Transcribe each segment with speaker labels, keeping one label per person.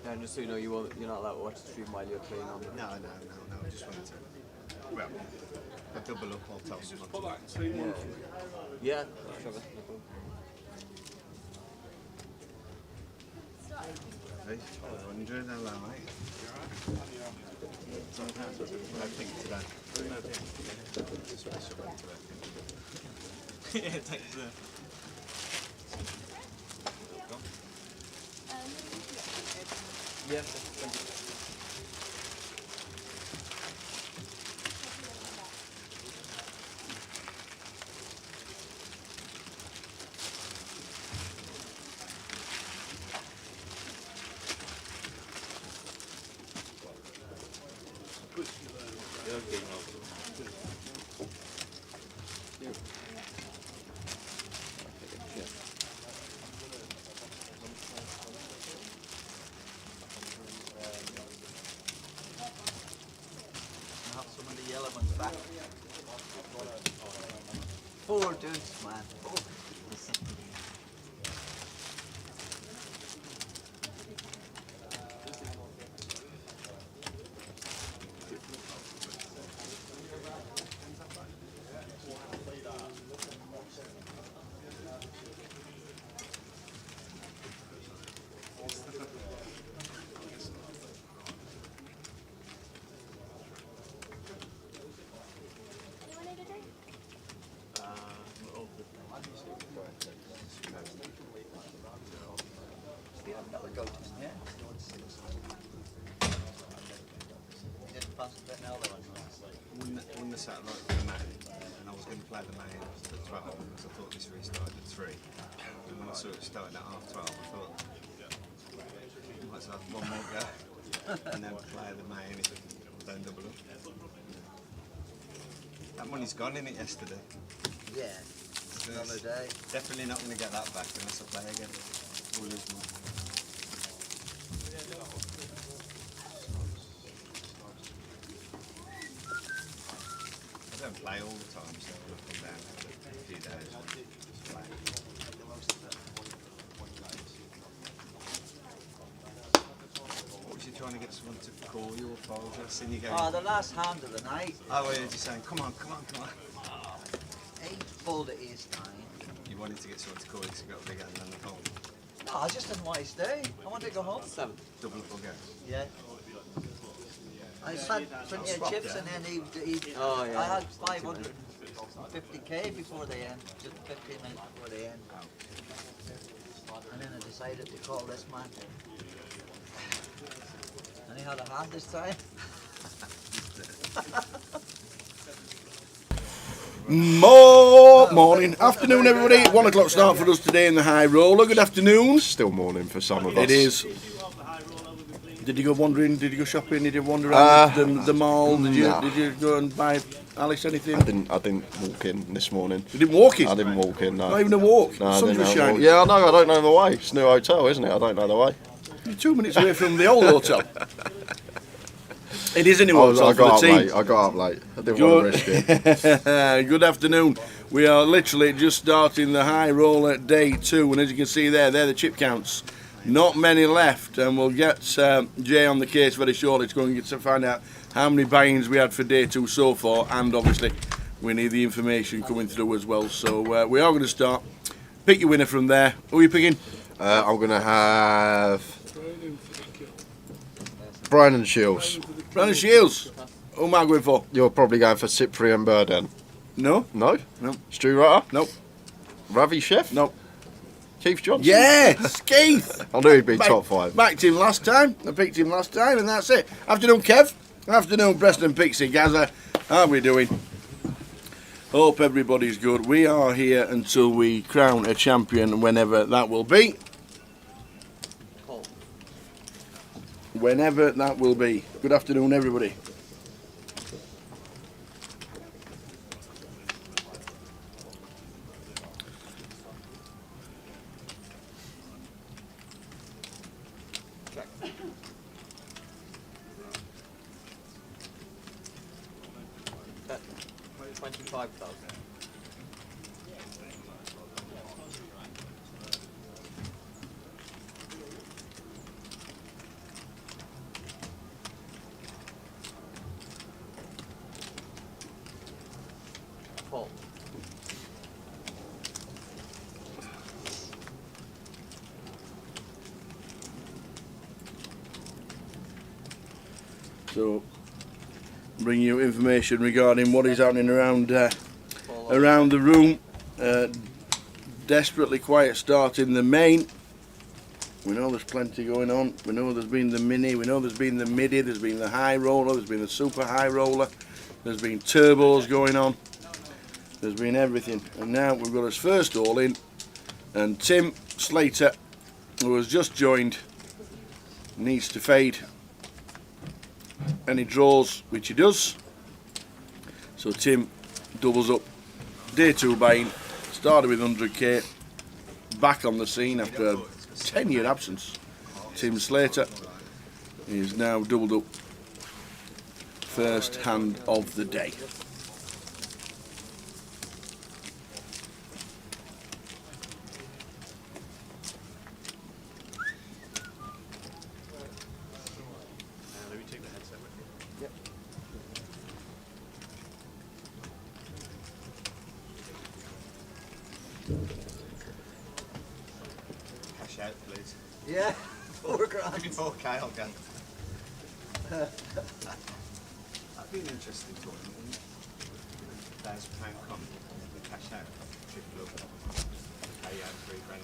Speaker 1: Yeah, just so you know, you're not allowed to watch the stream while you're playing on them.
Speaker 2: No. I just wanted to. Well, a double up, I'll tell someone.
Speaker 1: Yeah, sure.
Speaker 2: Hey, 500, hello, mate. Sometimes I think today. It's a special one today.
Speaker 3: Yeah, thanks.
Speaker 1: Yeah, thank you.
Speaker 3: Some of the yellow ones back. 4 dudes, man. 4.
Speaker 2: Won the satellite for the main, and I was going to play the main at 12 because I thought this restarted at 3. And when I saw it starting at half 12, I thought I might as well have one more go and then play the main if I don't double up. That money's gone in it yesterday.
Speaker 3: Yeah, another day.
Speaker 2: Definitely not going to get that back unless I play again. Or lose money. I don't play all the time, so I'll come down after a few days and just play. What was you trying to get someone to call you or fold you? I seen you go.
Speaker 3: Oh, the last hand of the night.
Speaker 2: Oh, well, you're just saying, come on.
Speaker 3: 8 fold at ace 9.
Speaker 2: You wanted to get someone to call you because you got a big hand on the phone.
Speaker 3: No, I just didn't want to stay. I wanted to go home.
Speaker 1: 7.
Speaker 2: Double up or go.
Speaker 3: Yeah. I had plenty of chips and then
Speaker 1: Oh, yeah.
Speaker 3: I had 550k before the end, just 15 minutes before the end. And then I decided to call this man. And he had a hand this time.
Speaker 4: Morning, afternoon everybody. 1 o'clock start for us today in the high roller. Good afternoon.
Speaker 5: Still morning for some of us.
Speaker 4: It is. Did you go wandering? Did you go shopping? Did you wander around the mall? Did you go and buy Alice anything?
Speaker 5: I didn't walk in this morning.
Speaker 4: You didn't walk in?
Speaker 5: I didn't walk in, no.
Speaker 4: Not even a walk?
Speaker 5: No,
Speaker 4: The sun was shining.
Speaker 5: Yeah, I know, I don't know the way. It's a new hotel, isn't it? I don't know the way.
Speaker 4: You're 2 minutes away from the old hotel. It is a new
Speaker 5: I
Speaker 4: hotel
Speaker 5: got
Speaker 4: for
Speaker 5: up
Speaker 4: the
Speaker 5: late.
Speaker 4: team.
Speaker 5: I got up late. I didn't want to risk it.
Speaker 4: Good afternoon. We are literally just starting the high roller day 2, and as you can see there, they're the chip counts. Not many left, and we'll get Jay on the case very shortly to go and get to find out how many buy-ins we had for day 2 so far, and obviously we need the information coming through as well. So we are going to start. Pick your winner from there. Who are you picking?
Speaker 5: I'm going to have Brian and Shields.
Speaker 4: Brandon Shields. Who am I going for?
Speaker 5: You're probably going for Cyprian Burden.
Speaker 4: No?
Speaker 5: No?
Speaker 4: No.
Speaker 5: Stu Rutter?
Speaker 4: Nope.
Speaker 5: Ravi Chef?
Speaker 4: Nope.
Speaker 5: Keith Johnson?
Speaker 4: Yes, Keith.
Speaker 5: I knew he'd be top 5.
Speaker 4: Backed him last time. I picked him last time, and that's it. Afternoon, Kev. Afternoon, Preston Pixie Gaza. How are we doing? Hope everybody's good. We are here until we crown a champion, whenever that will be. Whenever that will be. Good afternoon, everybody.
Speaker 1: Check. 25,000. Paul.
Speaker 4: So, bring you information regarding what is happening around around the room. Desperately quiet start in the main. We know there's plenty going on. We know there's been the mini, we know there's been the midi, there's been the high roller, there's been the super high roller, there's been turbos going on, there's been everything. And now we've got his first all in, and Tim Slater, who has just joined, needs to fade any draws, which he does. So Tim doubles up. Day 2 buying, started with 100k, back on the scene after a 10-year absence. Tim Slater is now doubled up. First hand of the day.
Speaker 6: Let me take the headset with you.
Speaker 1: Yep.
Speaker 2: Cash out, please.
Speaker 1: Yeah, 4 grand.
Speaker 2: Give me 4K, I'll go. That'd be an interesting tournament. £1,000 come, cash out, triple up, pay out 3 grand.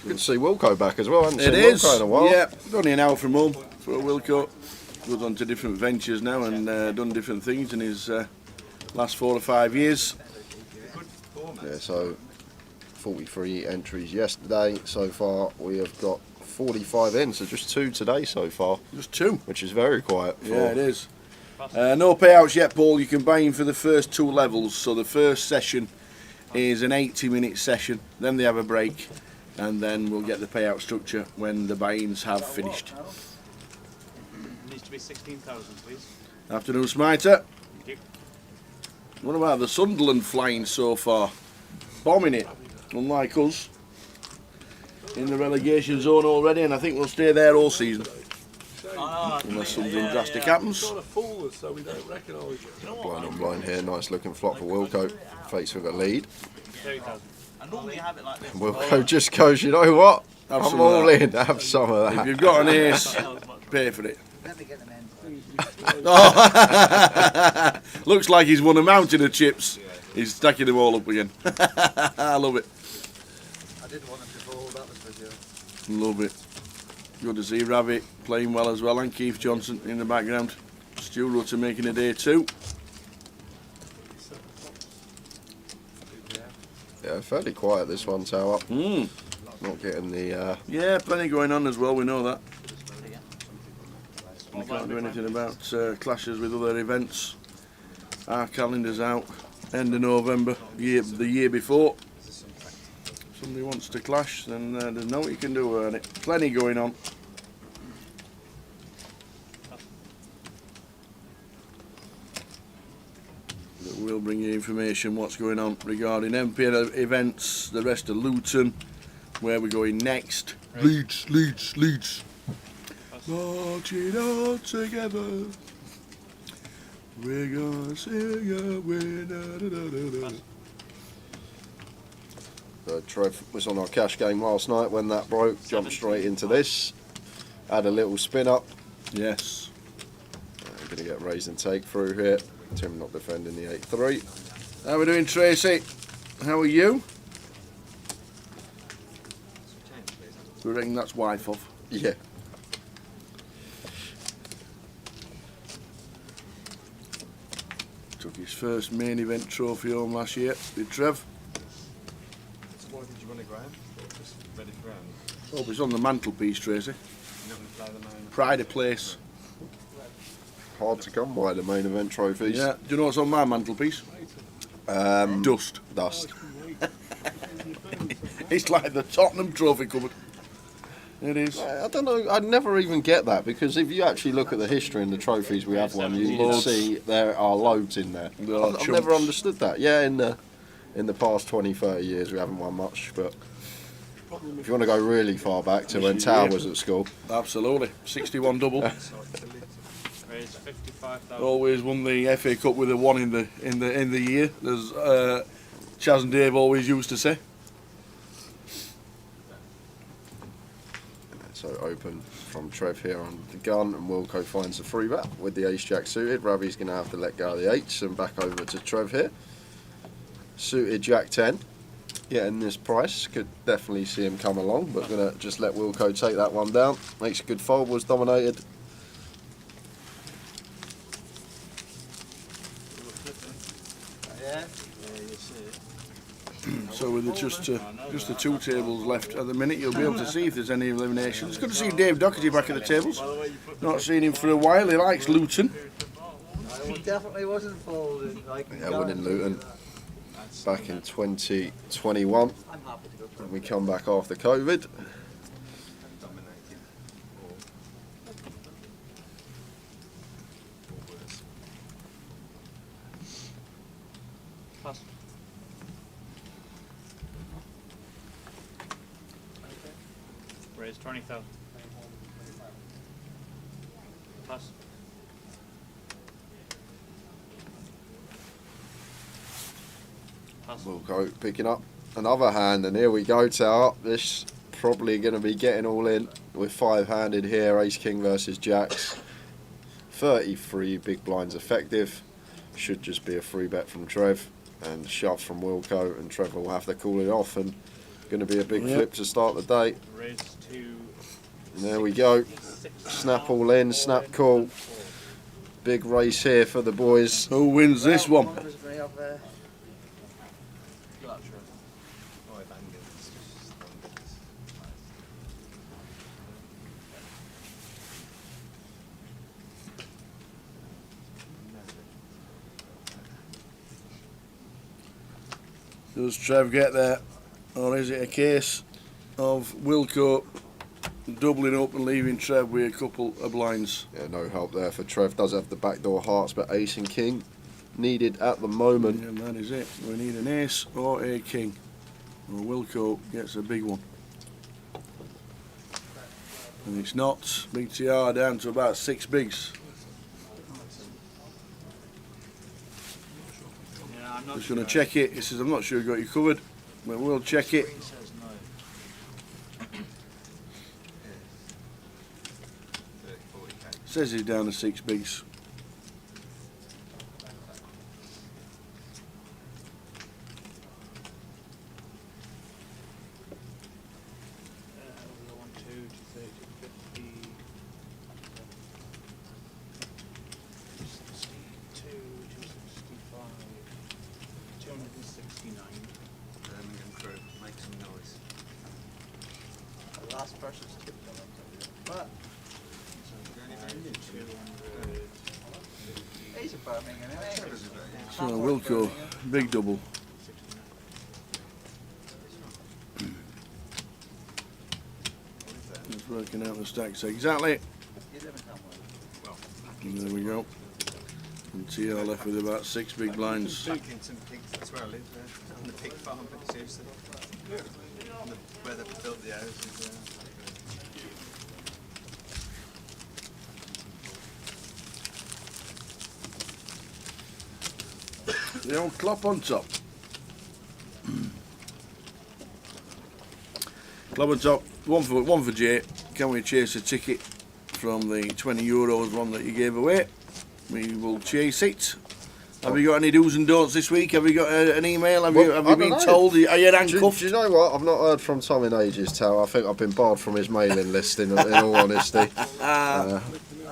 Speaker 5: Good to see Wilco back as well. I haven't
Speaker 4: It
Speaker 5: seen
Speaker 4: is.
Speaker 5: Wilco in a while.
Speaker 4: Yeah, only an hour from home for Wilco. Goes on to different ventures now and done different things in his last 4 or 5 years.
Speaker 2: Good format.
Speaker 5: Yeah, so 43 entries yesterday. So far we have got 45 in, so just 2 today so far,
Speaker 4: Just 2.
Speaker 5: which is very quiet. For,
Speaker 4: Yeah, it is. No payouts yet, Paul. You can buy in for the first 2 levels. So the first session is an 80-minute session. Then they have a break, and then we'll get the payout structure when the buy-ins have finished.
Speaker 6: Needs to be 16,000, please.
Speaker 4: Afternoon, Smiter.
Speaker 6: Thank you.
Speaker 4: What about the Sunderland flying so far? Bombing it, unlike us. In the relegation zone already, and I think we'll stay there all season. Unless something drastic happens.
Speaker 7: Sort of fool us so we don't recognise you.
Speaker 5: blind on blind here, nice looking flop for Wilco. Fates with a lead.
Speaker 6: 30,000.
Speaker 3: I normally have it like this.
Speaker 5: Wilco just goes, you know what?
Speaker 4: Have
Speaker 5: I'm
Speaker 4: some of
Speaker 5: all
Speaker 4: that.
Speaker 5: in, have some of
Speaker 4: If
Speaker 5: that.
Speaker 4: you've got an ace, pay for it.
Speaker 3: Let me get them in.
Speaker 4: Oh. Looks like he's won a mountain of chips. He's stacking them all up again. I love it.
Speaker 3: I didn't want them to fall, that was for sure.
Speaker 4: Love it. Good to see Ravi playing well as well, and Keith Johnson in the background. Stu Rutter making a day 2.
Speaker 5: Yeah, fairly quiet this one, Tower.
Speaker 4: Mm.
Speaker 5: Not getting the.
Speaker 4: Yeah, plenty going on as well, we know that. We can't do anything about clashes with other events. Our calendar's out, end of November, the year before. If somebody wants to clash, then there's no what you can do about it. Plenty going on. But we'll bring you information what's going on regarding MP events, the rest of Luton, where we're going next. Leeds, Leeds, Leeds. Marching on together. We're gonna sing a winner.
Speaker 5: Trev was on our cash game last night when that broke, jumped straight into this. Had a little spin up.
Speaker 4: Yes.
Speaker 5: Going to get raised and take through here. Tim not defending the 8-3.
Speaker 4: How are we doing, Tracy? How are you? We reckon that's wife off.
Speaker 5: Yeah.
Speaker 4: Took his first main event trophy home last year. Did Trev?
Speaker 2: So what did you want to grab? Just ready for round?
Speaker 4: Hope it's on the mantelpiece, Tracy.
Speaker 2: You're not going to play the main?
Speaker 4: Pride of place.
Speaker 5: Hard to come by the main event trophies.
Speaker 4: Yeah. Do you know what's on my mantelpiece? Dust.
Speaker 5: Dust.
Speaker 4: It's like the Tottenham trophy cupboard. It is.
Speaker 5: I don't know, I'd never even get that, because if you actually look at the history and the trophies we have won, you can
Speaker 4: Loads.
Speaker 5: see there are loads in there.
Speaker 4: There are
Speaker 5: I've never
Speaker 4: chunks.
Speaker 5: understood that. Yeah, in the past 20, 30 years we haven't won much, but if you want to go really far back to when Tao was at school,
Speaker 4: Absolutely. 61 double.
Speaker 6: Very Raise 55,000.
Speaker 4: Always won the FA Cup with a 1 in the year. There's Chaz and Dave always used to say.
Speaker 5: So open from Trev here on the gun, and Wilco finds the free bet with the ace-jack suited. Ravi's going to have to let go of the 8s and back over to Trev here. Suited Jack 10. Getting this price, could definitely see him come along, but going to just let Wilco take that one down. Makes a good fold, was dominated.
Speaker 3: Yeah.
Speaker 4: So with just the 2 tables left at the minute, you'll be able to see if there's any eliminations. It's good to see Dave Doherty back at the tables. Not seen him for a while. He likes Luton.
Speaker 3: I definitely wasn't folding.
Speaker 5: Yeah, winning Luton back in 2021.
Speaker 3: I'm happy to go for
Speaker 5: And we come back after COVID.
Speaker 2: Dominated. Or worse.
Speaker 6: Pass. Raise 20,000. Pass. Pass.
Speaker 5: Wilco picking up another hand, and here we go, Tower. This probably going to be getting all in with 5-handed here. Ace King versus Jacks. 33 big blinds effective. Should just be a free bet from Trev and shove from Wilco, and Trevor will have to call it off, and going to be a big flip to start the day.
Speaker 6: Raise to.
Speaker 5: And there we go. Snap all in, snap call. Big race here for the boys.
Speaker 4: Who wins this one?
Speaker 2: Oh, bangers. Just bangers.
Speaker 4: Does Trev get there? Or is it a case of Wilco doubling up and leaving Trev with a couple of blinds?
Speaker 5: Yeah, no help there for Trev. Does have the backdoor hearts, but ace and king needed at the moment.
Speaker 4: And that is it. We need an ace or a king. Or Wilco gets a big one. And it's not. BTR down to about 6 bigs.
Speaker 6: Yeah, I'm not
Speaker 4: Just
Speaker 6: sure.
Speaker 4: going to check it. He says, I'm not sure you got you covered, but we'll check it.
Speaker 6: He says no.
Speaker 2: 30, 40k.
Speaker 4: Says he's down to 6 bigs.
Speaker 6: We'll go 1, 2, 230, 50, 62, 265, 269.
Speaker 2: Birmingham crew, make some noise.
Speaker 3: The last person's tipped on it. But he's a Birmingham, isn't he?
Speaker 4: So Wilco, big double. Just working out the stacks exactly.
Speaker 3: You live in Hamlet.
Speaker 4: And there we go. And TR left with about 6 big blinds.
Speaker 2: Back in some pigs, that's where I live, on the pig farm, but seriously. Where they built the houses.
Speaker 4: The old clop on top. Clop on top, one for Jay. Can we chase a ticket from the €20 one that you gave away? We will chase it. Have you got any do's and don'ts this week? Have you got an email? Have you been told? Are you handcuffed?
Speaker 5: Do you know what? I've not heard from Tom in ages, Tal. I think I've been barred from his mailing list, in all honesty. But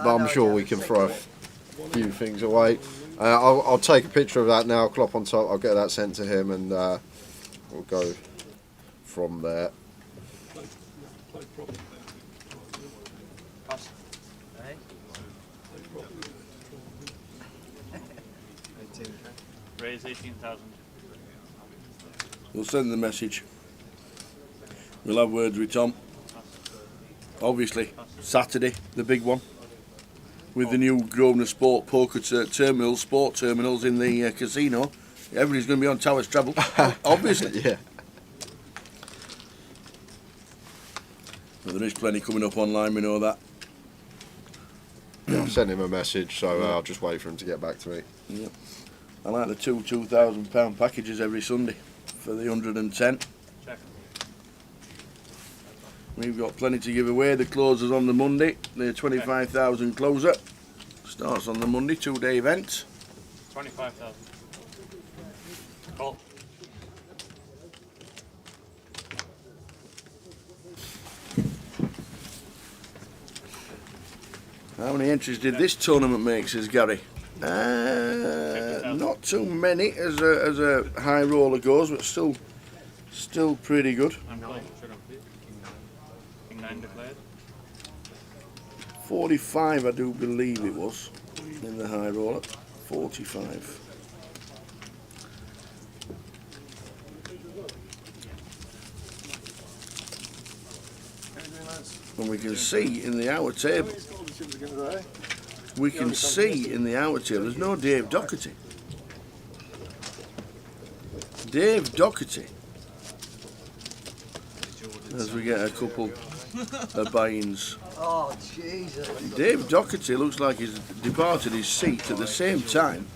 Speaker 5: I'm sure we can throw a few things away. I'll take a picture of that now, Clop on top. I'll get that sent to him, and we'll go from there.
Speaker 7: Play properly.
Speaker 6: Pass.
Speaker 3: Right?
Speaker 2: 18k.
Speaker 6: Raise 18,000.
Speaker 4: We'll send the message. We'll have words with Tom. Obviously, Saturday, the big one. With the new Grosvenor Sport Poker Terminal, sport terminals in the casino. Everybody's going to be on Towers Treble, obviously.
Speaker 5: Yeah.
Speaker 4: But there is plenty coming up online, we know that.
Speaker 5: Yeah, I've sent him a message, so I'll just wait for him to get back to me.
Speaker 4: Yeah. I like the two £2,000 packages every Sunday for the 110.
Speaker 6: Check.
Speaker 4: We've got plenty to give away. The closers on the Monday. The 25,000 closer starts on the Monday, 2-day event.
Speaker 6: 25,000. Call.
Speaker 4: How many entries did this tournament make, says Gary? Not too many as a high roller goes, but still pretty good.
Speaker 6: I'm calling. Check on, please. King 9 declared.
Speaker 4: 45, I do believe it was, in the high roller. 45. And we can see in the hour table, there's no Dave Doherty. Dave Doherty. As we get a couple of buy-ins.
Speaker 3: Oh, Jesus.
Speaker 4: Dave Doherty looks like he's departed his seat at the same time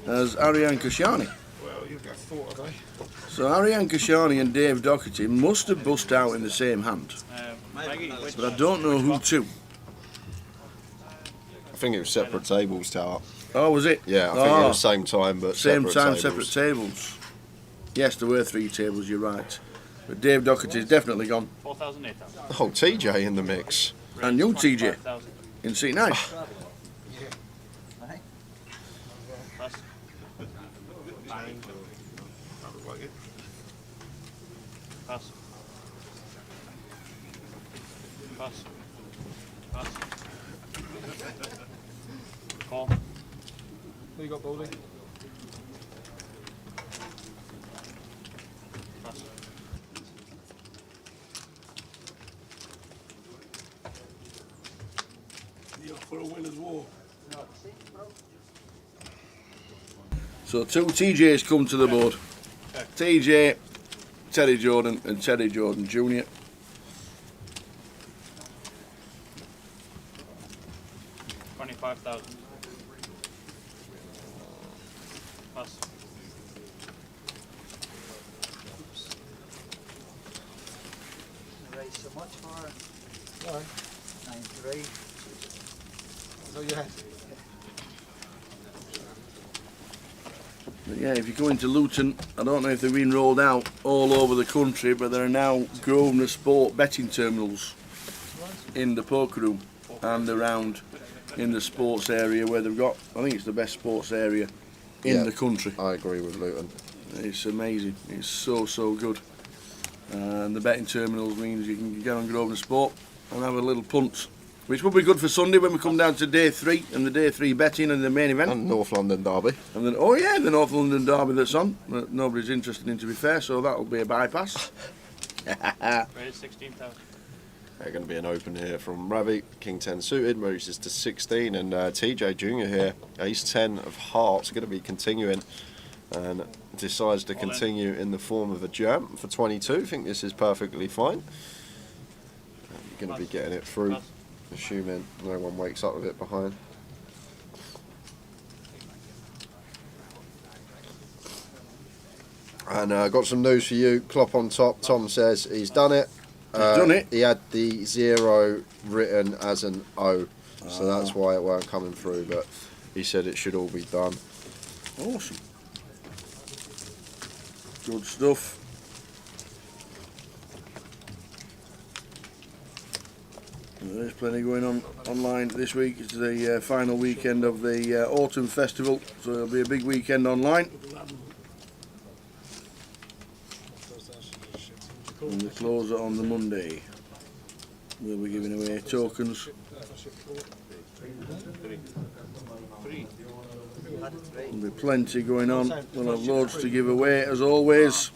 Speaker 4: as Ariane Kashani.
Speaker 2: Well, you've got thought, have
Speaker 4: So Ariane Kashani and Dave Doherty must have bust out in the same hand.
Speaker 6: Maggie, which
Speaker 4: But I don't know who to.
Speaker 5: I think it was separate tables, Tower.
Speaker 4: Oh, was it?
Speaker 5: Yeah, I think it was same time, but
Speaker 4: Same
Speaker 5: separate
Speaker 4: time,
Speaker 5: tables.
Speaker 4: separate tables. Yes, there were 3 tables, you're right. But Dave Doherty's definitely gone.
Speaker 6: 4,000, 8,000.
Speaker 5: Oh, TJ in the mix.
Speaker 4: And you, TJ,
Speaker 6: 25,000.
Speaker 4: in seat 9.
Speaker 6: Pass. Pass. Pass. Pass. Call.
Speaker 2: Who you got, Baldy?
Speaker 6: Pass.
Speaker 7: Yeah, for a winner's war.
Speaker 4: So 2 TJs come to the board. TJ, Terry Jordan and Terry Jordan Jr.
Speaker 6: $25,000. Pass.
Speaker 3: Raise so much for it.
Speaker 2: No.
Speaker 3: 9-3.
Speaker 2: So you had.
Speaker 4: But yeah, if you go into Luton, I don't know if they've been rolled out all over the country, but there are now Grosvenor Sport betting terminals in the poker room and around in the sports area where they've got, I think it's the best sports area in the country.
Speaker 5: I agree with Luton.
Speaker 4: It's amazing. It's so good. And the betting terminals means you can get on Grosvenor Sport and have a little punt, which will be good for Sunday when we come down to day 3 and the day 3 betting and the main event.
Speaker 5: And North London derby.
Speaker 4: And then, oh yeah, the North London derby that's on. That nobody's interested in, to be fair, so that'll be a bypass.
Speaker 6: Raise 16,000.
Speaker 5: They're going to be an open here from Ravi. King 10 suited, moves to 16, and TJ Jr. here, ace 10 of hearts, going to be continuing, and decides to continue in the form of a jam for 22. I think this is perfectly fine. You're going to be getting it through, assuming no one wakes up with it behind. And got some news for you. Klopp on top. Tom says he's done it.
Speaker 4: Done it?
Speaker 5: He had the 0 written as an O, so that's why it weren't coming through, but he said it should all be done.
Speaker 4: Awesome. Good stuff. There's plenty going on online this week. It's the final weekend of the Autumn Festival, so it'll be a big weekend online. And the closer on the Monday. We'll be giving away tokens. There'll be plenty going on. We'll have loads to give away as always.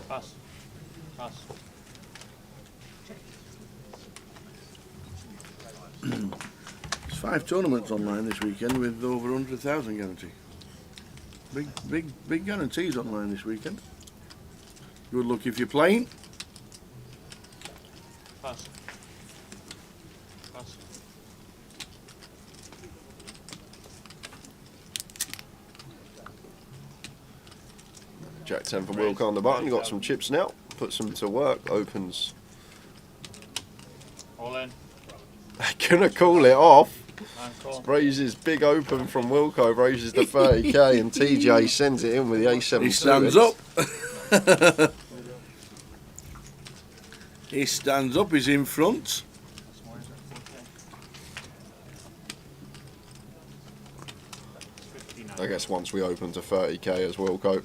Speaker 6: Pass. Pass.
Speaker 4: There's 5 tournaments online this weekend with over 100,000 guarantee. Big guarantees online this weekend. Good luck if you're playing.
Speaker 6: Pass. Pass.
Speaker 5: Jack 10 for Wilco on the button. Got some chips now. Puts them to work. Opens.
Speaker 6: All in.
Speaker 5: Gonna call it off.
Speaker 6: And call.
Speaker 5: Raises big open from Wilco. Raises the 30k and TJ sends it in with the A7.
Speaker 4: He stands up. He stands up. He's in front.
Speaker 5: I guess once we open to 30k as Wilco,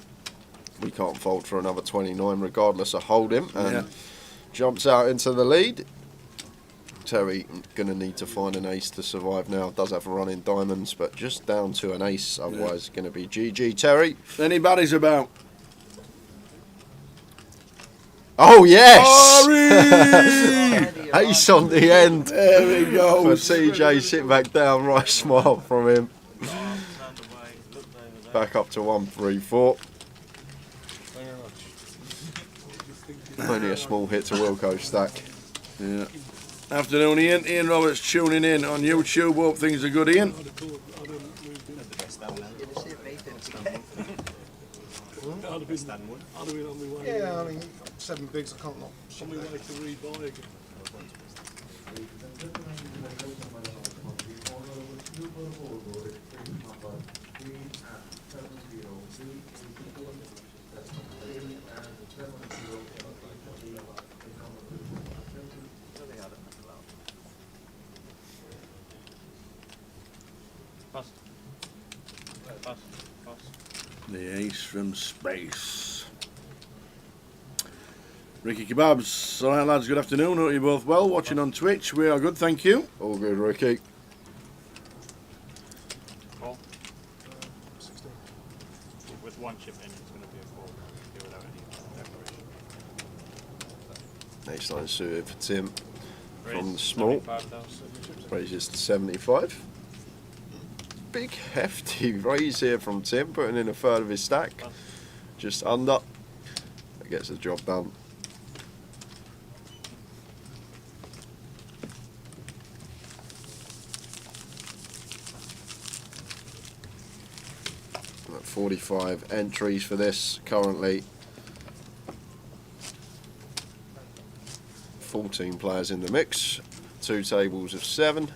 Speaker 5: we can't fold for another 29 regardless of holding, and
Speaker 4: Yeah.
Speaker 5: jumps out into the lead. Terry gonna need to find an ace to survive now. Does have a run in diamonds, but just down to an ace, otherwise gonna be GG Terry.
Speaker 4: Any baddies about?
Speaker 5: Oh yes!
Speaker 4: Sorry!
Speaker 5: Ace on the end.
Speaker 4: There he
Speaker 5: For
Speaker 4: goes.
Speaker 5: TJ, sit back down, right smile from him.
Speaker 6: Arms turned away. Looked over there.
Speaker 5: Back up to 134. Only a small hit to Wilco's stack.
Speaker 4: Yeah. Afternoon, Ian. Ian Roberts tuning in on YouTube. Hope things are good, Ian.
Speaker 1: Did you see it made it?
Speaker 7: Yeah, I mean, 7 bigs, I can't knock. On my way to rebuy again.
Speaker 6: Pass. Pass. Pass.
Speaker 4: The ace from space. Ricky Kebabs. Alright, lads, good afternoon. Hope you're both well. Watching on Twitch. We are good, thank you.
Speaker 5: All good, Ricky.
Speaker 6: Call. 16. With one chip in, it's going to be a call. Without any declaration.
Speaker 5: Ace 9 suited for Tim. From the
Speaker 6: Raise
Speaker 5: small.
Speaker 6: 75,000.
Speaker 5: Raises to 75. Big hefty raise here from Tim, putting in a third of his stack. Just under. That gets the job done. We're at 45 entries for this currently. 14 players in the mix. 2 tables of 7.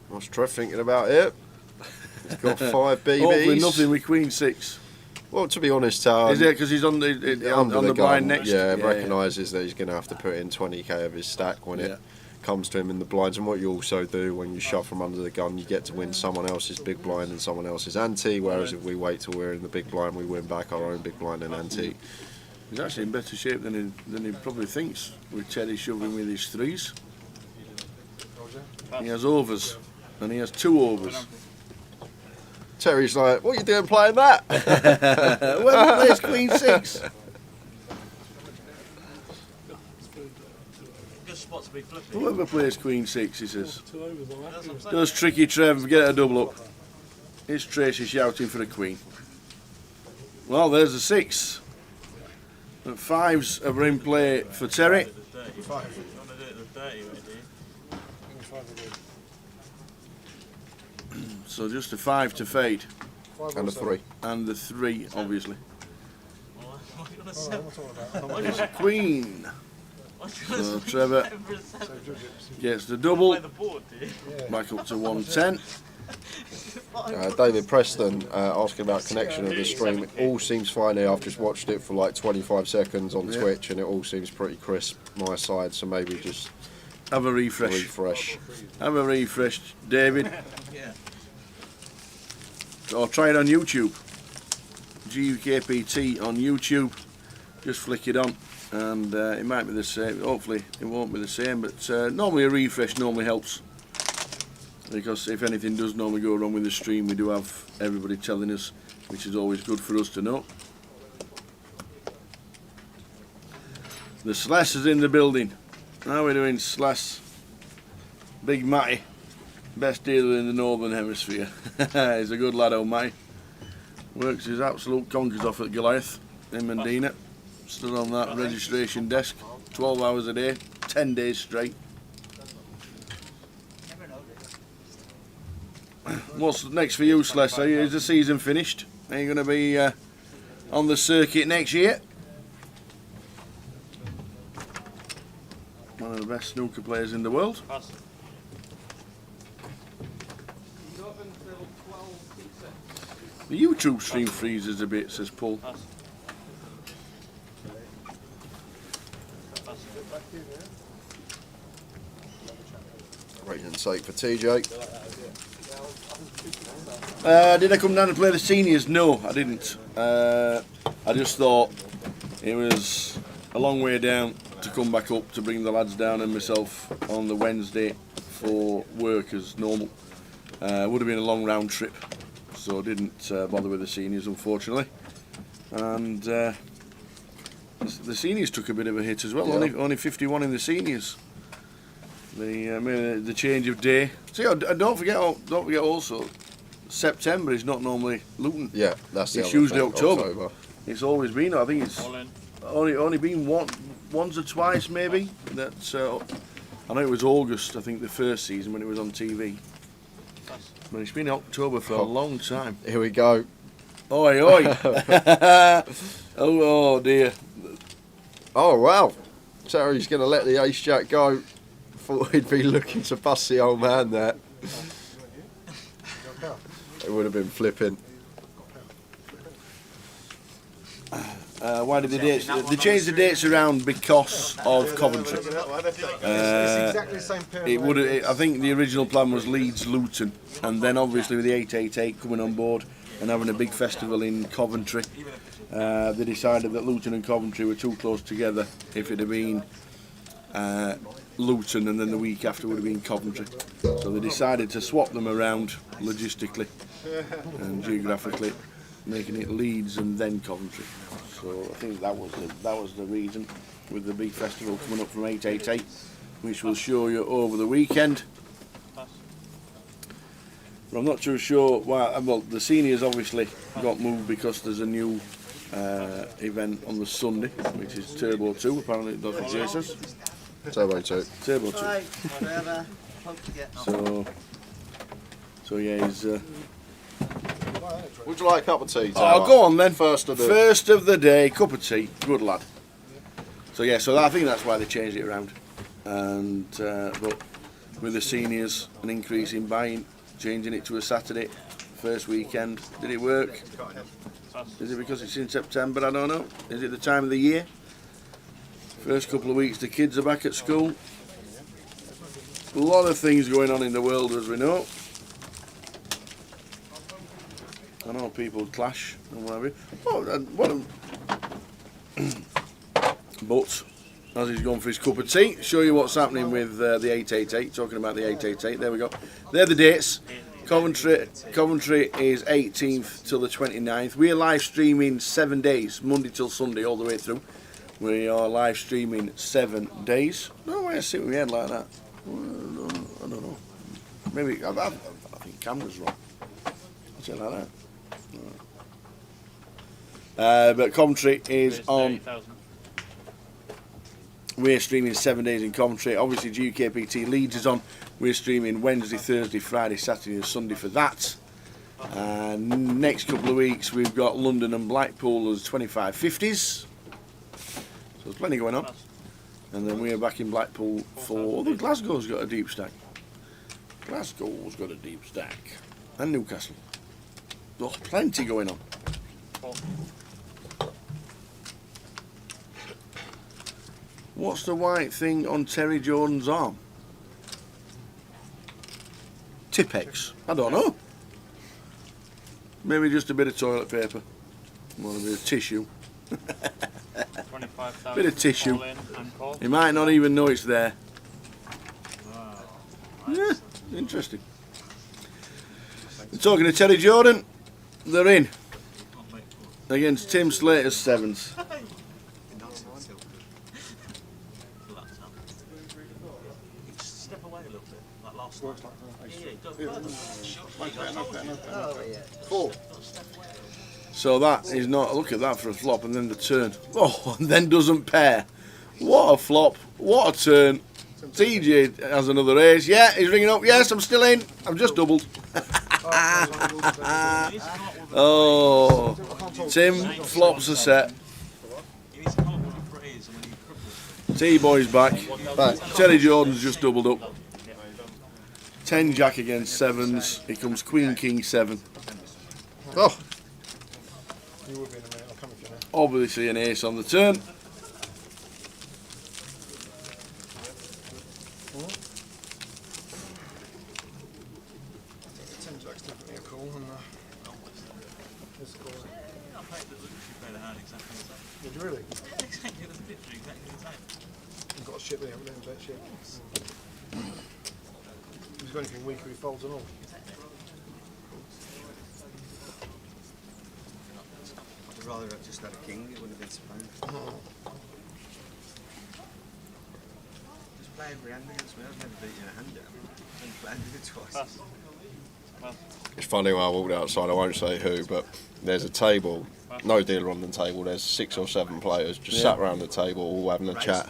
Speaker 5: What's Trev thinking about it? He's got 5 BBs.
Speaker 4: Hopefully nothing with Queen 6.
Speaker 5: Well, to be honest,
Speaker 4: Is it because he's on the
Speaker 5: under
Speaker 4: on the blind
Speaker 5: gun,
Speaker 4: next?
Speaker 5: yeah, recognises that he's going to have to put in 20k of his stack when
Speaker 4: Yeah.
Speaker 5: it comes to him in the blinds. And what you also do when you shove from under the gun, you get to win someone else's big blind and someone else's ante. Whereas if we wait till we're in the big blind, we win back our own big blind and ante.
Speaker 4: He's actually in better shape than he probably thinks with Teddy shoving with his 3s. He has overs, and he has 2 overs.
Speaker 5: Terry's like, what are you doing playing that?
Speaker 4: Whoever plays Queen 6.
Speaker 6: Good spot to be flipping.
Speaker 4: Whoever plays Queen 6, he says.
Speaker 7: 2 overs, I'm happy with that.
Speaker 4: Does tricky Trev get a double up? It's Tracy shouting for a queen. Well, there's a 6. And 5s are in play for Terry.
Speaker 6: You want to do it the dirty way, do you?
Speaker 4: So just a 5 to fade.
Speaker 5: And a 3.
Speaker 4: And the 3, obviously.
Speaker 6: What are you going to say?
Speaker 4: It's a queen.
Speaker 6: What are you
Speaker 4: So
Speaker 6: going to
Speaker 4: Trevor gets the double.
Speaker 6: play the board, do you?
Speaker 4: Back up to 110.
Speaker 5: David Preston asking about connection of the stream. It all seems fine here. I've just watched it for like 25 seconds on Twitch and it all seems pretty crisp my side, so maybe just
Speaker 4: Have a refresh. Have a refresh, David.
Speaker 6: Yeah.
Speaker 4: Or try it on YouTube. GUKPT on YouTube. Just flick it on and it might be the same. Hopefully it won't be the same, but normally a refresh normally helps. Because if anything does normally go wrong with the stream, we do have everybody telling us which is always good for us to know. The Sless is in the building. How are we doing, Sless? Big Matty, best dealer in the Northern Hemisphere. He's a good lad, old Matty. Works his absolute conkers off at Goliath in Medina. Stood on that registration desk 12 hours a day, 10 days straight. What's next for you, Sless? Is the season finished? Are you going to be on the circuit next year? One of the best snooker players in the world.
Speaker 6: Pass.
Speaker 4: The YouTube stream freezes a bit, says Paul.
Speaker 6: Pass. Pass.
Speaker 5: Rating and take for TJ.
Speaker 4: Did I come down and play the seniors? No, I didn't. I just thought it was a long way down to come back up to bring the lads down and myself on the Wednesday for work as normal. Would have been a long round trip, so I didn't bother with the seniors, unfortunately. And the seniors took a bit of a hit as well.
Speaker 5: Yeah.
Speaker 4: Only 51 in the seniors. The change of day. See, don't forget also, September is not normally Luton.
Speaker 5: Yeah, that's the
Speaker 4: It's
Speaker 5: other
Speaker 4: usually
Speaker 5: thing,
Speaker 4: October. It's always been. I think it's
Speaker 6: All in.
Speaker 4: only been once or twice maybe. That's I know it was August. I think the first season when it was on TV.
Speaker 6: Pass.
Speaker 4: But it's been October for a long time.
Speaker 5: Here we go.
Speaker 4: Oi oi! oh dear.
Speaker 5: Oh wow. Terry's going to let the ace jack go. Thought he'd be looking to bust the old man there. It would have been flipping.
Speaker 4: Why did they change the dates around because of Coventry?
Speaker 7: It's exactly the same pair.
Speaker 4: It would. I think the original plan was Leeds, Luton, and then obviously with the 888 coming on board and having a big festival in Coventry, they decided that Luton and Coventry were too close together. If it had been Luton and then the week after would have been Coventry, so they decided to swap them around logistically and geographically, making it Leeds and then Coventry. So I think that was the reason, with the big festival coming up from 888, which we'll show you over the weekend.
Speaker 6: Pass.
Speaker 4: But I'm not too sure why. Well, the seniors obviously got moved because there's a new event on the Sunday, which is Turbo 2. Apparently, Dr. J says
Speaker 5: Turbo 2.
Speaker 4: Turbo 2.
Speaker 3: Right, whatever. Hope to get
Speaker 4: So yeah, he's.
Speaker 5: Would you like a cup of tea,
Speaker 4: Oh,
Speaker 5: Tower?
Speaker 4: go on then.
Speaker 5: First of the...
Speaker 4: First of the day, cup of tea. Good lad. So yeah, so I think that's why they changed it around. And but with the seniors, an increase in buying, changing it to a Saturday, first weekend. Did it work?
Speaker 6: Pass.
Speaker 4: Is it because it's in September? I don't know. Is it the time of the year? First couple of weeks, the kids are back at school. A lot of things going on in the world, as we know. I know people clash and whatever. But as he's gone for his cup of tea, show you what's happening with the 888. Talking about the 888, there we go. They're the dates. Coventry is 18th till the 29th. We are live streaming 7 days, Monday till Sunday, all the way through. We are live streaming 7 days. No way I sit with my head like that. I don't know. Maybe I think camera's wrong. I sit like that. But Coventry is on.
Speaker 6: 30,000.
Speaker 4: We're streaming 7 days in Coventry. Obviously, GUKPT Leeds is on. We're streaming Wednesday, Thursday, Friday, Saturday, and Sunday for that. Next couple of weeks, we've got London and Blackpool as 2550s. So there's plenty going on.
Speaker 6: Pass.
Speaker 4: And then we are back in Blackpool for. Although Glasgow's got a deep stack. Glasgow's got a deep stack. And Newcastle. There's plenty going on.
Speaker 6: Four.
Speaker 4: What's the white thing on Terry Jordan's arm? Tipex. I don't know. Maybe just a bit of toilet paper. Or a bit of tissue.
Speaker 6: 25,000.
Speaker 4: Bit of tissue.
Speaker 6: All in and call.
Speaker 4: He might not even know it's there.
Speaker 6: Wow.
Speaker 4: Yeah, interesting. We're talking to Terry Jordan. They're in. against Tim Slater's sevens.
Speaker 2: Nonsense, still.
Speaker 6: Step away a little bit, like last
Speaker 7: Works
Speaker 6: night.
Speaker 7: like that.
Speaker 6: Yeah, go further.
Speaker 3: Oh, yeah.
Speaker 7: 4.
Speaker 4: So that is not. Look at that for a flop, and then the turn. Oh, and then doesn't pair. What a flop! What a turn! TJ has another ace. Yeah, he's ringing up. Yes, I'm still in. I've just doubled. Oh, Tim flops a set. T-Boy's back. Terry Jordan's just doubled up. 10 Jack against sevens. Here comes Queen King 7.
Speaker 5: Oh,
Speaker 7: You will be in a minute. I'll come with you now.
Speaker 4: Obviously an ace on the turn.
Speaker 7: Tim Jack's definitely a call. And let's call it. Did you really? You've got a ship there, haven't you? Bet ship. He's got anything weaker, he folds and all.
Speaker 2: I'd rather have just had a king, it wouldn't have been so bad. Just play every hand against me, I've never beaten a hand yet. I've only played it twice.
Speaker 5: it's funny when I walked outside. I won't say who, but there's a table. No dealer on the table. There's 6 or 7 players just sat around the table, all having a chat.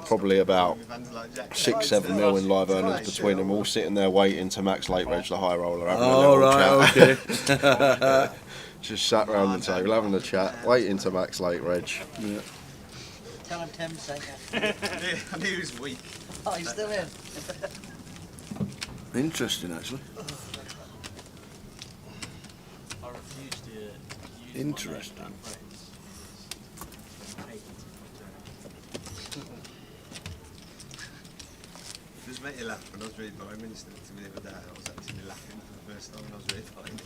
Speaker 5: Probably about 6-7 mil in live earnings between them, all sitting there waiting to max late reg the high roller, having a little chat.
Speaker 4: Okay.
Speaker 5: Just sat round the table having a chat, waiting to max late reg.
Speaker 4: Yeah.
Speaker 3: Tell him Tim's saying
Speaker 2: I knew he was weak.
Speaker 3: Oh, he's still in.
Speaker 4: Interesting, actually.
Speaker 6: I refuse to use
Speaker 4: Interesting.
Speaker 6: my name for that phrase.
Speaker 2: Just make you laugh. When I was reading my minister to me the other day, I was actually laughing for the first time when I was reading it.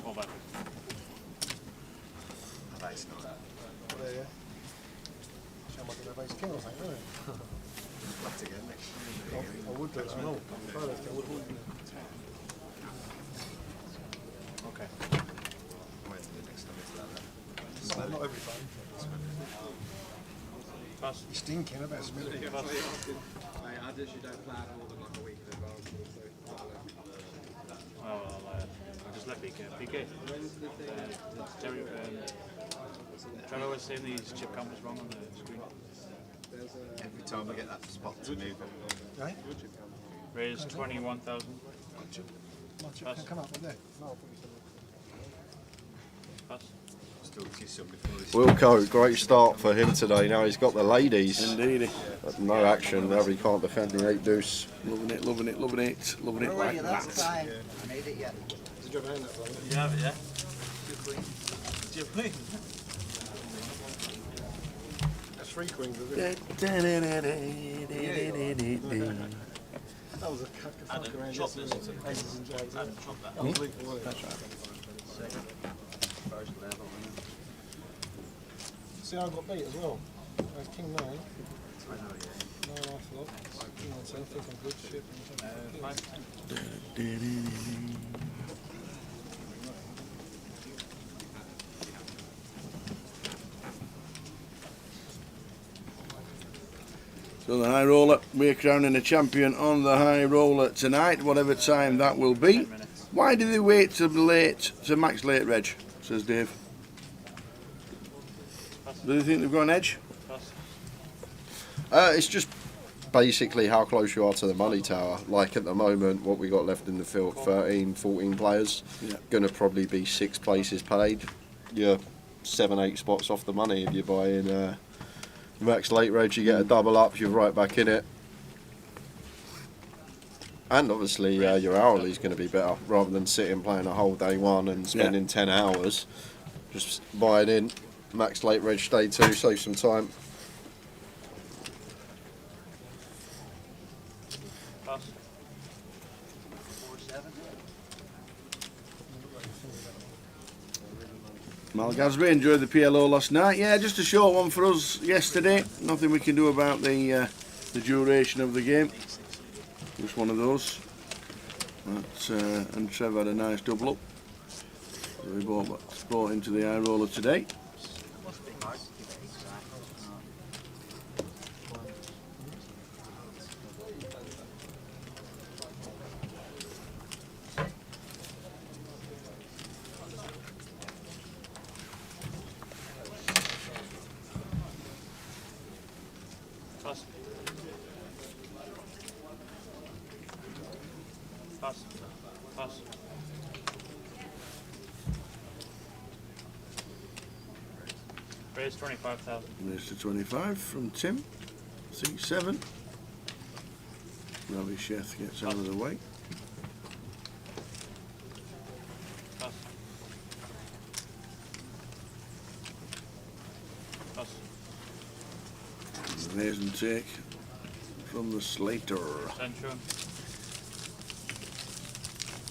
Speaker 6: What about it?
Speaker 2: I've ace nine.
Speaker 7: There, yeah. Shall I do that ace king or something, isn't it?
Speaker 2: Flat again next year.
Speaker 7: I would do it, I know. I would.
Speaker 6: Okay.
Speaker 2: Wait till the next time it's like that.
Speaker 7: Not every time.
Speaker 6: Pass.
Speaker 7: You're stinking, I better smell it.
Speaker 6: Pass. I'll just let PK. PK. Terry, Trevor was saying these chip count was wrong on the screen.
Speaker 2: Every time I get that spot to move it.
Speaker 7: Right?
Speaker 6: Raise 21,000.
Speaker 7: My chip can come up up there. No, I'll put you
Speaker 6: Pass.
Speaker 2: Still kiss some before this.
Speaker 5: Wilco, great start for him today. Now he's got the ladies.
Speaker 4: Indeed.
Speaker 5: No action. Now he can't defend the 8 deuce.
Speaker 4: Loving it, loving it, loving it, loving it
Speaker 3: Where were
Speaker 4: like
Speaker 3: you last
Speaker 4: that.
Speaker 3: time? I made it yet.
Speaker 7: Did you have a hand up on it?
Speaker 6: You have it, yeah?
Speaker 3: Two queens.
Speaker 6: Do you win?
Speaker 7: That's 3 queens, is it? That was a fuck around
Speaker 6: chop
Speaker 7: yesterday.
Speaker 6: this.
Speaker 7: Aces and jacks.
Speaker 6: Adam, chop that.
Speaker 7: That was weak, wasn't it? See, I got beat as well. I was king 9. I know, yeah. 9 off lot. King 1 10, think I'm good. Shit.
Speaker 4: So the high roller, we're crowning a champion on the high roller tonight, whatever time that will be. Why do they wait to max late reg? Says Dave. Do they think they've got an edge?
Speaker 5: It's just basically how close you are to the money tower. Like at the moment, what we got left in the field, 13, 14 players.
Speaker 4: Yeah.
Speaker 5: Going to probably be 6 places paid. You're 7, 8 spots off the money if you're buying max late reg. You get a double up, you're right back in it. And obviously your hourly is going to be better rather than sitting playing a whole day one and spending 10 hours. Just buy it in, max late reg day 2, save some time.
Speaker 6: Pass.
Speaker 3: 4-7.
Speaker 4: Malgasby enjoyed the PLO last night. Yeah, just a short one for us yesterday. Nothing we can do about the duration of the game. Just one of those. And Trevor had a nice double up. So we bought into the high roller today.
Speaker 3: Must be hard to keep it exact.
Speaker 6: Pass. Pass. Pass. Raise 25,000.
Speaker 4: There's the 25 from Tim. C7. Robbie Chef gets out of the way.
Speaker 6: Pass. Pass.
Speaker 4: Raise and take from the Slater.
Speaker 6: Central.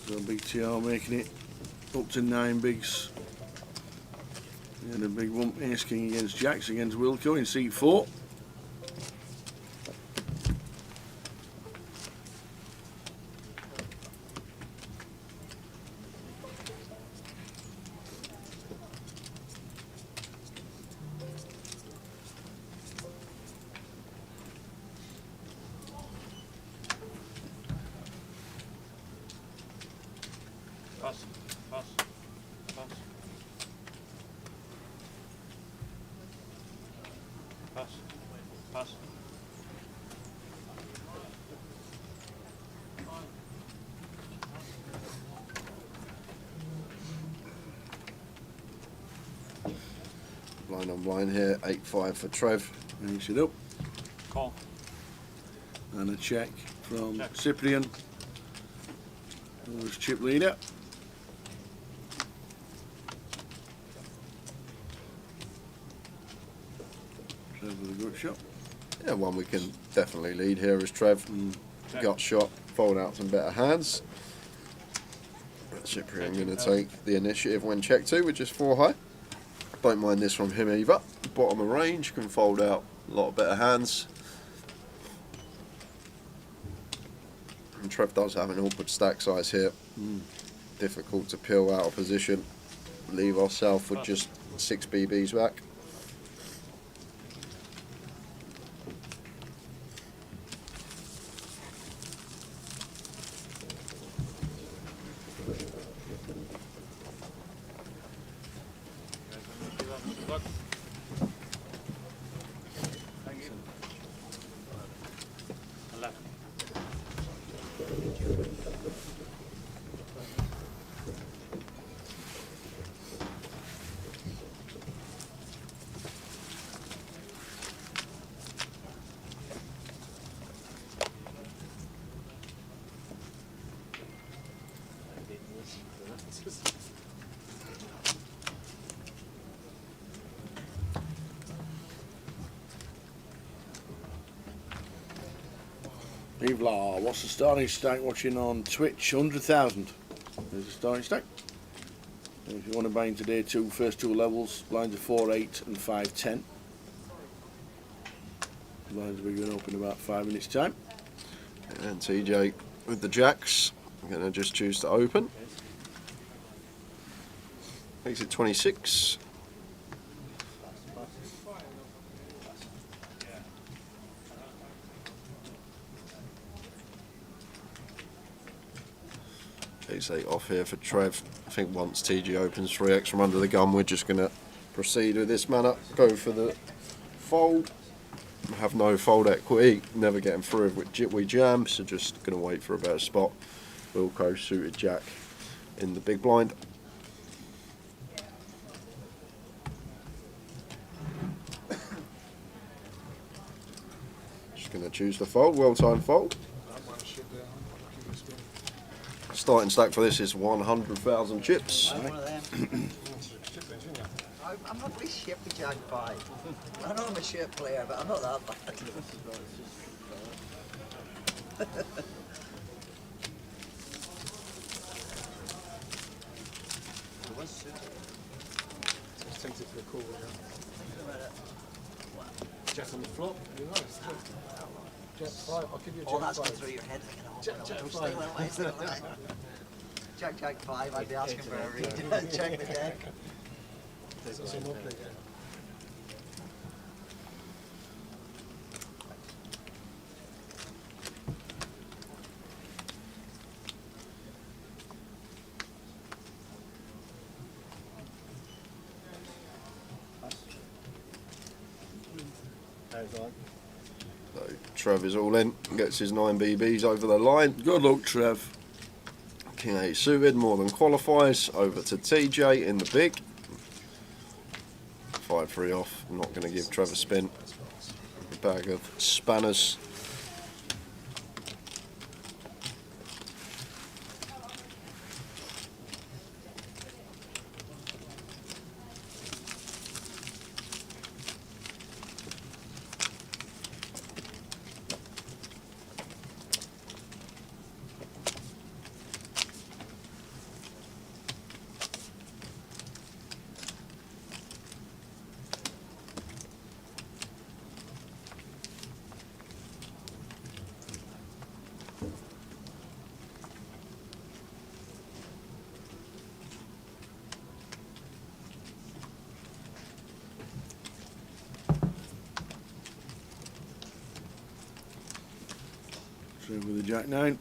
Speaker 4: So BTR making it up to 9 bigs. And a big one, Ace King against Jacks against Wilco in seat 4.
Speaker 6: Pass. Pass. Pass. Pass. Pass.
Speaker 5: Blind on blind here, 8-5 for Trev.
Speaker 4: Ace it up.
Speaker 6: Call.
Speaker 4: And a check from
Speaker 6: Check.
Speaker 4: Cyprian. Who's chip leader. Trev with a good shot.
Speaker 5: Yeah, one we can definitely lead here is Trev.
Speaker 6: Check.
Speaker 5: Got shot, fold out some better hands. Cyprian going to take the initiative when check 2, which is 4 high. Don't mind this from him either. Bottom of range, can fold out a lot of better hands. And Trev does have an awkward stack size here. Difficult to peel out of position. Leave ourselves with just 6 BBs back.
Speaker 6: Good luck. Thank you. 11.
Speaker 4: Evlar, what's the starting stack watching on Twitch? 100,000. There's the starting stack. And if you want to buy into day 2, first 2 levels, blinds are 4, 8 and 5, 10. Blinds will be going up in about 5 minutes time.
Speaker 5: And TJ with the jacks. I'm going to just choose to open. Makes it 26. Ace 8 off here for Trev. I think once TG opens 3x from under the gun, we're just going to proceed with this manner. Go for the fold. Have no fold equity. Never getting through if we jam, so just going to wait for a better spot. Wilco suited jack in the big blind. Just going to choose the fold. Well-timed fold. Starting stack for this is 100,000 chips.
Speaker 3: I'm one of them. I'm not really shit with Jack 5. I know I'm a shit player, but I'm not that bad.
Speaker 7: Just tempted for the call. Jack on the flop. You're nice. Jack 5. I'll give you a
Speaker 3: All
Speaker 7: Jack
Speaker 3: that's going
Speaker 7: 5.
Speaker 3: through your head. Thinking, oh,
Speaker 7: Jack
Speaker 3: no,
Speaker 7: 5.
Speaker 3: stay away, stay away. Jack Jack 5, I'd be asking for a read and check the deck.
Speaker 7: So some more play.
Speaker 5: So Trev is all in, gets his 9 BBs over the line.
Speaker 4: Good luck, Trev.
Speaker 5: King 8 suited, more than qualifies. Over to TJ in the big. 5-3 off. I'm not going to give Trev a spin. A bag of spanners.
Speaker 4: Trev with the Jack 9.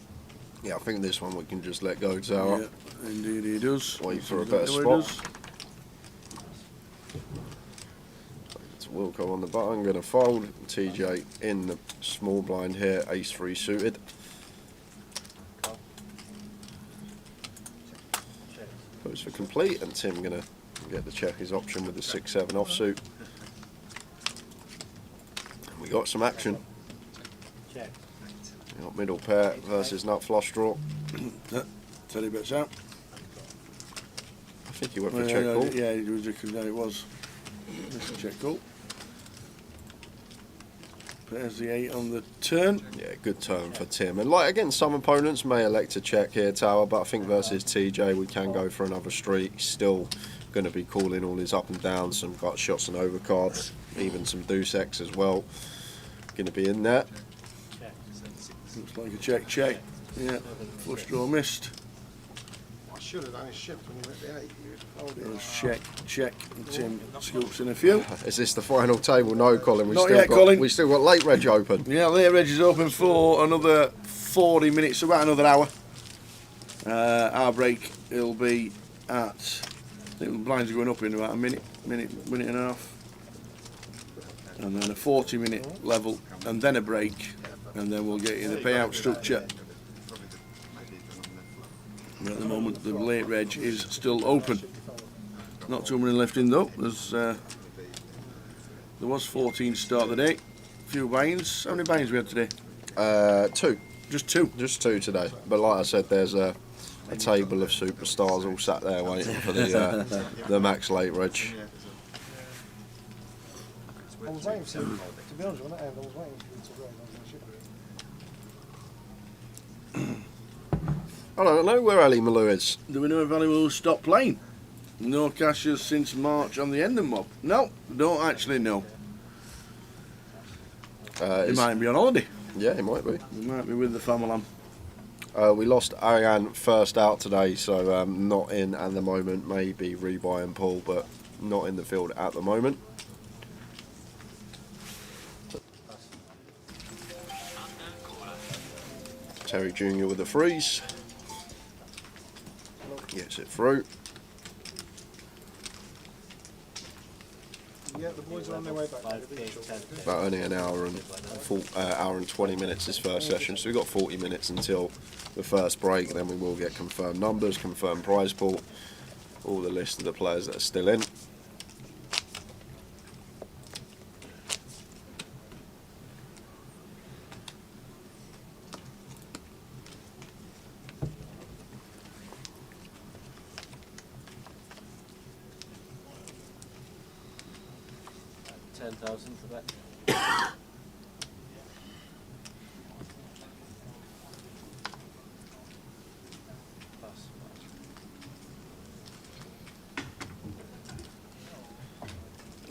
Speaker 5: Yeah, I think this one we can just let go, Tower.
Speaker 4: Yeah, indeed he does.
Speaker 5: Wait for a
Speaker 4: That's
Speaker 5: better
Speaker 4: exactly what he
Speaker 5: spot. It's Wilco on the button, going to fold. TJ in the small blind here, ace 3 suited. Goes for complete, and Tim going to get the check his option with the 6-7 offsuit. And we got some action. We got middle pair versus nut flush draw.
Speaker 4: Teddy bits out.
Speaker 5: I think he went for check call.
Speaker 4: Yeah, it was. Yeah, it was. That's a check call. There's the 8 on the turn.
Speaker 5: Yeah, good turn for Tim. And like again, some opponents may elect to check here, Tower, but I think versus TJ we can go for another streak. He's still going to be calling all his up and downs, some gut shots and overcards, even some deuce X as well. Going to be in there.
Speaker 4: Looks like a check. Yeah, flush draw missed.
Speaker 7: I should have done his shift when he went the 8. Hold it.
Speaker 4: There's check, and Tim scoops in a few.
Speaker 5: Is this the final table? No, Colin.
Speaker 4: Not yet, Colin.
Speaker 5: We still got late reg open.
Speaker 4: Yeah, late reg is open for another 40 minutes, so about another hour. Our break will be at, I think the blinds are going up in about a minute and a half. And then a 40-minute level, and then a break, and then we'll get you the payout structure. At the moment, the late reg is still open. Not too many left in though. There was 14 start the day. A few buy-ins. How many buy-ins we had today?
Speaker 5: 2.
Speaker 4: Just 2.
Speaker 5: Just 2 today. But like I said, there's a table of superstars all sat there waiting for the max late reg.
Speaker 7: I was waiting for him, to be honest, when that ended, I was waiting for him to go.
Speaker 5: I don't know where Ali Malou is.
Speaker 4: Do we know if Ali will stop playing? No cashers since March on the Endon mob. No, don't actually know. He might be on holiday.
Speaker 5: Yeah, he might be.
Speaker 4: He might be with the family.
Speaker 5: We lost Ariane first out today, so not in at the moment. Maybe rebuy and pull, but not in the field at the moment. Terry Jr. with the freeze. Gets it through.
Speaker 7: Yeah, the boys are on their way back.
Speaker 5: About only an hour and hour and 20 minutes this first session, so we've got 40 minutes until the first break. Then we will get confirmed numbers, confirmed prize pool, all the list of the players that are still in.
Speaker 6: For that.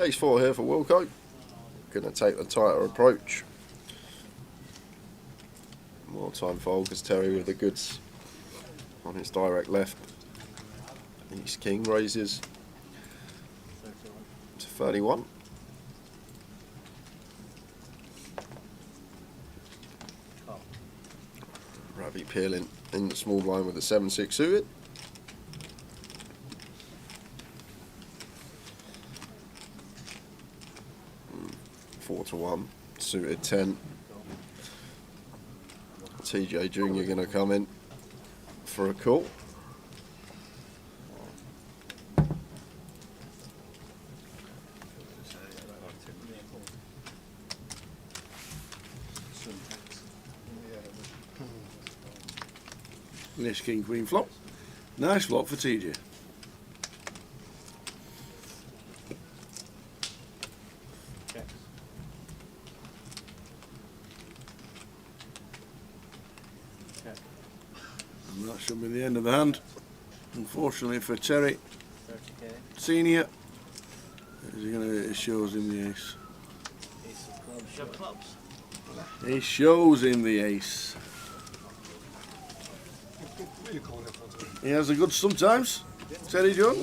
Speaker 5: Ace 4 here for Wilco. Going to take the tighter approach. More time fold because Terry with the goods on its direct left. Ace King raises to 31. Ravi peeling in the small blind with the 7-6 suited. 4-1, suited 10. TJ Jr. going to come in for a call.
Speaker 4: Ace King Queen flop. Nice flop for TJ. And that should be the end of the hand. Unfortunately for Terry Senior, it shows him the ace. He shows him the ace.
Speaker 7: Really cool difference.
Speaker 4: He has a good sometimes, Terry John.
Speaker 7: I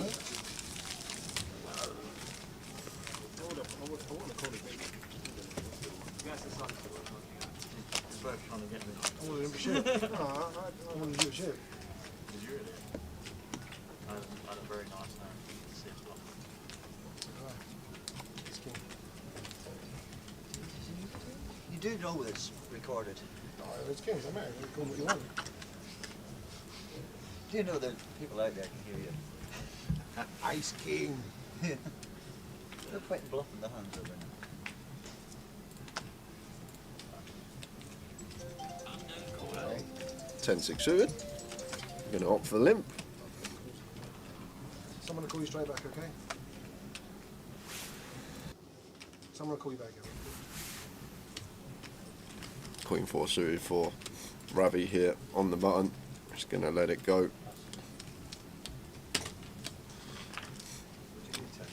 Speaker 7: wanted him to shoot. No, I wanted to do a shoot.
Speaker 6: Did you really? I had a very nice night. Six block.
Speaker 7: It's king.
Speaker 3: You do know it's recorded.
Speaker 7: No, it's king, doesn't matter. You call what you want.
Speaker 3: Do you know that people out there can hear you?
Speaker 7: Ice King.
Speaker 3: They're quite bluffing the hands over now.
Speaker 5: 10-6 suited. Going to opt for the limp.
Speaker 7: Someone will call you straight back, okay? Someone will call you back.
Speaker 5: Queen 4 suited for Ravi here on the button. Just going to let it go.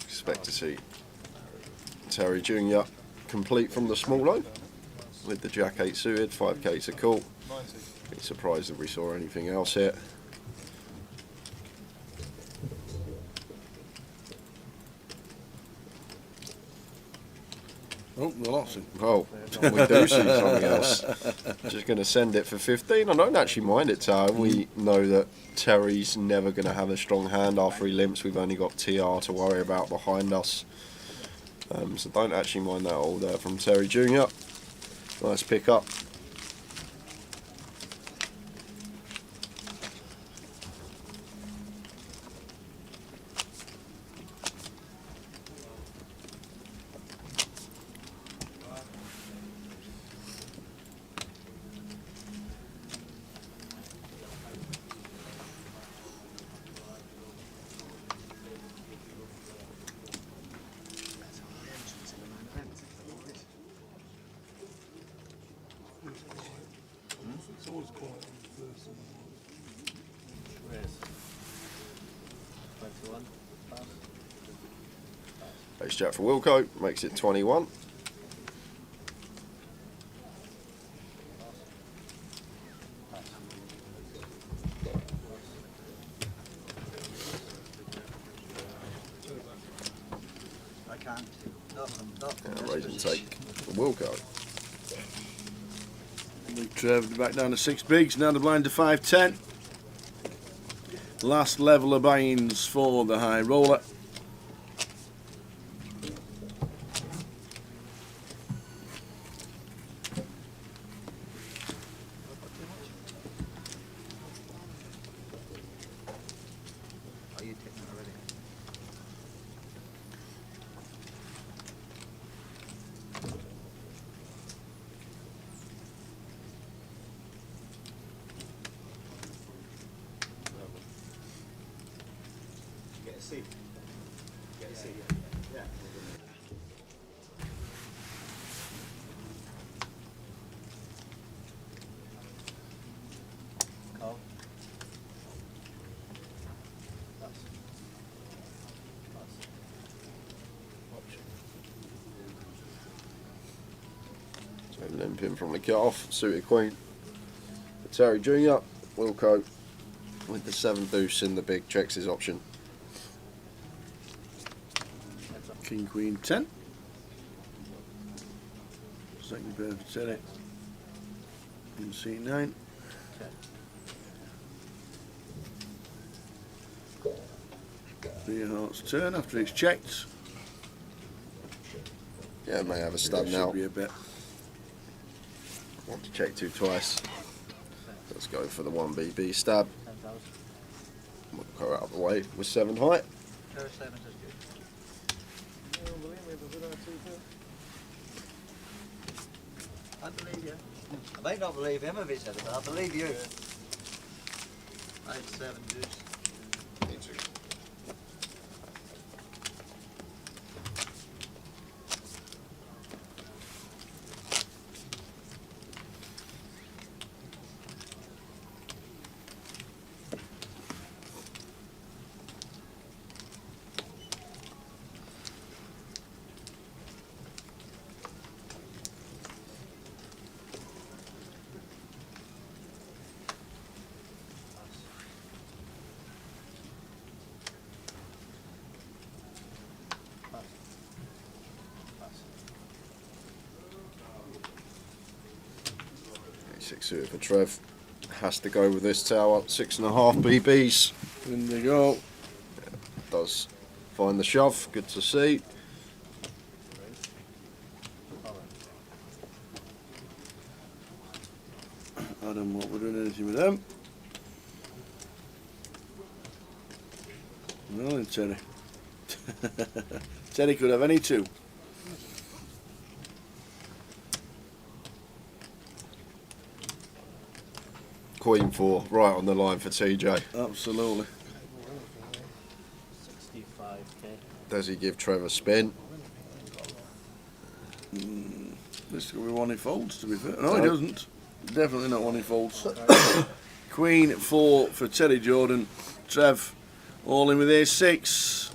Speaker 5: Expect to see Terry Jr. complete from the small low with the Jack 8 suited, 5k to call. Be surprised if we saw anything else here.
Speaker 4: Oh, we lost him.
Speaker 5: Oh, we do see something else. Just going to send it for 15. I don't actually mind it, Tara. We know that Terry's never going to have a strong hand after he limps. We've only got TR to worry about behind us. So don't actually mind that all there from Terry Jr. Nice pick up.
Speaker 7: It's always quiet.
Speaker 5: Ace Jack for Wilco, makes it 21.
Speaker 3: I can't.
Speaker 5: And raise and take for Wilco.
Speaker 4: We've travelled back down to 6 bigs, now the blind to 5-10. Last level of buy-ins for the high roller.
Speaker 3: Are you taking it already?
Speaker 2: Get a seat. Get a seat. Yeah.
Speaker 3: Call.
Speaker 5: So limping from the kickoff, suited Queen. Terry Jr., Wilco, with the 7 deuce in the big checks his option.
Speaker 4: King, Queen, 10. Second pair for Terry. In C9. Three of hearts turn after it's checked.
Speaker 5: Yeah, may have a stab
Speaker 4: It
Speaker 5: now.
Speaker 4: should be a bit.
Speaker 5: Want to check 2 twice. Let's go for the 1BB stab. We'll go out of the way with 7 height.
Speaker 3: Pair of sevens is good. I believe you. I might not believe him if he said it, but I believe you. I had 7 deuce.
Speaker 2: Me too.
Speaker 5: Six suited for Trev. Has to go with this tower. 6.5 BBs.
Speaker 4: In they go.
Speaker 5: Does find the shove. Good to see.
Speaker 4: I don't know what we're doing anything with them. No, then Terry. Terry could have any 2.
Speaker 5: Queen 4 right on the line for TJ.
Speaker 4: Absolutely.
Speaker 6: 65k.
Speaker 5: Does he give Trev a spin?
Speaker 4: This could be one he folds, to be fair. No,
Speaker 5: No.
Speaker 4: he doesn't. Definitely not one he folds. Queen 4 for Terry Jordan. Trev all in with A6.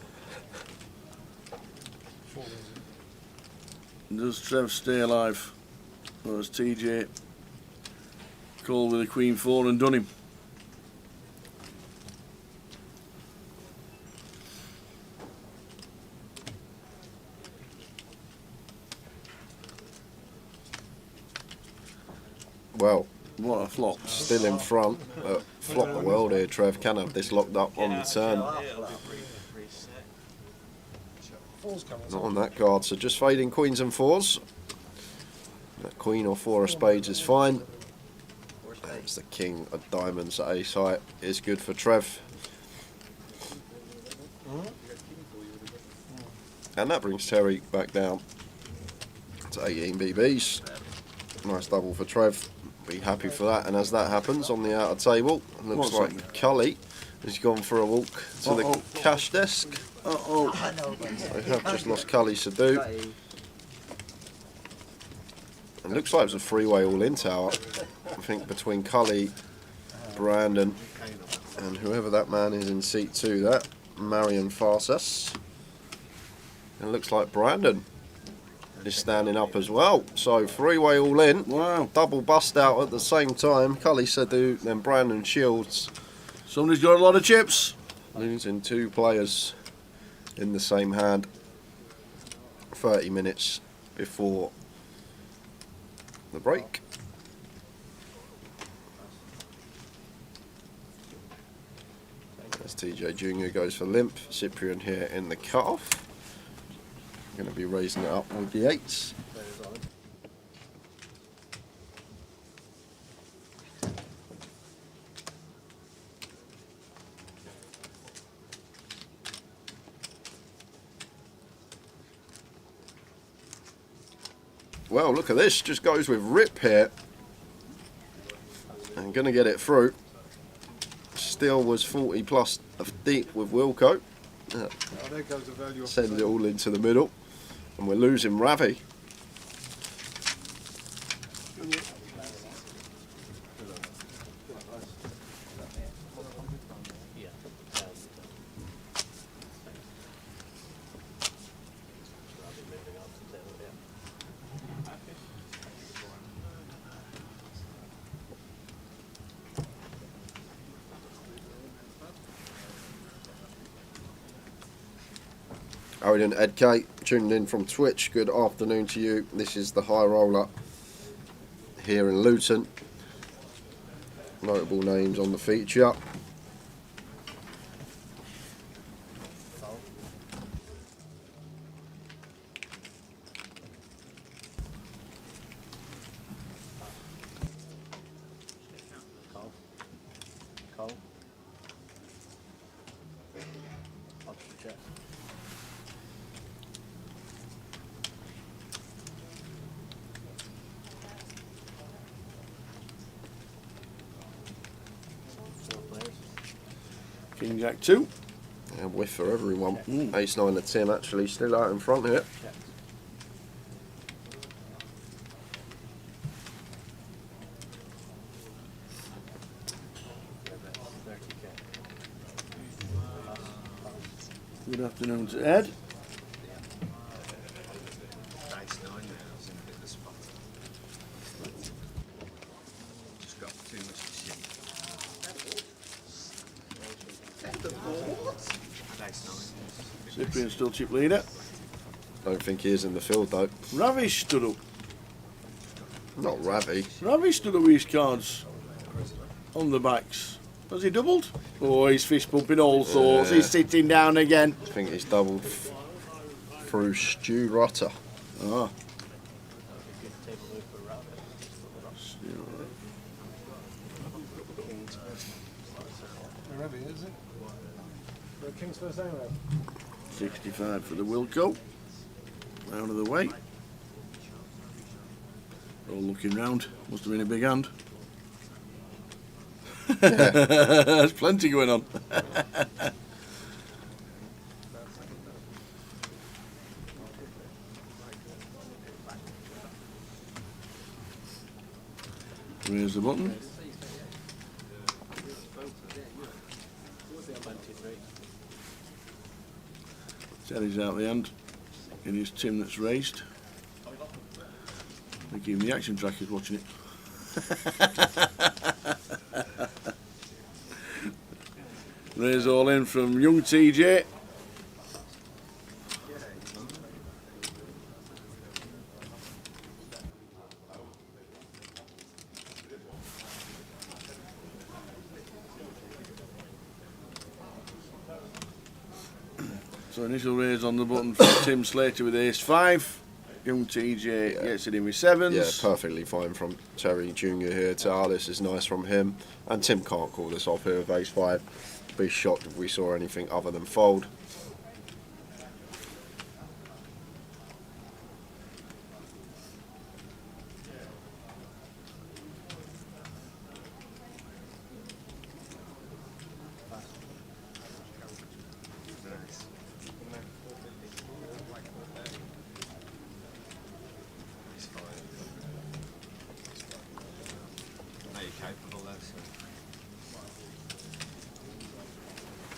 Speaker 4: Does Trev stay alive? Or has TJ called with a Queen 4 and done him?
Speaker 5: Well,
Speaker 4: What a flop.
Speaker 5: still in front, but flop the world here. Trev can have this locked up on the turn.
Speaker 7: Four's coming.
Speaker 5: Not on that card, so just fading queens and 4s. That queen or 4 of spades is fine. It's the king of diamonds at ace height is good for Trev. And that brings Terry back down to 18 BBs. Nice double for Trev. Be happy for that. And as that happens on the outer table, it looks
Speaker 4: What's
Speaker 5: like
Speaker 4: happening?
Speaker 5: Cully has gone for a walk to the cash desk.
Speaker 4: Uh-oh.
Speaker 3: I know, but
Speaker 5: They have just lost Cully Sadu. It looks like it was a three-way all-in tower. I think between Cully, Brandon, and whoever that man is in seat 2, that Marion Farsas. It looks like Brandon is standing up as well. So three-way all-in.
Speaker 4: Wow.
Speaker 5: Double bust out at the same time. Cully Sadu, then Brandon Shields.
Speaker 4: Somebody's got a lot of chips.
Speaker 5: Losing 2 players in the same hand 30 minutes before the break. As TJ Jr. goes for limp, Cyprian here in the cut-off. Going to be raising it up with the 8s. Well, look at this, just goes with rip here. And going to get it through. Still was 40 plus deep with Wilco.
Speaker 2: Oh, there goes the value of
Speaker 5: Send it all into the middle. And we're losing Ravi. Owen and Ed K, tuned in from Twitch. Good afternoon to you. This is the high roller here in Luton. Notable names on the feature.
Speaker 6: Cole. I'll check.
Speaker 4: King Jack 2.
Speaker 5: And whiff for everyone. Ace 9 to Tim actually still out in front here.
Speaker 4: Good afternoon to Ed.
Speaker 2: Ace 9 now, I was in a bit of a spot. Just got too much shit. Had Ace 9.
Speaker 4: Cyprian still chip leader.
Speaker 5: Don't think he is in the field though.
Speaker 4: Ravish stood up.
Speaker 5: Not Ravi.
Speaker 4: Ravish stood up with his cards on the backs. Has he doubled? Oh, he's fist pumping all sorts.
Speaker 5: Yeah.
Speaker 4: He's sitting down again.
Speaker 5: I think he's doubled through Stu Rutter.
Speaker 4: Ah.
Speaker 7: Wherever he is it? The King's first aim round.
Speaker 4: 65 for the Wilco. Out of the way. All looking round. Must have been a big hand. There's plenty going on. Here's the button.
Speaker 6: 23.
Speaker 4: Terry's out the hand. It is Tim that's raised. I think even the action track is watching it. Raise all in from young TJ. So initial raise on the button for Tim Slater with ace 5. Young TJ gets it in with 7s.
Speaker 5: Yeah, perfectly fine from Terry Jr. here. This is nice from him. And Tim can't call this off here with ace 5. Be shocked if we saw anything other than fold.
Speaker 2: Now you're capable there, so.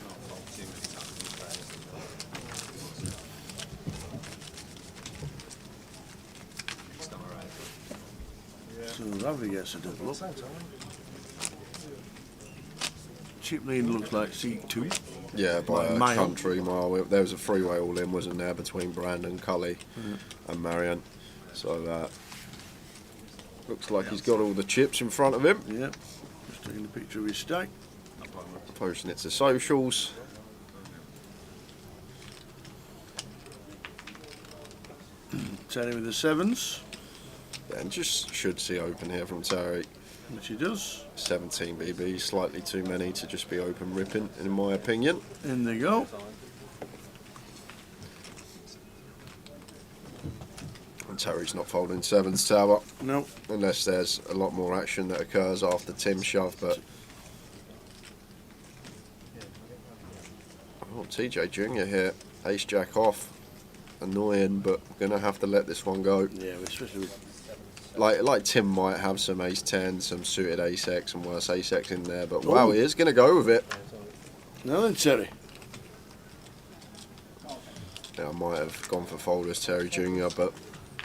Speaker 2: Not fault too many times in the next time around.
Speaker 4: So Ravi gets a double up.
Speaker 7: Same time.
Speaker 4: Chip lead looks like seat 2.
Speaker 5: Yeah, by
Speaker 4: Like
Speaker 5: a
Speaker 4: mile.
Speaker 5: country mile. There was a freeway all in, wasn't there, between Brandon, Cully and Marion. So looks like he's got all the chips in front of him.
Speaker 4: Yep. Just taking a picture of his stack.
Speaker 5: Posting it to socials.
Speaker 4: Terry with the 7s,
Speaker 5: Yeah, and just should see open here from Terry.
Speaker 4: which he does.
Speaker 5: 17 BB, slightly too many to just be open ripping, in my opinion.
Speaker 4: In they go.
Speaker 5: And Terry's not folding 7s tower,
Speaker 4: No.
Speaker 5: unless there's a lot more action that occurs after Tim's shove, but... Oh, TJ Jr. here, ace jack off. Annoying, but gonna have to let this one go.
Speaker 4: Yeah, especially with
Speaker 5: Like Tim might have some ace 10, some suited ace X and worse ace X in there, but wow, he is gonna go with it.
Speaker 4: now then, Terry.
Speaker 5: Yeah, I might have gone for folders Terry Jr., but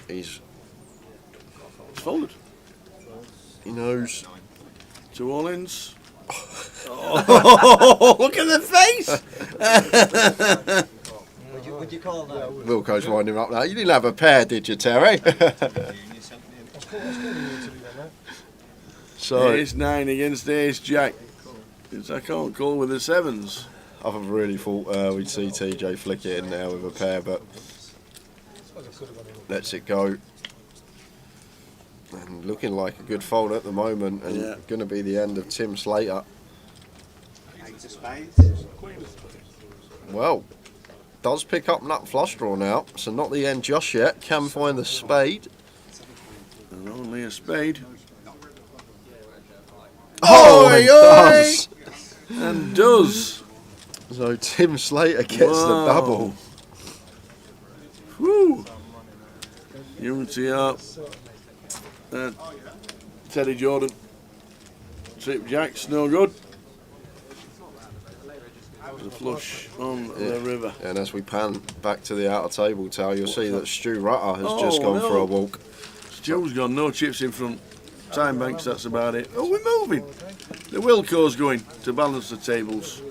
Speaker 4: It's folded.
Speaker 5: he knows.
Speaker 4: 2 all-ins. Oh, look at the face!
Speaker 3: would you call that?
Speaker 5: Wilco's winding him up now. You didn't have a pair, did you, Terry?
Speaker 7: I was calling you to do that, mate.
Speaker 5: So
Speaker 4: Ace 9 against Ace Jack. I can't call with the 7s.
Speaker 5: I really thought we'd see TJ flick it in there with a pair, but lets it go. And looking like a good fold at the moment, and going to be the end of Tim Slater.
Speaker 2: Eight of spades.
Speaker 5: Well, does pick up nut flush draw now, so not the end just yet. Can find the spade.
Speaker 4: And only a spade.
Speaker 5: Oh, it does.
Speaker 4: And does.
Speaker 5: So Tim Slater gets the
Speaker 4: Wow.
Speaker 5: double.
Speaker 4: Woo! Unity up. Teddy Jordan. Trip Jacks, no good. There's a flush on the river.
Speaker 5: And as we pan back to the outer table tower, you'll see that Stu Rutter has just gone
Speaker 4: no.
Speaker 5: for a walk.
Speaker 4: Stu's gone, no chips in front. Time banks, that's about it. Oh, we're moving. The Wilco's going to balance the tables.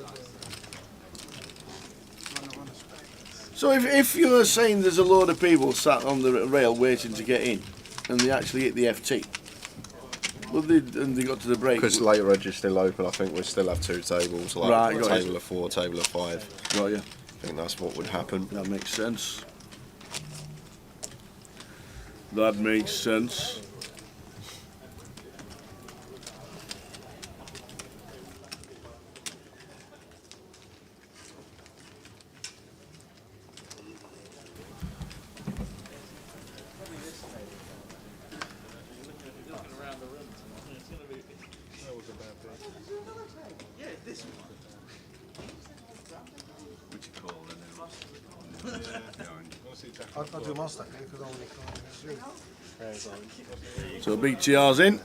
Speaker 4: So if you're saying there's a load of people sat on the rail waiting to get in, and they actually hit the FT, and they got to the break.
Speaker 5: Because later edge is still open, I think we still have two tables, like
Speaker 4: Right, got
Speaker 5: table
Speaker 4: it.
Speaker 5: of 4, table of 5.
Speaker 4: Got you.
Speaker 5: I think that's what would happen.
Speaker 4: That makes sense. That makes sense.
Speaker 2: Which you call and then
Speaker 7: I'll do my stack because I only can't.
Speaker 4: So BTR's in.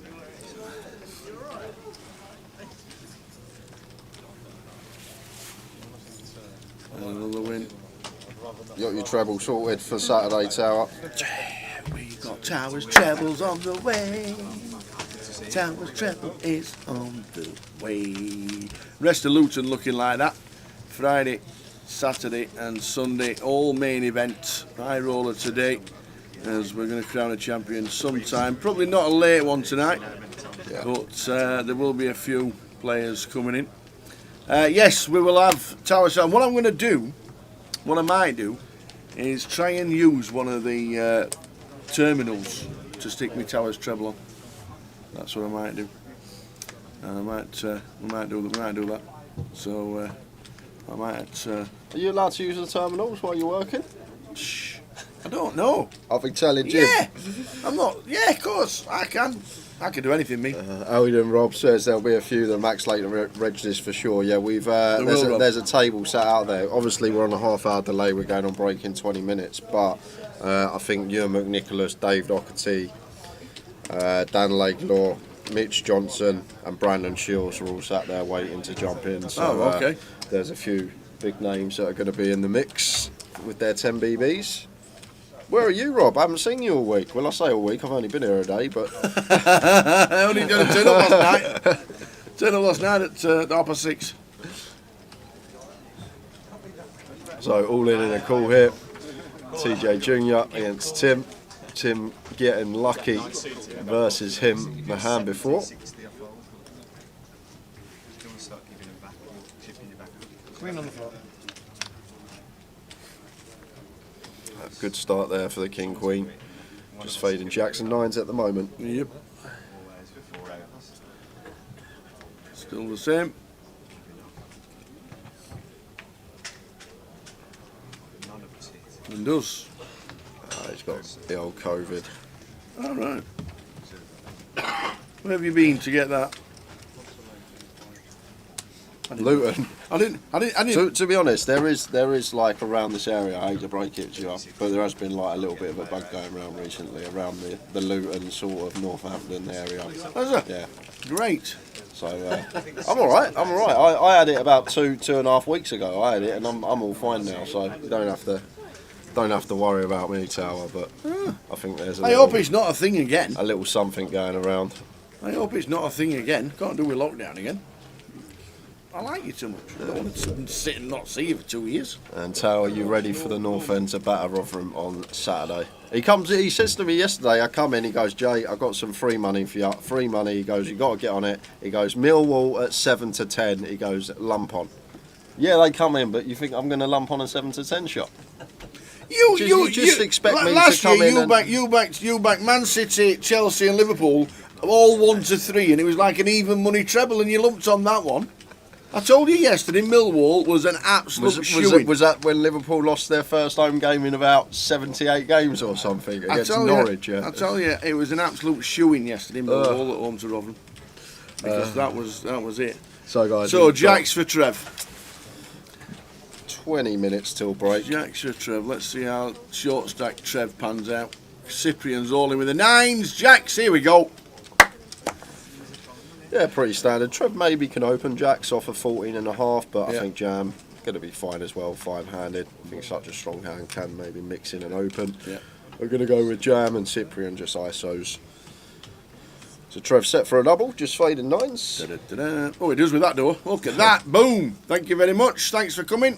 Speaker 4: Another win.
Speaker 5: You got your treble sorted for Saturday tower.
Speaker 4: We got Towers Trebles on the way. Towers Treble is on the way. Rest of Luton looking like that. Friday, Saturday and Sunday, all main events. High roller today, as we're going to crown a champion sometime. Probably not a late one tonight, but there will be a few players coming in. Yes, we will have Towers. And what I'm going to do, what I might do, is try and use one of the terminals to stick my Towers treble on. That's what I might do. And we might do that. So I might.
Speaker 5: Are you allowed to use the terminals while you're working?
Speaker 4: Shh. I don't know.
Speaker 5: I've been telling Jim.
Speaker 4: Yeah, I'm not. Yeah, of course I can. I can do anything, me.
Speaker 5: Alden Rob says there'll be a few that Max Slater registers for sure. Yeah, we've
Speaker 4: will,
Speaker 5: there's a table set out there. Obviously, we're on a half-hour delay. We're going on break in 20 minutes, but I think Ewan McNicholas, Dave Doherty, Dan Laidlaw, Mitch Johnson, and Brandon Shields are all sat there waiting to jump in. So,
Speaker 4: okay.
Speaker 5: There's a few big names that are going to be in the mix with their 10 BBs. Where are you, Rob? I haven't seen you all week. Well, I say all week. I've only been here a day, but
Speaker 4: I only done a turn up last night. Turn up last night at 6:30.
Speaker 5: so all in a call here. TJ Jr. against Tim. Tim getting lucky versus him the hand before.
Speaker 7: Queen on the floor.
Speaker 5: Good start there for the King Queen. Just fading Jackson 9s at the moment.
Speaker 4: Yep. Still the same. And does.
Speaker 5: He's got the old COVID.
Speaker 4: All right. Where have you been to get that?
Speaker 5: Luton.
Speaker 4: I didn't.
Speaker 5: To be honest, there is like around this area, I hate to break it to you, but there has been like a little bit of a bug going around recently around the Luton sort of Northampton area.
Speaker 4: Has it?
Speaker 5: Yeah.
Speaker 4: Great.
Speaker 5: So I'm all right. I had it about two and a half weeks ago. I had it, and I'm all fine now. So you don't have to worry about me, Tower. But I think there's
Speaker 4: I hope it's not a thing again.
Speaker 5: a little something going around.
Speaker 4: I hope it's not a thing again. Can't do with lockdown again. I like you too much. I don't want to sit and not see you for 2 years.
Speaker 5: And Tao, are you ready for the North End to batter Rotherham on Saturday? He says to me yesterday, I come in, he goes, Jay, I got some free money for you. Free money, he goes, you got to get on it. He goes, Millwall at 7 to 10, he goes, lump on. Yeah, they come in, but you think I'm going to lump on a 7 to 10 shot? You expect me to come in
Speaker 4: you backed Man City, Chelsea and Liverpool all 1 to 3, and it was like an even money treble, and you lumped on that one. I told you yesterday, Millwall was an absolute shoo-in.
Speaker 5: Was that when Liverpool lost their first home game in about 78 games or something against Norwich? Yeah.
Speaker 4: I tell you, it was an absolute shoo-in yesterday, Millwall at home to Rotherham. Because that was it.
Speaker 5: So guys,
Speaker 4: Jacks for Trev.
Speaker 5: 20 minutes till break.
Speaker 4: Jacks for Trev. Let's see how short stack Trev pans out. Cyprian's all in with the 9s. Jacks, here we go.
Speaker 5: Yeah, pretty standard. Trev maybe can open. Jacks off of 14.5, but I think Jam going to be fine as well. 5-handed. I think such a strong hand can maybe mix in and open.
Speaker 4: Yeah.
Speaker 5: We're going to go with Jam and Cyprian just ISOs. So Trev set for a double, just fading 9s.
Speaker 4: Da-da-da-da. Oh, he does with that door. Look at that. Boom. Thank you very much. Thanks for coming.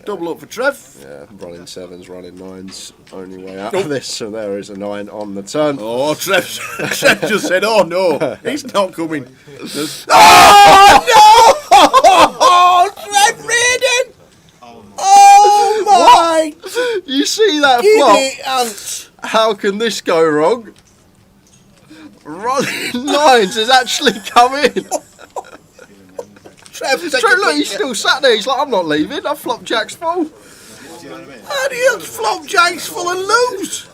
Speaker 4: Double up for Trev.
Speaker 5: Yeah, running 7s, running 9s. Only way out of this. So there is a 9 on the turn.
Speaker 4: Oh, Trev just said, oh no, he's not coming. Oh no! Oh, Trev Reardon! Oh my!
Speaker 5: You see that flop? How can this go wrong? Running 9s has actually come in.
Speaker 4: Trev,
Speaker 5: look, he's still sat there. He's like, I'm not leaving. I've flopped Jack's full.
Speaker 4: How do you flop Jack's full and lose?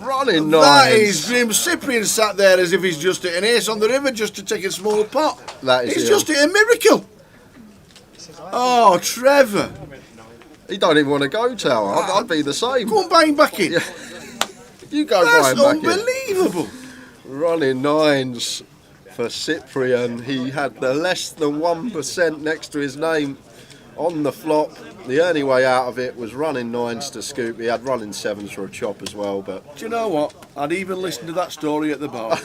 Speaker 5: Running 9s.
Speaker 4: That is Grim Cyprian sat there as if he's just hit an ace on the river just to take a small pot. He's just hit a miracle. Oh, Trevor.
Speaker 5: He don't even want to go, Tower. I'd be the same.
Speaker 4: Go and bang back in.
Speaker 5: Yeah. You go
Speaker 4: That's
Speaker 5: bang back in.
Speaker 4: unbelievable.
Speaker 5: Running 9s for Cyprian. He had the less than 1% next to his name on the flop. The only way out of it was running 9s to scoop. He had running 7s for a chop as well. But
Speaker 4: do you know what? I'd even listen to that story at the bar.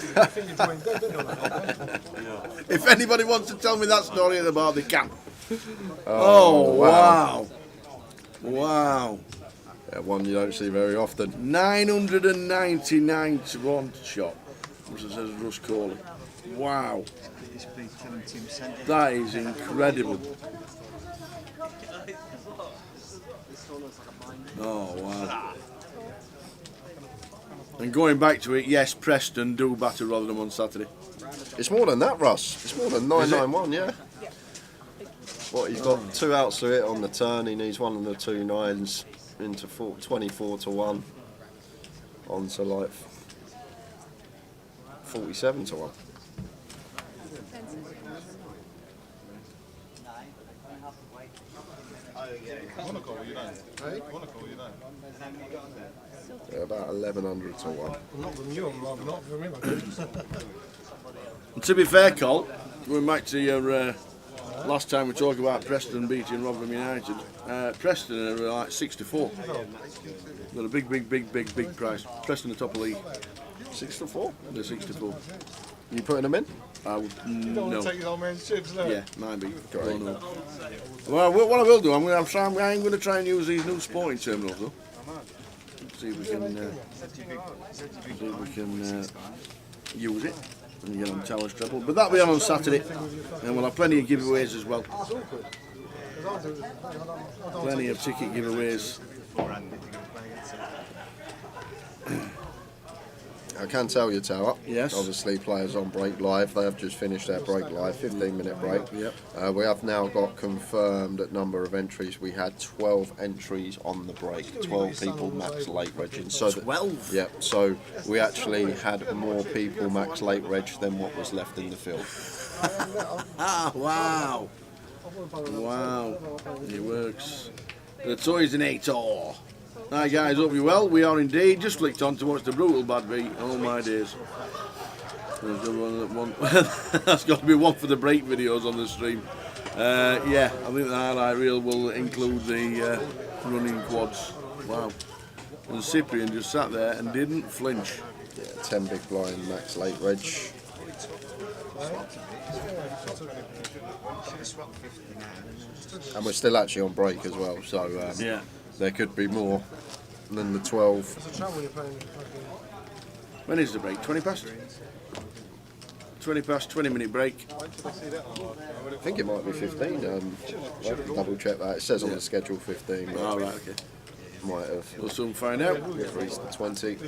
Speaker 4: If anybody wants to tell me that story at the bar, they can. Oh, wow. Wow.
Speaker 5: Yeah, one you don't see very often.
Speaker 4: 999 to 1 shot, as it says Russ Corley. Wow. That is incredible. Oh, wow. And going back to it, yes, Preston do batter Rotherham on Saturday.
Speaker 5: It's more than that, Russ. It's more than 991, yeah. What, he's got 2 outs to it on the turn. He needs one of the 2 9s into 24 to 1. On to like 47 to 1. Yeah, about 1100 to 1.
Speaker 7: Not from you, not from him.
Speaker 4: And to be fair, Col, going back to your last time we talked about Preston beating Rotherham United, Preston are like 6-4. They're a big price. Preston the top of the league.
Speaker 5: 6-4?
Speaker 4: They're 6-4.
Speaker 5: You putting them in?
Speaker 4: No.
Speaker 7: Take his old man's chips, no?
Speaker 4: Yeah, might be. Don't know. Well, what I will do, I'm going to try and use these new sporting terminals though. See if we can use it and get on Towers Treble. But that'll be on Saturday, and we'll have plenty of giveaways as well. Plenty of ticket giveaways.
Speaker 5: I can tell you, Tower.
Speaker 4: Yes.
Speaker 5: Obviously, players on break live. They have just finished their break live, 15-minute break.
Speaker 4: Yep.
Speaker 5: We have now got confirmed at number of entries. We had 12 entries on the break. 12 people max late regging. So
Speaker 4: 12?
Speaker 5: Yep. So we actually had more people max late reg than what was left in the field.
Speaker 4: Wow. Wow. It works. The toys in 8-4. Hi guys, hope you're well. We are indeed. Just clicked on to watch the brutal bad beat. Oh my days. That's got to be one for the break videos on the stream. Yeah, I think the highlight reel will include the running quads. Wow. And Cyprian just sat there and didn't flinch.
Speaker 5: Yeah, 10 big blind max late reg.
Speaker 2: swapped a bit. Should have swapped 50 now.
Speaker 5: And we're still actually on break as well, so
Speaker 4: Yeah.
Speaker 5: there could be more than the 12.
Speaker 7: It's a trouble when you're playing fucking.
Speaker 4: When is the break? 20 past? 20 past, 20-minute break.
Speaker 5: I think it might be 15. I'll have to double check that. It says on the schedule 15. But
Speaker 4: All right, okay.
Speaker 5: might have
Speaker 4: We'll soon find out.
Speaker 5: increased to 20.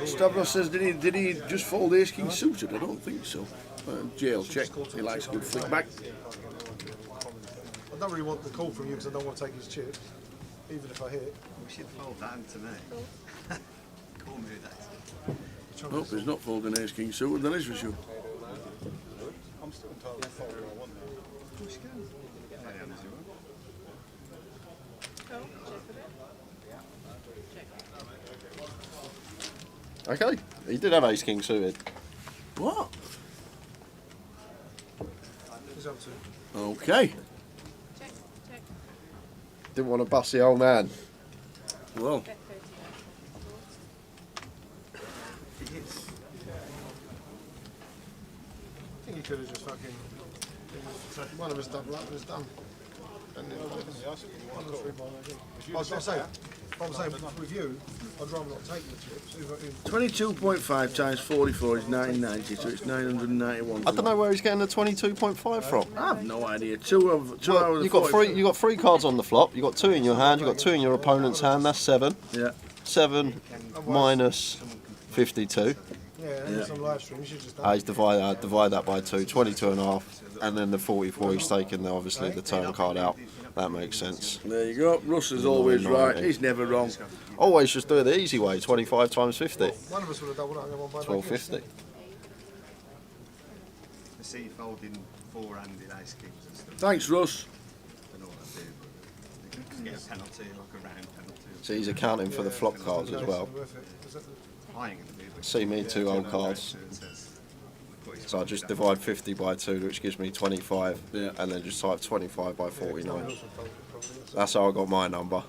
Speaker 4: Stavros says, did he just fold Ace King suited? I don't think so. Jail check. He likes a good flick back.
Speaker 7: I don't really want the call from you because I don't want to take his chips, even if I hit.
Speaker 2: We should fold that into me. Call me that.
Speaker 4: Nope, he's not folding Ace King suited, that is for sure.
Speaker 1: I'm still entirely folding I want
Speaker 5: Okay, he did have Ace King suited.
Speaker 4: What?
Speaker 7: He's up to.
Speaker 4: Okay.
Speaker 5: Didn't want to bust the old man.
Speaker 4: Well,
Speaker 7: I think he could have just fucking. One of us double up and it's done. And then one of us rebuy again. I was going to say, with you, I'd rather not take the chips.
Speaker 4: 22.5 times 44 is 990, so it's 991.
Speaker 5: I don't know where he's getting the 22.5 from.
Speaker 4: I have no idea. Two
Speaker 5: Well,
Speaker 4: hours.
Speaker 5: you got three cards on the flop. You got 2 in your hand. You got 2 in your opponent's hand. That's 7.
Speaker 4: Yeah.
Speaker 5: 7 minus 52.
Speaker 7: Yeah, and it's on live stream. You should just
Speaker 5: He's divide that by 2, 22.5, and then the 44 he's taken obviously the turn card out. That makes sense.
Speaker 4: There you go. Russ is always right. He's never wrong.
Speaker 5: Always just do it the easy way. 25 times 50.
Speaker 7: One of us would have doubled up and got one by
Speaker 5: 1250.
Speaker 2: I see you folding 4-handed Ace Kings and stuff.
Speaker 4: Thanks, Russ.
Speaker 2: I don't know what I do, but you can get a penalty, like a round penalty.
Speaker 5: So he's accounting for the flop cards as well.
Speaker 2: I ain't going to do it.
Speaker 5: See me 2 old cards. So I just divide 50 by 2, which gives me 25, and then just type 25 by 49. That's how I got my number.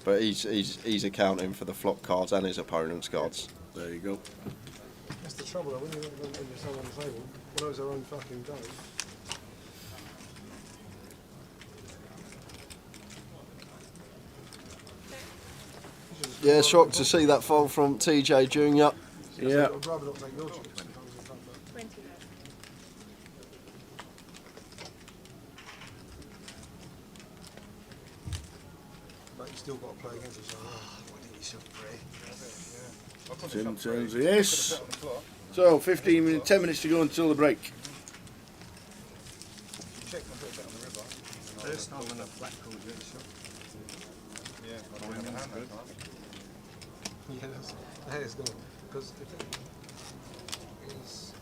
Speaker 5: But he's accounting for the flop cards and his opponent's cards.
Speaker 4: There you go.
Speaker 7: That's the trouble though, when you're someone on the table, all those are own fucking day.
Speaker 5: Yeah, shocked to see that fold from TJ Jr.
Speaker 4: Yeah.
Speaker 7: I'd rather not take your chips. But you still got to play against each other.
Speaker 2: Why didn't you shove 3?
Speaker 4: Tim turns the ace. So 15 minutes, 10 minutes to go until the break.
Speaker 2: First time when a flat called you shove.
Speaker 1: Yeah, I don't have a hand that time.
Speaker 7: Yeah, that is good. Because if it's,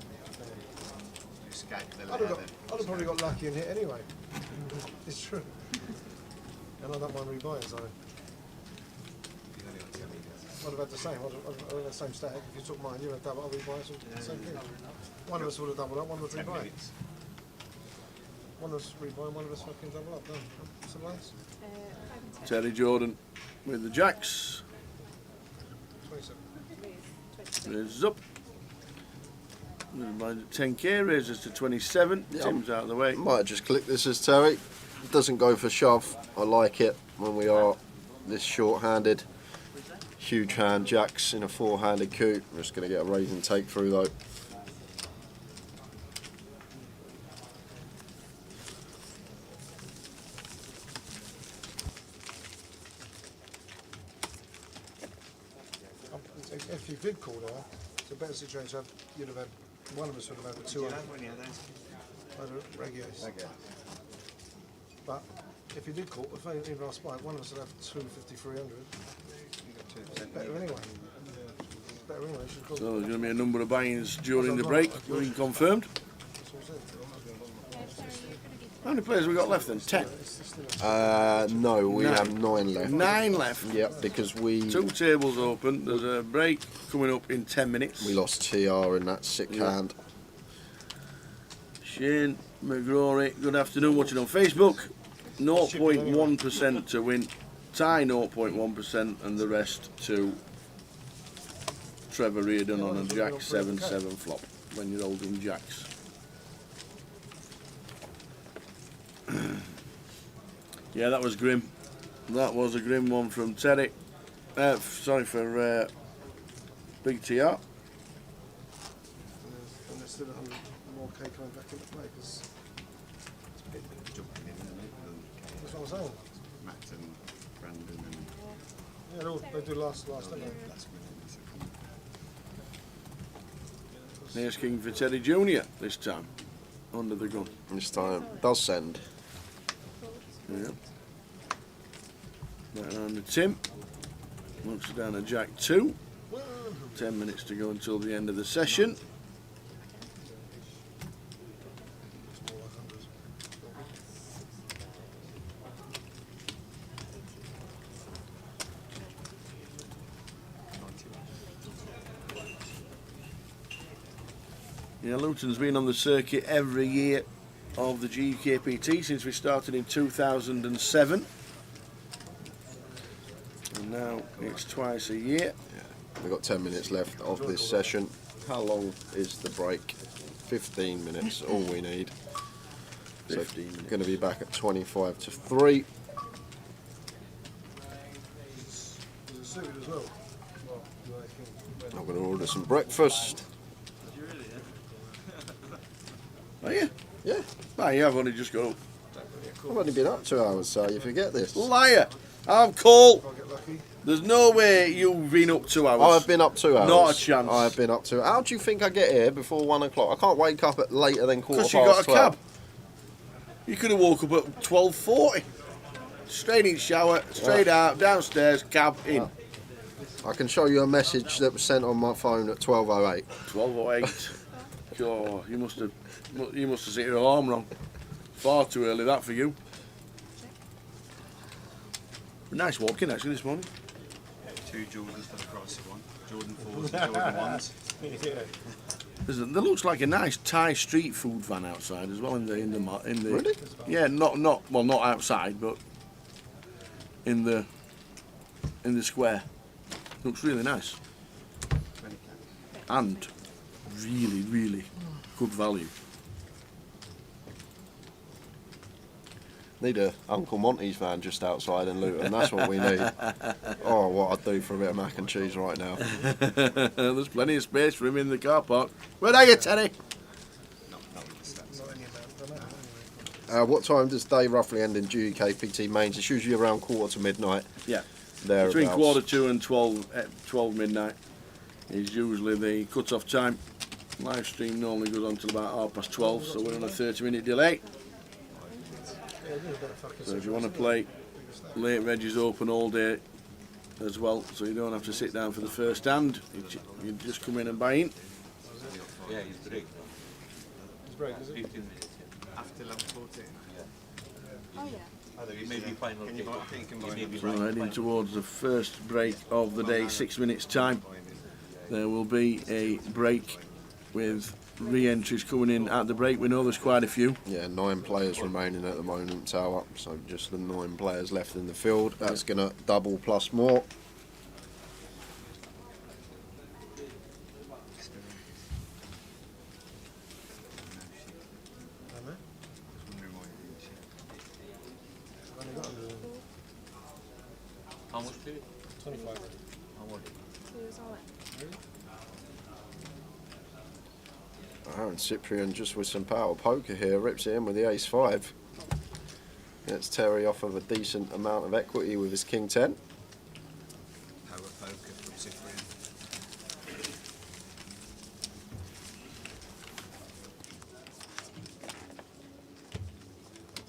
Speaker 2: You escaped the
Speaker 7: I'd have
Speaker 2: leather.
Speaker 7: probably got lucky and hit anyway. It's true. And I don't mind rebuying, so I'd have had the same. I'd have had the same stack. If you took mine, you'd have double. I'll rebuy it. Same thing. One of us would have doubled up. One would rebuy. One of us rebuy. One of us fucking double up. Done. Some lines.
Speaker 4: Terry Jordan with the jacks.
Speaker 7: 27.
Speaker 4: Raises up. 10k, raises to 27. Tim's out of the way.
Speaker 5: Might just click this as Terry. It doesn't go for shove. I like it when we are this short-handed. Huge hand jacks in a 4-handed coup. I'm just going to get a raise and take through though.
Speaker 7: If you did call there, it's a better situation. You'd have had one of us would have had the 200. Regulars. But if you did call, if I even our spike, one of us would have 250, 300. Better anyway. Better anyway. You should call.
Speaker 4: So there's going to be a number of buy-ins during the break. Being confirmed.
Speaker 7: That's what I said.
Speaker 4: How many players have we got left then? 10.
Speaker 5: No, we
Speaker 4: 9.
Speaker 5: have 9 left.
Speaker 4: 9 left.
Speaker 5: Yep, because
Speaker 4: 2 tables open. There's a break coming up in 10 minutes.
Speaker 5: we lost TR in that sick hand.
Speaker 4: Shane McGrory, good afternoon, watching on Facebook. 0.1% to win. Ty 0.1%, and the rest to Trevor Reardon on a Jack 7-7 flop when you're holding jacks. Yeah, that was grim. That was a grim one from Terry. Sorry for Big TR.
Speaker 7: And there's still 100 more K coming back into play because
Speaker 2: Jumping in, isn't it?
Speaker 7: that's what I'm saying.
Speaker 2: Matt and Brandon and
Speaker 7: Yeah, they do last, don't they?
Speaker 2: last minute.
Speaker 4: Here's King for Teddy Jr. this time. Under the gun.
Speaker 5: This time does send.
Speaker 4: Yeah. Back around to Tim. Looks down to Jack 2. 10 minutes to go until the end of the session.
Speaker 7: It's more like hundreds.
Speaker 4: Yeah, Luton's been on the circuit every year of the GUKPT since we started in 2007. And now it's twice a year.
Speaker 5: We've got 10 minutes left of this session. How long is the break? 15 minutes, all we need.
Speaker 4: 15 minutes.
Speaker 5: Going to be back at 25 to 3.
Speaker 7: Is it suited as well? Well, I think.
Speaker 5: I'm going to order some breakfast.
Speaker 4: Are you?
Speaker 5: Yeah,
Speaker 4: Oh, yeah, I've only just got up.
Speaker 5: I've only been up 2 hours, so you forget this.
Speaker 4: Liar! I'm Cole.
Speaker 7: If I get lucky.
Speaker 4: There's no way you've been up 2 hours.
Speaker 5: I've been up 2 hours.
Speaker 4: Not a chance.
Speaker 5: I've been up 2 hours. How do you think I get here before 1 o'clock? I can't wake up at later than quarter
Speaker 4: Because
Speaker 5: past
Speaker 4: you got a
Speaker 5: 12.
Speaker 4: cab. You could have woke up at 12:40. Straight in shower, straight out, downstairs, cab in.
Speaker 5: I can show you a message that was sent on my phone at 12:08.
Speaker 4: 12:08. God, you must have set your alarm wrong. Far too early that for you. Nice walking actually this morning.
Speaker 2: 2 Jordans for the price of 1. Jordan 4s and Jordan 1s.
Speaker 4: There looks like a nice Thai street food van outside as well in the
Speaker 5: Really?
Speaker 4: Yeah, not outside, but in the square. Looks really nice and really good value.
Speaker 5: Need a Uncle Monty's van just outside in Luton. That's what we need. Oh, what I'd do for a bit of mac and cheese right now.
Speaker 4: There's plenty of space for him in the car park. Where are you, Terry?
Speaker 2: Not with the stats.
Speaker 7: Not any amount. Don't know.
Speaker 5: What time does day roughly end in GUKPT mains? It's usually around quarter to midnight.
Speaker 4: Yeah.
Speaker 5: Thereabouts.
Speaker 4: Between 1:45 and 12 midnight is usually the cut-off time. Live stream normally goes on till about 12:30, so we're on a 30-minute delay.
Speaker 7: Yeah, it is about fucking
Speaker 4: So if you want to play, late reg is open all day as well, so you don't have to sit down for the first hand. You just come in and buy in.
Speaker 3: Yeah, he's big.
Speaker 7: It's break, is it?
Speaker 6: 15 minutes.
Speaker 2: After 11:14.
Speaker 8: Oh yeah.
Speaker 3: He may be final
Speaker 2: Can you buy,
Speaker 3: kickoff.
Speaker 2: you can
Speaker 3: He
Speaker 2: buy
Speaker 3: may be
Speaker 4: So
Speaker 3: final
Speaker 4: heading
Speaker 3: final.
Speaker 4: towards the first break of the day, 6 minutes time. There will be a break with re-entries coming in at the break. We know there's quite a few.
Speaker 5: Yeah, 9 players remaining at the moment, Tower. So just the 9 players left in the field. That's going to double plus more.
Speaker 7: Don't know. I've only got 100.
Speaker 3: How much did it?
Speaker 7: 25.
Speaker 3: How much?
Speaker 5: Aaron Cyprian just with some power poker here, rips it in with the ace-5. Gets Terry off of a decent amount of equity with his king-10.
Speaker 2: Power poker from Cyprian.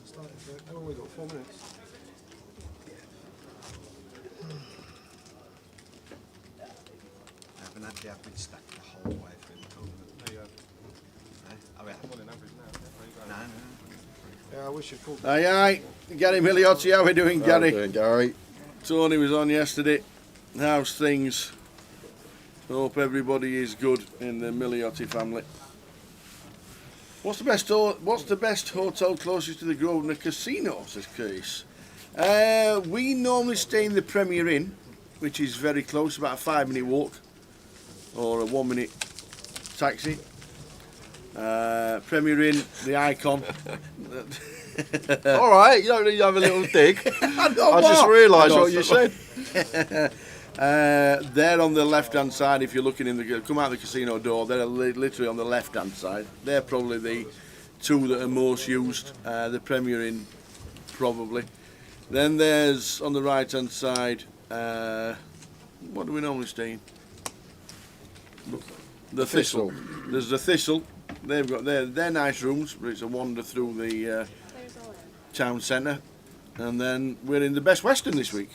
Speaker 7: Starting for, well, we've got 4 minutes.
Speaker 2: I haven't had the average stack the whole way through the tournament.
Speaker 1: There you go.
Speaker 2: I mean,
Speaker 1: I'm on an average now. There you go.
Speaker 2: no.
Speaker 7: Yeah, I wish you'd called.
Speaker 4: Aye, aye. Gary Milliotti, how we doing,
Speaker 5: How
Speaker 4: Gary?
Speaker 5: you doing, Gary?
Speaker 4: Tony was on yesterday. How's things? Hope everybody is good in the Milliotti family. What's the best hotel closest to the Grosvenor Casino, says Curtis. We normally stay in the Premier Inn, which is very close, about a 5-minute walk or a 1-minute taxi. Premier Inn, the icon.
Speaker 5: All right, you don't need to have a little dig. I
Speaker 4: what?
Speaker 5: just realised
Speaker 4: I know,
Speaker 5: what you said.
Speaker 4: They're on the left-hand side. If you're looking in the come out the casino door, they're literally on the left-hand side. They're probably the two that are most used. The Premier Inn, probably. Then there's on the right-hand side. What do we normally stay in? The Thistle. There's the Thistle. They've got their nice rooms, but it's a wander through the town centre. And then we're in the Best Western this week,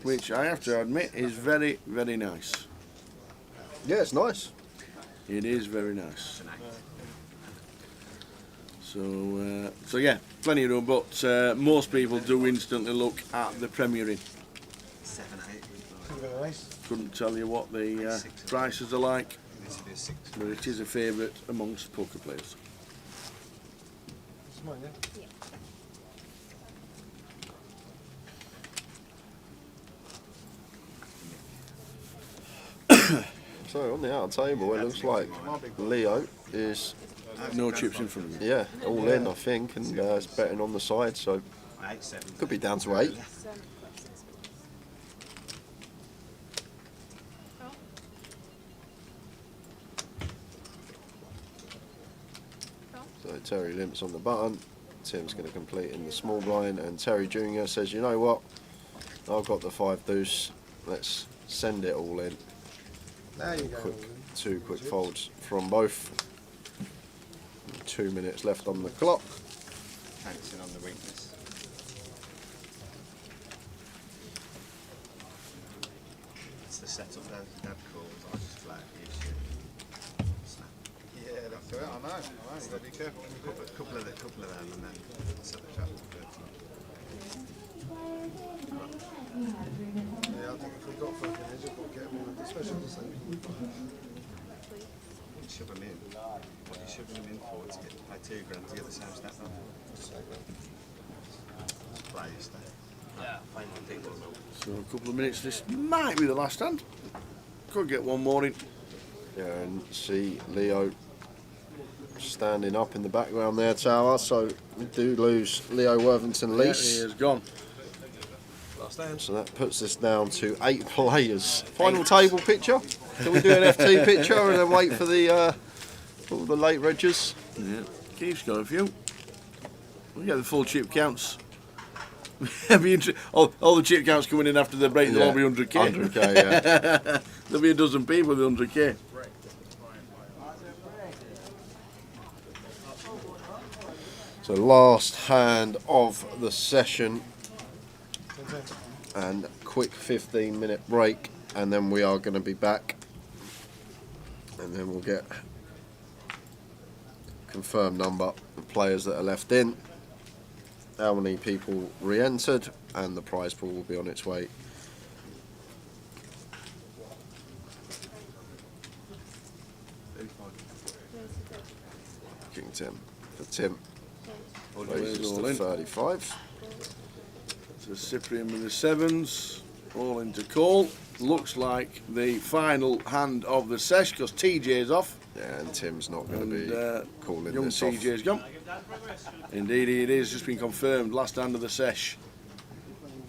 Speaker 4: which I have to admit is very, very nice.
Speaker 5: Yeah, it's nice.
Speaker 4: It is very nice. So yeah, plenty of room, but most people do instantly look at the Premier Inn.
Speaker 2: 7, 8.
Speaker 7: Very nice.
Speaker 4: Couldn't tell you what the prices are like,
Speaker 2: This would be a 6.
Speaker 4: but it is a favourite amongst poker players.
Speaker 7: It's mine, yeah?
Speaker 5: So on the outer table, it looks like Leo is
Speaker 4: No chips in front of you.
Speaker 5: all in, I think, and is betting on the side. So
Speaker 2: 8, 7.
Speaker 5: could be down to 8. So Terry limps on the button. Tim's going to complete in the small blind, and Terry Jr. says, "You know what? I've got the 5 deuce. Let's send it all in."
Speaker 7: There you go.
Speaker 5: Two quick folds from both. 2 minutes left on the clock.
Speaker 2: Pouncing on the weakness. It's the setup they've called. I just flat use snap.
Speaker 1: Yeah, that's it. I know. You've got to be careful when you do it.
Speaker 2: Couple of them, and then set the trap.
Speaker 7: Yeah, I think if we've got fucking edge, we've got to get them all, especially the same.
Speaker 2: Shove them in. What are you shoving them in for? To get pay £2 to get the same step up. Play your step. Yeah, play my thing.
Speaker 4: So a couple of minutes. This might be the last hand. Could get one more in.
Speaker 5: Yeah, and see Leo standing up in the background there, Tower. So we do lose Leo Worthington
Speaker 4: Yeah, he
Speaker 5: Lease.
Speaker 4: is gone.
Speaker 5: So that puts us down to 8 players. Final table picture. Can we do an FT picture and then wait for the all the late registers?
Speaker 4: Yeah, Keith's got a few. We get the full chip counts. all the chip counts coming in after the break, they'll all be 100k.
Speaker 5: 100k, yeah.
Speaker 4: There'll be a dozen people with 100k.
Speaker 5: So last hand of the session, and quick 15-minute break, and then we are going to be back, and then we'll get confirmed number of players that are left in, how many people re-entered, and the prize pool will be on its way. King Tim for Tim. Raises
Speaker 4: all
Speaker 5: to
Speaker 4: in.
Speaker 5: 35.
Speaker 4: So Cyprian with the 7s, all into call. Looks like the final hand of the sesh because TJ's off.
Speaker 5: Yeah, and Tim's not going to
Speaker 4: And
Speaker 5: be calling
Speaker 4: young
Speaker 5: this off.
Speaker 4: TJ's gone. Indeed it is, just been confirmed. Last hand of the sesh.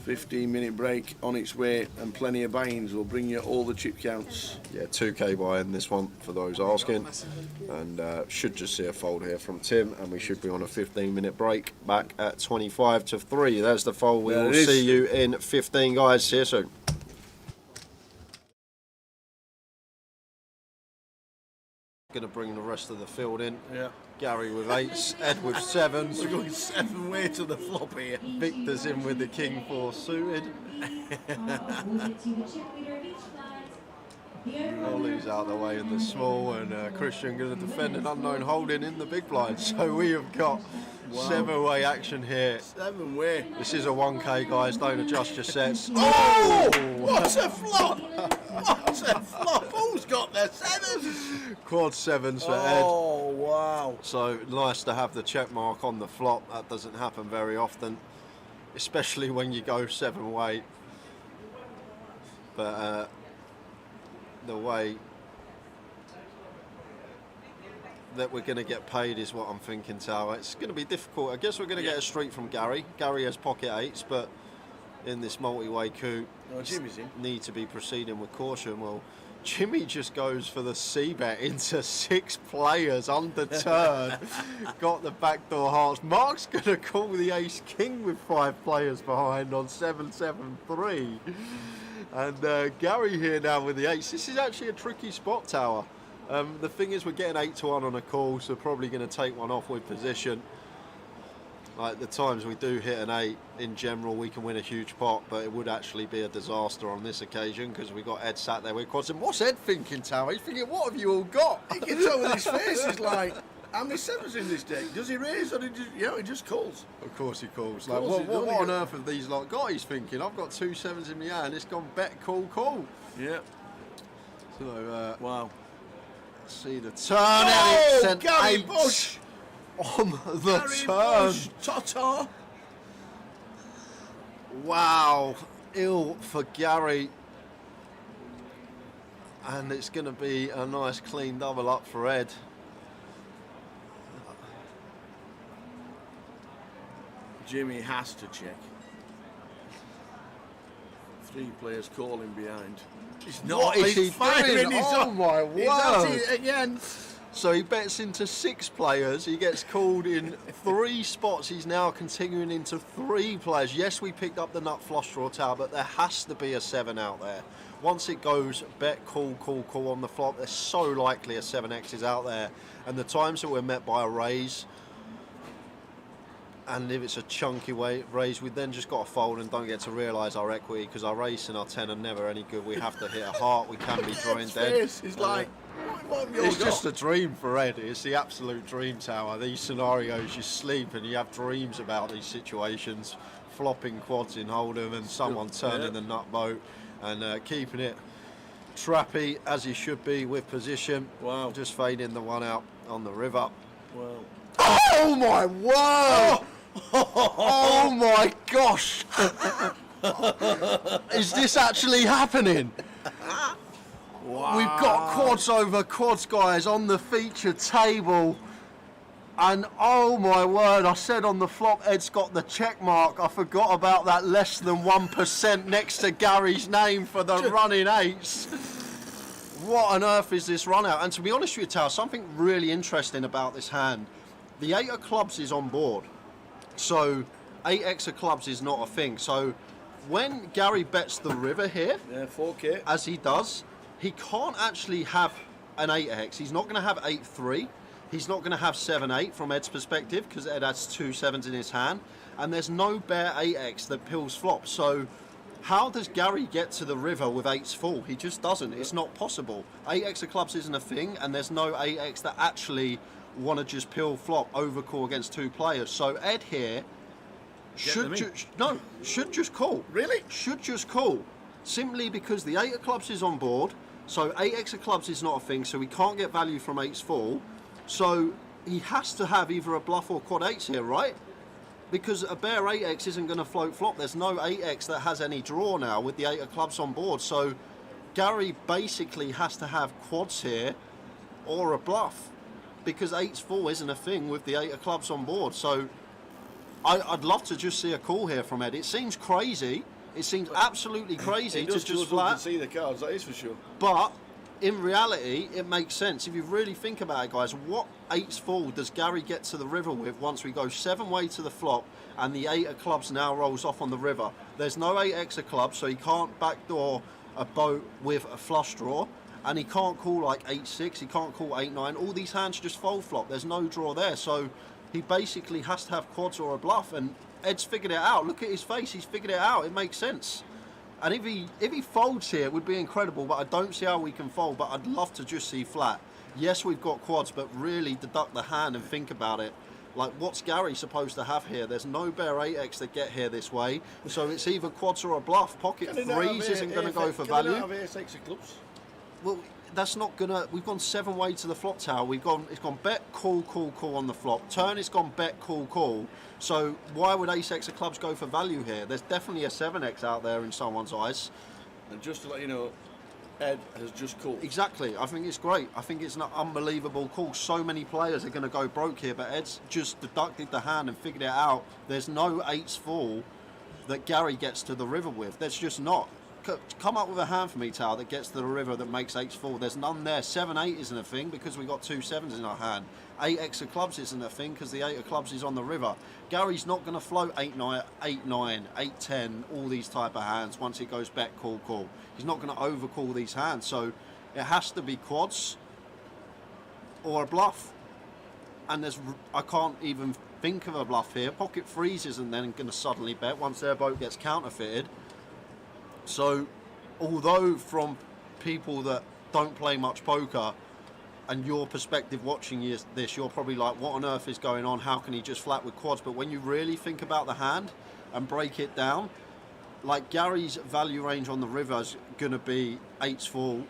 Speaker 4: 15-minute break on its way, and plenty of buy-ins will bring you all the chip counts.
Speaker 5: Yeah, 2k buy in this one for those asking, and should just see a fold here from Tim, and we should be on a 15-minute break back at 25 to 3. There's the fold. We
Speaker 4: There
Speaker 5: will
Speaker 4: it is.
Speaker 5: see you in 15, guys. See you soon. Going to bring the rest of the field in.
Speaker 4: Yeah.
Speaker 5: Gary with 8s, Ed with 7s.
Speaker 4: We're going 7 way to the flop here.
Speaker 5: Victor's in with the King 4 suited. Ollie's out the way in the small, and Christian going to defend an unknown holding in the big blind. So we have got 7-way action here.
Speaker 4: 7 way.
Speaker 5: This is a 1k, guys. Don't adjust your sets.
Speaker 4: Oh! What a flop! What a flop! Who's got their 7s?
Speaker 5: Quad 7s for Ed.
Speaker 4: Oh, wow.
Speaker 5: So nice to have the check mark on the flop. That doesn't happen very often, especially when you go 7-way. But the way that we're going to get paid is what I'm thinking, Tower. It's going to be difficult. I guess we're going to get a street from Gary. Gary has pocket eights, but in this multi-way coup,
Speaker 4: Jimmy's in.
Speaker 5: need to be proceeding with caution. Well, Jimmy just goes for the C-bet into 6 players under turn. Got the backdoor hearts. Mark's going to call the ace-king with 5 players behind on 7-7-3. And Gary here now with the ace. This is actually a tricky spot, Tower. The thing is, we're getting 8-1 on a call, so probably going to take one off with position. Like the times we do hit an 8, in general, we can win a huge pot, but it would actually be a disaster on this occasion because we got Ed sat there with quads. And what's Ed thinking, Tower? He's thinking, what have you all got?
Speaker 4: He can tell with his face. He's like, how many 7s in this deck? Does he raise or he just calls?
Speaker 5: Of course he calls.
Speaker 4: Of course
Speaker 5: Like,
Speaker 4: he's
Speaker 5: what
Speaker 4: only
Speaker 5: on
Speaker 4: got-
Speaker 5: earth have these lot got? He's thinking, I've got 2 7s in my hand. It's gone bet, call.
Speaker 4: Yeah.
Speaker 5: So,
Speaker 4: Wow.
Speaker 5: see the turn. And it's
Speaker 4: Oh,
Speaker 5: an
Speaker 4: Gary
Speaker 5: 8
Speaker 4: Bush!
Speaker 5: on the
Speaker 4: Gary
Speaker 5: turn.
Speaker 4: Bush, Tata!
Speaker 5: Wow, ill for Gary. And it's going to be a nice clean double up for Ed.
Speaker 4: Jimmy has to check. 3 players calling behind. He's
Speaker 5: What is he
Speaker 4: firing
Speaker 5: doing?
Speaker 4: his
Speaker 5: Oh
Speaker 4: own-
Speaker 5: my
Speaker 4: He's at
Speaker 5: word.
Speaker 4: it again.
Speaker 5: So he bets into 6 players. He gets called in 3 spots. He's now continuing into 3 players. Yes, we picked up the nut flush draw, Tower, but there has to be a 7 out there. Once it goes bet, call on the flop, there's so likely a 7x is out there. And the times that we're met by a raise, and if it's a chunky raise, we then just got to fold and don't get to realise our equity because our ace and our 10 are never any good. We have to hit a heart. We can be drawing
Speaker 4: Ed's
Speaker 5: dead.
Speaker 4: face is like, what have you
Speaker 5: It's
Speaker 4: got?
Speaker 5: just a dream for Ed. It's the absolute dream, Tower. These scenarios, you sleep and you have dreams about these situations. Flopping quads in Hold'em and someone turning
Speaker 4: yeah.
Speaker 5: the nut boat and keeping it trappy as he should be with position.
Speaker 4: Wow.
Speaker 5: Just fading the one out on the river.
Speaker 4: Well,
Speaker 5: Oh my word! Oh my gosh! Is this actually happening?
Speaker 4: wow.
Speaker 5: We've got quads over quads, guys, on the feature table. And oh my word, I said on the flop, Ed's got the check mark. I forgot about that less than 1% next to Gary's name for the running 8s. What on earth is this run out? And to be honest with you, Tal, something really interesting about this hand. The 8 of clubs is on board. So 8x of clubs is not a thing. So when Gary bets the river here,
Speaker 4: Yeah, 4K.
Speaker 5: as he does, he can't actually have an 8x. He's not going to have 8-3. He's not going to have 7-8 from Ed's perspective because Ed has 2 7s in his hand. And there's no bare 8x that pills flop. So how does Gary get to the river with 8s full? He just doesn't. It's not possible. 8x of clubs isn't a thing, and there's no 8x that actually want to just pill flop overcall against 2 players. So Ed here should just call.
Speaker 4: Really?
Speaker 5: Should just call. Simply because the 8 of clubs is on board. So 8x of clubs is not a thing, so he can't get value from 8s full. So he has to have either a bluff or quad 8s here, right? Because a bare 8x isn't going to float flop. There's no 8x that has any draw now with the 8 of clubs on board. So Gary basically has to have quads here or a bluff because 8's full isn't a thing with the 8 of clubs on board. So I'd love to just see a call here from Ed. It seems crazy. It seems absolutely crazy
Speaker 4: He
Speaker 5: to
Speaker 4: does
Speaker 5: just
Speaker 4: flat.
Speaker 5: flat.
Speaker 4: To see the cards, that is for sure.
Speaker 5: But in reality, it makes sense. If you really think about it, guys, what 8's full does Gary get to the river with once we go 7-way to the flop and the 8 of clubs now rolls off on the river? There's no 8x of clubs, so he can't backdoor a boat with a flush draw, and he can't call like 8-6, he can't call 8-9. All these hands just fold flop. There's no draw there, so he basically has to have quads or a bluff, and Ed's figured it out. Look at his face, he's figured it out. It makes sense. And if he folds here, it would be incredible, but I don't see how we can fold, but I'd love to just see flat. Yes, we've got quads, but really deduct the hand and think about it. Like, what's Gary supposed to have here? There's no bare 8x that get here this way, so it's either quads or a bluff. Pocket 3s isn't going to go for value.
Speaker 4: Can they not have ace of clubs?
Speaker 5: Well, that's not gonna. We've gone 7-way to the flop tower. It's gone bet, call on the flop. Turn, it's gone bet, call. So why would ace x of clubs go for value here? There's definitely a 7x out there in someone's eyes.
Speaker 4: And just to let you know, Ed has just called.
Speaker 5: Exactly. I think it's great. I think it's an unbelievable call. So many players are going to go broke here, but Ed's just deducted the hand and figured it out. There's no 8's fall that Gary gets to the river with. There's just not. Come up with a hand for me, Tower, that gets to the river that makes 8's fall. There's none there. 7-8 isn't a thing because we got 2 7s in our hand. 8x of clubs isn't a thing because the 8 of clubs is on the river. Gary's not going to float 8-9, 8-9, 8-10, all these type of hands once he goes back call. He's not going to overcall these hands. So it has to be quads or a bluff. And I can't even think of a bluff here. Pocket threes isn't then going to suddenly bet once their boat gets counterfeited. So, although from people that don't play much poker and your perspective watching this, you're probably like, what on earth is going on? How can he just flat with quads? But when you really think about the hand and break it down, like Gary's value range on the river is going to be 8's full,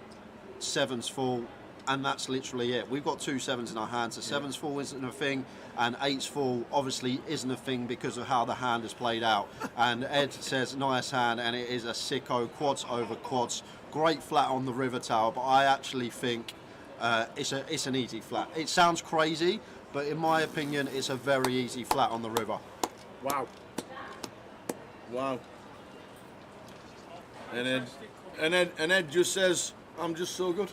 Speaker 5: 7's full, and that's literally it. We've got 2 7s in our hands. The 7's full isn't a thing, and 8's full obviously isn't a thing because of how the hand is played out. And Ed says, nice hand, and it is a sicko, quads over quads. Great flat on the river, Tower, but I actually think it's an easy flat. It sounds crazy, but in my opinion, it's a very easy flat on the river.
Speaker 4: Wow. And Ed just says, I'm just so good.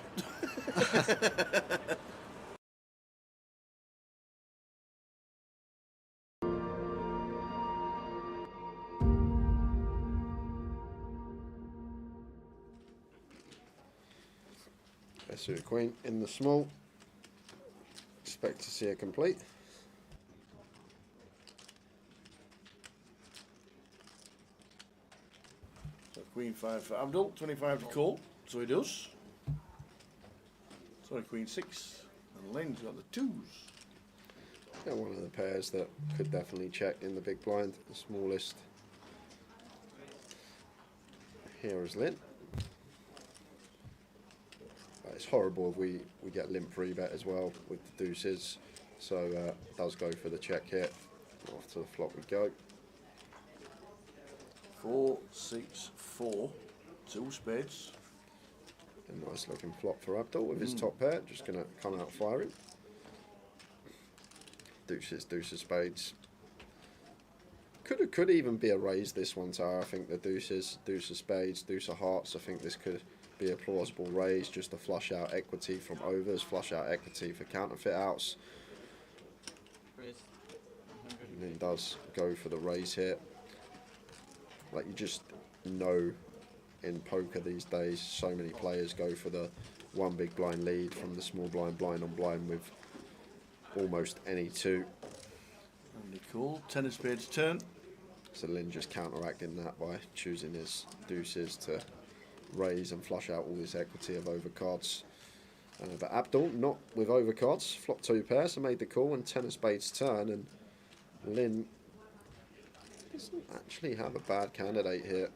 Speaker 5: Let's do a queen in the small. Expect to see a complete.
Speaker 4: So queen 5 for Abdul, 25 to call, so he does. So queen 6, and Lynn's got the 2s.
Speaker 5: Yeah, one of the pairs that could definitely check in the big blind, the smallest. Here is Lynn. It's horrible if we get limp 3-bet as well with the deuces, so does go for the check here. Off to the flop we go.
Speaker 4: 4, 6, 4, 2 spades.
Speaker 5: A nice looking flop for Abdul with his top pair, just going to come out firing. Deuces, spades. Could even be a raise this one, Tower. I think the deuces, deuce of spades, deuce of hearts, I think this could be a plausible raise just to flush out equity from overs, flush out equity for counterfeit outs. And he does go for the raise here. Like, you just know in poker these days, so many players go for the one big blind lead from the small blind, blind on blind with almost any 2.
Speaker 4: Really cool. 10 of spades turn.
Speaker 5: So Lynn just counteracting that by choosing his deuces to raise and flush out all this equity of overcards. But Abdul not with overcards, flop 2 pairs, so made the call and 10 of spades turn, and Lynn doesn't actually have a bad candidate here.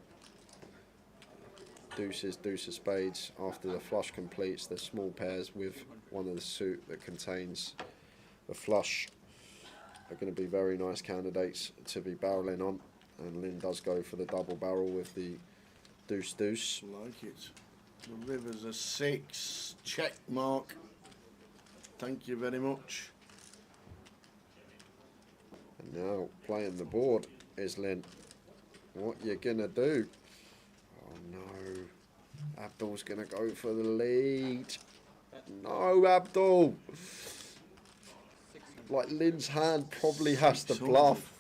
Speaker 5: Deuces, deuce of spades after the flush completes, the small pairs with one of the suit that contains the flush are going to be very nice candidates to be barreling on, and Lynn does go for the double barrel with the deuce.
Speaker 4: Like it. The river's a 6. Check mark. Thank you very much.
Speaker 5: And now playing the board is Lynn. What you gonna do? Oh no. Abdul's gonna go for the lead. No, Abdul. Like, Lynn's hand probably has to bluff.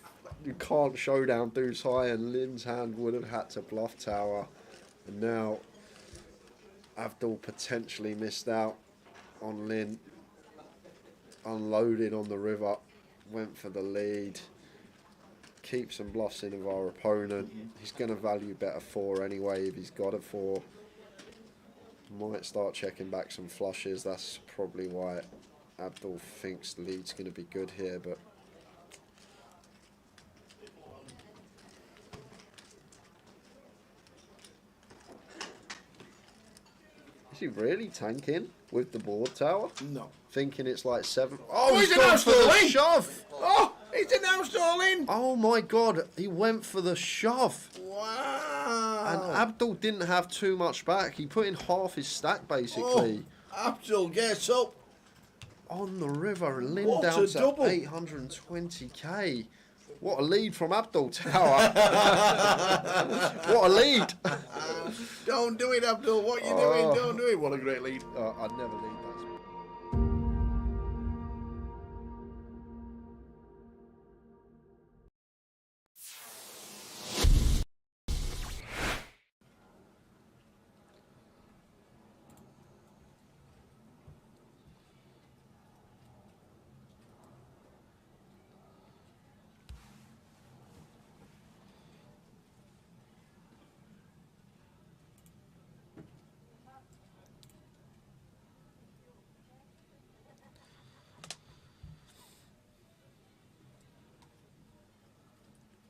Speaker 5: You can't showdown deuce high, and Lynn's hand would have had to bluff, Tower. And now Abdul potentially missed out on Lynn. Unloaded on the river, went for the lead. Keep some bluffs in of our opponent. He's going to value bet a 4 anyway if he's got a 4. Might start checking back some flushes. That's probably why Abdul thinks the lead's going to be good here, but is he really tanking with the board, Tower?
Speaker 4: No.
Speaker 5: Thinking it's like 7. Oh,
Speaker 4: he's
Speaker 5: he's gone
Speaker 4: announced
Speaker 5: for the
Speaker 4: all in.
Speaker 5: shove!
Speaker 4: Oh, he's announced all in.
Speaker 5: Oh my God, he went for the shove.
Speaker 4: Wow.
Speaker 5: And Abdul didn't have too much back. He put in half his stack basically.
Speaker 4: Oh, Abdul gets up.
Speaker 5: On the river, Lynn
Speaker 4: What
Speaker 5: down
Speaker 4: a
Speaker 5: to
Speaker 4: double.
Speaker 5: 820k. What a lead from Abdul Tower. What a lead.
Speaker 4: Don't do it, Abdul. What are you doing? Don't do it. What a great lead.
Speaker 5: I'd never lead that.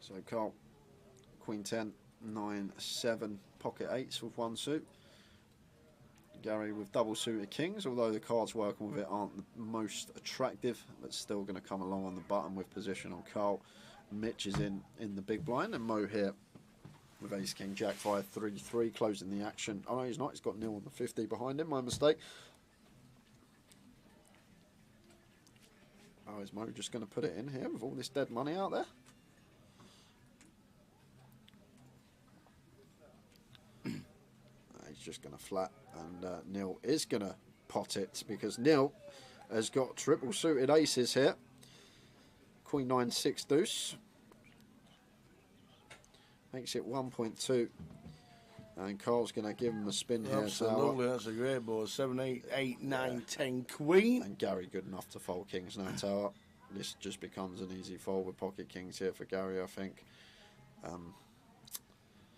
Speaker 5: So Carl, Queen 10, 9, 7, pocket 8s with one suit. Gary with double suited kings, although the cards working with it aren't the most attractive, but still going to come along on the button with position on Carl. Mitch is in the big blind, and Mo here with ace king jack 5 3 3 closing the action. Oh no, he's not. He's got nil on the 50 behind him. My mistake. Oh, is Mo just going to put it in here with all this dead money out there? He's just going to flat, and Neil is going to pot it because Neil has got triple suited aces here. Queen 9 6 deuce makes it 1.2, and Carl's going to give him a spin here.
Speaker 4: Absolutely, that's a great board. 7, 8, 8, 9, 10, queen.
Speaker 5: And Gary good enough to fold kings now tower. This just becomes an easy fold with pocket kings here for Gary, I think.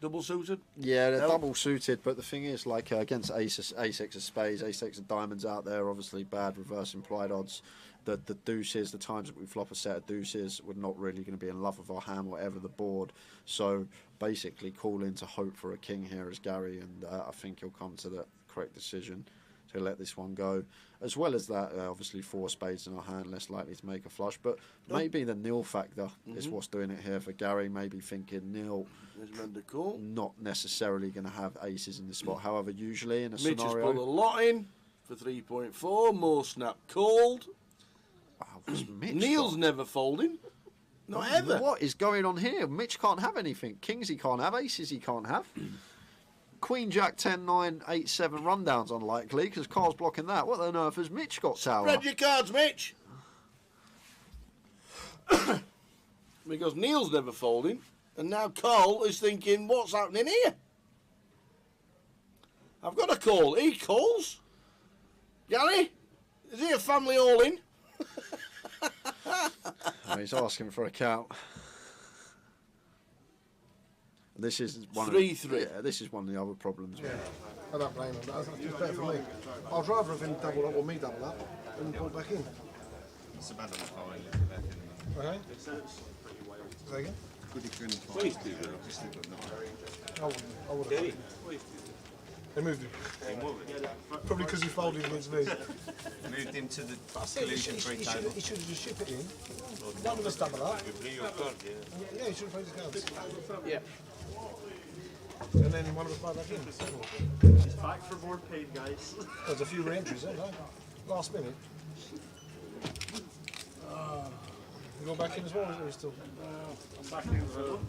Speaker 4: Double suited?
Speaker 5: Yeah, they're double suited, but the thing is, like against ace X of spades, ace X of diamonds out there, obviously bad reverse implied odds. The deuces, the times that we flop a set of deuces, we're not really going to be in love with our hand, whatever the board. So basically, call in to hope for a king here as Gary, and I think he'll come to the correct decision to let this one go. As well as that, obviously 4 spades in our hand, less likely to make a flush. But maybe the nil factor is what's doing it here for Gary. Maybe thinking nil, not necessarily going to have aces in this spot. However, usually in a
Speaker 4: Mitch
Speaker 5: scenario,
Speaker 4: has put a lot in for 3.4. More snap called.
Speaker 5: Wow, what's Mitch
Speaker 4: Neil's
Speaker 5: got?
Speaker 4: never folding. Not ever.
Speaker 5: What is going on here? Mitch can't have anything. Kings he can't have. Aces he can't have. Queen Jack 10 9 8 7 rundowns unlikely because Carl's blocking that. What on earth has Mitch got tower?
Speaker 4: Spread your cards, Mitch. Because Neil's never folding, and now Carl is thinking, what's happening here? I've got a call. He calls. Gary, is he a family all-in?
Speaker 5: Oh, he's asking for a count. This is one
Speaker 4: 3-3.
Speaker 5: Yeah, this is one of the other problems.
Speaker 7: Yeah, I don't blame him. That's just better for me. I'd rather have him double up or me double up than pull back in.
Speaker 2: It's a bad on the following.
Speaker 7: Okay? Say again?
Speaker 2: Good if you're in the following. Just think of that.
Speaker 7: I would have. They moved him. Probably because he folded against me.
Speaker 2: Moved him to the
Speaker 7: I said he
Speaker 2: collusion free table.
Speaker 7: should have just shipped it in. None of us double up. Yeah, he should have played his cards.
Speaker 6: Yeah.
Speaker 7: And then one of us buy back in.
Speaker 9: He's back for more pain, guys.
Speaker 7: There's a few re-entries, there, no? Last minute. You go back in as well, or are you still?
Speaker 9: I'm back in as well.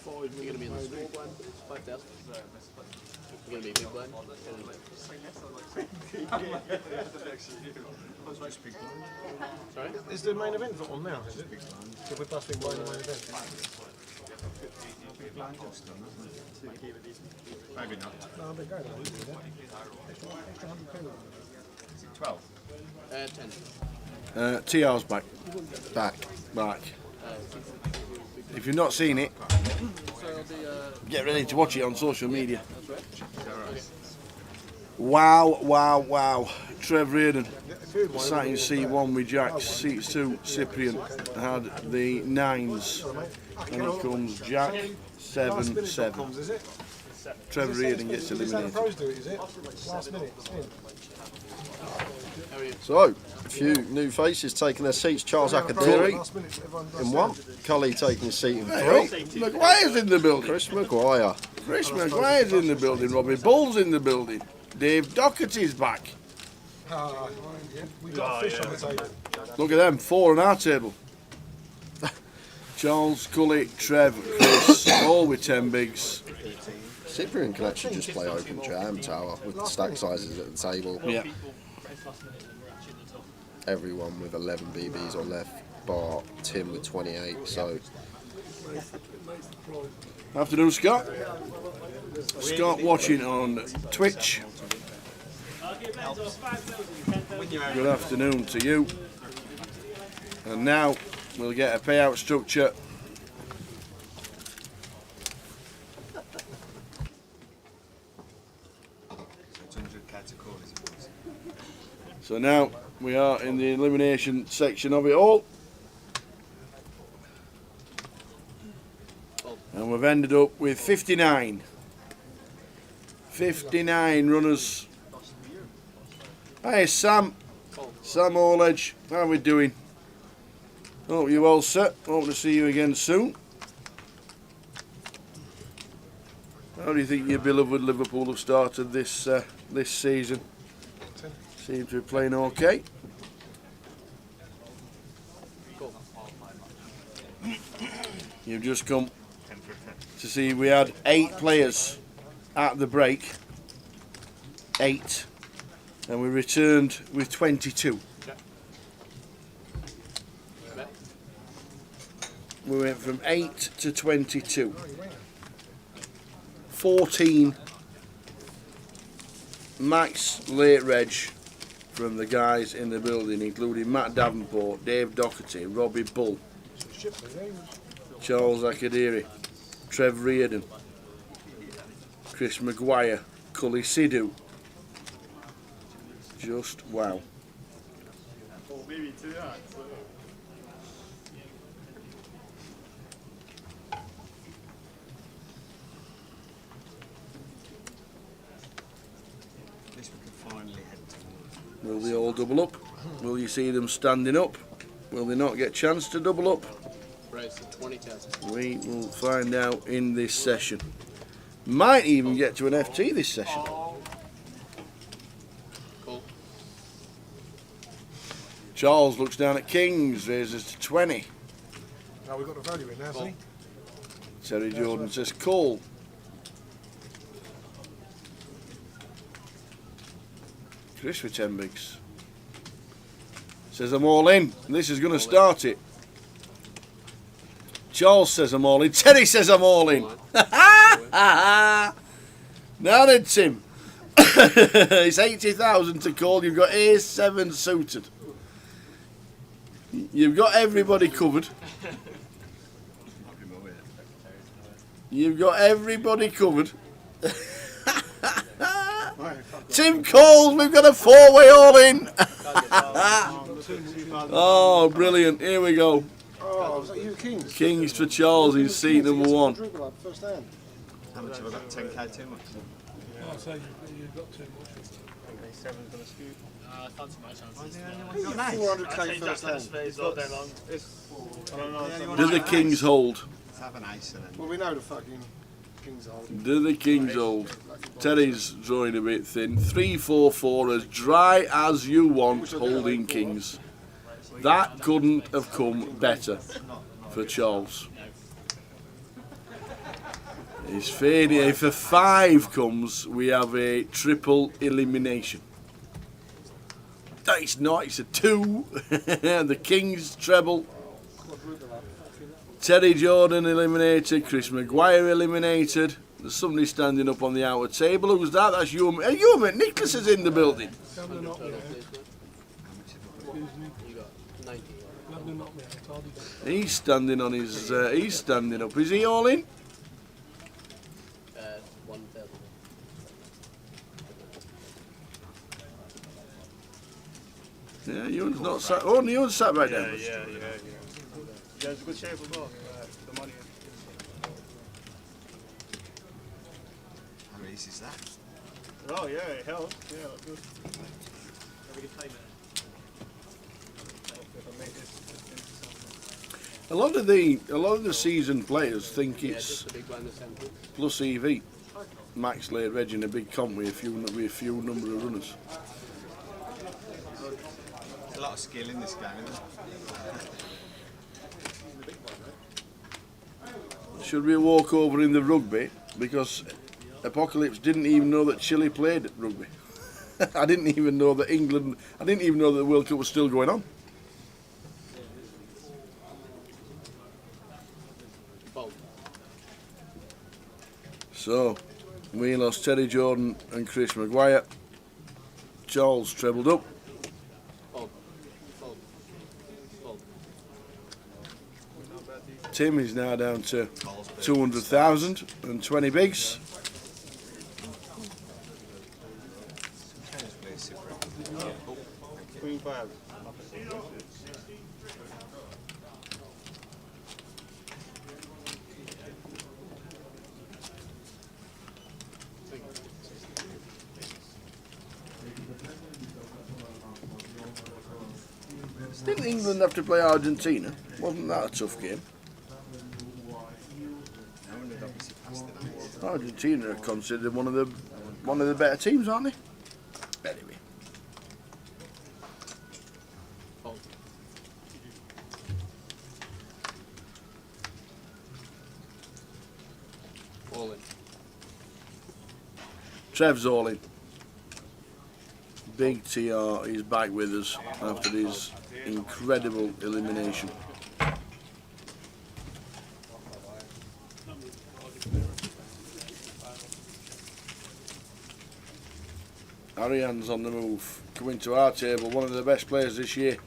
Speaker 6: You're going to be in the small blind, 5,000. You're going to be big blind. Sorry?
Speaker 7: Is the main event on now, is it? We're busting by the main event.
Speaker 2: Maybe not.
Speaker 7: No, I've been going on. Extra 100 penalty.
Speaker 2: Is it 12?
Speaker 6: 10.
Speaker 4: TR's back.
Speaker 5: Back.
Speaker 4: If you've not seen it, get ready to watch it on social media. Wow. Trev Reardon sat in C1 with Jack. C2, Cyprian had the 9s. And it comes Jack, 7, 7. Trev Reardon gets
Speaker 7: Is this how the
Speaker 4: eliminated.
Speaker 7: pros do it, is it? Last minute, spin.
Speaker 5: So, few new faces taking their seats. Charles
Speaker 7: Yeah,
Speaker 5: Akadiri
Speaker 7: last minute, everyone does
Speaker 5: in
Speaker 7: that.
Speaker 5: 1. Cully taking his seat in 3.
Speaker 4: Maguire's in the building.
Speaker 5: Chris Maguire.
Speaker 4: Chris Maguire's in the building. Robbie Bull's in the building. Dave Doherty's back.
Speaker 7: Ah, yeah, we got a fish on the table.
Speaker 4: Look at them, 4 on our table. Charles, Cully, Trev, Chris, all with 10 bigs.
Speaker 5: Cyprian can actually just play open jam tower with the stack sizes at the table.
Speaker 4: Yeah.
Speaker 5: Everyone with 11 BBs or left, bar Tim with 28. So
Speaker 4: Afternoon, Scott. Scott watching on Twitch. Good afternoon to you. And now we'll get a payout structure. So now we are in the elimination section of it all. And we've ended up with 59. 59 runners. Hey Sam. Sam Orledge, how are we doing? Hope you're all set. Hope to see you again soon. How do you think your beloved Liverpool have started this this season? Seem to be playing okay. You've just come to see we had 8 players at the break. 8. And we returned with 22. We went from 8 to 22. 14 max late reg from the guys in the building, including Matt Davenport, Dave Doherty, Robbie Bull, Charles Akadiri, Trev Reardon, Chris Maguire, Cully Sidhu. Just wow.
Speaker 9: Oh, maybe 2 yards.
Speaker 4: Will they all double up? Will you see them standing up? Will they not get a chance to double up?
Speaker 10: Right, so 20 tests.
Speaker 4: We will find out in this session. Might even get to an FT this session.
Speaker 10: Cool.
Speaker 4: Charles looks down at Kings, raises to 20.
Speaker 7: Now we've got the value in now, see?
Speaker 4: Terry Jordan says call. Chris with 10 bigs. Says I'm all in. This is going to start it. Charles says I'm all in. Terry says I'm all in. Now then, Tim. It's 80,000 to call. You've got A7 suited. You've got everybody covered. You've got everybody covered. Tim calls, we've got a 4-way all in. Oh, brilliant. Here we go.
Speaker 7: Oh, was that you, Kings?
Speaker 4: Kings for Charles in seat number 1.
Speaker 7: First hand.
Speaker 2: How much have I got? 10k too much?
Speaker 9: I'll say you've got too much. A7's going to scoot.
Speaker 10: I fancy my chances.
Speaker 7: 400k first hand.
Speaker 9: Space all day long. I don't know.
Speaker 4: Do the Kings hold?
Speaker 2: Let's have an ace and then.
Speaker 7: Well, we know the fucking Kings hold.
Speaker 4: Do the Kings hold? Terry's drawing a bit thin. 3-4-4, as dry as you want, holding Kings. That couldn't have come better for Charles. He's fading. If a 5 comes, we have a triple elimination. It's not, it's a 2. The Kings treble. Terry Jordan eliminated, Chris Maguire eliminated. There's somebody standing up on the outer table. Who's that? That's you. You, Nicholas is in the building. He's standing on his. He's standing up. Is he all in?
Speaker 10: 1,000.
Speaker 4: Yeah, Ewan's not sat. Oh, Ewan's sat right down.
Speaker 9: Yeah. You guys in good shape as well. The money.
Speaker 2: How many aces is that?
Speaker 9: Oh, yeah, it helps. Yeah, good.
Speaker 4: A lot of the seasoned players think
Speaker 10: Yeah,
Speaker 4: it's
Speaker 10: just the big blind assembly.
Speaker 4: plus EV. Max late reg in a big comp with a few number of runners.
Speaker 2: There's a lot of skill in this game, isn't there?
Speaker 4: Should we walk over in the rugby? Because Apocalypse didn't even know that Chile played at rugby. I didn't even know that I didn't even know that the World Cup was still going on.
Speaker 10: Bold.
Speaker 4: So, we lost Terry Jordan and Chris Maguire. Charles trebled up.
Speaker 10: Bold. Bold. Bold.
Speaker 4: Tim is now down to 200,000 and 20 bigs.
Speaker 1: Queen 5.
Speaker 4: Didn't England have to play Argentina? Wasn't that a tough game? Argentina are considered one of the better teams, aren't they? Anyway.
Speaker 10: Bold. All in.
Speaker 4: Trev's all in. Big TR is back with us after his incredible elimination. Ariane's on the move, coming to our table, one of the best players this year.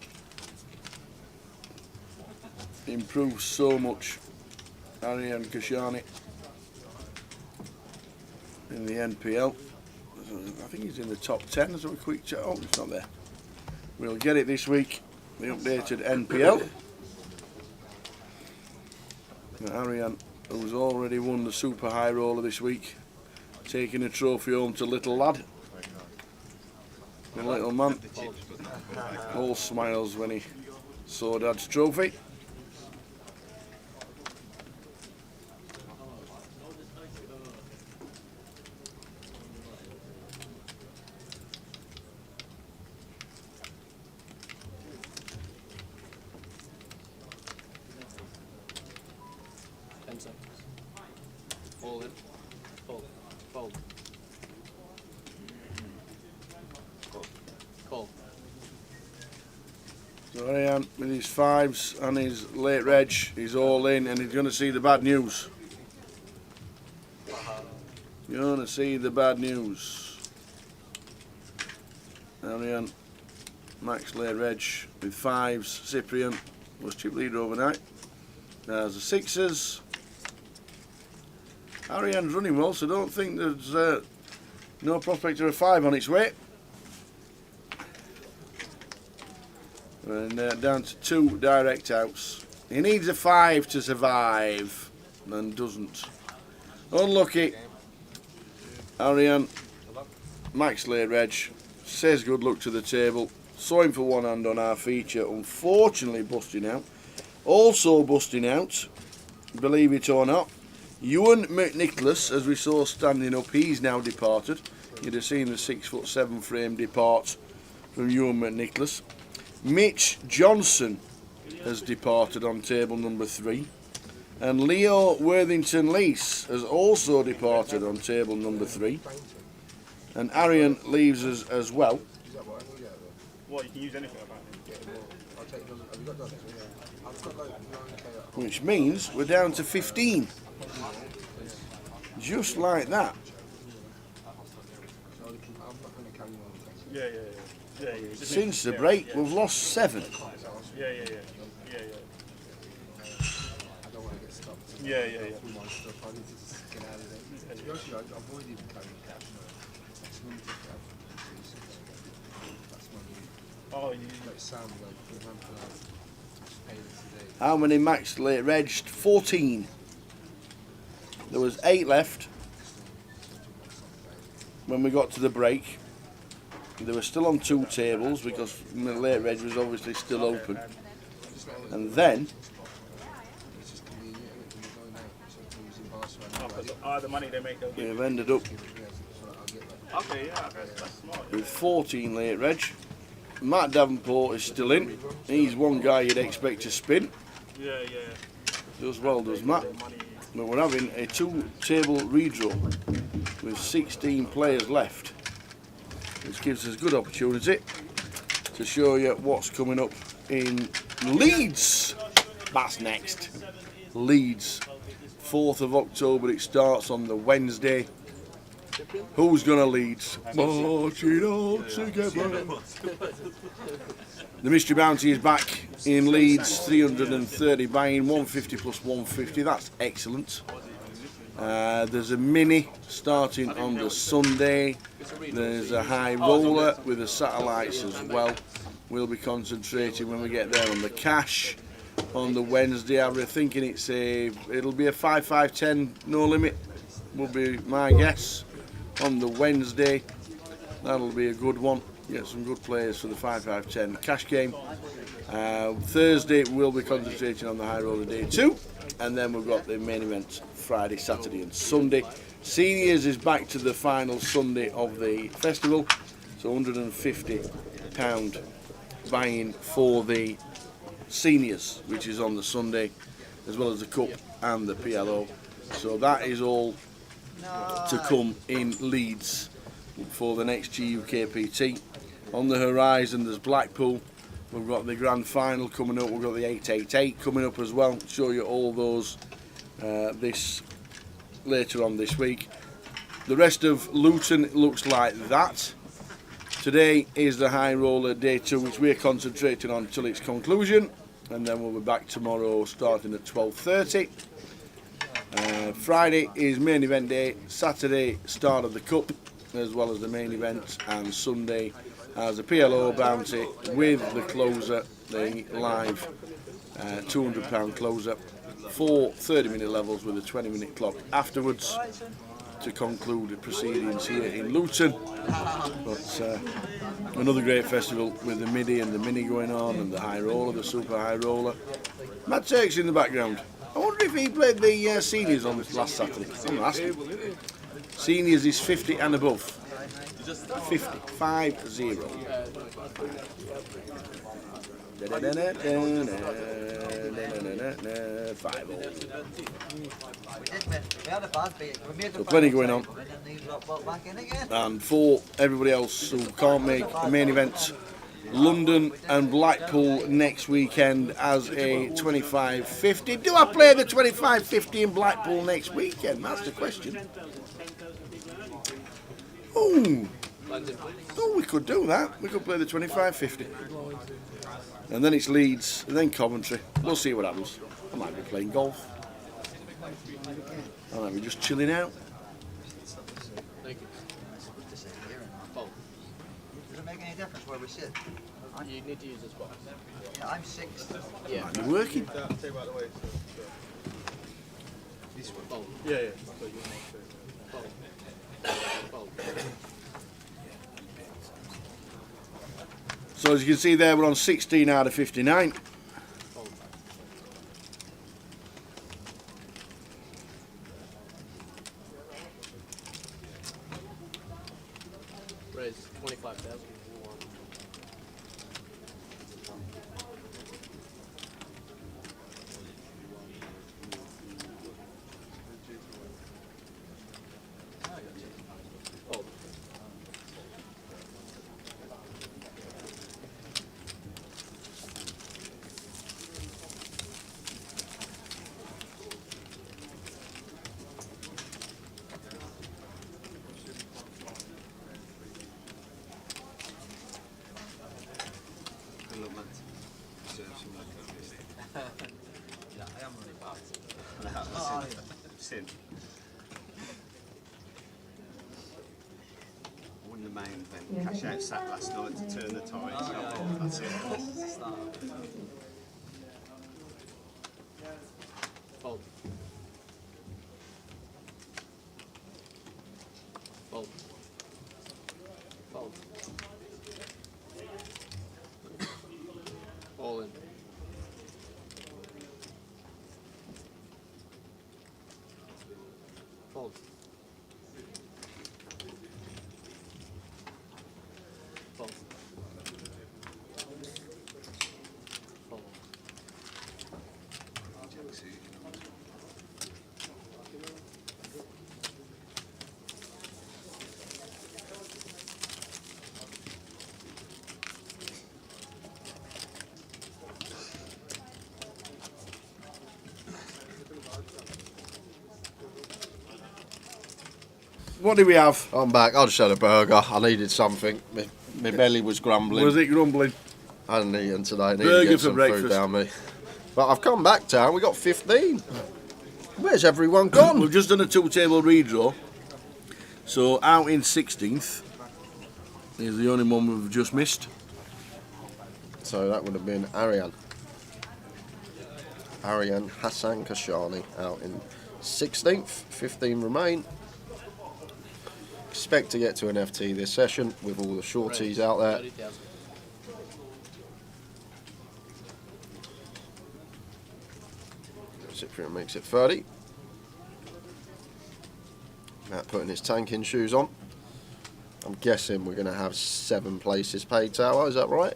Speaker 4: Improved so much. Ariane Kashani in the NPL. I think he's in the top 10 as a quick check. Oh, it's not there. We'll get it this week, the updated NPL. Ariane, who's already won the Super High Roller this week, taking a trophy home to little lad. The little man, all smiles when he saw Dad's trophy.
Speaker 10: All in. Fold. Fold. Call.
Speaker 4: So Ariane with his fives and his late reg, he's all in and he's going to see the bad news. You're going to see the bad news. Ariane, Max late reg with fives. Cyprian was chip leader overnight. There's the sixes. Ariane's running well, so don't think there's no prospect of a five on its way. And down to 2 direct outs. He needs a 5 to survive, and doesn't. Unlucky. Ariane, Max late reg, says good luck to the table. Saw him for one hand on our feature, unfortunately busting out. Also busting out, believe it or not, Ewan Miraculous, as we saw standing up, he's now departed. You'd have seen the 6'7" frame depart from Ewan Miraculous. Mitch Johnson has departed on table number 3. And Leo Worthington Lease has also departed on table number 3. And Ariane leaves us as well.
Speaker 1: What, you can use anything about it?
Speaker 4: Which means we're down to 15. Just like that.
Speaker 1: Yeah.
Speaker 4: Since the break, we've lost 7.
Speaker 1: Yeah. Oh,
Speaker 4: How many max late regged? 14. There was 8 left when we got to the break. They were still on 2 tables because the late reg was obviously still open. And then
Speaker 1: The money they make. They'll give
Speaker 4: We've
Speaker 1: you.
Speaker 4: ended up
Speaker 1: Okay, yeah, that's smart.
Speaker 4: with 14 late reg. Matt Davenport is still in. He's one guy you'd expect to spin.
Speaker 1: Yeah.
Speaker 4: Does well, does Matt. But we're having a 2-table redraw with 16 players left, which gives us good opportunity to show you what's coming up in Leeds. That's next. Leeds, 4th of October. It starts on the Wednesday. Who's gonna Leeds? Marching on together. The Mystery Bounty is back in Leeds, 330 buying, 150 plus 150, that's excellent. There's a mini starting on the Sunday. There's a high roller with the satellites as well. We'll be concentrating when we get there on the cash. On the Wednesday, I'm thinking it'll be a 5-5-10 no limit, would be my guess. On the Wednesday, that'll be a good one. Get some good players for the 5-5-10 cash game. Thursday we'll be concentrating on the high roller day 2, and then we've got the main event Friday, Saturday and Sunday. Seniors is back to the final Sunday of the festival, so £150 buying for the seniors, which is on the Sunday, as well as the cup and the PLO. So that is all to come in Leeds for the next GUKPT. On the horizon there's Blackpool. We've got the grand final coming up. We've got the 888 coming up as well. Show you all those this later on this week. The rest of Luton looks like that. Today is the high roller day 2, which we're concentrating on till its conclusion, and then we'll be back tomorrow starting at 12:30. Friday is main event day. Saturday start of the cup as well as the main event, and Sunday as a PLO bounty with the closer, the live £200 closer, 4 30-minute levels with a 20-minute clock afterwards to conclude the proceedings here in Luton. But another great festival with the midi and the mini going on, and the high roller, the super high roller. Matt Turk's in the background. I wonder if he played the seniors on this last Saturday. I'm going to ask him. Seniors is 50 and above. 50, 5-0. So plenty going on. And for everybody else who can't make the main event, London and Blackpool next weekend as a 25-50. Do I play the 25-50 in Blackpool next weekend? That's the question. Oh, we could do that. We could play the 25-50. And then it's Leeds, and then Coventry. We'll see what happens. I might be playing golf. I might be just chilling out.
Speaker 3: Does it make any difference where we sit?
Speaker 10: You need to use this box.
Speaker 3: Yeah, I'm 6th.
Speaker 10: Yeah.
Speaker 4: Might be working.
Speaker 2: This one.
Speaker 10: Fold.
Speaker 1: Yeah.
Speaker 10: Fold. Fold.
Speaker 4: So as you can see there, we're on 16 out of 59.
Speaker 10: Fold. Raise 25,000. Fold.
Speaker 2: Good luck, Matt. Deserve some luck at least.
Speaker 3: Yeah, I am really bad.
Speaker 2: Sin. I won the main event. Cash out sat last night to turn the tide. So that's it.
Speaker 10: Fold. Fold. Fold. All in. Fold. Fold. Fold.
Speaker 4: What do we have?
Speaker 5: I'm back. I just had a burger. I needed something. My belly was grumbling.
Speaker 4: Was it grumbling?
Speaker 5: I hadn't eaten today. I needed
Speaker 4: Burger
Speaker 5: to get
Speaker 4: for
Speaker 5: some
Speaker 4: breakfast.
Speaker 5: food down me. But I've come back town. We got 15. Where's everyone gone?
Speaker 4: We've just done a two-table redraw. So out in 16th is the only one we've just missed.
Speaker 5: So that would have been Arian Hassan Kashani out in 16th. 15 remain. Expect to get to an FT this session with all the shorties out there.
Speaker 10: 30,000.
Speaker 5: Cyprian makes it 30. Matt putting his tanking shoes on. I'm guessing we're going to have 7 places paid, Tower, is that right?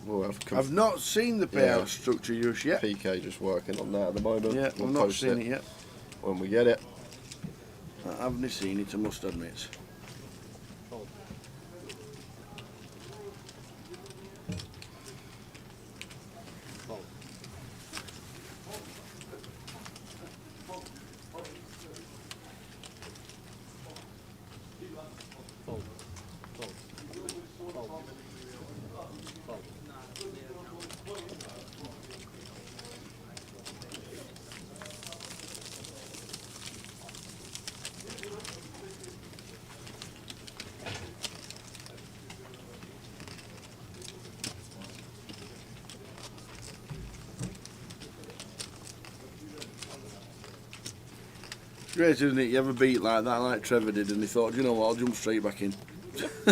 Speaker 5: We'll have
Speaker 4: I've not seen the payout structure just yet.
Speaker 5: PK just working on that at the moment.
Speaker 4: Yeah,
Speaker 5: We'll
Speaker 4: I've not
Speaker 5: post
Speaker 4: seen it yet.
Speaker 5: when we get it.
Speaker 4: I haven't seen it, I must admit.
Speaker 10: Fold. Fold. Fold. Fold. Fold. Fold.
Speaker 4: Great, isn't it? You ever beat like that, like Trevor did, and he thought, you know what, I'll jump straight back in.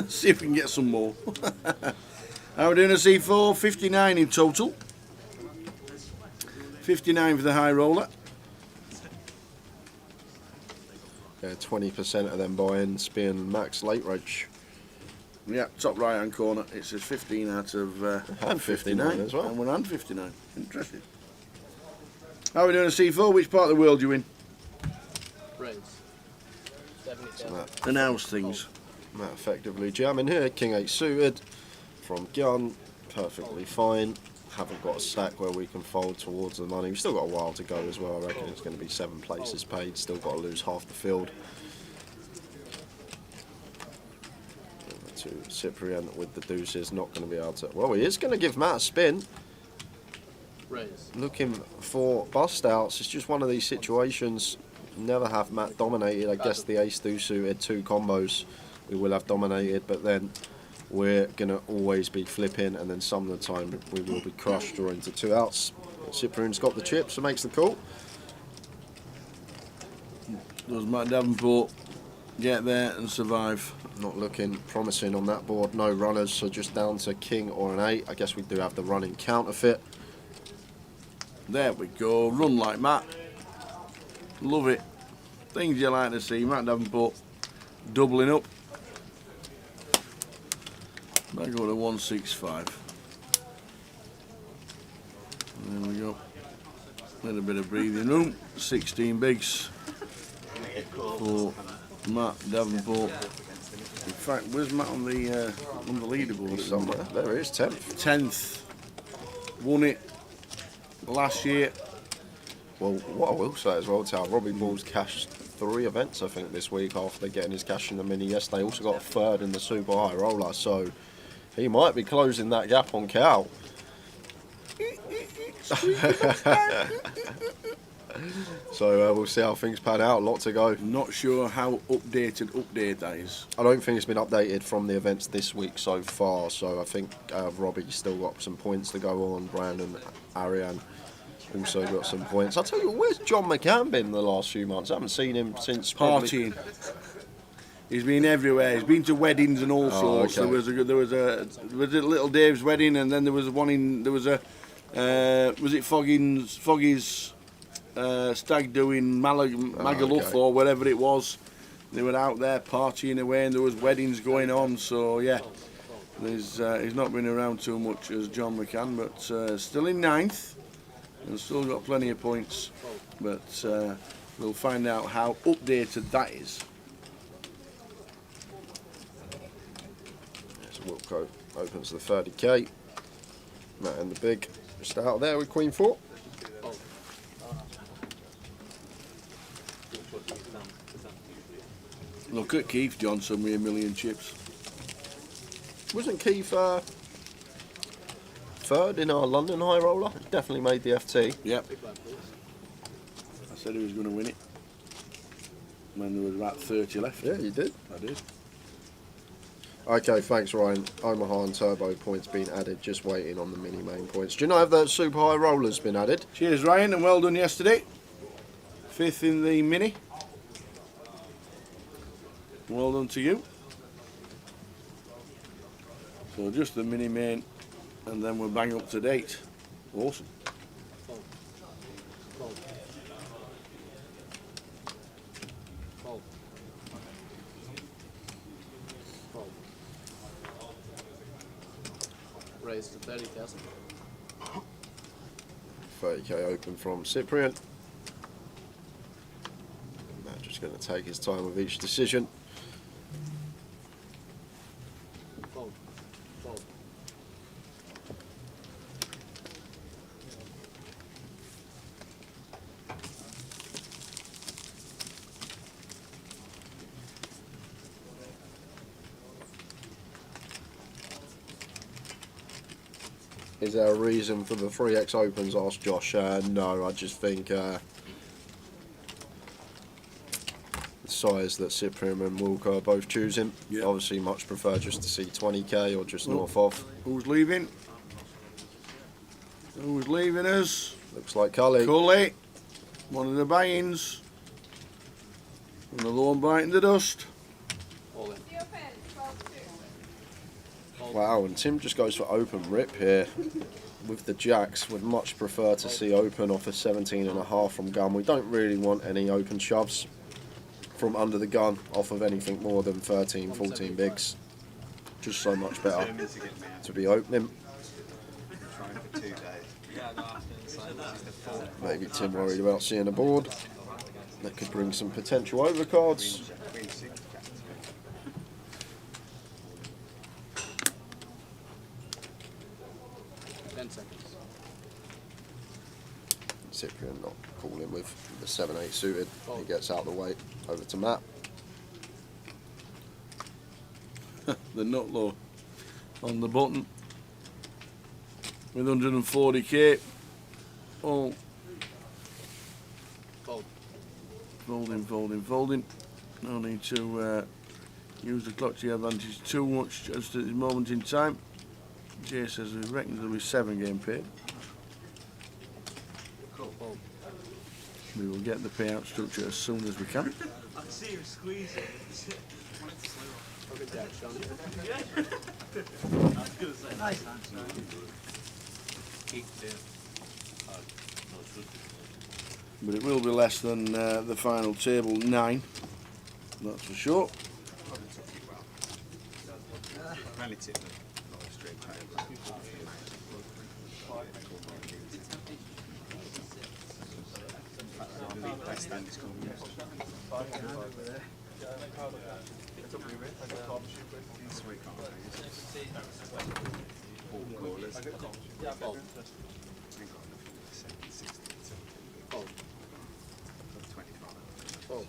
Speaker 4: See if we can get some more. How are we doing a C4? 59 in total. 59 for the high roller.
Speaker 5: Yeah, 20% of them buy-ins being max late rage.
Speaker 4: Yeah, top right hand corner. It says 15 out of
Speaker 5: And 59 as well.
Speaker 4: And 159. Interesting. How are we doing a C4? Which part of the world you in?
Speaker 10: Raise.
Speaker 5: So
Speaker 10: 70,000.
Speaker 5: Matt,
Speaker 4: Announce things.
Speaker 5: Matt effectively jamming here. King 8 suited from gun. Perfectly fine. Haven't got a stack where we can fold towards the money. We've still got a while to go as well. I reckon it's going to be 7 places paid. Still got to lose half the field. To Cyprian with the deuces, not going to be able to. Well, he is going to give Matt a spin.
Speaker 10: Raise.
Speaker 5: Looking for bust outs. It's just one of these situations. Never have Matt dominated. I guess the ace deuce suited 2 combos we will have dominated, but then we're going to always be flipping, and then some of the time we will be crushed drawing to 2 outs. Cyprian's got the chip, so makes the call.
Speaker 4: Does Matt Davenport get there and survive?
Speaker 5: Not looking promising on that board. No runners, so just down to king or an 8. I guess we do have the running counterfeit.
Speaker 4: There we go. Run like Matt. Love it. Things you like to see. Matt Davenport doubling up. I go to 165. There we go. Little bit of breathing room. 16 bigs for Matt Davenport. In fact, where's Matt on the leaderboard?
Speaker 5: Somewhere. There he is, 10th.
Speaker 4: 10th. Won it last year.
Speaker 5: Well, what I will say as well, Tal, Robbie Ball's cashed 3 events, I think, this week after getting his cash in the mini yesterday. Also got a 3rd in the super high roller, so he might be closing that gap on Cal. So we'll see how things pan out. A lot to go.
Speaker 4: Not sure how update that is.
Speaker 5: I don't think it's been updated from the events this week so far, so I think Robbie's still got some points to go on. Brandon, Ariane also got some points. I'll tell you, where's John McCann been the last few months? I haven't seen him since probably...
Speaker 4: Partying. He's been everywhere. He's been to weddings and all sorts.
Speaker 5: Okay.
Speaker 4: There was a little Dave's wedding, and then there was one in was it Foggy's stag do in Magaluf
Speaker 5: okay.
Speaker 4: or wherever it was. They were out there partying away, and there was weddings going on. So yeah, he's not been around too much as John McCann, but still in 9th and still got plenty of points. But we'll find out how updated that is.
Speaker 5: So Wilco opens the 30k. Matt and the big just out there with Queen 4.
Speaker 4: Look at Keith Johnson with 1,000,000 chips.
Speaker 5: Wasn't Keith third in our London high roller? Definitely made the FT.
Speaker 4: Yep. I said he was going to win it when there was about 30 left.
Speaker 5: Yeah, you did.
Speaker 4: I did.
Speaker 5: Okay, thanks Ryan. Omaha and Turbo points been added, just waiting on the mini main points. Do you know if that super high roller's been added?
Speaker 4: Cheers Ryan, and well done yesterday. 5th in the mini. Well done to you. So just the mini main, and then we're bang up to date. Awesome.
Speaker 10: Raised to 30,000.
Speaker 5: 30k open from Cyprian. Matt just going to take his time with each decision.
Speaker 10: Fold. Fold.
Speaker 5: Is there a reason for the 3x opens? Asked Josh. No, I just think the size that Cyprian and Wilco are both choosing.
Speaker 4: Yeah.
Speaker 5: Obviously, much prefer just to see 20k or just north of.
Speaker 4: Who's leaving? Who's leaving us?
Speaker 5: Looks like Cully.
Speaker 4: Cully. One of the buy-ins. Another one biting the dust.
Speaker 10: All in.
Speaker 5: Wow, and Tim just goes for open rip here with the jacks. Would much prefer to see open off a 17.5 from gun. We don't really want any open shoves from under the gun off of anything more than 13, 14 bigs. Just so much better to be opening.
Speaker 2: Trying for 2 days.
Speaker 5: Maybe Tim worried about seeing a board. That could bring some potential overcards.
Speaker 10: 10 seconds.
Speaker 5: Cyprian not calling with the 7-8 suited. He gets out of the way. Over to Matt.
Speaker 4: The nut low on the button with 140k. Oh,
Speaker 10: Fold.
Speaker 4: folding, folding, folding. No need to use the clutchy advantage too much just at this moment in time. Jay says we reckon there'll be 7 game paid.
Speaker 10: Cool. Fold.
Speaker 4: We will get the payout structure as soon as we can.
Speaker 6: I can see him squeezing.
Speaker 10: Look at that, Sean.
Speaker 6: I was going to say. Nice answer. Kicked in.
Speaker 4: But it will be less than the final table 9. That's for sure.
Speaker 2: Relatively. Not a straight
Speaker 10: Fold. Fold. Fold.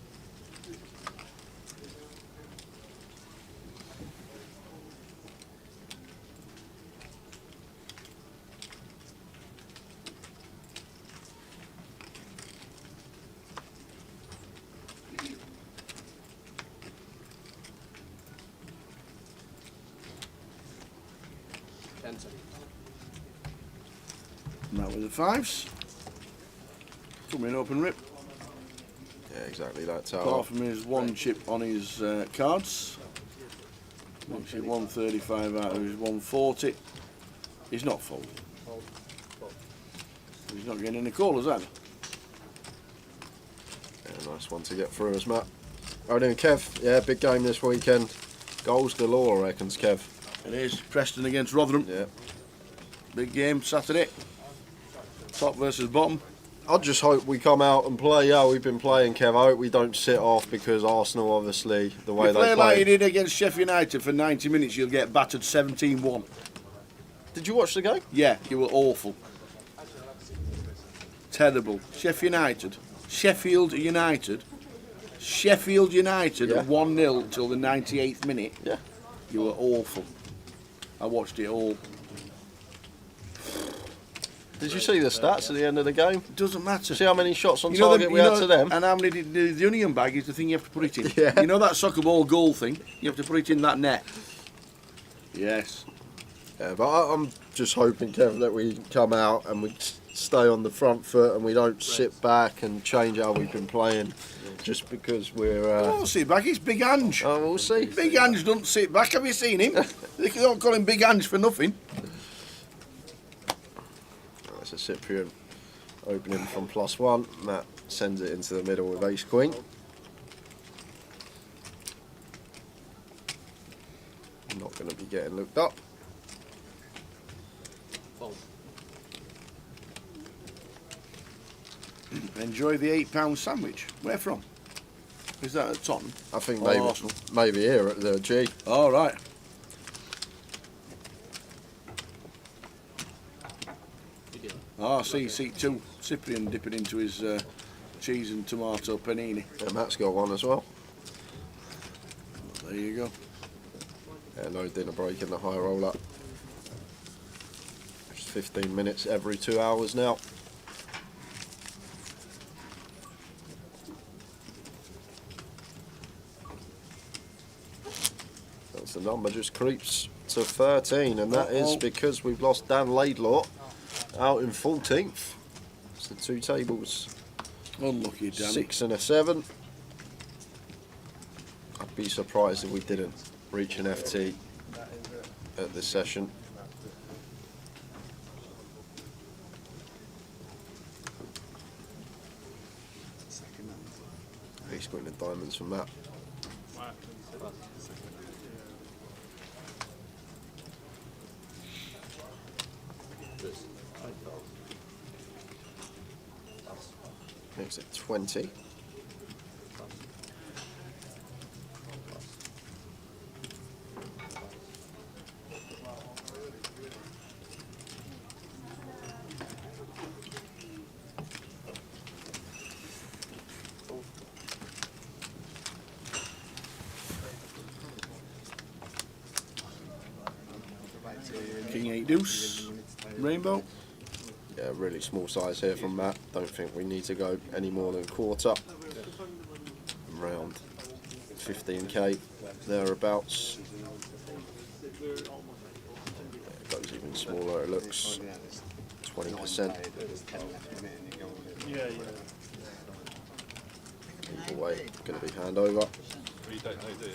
Speaker 4: And that with the 5s. Coming open rip.
Speaker 5: Yeah, exactly that.
Speaker 4: Apart from his 1 chip on his cards. Makes it 135 out of his 140. He's not folding. He's not getting any callers either.
Speaker 5: Yeah, nice one to get through us, Matt. Right then, Kev. Yeah, big game this weekend. Goals galore, reckons Kev.
Speaker 4: It is. Preston against Rotherham.
Speaker 5: Yeah.
Speaker 4: Big game Saturday. Top versus bottom.
Speaker 5: I just hope we come out and play. Yeah, we've been playing, Kev. I hope we don't sit off because Arsenal, obviously, the way
Speaker 4: You
Speaker 5: they
Speaker 4: play
Speaker 5: play.
Speaker 4: like you did against Sheffield United for 90 minutes, you'll get battered 17-1.
Speaker 5: Did you watch the game?
Speaker 4: Yeah, you were awful. Terrible. Sheffield United. Sheffield United. Sheffield United
Speaker 5: Yeah.
Speaker 4: 1-0 till the 98th minute.
Speaker 5: Yeah.
Speaker 4: You were awful. I watched it all.
Speaker 5: Did you see the stats at the end of the game?
Speaker 4: Doesn't matter.
Speaker 5: See how many shots on target we had to them?
Speaker 4: And how many did the onion bag is the thing you have to put it in.
Speaker 5: Yeah.
Speaker 4: You know that soccer ball goal thing? You have to put it in that net. Yes.
Speaker 5: Yeah, but I'm just hoping, Kev, that we come out and we stay on the front foot and we don't sit back and change how we've been playing just because we're...
Speaker 4: Oh, sit back, it's Big Ange.
Speaker 5: Oh, we'll see.
Speaker 4: Big Ange doesn't sit back, have you seen him? They don't call him Big Ange for nothing.
Speaker 5: That's a Cyprian opening from +1. Matt sends it into the middle with ace queen. Not going to be getting looked up.
Speaker 10: Fold.
Speaker 4: Enjoy the £8 sandwich. Where from? Is that at Tottenham?
Speaker 5: I think
Speaker 4: Or
Speaker 5: maybe,
Speaker 4: Arsenal?
Speaker 5: maybe here at the G.
Speaker 4: All right.
Speaker 10: Video.
Speaker 4: Ah, see, seat 2. Cyprian dipping into his cheese and tomato panini.
Speaker 5: Yeah, Matt's got one as well.
Speaker 4: There you go.
Speaker 5: Yeah, no dinner break in the high roller. Just 15 minutes every 2 hours now. That's the number just creeps to 13, and that is because we've lost Dan Laidlaw out in 14th. It's the two tables,
Speaker 4: Unlucky, Danny.
Speaker 5: 6 and a 7. I'd be surprised if we didn't reach an FT at this session. Ace queen of diamonds from Matt.
Speaker 10: This.
Speaker 5: Makes it 20.
Speaker 4: King 8 deuce. Rainbow.
Speaker 5: Yeah, really small size here from Matt. Don't think we need to go any more than quarter. Around 15k, thereabouts. It goes even smaller, it looks. 20%.
Speaker 1: Yeah.
Speaker 5: Either way, going to be hand over.
Speaker 2: You don't know, do you?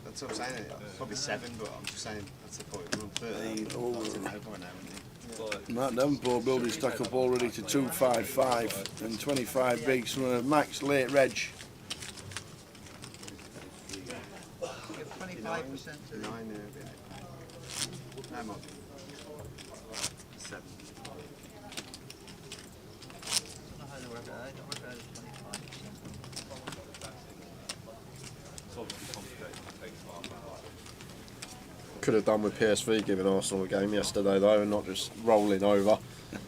Speaker 2: That's what I'm saying. Probably 7, but I'm just saying that's the point. We're on 13. That's an over now, isn't it?
Speaker 4: Matt Davenport building stack up already to 255 and 25 bigs from a max late reg.
Speaker 3: Give 25% to
Speaker 2: 9, how much? 7.
Speaker 3: I don't know how to work it out. I don't work it out as 25%.
Speaker 5: Could have done with PSV giving Arsenal a game yesterday though and not just rolling over.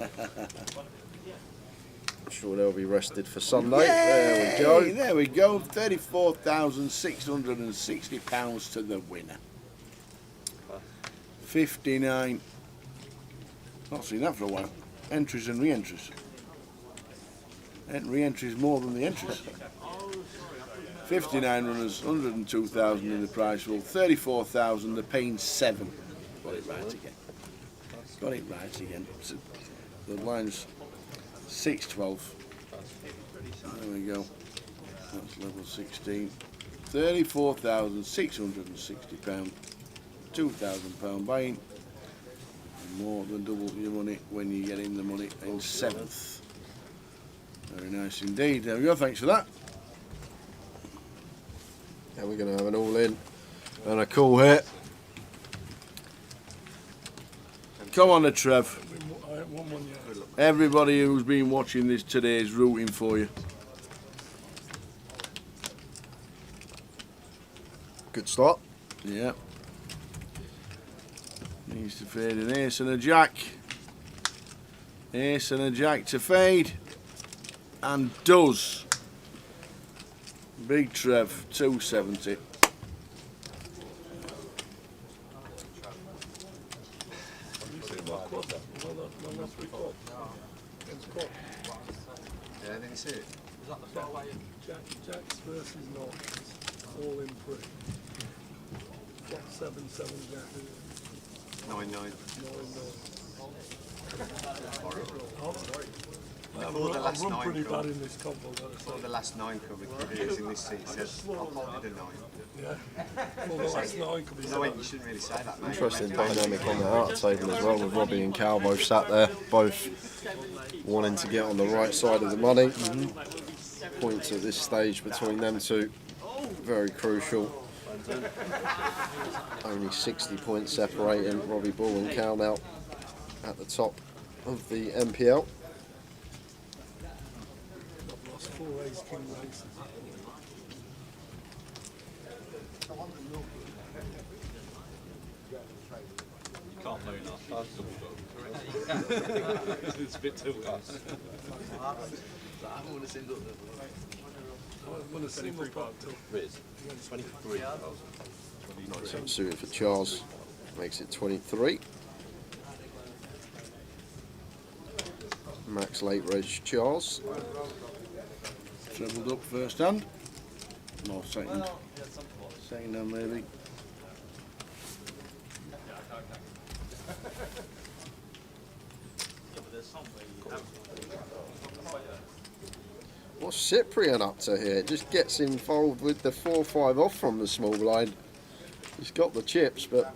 Speaker 5: I'm sure they'll be rested for Sunday. There we go.
Speaker 4: There we go. £34,660 to the winner. 59. Not seen that for a while. Entries and re-entries. Re-entries more than the entries. 59 runners, 102,000 in the prize pool, 34,000, the paying 7. Got it right again. Got it right again. So the line's 6-12. There we go. That's level 16. £34,660. £2,000 buying. More than double your money when you get in the money in 7th. Very nice indeed. There we go. Thanks for that.
Speaker 5: Yeah, we're going to have an all-in and a cool hit.
Speaker 4: Come on, Trev.
Speaker 9: I haven't won one yet.
Speaker 4: Everybody who's been watching this today is rooting for you.
Speaker 5: Good start.
Speaker 4: Yeah. Needs to fade an ace and a jack. Ace and a jack to fade. And does. Big Trev, 270.
Speaker 2: Yeah, didn't you see it?
Speaker 9: Jacks versus North. All in free. What 7-7 Jack?
Speaker 2: 9-9.
Speaker 9: I've
Speaker 2: Before the last
Speaker 9: run
Speaker 2: nine
Speaker 9: pretty
Speaker 2: come.
Speaker 9: bad in this combo.
Speaker 2: Before the last 9 come, he was in this seat, he said, I'll hold it a 9.
Speaker 9: Yeah. Well, the last 9 could be
Speaker 2: No, wait, you shouldn't really say that, mate.
Speaker 5: Interesting dynamic on the outer table as well, with Robbie and Cal both sat there, both wanting to get on the right side of the money. Points at this stage between them two, very crucial. Only 60 points separating Robbie Ball and Cal now at the top of the MPL.
Speaker 9: I've lost 4 ace king races.
Speaker 10: You can't moan us. It's a bit too fast.
Speaker 9: I'm going to single pot till
Speaker 10: Riz, 23.
Speaker 5: Nice and suited for Charles, makes it 23. Max late reg Charles.
Speaker 4: Trebled up first hand. No, second. Second hand maybe.
Speaker 5: What's Cyprian up to here? Just gets involved with the 4-5 off from the small blind. He's got the chips, but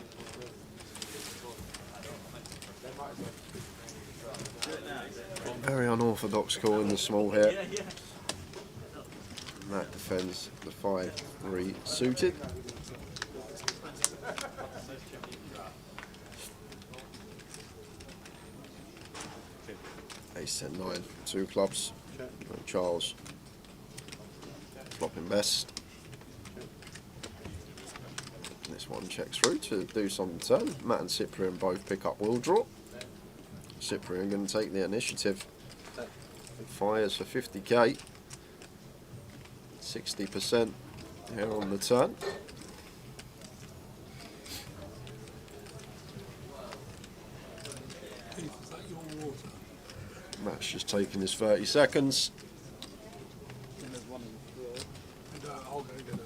Speaker 5: very unorthodox call in the small here. Matt defends the 5-3 suited. Ace 10 9, 2 clubs. And Charles flopping best. This one checks through to deuce on the turn. Matt and Cyprian both pick up will draw. Cyprian going to take the initiative. Fires for 50k. 60% here on the turn.
Speaker 9: Keith, is that your water?
Speaker 5: Matt's just taking his 30 seconds.
Speaker 9: I'll go and get it.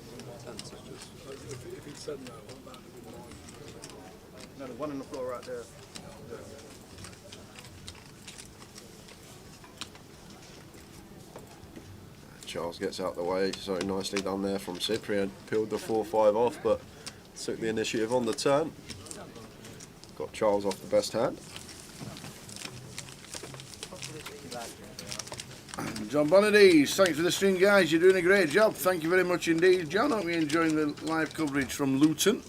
Speaker 9: It's just, if he said no, that would be mine.
Speaker 1: No, the one on the floor right there.
Speaker 5: Charles gets out the way, so nicely done there from Cyprian. Peeled the 4-5 off, but took the initiative on the turn. Got Charles off the best hand.
Speaker 4: John Bonadies, thanks for the stream, guys. You're doing a great job. Thank you very much indeed. John, hope you're enjoying the live coverage from Luton.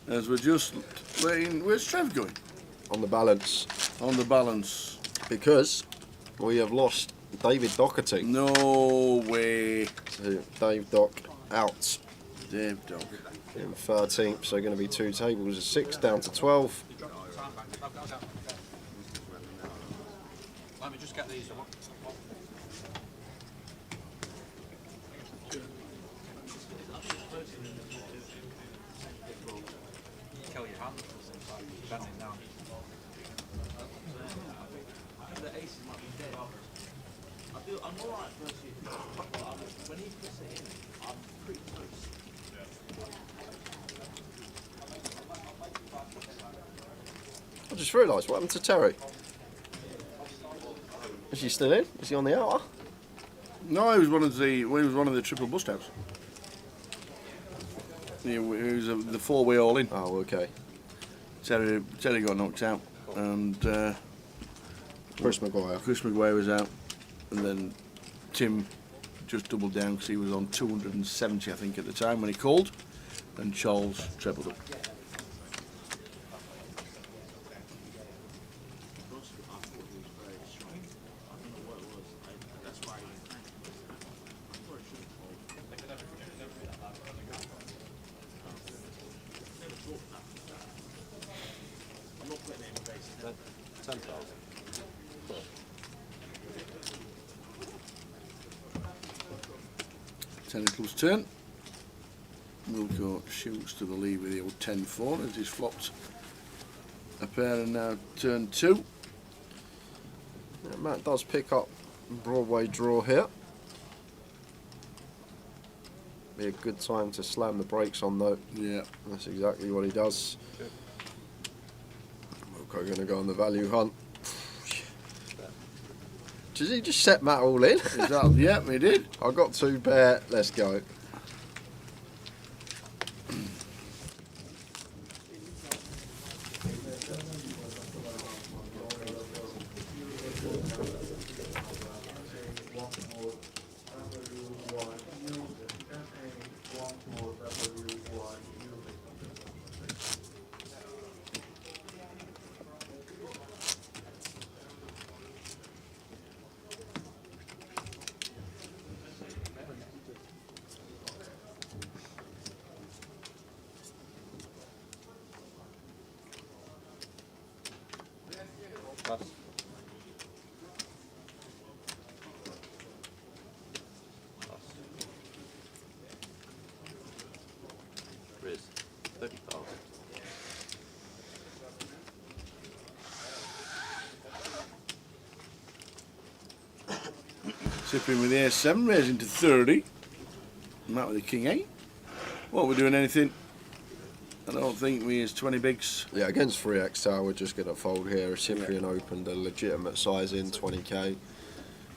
Speaker 4: As we're just waiting. Where's Trev going?
Speaker 5: On the balance.
Speaker 4: On the balance.
Speaker 5: Because we have lost David Doherty.
Speaker 4: No way.
Speaker 5: So Dave Dock out
Speaker 4: Dave Dock.
Speaker 5: in 13th, so going to be 2 tables of 6 down to 12.
Speaker 10: Let me just get these. Kill your hand. Bend it down. The aces might be dead. I'm alright versus when he puts it in, I'm pretty close.
Speaker 5: I just realised what happened to Terry. Is he still in? Is he on the outer?
Speaker 4: No, he was one of the triple bust outs. He was the 4-way all in.
Speaker 5: Oh, okay.
Speaker 4: Terry got knocked out, and
Speaker 5: Chris Maguire.
Speaker 4: Chris Maguire was out, and then Tim just doubled down because he was on 270, I think, at the time when he called, and Charles trebled up. Tentacles turn. Wilco shoots to the lead with the old 10-4 as he's flopped a pair and now turn 2.
Speaker 5: Yeah, Matt does pick up Broadway draw here. Be a good time to slam the brakes on though.
Speaker 4: Yeah,
Speaker 5: that's exactly what he does. Wilco going to go on the value hunt. Does he just set Matt all in?
Speaker 4: Yeah, he did.
Speaker 5: I got 2 pair. Let's go.
Speaker 3: Riz, 30,000.
Speaker 4: Sipping with the A7, raising to 30. Matt with the King 8. What, we're doing anything? I don't think we is 20 bigs.
Speaker 5: Yeah, against 3x tower, we're just going to fold here. Cyprian opened a legitimate size in 20k.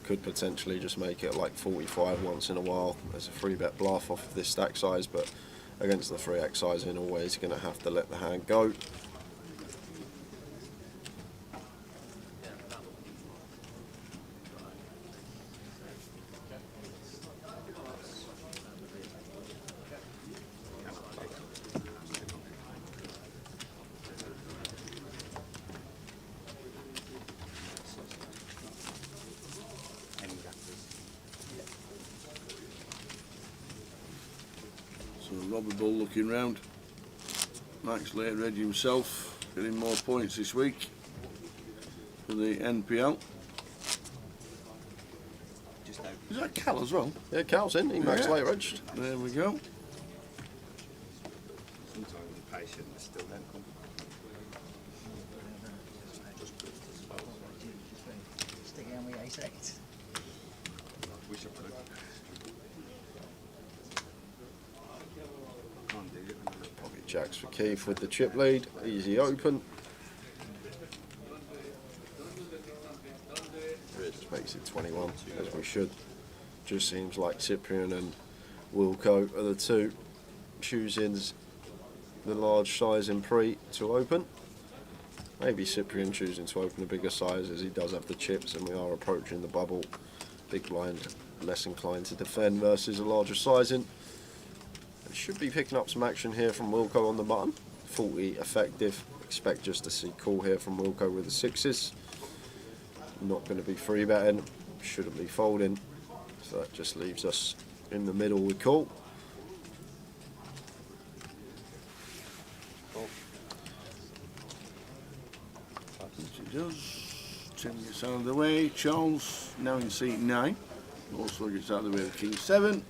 Speaker 5: Could potentially just make it like 45 once in a while as a 3-bet bluff off of this stack size, but against the 3x size in, always going to have to let the hand go.
Speaker 4: So Robbie Bull looking round. Max Later Reggie himself getting more points this week for the NPL. Is that Cal as well?
Speaker 5: Yeah, Cal's in. He Max Later Edged.
Speaker 4: There we go.
Speaker 2: Sometimes the patient is still don't come.
Speaker 3: Stick it on with 8 seconds.
Speaker 2: Wish I could. Can't do it.
Speaker 5: Pocket jacks for Keith with the chip lead. Easy open. Just makes it 21, as we should. Just seems like Cyprian and Wilco are the two choosing the large size in pre to open. Maybe Cyprian choosing to open a bigger size as he does have the chips and we are approaching the bubble. Big blind less inclined to defend versus a larger sizing. Should be picking up some action here from Wilco on the button. 40 effective. Expect just to see call here from Wilco with the 6s. Not going to be free betting. Shouldn't be folding. So that just leaves us in the middle with call.
Speaker 4: He does. Tim gets out of the way. Charles now in seat 9. Also gets out of the way of King 7.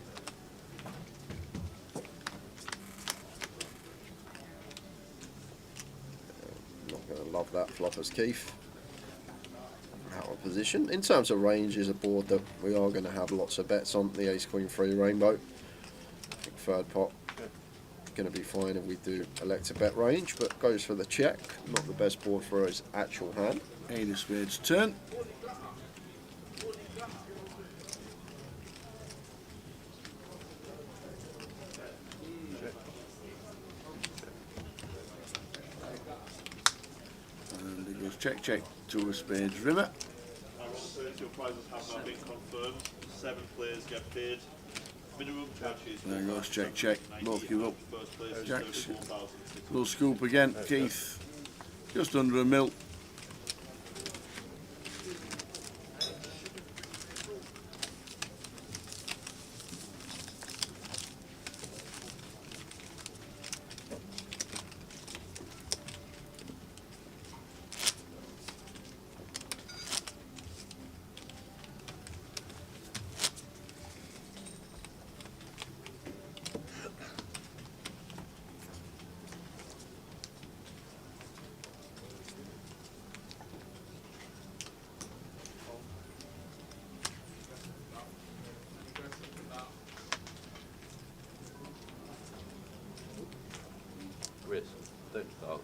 Speaker 5: Not going to love that flop as Keith. Out of position. In terms of range, is a board that we are going to have lots of bets on. The Ace Queen 3 Rainbow. I think third pot going to be fine if we do elect a bet range, but goes for the check. Not the best board for his actual hand.
Speaker 4: 8 of spades turn. And it goes check, check, 2 of spades river.
Speaker 11: Championship prizes have now been confirmed. 7 players get paid. Minimum charges.
Speaker 4: There goes check. Both give up.
Speaker 11: First place is
Speaker 4: Jacks.
Speaker 11: 34,000.
Speaker 4: Little scoop again. Keith. Just under a mil.
Speaker 5: Chris, don't start.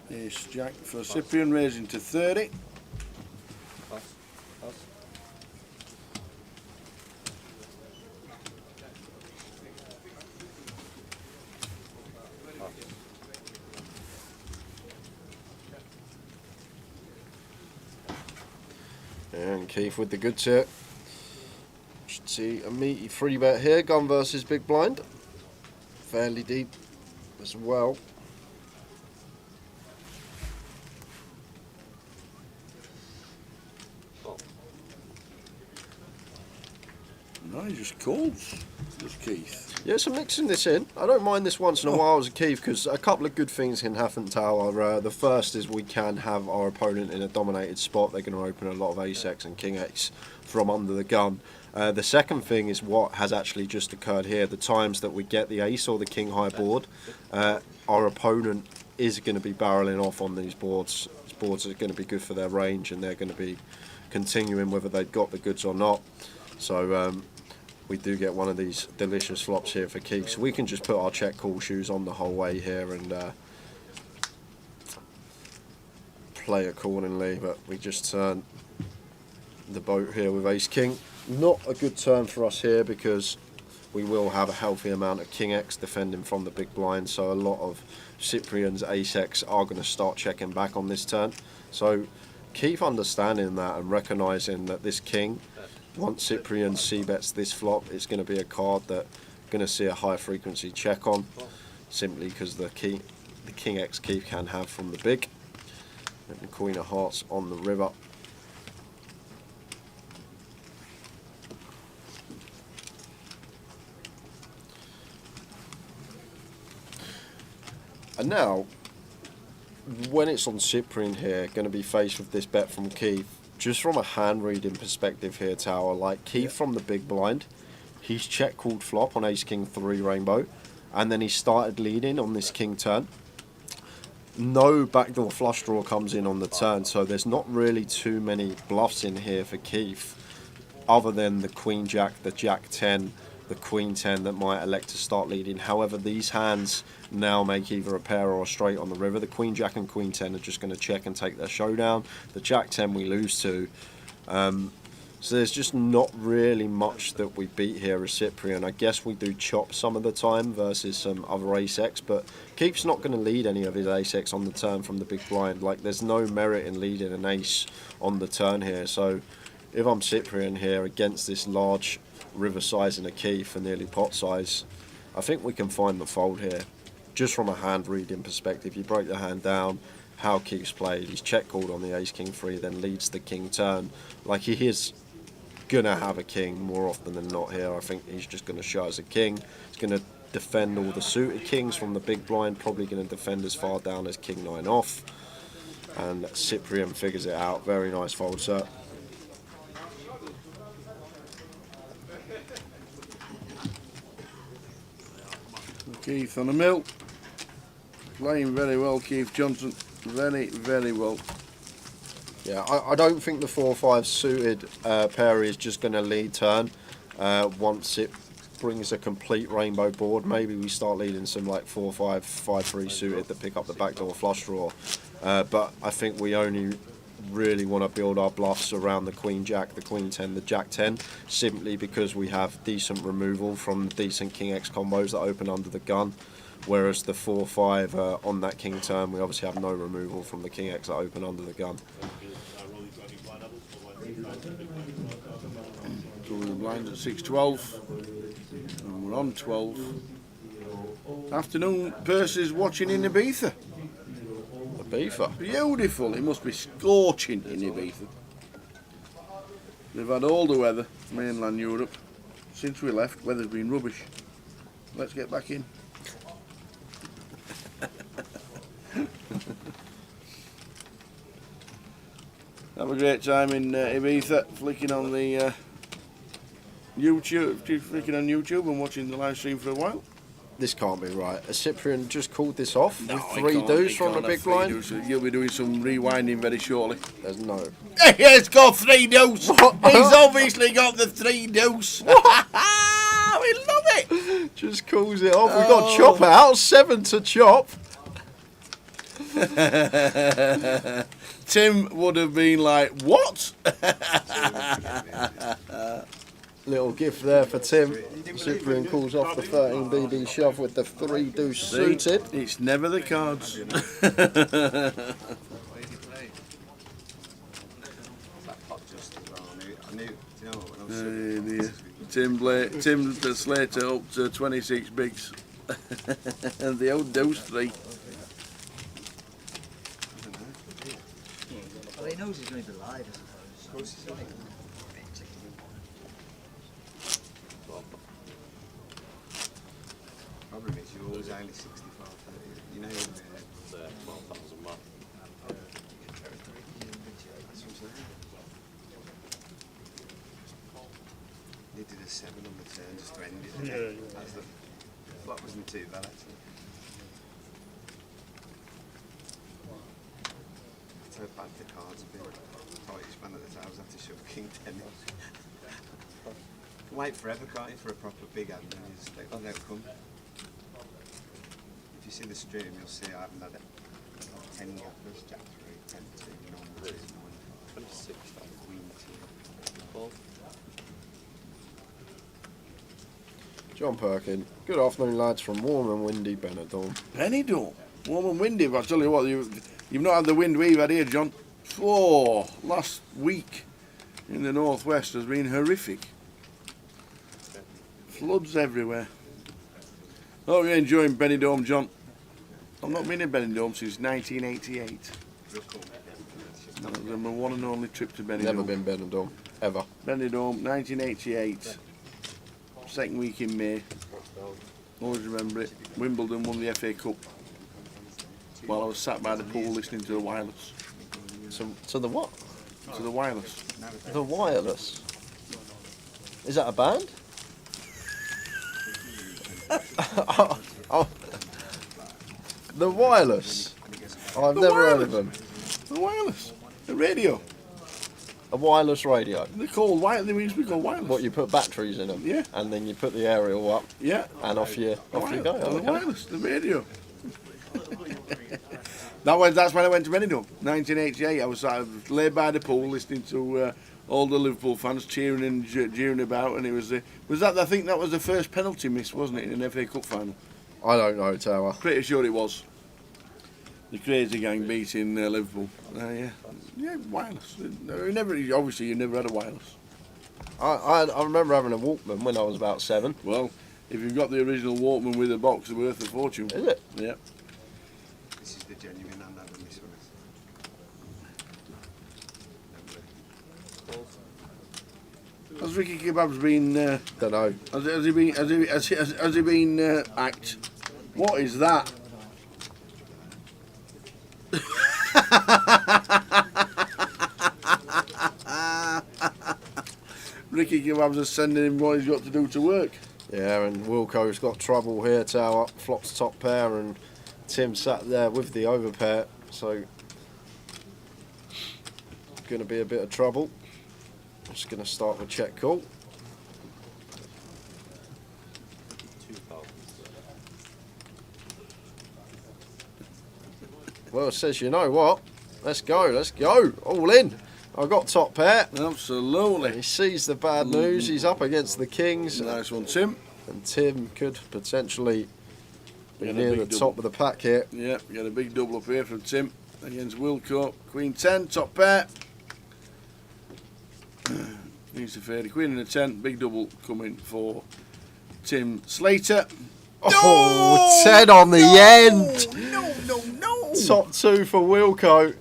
Speaker 4: Ace Jack for Cyprian, raising to 30.
Speaker 5: And Keith with the good tip. Should see a meaty 3-bet here. Gun versus big blind. Fairly deep as well.
Speaker 4: No, he just calls. Just Keith.
Speaker 5: Yeah, so mixing this in. I don't mind this once in a while as a Keith because a couple of good things can happen, Tower. The first is we can have our opponent in a dominated spot. They're going to open a lot of ace-x and king-x from under the gun. The second thing is what has actually just occurred here. The times that we get the ace or the king-high board, our opponent is going to be barreling off on these boards. These boards are going to be good for their range and they're going to be continuing whether they've got the goods or not. So we do get one of these delicious flops here for Keith. So we can just put our check call shoes on the whole way here and play accordingly. But we just turn the boat here with ace king. Not a good turn for us here because we will have a healthy amount of king x defending from the big blind. So a lot of Cyprian's ace x are going to start checking back on this turn. So Keith understanding that and recognising that this king, once Cyprian c-bets this flop, it's going to be a card that going to see a high frequency check on, simply because the king x Keith can have from the big. And the queen of hearts on the river. And now, when it's on Cyprian here, going to be faced with this bet from Keith. Just from a hand reading perspective here, Tower, like Keith from the big blind, he's check called flop on ace king 3 rainbow, and then he started leading on this king turn. No backdoor flush draw comes in on the turn, so there's not really too many bluffs in here for Keith, other than the queen jack, the jack 10, the queen 10 that might elect to start leading. However, these hands now make either a pair or a straight on the river. The queen jack and queen 10 are just going to check and take their showdown. The jack 10 we lose to. So there's just not really much that we beat here as Cyprian. I guess we do chop some of the time versus some other ace-x, but Keith's not going to lead any of his ace-x on the turn from the big blind. Like, there's no merit in leading an ace on the turn here. So if I'm Cyprian here against this large river size and a Keith for nearly pot size, I think we can find the fold here. Just from a hand reading perspective, you break the hand down, how Keith's played, he's check called on the ace king 3, then leads the king turn. Like, he is gonna have a king more often than not here. I think he's just gonna show us a king. He's gonna defend all the suited kings from the big blind, probably gonna defend as far down as king 9 off. And Cyprian figures it out. Very nice fold, sir.
Speaker 4: Keith on the mill. Playing very well, Keith Johnson. Very, very well.
Speaker 5: Yeah, I don't think the 4-5 suited pair is just going to lead turn. Once it brings a complete rainbow board, maybe we start leading some like 4-5, 5-3 suited that pick up the backdoor flush draw. But I think we only really want to build our bluffs around the Queen Jack, the Queen 10, the Jack 10, simply because we have decent removal from decent King X combos that open under the gun. Whereas the 4-5 on that King turn, we obviously have no removal from the King X that open under the gun.
Speaker 4: So we're blind at 6-12, and we're on 12. Afternoon, Percy's watching in Ibiza.
Speaker 5: Ibiza?
Speaker 4: Beautiful, it must be scorching in Ibiza. They've had all the weather, mainland Europe. Since we left, weather's been rubbish. Let's get back in. Have a great time in Ibiza, flicking on the YouTube and watching the live stream for a while.
Speaker 5: This can't be right. Has Cyprian just called this off
Speaker 4: No,
Speaker 5: with
Speaker 4: he
Speaker 5: 3
Speaker 4: can't-
Speaker 5: deuce
Speaker 4: he
Speaker 5: from the
Speaker 4: can't have
Speaker 5: big
Speaker 4: 3
Speaker 5: blind?
Speaker 4: deuce. You'll be doing some rewinding very shortly.
Speaker 5: There's no.
Speaker 4: He's got 3 deuce. He's obviously got the 3 deuce. We love it.
Speaker 5: Just calls it off. We've got chop out, 7 to chop.
Speaker 4: Tim would have been like, what?
Speaker 5: Little gift there for Tim. Cyprian calls off the 13 BB shove with the 3 deuce suited.
Speaker 4: It's never the cards. Tim the Slater up to 26 bigs. And the old deuce 3.
Speaker 3: Well, he knows he's going to be live, I suppose.
Speaker 2: Problem is, you're always only 65. You know,
Speaker 11: 12,000 mark.
Speaker 2: they did a 7 on the turn just to end it.
Speaker 11: Yeah.
Speaker 2: That's the flop wasn't too bad actually. So bad the cards have been tight span at the tails after shove King 10 in. Wait forever, can't you, for a proper big hand and you just like, oh, they'll come. If you see the stream, you'll see I haven't had it. 10 gappers, Jack 3, 10 2, 9 2, 9 5, 26, Queen 2, 12.
Speaker 5: John Perkin. Good afternoon, lads, from warm and windy Benidorm.
Speaker 4: Benidorm. Warm and windy, but I tell you what, you've not had the wind we've had here, John. Oh, last week in the northwest has been horrific. Floods everywhere. Oh, you're enjoying Benidorm, John. I've not been in Benidorm since 1988. That was my one and only trip to Benidorm.
Speaker 5: Never been Benidorm, ever.
Speaker 4: Benidorm, 1988. Second week in May. Always remember it. Wimbledon won the FA Cup while I was sat by the pool listening to the Wireless.
Speaker 5: To the what?
Speaker 4: To the Wireless.
Speaker 5: The Wireless. Is that a band? oh, the Wireless. I've never heard of them.
Speaker 4: The Wireless. The radio.
Speaker 5: A wireless radio.
Speaker 4: They're called wireless. They used to be called wireless.
Speaker 5: What, you put batteries in them?
Speaker 4: Yeah.
Speaker 5: And then you put the aerial up.
Speaker 4: Yeah.
Speaker 5: And off you go.
Speaker 4: The
Speaker 5: Okay.
Speaker 4: Wireless. The radio. That's when I went to Benidorm, 1988. I was laid by the pool listening to all the Liverpool fans cheering and jeering about, and it was that. I think that was the first penalty miss, wasn't it, in an FA Cup final?
Speaker 5: I don't know, Tower.
Speaker 4: Pretty sure it was. The Crazy Gang beating Liverpool. Yeah, wireless. Obviously, you never had a wireless.
Speaker 5: I remember having a Walkman when I was about 7.
Speaker 4: Well, if you've got the original Walkman with a box, it's worth a fortune.
Speaker 5: Is it?
Speaker 4: Yeah.
Speaker 2: This is the genuine hand having this one.
Speaker 4: Has Ricky Kebab's been?
Speaker 5: Don't know.
Speaker 4: Has he been? Has he been act? What is that? Ricky Kebabs is sending him what he's got to do to work.
Speaker 5: Yeah, and Wilco's got trouble here, Tower. Flops top pair, and Tim sat there with the over pair, so going to be a bit of trouble. Just going to start with check call. Well, it says, you know what? Let's go, let's go. All in. I've got top pair.
Speaker 4: Absolutely.
Speaker 5: He sees the bad news. He's up against the Kings.
Speaker 4: Nice one, Tim.
Speaker 5: And Tim could potentially be
Speaker 4: Get a
Speaker 5: near
Speaker 4: big
Speaker 5: the
Speaker 4: double.
Speaker 5: top of the pack here.
Speaker 4: Yeah, get a big double up here from Tim against Wilco. Queen 10, top pair. Needs to fade. Queen and a 10. Big double coming for Tim Slater.
Speaker 5: Oh, 10 on the end.
Speaker 4: No.
Speaker 5: Top 2 for Wilco.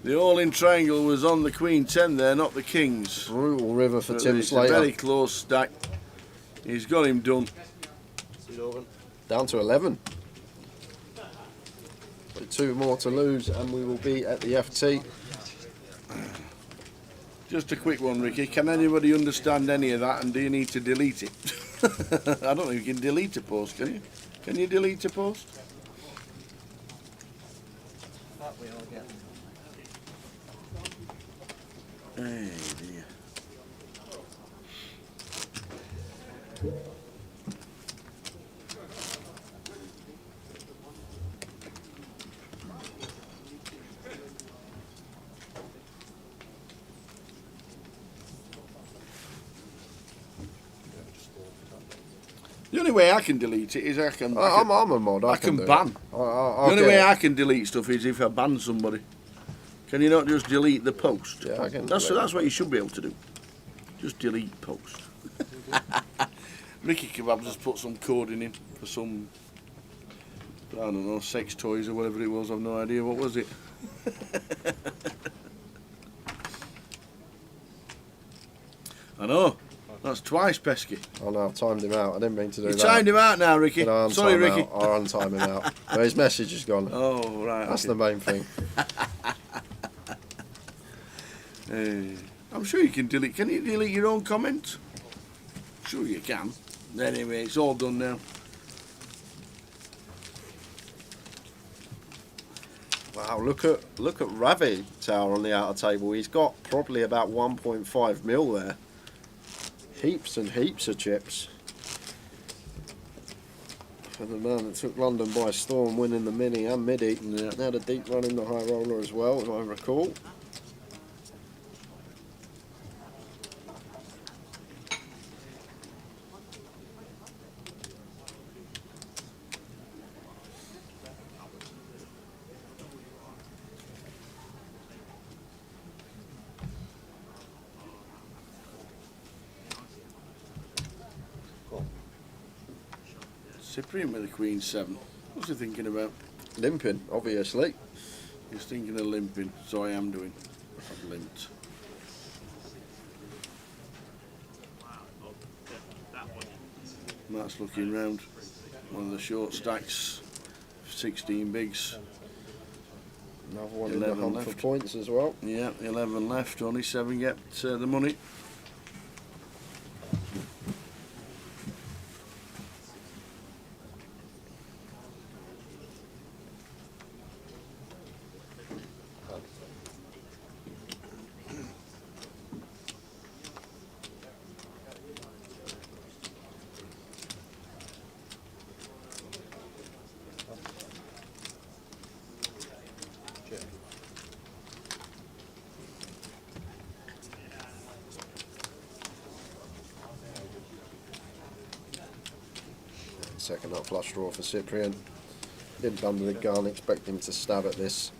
Speaker 4: The all-in triangle was on the Queen 10 there, not the Kings.
Speaker 5: Brutal river for
Speaker 4: But
Speaker 5: Tim
Speaker 4: it's
Speaker 5: Slater.
Speaker 4: a very close stack. He's got him done.
Speaker 5: Down to 11. So 2 more to lose and we will be at the FT.
Speaker 4: Just a quick one, Ricky. Can anybody understand any of that, and do you need to delete it? I don't think you can delete a post, can you? Can you delete a post? Hey dear. The only way I can delete it is I'm
Speaker 5: a mod. I
Speaker 4: can
Speaker 5: do it.
Speaker 4: ban.
Speaker 5: I'll
Speaker 4: The only
Speaker 5: get
Speaker 4: way
Speaker 5: it.
Speaker 4: I can delete stuff is if I ban somebody. Can you not just delete the post?
Speaker 5: Yeah, I can
Speaker 4: That's
Speaker 5: delete
Speaker 4: what you should be able to do. Just delete post. Ricky Kebabs has put some code in for some, I don't know, sex toys or whatever it was. I've no idea. What was it? I know. That's twice pesky.
Speaker 5: Oh no, I've timed him out. I didn't mean to do
Speaker 4: You
Speaker 5: that.
Speaker 4: timed him out now, Ricky.
Speaker 5: Did I
Speaker 4: Sorry,
Speaker 5: untime
Speaker 4: Ricky.
Speaker 5: out? I'll untime him out. But his message is gone.
Speaker 4: Oh, right.
Speaker 5: That's
Speaker 4: okay.
Speaker 5: the main thing.
Speaker 4: I'm sure you can delete. Can you delete your own comments? Sure you can. Anyway, it's all done now.
Speaker 5: Wow, look at Ravi Tower on the outer table. He's got probably about 1.5 mil there. Heaps and heaps of chips. For the man that took London by storm, winning the mini and midi.
Speaker 4: Yeah.
Speaker 5: Had a deep run in the high roller as well, if I recall.
Speaker 4: Cyprian with the Queen 7. What's he thinking about?
Speaker 5: Limping, obviously.
Speaker 4: He's thinking of limping, so I am doing. I've limped. Matt's looking round. One of the short stacks. 16 bigs.
Speaker 5: Another one in the
Speaker 4: 11
Speaker 5: hunt
Speaker 4: left.
Speaker 5: for points as well.
Speaker 4: Yeah, 11 left. Only 7 get the money.
Speaker 5: Second up flush draw for Cyprian. Didn't bundle the gun, expect him to stab at this.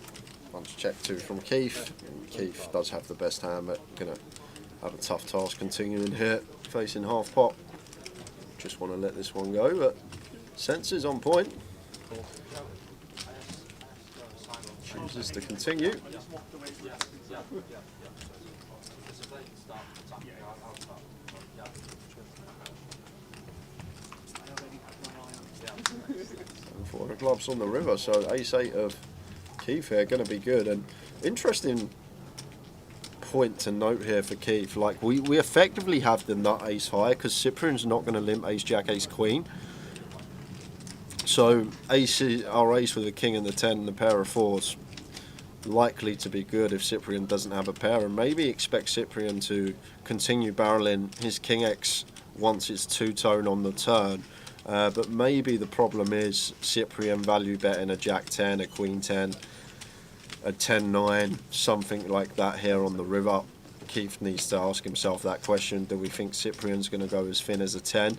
Speaker 5: Punch check 2 from Keith. And Keith does have the best hand, but gonna have a tough task continuing here, facing half pot. Just want to let this one go, but senses on point. Chooses to continue. And 4 clubs on the river, so ace-8 of Keith here, going to be good. And interesting point to note here for Keith, like we effectively have the nut ace high because Cyprian's not going to limp ace jack ace queen. So our ace with the king and the 10 and the pair of 4s likely to be good if Cyprian doesn't have a pair, and maybe expect Cyprian to continue barreling his king x once it's two-tone on the turn. But maybe the problem is Cyprian value betting a jack 10, a queen 10, a 10-9, something like that here on the river. Keith needs to ask himself that question. Do we think Cyprian's going to go as thin as a 10?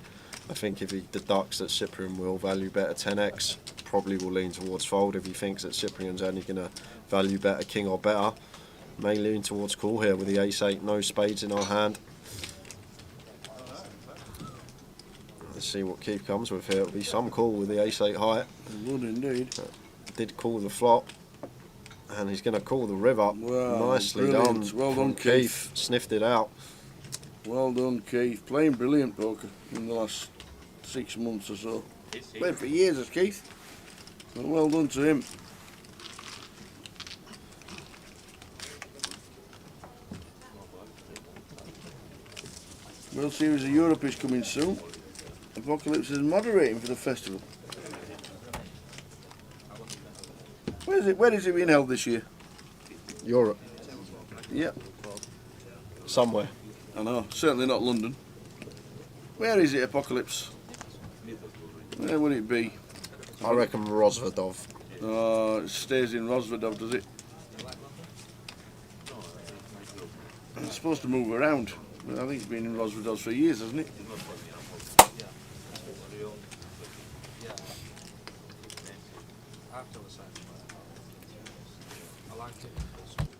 Speaker 5: I think if he deducts that Cyprian will value bet a 10x, probably will lean towards fold. If he thinks that Cyprian's only going to value bet a king or better, may lean towards call here with the ace-8, no spades in our hand. Let's see what Keith comes with here. It'll be some call with the ace-8 high.
Speaker 4: It would indeed.
Speaker 5: Did call the flop. And he's going to call the river.
Speaker 4: Wow,
Speaker 5: nicely
Speaker 4: brilliant.
Speaker 5: done.
Speaker 4: Well done, Keith.
Speaker 5: Sniffed it out.
Speaker 4: Well done, Keith. Playing brilliant poker in the last 6 months or so. Played for years as Keith. But well done to him. World Series of Europe is coming soon. Apocalypse is moderating for the festival. Where is it being held this year?
Speaker 5: Europe.
Speaker 4: Yep.
Speaker 5: Somewhere.
Speaker 4: I know, certainly not London. Where is it, Apocalypse? Where would it be?
Speaker 5: I reckon Rosvadov.
Speaker 4: Oh, it stays in Rosvadov, does it? It's supposed to move around. But I think it's been in Rosvadov for years, hasn't it?
Speaker 6: I like it.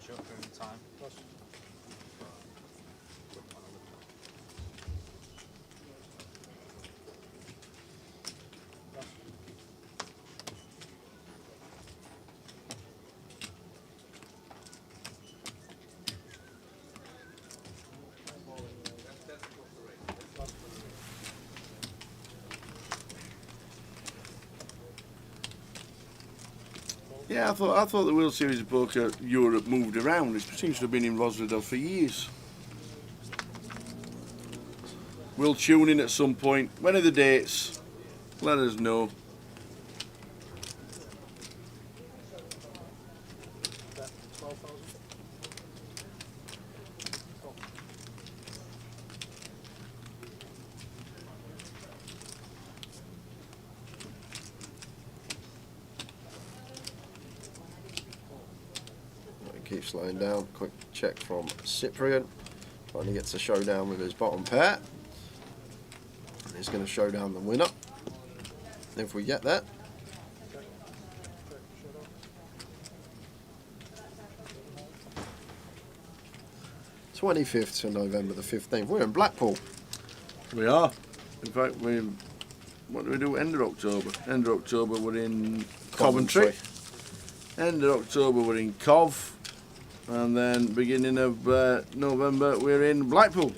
Speaker 6: Short period of time.
Speaker 4: Yeah, I thought the World Series of Poker Europe moved around. It seems to have been in Rosvadov for years. We'll tune in at some point. When are the dates? Let us know.
Speaker 5: Keep slowing down. Quick check from Cyprian. Finally gets a showdown with his bottom pair. And he's going to show down the winner. If we get that. (25th to November the 15th). We're in Blackpool.
Speaker 4: We are. In fact, what do we do end of October? End of October we're in Coventry. End of October we're in Cov. And then beginning of November we're in Blackpool.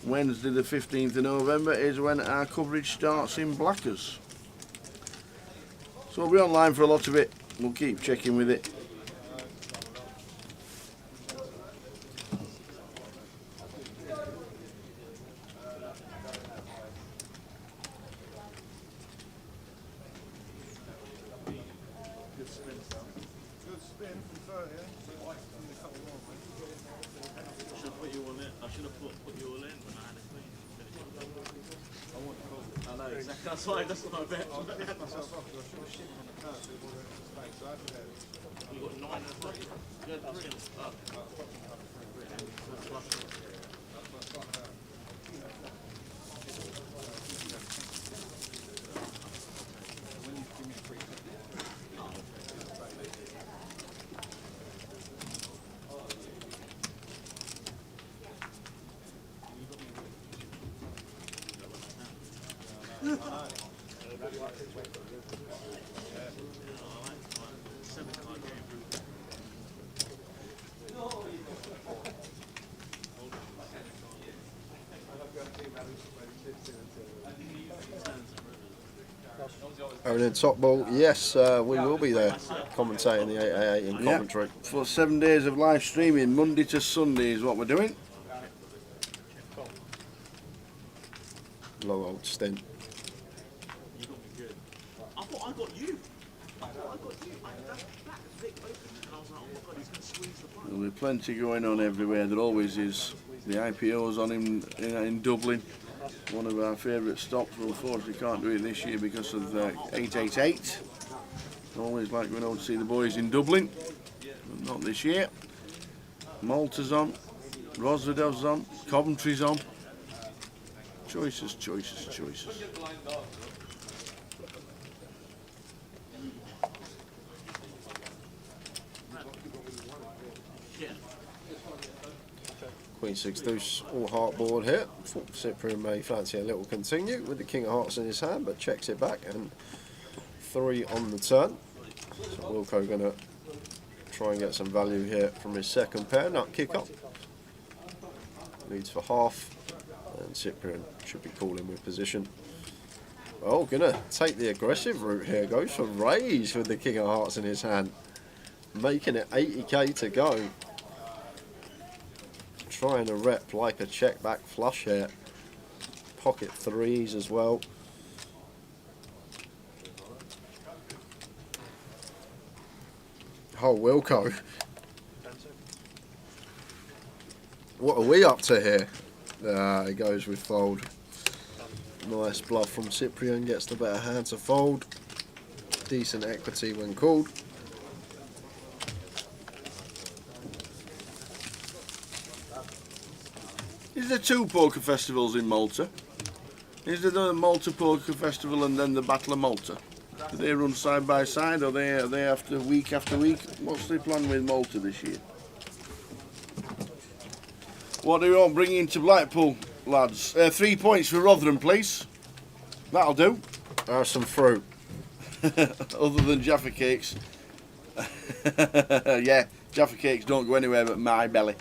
Speaker 4: Wednesday the 15th of November is when our coverage starts in Blackers. So we'll be online for a lot of it. We'll keep checking with it.
Speaker 10: That's what I bet. You got 9 and a 3. You had 3.
Speaker 5: And in top ball, yes, we will be there commentating the 888 in Coventry.
Speaker 4: For 7 days of live streaming, Monday to Sunday is what we're doing.
Speaker 5: Long old stint.
Speaker 10: You got me good. I thought I got you. That Vic opened and I was like, oh my god, he's going to squeeze the button.
Speaker 4: There'll be plenty going on everywhere. There always is. The IPO's on in Dublin. One of our favourite stops. We unfortunately can't do it this year because of 888. Always like going out to see the boys in Dublin. Not this year. Malta's on. Rosvedov's on. Coventry's on. Choices, choices, choices.
Speaker 5: Queen 6 deuce, all heart board here. Cyprian may fancy a little continue with the king of hearts in his hand, but checks it back, and 3 on the turn. So Wilco going to try and get some value here from his second pair. Nut kick up. Leads for half, and Cyprian should be calling with position. Oh, gonna take the aggressive route here. Goes for raise with the king of hearts in his hand, making it 80k to go. Trying to rep like a check back flush here. Pocket 3s as well. Oh, Wilco. What are we up to here? He goes with fold. Nice bluff from Cyprian, gets the better hand to fold. Decent equity when called.
Speaker 4: Is there 2 poker festivals in Malta? Is there the Malta Poker Festival and then the Battle of Malta? Do they run side by side, or are they after week? What's the plan with Malta this year? What do you want bringing to Blackpool, lads? 3 points for Rotherham, please. That'll do.
Speaker 5: Have some fruit.
Speaker 4: Other than Jaffa cakes. Yeah, Jaffa cakes don't go anywhere but my belly.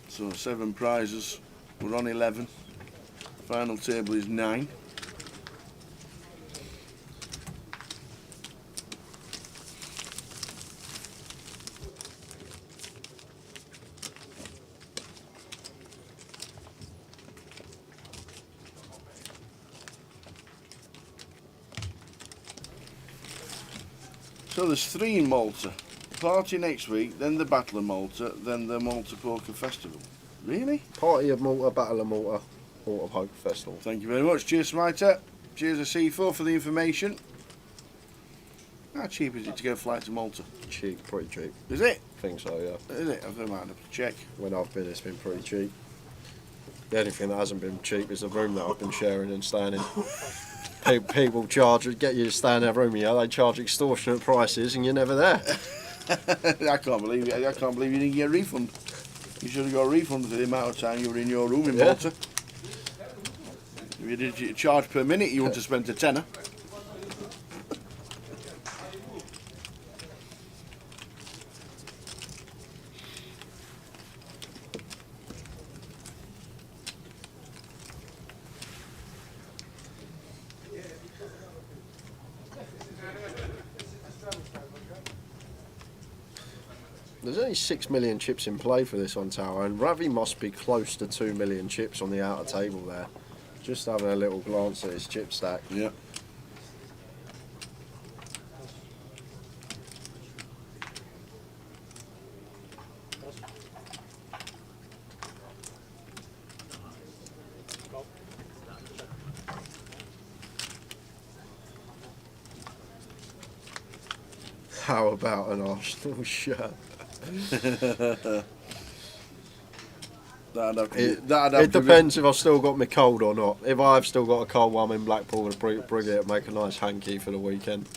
Speaker 4: So 7 prizes, we're on 11, final table is 9. So there's 3 in Malta. Party next week, then the Battle of Malta, then the Malta Poker Festival. Really?
Speaker 5: Party of Malta, Battle of Malta, Malta Poker Festival.
Speaker 4: Thank you very much. Cheers, Smiter. Cheers to C4 for the information. How cheap is it to get a flight to Malta?
Speaker 5: Cheap, pretty cheap.
Speaker 4: Is it?
Speaker 5: I think so, yeah.
Speaker 4: Is it? I might have to check.
Speaker 5: When I've been, it's been pretty cheap. The only thing that hasn't been cheap is the room that I've been sharing and staying in. People get you to stay in their room, yeah, they charge extortionate prices and you're never there.
Speaker 4: I can't believe it. I can't believe you didn't get a refund. You should have got a refund for the amount of time you were in your room in Malta. If you did charge per minute, you wouldn't have spent a tenner.
Speaker 5: There's only 6 million chips in play for this on tower, and Ravi must be close to 2 million chips on the outer table there. Just having a little glance at his chip stack.
Speaker 4: Yeah.
Speaker 5: How about an Arsenal shirt? It depends if I've still got my cold or not. If I've still got a cold one in Blackpool, I'd bring it and make a nice hanky for the weekend.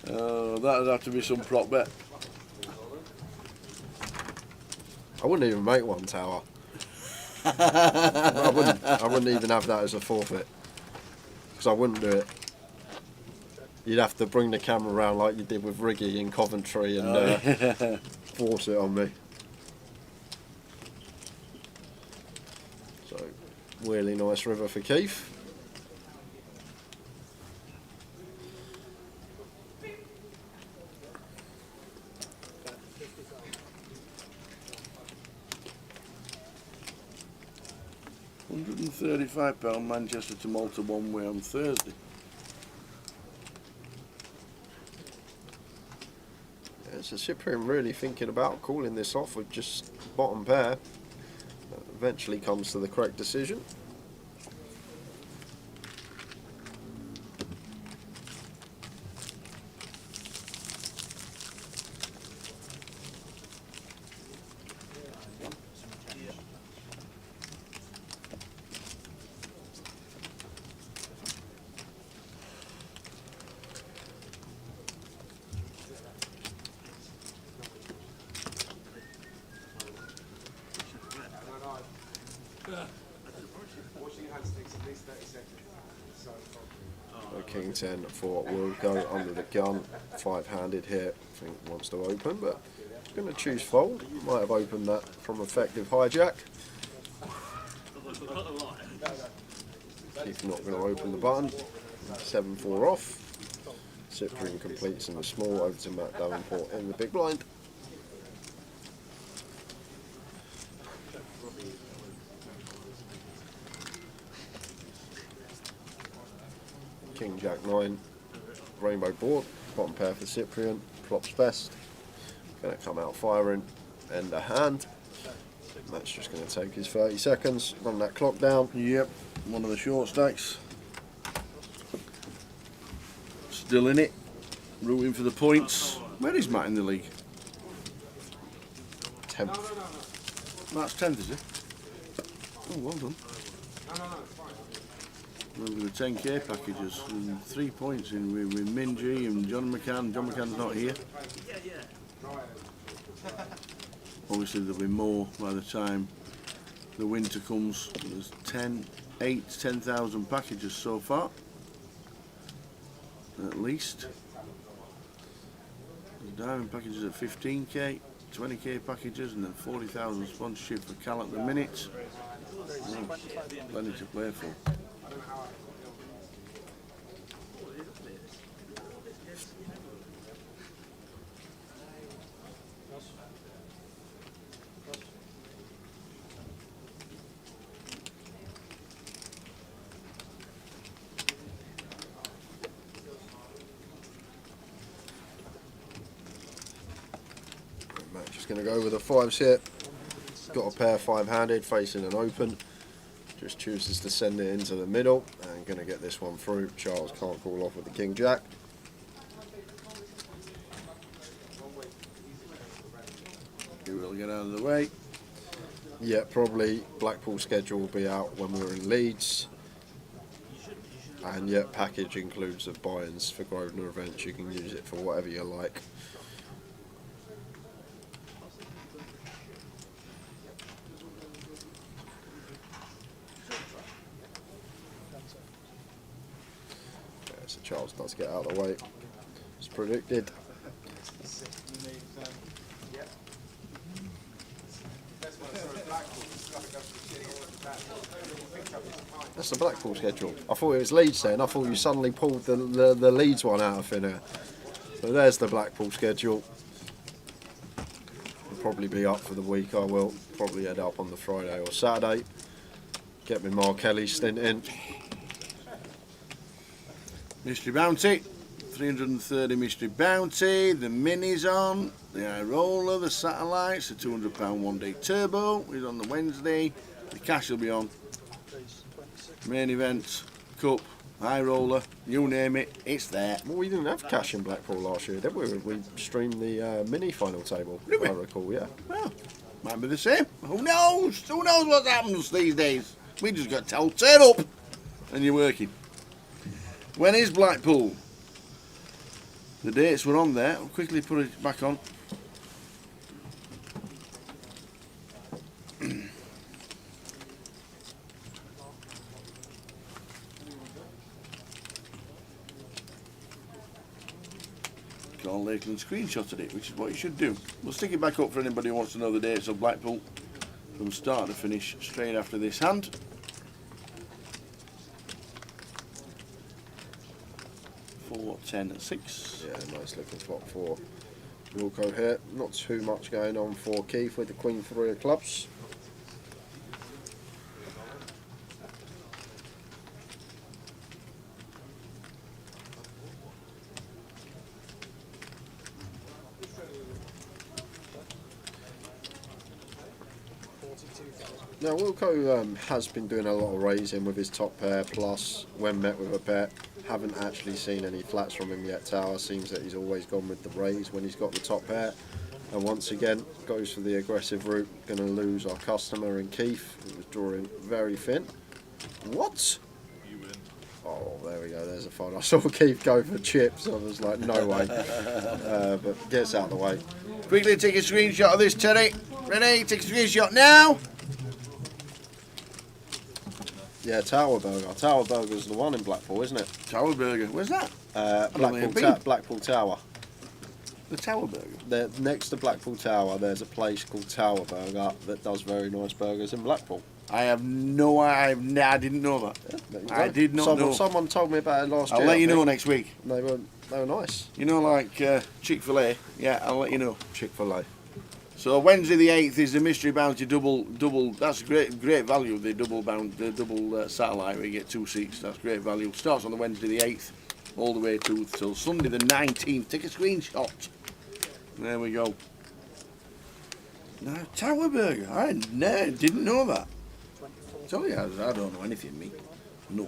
Speaker 4: Oh, that'd have to be some prop bet.
Speaker 5: I wouldn't even make one tower. I wouldn't even have that as a forfeit, because I wouldn't do it. You'd have to bring the camera around like you did with Riggy in Coventry and force it on me. So, really nice river for Keith.
Speaker 4: £135 Manchester to Malta one way on Thursday.
Speaker 5: So Cyprian really thinking about calling this off with just bottom pair. Eventually comes to the correct decision. King 10 for will go under the gun. 5-handed here. I think wants to open, but going to choose fold. Might have opened that from effective hijack. If not going to open the button. 7-4 off. Cyprian completes in the small. Over to Matt Davenport in the big blind. King Jack 9, rainbow board, bottom pair for Cyprian, flops best. Going to come out firing, end a hand. Matt's just going to take his 30 seconds, run that clock down.
Speaker 4: Yep, one of the short stacks. Still in it, rooting for the points. Where is Matt in the league?
Speaker 5: 10th.
Speaker 4: Matt's 10th, is it? Oh, well done. Remember the 10k packages, and 3 points in with Minji and John McCann. John McCann's not here. Obviously there'll be more by the time the winter comes. There's 10,000 packages so far, at least. There's diamond packages at 15k, 20k packages, and then 40,000 sponsorship for Cal at the minute. Oh, plenty to play for.
Speaker 5: Just going to go with a 5s here. Got a pair 5-handed facing an open. Just chooses to send it into the middle and going to get this one through. Charles can't call off with the King Jack.
Speaker 4: You will get out of the way.
Speaker 5: Yeah, probably Blackpool schedule will be out when we're in Leeds. And yeah, package includes the buy-ins for Grosvenor events. You can use it for whatever you like. So Charles does get out of the way, as predicted. That's the Blackpool schedule. I thought it was Leeds then. I thought you suddenly pulled the Leeds one out of thin air. So there's the Blackpool schedule. I'll probably be up for the week. I will probably head up on the Friday or Saturday. Get me Mark Kelly stint in.
Speaker 4: Mystery Bounty, 330 Mystery Bounty, the Mini's on, the Eye Roller, the Satellites, the £200 one-day turbo is on the Wednesday, the cash will be on, main event, cup, Eye Roller, you name it, it's there.
Speaker 5: Well, we didn't have cash in Blackpool last year, did we? We streamed the mini final table,
Speaker 4: did we?
Speaker 5: I recall, yeah.
Speaker 4: Well, might be the same, who knows what happens these days, we just got told turn up and you're working. When is Blackpool? The dates were on there. I'll quickly put it back on. John Lakeland screenshotted it, which is what you should do. We'll stick it back up for anybody who wants to know the dates of Blackpool from start to finish straight after this hand. 4, 10 and 6.
Speaker 5: Yeah, nice looking flop for Wilco here. Not too much going on for Keith with the Queen 3 of clubs. Now, Wilco has been doing a lot of raising with his top pair, plus when met with a bet, haven't actually seen any flats from him yet. Tower seems that he's always gone with the raise when he's got the top pair. And once again, goes for the aggressive route. Going to lose our customer in Keith, who was drawing very thin. What?
Speaker 11: You win.
Speaker 5: Oh, there we go, there's a fold. I saw Keith go for chips, I was like, no way. But gets out of the way.
Speaker 4: Quickly take a screenshot of this, Terry. Ready? Take a screenshot now.
Speaker 5: Yeah, Tower Burger. Tower Burger's the one in Blackpool, isn't it?
Speaker 4: Tower Burger. Where's that?
Speaker 5: Blackpool Tower.
Speaker 4: The Tower Burger.
Speaker 5: Next to Blackpool Tower, there's a place called Tower Burger that does very nice burgers in Blackpool.
Speaker 4: I didn't know that.
Speaker 5: Yeah,
Speaker 4: I did not know.
Speaker 5: Someone told me about it last year.
Speaker 4: I'll let you know next week.
Speaker 5: They were nice.
Speaker 4: You know, like Chick-fil-A. Yeah, I'll let you know.
Speaker 5: Chick-fil-A.
Speaker 4: So Wednesday the 8th is the Mystery Bounty double. That's great value. The double satellite where you get 2 seats. That's great value. Starts on the Wednesday the 8th, all the way till Sunday the 19th. Take a screenshot. There we go. No, Tower Burger. I didn't know that. Tell you, I don't know anything, me. No.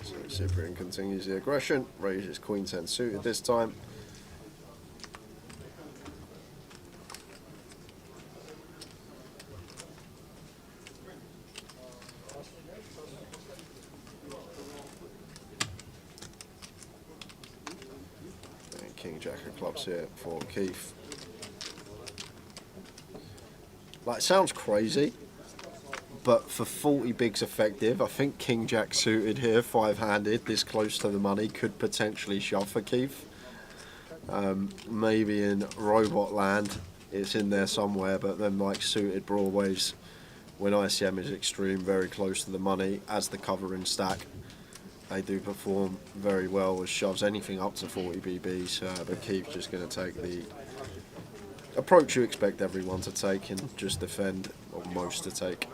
Speaker 5: So Cyprian continues the aggression, raises Queen 10 suited this time. And King Jack of clubs here for Keith. Like, it sounds crazy, but for 40 bigs effective, I think King Jack suited here, 5-handed, this close to the money, could potentially shove for Keith. Maybe in Robot Land, it's in there somewhere, but then like suited Broadways, when ICM is extreme, very close to the money, as the covering stack, they do perform very well with shoves, anything up to 40 BBs, but Keith's just going to take the approach you expect everyone to take and just defend, or most to take.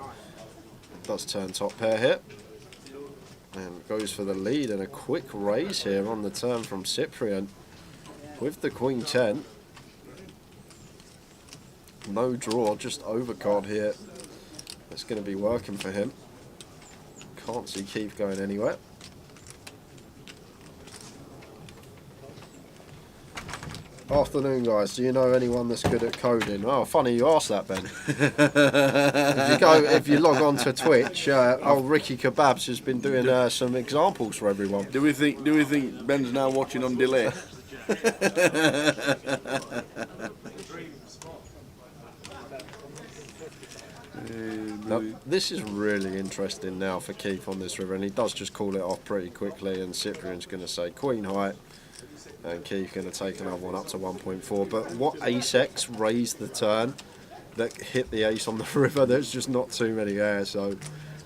Speaker 5: Does turn top pair here and goes for the lead, and a quick raise here on the turn from Cyprian with the Queen 10. No draw, just overcard here. That's going to be working for him. Can't see Keith going anywhere. Afternoon, guys. Do you know anyone that's good at coding? Oh, funny you asked that, Ben. if you log on to Twitch, old Ricky Kebabs has been doing some examples for everyone.
Speaker 4: Do we think Ben's now watching on delay?
Speaker 5: Now, this is really interesting now for Keith on this river, and he does just call it off pretty quickly, and Cyprian's going to say Queen height. And Keith going to take another one up to 1.4. But what ace-X raised the turn that hit the ace on the river? There's just not too many there, so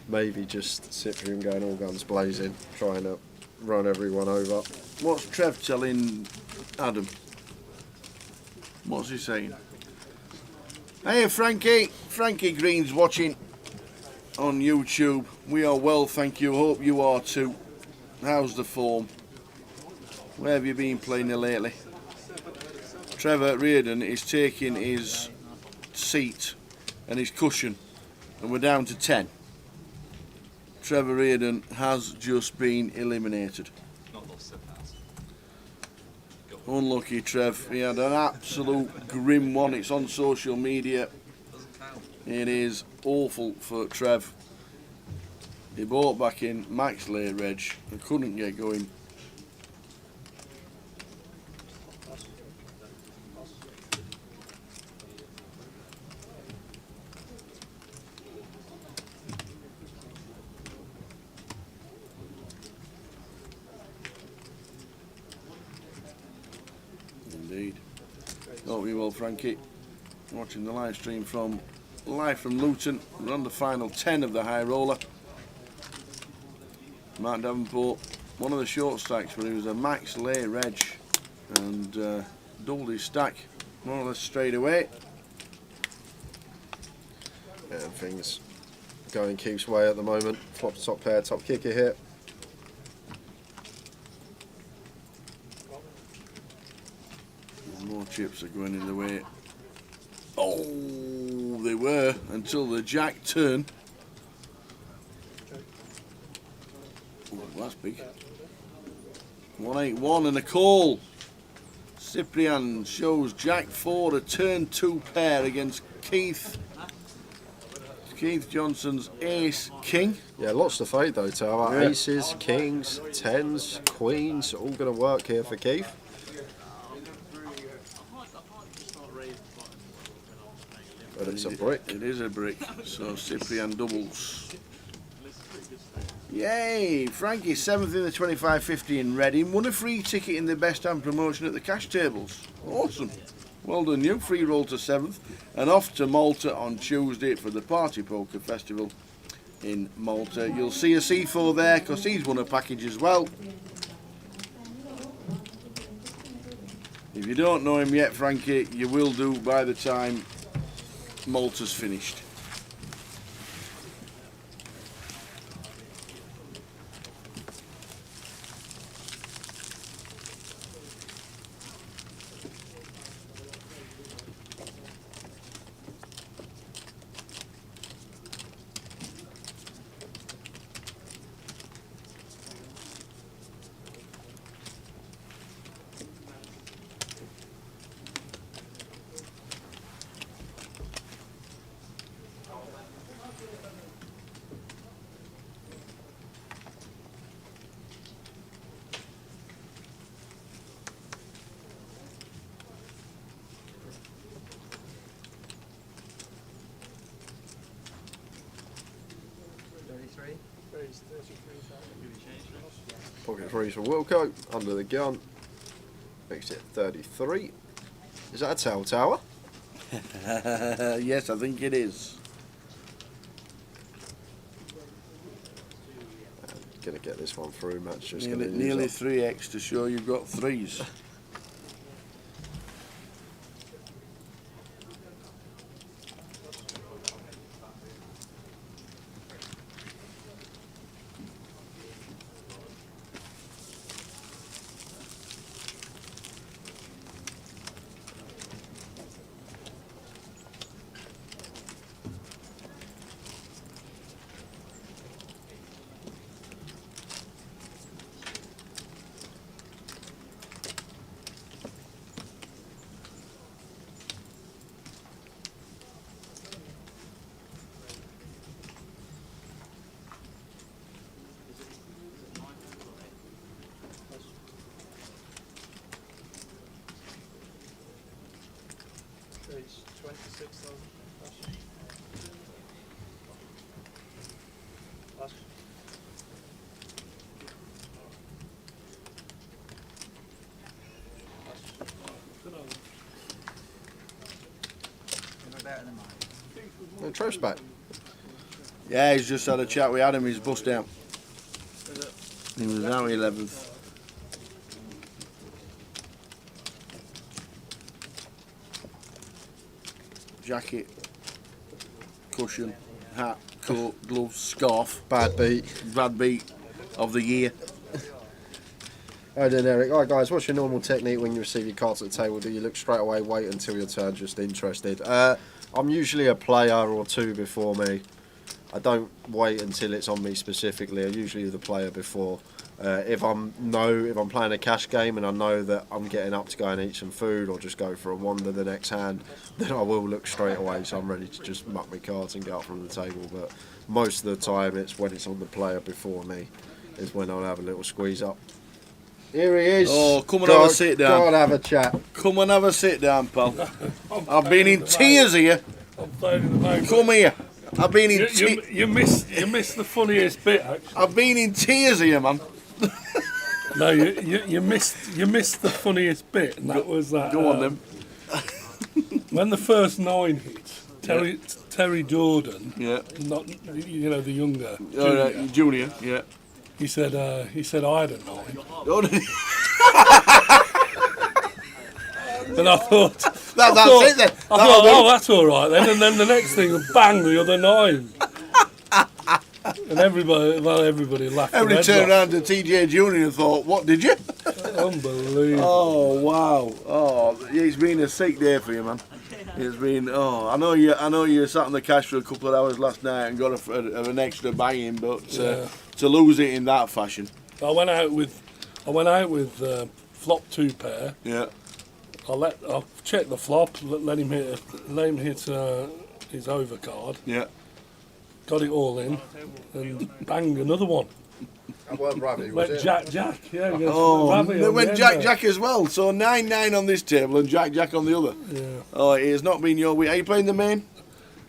Speaker 5: maybe just Cyprian going all guns blazing, trying to run everyone over.
Speaker 4: What's Trev telling Adam? What's he saying? Hey, Frankie. Frankie Green's watching on YouTube. We are well, thank you. Hope you are too. How's the form? Where have you been playing lately? Trevor Reardon is taking his seat and his cushion, and we're down to 10. Trevor Reardon has just been eliminated. Unlucky Trev, he had an absolute grim one. It's on social media. It is awful for Trev. He bought back in Max Lay Reg and couldn't get going. Indeed. Hope you well, Frankie. Watching the live stream live from Luton. We're on the final 10 of the high roller. Mark Davenport, one of the short stacks, but he was a Max Lay Reg and doubled his stack more or less straight away.
Speaker 5: And things going Keith's way at the moment. Flops top pair, top kicker here.
Speaker 4: More chips are going in the way. Oh, they were until the jack turn. Oh, that's big. 181 and a call. Cyprian shows Jack 4 a turn 2 pair against Keith Johnson's ace king.
Speaker 5: Yeah, lots to fade though, Tower.
Speaker 4: Yeah.
Speaker 5: Aces, kings, tens, queens, all going to work here for Keith. But it's a brick.
Speaker 4: It is a brick. So Cyprian doubles. Yay! Frankie 7th in the 25.50 in Reading. Won a free ticket in the best hand promotion at the cash tables. Awesome. Well done you. Free roll to 7th. And off to Malta on Tuesday for the Party Poker Festival in Malta. You'll see a C4 there because he's won a package as well. If you don't know him yet, Frankie, you will do by the time Malta's finished.
Speaker 5: Pocket threes for Wilco, under the gun. Makes it 33. Is that a tail tower?
Speaker 4: Yes, I think it is.
Speaker 5: Gonna get this one through, Matt's just
Speaker 4: Nearly 3x to show you've got threes.
Speaker 6: It's 26,000. That's
Speaker 5: No, Tro's back.
Speaker 4: Yeah, he's just had a chat with Adam, he's bust out. He was out 11th. Jacket, cushion, hat, coat, gloves, scarf.
Speaker 5: Bad beat.
Speaker 4: Bad beat of the year.
Speaker 5: Hi then, Eric. Alright guys, what's your normal technique when you receive your cards at the table? Do you look straight away, wait until your turn, just interested? I'm usually a player or two before me. I don't wait until it's on me specifically. I'm usually the player before. If I'm playing a cash game and I know that I'm getting up to go and eat some food or just go for a wander the next hand, then I will look straight away, so I'm ready to just muck my cards and get up from the table. But most of the time it's when it's on the player before me is when I'll have a little squeeze up. Here he is.
Speaker 4: Oh, come and have a sit down.
Speaker 5: Go and have a chat.
Speaker 4: Come and have a sit down, pal. I've been in tears here.
Speaker 9: I'm playing in the main.
Speaker 4: Come here. I've been in tears.
Speaker 9: You missed the funniest bit, actually.
Speaker 4: I've been in tears here, man.
Speaker 9: No, you missed the funniest bit, and that was that.
Speaker 4: Go on then.
Speaker 9: When the first 9 hit, Terry Jordan,
Speaker 4: Yeah.
Speaker 9: not the younger
Speaker 4: Junior, yeah.
Speaker 9: he said I had a 9,
Speaker 4: Oh, did he?
Speaker 9: and I thought
Speaker 4: That's it then.
Speaker 9: I thought, oh, that's all right then. And then the next thing, bang, the other 9. And everybody laughed.
Speaker 4: Everybody
Speaker 9: their
Speaker 4: turned
Speaker 9: heads
Speaker 4: around to TJ Junior and thought, what did you?
Speaker 9: Unbelievable.
Speaker 4: Oh wow! Oh, it's been a sick day for you, man. It's been. Oh, I know you sat on the cash for a couple of hours last night and got an extra buy-in, but to lose it in that fashion.
Speaker 9: I went out with flop 2 pair.
Speaker 4: Yeah.
Speaker 9: I'll check the flop. Let him hit his overcard.
Speaker 4: Yeah.
Speaker 9: Got it all in, and bang, another one.
Speaker 5: That weren't Ravi, was
Speaker 9: Went
Speaker 5: it?
Speaker 9: Jack. Yeah.
Speaker 4: Oh,
Speaker 9: Ravi
Speaker 4: they
Speaker 9: on
Speaker 4: went
Speaker 9: the
Speaker 4: Jack
Speaker 9: end
Speaker 4: Jack as well. So 9-9 on this table and Jack on the other.
Speaker 9: there. Yeah.
Speaker 4: Oh, it has not been your week. Are you playing the main?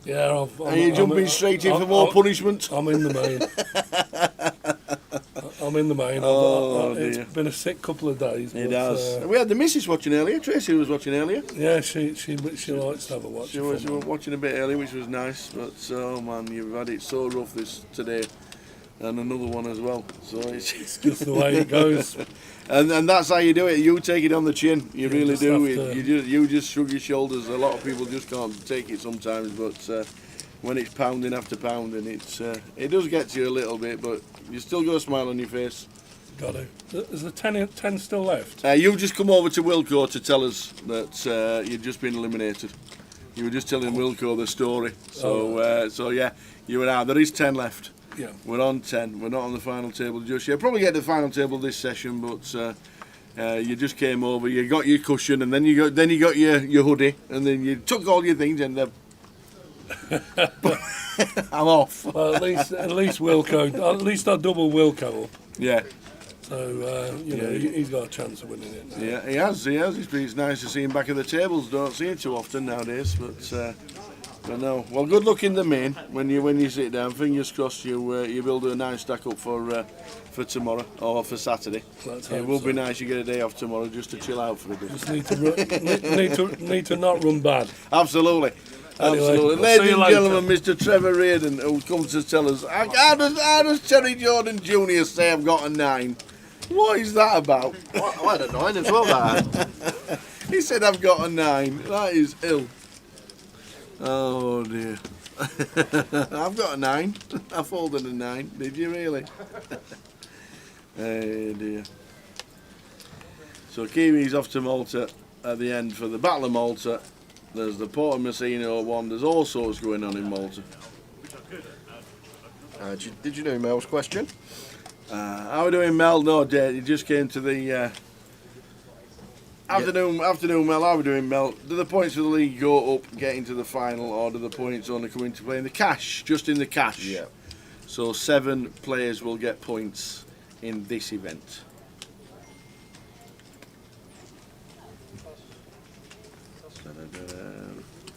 Speaker 9: Yeah.
Speaker 4: Are you jumping straight in for more punishment?
Speaker 9: I'm in the main. I'm in the main.
Speaker 4: Oh,
Speaker 9: It's
Speaker 4: dear.
Speaker 9: been a sick couple of days.
Speaker 4: It
Speaker 9: but,
Speaker 4: has. We had the missus watching earlier. Tracy was watching earlier.
Speaker 9: Yeah, she likes to have a watch.
Speaker 4: She was watching a bit early, which was nice. But oh man, you've had it so rough today, and another one as well. So it's
Speaker 9: just the way it goes.
Speaker 4: and that's how you do it. You take it on the chin. You really
Speaker 9: just
Speaker 4: do.
Speaker 9: have to-
Speaker 4: You just shrug your shoulders. A lot of people just can't take it sometimes, but when it's pounding after pounding, it does get to you a little bit, but you still got a smile on your face.
Speaker 9: Got to. Is the 10 still left?
Speaker 4: You've just come over to Wilco to tell us that you've just been eliminated. You were just telling Wilco the story. So yeah, you were out. There is 10 left.
Speaker 9: Yeah.
Speaker 4: We're on 10. We're not on the final table just yet. Probably get to the final table this session, but you just came over. You got your cushion, and then you got your hoodie, and then you took all your things, and I'm off.
Speaker 9: Well, at least Wilco. At least I double Wilco up.
Speaker 4: Yeah.
Speaker 9: So he's got a chance of winning it now.
Speaker 4: Yeah, he has. It's nice to see him back at the tables. Don't see him too often nowadays, but no. Well, good luck in the main when you sit down. Fingers crossed you build a nice stack up for tomorrow or for Saturday. It will be nice you get a day off tomorrow just to chill out for a bit.
Speaker 9: Just need to not run bad.
Speaker 4: Absolutely.
Speaker 9: Anyway,
Speaker 4: Absolutely.
Speaker 9: I'll
Speaker 4: Ladies
Speaker 9: see you
Speaker 4: and
Speaker 9: later.
Speaker 4: gentlemen, Mr. Trevor Reardon, who comes to tell us, how does Terry Jordan Jr. say I've got a 9? What is that about?
Speaker 5: I had a 9 as well, that.
Speaker 4: He said I've got a 9. That is ill. Oh dear. I've got a 9. I folded a 9. Did you really? Hey dear. So Kiwi's off to Malta at the end for the Battle of Malta. There's the Porto Messina one. There's all sorts going on in Malta.
Speaker 5: Did you know Mel's question?
Speaker 4: How are we doing, Mel? No, Jay, you just came to the afternoon, Mel. How are we doing, Mel? Do the points for the league go up getting to the final, or do the points only come into play in the cash? Just in the cash.
Speaker 5: Yeah.
Speaker 4: So 7 players will get points in this event.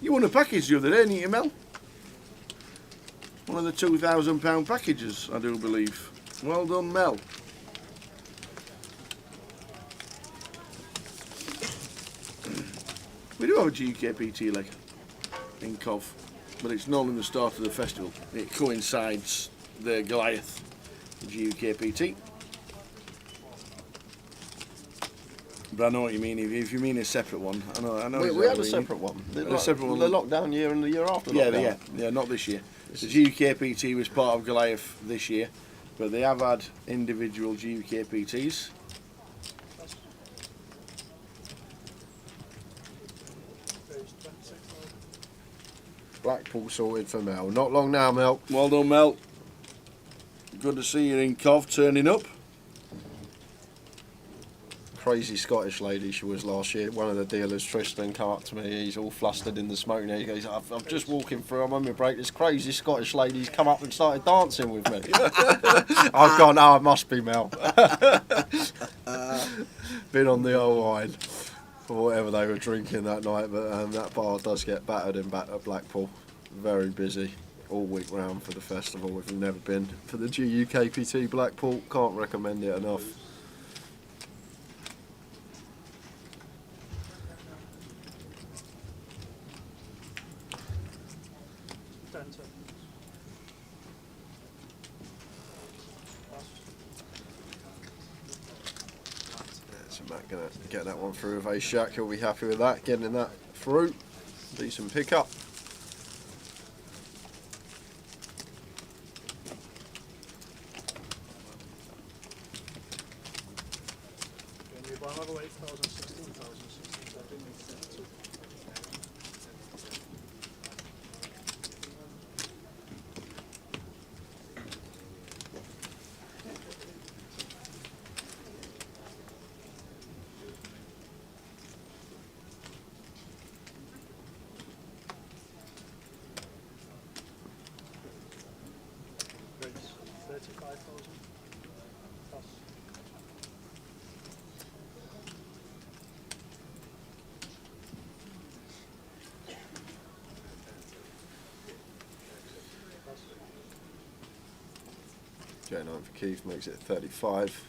Speaker 4: You won a package the other day, didn't you, Mel? One of the £2,000 packages, I do believe. Well done, Mel. We do have a GUKPT leg in Cov, but it's normally the start of the festival. It coincides the Goliath, the GUKPT. But I know what you mean. If you mean a separate one, I know.
Speaker 5: We had a separate one.
Speaker 4: A separate one.
Speaker 5: The lockdown year and the year after lockdown.
Speaker 4: Yeah, not this year. The GUKPT was part of Goliath this year, but they have had individual GUKPTs.
Speaker 5: Blackpool sorted for Mel. Not long now, Mel.
Speaker 4: Well done, Mel. Good to see you in Cov, turning up.
Speaker 5: Crazy Scottish lady she was last year. One of the dealers, Tristan, come up to me. He's all flustered in the smoke now. He goes, I'm just walking through. I'm on my break. This crazy Scottish lady's come up and started dancing with me. I've gone, oh, it must be Mel. Been on the old wine or whatever they were drinking that night. But that bar does get battered in Blackpool. Very busy all week round for the festival. If you've never been for the GUKPT Blackpool, can't recommend it enough. So Matt gonna get that one through with a shack. He'll be happy with that. Getting that through, decent pickup. Going on for Keith makes it 35.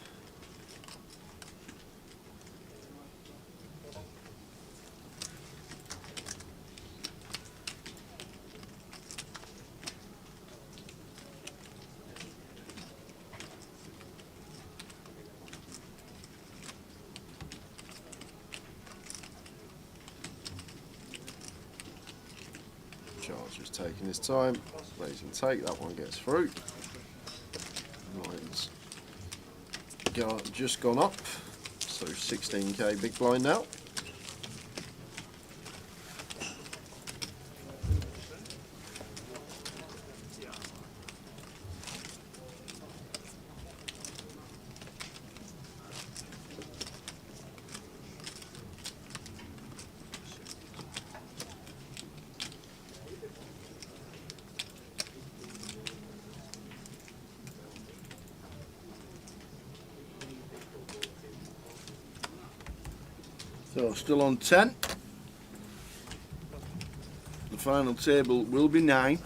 Speaker 5: Charles just taking his time. Amazing take, that one gets through. Lines just gone up, so 16k big blind now.
Speaker 4: So still on 10. The final table will be 9,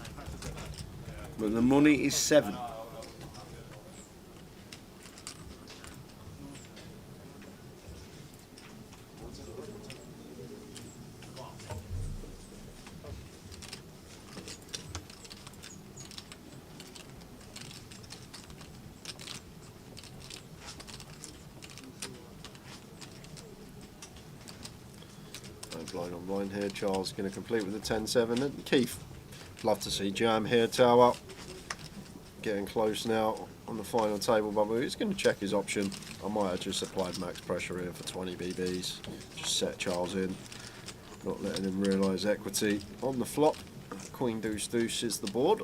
Speaker 4: but the money is 7.
Speaker 5: Blind on blind here. Charles going to complete with the 10-7. And Keith, love to see Jam here, toe up. Getting close now on the final table bubble. He's going to check his option. I might have just applied max pressure here for 20 BBs. Just set Charles in, not letting him realise equity on the flop. Queen deuce deuce is the board.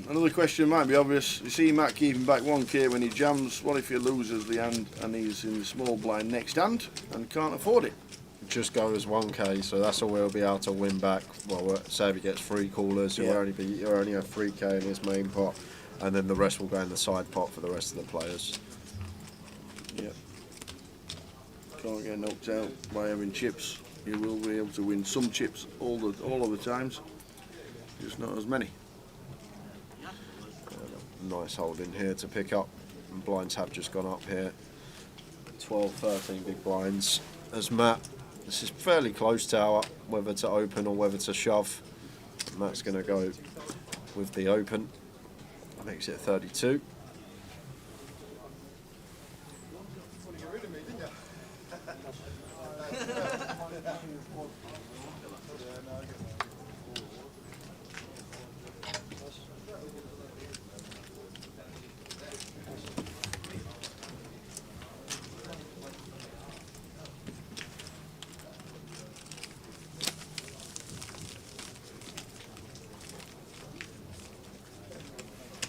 Speaker 4: Another question might be obvious. You see Matt keeping back 1k when he jams. What if he loses the hand and he's in the small blind next hand and can't afford it?
Speaker 5: Just go as 1k, so that's all we'll be able to win back. Well, say if he gets 3 callers, he'll only have 3k in his main pot, and then the rest will go in the side pot for the rest of the players.
Speaker 4: Yep. Can't get knocked out by having chips. You will be able to win some chips all of the times, just not as many.
Speaker 5: Nice hold in here to pick up, and blinds have just gone up here. 12, 13 big blinds. As Matt, this is fairly close tower, whether to open or whether to shove. Matt's going to go with the open. Makes it 32.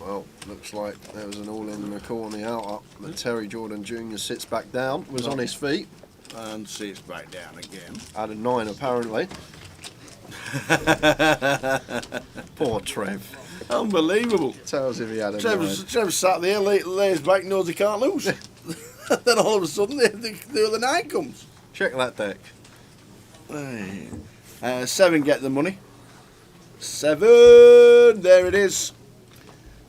Speaker 5: Well, looks like there was an all-in and a corny out-up, but Terry Jordan Jr. sits back down, was on his feet.
Speaker 4: And sits back down again.
Speaker 5: Had a 9 apparently. Poor Trev.
Speaker 4: Unbelievable.
Speaker 5: Tells him he had a 9.
Speaker 4: Trev sat there, lays back, knows he can't lose. Then all of a sudden the other 9 comes.
Speaker 5: Check that deck.
Speaker 4: 7 get the money. 7, there it is.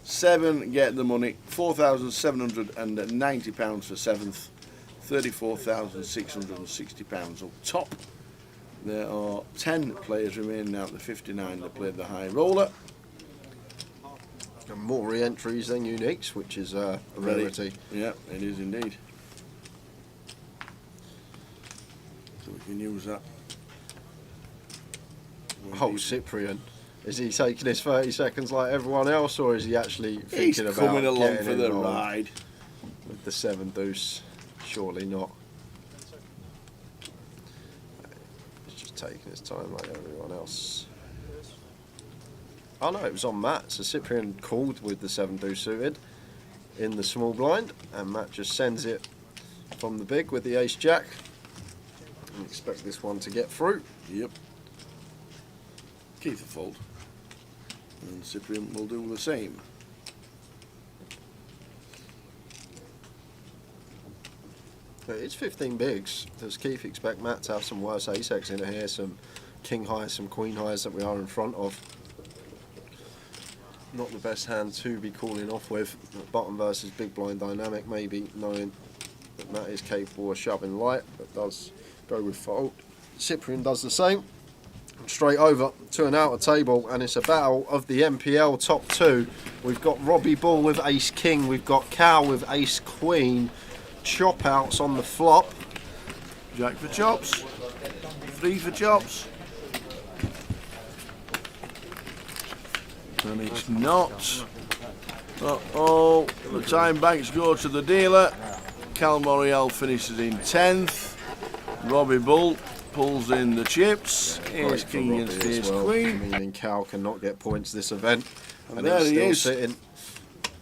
Speaker 4: 7 get the money. £4,790 for 7th. £34,660 up top. There are 10 players remaining out of the 59 that played the high roller.
Speaker 5: And more re-entries than uniques, which is a rarity.
Speaker 4: Yeah, it is indeed. So we can use that.
Speaker 5: Oh, Cyprian. Is he taking his 30 seconds like everyone else, or is he actually thinking about
Speaker 4: coming along
Speaker 5: getting
Speaker 4: for the
Speaker 5: involved
Speaker 4: ride
Speaker 5: with the 7 deuce? Surely not. He's just taking his time like everyone else. Oh no, it was on Matt. So Cyprian called with the 7 deuce suited in the small blind, and Matt just sends it from the big with the ace jack. And expect this one to get through.
Speaker 4: Yep. Keith a fold. And Cyprian will do the same.
Speaker 5: But it's 15 bigs. Does Keith expect Matt to have some worse ace-X in here, some king highs, some queen highs that we are in front of? Not the best hand to be calling off with. Bottom versus big blind dynamic, maybe, knowing that Matt is capable of shoving light, but does go with fold. Cyprian does the same. Straight over to an outer table, and it's a battle of the MPL top 2. We've got Robbie Bull with ace king, we've got Cal with ace queen. Chop outs on the flop.
Speaker 4: Jack for chops. 3 for chops. And it's not. Uh-oh. The time banks go to the dealer. Cal Moriel finishes in 10th. Robbie Bull pulls in the chips. Ace king against ace queen.
Speaker 5: Meaning Cal cannot get points this event.
Speaker 4: And there he is,
Speaker 5: sitting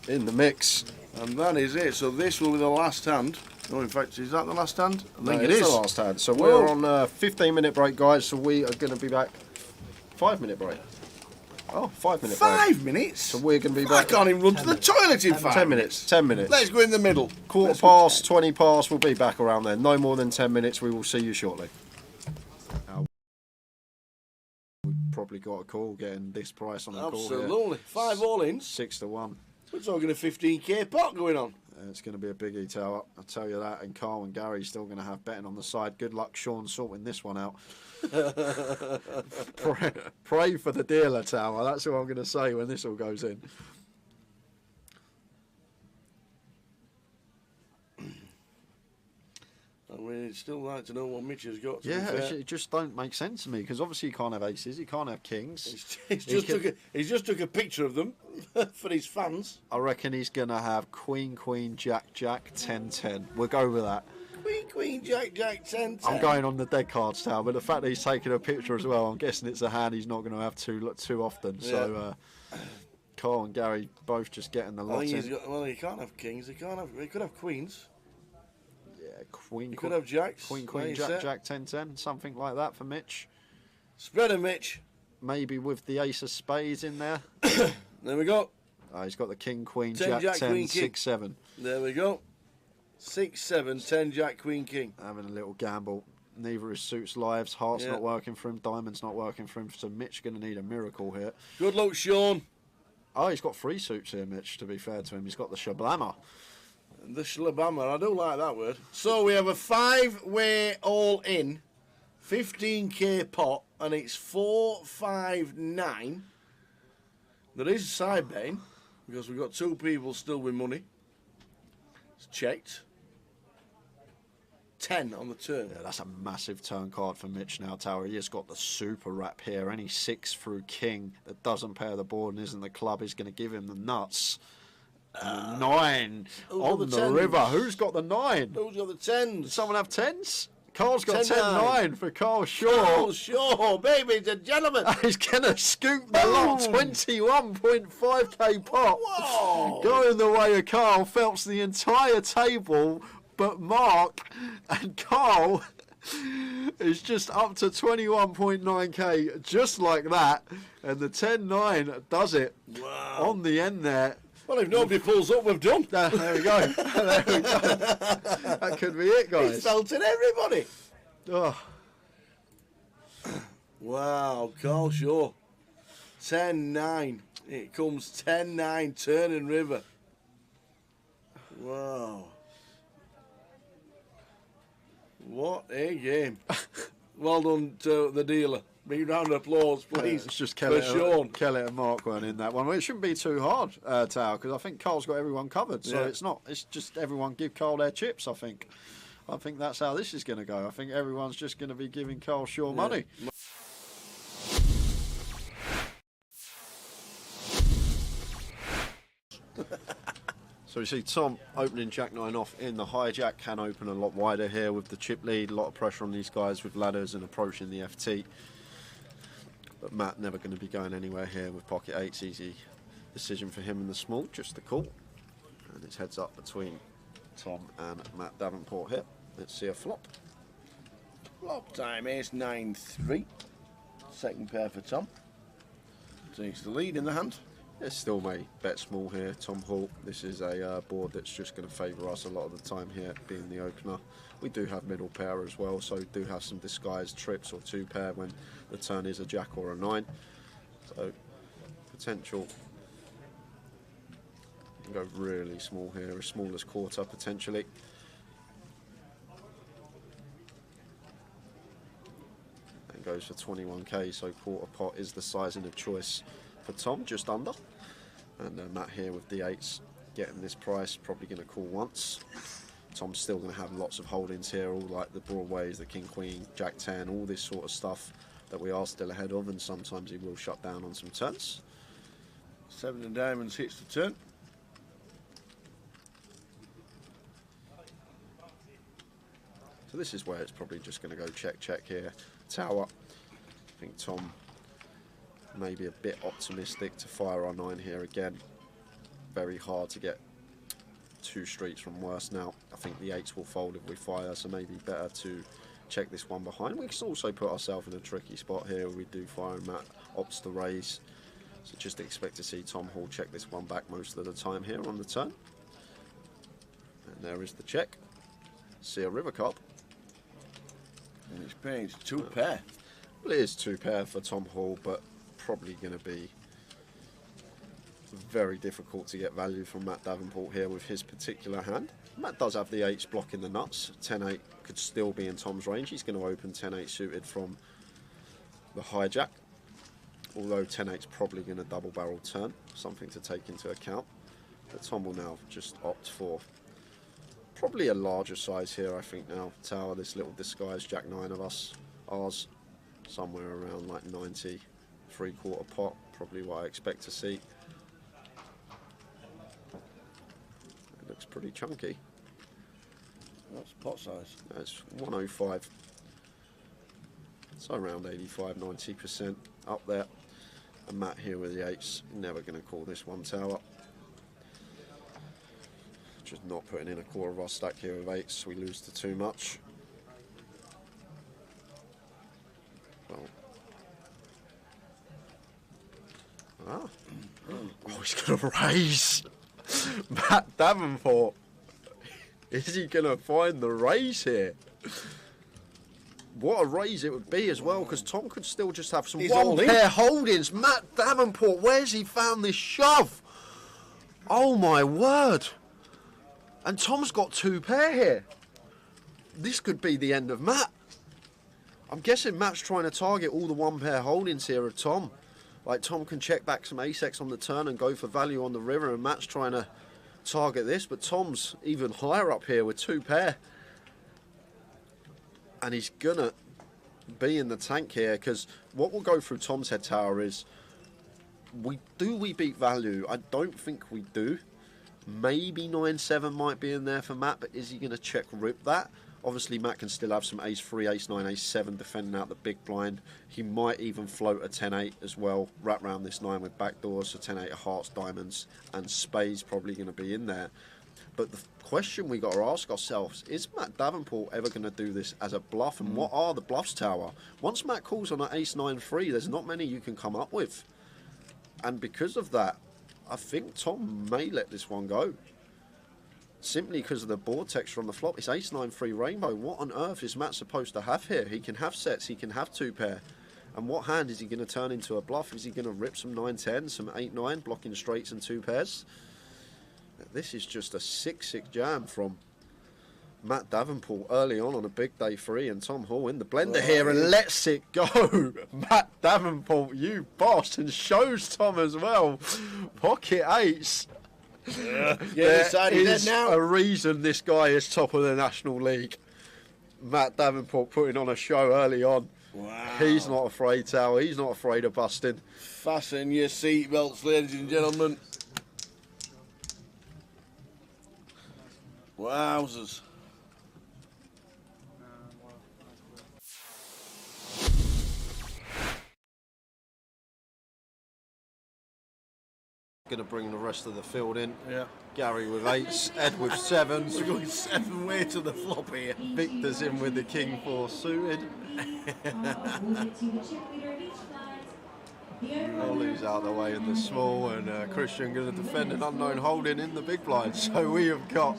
Speaker 5: in the mix.
Speaker 4: And that is it. So this will be the last hand. No, in fact, is that the last hand? I think it
Speaker 5: is
Speaker 4: is
Speaker 5: the last hand. So
Speaker 4: Whoa.
Speaker 5: we're on a 15-minute break, guys. So we are going to be back. 5-minute break. Oh, 5-minute break.
Speaker 4: 5 minutes?
Speaker 5: So we're going to be
Speaker 4: I
Speaker 5: back.
Speaker 4: can't even run to the toilet in 5
Speaker 5: 10 minutes. 10 minutes.
Speaker 4: Let's go in the middle.
Speaker 5: Quarter past, 20 past. We'll be back around then. No more than 10 minutes. We will see you shortly. We've probably got a call getting this price on the call here.
Speaker 4: Absolutely. 5 all-ins.
Speaker 5: 6 to 1.
Speaker 4: We're talking a 15k pot going on.
Speaker 5: It's going to be a biggie tower, I'll tell you that. And Carl and Gary still going to have betting on the side. Good luck, Sean, sorting this one out. pray for the dealer tower. That's what I'm going to say when this all goes in.
Speaker 4: I mean, it's still like to know what Mitch has got. To
Speaker 5: Yeah,
Speaker 4: be fair.
Speaker 5: it just don't make sense to me because obviously he can't have aces, he can't have kings.
Speaker 4: He's just took a picture of them for his fans.
Speaker 5: I reckon he's going to have queen, queen, jack, jack, 10, 10. We'll go with that.
Speaker 4: Queen, queen, jack, jack, 10, 10.
Speaker 5: I'm going on the dead cards tower, but the fact that he's taking a picture as well, I'm guessing it's a hand he's not going to have too often. Yeah. So Carl and Gary both just getting the lot in.
Speaker 4: Well, he can't have kings. He could have queens.
Speaker 5: Yeah, queen.
Speaker 4: He could have jacks.
Speaker 5: Queen, queen, jack, jack, 10, 10. Something like that for Mitch.
Speaker 4: Spread him, Mitch.
Speaker 5: Maybe with the ace of spades in there.
Speaker 4: There we go.
Speaker 5: He's got the king, queen,
Speaker 4: 10,
Speaker 5: jack, 10,
Speaker 4: queen,
Speaker 5: 6, 7.
Speaker 4: There we go. 6, 7, 10, jack, queen, king.
Speaker 5: Having a little gamble. Neither his suits lives. Heart's not working for him. Diamond's not working for him. So Mitch going to need a miracle here.
Speaker 4: Good luck, Sean.
Speaker 5: Oh, he's got 3 suits here, Mitch, to be fair to him. He's got the shablammer.
Speaker 4: The shlabama, I do like that word. So we have a 5-way all-in, 15k pot, and it's 4, 5, 9. There is a side betting, because we've got 2 people still with money. It's checked. 10 on the turn.
Speaker 5: Yeah, that's a massive turn card for Mitch now, Tower. He has got the super wrap here. Any 6 through king that doesn't pair the board and isn't the club is going to give him the nuts. And the 9 on the river. Who's got the 9?
Speaker 4: Who's got the 10s?
Speaker 5: Does someone have 10s? Carl's got
Speaker 4: 10-9
Speaker 5: for Carl Shaw.
Speaker 4: Carl Shaw, baby and gentlemen.
Speaker 5: He's going to scoop the lot. 21.5k pot.
Speaker 4: Whoa.
Speaker 5: Going the way of Carl. Phelps the entire table, but Mark and Carl is just up to 21.9k, just like that. And the 10-9 does it.
Speaker 4: Wow.
Speaker 5: On the end there.
Speaker 4: Well, if nobody pulls up, we've done.
Speaker 5: There we go. There we go. That could be it, guys.
Speaker 4: It's felting everybody.
Speaker 5: Oh.
Speaker 4: Wow, Carl Shaw. 10-9. It comes 10-9, turning river. Wow. What a game. Well done to the dealer. Big round of applause, please.
Speaker 5: It's just
Speaker 4: for Sean.
Speaker 5: Kelly and Mark weren't in that one. Well, it shouldn't be too hard, Tao, because I think Carl's got everyone covered. So it's not. It's just everyone give Carl their chips, I think. I think that's how this is going to go. I think everyone's just going to be giving Carl Shaw money. So you see Tom opening Jack-9 off in the hijack, can open a lot wider here with the chip lead, a lot of pressure on these guys with ladders and approaching the FT. But Matt never going to be going anywhere here with pocket 8s, easy decision for him in the small, just the call. And it's heads up between Tom and Matt Davenport here. Let's see a flop.
Speaker 4: Flop time, ace 9-3. Second pair for Tom. Takes the lead in the hand.
Speaker 5: It's still may bet small here. Tom Hall, this is a board that's just going to favour us a lot of the time here, being the opener. We do have middle pair as well, so do have some disguised trips or 2 pair when the turn is a jack or a 9. So potential. You can go really small here, as small as quarter potentially. And goes for 21k, so quarter pot is the sizing of choice for Tom, just under. And Matt here with D8s getting this price, probably going to call once. Tom's still going to have lots of holdings here, all like the Broadways, the King Queen, Jack 10, all this sort of stuff that we are still ahead of, and sometimes he will shut down on some turns.
Speaker 4: 7 of diamonds hits the turn.
Speaker 5: So this is where it's probably just going to go check, check here. Tower. I think Tom may be a bit optimistic to fire our 9 here again. Very hard to get 2 streets from worse now. I think the 8s will fold if we fire, so maybe better to check this one behind. We can also put ourselves in a tricky spot here. We do fire and Matt opts to raise. So just expect to see Tom Hall check this one back most of the time here on the turn. And there is the check. See a river card.
Speaker 4: And it's paying 2 pair.
Speaker 5: Well, it is 2 pair for Tom Hall, but probably going to be very difficult to get value from Matt Davenport here with his particular hand. Matt does have the 8s blocking the nuts. 10-8 could still be in Tom's range. He's going to open 10-8 suited from the hijack, although 10-8's probably going to double barrel turn, something to take into account. But Tom will now just opt for probably a larger size here, I think now. Tower, this little disguised Jack 9 of us, ours, somewhere around like 90, 3/4 pot, probably what I expect to see. It looks pretty chunky.
Speaker 4: What's pot size?
Speaker 5: That's 105. So around 85-90% up there. And Matt here with the 8s, never going to call this one tower. Just not putting in a quarter of our stack here with 8s, we lose to too much. Well. Ah. Oh, he's going to raise. Matt Davenport. Is he going to find the raise here? What a raise it would be as well, because Tom could still just have some one pair holdings. Matt Davenport, where's he found this shove? Oh my word. And Tom's got 2 pair here. This could be the end of Matt. I'm guessing Matt's trying to target all the 1 pair holdings here of Tom. Like Tom can check back some ace-x on the turn and go for value on the river, and Matt's trying to target this, but Tom's even higher up here with 2 pair. And he's gonna be in the tank here, because what will go through Tom's head tower is, we beat value? I don't think we do. Maybe 9-7 might be in there for Matt, but is he going to check rip that? Obviously Matt can still have some ace-3, ace-9, ace-7 defending out the big blind. He might even float a 10-8 as well, wrap around this 9 with backdoors, so 10-8 of hearts, diamonds, and spades probably going to be in there. But the question we got to ask ourselves, is Matt Davenport ever going to do this as a bluff? And what are the bluffs, Tower? Once Matt calls on an ace-9-3, there's not many you can come up with. And because of that, I think Tom may let this one go. Simply because of the board texture on the flop. It's ace-9-3 rainbow. What on earth is Matt supposed to have here? He can have sets, he can have 2 pair. And what hand is he going to turn into a bluff? Is he going to rip some 9-10, some 8-9, blocking straights and 2 pairs? This is just a 6-6 jam from Matt Davenport early on a big day 3, and Tom Hall in the blender here and lets it go. Matt Davenport, you boss, and shows Tom as well. Pocket 8s. There is now a reason this guy is top of the National League. Matt Davenport putting on a show early on.
Speaker 4: Wow.
Speaker 5: He's not afraid, Tower. He's not afraid of busting.
Speaker 4: Fasten your seatbelts, ladies and gentlemen. Wowzers.
Speaker 5: Going to bring the rest of the field in.
Speaker 4: Yeah.
Speaker 5: Gary with 8s, Ed with 7s.
Speaker 4: We're going 7 way to the flop here.
Speaker 5: Victor's in with the King 4 suited. Ollie's out of the way in the small, and Christian going to defend an unknown holding in the big blind. So we have got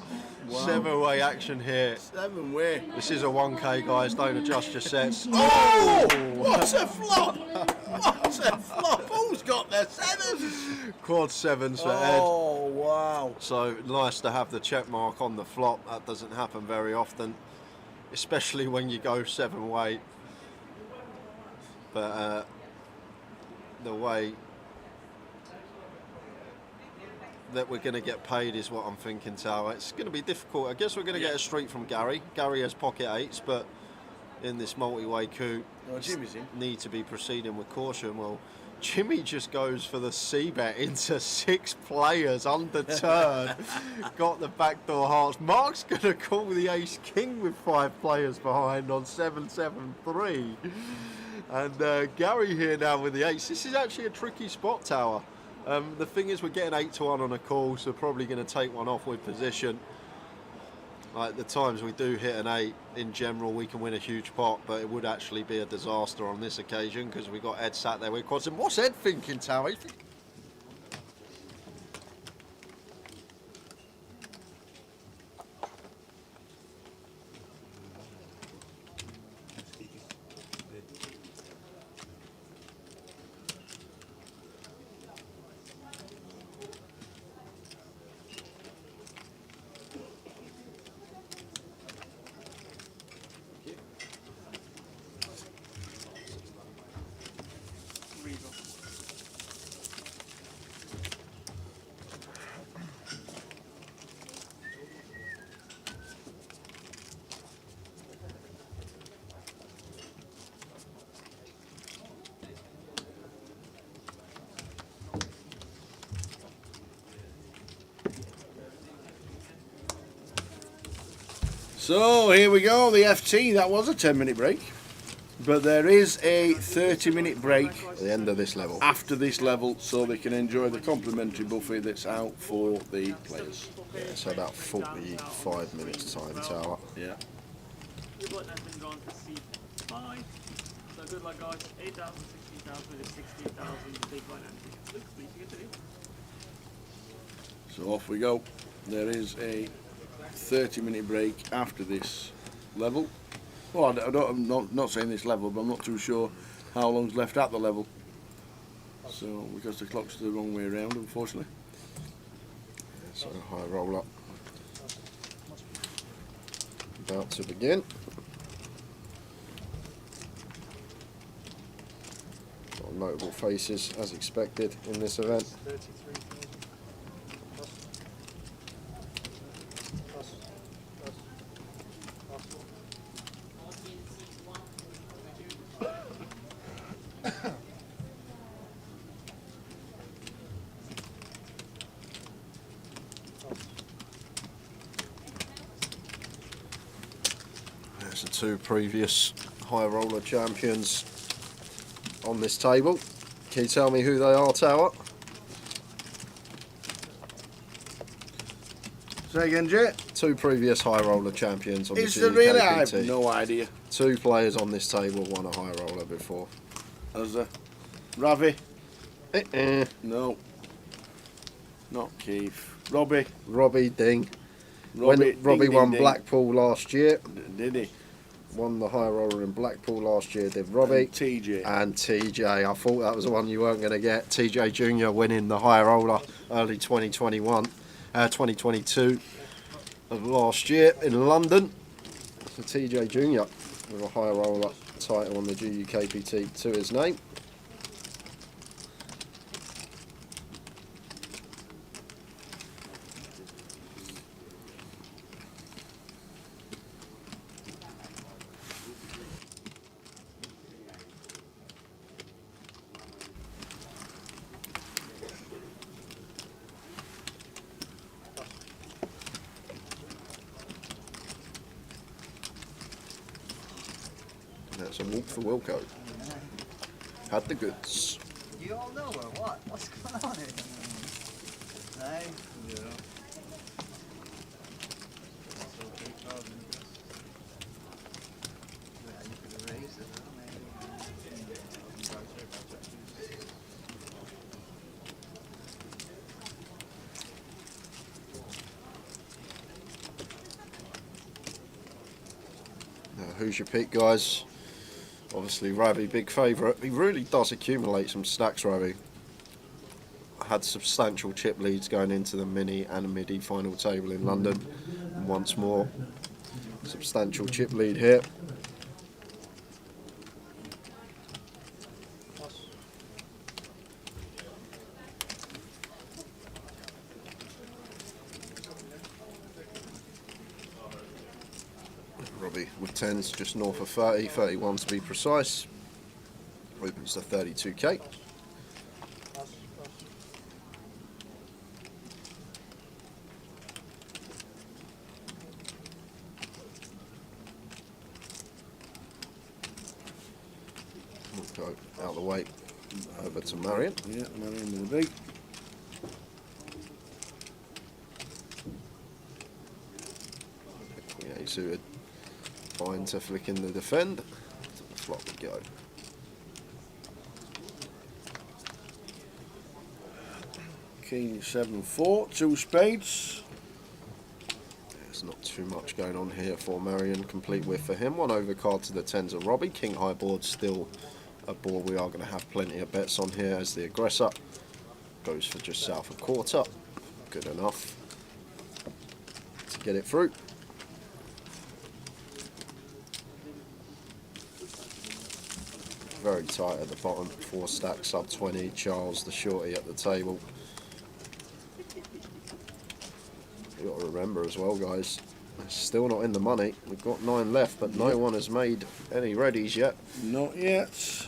Speaker 5: 7-way action here.
Speaker 4: 7-way.
Speaker 5: This is a 1K, guys. Don't adjust your sets.
Speaker 4: Oh! What a flop! What a flop! Who's got their 7?
Speaker 5: Quad 7s for Ed.
Speaker 4: Oh, wow.
Speaker 5: So nice to have the check mark on the flop. That doesn't happen very often, especially when you go 7-way. But the way that we're going to get paid is what I'm thinking, Tower. It's going to be difficult. I guess we're going to get a street from Gary. Gary has pocket 8s, but in this multi-way coup,
Speaker 4: Jimmy's in.
Speaker 5: need to be proceeding with caution. Well, Jimmy just goes for the C-bet into 6 players under turn. Got the backdoor hearts. Mark's going to call the ace-king with 5 players behind on 7-7-3. And Gary here now with the ace. This is actually a tricky spot, Tower. The thing is, we're getting 8-1 on a call, so probably going to take one off with position. Like the times we do hit an 8, in general, we can win a huge pot, but it would actually be a disaster on this occasion because we got Ed sat there with quads. And what's Ed thinking, Tower?
Speaker 4: So here we go, the FT. That was a 10-minute break, but there is a 30-minute break
Speaker 5: At the end of this level.
Speaker 4: after this level, so they can enjoy the complimentary buffet that's out for the players.
Speaker 5: Yeah, so about 45 minutes time, Tower.
Speaker 4: Yeah.
Speaker 10: You've got nothing wrong to see. Bye. So good luck, guys. 8,000, 16,000, 16,000, big one. Look, please, you get to do.
Speaker 4: So off we go. There is a 30-minute break after this level. Well, I'm not saying this level, but I'm not too sure how long's left at the level. So, because the clock's the wrong way around, unfortunately.
Speaker 5: So high roll up. About to begin. Got notable faces as expected in this event.
Speaker 7: 33,000.
Speaker 5: There's the 2 previous high roller champions on this table. Can you tell me who they are, Tower?
Speaker 4: Say again, Jay.
Speaker 5: 2 previous high roller champions on
Speaker 4: Is
Speaker 5: the
Speaker 4: there really? I
Speaker 5: GUKPT.
Speaker 4: have no idea.
Speaker 5: 2 players on this table won a high roller before.
Speaker 4: As a Ravi?
Speaker 5: Eh.
Speaker 4: No. Not Keith. Robbie?
Speaker 5: Robbie Ding.
Speaker 4: Robbie
Speaker 5: Robbie won
Speaker 4: Ding.
Speaker 5: Blackpool last year.
Speaker 4: Did he?
Speaker 5: Won the high roller in Blackpool last year, did Robbie.
Speaker 4: And TJ.
Speaker 5: And TJ. I thought that was the one you weren't going to get. TJ Jr. winning the high roller early 2022 of last year in London. So TJ Jr. with a high roller title on the GUKPT to his name. That's a walk for Wilco. Had the goods.
Speaker 3: You all know her, what? What's going on here? No?
Speaker 1: Yeah.
Speaker 3: Yeah, you could have raised it, huh, maybe.
Speaker 5: who's your pick, guys? Obviously, Ravi, big favourite. He really does accumulate some stacks, Ravi. Had substantial chip leads going into the mini and midi final table in London. And once more, substantial chip lead here. Robbie with 10s just north of 30, 31 to be precise. Opens to 32k. We'll go out of the way over to Marion.
Speaker 4: Yeah, Marion with a big.
Speaker 5: Yeah, suited. Fine to flick in the defend. To the flop we go.
Speaker 4: King 7-4, 2 spades.
Speaker 5: There's not too much going on here for Marion. Complete whiff for him. 1 overcard to the 10s of Robbie. King high board still a board we are going to have plenty of bets on here as the aggressor. Goes for just south of quarter. Good enough to get it through. Very tight at the bottom. 4 stack sub 20. Charles the shorty at the table. You've got to remember as well, guys, it's still not in the money. We've got 9 left, but no one has made any readies yet.
Speaker 4: Not yet.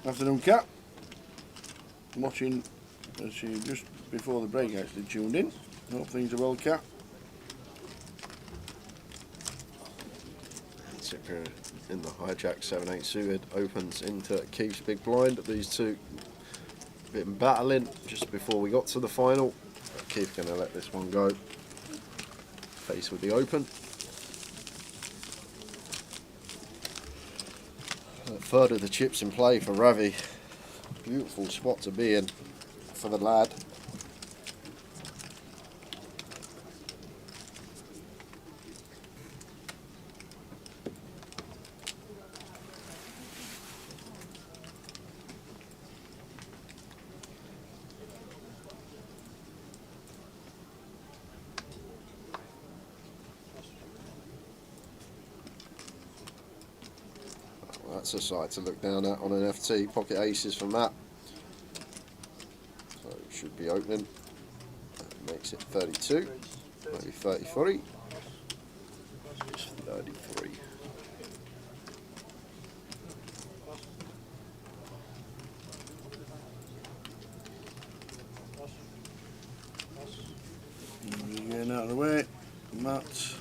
Speaker 4: Afternoon, Cat. Watching as she just before the break actually tuned in. Hope things are well, Cat.
Speaker 5: Tipper in the hijack 7-8 suited opens into Keith's big blind. These two been battling just before we got to the final. Keith going to let this one go. Face with the open. A third of the chips in play for Ravi. Beautiful spot to be in for the lad. That's a side to look down at on an FT. Pocket aces from that. So it should be opening. That makes it 32. Maybe 33. It's 33.
Speaker 4: Getting out of the way. Matt.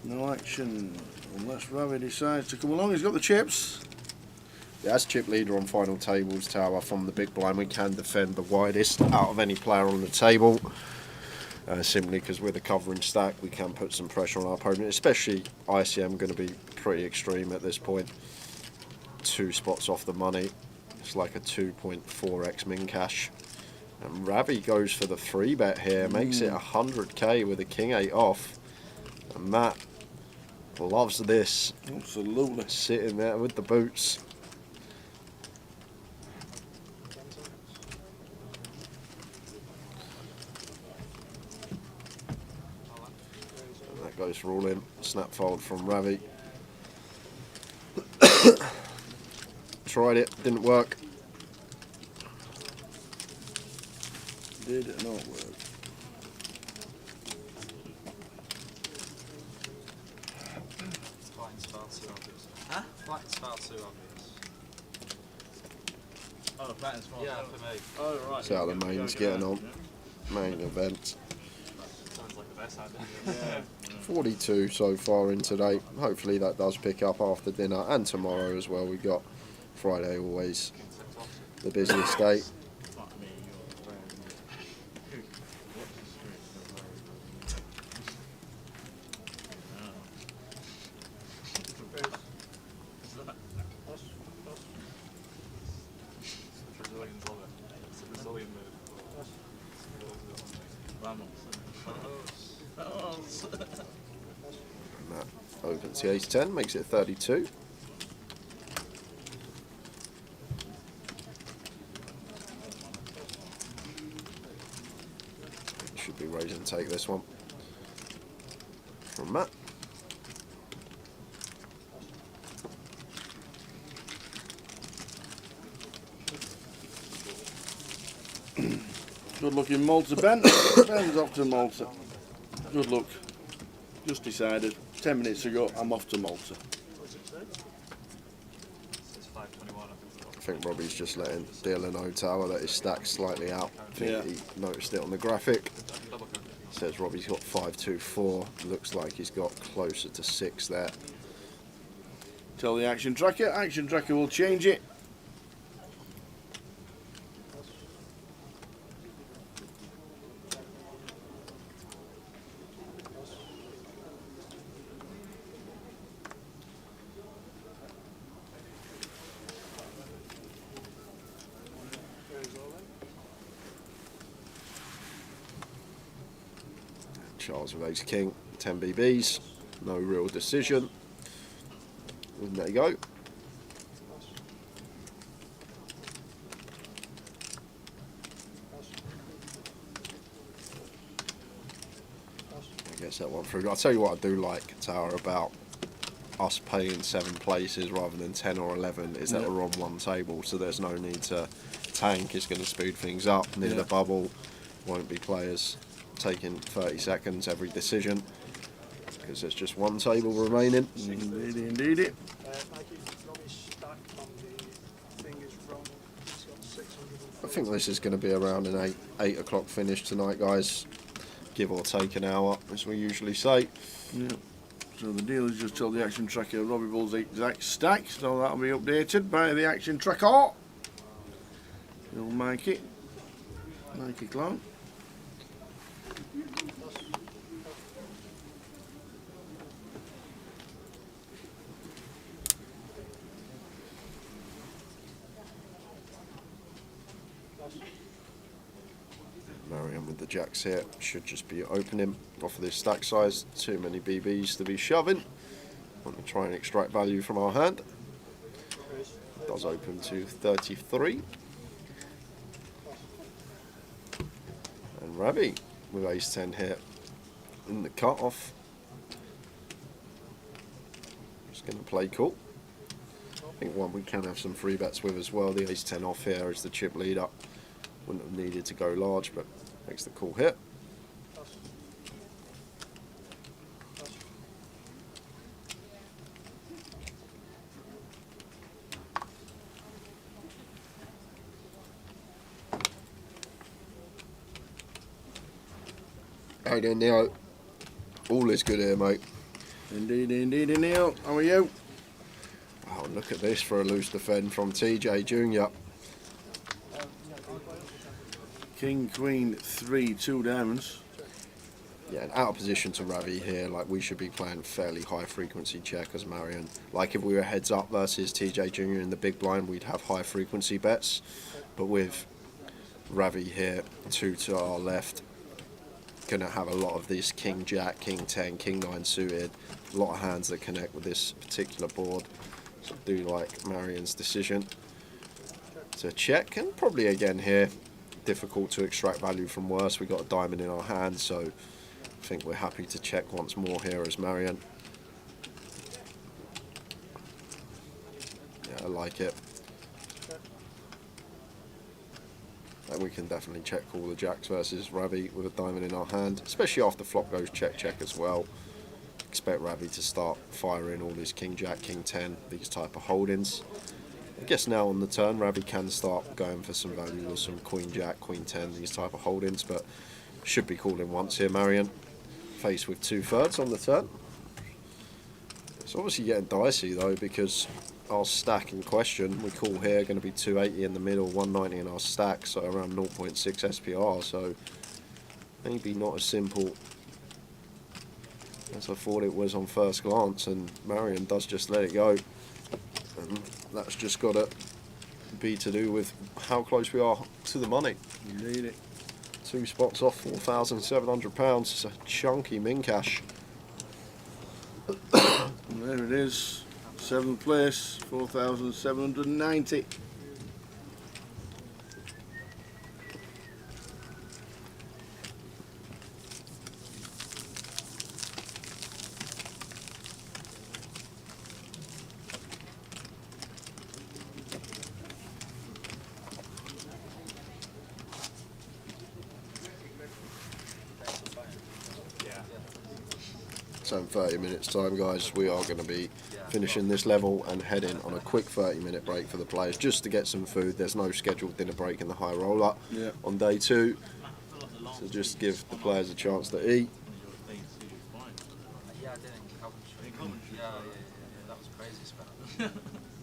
Speaker 4: No action. Unless Ravi decides to come along. He's got the chips.
Speaker 5: Yeah, as chip leader on final tables tower from the big blind, we can defend the widest out of any player on the table. Simply because with a covering stack, we can put some pressure on our opponent, especially ICM going to be pretty extreme at this point. 2 spots off the money. It's like a 2.4x min cash. And Ravi goes for the 3-bet here, makes it 100k with a king 8 off. And Matt loves this.
Speaker 4: Absolutely.
Speaker 5: Sitting there with the boots. And that goes for all in. Snap fold from Ravi. Tried it, didn't work.
Speaker 4: Did not work.
Speaker 3: Huh?
Speaker 2: Flat's far too obvious.
Speaker 6: Oh, Batten's far.
Speaker 2: Yeah, for me.
Speaker 6: Oh, right.
Speaker 5: See how the main's getting on. Main event.
Speaker 6: Sounds like a bet. Yeah.
Speaker 5: 42 so far in today. Hopefully that does pick up after dinner and tomorrow as well. We've got Friday always the busiest day. And that opens the ace-10, makes it 32. Should be raise and take this one from Matt.
Speaker 4: Good looking Malta, Ben. Ben's off to Malta. Good luck. Just decided 10 minutes ago I'm off to Malta.
Speaker 5: I think Robbie's just letting Dylan know Tower that his stack's slightly out. I think he noticed it on the graphic. Says Robbie's got 524. Looks like he's got closer to 6 there.
Speaker 4: Tell the action tracker. Action tracker will change it.
Speaker 5: Charles with ace king, 10 BBs, no real decision. And there you go. I guess that one through. I'll tell you what I do like, Tower, about us paying 7 places rather than 10 or 11 is that we're on one table, so there's no need to tank. It's going to speed things up. Near the bubble, won't be players taking 30 seconds every decision because there's just one table remaining.
Speaker 4: Indeed, indeed.
Speaker 5: I think this is going to be around an 8 o'clock finish tonight, guys, give or take an hour, as we usually say.
Speaker 4: Yeah. So the dealers just told the action tracker Robbie Bull's exact stack, so that'll be updated by the action tracker. He'll Mikey Clown.
Speaker 5: Marion with the jacks here should just be opening off of this stack size. Too many BBs to be shoving. Want to try and extract value from our hand. Does open to 33. And Ravi with ace 10 here in the cut-off. Just going to play cool. I think one we can have some free bets with as well. The ace 10 off here is the chip leader. Wouldn't have needed to go large, but makes the call hit. How you doing, Neil? All is good here, mate.
Speaker 4: Indeed, indeed, Neil. How are you?
Speaker 5: Wow, look at this for a loose defend from TJ Jr.
Speaker 4: King, Queen, 3, 2 diamonds.
Speaker 5: Yeah, and out of position to Ravi here. Like, we should be playing fairly high frequency check as Marion. Like, if we were heads up versus TJ Jr. in the big blind, we'd have high frequency bets. But with Ravi here, 2 to our left, gonna have a lot of this King Jack, King 10, King 9 suited. A lot of hands that connect with this particular board. So I do like Marion's decision to check, and probably again here, difficult to extract value from worse. We've got a diamond in our hand, so I think we're happy to check once more here as Marion. Yeah, I like it. And we can definitely check all the jacks versus Ravi with a diamond in our hand, especially after flop goes check as well. Expect Ravi to start firing all his King Jack, King 10, these type of holdings. I guess now on the turn, Ravi can start going for some value with some Queen Jack, Queen 10, these type of holdings, but should be calling once here, Marion. Faced with 2/3 on the turn. It's obviously getting dicey though, because our stack in question, we call here, going to be 280 in the middle, 190 in our stack, so around 0.6 SPR, so maybe not as simple as I thought it was on first glance, and Marion does just let it go. And that's just got to be to do with how close we are to the money.
Speaker 4: Indeed it.
Speaker 5: 2 spots off £4,700. It's a chunky min cash.
Speaker 4: And there it is. 7th place, 4,790.
Speaker 5: So in 30 minutes time, guys, we are going to be finishing this level and heading on a quick 30-minute break for the players just to get some food. There's no scheduled dinner break in the high roller on day 2, so just give the players a chance to eat.
Speaker 3: Yeah, I did in Coventry. Yeah, that was crazy spell.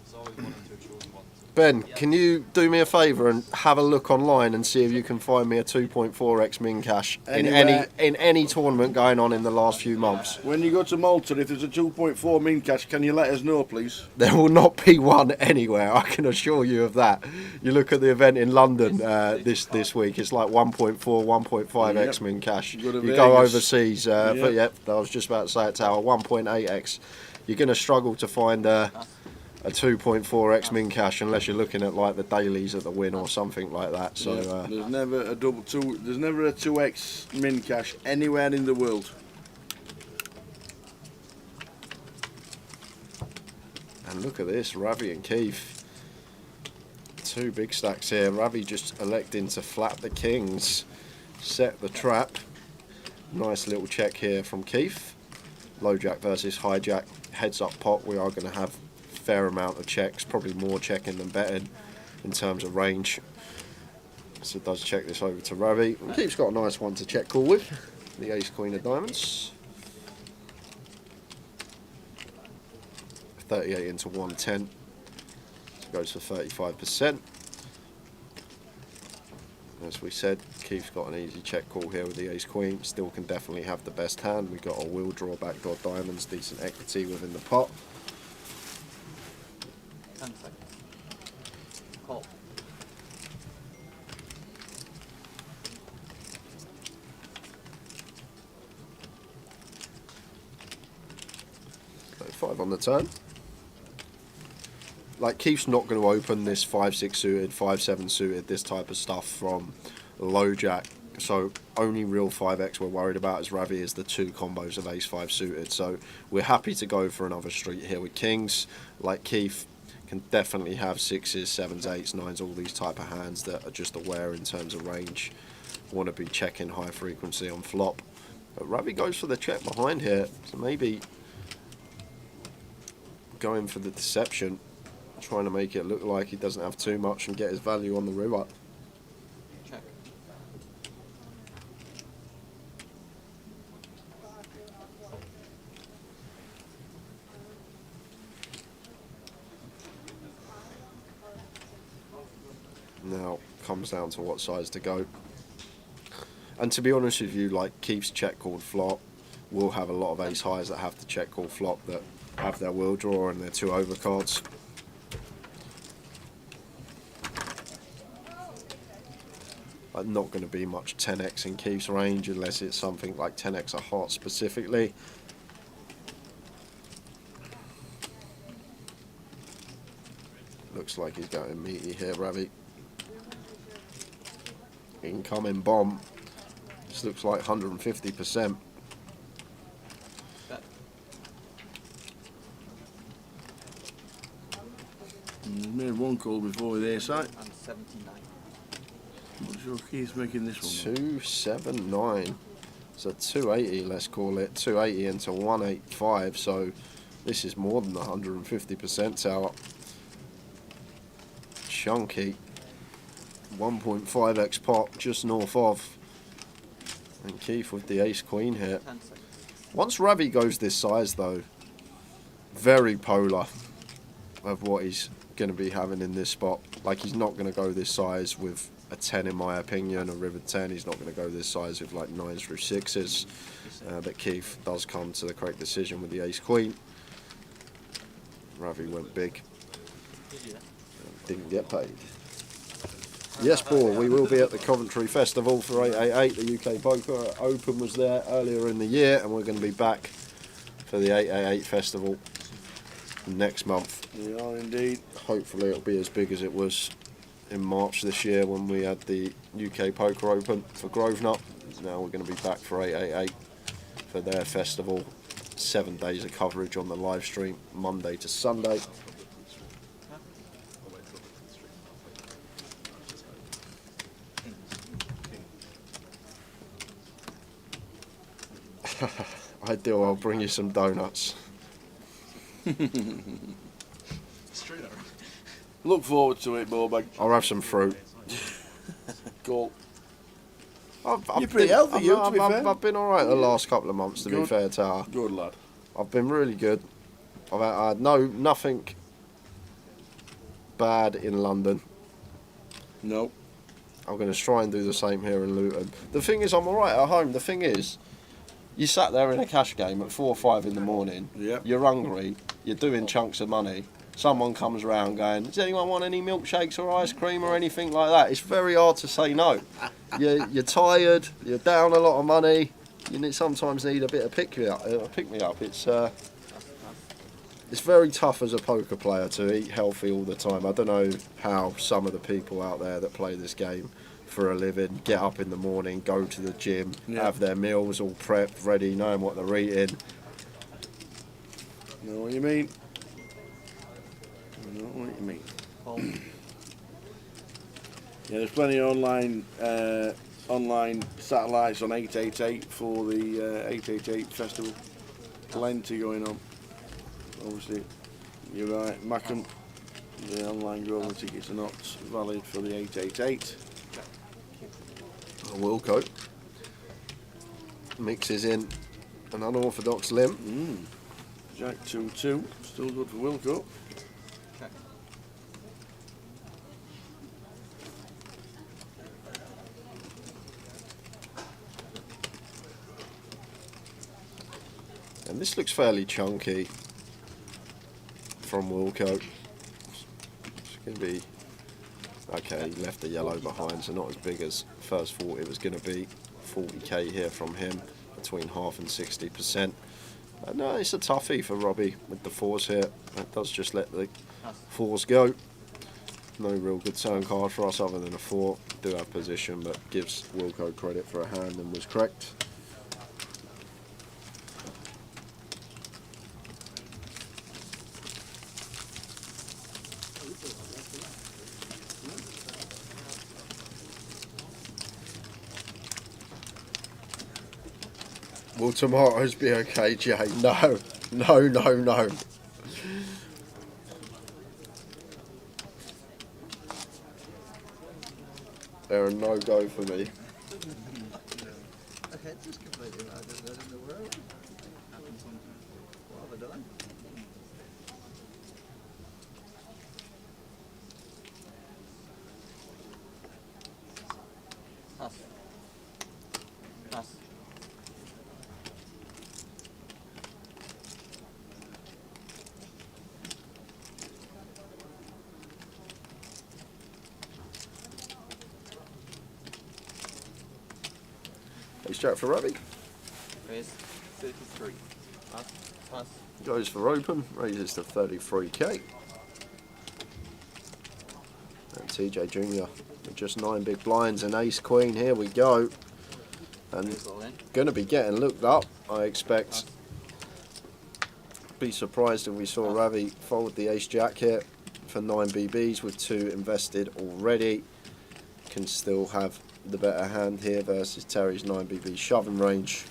Speaker 3: It's always one or two choose one.
Speaker 5: Ben, can you do me a favour and have a look online and see if you can find me a 2.4x min cash in any tournament going on in the last few months?
Speaker 4: When you go to Malta, if there's a 2.4 min cash, can you let us know, please?
Speaker 5: There will not be one anywhere, I can assure you of that. You look at the event in London this week, it's like 1.4, 1.5x min cash. You go overseas, but I was just about to say it, Tower, 1.8x. You're going to struggle to find a 2.4x min cash unless you're looking at like the dailies at the Win or something like that. So
Speaker 4: there's never a there's never a 2x min cash anywhere in the world.
Speaker 5: And look at this, Ravi and Keith. 2 big stacks here. Ravi just electing to flat the kings, set the trap. Nice little check here from Keith. Low jack versus high jack, heads up pot. We are going to have fair amount of checks, probably more checking than betting in terms of range. So it does check this over to Ravi. Keith's got a nice one to check call with, the ace queen of diamonds. 38 into 110, so goes for 35%. As we said, Keith's got an easy check call here with the ace queen. Still can definitely have the best hand. We've got a wheel draw, backdoor diamonds, decent equity within the pot.
Speaker 3: 10 seconds. Call.
Speaker 5: So 5 on the turn. Like, Keith's not going to open this 5-6 suited, 5-7 suited, this type of stuff from low jack. So only real 5x we're worried about as Ravi is the 2 combos of ace-5 suited. So we're happy to go for another street here with kings. Like Keith can definitely have 6s, 7s, 8s, 9s, all these type of hands that are just aware in terms of range. Want to be checking high frequency on flop. But Ravi goes for the check behind here, so maybe going for the deception, trying to make it look like he doesn't have too much and get his value on the river.
Speaker 3: Check.
Speaker 5: Now comes down to what size to go. And to be honest with you, like Keith's check called flop, we'll have a lot of ace highs that have to check call flop that have their wheel draw and their 2 overcards. Not going to be much 10x in Keith's range unless it's something like 10x a heart specifically. Looks like he's going meaty here, Ravi. Incoming bomb. This looks like 150%.
Speaker 4: He's made 1 call before with ace high.
Speaker 3: And 79.
Speaker 4: Not sure Keith's making this one.
Speaker 5: 279. So 280, let's call it. 280 into 185. So this is more than 150% tower. Chunky. 1.5x pot just north of. And Keith with the ace queen here.
Speaker 3: 10 seconds.
Speaker 5: Once Ravi goes this size, though, very polar of what he's going to be having in this spot. Like, he's not going to go this size with a 10, in my opinion, a river 10. He's not going to go this size with like 9s through 6s. But Keith does come to the correct decision with the ace queen. Ravi went big. Didn't get paid. Yes, Paul, we will be at the Coventry Festival for 888. The UK Poker Open was there earlier in the year, and we're going to be back for the 888 Festival next month.
Speaker 4: We are indeed.
Speaker 5: Hopefully it'll be as big as it was in March this year when we had the UK Poker Open for Grosvenor. Now we're going to be back for 888 for their festival. 7 days of coverage on the live stream, Monday to Sunday. Ideal, I'll bring you some donuts.
Speaker 4: Look forward to it, Bobag.
Speaker 5: I'll have some fruit.
Speaker 4: Cool.
Speaker 5: You're
Speaker 4: pretty healthy, to be fair.
Speaker 5: I've been alright the last couple of months, to be fair, Tara.
Speaker 4: Good lad.
Speaker 5: I've been really good. I've had nothing bad in London.
Speaker 4: No.
Speaker 5: I'm going to try and do the same here in Luton. The thing is, I'm alright at home. The thing is, you sat there in a cash game at 4 or 5 in the morning.
Speaker 4: Yeah.
Speaker 5: You're hungry. You're doing chunks of money. Someone comes around going, does anyone want any milkshakes or ice cream or anything like that? It's very hard to say no. You're tired. You're down a lot of money. You sometimes need a bit of pick me up. It's very tough as a poker player to eat healthy all the time. I don't know how some of the people out there that play this game for a living get up in the morning, go to the gym, have their meals all prepped, ready, knowing what they're eating.
Speaker 4: Know what you mean? Know what you mean? Yeah, there's plenty of online satellites on 888 for the 888 festival. Plenty going on. Obviously, you're right, Macam. The online Grosvenor tickets are not valid for the 888.
Speaker 5: Wilco mixes in an unorthodox limb.
Speaker 4: Jack 2-2, still good for Wilco.
Speaker 5: And this looks fairly chunky from Wilco. It's going to be... Okay, he left the yellow behind, so not as big as first thought it was going to be. 40k here from him, between half and 60%. No, it's a toughie for Robbie with the 4s here. That does just let the 4s go. No real good turn card for us other than a 4. Do have position, but gives Wilco credit for a hand and was correct. Will tomatoes be okay, Jay? No, no, no, no. They're a no-go for me.
Speaker 3: Okay, just completely right in the world. What have I done? Pass. Pass.
Speaker 5: Ace Jack for Ravi.
Speaker 3: Raise 33. Pass. Pass.
Speaker 5: Goes for open, raises to 33k. And TJ Jr. with just 9 big blinds and ace queen. Here we go. And going to be getting looked up, I expect. Be surprised if we saw Ravi fold the ace jack here for 9 BBs with 2 invested already. Can still have the better hand here versus Terry's 9 BB shoving range.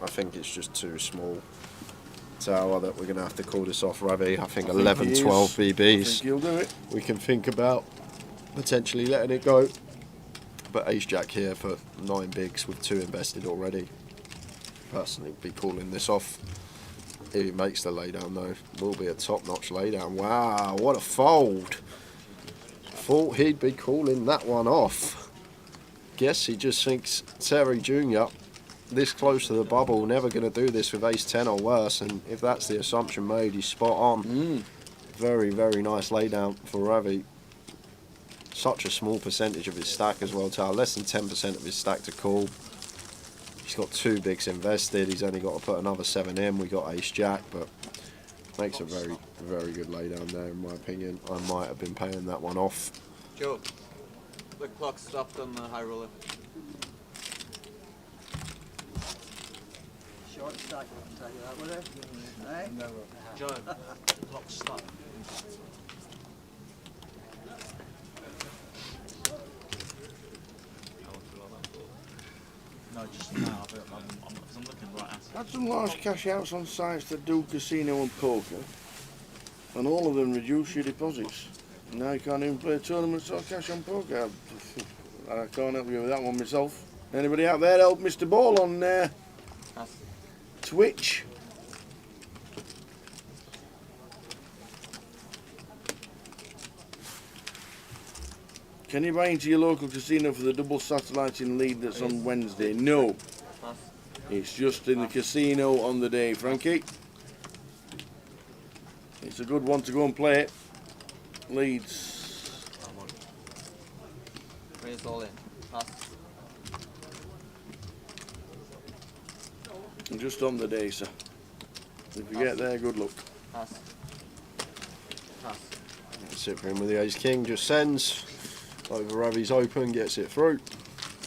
Speaker 5: I think it's just too small tower that we're going to have to call this off, Ravi. I think 11, 12 BBs.
Speaker 4: I think you'll do it.
Speaker 5: We can think about potentially letting it go. But ace jack here for 9 bigs with 2 invested already. Personally, be calling this off. If he makes the laydown though, will be a top-notch laydown. Wow, what a fold! Thought he'd be calling that one off. Guess he just thinks Terry Jr. this close to the bubble, never going to do this with ace 10 or worse. And if that's the assumption made, he's spot on. Very, very nice laydown for Ravi. Such a small percentage of his stack as well, Tal. Less than 10% of his stack to call. He's got 2 bigs invested. He's only got to put another 7 in. We got ace jack, but makes a very, very good laydown there, in my opinion. I might have been paying that one off.
Speaker 3: Joe, the clock stopped on the high roller. Short stack, I can tell you that, will it? Eh?
Speaker 10: No. Joe, the clock's stuck. No, just now, but I'm looking right at it.
Speaker 4: Had some large cash outs on sites that do casino and poker, and all of them reduce your deposits. Now you can't even play tournaments or cash on poker. I can't help you with that one myself. Anybody out there help Mr. Ball on Twitch? Can you buy into your local casino for the double satellite in Leeds that's on Wednesday? No. It's just in the casino on the day, Frankie. It's a good one to go and play it. Leeds.
Speaker 3: Raise all in. Pass.
Speaker 4: Just on the day, sir. If you get there, good luck.
Speaker 3: Pass. Pass.
Speaker 5: Cyprian with the ace king just sends. Over Ravi's open, gets it through.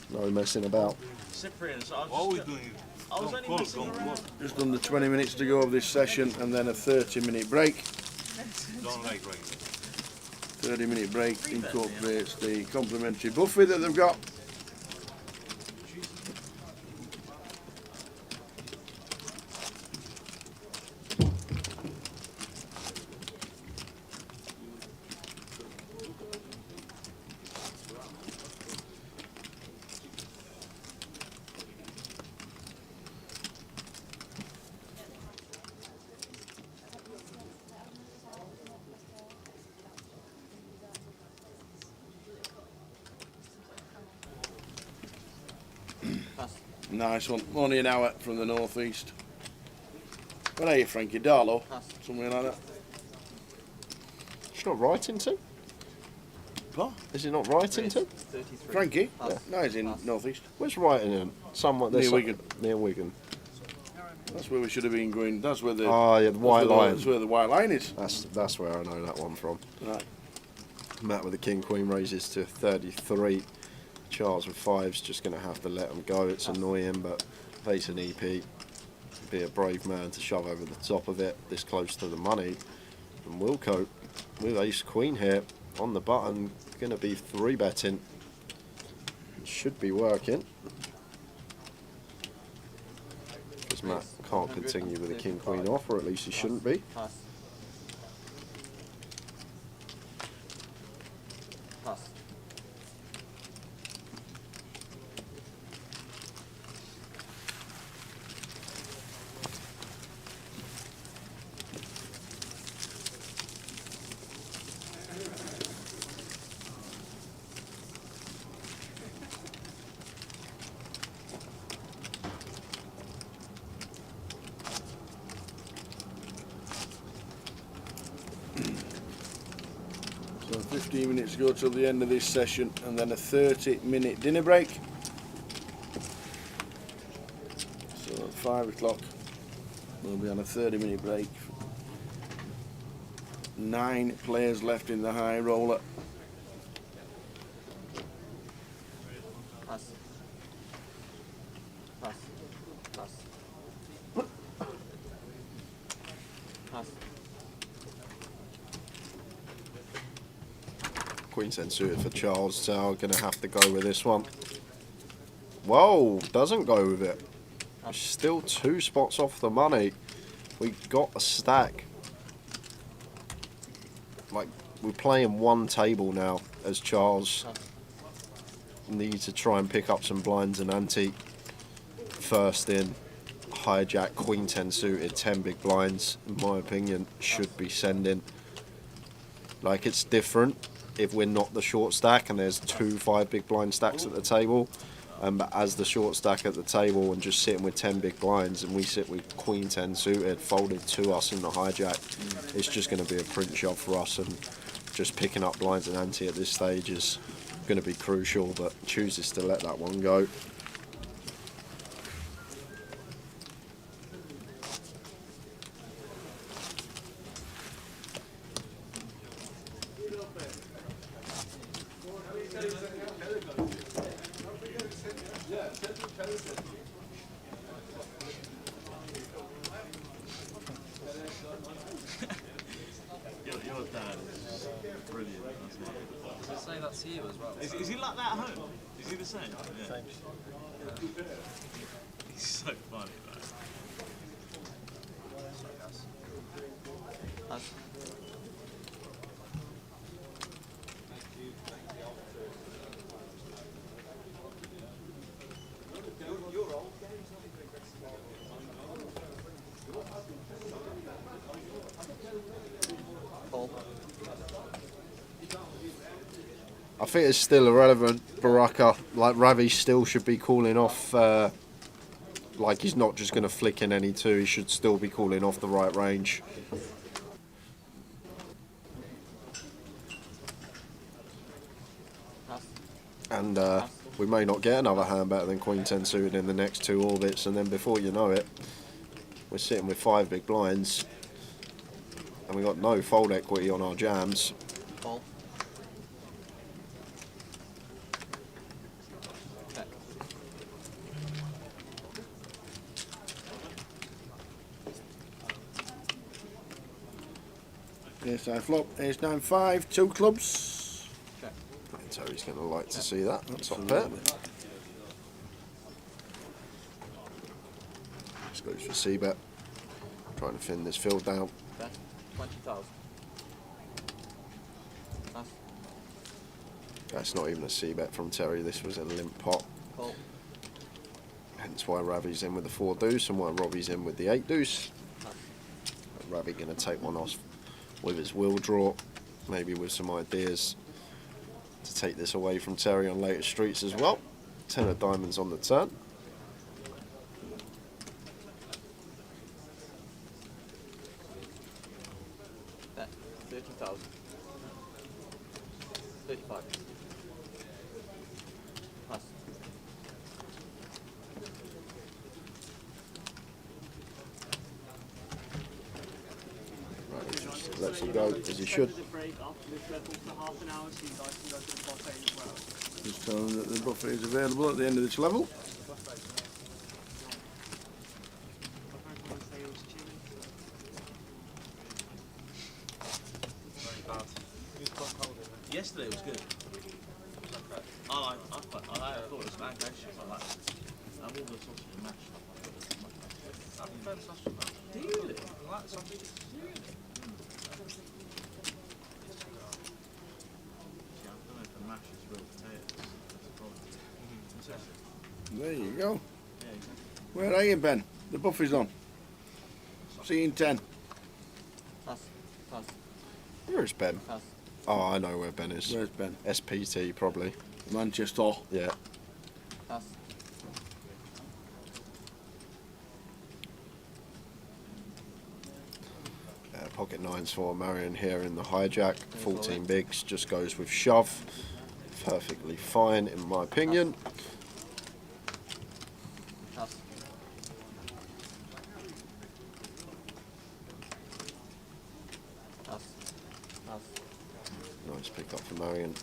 Speaker 5: No messing about.
Speaker 10: Cyprian, so
Speaker 11: What are we doing?
Speaker 10: I was only messing around.
Speaker 4: Just under 20 minutes to go of this session, and then a 30-minute break.
Speaker 11: Don't like right.
Speaker 4: 30-minute break incorporates the complimentary buffet that they've got. Nice one. Only an hour from the northeast. What are you, Frankie? Darlow? Something like that.
Speaker 5: It's not writing to?
Speaker 4: What?
Speaker 5: Is it not writing to?
Speaker 3: 33.
Speaker 4: Frankie?
Speaker 3: Pass.
Speaker 4: No, he's in
Speaker 3: Pass.
Speaker 4: northeast.
Speaker 5: Where's writing in? Somewhat
Speaker 4: Near Wigan.
Speaker 5: Near Wigan.
Speaker 4: That's where we should have been going. That's where the
Speaker 5: Oh yeah, the white line.
Speaker 4: That's where the white line is.
Speaker 5: That's where I know that one from.
Speaker 4: Right.
Speaker 5: Matt with the king queen raises to 33. Charles with 5's just going to have to let him go. It's annoying, but face an EP. Be a brave man to shove over the top of it this close to the money. And Wilco with ace queen here on the button, going to be 3-betting. Should be working. Because Matt can't continue with the king queen off, or at least he shouldn't be.
Speaker 3: Pass. Pass.
Speaker 4: So 15 minutes to go till the end of this session, and then a 30-minute dinner break. So at 5 o'clock we'll be on a 30-minute break. 9 players left in the high roller.
Speaker 3: Pass. Pass. Pass. Pass.
Speaker 5: Queen's then suited for Charles, so going to have to go with this one. Whoa, doesn't go with it. Still 2 spots off the money. We got a stack. Like we're playing one table now as Charles. Need to try and pick up some blinds and ante. First in, hijack, queen 10 suited, 10 big blinds, in my opinion, should be sending. Like, it's different if we're not the short stack and there's 2 5 big blind stacks at the table. But as the short stack at the table and just sitting with 10 big blinds and we sit with queen 10 suited folded to us in the hijack, it's just going to be a print shot for us, and just picking up blinds and ante at this stage is going to be crucial, but chooses to let that one go.
Speaker 10: Your dad is brilliant.
Speaker 3: Does it say that to you as well?
Speaker 10: Is he like that at home? Is he the same? Yeah. He's so funny, man.
Speaker 5: I think it's still irrelevant, Baraka. Like, Ravi still should be calling off, like, he's not just going to flick in any 2, he should still be calling off the right range. And we may not get another hand better than queen 10 suited in the next 2 orbits, and then before you know it, we're sitting with 5 big blinds, and we got no fold equity on our jams.
Speaker 3: Fold.
Speaker 4: Yes, I flop. Ace 9 5, 2 clubs.
Speaker 5: And Terry's going to like to see that. That's top pair. Just goes for C-bet. Trying to thin this field down.
Speaker 3: 20,000.
Speaker 5: That's not even a C-bet from Terry. This was a limp pot.
Speaker 3: Cool.
Speaker 5: Hence why Ravi's in with the 4 deuce and why Robbie's in with the 8 deuce. Ravi going to take one off with his will draw, maybe with some ideas to take this away from Terry on later streets as well. 10 of diamonds on the turn.
Speaker 3: Yeah, 30,000. 35. Pass.
Speaker 5: Lets it go as he should.
Speaker 4: Just tell them that the buffet is available at the end of this level.
Speaker 10: Yesterday was good. I thought it was fantastic. I like it. I love the sausage and mash. I prefer the sausage and mash. Do you really? I like the sausage. Do you really? Yeah, I don't know if the mash is real potatoes. That's the problem.
Speaker 4: There you go.
Speaker 10: Yeah, exactly.
Speaker 4: Where are you, Ben? The buffet's on. See you in 10.
Speaker 3: Pass. Pass.
Speaker 5: Where is Ben?
Speaker 3: Pass.
Speaker 5: Oh, I know where Ben is.
Speaker 4: Where's Ben?
Speaker 5: SPT, probably.
Speaker 4: Manchester.
Speaker 5: Yeah.
Speaker 3: Pass.
Speaker 5: Pocket 9s for Marion here in the hijack. 14 bigs, just goes with shove. Perfectly fine, in my opinion.
Speaker 3: Pass. Pass. Pass.
Speaker 5: Nice pick up for Marion.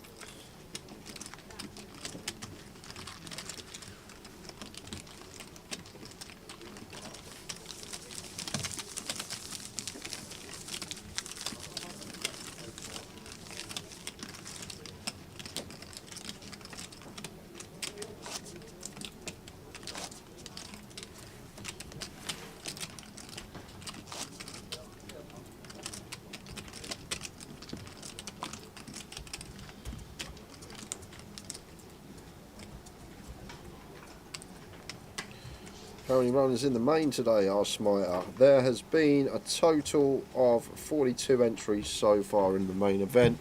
Speaker 5: How many runners in the main today, our Smiter? There has been a total of 42 entries so far in the main event.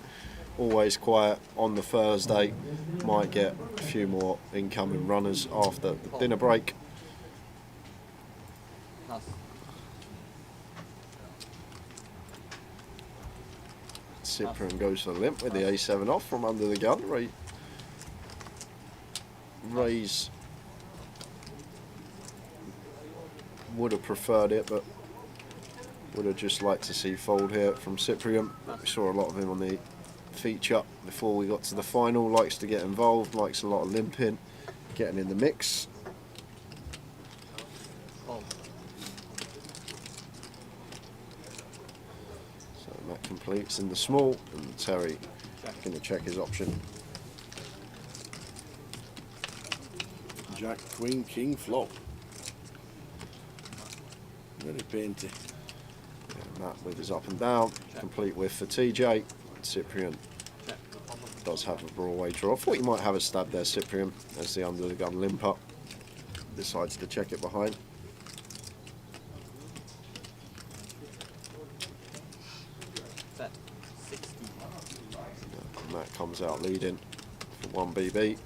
Speaker 5: Always quiet on the Thursday. Might get a few more incoming runners after the dinner break. Cyprian goes for the limp with the A7 off from under the gun. Ray's would have preferred it, but would have just liked to see fold here from Cyprian. We saw a lot of him on the feature before we got to the final. Likes to get involved, likes a lot of limping, getting in the mix. So that completes in the small, and Terry going to check his option.
Speaker 4: Jack, Queen, King, flop. Very painty. Yeah, Matt with his up and down. Complete whiff for TJ. Cyprian does have a Broadway draw. I thought you might have a stab there, Cyprian, as the under the gun limper decides to check it behind. And Matt comes out leading for 1 BB.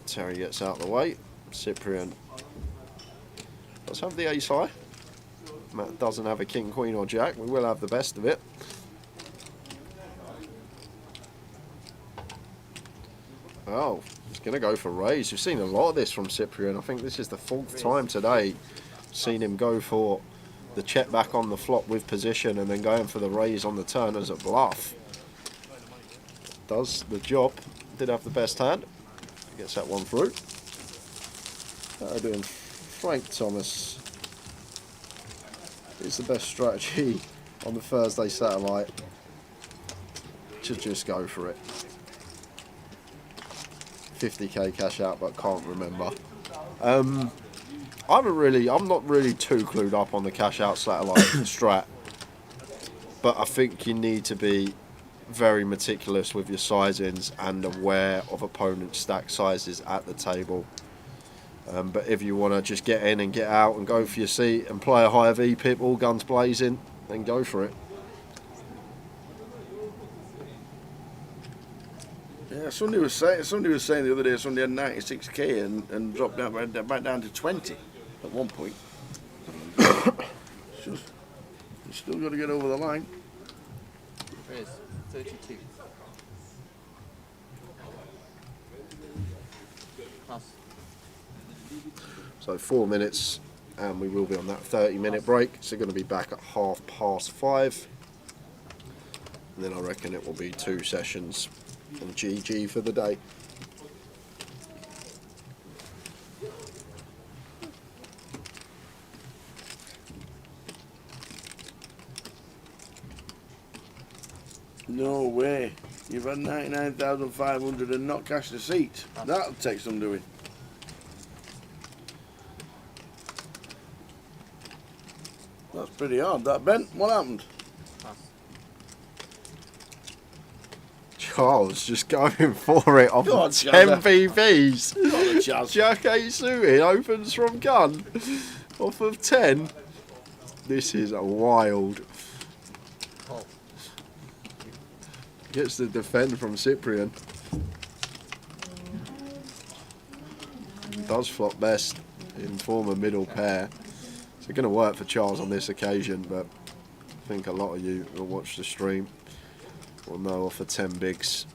Speaker 4: Terry gets out of the way. Cyprian does have the ace high. Matt doesn't have a king, queen or jack. We will have the best of it. Oh, he's going to go for raise. We've seen a lot of this from Cyprian. I think this is the 4th time today seen him go for the check back on the flop with position and then going for the raise on the turn as a bluff. Does the job. Did have the best hand. Gets that one through. Doing Frank Thomas is the best strategy on the Thursday satellite to just go for it. 50k cash out, but can't remember. I'm not really too clued up on the cash out satellite strat, but I think you need to be very meticulous with your sizings and aware of opponents' stack sizes at the table. But if you want to just get in and get out and go for your seat and play a high V pip, all guns blazing, then go for it. Yeah, somebody was saying the other day somebody had 96k and dropped down back down to 20 at one point. You still got to get over the line.
Speaker 10: There is 32. Plus.
Speaker 5: So 4 minutes, and we will be on that 30-minute break. So going to be back at 5:30, and then I reckon it will be 2 sessions and GG for the day.
Speaker 4: No way. You've had 99,500 and not cashed a seat. That'll take some doing. That's pretty hard, that, Ben. What happened?
Speaker 5: Charles just going for it off
Speaker 4: Go on,
Speaker 5: 10
Speaker 4: Chazza.
Speaker 5: BBs. Jack 8 suited opens from gun off of 10. This is a wild. Gets the defend from Cyprian. Does flop best in form of middle pair. It's going to work for Charles on this occasion, but I think a lot of you will watch the stream will know off of 10 bigs,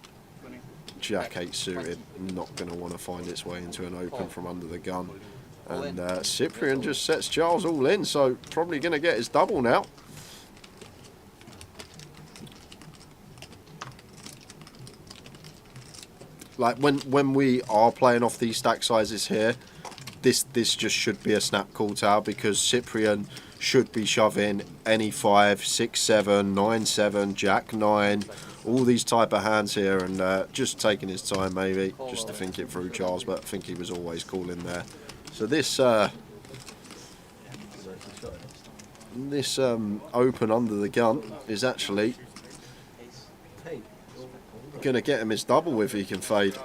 Speaker 5: Jack 8 suited, not going to want to find its way into an open from under the gun. And Cyprian just sets Charles all in, so probably going to get his double now. Like when we are playing off these stack sizes here, this just should be a snap call tower, because Cyprian should be shoving any 5, 6, 7, 9, 7, Jack 9, all these type of hands here, and just taking his time maybe just to think it through, Charles, but I think he was always cool in there. So this open under the gun is actually going to get him his double if he can fade.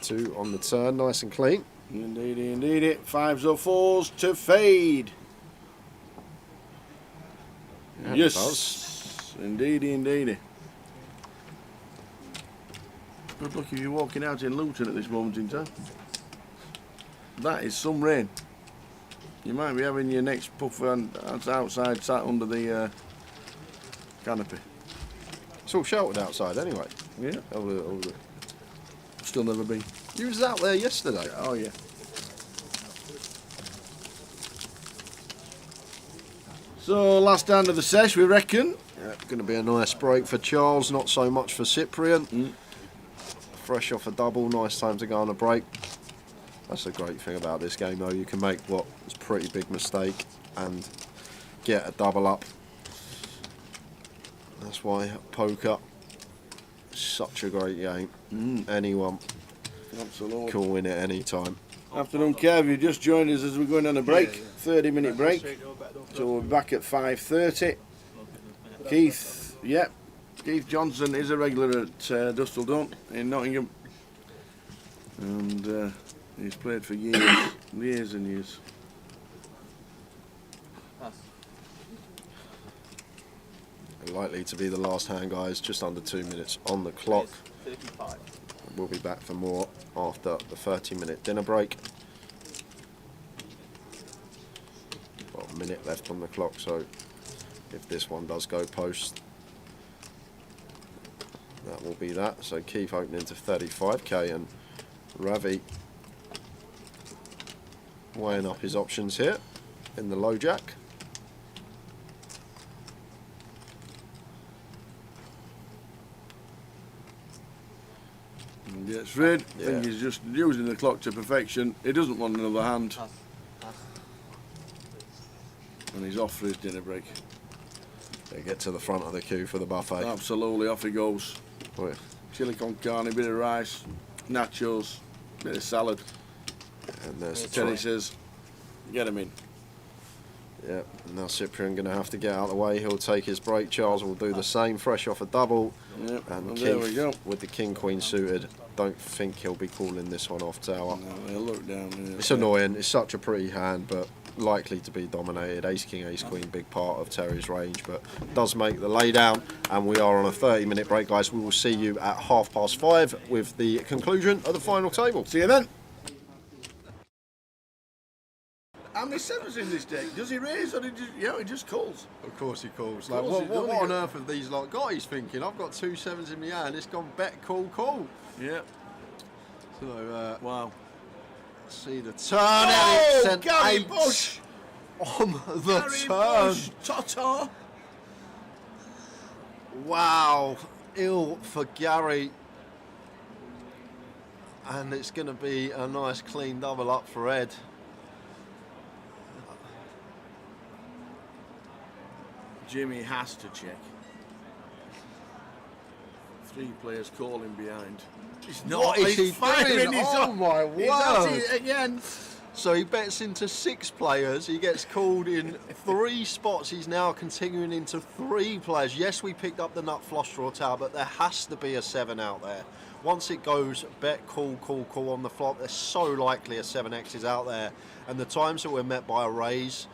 Speaker 5: 2 on the turn, nice and clean.
Speaker 4: Indeedy, indeedy. 5s or 4s to fade.
Speaker 5: Yeah, it
Speaker 4: Yes.
Speaker 5: does.
Speaker 4: Indeedy, indeedy. Good luck if you're walking out in Luton at this moment in time. That is some rain. You might be having your next puff outside, sat under the canopy.
Speaker 5: It's all sheltered outside anyway.
Speaker 4: Yeah.
Speaker 5: All the-
Speaker 4: Still never been.
Speaker 5: You was out there yesterday.
Speaker 4: Oh yeah. So last hand of the sesh, we reckon.
Speaker 5: Yeah, going to be a nice break for Charles, not so much for Cyprian. Fresh off a double, nice time to go on a break. That's the great thing about this game though, you can make what is a pretty big mistake and get a double up. That's why poker is such a great game. Anyone
Speaker 4: Absolutely.
Speaker 5: can win it any time.
Speaker 4: Afternoon, Kev. You just joined us as we're going on a break. 30-minute break. So we're back at 5:30. Keith, yep. Keith Johnson is a regular at Dustledon in Nottingham. And he's played for years, years and years.
Speaker 5: Likely to be the last hand, guys. Just under 2 minutes on the clock.
Speaker 10: 35.
Speaker 5: We'll be back for more after the 30-minute dinner break. Got a minute left on the clock, so if this one does go post, that will be that. So Keith opening to 35k and Ravi weighing up his options here in the low jack.
Speaker 4: Yes, Fred. I
Speaker 5: Yeah.
Speaker 4: think he's just using the clock to perfection. He doesn't want another hand. And he's off for his dinner break.
Speaker 5: They get to the front of the queue for the buffet.
Speaker 4: Absolutely, off he goes.
Speaker 5: Oh,
Speaker 4: Chili con carne, bit of rice, nachos, bit of salad.
Speaker 5: and there's
Speaker 4: Teddy says, get him in.
Speaker 5: yeah, now Cyprian going to have to get out of the way. He'll take his break. Charles will do the same, fresh off a double.
Speaker 4: Yep,
Speaker 5: And
Speaker 4: and
Speaker 5: Keith,
Speaker 4: there we go.
Speaker 5: with the king-queen suited, don't think he'll be calling this one off tower.
Speaker 4: No, he'll look down here.
Speaker 5: It's annoying. It's such a pretty hand, but likely to be dominated. Ace-king, ace-queen, big part of Terry's range, but does make the laydown. And we are on a 30-minute break, guys. We will see you at 5:30 with the conclusion of the final table.
Speaker 4: See you then. How many sevens in this deck? Does he raise or he just calls?
Speaker 5: Of course he calls.
Speaker 4: Like,
Speaker 5: Like, what on earth have these lot got? He's thinking, I've got 2 sevens in my hand. It's gone bet, call, call.
Speaker 4: Yeah.
Speaker 5: So,
Speaker 4: Wow.
Speaker 5: see the turn. and it's an
Speaker 4: Gary
Speaker 5: 8
Speaker 4: Bush!
Speaker 5: on the
Speaker 4: Gary
Speaker 5: turn.
Speaker 4: Bush, Toto!
Speaker 5: Wow, ill for Gary. And it's going to be a nice clean double up for Ed.
Speaker 4: Jimmy has to check. 3 players calling behind. He's
Speaker 5: What is he doing?
Speaker 4: He's
Speaker 5: Oh
Speaker 4: on-
Speaker 5: my
Speaker 4: He's at
Speaker 5: word.
Speaker 4: it again.
Speaker 5: So he bets into 6 players. He gets called in 3 spots. He's now continuing into 3 players. Yes, we picked up the nut flush draw tower, but there has to be a 7 out there. Once it goes bet, call, call, call on the flop, there's so likely a 7x is out there. And the times that we're met by a raise,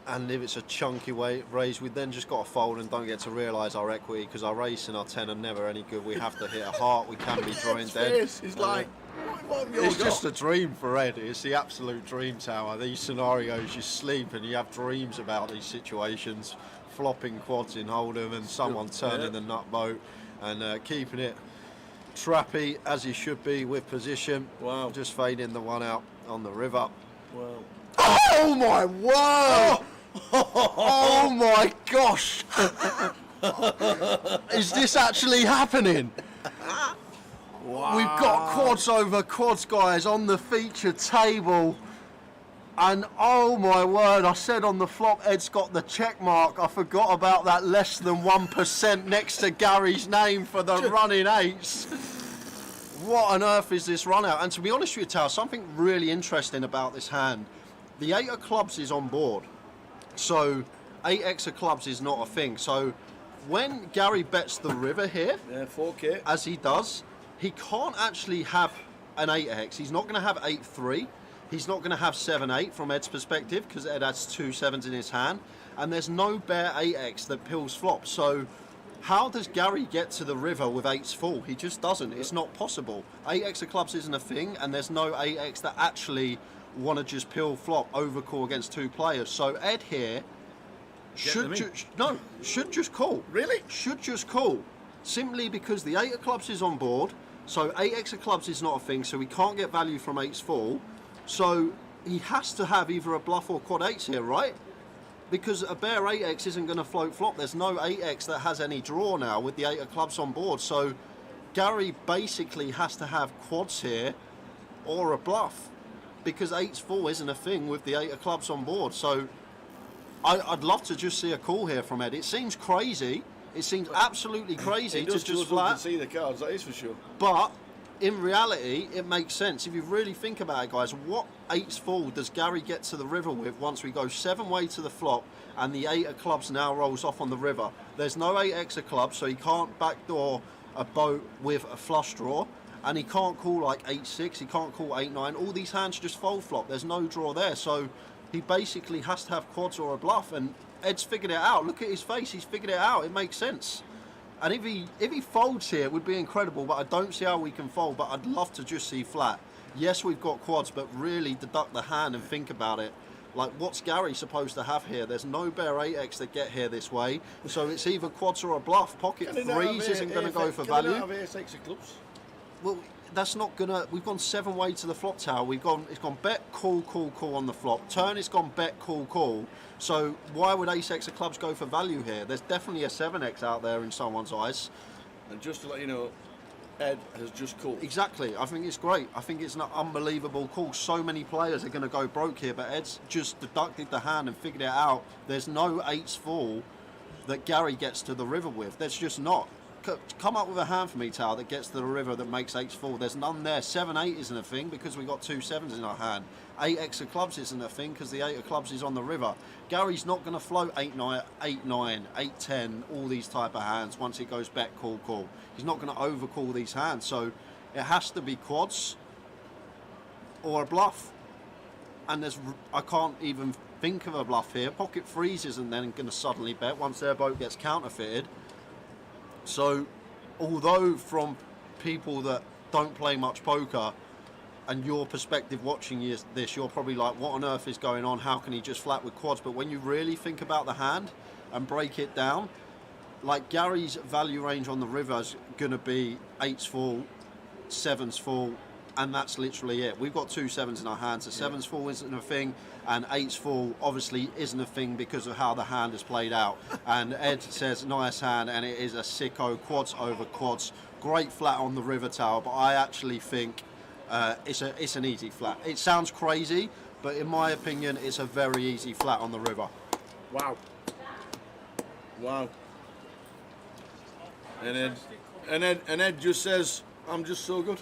Speaker 5: and if it's a chunky raise, we then just got to fold and don't get to realise our equity, because our race and our 10 are never any good. We have to hit a heart. We can be drawing dead.
Speaker 4: It's like, what have you
Speaker 5: It's
Speaker 4: got?
Speaker 5: just a dream for Ed. It's the absolute dream tower. These scenarios, you sleep and you have dreams about these situations. Flopping quads in Hold'em and someone turning the nut boat and keeping it trappy as he should be with position.
Speaker 4: Wow.
Speaker 5: Just fading the one out on the river.
Speaker 4: Wow.
Speaker 5: Oh my word! Oh my gosh! Is this actually happening?
Speaker 4: Wow.
Speaker 5: We've got quads over quads, guys, on the feature table. And oh my word, I said on the flop, Ed's got the check mark. I forgot about that less than 1% next to Gary's name for the running 8s. What on earth is this run out? And to be honest with you, Tal, something really interesting about this hand. The 8 of clubs is on board. So 8x of clubs is not a thing. So when Gary bets the river here,
Speaker 4: Yeah, 4K.
Speaker 5: as he does,
Speaker 12: he can't actually have an 8x. He's not going to have 8-3. He's not going to have 7-8 from Ed's perspective because Ed has 2 sevens in his hand, and there's no bare 8x that pills flop. So how does Gary get to the river with 8s full? He just doesn't. It's not possible. 8x of clubs isn't a thing, and there's no 8x that actually want to just pill flop overcall against 2 players. So Ed here should just call.
Speaker 4: Really?
Speaker 12: Should just call. Simply because the 8 of clubs is on board, so 8x of clubs is not a thing, so he can't get value from 8s full. So he has to have either a bluff or quad 8s here, right? Because a bare 8x isn't going to float flop. There's no 8x that has any draw now with the 8 of clubs on board. So Gary basically has to have quads here or a bluff, because 8s full isn't a thing with the 8 of clubs on board. So I'd love to just see a call here from Ed. It seems crazy. It seems absolutely crazy to just flat.
Speaker 4: See the cards, that is for sure.
Speaker 12: But in reality, it makes sense. If you really think about it, guys, what 8s full does Gary get to the river with once we go 7-way to the flop and the 8 of clubs now rolls off on the river? There's no 8x of clubs, so he can't backdoor a boat with a flush draw, and he can't call like 8-6, he can't call 8-9. All these hands just fold flop. There's no draw there, so he basically has to have quads or a bluff, and Ed's figured it out. Look at his face, he's figured it out. It makes sense. And if he folds here, it would be incredible, but I don't see how we can fold. But I'd love to just see flat. Yes, we've got quads, but really deduct the hand and think about it. Like, what's Gary supposed to have here? There's no bare 8x that get here this way, so it's either quads or a bluff. Pocket 3s isn't going to go for value.
Speaker 4: Can they not have ace of clubs?
Speaker 12: Well, that's not gonna. We've gone 7-way to the flop tower. It's gone bet, call, call, call on the flop. Turn, it's gone bet, call, call. So why would ace x of clubs go for value here? There's definitely a 7x out there in someone's eyes.
Speaker 4: And just to let you know, Ed has just called.
Speaker 12: Exactly. I think it's great. I think it's an unbelievable call. So many players are going to go broke here, but Ed's just deducted the hand and figured it out. There's no 8s full that Gary gets to the river with. There's just not. Come up with a hand for me, Tal, that gets to the river that makes 8s full. There's none there. 7-8 isn't a thing because we got 2 7s in our hand. 8x of clubs isn't a thing because the 8 of clubs is on the river. Gary's not going to float 8-9, 8-9, 8-10, all these type of hands once it goes bet, call, call. He's not going to overcall these hands. So it has to be quads or a bluff. And I can't even think of a bluff here. Pocket 3s isn't then going to suddenly bet once their boat gets counterfeited. So, although from people that don't play much poker and your perspective watching this, you're probably like, what on earth is going on? How can he just flat with quads? But when you really think about the hand and break it down, like Gary's value range on the river is going to be 8s full, 7s full, and that's literally it. We've got 2 7s in our hands. The 7s full isn't a thing, and 8s full obviously isn't a thing because of how the hand is played out. And Ed says, nice hand, and it is a sicko, quads over quads. Great flat on the river tower, but I actually think it's an easy flat. It sounds crazy, but in my opinion, it's a very easy flat on the river.
Speaker 4: Wow. Wow. And Ed just says, I'm just so good.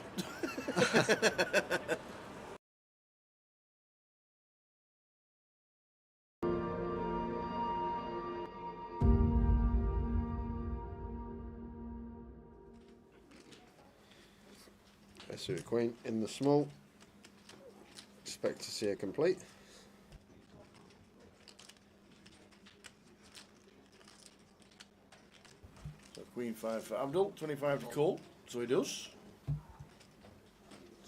Speaker 5: SUV Queen in the small. Expect to see it complete.
Speaker 4: So Queen 5 for Abdul, 25 to call, so he does.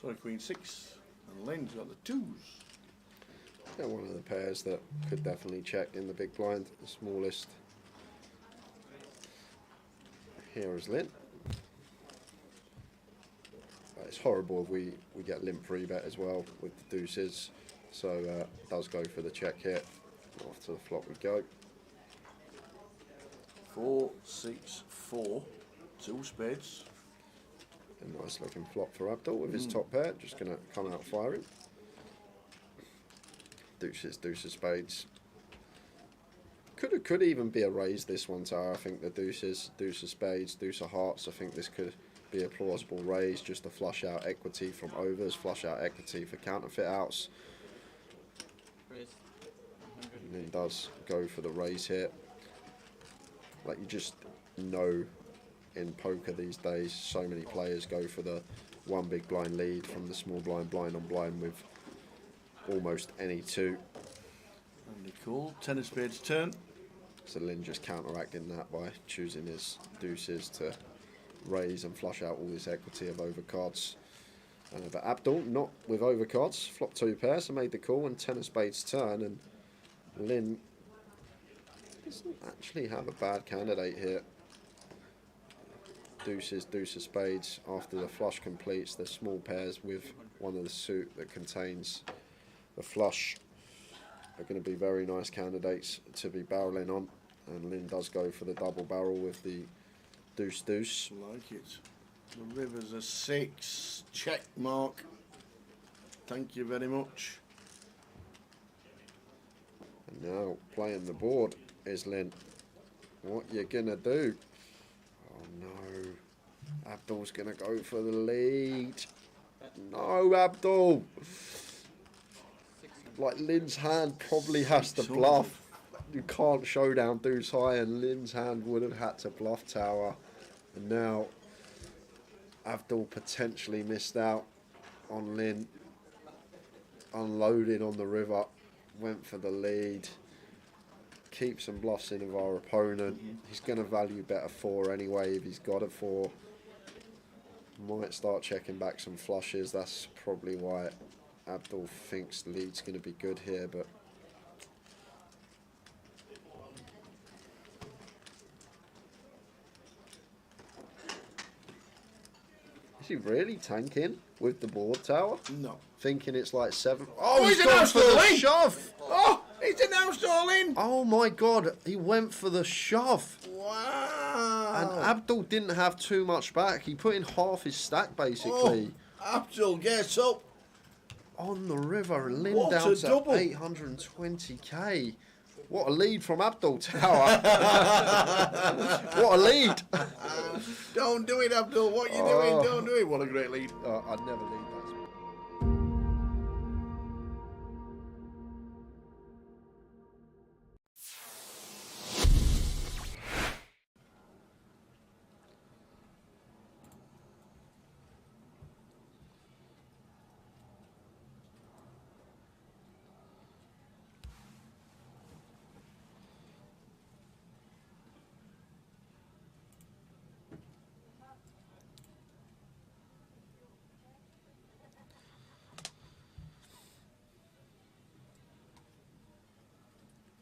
Speaker 4: Sorry, Queen 6, and Lynn's got the 2s.
Speaker 5: Yeah, one of the pairs that could definitely check in the big blind, the smallest. Here is Lynn. It's horrible if we get limp free bet as well with the deuces, so does go for the check here. Off to the flop we go.
Speaker 4: 4, 6, 4, 2 spades.
Speaker 5: A nice looking flop for Abdul with his top pair, just going to come out firing. Deuces, deuces, spades. Could even be a raise this one, Tara. I think the deuces, deuce of spades, deuce of hearts. I think this could be a plausible raise, just to flush out equity from overs, flush out equity for counterfeit outs. And then does go for the raise here. Like, you just know in poker these days. So many players go for the one big blind lead from the small blind, blind on blind with almost any two.
Speaker 4: Really cool. 10 of spades turn.
Speaker 5: So Lynn just counteracting that by choosing his deuces to raise and flush out all this equity of overcards. But Abdul not with overcards, flopped 2 pairs and made the call, and 10 of spades turn, and Lynn doesn't actually have a bad candidate here. Deuces, deuce of spades. After the flush completes, the small pairs with one of the suit that contains the flush are going to be very nice candidates to be barreling on, and Lynn does go for the double barrel with the deuce deuce.
Speaker 4: Like it. The river's a 6. Check mark. Thank you very much.
Speaker 5: And now playing the board is Lynn. What you gonna do? Oh no. Abdul's gonna go for the lead. No, Abdul. Like, Lynn's hand probably has to bluff. You can't showdown deuce high, and Lynn's hand would have had to bluff tower. And now Abdul potentially missed out on Lynn unloading on the river. Went for the lead. Keep some bluffs in of our opponent. He's going to value bet a 4 anyway if he's got a 4. Might start checking back some flushes. That's probably why Abdul thinks the lead's going to be good here, but is he really tanking with the board tower?
Speaker 4: No.
Speaker 5: Thinking it's like 7.
Speaker 4: Oh, he's
Speaker 5: gone for the shove!
Speaker 4: Oh, he's announced all in!
Speaker 5: Oh my god, he went for the shove.
Speaker 4: Wow!
Speaker 5: And Abdul didn't have too much back. He put in half his stack basically.
Speaker 4: Oh, Abdul gets up.
Speaker 5: On the river, and Lynn
Speaker 4: What
Speaker 5: down
Speaker 4: a
Speaker 5: to
Speaker 4: double.
Speaker 5: 820k. What a lead from Abdul Tower. What a lead.
Speaker 4: Don't do it, Abdul. What are you doing? Don't do it. What a great lead.
Speaker 5: I'd never lead that.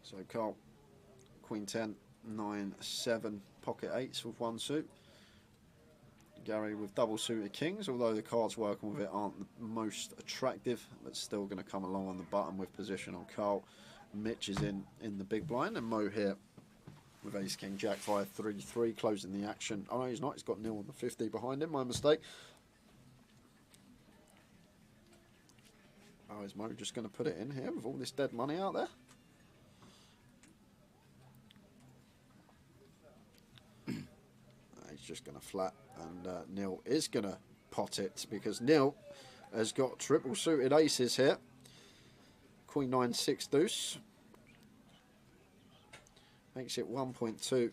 Speaker 5: So Carl, Queen 10, 9, 7, pocket 8s with 1 suit. Gary with double suited kings, although the cards working with it aren't the most attractive, but still going to come along on the button with position on Carl. Mitch is in the big blind, and Mo here with ace king jack 5 3-3 closing the action. Oh no, he's not. He's got nil on the 50 behind him. My mistake. Oh, is Mo just going to put it in here with all this dead money out there? He's just going to flat, and Neil is going to pot it because Neil has got triple suited aces here. Queen 9 6 deuce makes it 1.2,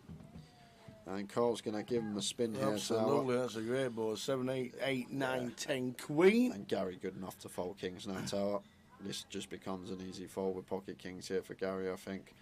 Speaker 5: and Carl's going to give him a spin here.
Speaker 4: Absolutely, that's a great board. 7, 8, 8, 9, 10 queen.
Speaker 5: And Gary good enough to fold kings now tower. This just becomes an easy fold with pocket kings here for Gary, I think.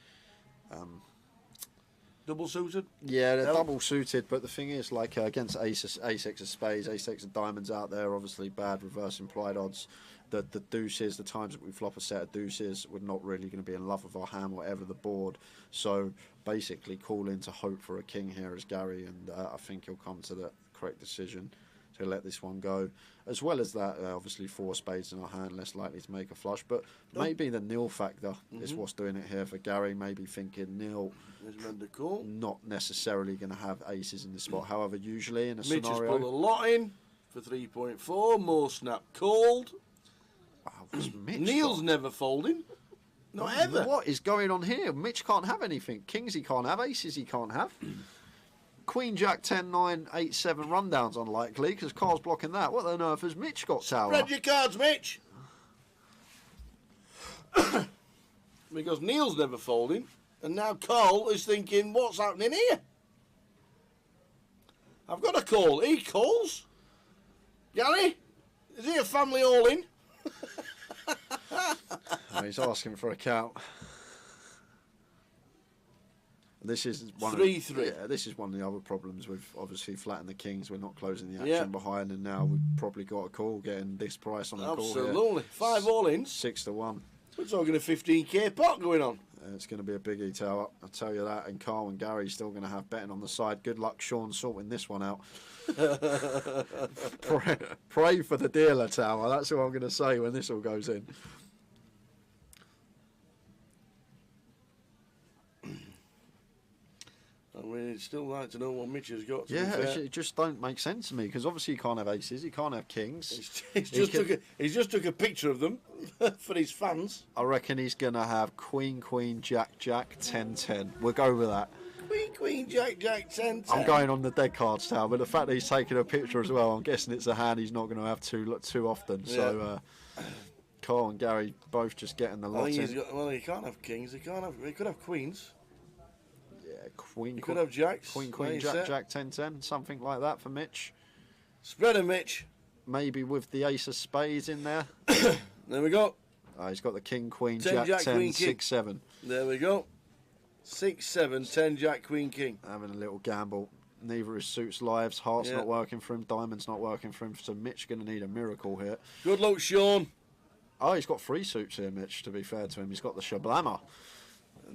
Speaker 4: Double suited?
Speaker 5: Yeah, they're double suited, but the thing is, like against ace 6 of spades, ace 6 of diamonds out there, obviously bad reverse implied odds. The deuces, the times that we flop a set of deuces, we're not really going to be in love with our hand, whatever the board. So basically, call in to hope for a king here as Gary, and I think he'll come to the correct decision to let this one go. As well as that, obviously 4 spades in our hand, less likely to make a flush. But maybe the nil factor is what's doing it here for Gary. Maybe thinking nil, not necessarily going to have aces in this spot. However, usually in a
Speaker 4: Mitch
Speaker 5: scenario,
Speaker 4: has put a lot in for 3.4. More snap called.
Speaker 5: Wow, what's Mitch
Speaker 4: Neil's
Speaker 5: got?
Speaker 4: never folding. Not ever.
Speaker 5: What is going on here? Mitch can't have anything. Kings he can't have. Aces he can't have. Queen Jack 10 9 8 7 rundowns unlikely because Carl's blocking that. What on earth has Mitch got tower?
Speaker 4: Spread your cards, Mitch. Because Neil's never folding, and now Carl is thinking, what's happening here? I've got a call. He calls. Gary, is he a family all in?
Speaker 12: He's asking for a count. This is one
Speaker 4: 3-3.
Speaker 12: Yeah, this is one of the other problems with obviously flattening the kings. We're not closing the action
Speaker 4: Yeah.
Speaker 12: behind, and now we've probably got a call getting this price on the call here.
Speaker 4: Absolutely. 5 all ins.
Speaker 12: 6-1.
Speaker 4: We're talking a 15k pot going on.
Speaker 12: It's going to be a biggie, Tower. I'll tell you that. And Carl and Gary still going to have betting on the side. Good luck, Sean, sorting this one out. pray for the dealer, Tower. That's what I'm going to say when this all goes in.
Speaker 4: I mean, it's still like to know what Mitch has got. To
Speaker 12: Yeah,
Speaker 4: be fair.
Speaker 12: it just don't make sense to me because obviously he can't have aces, he can't have kings.
Speaker 4: He's just took a picture of them for his fans.
Speaker 12: I reckon he's going to have queen, queen, jack, jack, 10-10. We'll go with that.
Speaker 4: Queen, queen, jack, jack, 10.
Speaker 12: I'm going on the dead cards now, but the fact that he's taking a picture as well, I'm guessing it's a hand he's not going to have too often. So Carl and Gary both just getting the lot in.
Speaker 4: Well, he can't have kings. He could have queens.
Speaker 12: Yeah, queen.
Speaker 4: He could have jacks.
Speaker 12: Queen, queen, jack, jack, 10-10, something like that for Mitch.
Speaker 4: Spreader, Mitch.
Speaker 12: Maybe with the ace of spades in there.
Speaker 4: There we go.
Speaker 12: He's got the king, queen,
Speaker 4: 10,
Speaker 12: jack, 10,
Speaker 4: queen,
Speaker 12: 6-7.
Speaker 4: There we go. 6-7, 10 jack, queen, king.
Speaker 12: Having a little gamble. Neither his suits lives. Heart's not working for him. Diamond's not working for him. So Mitch going to need a miracle here.
Speaker 4: Good luck, Sean.
Speaker 12: Oh, he's got 3 suits here, Mitch, to be fair to him. He's got the shablammer.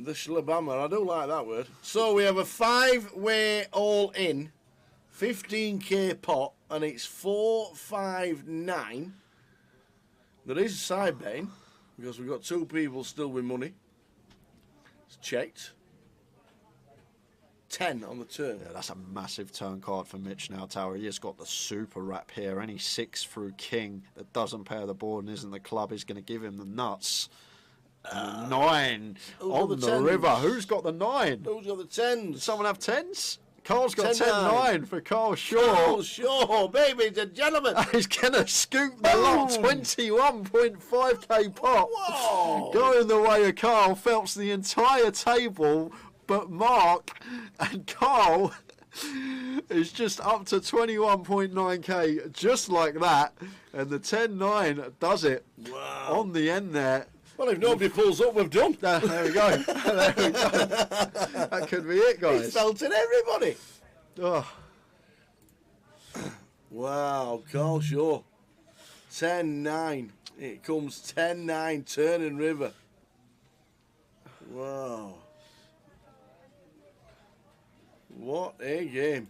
Speaker 4: The shlabama, I do like that word. So we have a 5-way all-in, 15k pot, and it's 4-5-9. There is a side betting, because we've got 2 people still with money. It's checked. 10 on the turn.
Speaker 12: Yeah, that's a massive turn card for Mitch now, Tower. He has got the super wrap here. Any 6 through king that doesn't pair the board and isn't the club is going to give him the nuts. And the 9 on the river. Who's got the 9?
Speaker 4: Who's got the 10s?
Speaker 12: Does someone have 10s? Carl's got
Speaker 4: 10-9
Speaker 12: 10-9 for Carl Shaw.
Speaker 4: Carl Shaw, baby and gentlemen.
Speaker 12: He's going to scoop the lot. 21.5k pot.
Speaker 4: Whoa.
Speaker 12: Going the way of Carl. Phelps the entire table, but Mark and Carl is just up to 21.9k, just like that. And the 10-9 does it.
Speaker 4: Wow.
Speaker 12: On the end there.
Speaker 4: Well, if nobody pulls up, we've done.
Speaker 12: There we go. There we go. That could be it, guys.
Speaker 4: It's felting everybody.
Speaker 12: Oh.
Speaker 4: Wow, Carl Shaw. 10-9. It comes 10-9, turning river. Wow. What a game.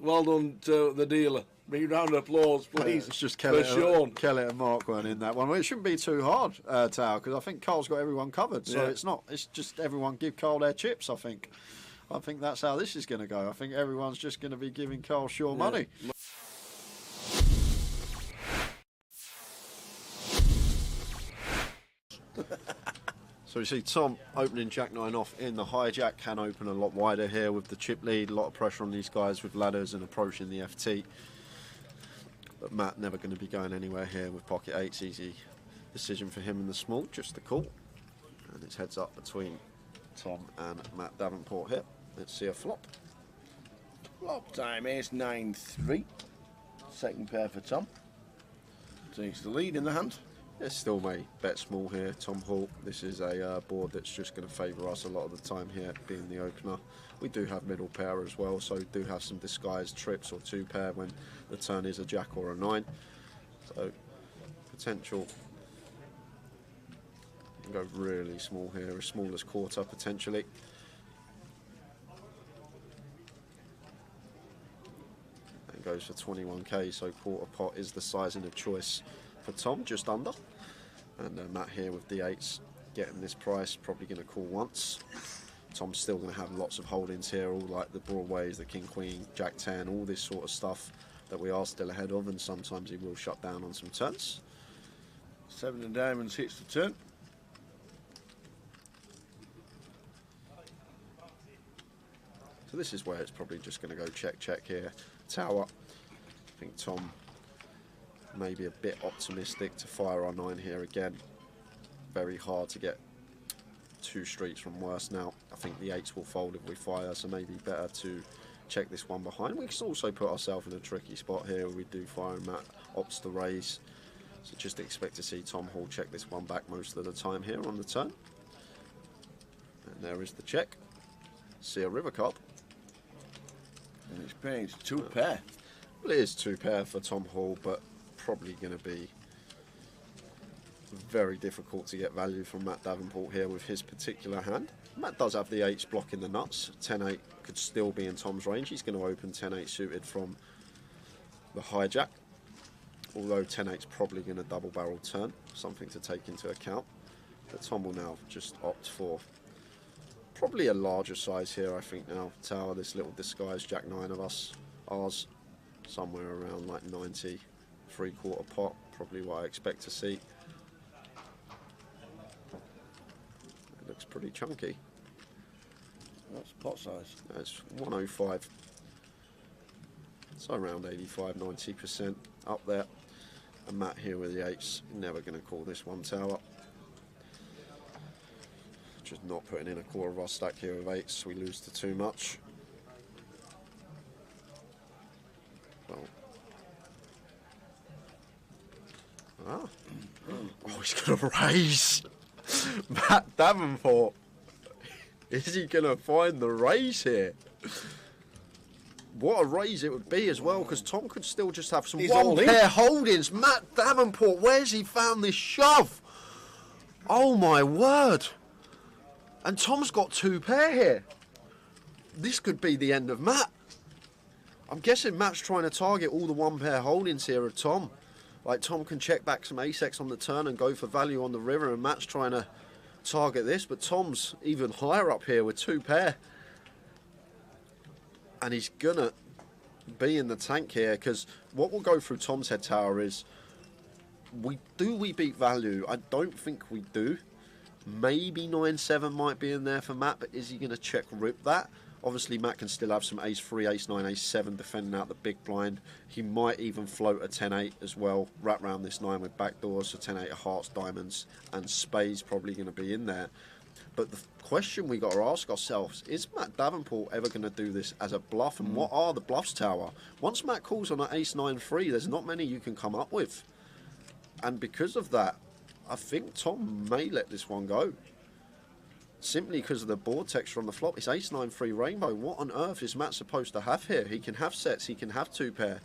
Speaker 4: Well done to the dealer. Big round of applause, please.
Speaker 12: It's just
Speaker 4: for Sean.
Speaker 12: Kelly and Mark weren't in that one. Well, it shouldn't be too hard, Tao, because I think Carl's got everyone covered. So it's not. It's just everyone give Carl their chips, I think. I think that's how this is going to go. I think everyone's just going to be giving Carl Shaw money. So you see Tom opening Jack 9 off in the hijack, can open a lot wider here with the chip lead, a lot of pressure on these guys with ladders and approaching the FT. But Matt never going to be going anywhere here with pocket 8s, easy decision for him in the small, just the call. And it's heads up between Tom and Matt Davenport here. Let's see a flop.
Speaker 4: Flop time, ace 9-3. Second pair for Tom. Takes the lead in the hand.
Speaker 12: It's still may bet small here, Tom Hall. This is a board that's just going to favour us a lot of the time here, being the opener. We do have middle pair as well, so do have some disguised trips or 2 pair when the turn is a jack or a 9. So potential. You can go really small here, as small as quarter potentially. And goes for 21k, so quarter pot is the sizing of choice for Tom, just under. And Matt here with the 8s, getting this price, probably going to call once. Tom's still going to have lots of holdings here, all like the broadways, the king, queen, jack 10, all this sort of stuff that we are still ahead of, and sometimes he will shut down on some turns.
Speaker 4: 7 of diamonds hits the turn.
Speaker 12: So this is where it's probably just going to go check, check here. Tower. I think Tom maybe a bit optimistic to fire our 9 here again. Very hard to get 2 streets from worse now. I think the 8s will fold if we fire, so maybe better to check this one behind. We can also put ourselves in a tricky spot here. We do fire and Matt opts to raise. So just expect to see Tom Hall check this one back most of the time here on the turn. And there is the check. See a river card.
Speaker 4: And it's paying 2 pair.
Speaker 12: Well, it is 2 pair for Tom Hall, but probably going to be very difficult to get value from Matt Davenport here with his particular hand. Matt does have the 8s blocking the nuts. 10-8 could still be in Tom's range. He's going to open 10-8 suited from the hijack. Although 10-8's probably going to double barrel turn. Something to take into account. But Tom will now just opt for probably a larger size here, I think now. Tower, this little disguised Jack 9 of us. Ours, somewhere around like 90, 3/4 pot. Probably what I expect to see. It looks pretty chunky.
Speaker 4: That's pot size.
Speaker 12: That's 105. So around 85-90% up there. And Matt here with the 8s. Never going to call this one tower. Just not putting in a quarter of our stack here with 8s. We lose to too much. Well. Ah. Oh, he's going to raise. Matt Davenport. Is he going to find the raise here? What a raise it would be as well, because Tom could still just have some one pair holdings. Matt Davenport, where's he found this shove? Oh my word. And Tom's got 2 pair here. This could be the end of Matt. I'm guessing Matt's trying to target all the 1 pair holdings here of Tom. Like Tom can check back some ace-x on the turn and go for value on the river, and Matt's trying to target this, but Tom's even higher up here with 2 pair. And he's gonna be in the tank here, because what will go through Tom's head tower is, we beat value? I don't think we do. Maybe 9-7 might be in there for Matt, but is he going to check rip that? Obviously Matt can still have some ace-3, ace-9, ace-7 defending out the big blind. He might even float a 10-8 as well, wrap round this 9 with backdoors, so 10-8 of hearts, diamonds and spades probably going to be in there. But the question we got to ask ourselves, is Matt Davenport ever going to do this as a bluff? And what are the bluffs, Tower? Once Matt calls on an ace-9-3, there's not many you can come up with. And because of that, I think Tom may let this one go. Simply because of the board texture on the flop. It's ace-9-3 rainbow. What on earth is Matt supposed to have here? He can have sets, he can have 2 pair.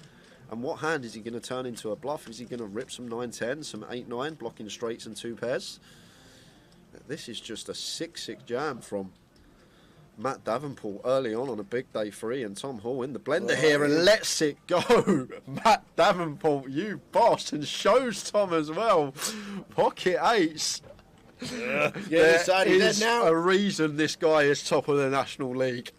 Speaker 12: And what hand is he going to turn into a bluff? Is he going to rip some 9-10, some 8-9, blocking straights and 2 pairs? This is just a 6-6 jam from Matt Davenport early on a big day 3, and Tom Hall in the blender here and lets it go. Matt Davenport, you boss, and shows Tom as well. Pocket 8s. There is a reason this guy is top of the National League.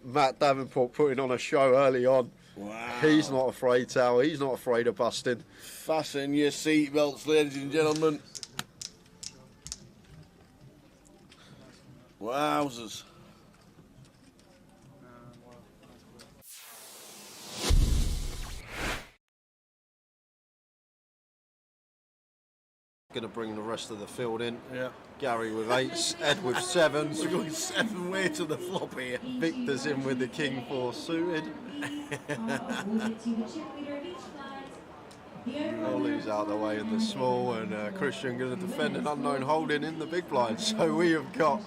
Speaker 12: Matt Davenport putting on a show early on.
Speaker 4: Wow.
Speaker 12: He's not afraid, Tower. He's not afraid of busting.
Speaker 4: Fasten your seatbelts, ladies and gentlemen. Wowzers.
Speaker 12: Going to bring the rest of the field in.
Speaker 4: Yeah.
Speaker 12: Gary with 8s, Ed with 7s.
Speaker 4: We're going 7 way to the flop here.
Speaker 12: Victor's in with the King 4 suited. Ollie's out the way in the small, and Christian going to defend an unknown holding in the big blind. So we have got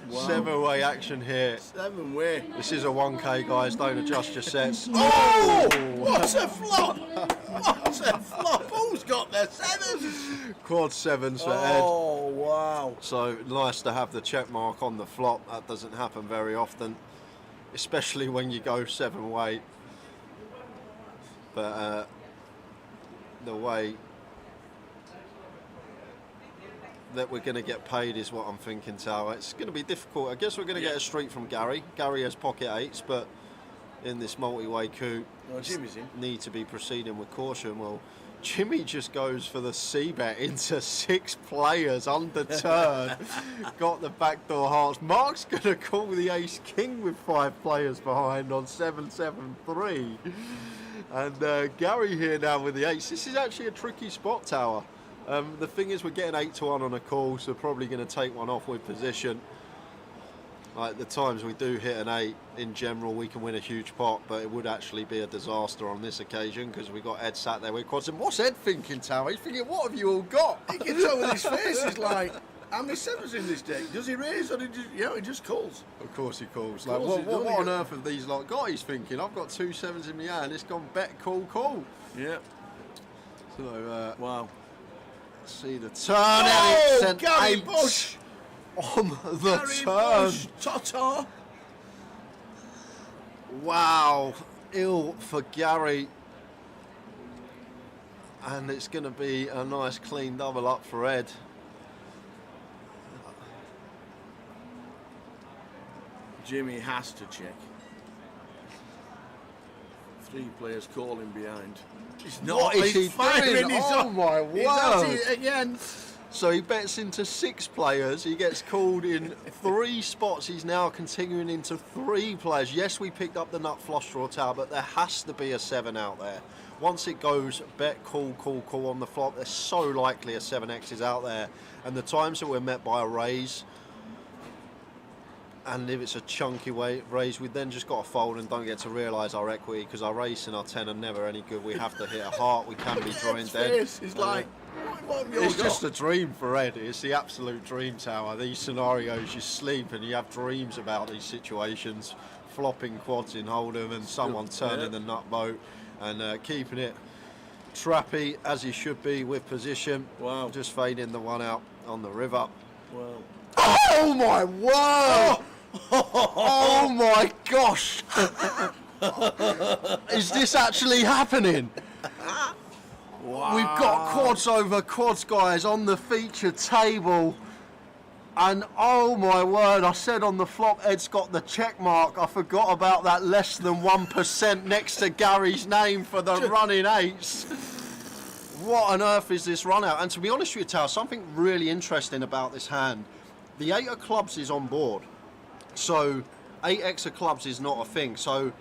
Speaker 12: 7-way action here.
Speaker 4: 7-way.
Speaker 12: This is a 1K, guys. Don't adjust your sets.
Speaker 4: Oh! What a flop! What a flop! Who's got their 7s?
Speaker 12: Quad 7s for Ed.
Speaker 4: Oh, wow.
Speaker 12: So nice to have the check mark on the flop. That doesn't happen very often, especially when you go 7-way. But the way that we're going to get paid is what I'm thinking, Tower. It's going to be difficult. I guess we're going to get a street from Gary. Gary has pocket 8s, but in this multi-way coup,
Speaker 4: Jimmy's in.
Speaker 12: Need to be proceeding with caution. Well, Jimmy just goes for the C-bet into 6 players under turn. Got the backdoor hearts. Mark's going to call the ace-king with 5 players behind on 7-7-3. And Gary here now with the 8s. This is actually a tricky spot, Tower. The thing is, we're getting 8-1 on a call, so probably going to take one off with position. Like the times we do hit an 8, in general, we can win a huge pot, but it would actually be a disaster on this occasion because we got Ed sat there with quads. And what's Ed thinking, Tower? He's thinking, what have you all got?
Speaker 4: You can tell with his face, he's like, how many sevens in this deck? Does he raise or he just calls?
Speaker 12: Of course he calls.
Speaker 4: Of
Speaker 12: Like,
Speaker 4: course
Speaker 12: what
Speaker 4: he
Speaker 12: on
Speaker 4: does.
Speaker 12: earth have these lot got? He's thinking, I've got 2 sevens in my hand. It's gone bet, call.
Speaker 4: Yeah.
Speaker 12: So,
Speaker 4: Wow.
Speaker 12: let's see the turn.
Speaker 4: Oh,
Speaker 12: and it's an
Speaker 4: Gary
Speaker 12: 8
Speaker 4: Bush.
Speaker 12: on the
Speaker 4: Gary
Speaker 12: turn.
Speaker 4: Bush, Tata.
Speaker 12: Wow, ill for Gary. And it's going to be a nice clean double up for Ed.
Speaker 4: Jimmy has to check. 3 players calling behind. He's not.
Speaker 12: What is
Speaker 4: he's
Speaker 12: he
Speaker 4: firing.
Speaker 12: doing?
Speaker 4: He's
Speaker 12: Oh
Speaker 4: on.
Speaker 12: my
Speaker 4: He's at
Speaker 12: word.
Speaker 4: it again.
Speaker 12: So he bets into 6 players. He gets called in 3 spots. He's now continuing into 3 players. Yes, we picked up the nut flush draw tower, but there has to be a 7 out there. Once it goes bet, call on the flop, there's so likely a 7x is out there. And the times that we're met by a raise, and if it's a chunky raise, we've then just got to fold and don't get to realise our equity because our race and our 10 are never any good. We have to hit a heart. We can be drawing dead.
Speaker 4: It's like, what have you all
Speaker 12: It's
Speaker 4: got?
Speaker 12: just a dream for Ed. It's the absolute dream tower. These scenarios, you sleep and you have dreams about these situations. Flopping quads in Hold'em and someone turning the nut boat and keeping it trappy as he should be with position.
Speaker 4: Wow.
Speaker 12: Just fading the one out on the river.
Speaker 4: Wow.
Speaker 12: Oh my word! Oh my gosh! Is this actually happening?
Speaker 4: Wow.
Speaker 12: We've got quads over quads, guys, on the feature table. And oh my word, I said on the flop, Ed's got the check mark. I forgot about that less than 1% next to Gary's name for the running 8s. What on earth is this run out? And to be honest with you, Tal, something really interesting about this hand. The 8 of clubs is on board. So 8x of clubs is not a thing. So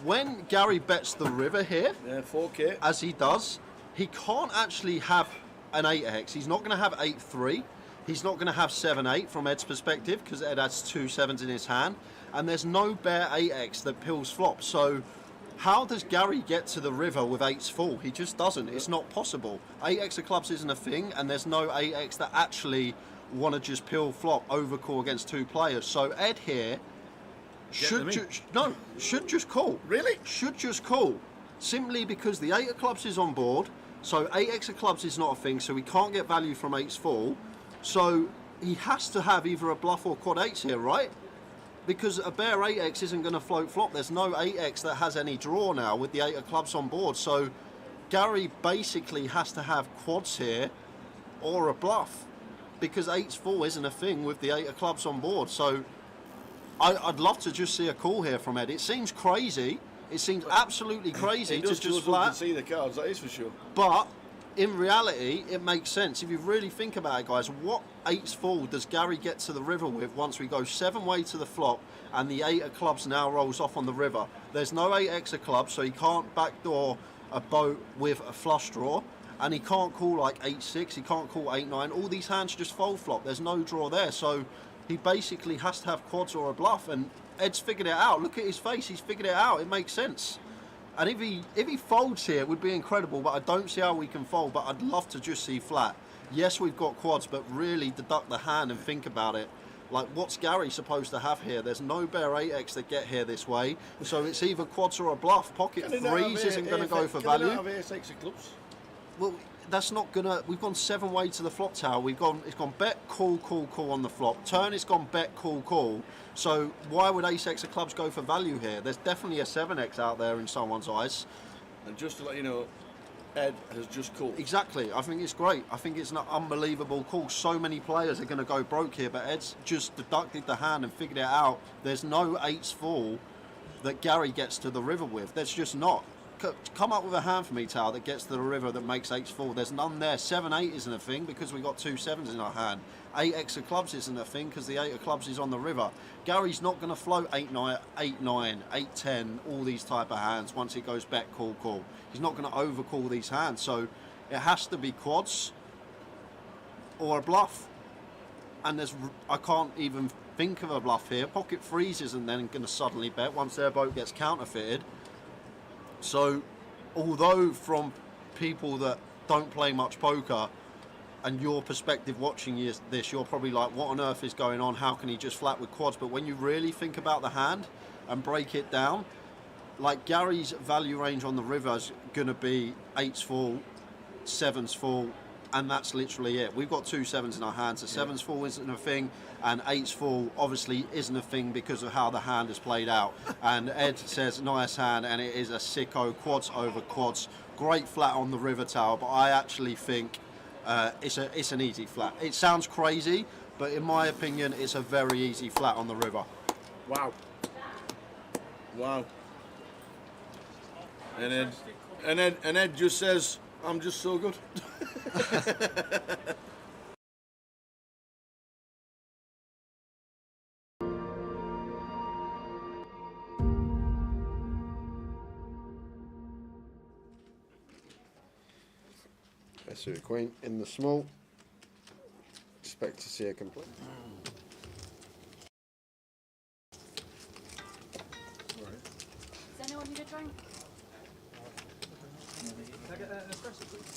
Speaker 12: when Gary bets the river here,
Speaker 4: 4K.
Speaker 12: as he does, he can't actually have an 8x. He's not going to have 8-3. He's not going to have 7-8 from Ed's perspective because Ed has 2 7s in his hand. And there's no bare 8x that pills flop. So how does Gary get to the river with 8s full? He just doesn't. It's not possible. 8x of clubs isn't a thing, and there's no 8x that actually want to just pill flop overcall against 2 players. So Ed here should just call.
Speaker 4: Really?
Speaker 12: Should just call. Simply because the 8 of clubs is on board. So 8x of clubs is not a thing, so we can't get value from 8s full. So he has to have either a bluff or quad 8s here, right? Because a bare 8x isn't going to float flop. There's no 8x that has any draw now with the 8 of clubs on board. So Gary basically has to have quads here or a bluff because 8's full isn't a thing with the 8 of clubs on board. So I'd love to just see a call here from Ed. It seems crazy. It seems absolutely crazy to just flat.
Speaker 4: see the cards, that is for sure.
Speaker 12: But in reality, it makes sense. If you really think about it, guys, what 8's full does Gary get to the river with once we go 7-way to the flop and the 8 of clubs now rolls off on the river? There's no 8x of clubs, so he can't backdoor a boat with a flush draw, and he can't call like 8-6, he can't call 8-9. All these hands just fold flop. There's no draw there, so he basically has to have quads or a bluff, and Ed's figured it out. Look at his face, he's figured it out. It makes sense. And if he folds here, it would be incredible, but I don't see how we can fold, but I'd love to just see flat. Yes, we've got quads, but really deduct the hand and think about it. Like, what's Gary supposed to have here? There's no bare 8x that get here this way, so it's either quads or a bluff. Pocket 3s isn't going to go for value.
Speaker 4: Have ace-6 of clubs?
Speaker 12: Well, that's not gonna. We've gone 7-way to the flop tower. It's gone bet, call on the flop. Turn, it's gone bet, call. So why would ace-x of clubs go for value here? There's definitely a 7x out there in someone's eyes.
Speaker 4: And just to let you know, Ed has just called.
Speaker 12: Exactly. I think it's great. I think it's an unbelievable call. So many players are going to go broke here, but Ed's just deducted the hand and figured it out. There's no 8s full that Gary gets to the river with. There's just not. Come up with a hand for me, Tal, that gets to the river that makes 8s full. There's none there. 7-8 isn't a thing because we got 2 7s in our hand. 8x of clubs isn't a thing because the 8 of clubs is on the river. Gary's not going to float 8-9, 8-9, 8-10, all these type of hands once it goes bet, call. He's not going to overcall these hands. So it has to be quads or a bluff. and I can't even think of a bluff here. Pocket freezes and then going to suddenly bet once their boat gets counterfeited. So, although from people that don't play much poker, and your perspective watching this, you're probably like, what on earth is going on? How can he just flat with quads? But when you really think about the hand and break it down, like Gary's value range on the river is going to be 8s full, 7s full, and that's literally it. We've got 2 7s in our hands. The 7s full isn't a thing, and 8s full obviously isn't a thing because of how the hand is played out. And Ed says, nice hand, and it is a sicko, quads over quads. Great flat on the river tower, but I actually think it's an easy flat. It sounds crazy, but in my opinion, it's a very easy flat on the river.
Speaker 4: Wow. Wow. And Ed just says, I'm just so good.
Speaker 5: Suited queen in the small. Expect to see a complete.
Speaker 8: Does anyone need a drink?
Speaker 1: Can I get an espresso, please?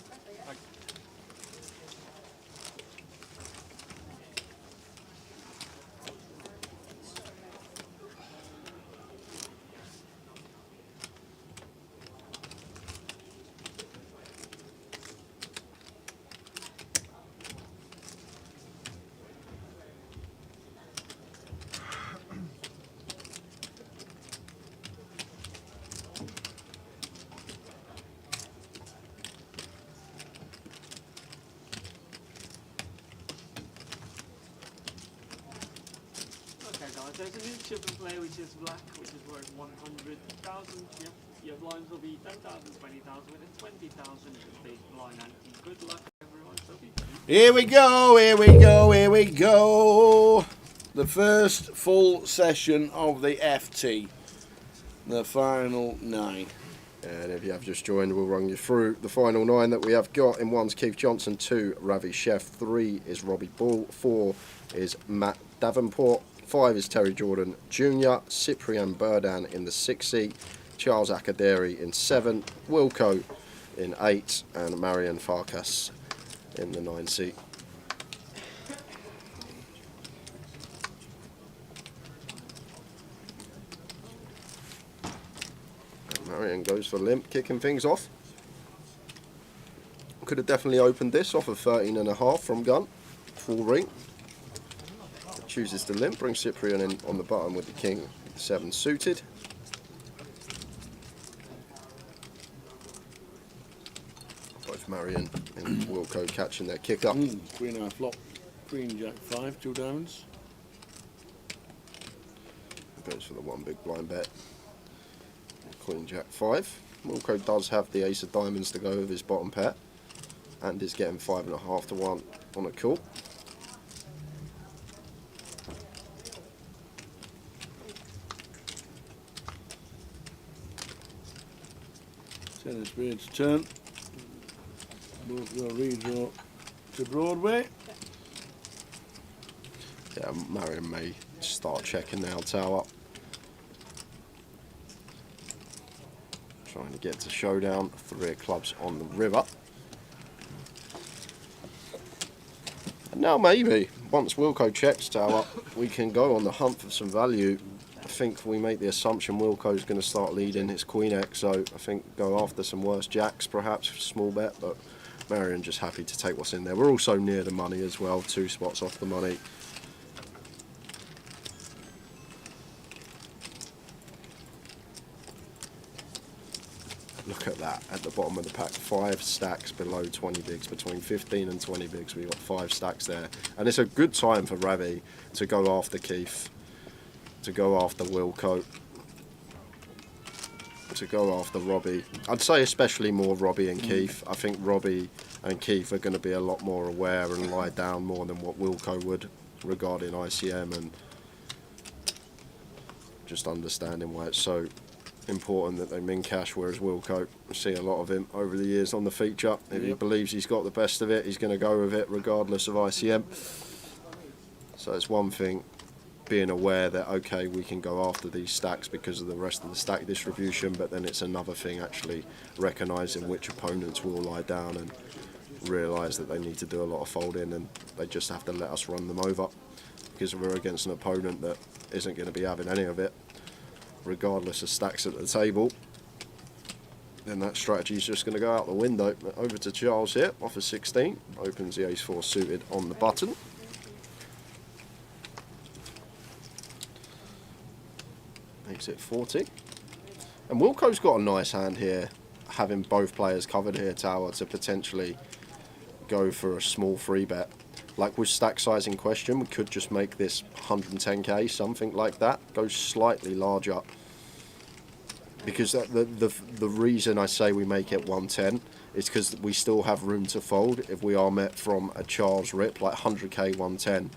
Speaker 13: There's a new chip in play which is black, which is worth 100,000. Your blinds will be 10,000, 20,000, within 20,000 big blind ante. Good luck, everyone. So
Speaker 4: Here we go, here we go, here we go. The first full session of the FT. The final 9.
Speaker 5: And if you have just joined, we'll run you through the final 9 that we have got. In 1's Keith Johnson, 2 Ravi Chef, 3 is Robbie Ball, 4 is Matt Davenport, 5 is Terry Jordan Jr., Cyprian Burdan in the 6th seat, Charles Akaderi in 7, Wilco in 8, and Marion Farkas in the 9th seat. And Marion goes for limp, kicking things off. Could have definitely opened this off of 13.5 from gun, full ring. Chooses to limp, brings Cyprian in on the button with the king 7 suited. Both Marion and Wilco catching their kick up.
Speaker 4: Queen high flop, Queen Jack 5, 2 diamonds.
Speaker 5: Goes for the 1 big blind bet. Queen Jack 5. Wilco does have the ace of diamonds to go with his bottom pair, and is getting 5.5 to 1 on a call.
Speaker 4: 10 of spades turn. Both go redraw to Broadway.
Speaker 5: Yeah, Marion may start checking now tower. Trying to get to showdown. 3 of clubs on the river. And now maybe, once Wilco checks tower, we can go on the hunt for some value. I think we make the assumption Wilco's going to start leading his Queen X, so I think go after some worse jacks perhaps, small bet, but Marion just happy to take what's in there. We're also near the money as well, 2 spots off the money. Look at that, at the bottom of the pack, 5 stacks below 20 bigs, between 15 and 20 bigs, we've got 5 stacks there. And it's a good time for Ravi to go after Keith, to go after Wilco, to go after Robbie. I'd say especially more Robbie and Keith. I think Robbie and Keith are going to be a lot more aware and lie down more than what Wilco would regarding ICM, and just understanding why it's so important that they min cash, whereas Wilco, I see a lot of him over the years on the feature. If he believes he's got the best of it, he's going to go with it regardless of ICM. So it's one thing being aware that, okay, we can go after these stacks because of the rest of the stack distribution, but then it's another thing actually recognising which opponents will lie down and realise that they need to do a lot of folding, and they just have to let us run them over, because we're against an opponent that isn't going to be having any of it, regardless of stacks at the table. Then that strategy is just going to go out the window. Over to Charles here, off a 16, opens the ace-4 suited on the button. Makes it 40. And Wilco's got a nice hand here, having both players covered here, Tower, to potentially go for a small free bet. Like with stack size in question, we could just make this 110k, something like that, go slightly larger. Because the reason I say we make it 110 is because we still have room to fold. If we are met from a Charles rip, like 100k 110,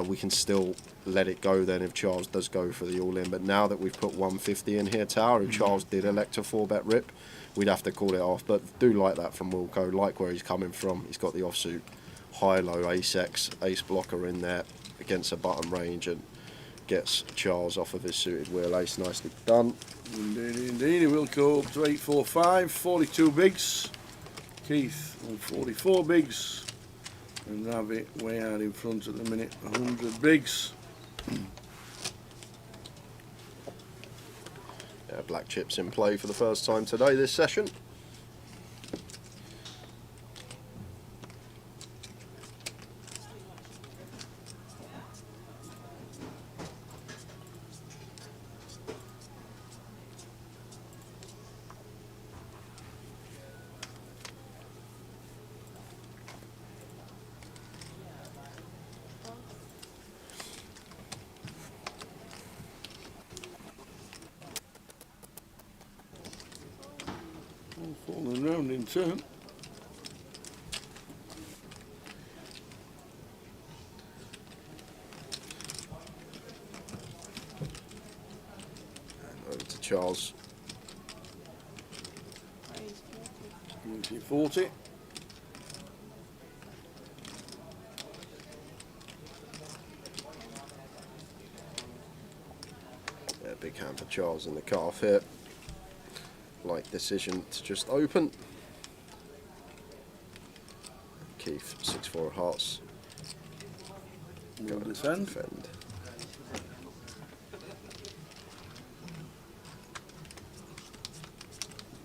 Speaker 5: we can still let it go then if Charles does go for the all-in. But now that we've put 150 in here, Tower, if Charles did elect a 4-bet rip, we'd have to call it off. But do like that from Wilco, like where he's coming from. He's got the offsuit high-low ace-x, ace blocker in there against a button range, and gets Charles off of his suited wheel ace. Nicely done.
Speaker 4: Indeed, he will go up to 845, 42 bigs. Keith on 44 bigs. And Ravi way out in front at the minute, 100 bigs.
Speaker 5: Yeah, black chips in play for the first time today this session.
Speaker 4: Falling round in turn.
Speaker 5: And over to Charles.
Speaker 4: 40.
Speaker 5: Yeah, big hand for Charles in the cut-off here. Like decision to just open. Keith, 6-4 of hearts.
Speaker 4: Will defend.
Speaker 5: Defend.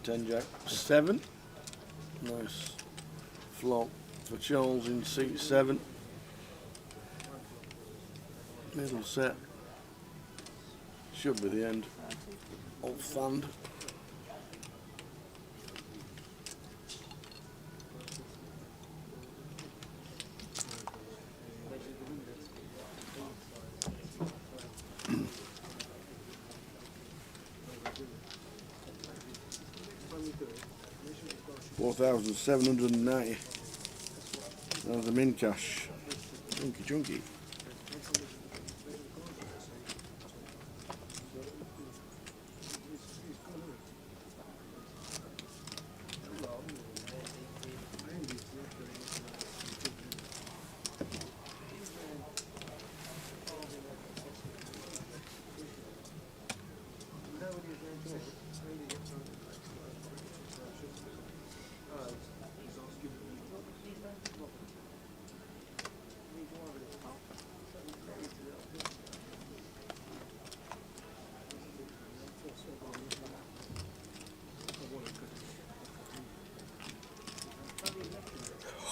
Speaker 4: Ten jack 7. Nice flop for Charles in seat 7. Middle set. Should be the end of Thand. $4,790. That's the min cash. Chunky.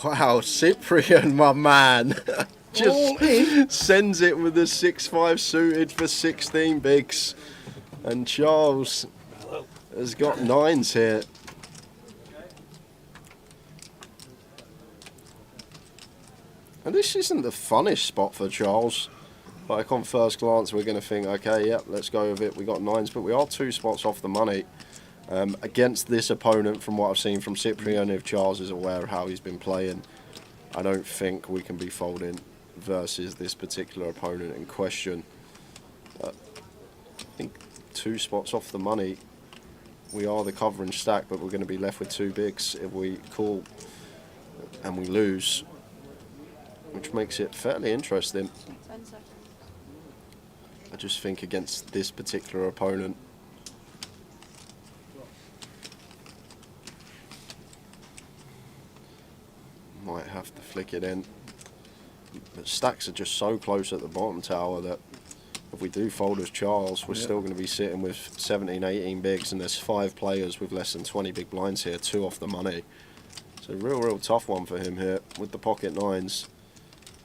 Speaker 5: Wow, Cyprian, my man, just sends it with a 6-5 suited for 16 bigs. And Charles has got 9s here. And this isn't the funnest spot for Charles. Like on first glance, we're going to think, okay, yep, let's go with it. We got 9s, but we are 2 spots off the money. Against this opponent, from what I've seen from Cyprian, if Charles is aware of how he's been playing, I don't think we can be folding versus this particular opponent in question. But I think 2 spots off the money, we are the covering stack, but we're going to be left with 2 bigs if we call and we lose. which makes it fairly interesting.
Speaker 8: 10 seconds.
Speaker 5: I just think against this particular opponent, might have to flick it in. But stacks are just so close at the bottom tower that if we do fold as Charles, we're still going to be sitting with 17, 18 bigs, and there's 5 players with less than 20 big blinds here, 2 off the money. It's a real tough one for him here with the pocket 9s,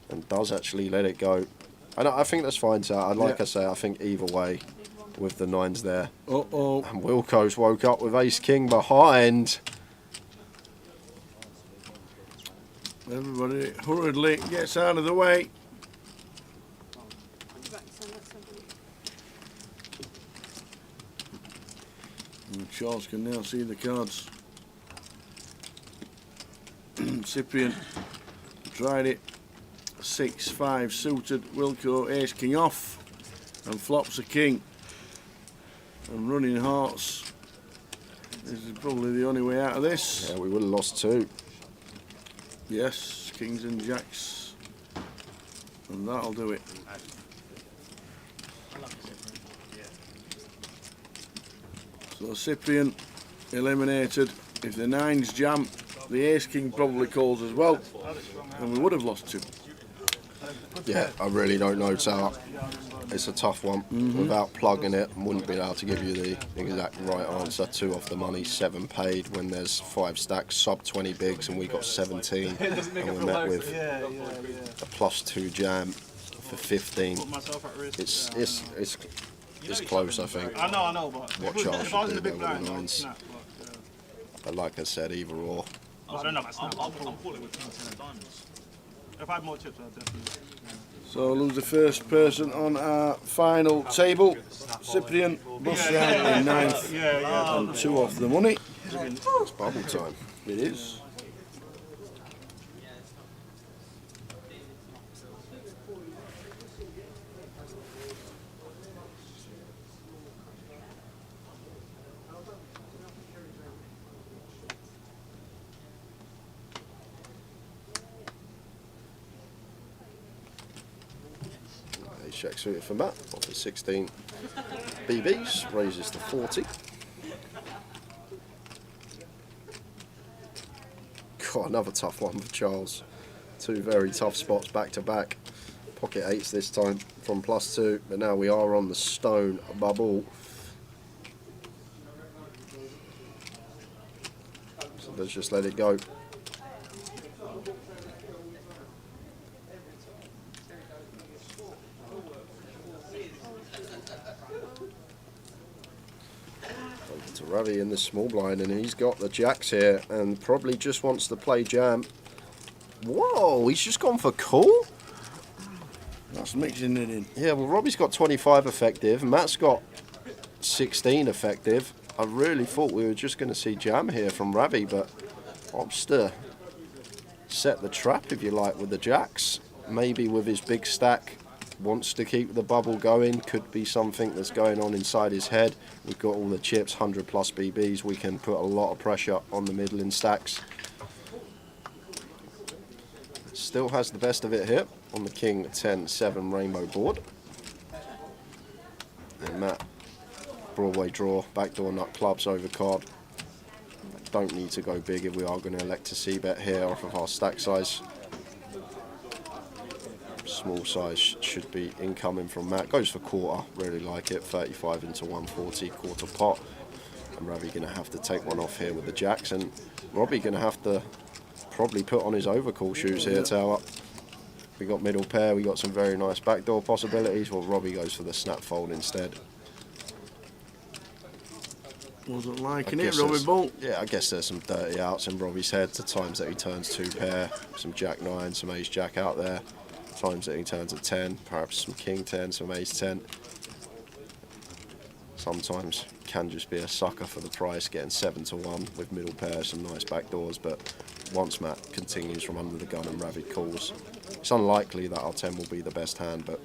Speaker 5: and does actually let it go. And I think that's fine, so like I say, I think either way with the 9s there. And Wilco's woke up with ace king behind.
Speaker 4: Everybody hurriedly gets out of the way. And Charles can now see the cards. Cyprian tried it. 6-5 suited. Wilco ace king off and flops a king. And running hearts. This is probably the only way out of this.
Speaker 5: Yeah, we would have lost 2.
Speaker 4: Yes, kings and jacks. And that'll do it. So Cyprian eliminated. If the 9s jam, the ace king probably calls as well, and we would have lost 2.
Speaker 5: Yeah, I really don't know, Tower. It's a tough one. Without plugging it, wouldn't be able to give you the exact right answer. 2 off the money, 7 paid when there's 5 stacks, sub 20 bigs, and we got 17. And we're met with a +2 jam for 15. It's close, I think.
Speaker 1: I know, but
Speaker 5: what Charles should do there with the 9s. But like I said, either or.
Speaker 1: I'm calling with 10 diamonds. If I had more chips, I'd definitely.
Speaker 4: So lose the first person on our final table. Cyprian busts out in 9th and 2 off the money.
Speaker 5: It's bubble time.
Speaker 4: It is.
Speaker 5: Check suited for Matt, offers 16 BBs, raises to 40. God, another tough one for Charles. 2 very tough spots back to back. Pocket 8s this time from +2, but now we are on the stone bubble. So let's just let it go. To Ravi in the small blind, and he's got the jacks here and probably just wants to play jam. Whoa, he's just gone for call?
Speaker 4: That's mixing it in.
Speaker 5: Yeah, well, Robbie's got 25 effective, Matt's got 16 effective. I really thought we were just going to see jam here from Ravi, but Obster set the trap, if you like, with the jacks. Maybe with his big stack, wants to keep the bubble going. Could be something that's going on inside his head. We've got all the chips, 100+ BBs. We can put a lot of pressure on the middling stacks. Still has the best of it here on the king 10-7 rainbow board. And Matt, Broadway draw, backdoor nut clubs over card. Don't need to go big if we are going to elect to c-bet here off of our stack size. Small size should be incoming from Matt. Goes for quarter, really like it. 35 into 140, quarter pot. And Ravi going to have to take one off here with the jacks. And Robbie going to have to probably put on his overcall shoes here, Tower. We got middle pair, we got some very nice backdoor possibilities. Well, Robbie goes for the snap fold instead.
Speaker 4: Wasn't liking it, Robbie Bull.
Speaker 5: Yeah, I guess there's some dirty outs in Robbie's head. The times that he turns 2 pair, some jack 9, some ace jack out there. Times that he turns a 10, perhaps some king 10, some ace 10. Sometimes can just be a sucker for the price, getting 7-1 with middle pair, some nice backdoors. But once Matt continues from under the gun and Ravi calls, it's unlikely that our 10 will be the best hand. But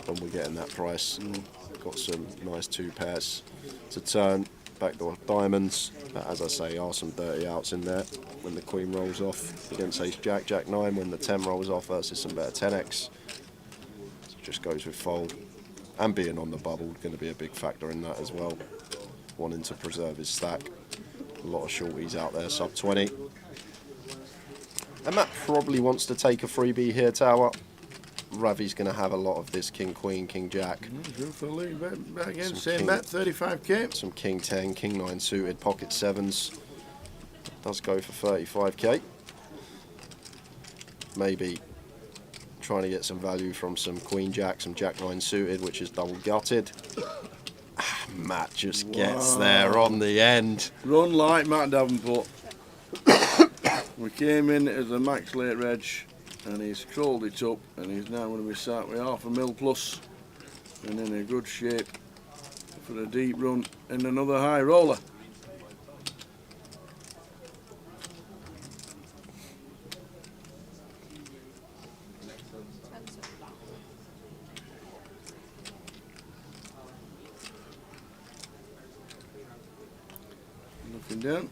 Speaker 5: when we're getting that price, got some nice 2 pairs to turn, backdoor diamonds. But as I say, are some dirty outs in there. when the queen rolls off against ace jack, jack 9 when the 10 rolls off versus some better 10x. So just goes with fold. And being on the bubble, going to be a big factor in that as well. Wanting to preserve his stack. A lot of shorties out there, sub 20. And Matt probably wants to take a freebie here, Tower. Ravi's going to have a lot of this king, queen, king, jack.
Speaker 4: Go for the lead bet again, same bet, 35k.
Speaker 5: Some king 10, king 9 suited, pocket 7s. Does go for 35k. Maybe trying to get some value from some queen jack, some jack 9 suited, which is double gutted. Matt just gets there on the end.
Speaker 4: Run like Matt Davenport. We came in as a max late reg and he's crawled it up and he's now going to be sat with half a mil plus and in a good shape for a deep run in another high roller. Looking down.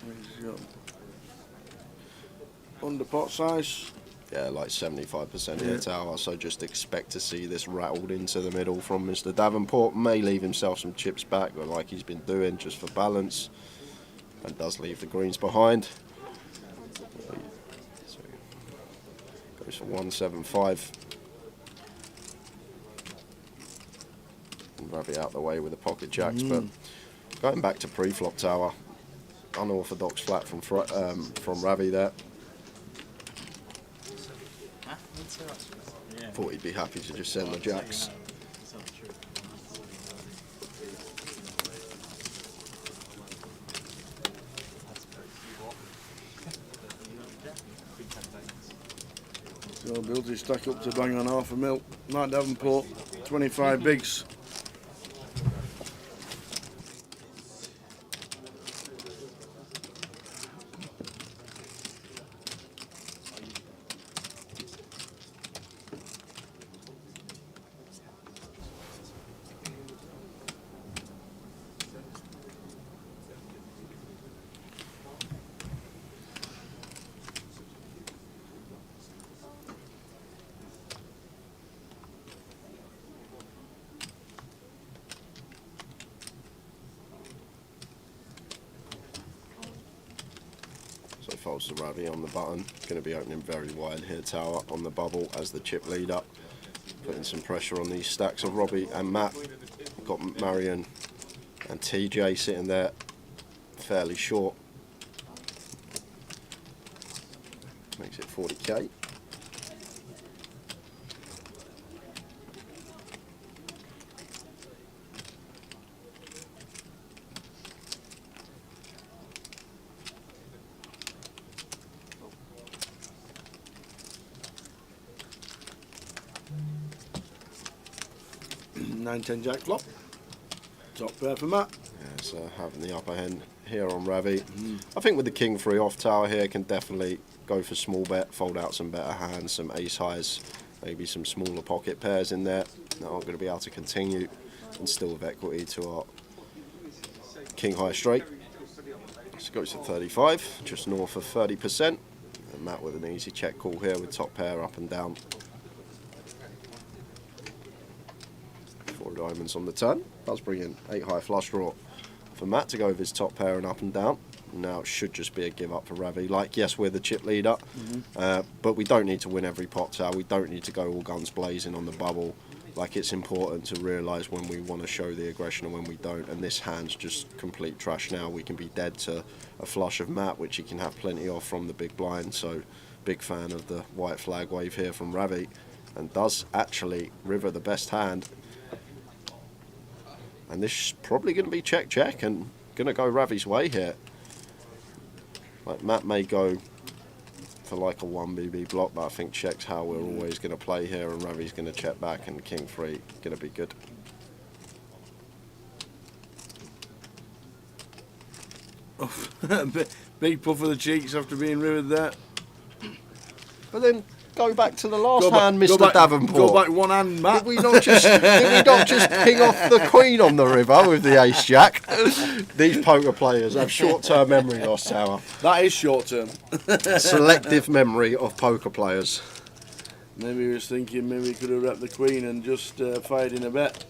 Speaker 4: He's got under pot size.
Speaker 5: Yeah, like 75% here, Tower, so just expect to see this rattled into the middle from Mr. Davenport. May leave himself some chips back, but like he's been doing, just for balance. And does leave the greens behind. So goes for 175. And Ravi out the way with the pocket jacks, but going back to pre-flop, Tower. Unorthodox flat from Ravi there. Thought he'd be happy to just send the jacks.
Speaker 4: So builds his stack up to bang on half a mil. Matt Davenport, 25 bigs.
Speaker 5: So folds to Ravi on the button. Going to be opening very wide here, Tower, on the bubble as the chip leader. Putting some pressure on these stacks of Robbie and Matt. We've got Marion and TJ sitting there fairly short. Makes it 40k.
Speaker 4: Nine, 10 jack flop. Top pair for Matt.
Speaker 5: Yeah, so having the upper hand here on Ravi. I think with the king 3 off, Tower here can definitely go for small bet, fold out some better hands, some ace highs, maybe some smaller pocket pairs in there that aren't going to be able to continue, and still have equity to our king high straight. So goes to 35, just north of 30%. And Matt with an easy check call here with top pair up and down. 4 diamonds on the turn. Does bring in 8 high flush draw for Matt to go with his top pair and up and down. Now it should just be a give up for Ravi. Like, yes, we're the chip leader, but we don't need to win every pot, Tower. We don't need to go all guns blazing on the bubble. Like, it's important to realise when we want to show the aggression and when we don't. And this hand's just complete trash now. We can be dead to a flush of Matt, which he can have plenty of from the big blind. So, big fan of the white flag wave here from Ravi. And does actually river the best hand. And this is probably going to be check, check, and going to go Ravi's way here. Like, Matt may go for like a 1 BB block, but I think check's how we're always going to play here, and Ravi's going to check back, and king 3 going to be good.
Speaker 4: Big puff of the cheeks after being rivered there.
Speaker 5: But then
Speaker 12: go back to the last hand, Mr. Davenport?
Speaker 4: Go back one hand, Matt.
Speaker 12: Did we not just ping off the Queen on the river with the Ace Jack? These poker players have short-term memory loss, Tower.
Speaker 4: That is short-term.
Speaker 12: Selective memory of poker players.
Speaker 4: Maybe he was thinking maybe he could have wrapped the Queen and just fired in a bet.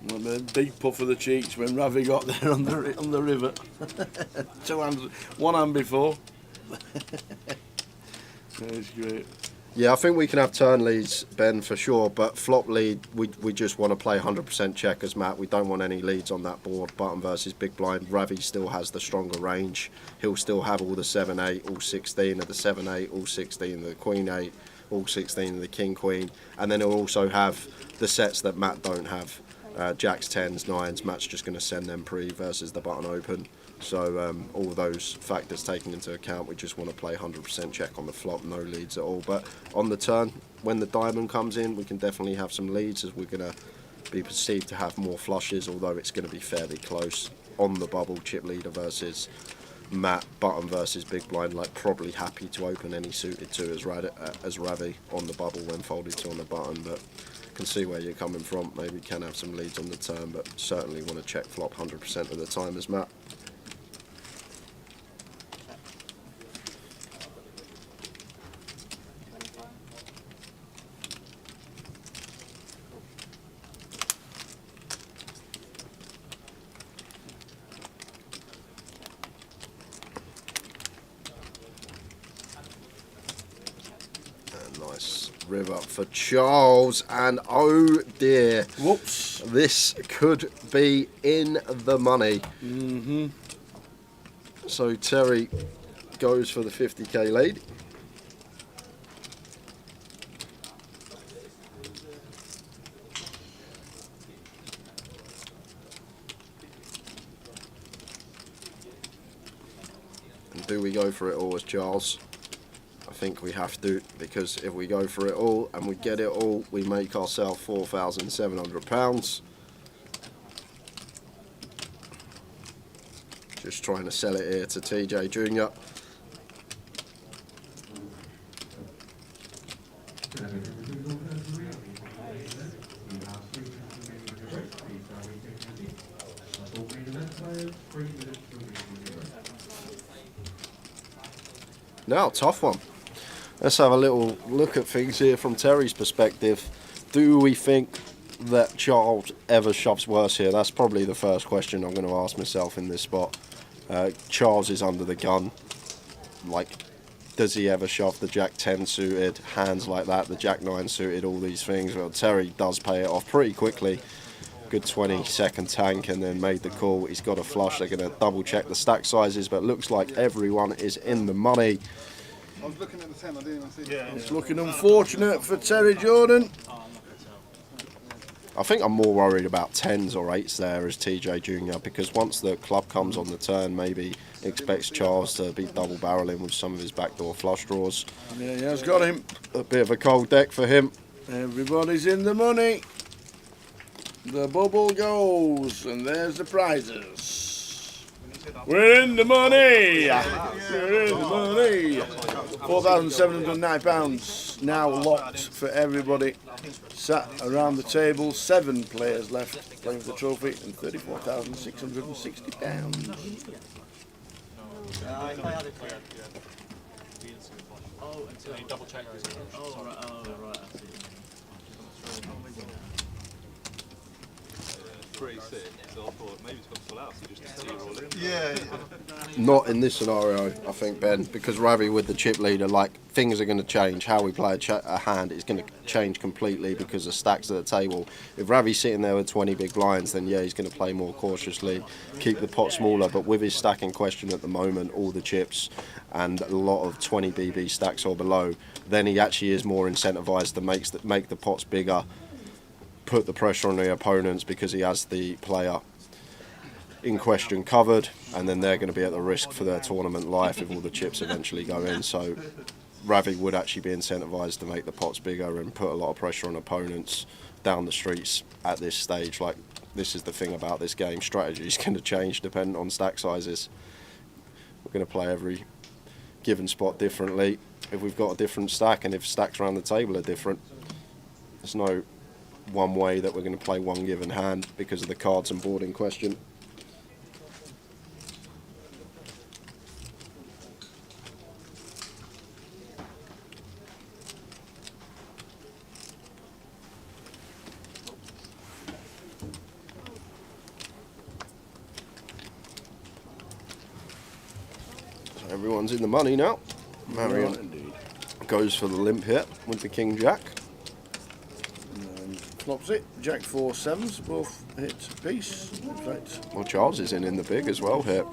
Speaker 4: Well, the big puff of the cheeks when Ravi got there on the river. 2 hands, 1 hand before. That's great.
Speaker 12: Yeah, I think we can have turn leads, Ben, for sure, but flop lead, we just want to play 100% checkers, Matt. We don't want any leads on that board. Button versus big blind. Ravi still has the stronger range. He'll still have all the 7-8, all 16 of the 7-8, all 16 of the Queen 8, all 16 of the King Queen, and then he'll also have the sets that Matt don't have. Jacks, 10s, 9s, Matt's just going to send them pre versus the button open. So all those factors taken into account, we just want to play 100% check on the flop, no leads at all. But on the turn, when the diamond comes in, we can definitely have some leads, as we're going to be perceived to have more flushes, although it's going to be fairly close. On the bubble, chip leader versus Matt, button versus big blind, like probably happy to open any suited 2 as Ravi on the bubble when folded 2 on the button, but can see where you're coming from. Maybe can have some leads on the turn, but certainly want to check flop 100% of the time as Matt. Nice river for Charles, and oh dear,
Speaker 4: whoops,
Speaker 12: this could be in the money. So Terry goes for the 50k lead. And do we go for it all as Charles? I think we have to, because if we go for it all and we get it all, we make ourselves £4,700. Just trying to sell it here to TJ Jr. Now, tough one. Let's have a little look at things here from Terry's perspective. Do we think that Charles ever shoves worse here? That's probably the first question I'm going to ask myself in this spot. Charles is under the gun. Like, does he ever shove the Jack 10 suited, hands like that, the Jack 9 suited, all these things? Well, Terry does pay it off pretty quickly. Good 20-second tank and then made the call. He's got a flush. They're going to double check the stack sizes, but looks like everyone is in the money.
Speaker 7: I was looking at the 10, I didn't even see it. Yeah,
Speaker 4: it's looking unfortunate for Terry Jordan.
Speaker 12: I think I'm more worried about 10s or 8s there as TJ Jr. because once the club comes on the turn, maybe expects Charles to be double barreling with some of his backdoor flush draws.
Speaker 4: Yeah, he has got him.
Speaker 12: A bit of a cold deck for him.
Speaker 4: Everybody's in the money. The bubble goes, and there's the prizes. We're in the money! We're in the money! £4,709 now locked for everybody. Sat around the table, 7 players left playing for the trophy, and £34,660.
Speaker 6: Oh, until you double check this. Oh, right, I see.
Speaker 11: Pretty sick, so I thought maybe it's got full out, so just to see all in.
Speaker 7: Yeah.
Speaker 12: Not in this scenario, I think, Ben, because Ravi with the chip leader, like, things are going to change. How we play a hand is going to change completely because of stacks at the table. If Ravi's sitting there with 20 big blinds, then yeah, he's going to play more cautiously, keep the pot smaller, but with his stack in question at the moment, all the chips and a lot of 20 BB stacks or below, then he actually is more incentivized to make the pots bigger, put the pressure on the opponents because he has the player in question covered, and then they're going to be at the risk for their tournament life if all the chips eventually go in. So Ravi would actually be incentivized to make the pots bigger and put a lot of pressure on opponents down the streets at this stage. Like, this is the thing about this game, strategy is going to change depending on stack sizes. We're going to play every given spot differently.
Speaker 5: if we've got a different stack and if stacks around the table are different. There's no one way that we're going to play one given hand because of the cards and board in question. So everyone's in the money now. Marion goes for the limp hit with the King Jack.
Speaker 4: Flops it. Jack 4 7s, both hit piece. In fact,
Speaker 5: Well, Charles is in the big as well here.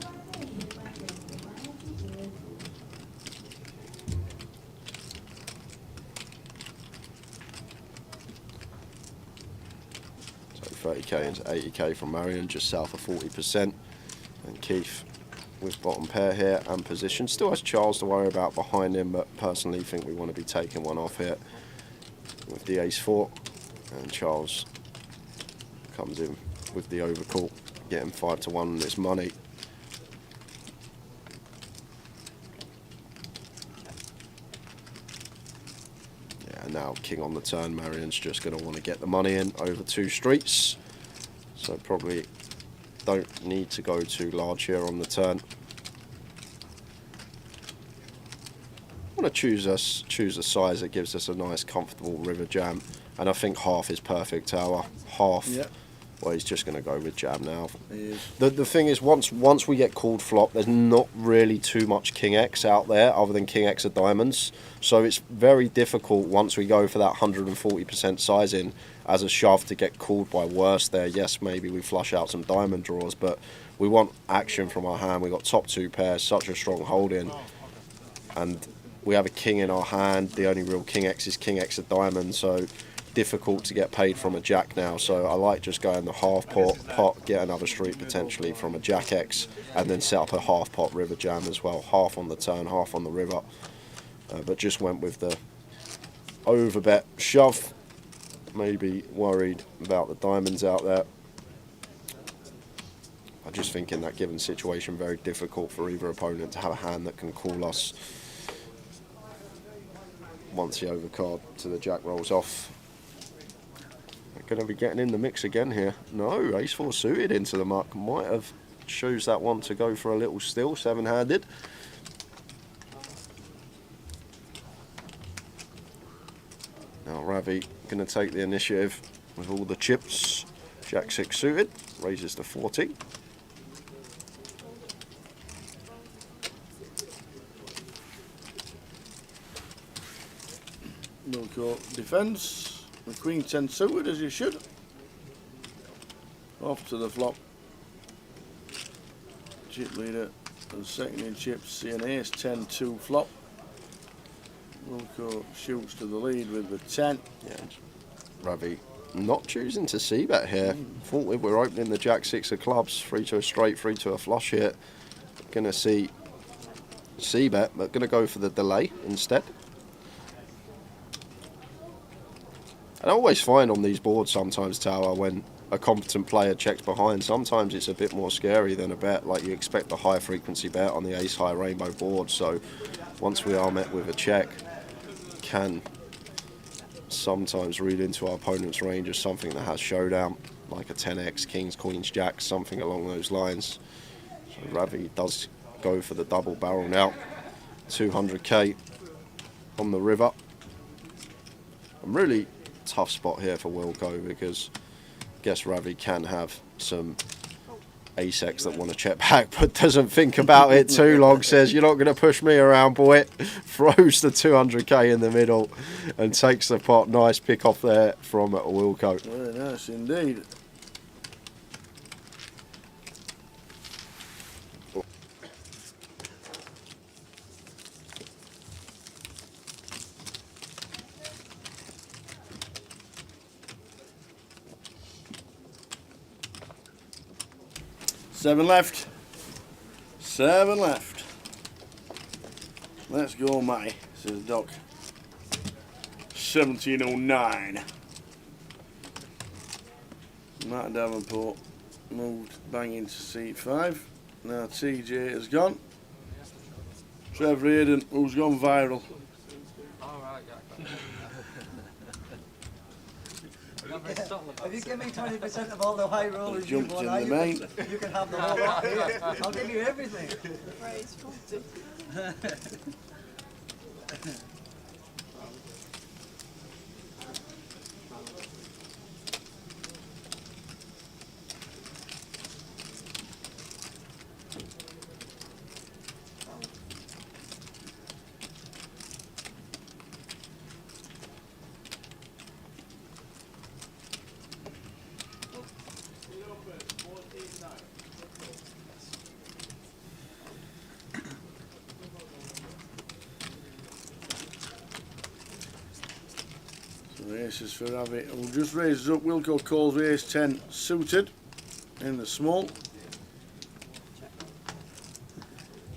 Speaker 5: So 30k into 80k from Marion, just south of 40%. And Keith with bottom pair here and position. Still has Charles to worry about behind him, but personally think we want to be taking one off here with the ace 4. And Charles comes in with the overcall, getting 5 to 1 on this money. Yeah, now king on the turn. Marion's just going to want to get the money in over 2 streets. So probably don't need to go too large here on the turn. I want to choose a size that gives us a nice comfortable river jam. And I think half is perfect, Tower. Half. Yep. Well, he's just going to go with jam now.
Speaker 4: He is.
Speaker 5: The thing is, once we get called flop, there's not really too much King X out there other than King X of diamonds. So it's very difficult once we go for that 140% sizing as a shove to get called by worse there. Yes, maybe we flush out some diamond draws, but we want action from our hand. We've got top 2 pairs, such a strong holding. And we have a king in our hand. The only real King X is King X of diamonds, so difficult to get paid from a jack now. So I like just going the half pot, get another street potentially from a jack X, and then set up a half pot river jam as well. Half on the turn, half on the river. But just went with the overbet shove. Maybe worried about the diamonds out there. I just think in that given situation, very difficult for either opponent to have a hand that can call us once the overcard to the jack rolls off. Going to be getting in the mix again here. No, ace 4 suited into the muck. Might have chose that one to go for a little still, 7-handed. Now Ravi going to take the initiative with all the chips. Jack 6 suited, raises to 40.
Speaker 4: Wilco defends. The Queen 10 suited as you should. Off to the flop. Chip leader and second in chips. See an ace 10 2 flop. Wilco shoots to the lead with the 10.
Speaker 5: Yeah, Ravi not choosing to c-bet here. Thought we were opening the Jack 6 of clubs, 3 to a straight, 3 to a flush here. Gonna see c-bet, but gonna go for the delay instead. And I always find on these boards sometimes, Tower, when a competent player checks behind, sometimes it's a bit more scary than a bet. Like you expect a high frequency bet on the ace high rainbow board. So once we are met with a check, can sometimes read into our opponent's range as something that has showdown, like a 10x, kings, queens, jacks, something along those lines. So Ravi does go for the double barrel now. 200k on the river. I'm really tough spot here for Wilco because I guess Ravi can have some ace-X that want to check back but doesn't think about it too long, says you're not going to push me around, boy. Throws the 200k in the middle and takes the pot. Nice pick off there from Wilco.
Speaker 4: Very nice indeed. Seven left. 7 left. Let's go, Matty, says Doc. 1709. Matt Davenport moved bang into seat 5. Now TJ has gone. Trevor Hayden, who's gone viral.
Speaker 3: If you give me 20% of all the high rollers you
Speaker 4: Jumped
Speaker 3: won,
Speaker 4: in the main.
Speaker 3: you can have the whole lot here. I'll give you everything.
Speaker 8: Praise 40.
Speaker 4: The aces for Ravi. We'll just raise it up. Wilco calls the ace 10 suited in the small.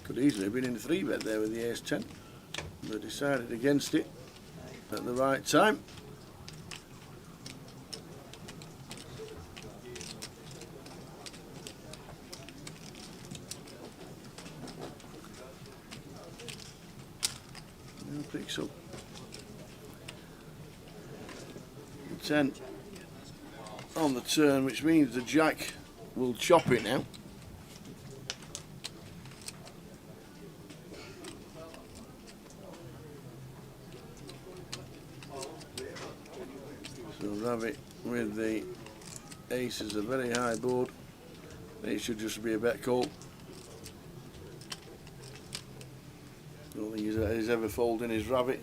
Speaker 4: Could easily have been in the 3-bet there with the ace 10. But decided against it at the right time. Now picks up 10 on the turn, which means the jack will chop it now. So Ravi with the ace is a very high board. It should just be a bet call. Don't think he's ever folding his Ravi.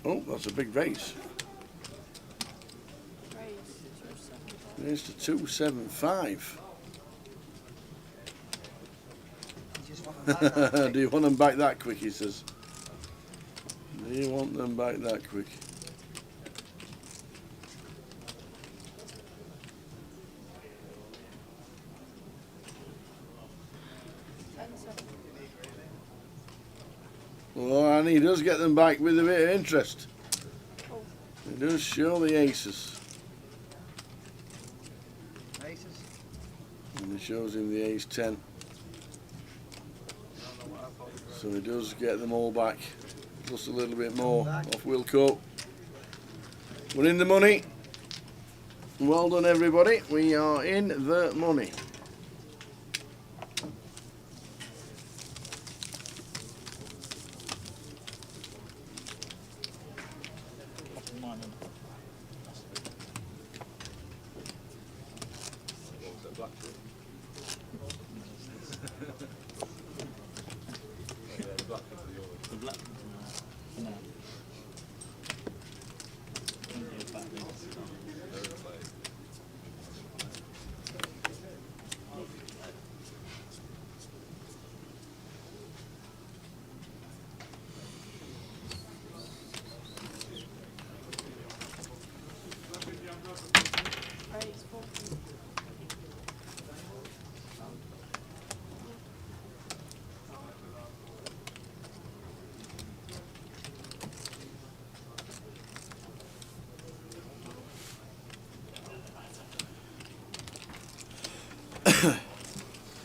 Speaker 4: Oh, that's a big raise. Raise to 275. Do you want them back that quick, he says. Do you want them back that quick? Oh, and he does get them back with a bit of interest. He does show the aces.
Speaker 3: Aces?
Speaker 4: And he shows him the ace 10. So he does get them all back. Plus a little bit more off Wilco. We're in the money. Well done, everybody. We are in the money.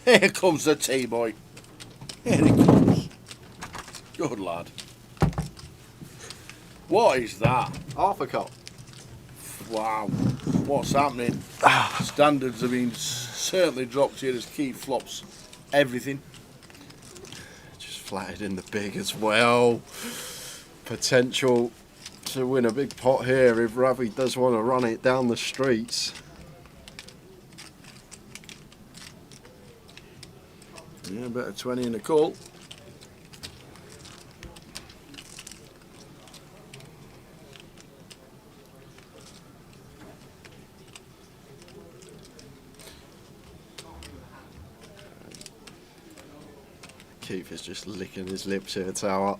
Speaker 4: Here comes the tea boy. Here he comes. Good lad. What is that?
Speaker 5: Half a cup.
Speaker 4: Wow. What's happening? Standards have been certainly dropped here as Keith flops everything.
Speaker 5: Just flattered in the big as well. Potential to win a big pot here if Ravi does want to run it down the streets.
Speaker 4: Yeah, better 20 in the call.
Speaker 5: Keith is just licking his lips here, Tower.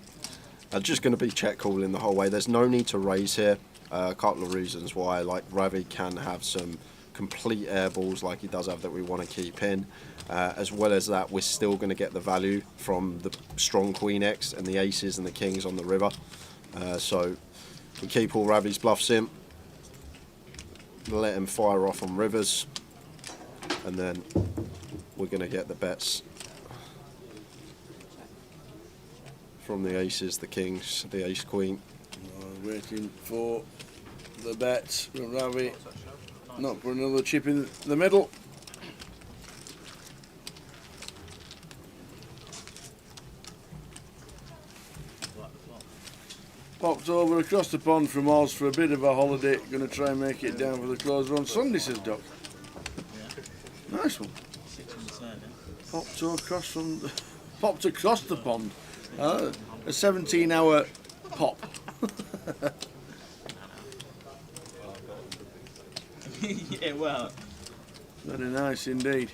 Speaker 5: Just going to be check calling the whole way. There's no need to raise here. A couple of reasons why. Like Ravi can have some complete air balls like he does have that we want to keep in. As well as that, we're still going to get the value from the strong Queen X and the aces and the kings on the river. So we keep all Ravi's bluffs in. Let him fire off on rivers. And then we're going to get the bets from the aces, the kings, the ace queen.
Speaker 4: Waiting for the bet from Ravi. Not for another chip in the middle. Popped over across the pond from Oz for a bit of a holiday. Going to try and make it down for the closer on Sunday, says Doc. Nice one. Popped across the pond. A 17-hour pop.
Speaker 10: Yeah, well.
Speaker 4: Very nice indeed.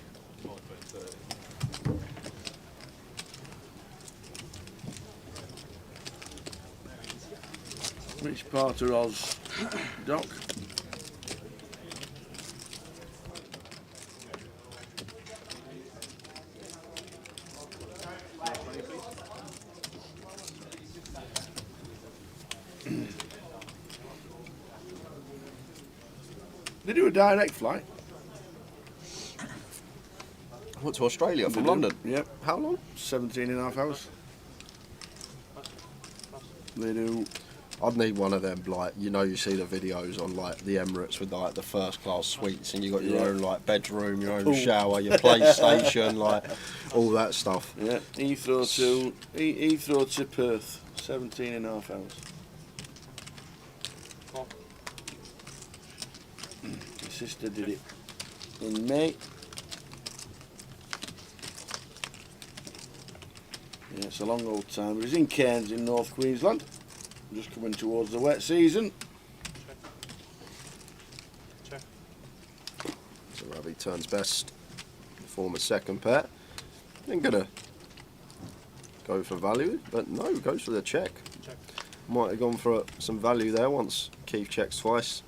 Speaker 4: Which part of Oz, Doc? They do a direct flight.
Speaker 5: What, to Australia from
Speaker 4: They do.
Speaker 5: London?
Speaker 4: Yep.
Speaker 5: How long?
Speaker 4: 17 and a half hours. They do.
Speaker 5: I'd need one of them, like, you know, you see the videos on like the Emirates with like the first class suites, and you got your own like bedroom, your own
Speaker 4: Pool.
Speaker 5: shower, your PlayStation, like all that stuff.
Speaker 4: Yeah, Heathrow to Perth, 17 and a half hours. My sister did it in May. Yeah, it's a long old time, but it's in Cairns in North Queensland. Just coming towards the wet season.
Speaker 5: So Ravi turns best, former second pair. Ain't gonna go for value, but no, goes for the check. Might have gone for some value there once Keith checks twice.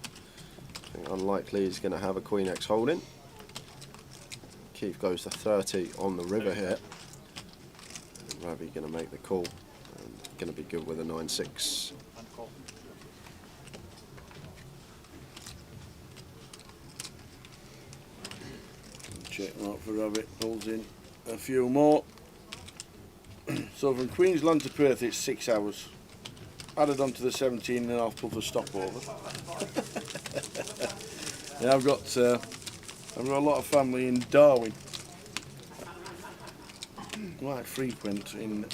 Speaker 5: I think unlikely he's going to have a Queen X holding. Keith goes to 30 on the river here. Ravi going to make the call. And going to be good with a 9-6.
Speaker 4: Check mark for Rabbit, pulls in a few more. So from Queensland to Perth it's 6 hours. Added on to the 17 and a half puff of stopover. Yeah, I've got a lot of family in Darwin. Quite frequent in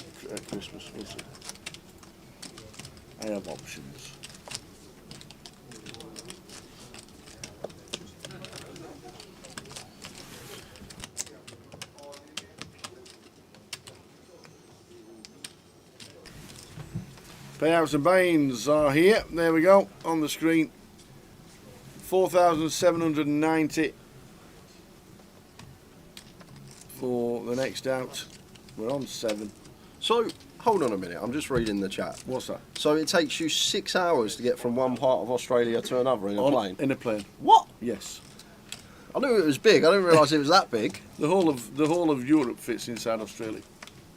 Speaker 4: Christmas, we'll see. I have options. Payouts and buy-ins are here. There we go on the screen. 4,790 for the next out. We're on 7.
Speaker 5: So, hold on a minute, I'm just reading the chat.
Speaker 4: What's that?
Speaker 5: So it takes you 6 hours to get from one part of Australia to another in a plane?
Speaker 4: In a plane.
Speaker 5: What?
Speaker 4: Yes.
Speaker 5: I knew it was big, I didn't realise it was that big.
Speaker 4: The whole of Europe fits inside Australia.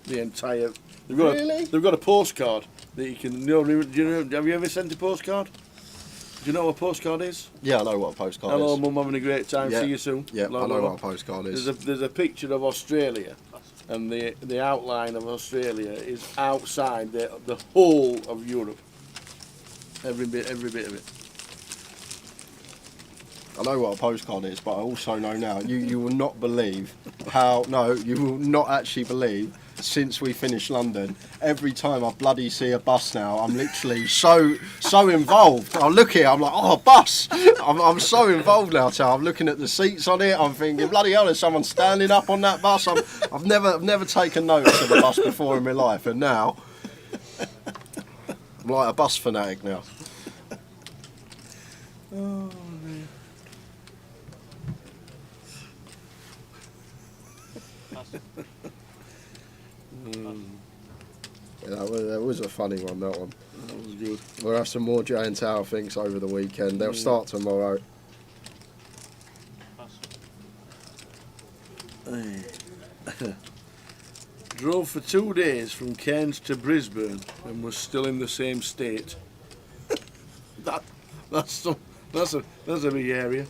Speaker 4: The entire.
Speaker 5: Really?
Speaker 4: They've got a postcard that you can. Do you know? Have you ever sent a postcard? Do you know what a postcard is?
Speaker 5: Yeah, I know what a postcard
Speaker 4: Hello,
Speaker 5: is.
Speaker 4: Mum, having a great time.
Speaker 5: Yeah.
Speaker 4: See you soon.
Speaker 5: Yeah,
Speaker 4: Blah,
Speaker 5: I know
Speaker 4: blah,
Speaker 5: what a
Speaker 4: blah.
Speaker 5: postcard is.
Speaker 4: There's a picture of Australia, and the outline of Australia is outside the whole of Europe. Every bit of it.
Speaker 5: I know what a postcard is, but I also know now, you will not believe how, no, you will not actually believe, since we finished London, every time I bloody see a bus now, I'm literally so involved. I look here, I'm like, oh, a bus! I'm so involved now, so I'm looking at the seats on it, I'm thinking, bloody hell, there's someone standing up on that bus. I've never taken notice of a bus before in my life, and now, I'm like a bus fanatic now.
Speaker 4: Oh,
Speaker 5: Yeah, that was a funny one, that one.
Speaker 4: That was good.
Speaker 5: We'll have some more Giant Tower things over the weekend. They'll start tomorrow.
Speaker 4: Drove for 2 days from Cairns to Brisbane and was still in the same state. That's a big area.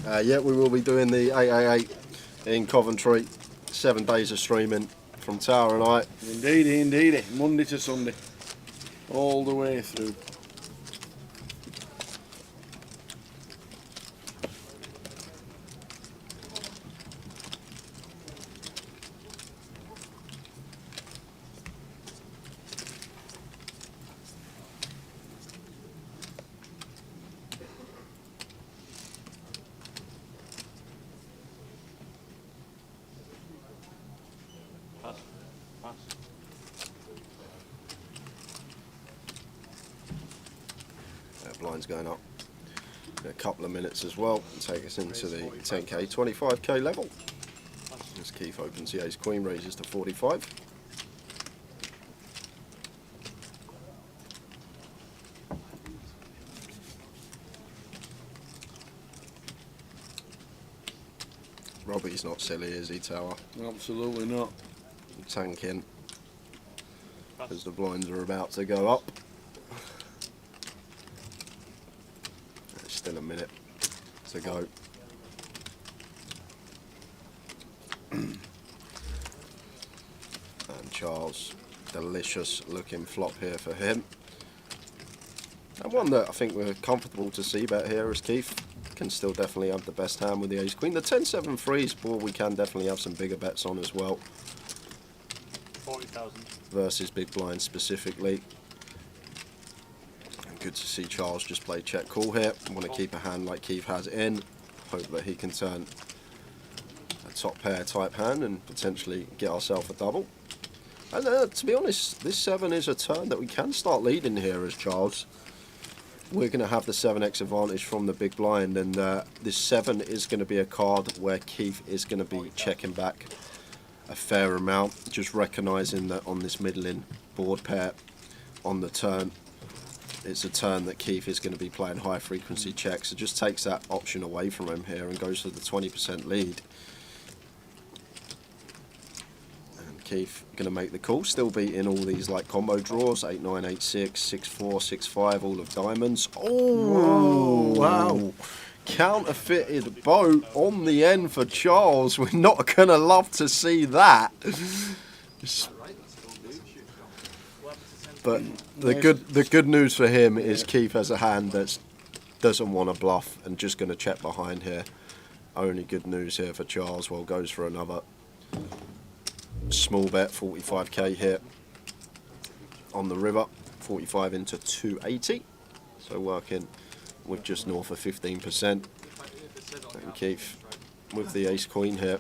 Speaker 12: Yeah, we will be doing the 888 in Coventry. 7 days of streaming from Tower and I.
Speaker 4: Indeedy. Monday to Sunday. All the way through.
Speaker 12: Blinds going up in a couple of minutes as well. Take us into the 10k, 25k level. As Keith opens the ace queen, raises to 45. Robbie's not silly, is he, Tower?
Speaker 4: Absolutely not.
Speaker 12: Tanking as the blinds are about to go up. There's still a minute to go. And Charles, delicious looking flop here for him. And one that I think we're comfortable to see bet here is Keith. Can still definitely have the best hand with the ace queen. The 10-7 freeze board we can definitely have some bigger bets on as well.
Speaker 6: 40,000.
Speaker 12: Versus big blind specifically. And good to see Charles just play check call here. I want to keep a hand like Keith has in. Hope that he can turn a top pair type hand and potentially get ourselves a double. And to be honest, this 7 is a turn that we can start leading here as Charles. We're going to have the 7x advantage from the big blind, and this 7 is going to be a card where Keith is going to be checking back a fair amount, just recognising that on this middling board pair on the turn, it's a turn that Keith is going to be playing high frequency checks. It just takes that option away from him here and goes for the 20% lead. Keith going to make the call, still beating all these like combo draws, 8, 9, 8, 6, 6, 4, 6, 5, all of diamonds. Oh, wow. Counterfeited boat on the end for Charles. We're not going to love to see that. But the good news for him is Keith has a hand that doesn't want to bluff and just going to check behind here. Only good news here for Charles. Well, goes for another small bet, 45k here on the river, 45 into 280, so working with just north of 15%. And Keith with the ace queen here.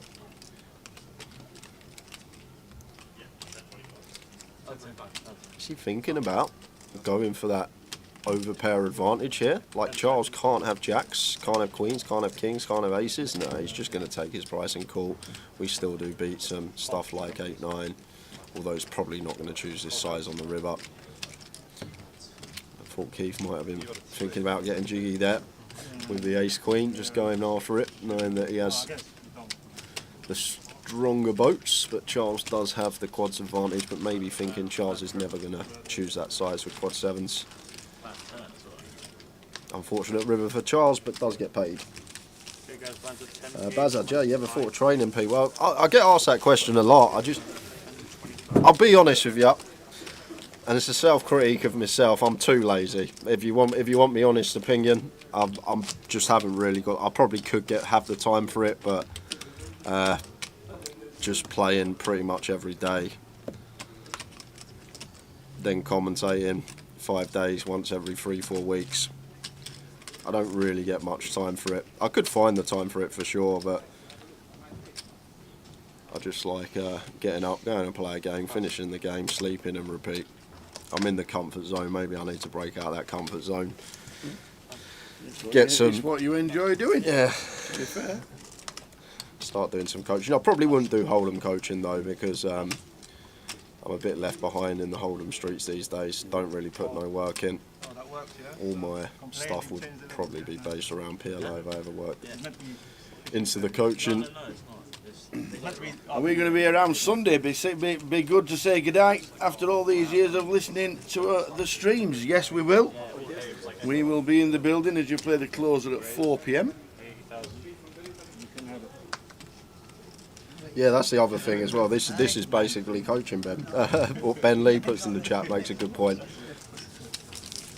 Speaker 12: Is he thinking about going for that overpair advantage here? Like Charles can't have jacks, can't have queens, can't have kings, can't have aces. No, he's just going to take his price and call. We still do beat some stuff like 8, 9, although he's probably not going to choose this size on the river. I thought Keith might have been thinking about getting jiggy there with the ace queen, just going after it, knowing that he has the stronger boats, but Charles does have the quads advantage, but maybe thinking Charles is never going to choose that size with quad 7s. Unfortunate river for Charles, but does get paid. Bazza, Jay, you ever thought of training P? Well, I get asked that question a lot. I'll be honest with you, and it's a self-critique of myself. I'm too lazy. If you want me honest opinion, I'm just haven't really got. I probably could have the time for it, but just playing pretty much every day, then commentating 5 days once every 3-4 weeks. I don't really get much time for it. I could find the time for it for sure, but I just like getting up, going and play a game, finishing the game, sleeping and repeat. I'm in the comfort zone. Maybe I need to break out of that comfort zone.
Speaker 4: It's what you enjoy doing.
Speaker 12: Yeah.
Speaker 4: To be fair.
Speaker 12: Start doing some coaching. I probably wouldn't do Hold'em coaching though, because I'm a bit left behind in the Hold'em streets these days. Don't really put no work in. All my stuff would probably be based around PLO if I ever worked into the coaching.
Speaker 4: Are we going to be around Sunday? Be good to say goodnight after all these years of listening to the streams. Yes, we will. We will be in the building as you play the closer at 4 p.m.
Speaker 5: Yeah, that's the other thing as well. This is basically coaching, Ben. What Ben Lee puts in the chat makes a good point.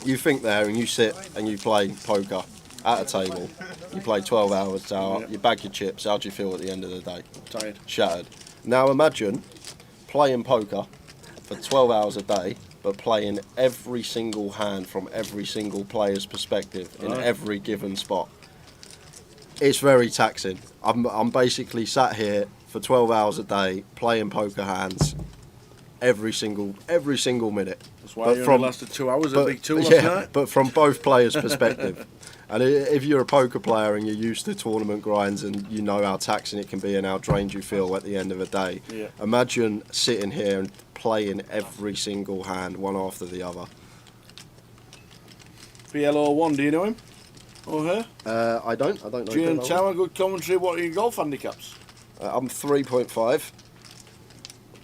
Speaker 5: You think there and you sit and you play poker at a table. You play 12 hours tower. You bag your chips. How do you feel at the end of the day?
Speaker 4: Tired.
Speaker 5: Shattered. Now imagine playing poker for 12 hours a day, but playing every single hand from every single player's perspective in every given spot. It's very taxing. I'm basically sat here for 12 hours a day playing poker hands every single minute.
Speaker 4: That's why you only lasted 2 hours at Big Two last night.
Speaker 5: But from both players' perspective. And if you're a poker player and you're used to tournament grinds and you know how taxing it can be and how drained you feel at the end of the day, imagine sitting here and playing every single hand one after the other.
Speaker 4: PLO1, do you know him? Or her?
Speaker 5: I don't know.
Speaker 4: Jane Tower, good commentary. What are your golf handicaps?
Speaker 5: I'm 3.5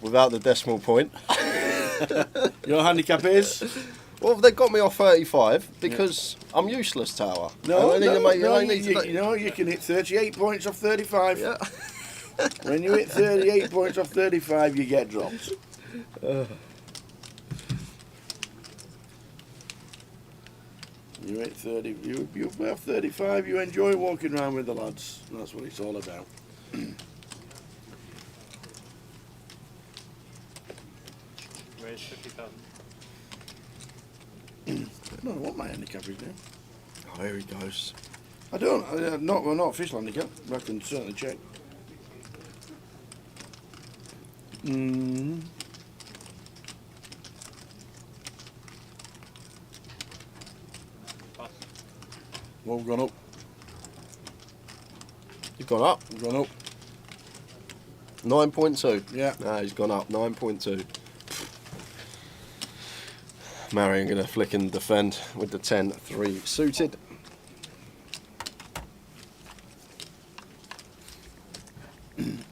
Speaker 5: without the decimal point.
Speaker 4: Your handicap is?
Speaker 5: Well, they got me off 35 because I'm useless, Tower.
Speaker 4: No, you can hit 38 points off 35.
Speaker 5: Yeah.
Speaker 4: When you hit 38 points off 35, you get dropped. You hit 30. You have 35. You enjoy walking around with the lads. That's what it's all about.
Speaker 6: Raise 50,000.
Speaker 4: I don't know what my handicap is now.
Speaker 5: Oh, here he goes.
Speaker 4: I don't. Not official handicap. But I can certainly check. Well, we've gone up.
Speaker 5: You've gone up?
Speaker 4: We've gone up.
Speaker 5: 9.2.
Speaker 4: Yeah.
Speaker 5: Nah, he's gone up. 9.2. Marion going to flick and defend with the 10-3 suited.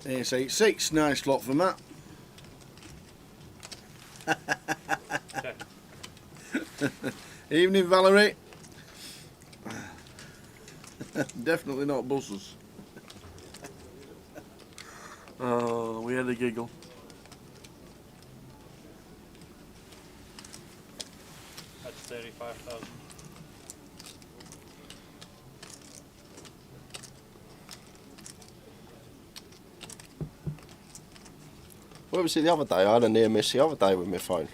Speaker 4: Ace 8-6. Nice slot for Matt. Evening, Valerie. Definitely not buses. Oh, we had a giggle.
Speaker 6: That's 35,000.
Speaker 5: Where was it the other day? I had a near miss the other day with my phone.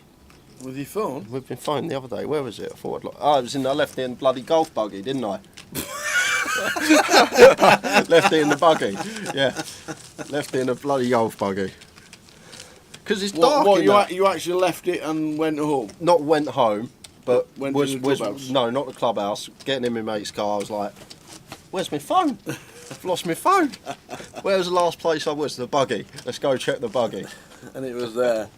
Speaker 4: With your phone?
Speaker 5: With my phone the other day. Where was it? I thought I left it in the bloody golf buggy, didn't I? Left it in the buggy. Yeah. Left it in the bloody golf buggy. Because it's dark.
Speaker 4: You actually left it and went home?
Speaker 5: Not went home, but
Speaker 4: went to the clubhouse?
Speaker 5: No, not the clubhouse. Getting in my mate's car, I was like, where's my phone? I've lost my phone. Where was the last place I was? The buggy. Let's go check the buggy.
Speaker 4: And it was there.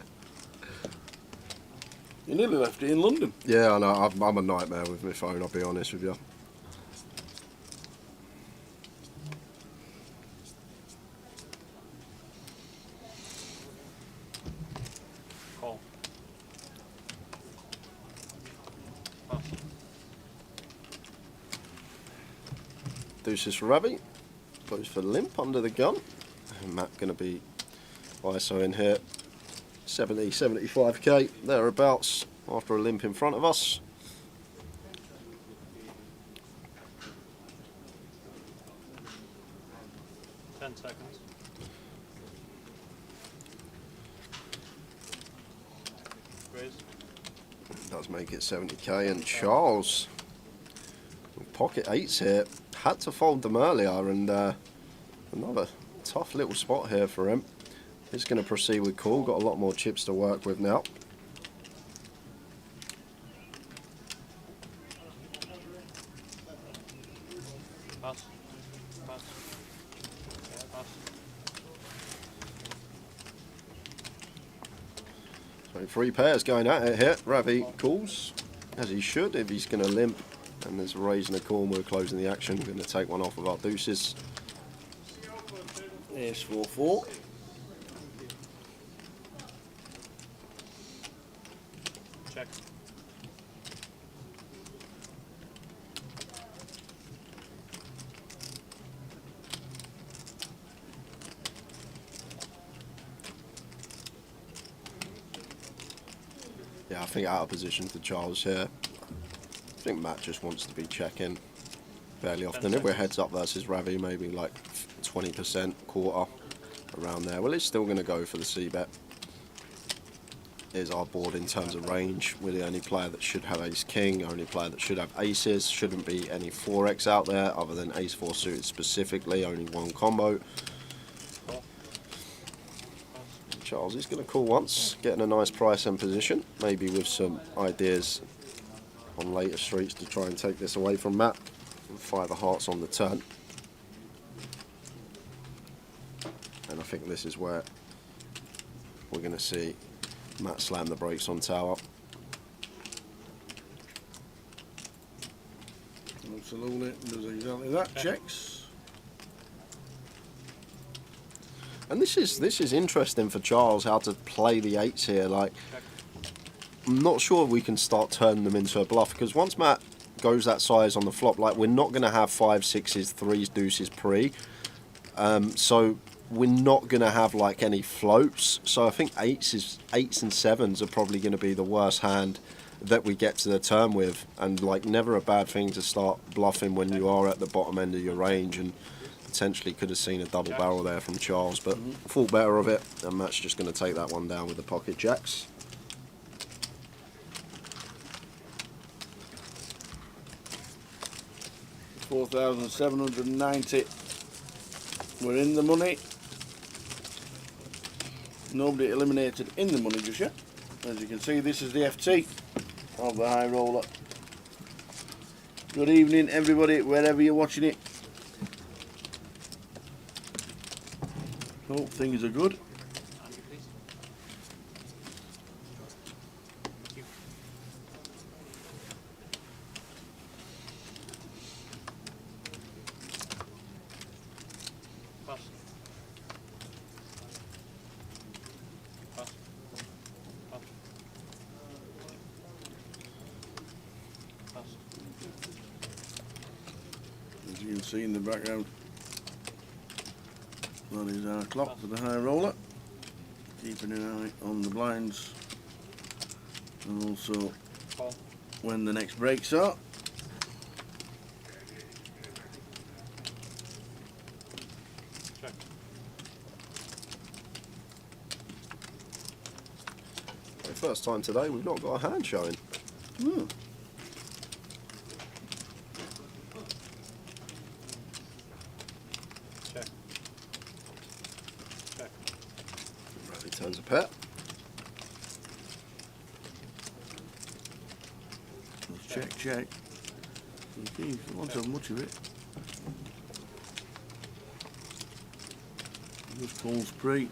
Speaker 4: You nearly left it in London.
Speaker 5: Yeah, I know. I'm a nightmare with my phone, I'll be honest with you.
Speaker 6: Call.
Speaker 5: Deuces for Ravi. Goes for limp under the gun. And Matt going to be ISO in here. 70, 75k, thereabouts, after a limp in front of us.
Speaker 6: Ten seconds. Raise.
Speaker 5: Does make it 70k, and Charles, with pocket eights here, had to fold them earlier, and another tough little spot here for him. He's going to proceed with call, got a lot more chips to work with now.
Speaker 6: Pass. Pass. Yeah, pass.
Speaker 5: So 3 pairs going at it here. Ravi calls, as he should, if he's going to limp. And there's a raise and a call, and we're closing the action. We're going to take one off of our deuces.
Speaker 4: Ace 4-4.
Speaker 6: Check.
Speaker 12: Yeah, I think out of position to Charles here. I think Matt just wants to be checking fairly often. If we're heads up versus Ravi, maybe like 20%, quarter, around there. Well, it's still going to go for the C-bet. Here's our board in terms of range. We're the only player that should have ace-king, only player that should have aces. Shouldn't be any 4x out there other than ace-4 suited specifically, only one combo. Charles is going to call once, getting a nice price and position, maybe with some ideas on later streets to try and take this away from Matt. 5 of hearts on the turn. And I think this is where we're going to see Matt slam the brakes on tower.
Speaker 4: Absolutely, does exactly that. Checks.
Speaker 12: And this is interesting for Charles, how to play the 8s here. Like, I'm not sure we can start turning them into a bluff, because once Matt goes that size on the flop, like, we're not going to have 5s, 6s, 3s, deuces pre. So we're not going to have like any floats. So I think 8s and 7s are probably going to be the worst hand that we get to the turn with, and like never a bad thing to start bluffing when you are at the bottom end of your range. And potentially could have seen a double barrel there from Charles, but thought better of it, and Matt's just going to take that one down with the pocket jacks.
Speaker 4: $4,790. We're in the money. Nobody eliminated in the money just yet. As you can see, this is the FT of the high roller. Good evening, everybody, wherever you're watching it. Hope things are good. As you can see in the background, that is our clock for the high roller. Keeping an eye on the blinds and also when the next breaks are.
Speaker 12: For the first time today, we've not got a hand showing. Turns a pair.
Speaker 4: Check, check. Okay, you won't have much of it. Just calls pre.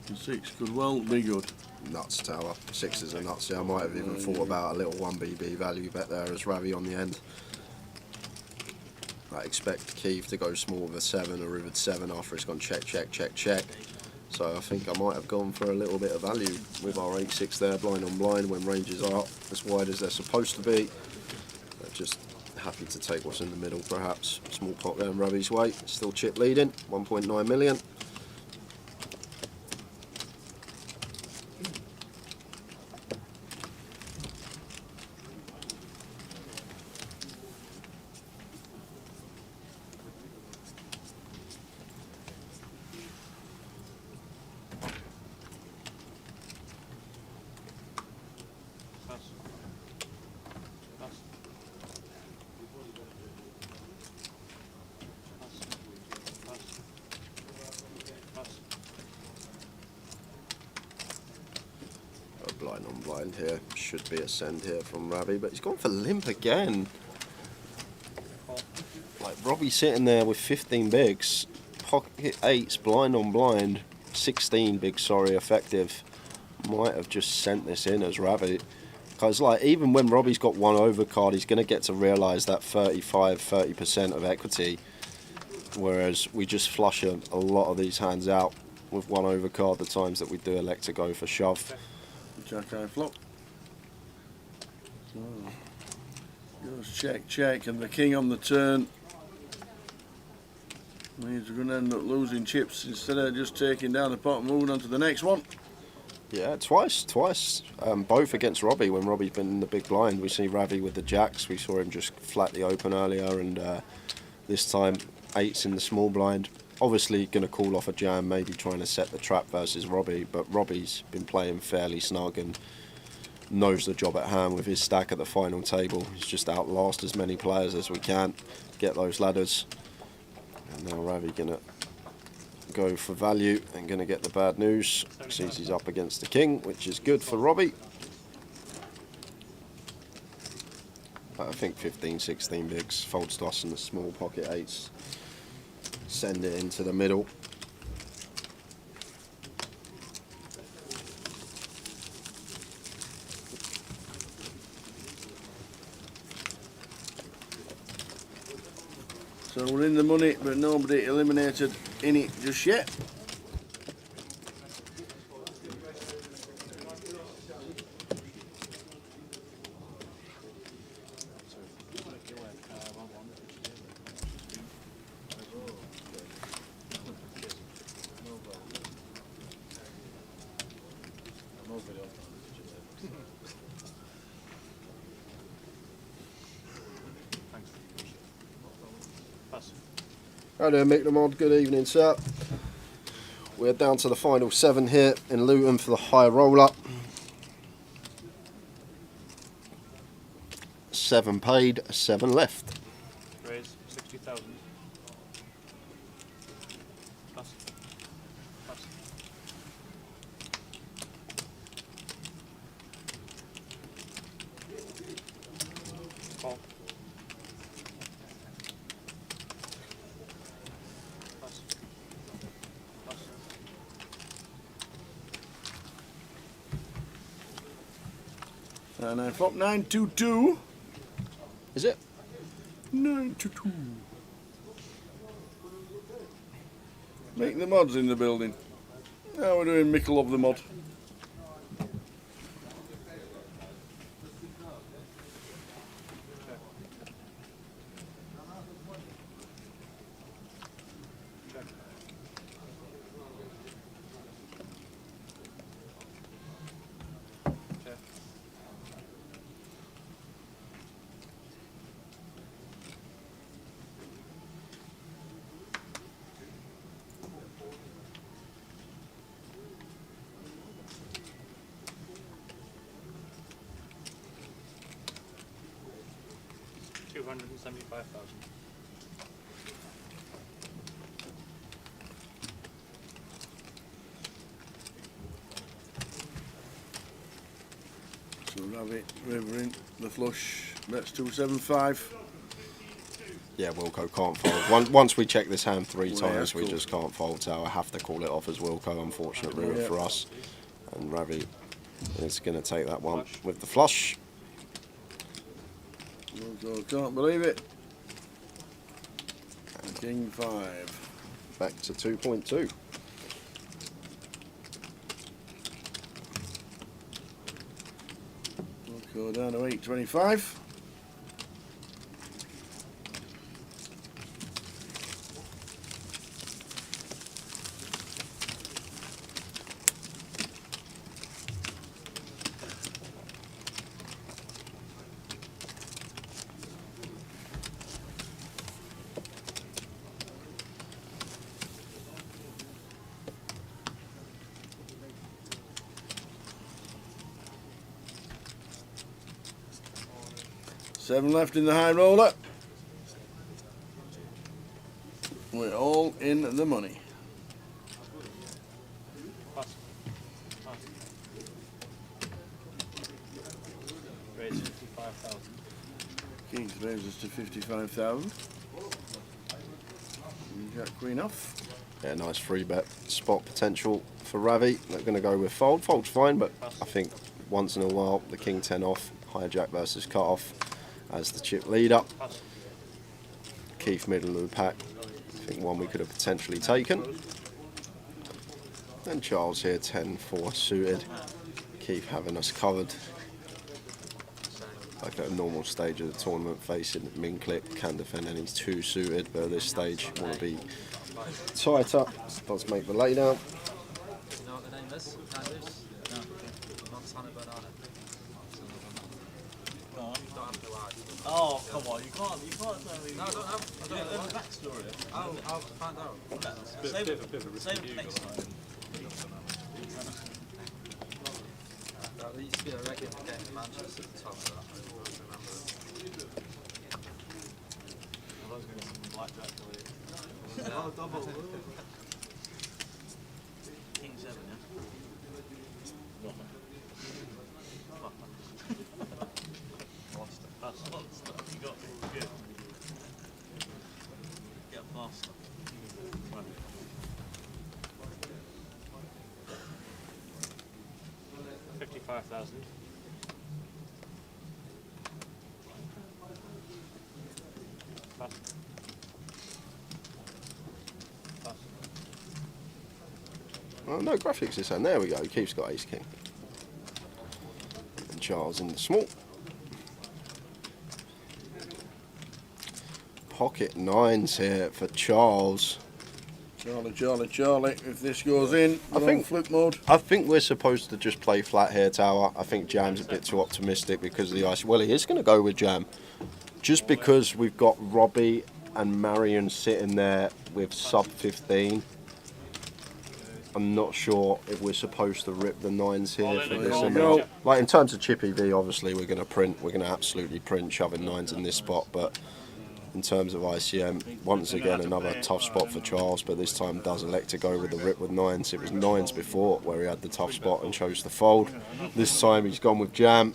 Speaker 4: And 6 could well be good.
Speaker 12: Nuts tower. 6s are nuts. Yeah, I might have even thought about a little 1BB value bet there as Ravi on the end. I expect Keith to go small with a 7 or rivered 7 after it's gone check, check, check, check. So I think I might have gone for a little bit of value with our 8-6 there, blind on blind, when ranges are as wide as they're supposed to be. They're just happy to take what's in the middle, perhaps. Small pot there in Ravi's way. Still chip leading, 1.9 million. Blind on blind here. Should be a send here from Ravi, but he's gone for limp again. Like Robbie sitting there with 15 bigs, pocket 8s, blind on blind, 16 bigs, sorry, effective. Might have just sent this in as Ravi. Because like even when Robbie's got one overcard, he's going to get to realise that 35-30% of equity. Whereas we just flush a lot of these hands out with one overcard the times that we do elect to go for shove.
Speaker 4: Jack high flop. So, goes check, check, and the king on the turn means we're going to end up losing chips instead of just taking down the pot and moving on to the next one.
Speaker 5: Yeah, twice. Both against Robbie when Robbie's been in the big blind. We see Ravi with the jacks. We saw him just flatly open earlier, and this time 8's in the small blind. Obviously going to call off a jam, maybe trying to set the trap versus Robbie, but Robbie's been playing fairly snug and knows the job at hand with his stack at the final table. He's just outlast as many players as we can, get those ladders. And now Ravi going to go for value and going to get the bad news. Sees he's up against the king, which is good for Robbie. But I think 15, 16 bigs, folds to us in the small pocket 8s. Send it into the middle.
Speaker 4: So we're in the money, but nobody eliminated in it just yet.
Speaker 5: Hi there, Mick Lamond. Good evening, sir. We're down to the final 7 here in Luton for the high roll-up. 7 paid, 7 left.
Speaker 6: Raise 60,000. Pass. Pass. Call. Pass. Pass.
Speaker 4: And I flop 922.
Speaker 5: Is it?
Speaker 4: 922. Make the mods in the building. Now we're doing Mickle of the mod.
Speaker 6: $275,000.
Speaker 4: So Rabbit, River in, the flush, bets 275.
Speaker 5: Yeah, Wilco can't fold. Once we check this hand 3
Speaker 4: Well,
Speaker 5: times,
Speaker 4: yeah,
Speaker 5: we
Speaker 4: cool.
Speaker 5: just can't fold, so I have to call it off as Wilco. Unfortunate ruin
Speaker 4: Yeah.
Speaker 5: for us. And Ravi is going to take that one with the flush.
Speaker 4: So can't believe it. And King 5.
Speaker 5: Back to 2.2.
Speaker 4: We'll go down to 825. Seven left in the high roller. We're all in the money.
Speaker 6: Pass. Pass. Raise 55,000.
Speaker 4: Kings raises to 55,000. Jack Queen off.
Speaker 5: Yeah, nice free bet. Spot potential for Ravi. They're going to go with fold. Fold's fine, but I think once in a while the King 10 off, hijack versus cut off as the chip leader. Keith middle of the pack. I think one we could have potentially taken. And Charles here 10-4 suited. Keith having us covered. Like at a normal stage of the tournament, facing min clip, can defend any 2 suited, but at this stage want to be tighter. Does make the laydown.
Speaker 10: You know what the name is? Oh, come on, you can't tell me.
Speaker 2: No, I don't know. I don't know.
Speaker 10: There's a backstory.
Speaker 2: I'll find out.
Speaker 10: Save it next time.
Speaker 2: There used to be a regular game in Manchester at the time of that.
Speaker 6: I was going to get some blackjack for you.
Speaker 10: Oh, double. King 7, yeah?
Speaker 6: Monster.
Speaker 10: That's monster. You got me. Good. Get faster. Right.
Speaker 6: $55,000. Pass. Pass.
Speaker 5: Oh, no graphics this end. There we go. Keith's got ace king. And Charles in the small. Pocket nines here for Charles.
Speaker 4: Charlie. If this goes in,
Speaker 5: I think
Speaker 4: flip mode.
Speaker 5: I think we're supposed to just play flat here, Tower. I think Jam's a bit too optimistic because of the ice. Well, he is going to go with Jam. Just because we've got Robbie and Marion sitting there with sub 15. I'm not sure if we're supposed to rip the nines here for this amount. Like in terms of chippy V, obviously we're going to absolutely print shoving nines in this spot, but in terms of ICM, once again another tough spot for Charles, but this time does elect to go with the rip with nines. It was nines before where he had the tough spot and chose to fold. This time he's gone with Jam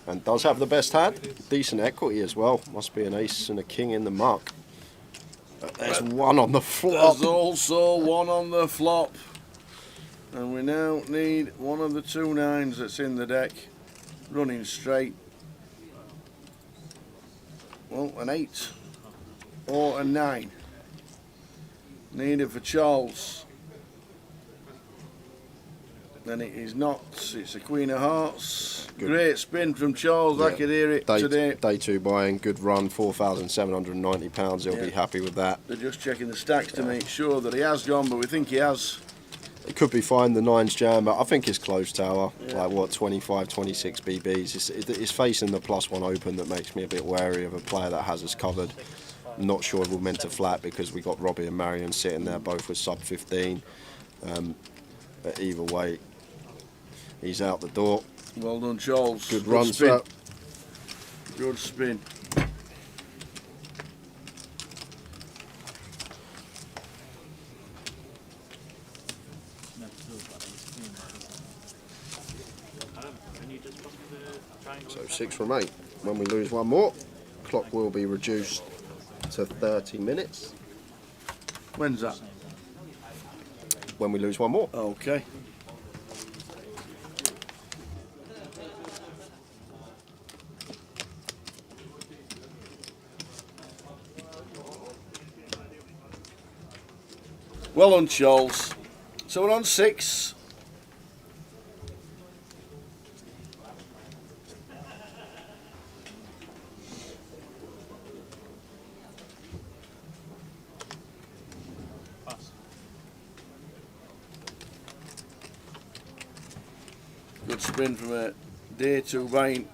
Speaker 5: and does have the best hand. Decent equity as well. Must be an ace and a king in the muck. There's one on the flop.
Speaker 4: There's also one on the flop. And we now need one of the 2 nines that's in the deck running straight. Well, an 8 or a 9. Needed for Charles. And it is not. It's a Queen of Hearts.
Speaker 5: Good.
Speaker 4: Great spin from Charles. I could hear it today.
Speaker 5: Day 2 buying. Good run. £4,790. He'll be happy with that.
Speaker 4: They're just checking the stacks to make sure that he has gone, but we think he has.
Speaker 5: It could be fine, the nines Jam, but I think it's close, Tower. Like what, 25, 26 BBs. It's facing the +1 open that makes me a bit wary of a player that has us covered. I'm not sure if we're meant to flat because we got Robbie and Marion sitting there both with sub 15. But either way, he's out the door.
Speaker 4: Well done, Charles.
Speaker 5: Good run,
Speaker 4: spin.
Speaker 5: sir.
Speaker 4: Good spin.
Speaker 5: So 6 from 8. When we lose one more, clock will be reduced to 30 minutes.
Speaker 4: When's that?
Speaker 5: When we lose one more.
Speaker 4: Okay. Well done, Charles. So we're on 6. Good spin from a day 2 buying.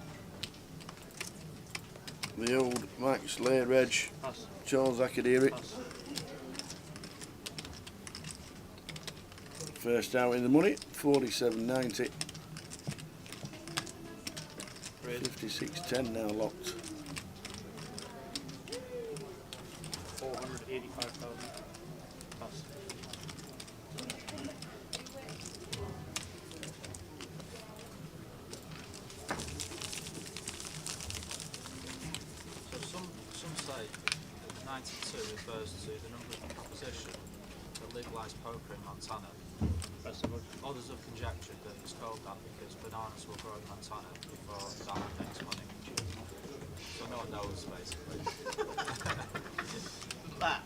Speaker 4: The old Max Lair Edge. Charles, I could hear it. First out in the money, 47.90. 56.10 now locked.
Speaker 6: 485,000. Pass.
Speaker 2: So some say 92 refers to the number of composition that legalised poker in Montana. Others have conjectured that it's called that because bananas will grow in Montana before that makes money. So no one knows, basically.
Speaker 10: That.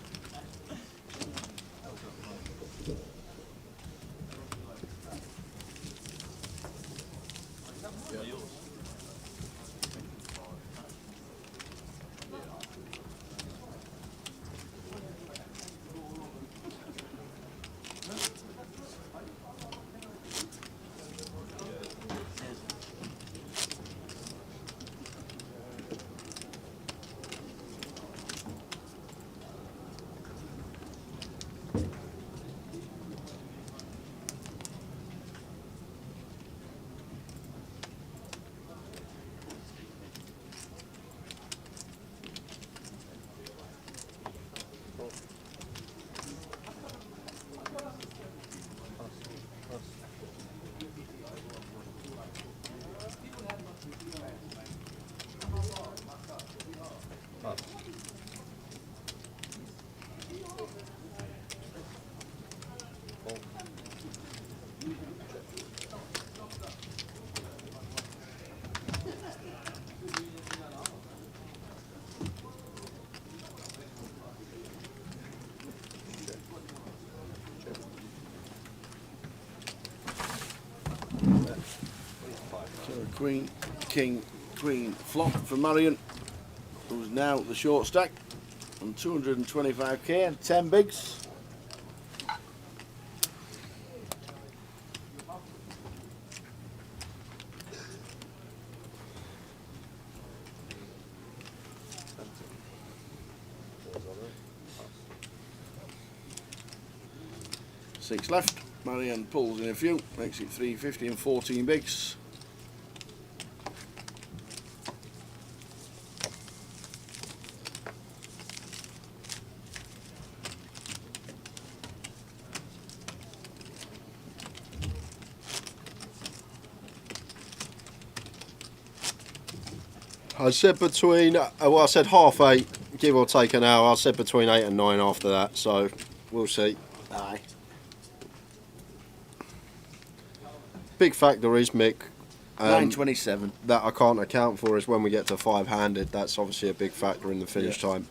Speaker 4: Queen, king, queen, flop for Marion, who's now the short stack on 225k and 10 bigs. Six left. Marianne pulls in a few, makes it 350 and 14 bigs.
Speaker 5: I said between, well, I said half 8, give or take an hour. I said between 8 and 9 after that, so we'll see.
Speaker 4: Aye.
Speaker 5: Big factor is, Mick,
Speaker 4: 927.
Speaker 5: that I can't account for is when we get to 5-handed. That's obviously a big factor in the finish time.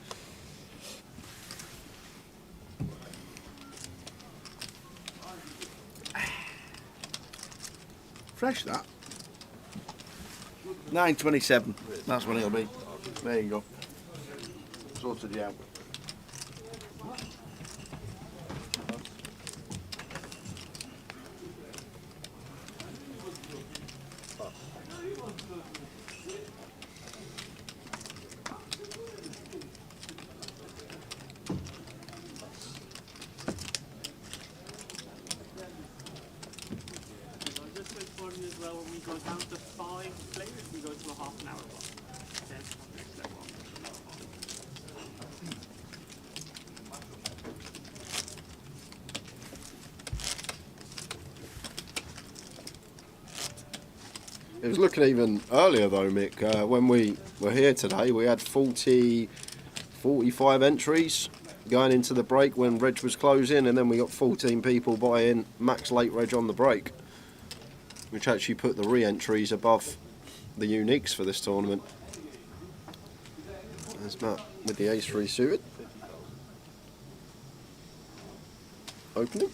Speaker 4: Fresh that. 927. That's when it'll be. There you go. Sorted you out.
Speaker 13: As well, when we go down to 5 players, we go to a half an hour block. Then next level.
Speaker 5: It was looking even earlier though, Mick. When we were here today, we had 45 entries going into the break when Reg was closing, and then we got 14 people buying max late Reg on the break, which actually put the re-entries above the uniques for this tournament. There's Matt with the ace-3 suited. Opening.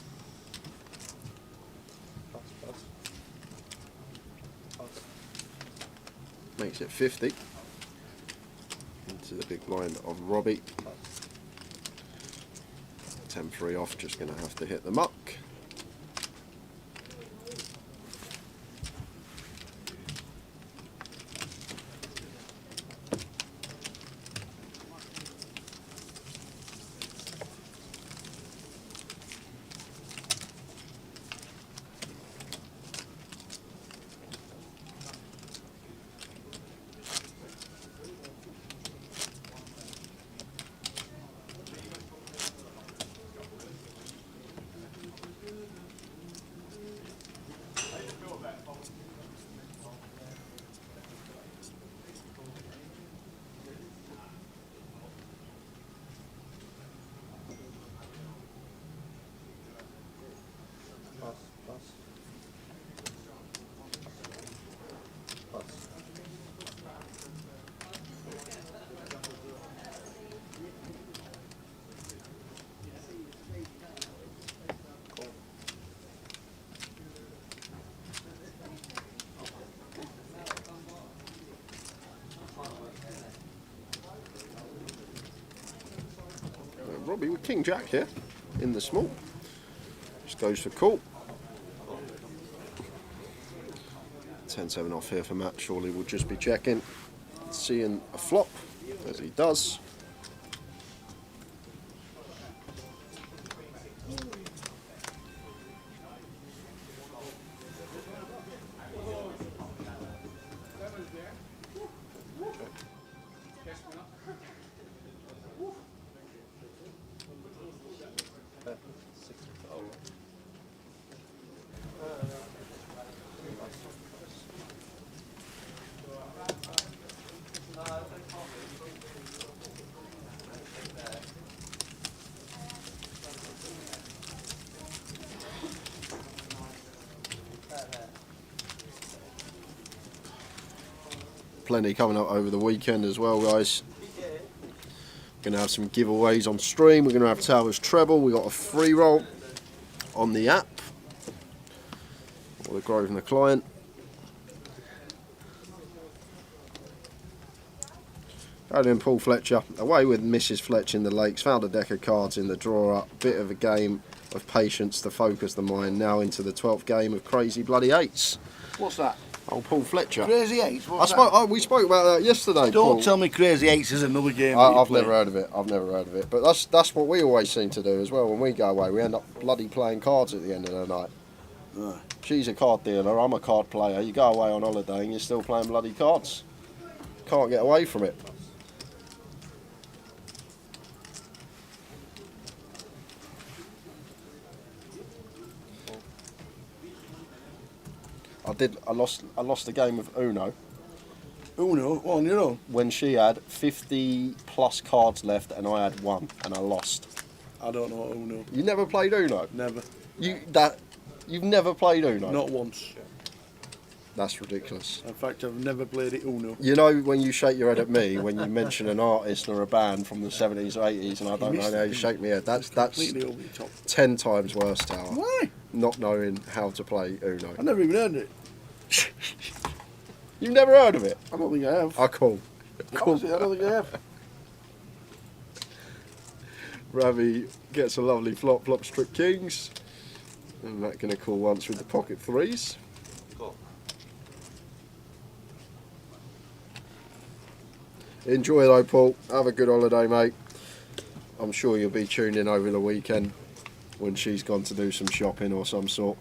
Speaker 5: Makes it 50. Into the big blind of Robbie. 10-3 off, just going to have to hit the muck. Robbie with King Jack here in the small. Just goes for call. 10-7 off here for Matt. Surely we'll just be checking, seeing a flop as he does. Plenty coming up over the weekend as well, guys. Going to have some giveaways on stream. We're going to have Towers Treble. We got a free roll on the app, or the Grove and the Client. How Paul Fletcher? Away with Mrs. Fletcher in the Lakes. Found a deck of cards in the drawer. Bit of a game of patience to focus the mind. Now into the 12th game of Crazy Bloody Eights.
Speaker 4: What's that?
Speaker 5: Oh, Paul Fletcher.
Speaker 4: Crazy Eights? What's that?
Speaker 5: We spoke about that yesterday.
Speaker 4: Don't
Speaker 5: Paul.
Speaker 4: tell me Crazy Eights is another game.
Speaker 5: I've never heard of it. I've never heard of it. But that's what we always seem to do as well. When we go away, we end up bloody playing cards at the end of the night.
Speaker 4: Right.
Speaker 5: She's a card dealer. I'm a card player. You go away on holiday and you're still playing bloody cards. Can't get away from it. I lost a game of Uno.
Speaker 4: Uno? On your own?
Speaker 5: When she had 50 plus cards left and I had 1 and I lost.
Speaker 4: I don't know Uno.
Speaker 5: You never played Uno?
Speaker 4: Never.
Speaker 5: You've never played Uno?
Speaker 4: Not once.
Speaker 5: That's ridiculous.
Speaker 4: In fact, I've never played it Uno.
Speaker 5: You know when you shake your head at me when you mention an artist or a band from the 70s or 80s and I don't know how you shake my head. That's
Speaker 4: completely over the top.
Speaker 5: 10 times worse, Tower.
Speaker 4: Why?
Speaker 5: Not knowing how to play Uno.
Speaker 4: I've never even heard it.
Speaker 5: You've never heard of it?
Speaker 4: I don't think I have.
Speaker 5: Oh, cool.
Speaker 4: Cool. I don't think I have.
Speaker 5: Ravi gets a lovely flop strip kings. I'm not going to call once with the pocket threes.
Speaker 10: Cool.
Speaker 5: Enjoy though, Paul. Have a good holiday, mate. I'm sure you'll be tuned in over the weekend when she's gone to do some shopping or some sort.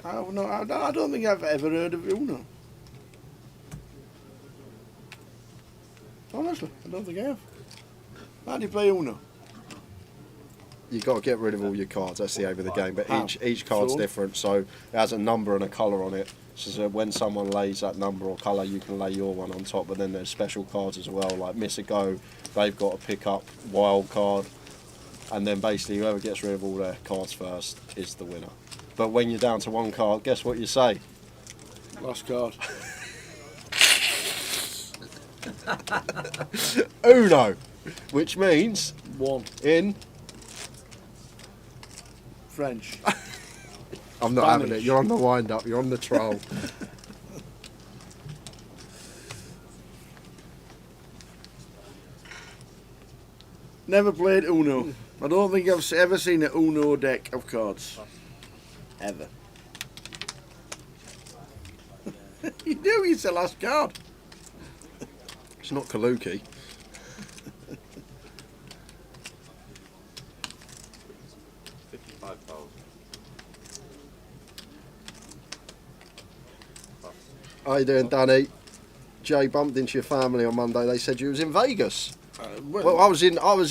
Speaker 4: I don't think I've ever heard of Uno. Honestly, I don't think I have. How do you play Uno?
Speaker 5: You've got to get rid of all your cards, that's the aim of the game, but
Speaker 4: How?
Speaker 5: each card's
Speaker 4: So?
Speaker 5: different, so it has a number and a colour on it. So when someone lays that number or colour, you can lay your one on top, but then there's special cards as well, like Miss a Go, they've got to pick up wild card, and then basically whoever gets rid of all their cards first is the winner. But when you're down to 1 card, guess what you say?
Speaker 4: Last card.
Speaker 5: Uno, which means
Speaker 4: 1
Speaker 5: in
Speaker 4: French.
Speaker 5: I'm not having it. You're on the wind up. You're on the troll.
Speaker 4: Never played Uno. I don't think I've ever seen an Uno deck of cards. Ever. You do. It's the last card.
Speaker 5: It's not Kaluki. How you doing, Danny? Jay bumped into your family on Monday. They said you was in Vegas. Well, I was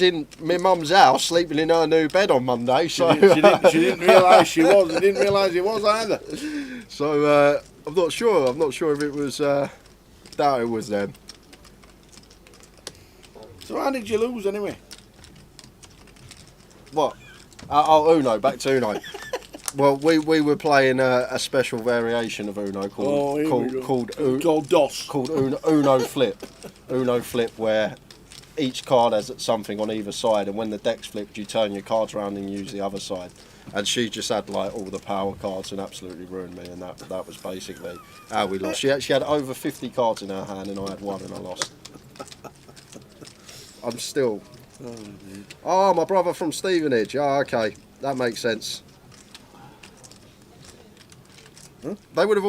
Speaker 5: in my mum's house, sleeping in her new bed on Monday. So
Speaker 4: she didn't realise she was. She didn't realise he was either.
Speaker 5: So I'm not sure. I'm not sure if it was. Doubt it was them.
Speaker 4: So how did you lose anyway?
Speaker 5: What? Oh, Uno. Back to Uno. Well, we were playing a special variation of Uno called
Speaker 4: DOS.
Speaker 5: Called Uno Flip. Uno Flip, where each card has something on either side, and when the deck's flipped, you turn your cards around and use the other side. And she just had like all the power cards and absolutely ruined me, and that was basically how we lost. She had over 50 cards in her hand, and I had 1, and I lost. I'm still. Oh, my brother from Stevenage. Oh, okay, that makes sense. Huh? They would have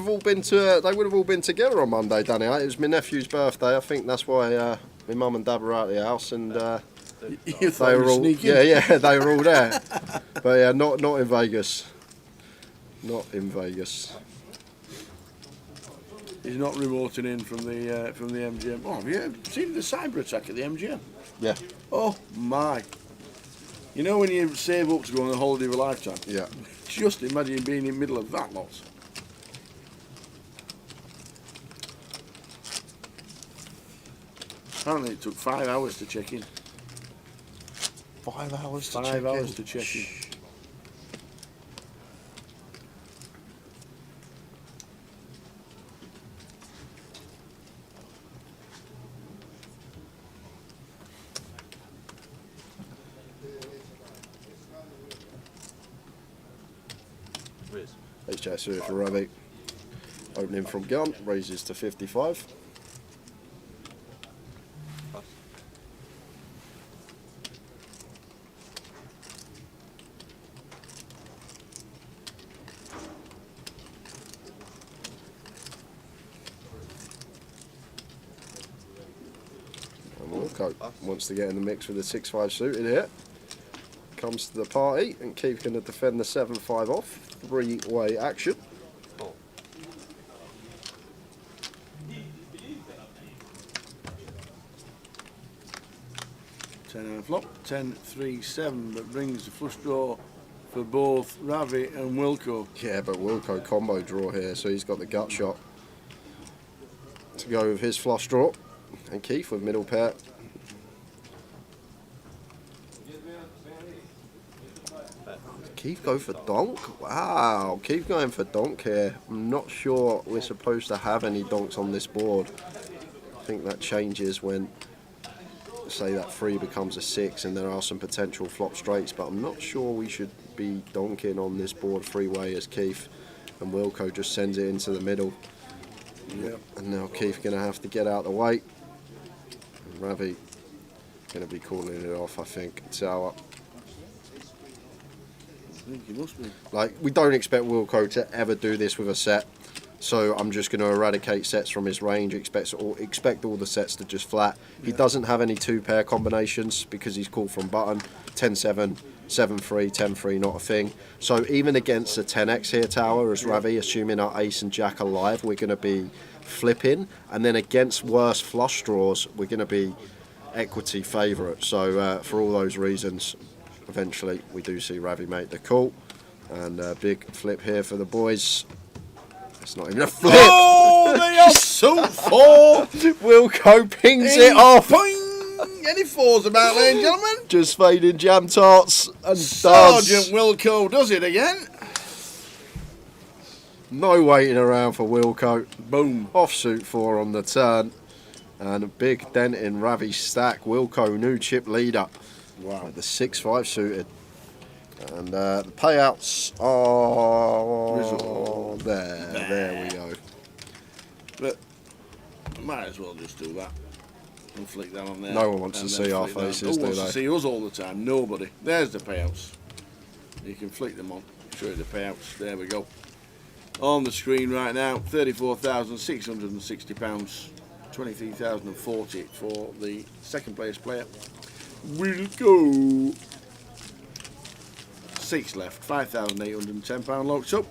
Speaker 5: all been together on Monday, Danny. It was my nephew's birthday. I think that's why my mum and dad were out of the house, and
Speaker 4: they were all
Speaker 5: they were all there. But yeah, not in Vegas. Not in Vegas.
Speaker 4: He's not remoting in from the MGM. Oh, have you seen the cyber attack at the MGM?
Speaker 5: Yeah.
Speaker 4: Oh my! You know when you save up to go on a holiday of a lifetime?
Speaker 5: Yeah.
Speaker 4: Just imagine being in the middle of that lot. Apparently it took 5 hours to check in.
Speaker 5: 5 hours to
Speaker 4: 5 hours to check in.
Speaker 5: HJ for Ravi. Opening from gun, raises to 55. Wilco wants to get in the mix with the 6-5 suited here. Comes to the party, and Keith going to defend the 7-5 off. 3-way action.
Speaker 4: Ten flop, 10-3-7, but brings the flush draw for both Ravi and Wilco.
Speaker 5: Yeah, but Wilco combo draw here, so he's got the gut shot to go with his flush draw. And Keith with middle pair. Keith go for donk? Wow, Keith going for donk here. I'm not sure we're supposed to have any donks on this board. I think that changes when, say, that 3 becomes a 6 and there are some potential flop straights, but I'm not sure we should be donking on this board 3-way as Keith, and Wilco just sends it into the middle. Yep. And now Keith going to have to get out the way. And Ravi going to be calling it off, I think. Tower.
Speaker 4: I think he must be.
Speaker 5: Like, we don't expect Wilco to ever do this with a set, so I'm just going to eradicate sets from his range. Expect all the sets to just flat. He doesn't have any 2-pair combinations because he's called from button. 10-7, 7-3, 10-3, not a thing. So even against a 10x here, Tower, as Ravi, assuming our ace and jack are live, we're going to be flipping, and then against worse flush draws, we're going to be equity favourite. So for all those reasons, eventually we do see Ravi make the call, and a big flip here for the boys. It's not even a flip.
Speaker 4: Oh, they are so four.
Speaker 5: Wilco pings it off.
Speaker 4: Boing. Any fours about, ladies and gentlemen?
Speaker 5: Just fading jam tarts and
Speaker 4: Sergeant Wilco does it again.
Speaker 5: No waiting around for Wilco.
Speaker 4: Boom.
Speaker 5: Offsuit 4 on the turn. And a big dent in Ravi's stack. Wilco, new chip leader.
Speaker 4: Wow.
Speaker 5: With the 6-5 suited. And the payouts are there we go.
Speaker 4: But might as well just do that and flick that on there.
Speaker 5: No one wants to see our faces,
Speaker 4: Who wants
Speaker 5: do
Speaker 4: to
Speaker 5: they?
Speaker 4: see us all the time? Nobody. There's the payouts. You can flick them on. Show you the payouts. There we go. On the screen right now, £34,660, 23,040 for the second place player. We'll go 6 left, £5,810 locked up.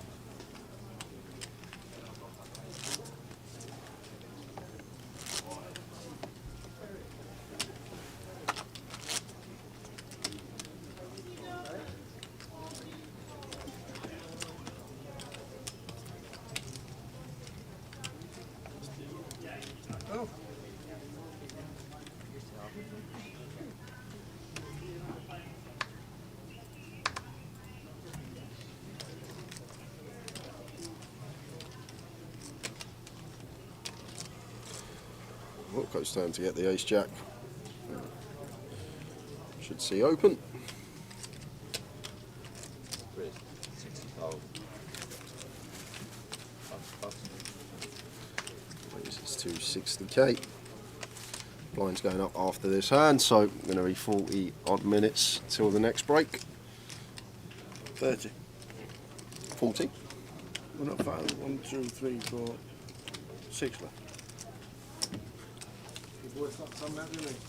Speaker 5: Wilco's turn to get the ace jack. Should see open. Raises to 60k. Blind's going up after this hand, so going to be 40 odd minutes till the next break.
Speaker 4: 30.
Speaker 5: 40.
Speaker 4: We're not 5, 1, 2, 3, 4, 6 left.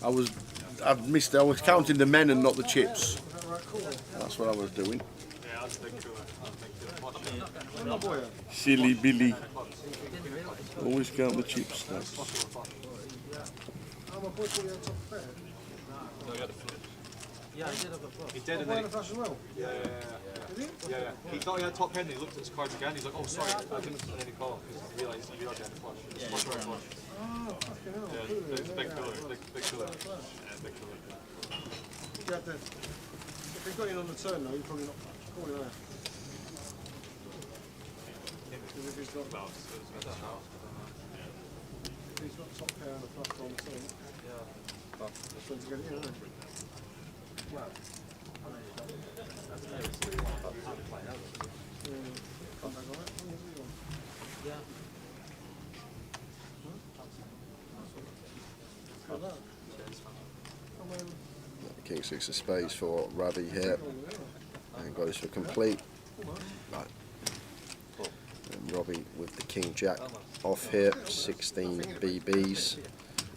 Speaker 4: I was counting the men and not the chips. That's what I was doing. Silly Billy. Always count the chips.
Speaker 2: Yeah, he did have the flop. He did, and then flash as well. Yeah. He thought he had top hand. He looked at his cards again. He's like, "Oh, sorry, I didn't put any call." Because he realised he had the flush. Yeah, flush. Oh, fucking hell. Yeah, big killer. Big killer. Yeah, big killer.
Speaker 7: You had the, if he got in on the turn though, you're probably not calling there. Because if he's got top pair and a flush on the turn, that's when to get it in, isn't it? Well,
Speaker 5: King 6 of spades for Ravi here, and goes for complete. Right. And Robbie with the King Jack off here, 16 BBs.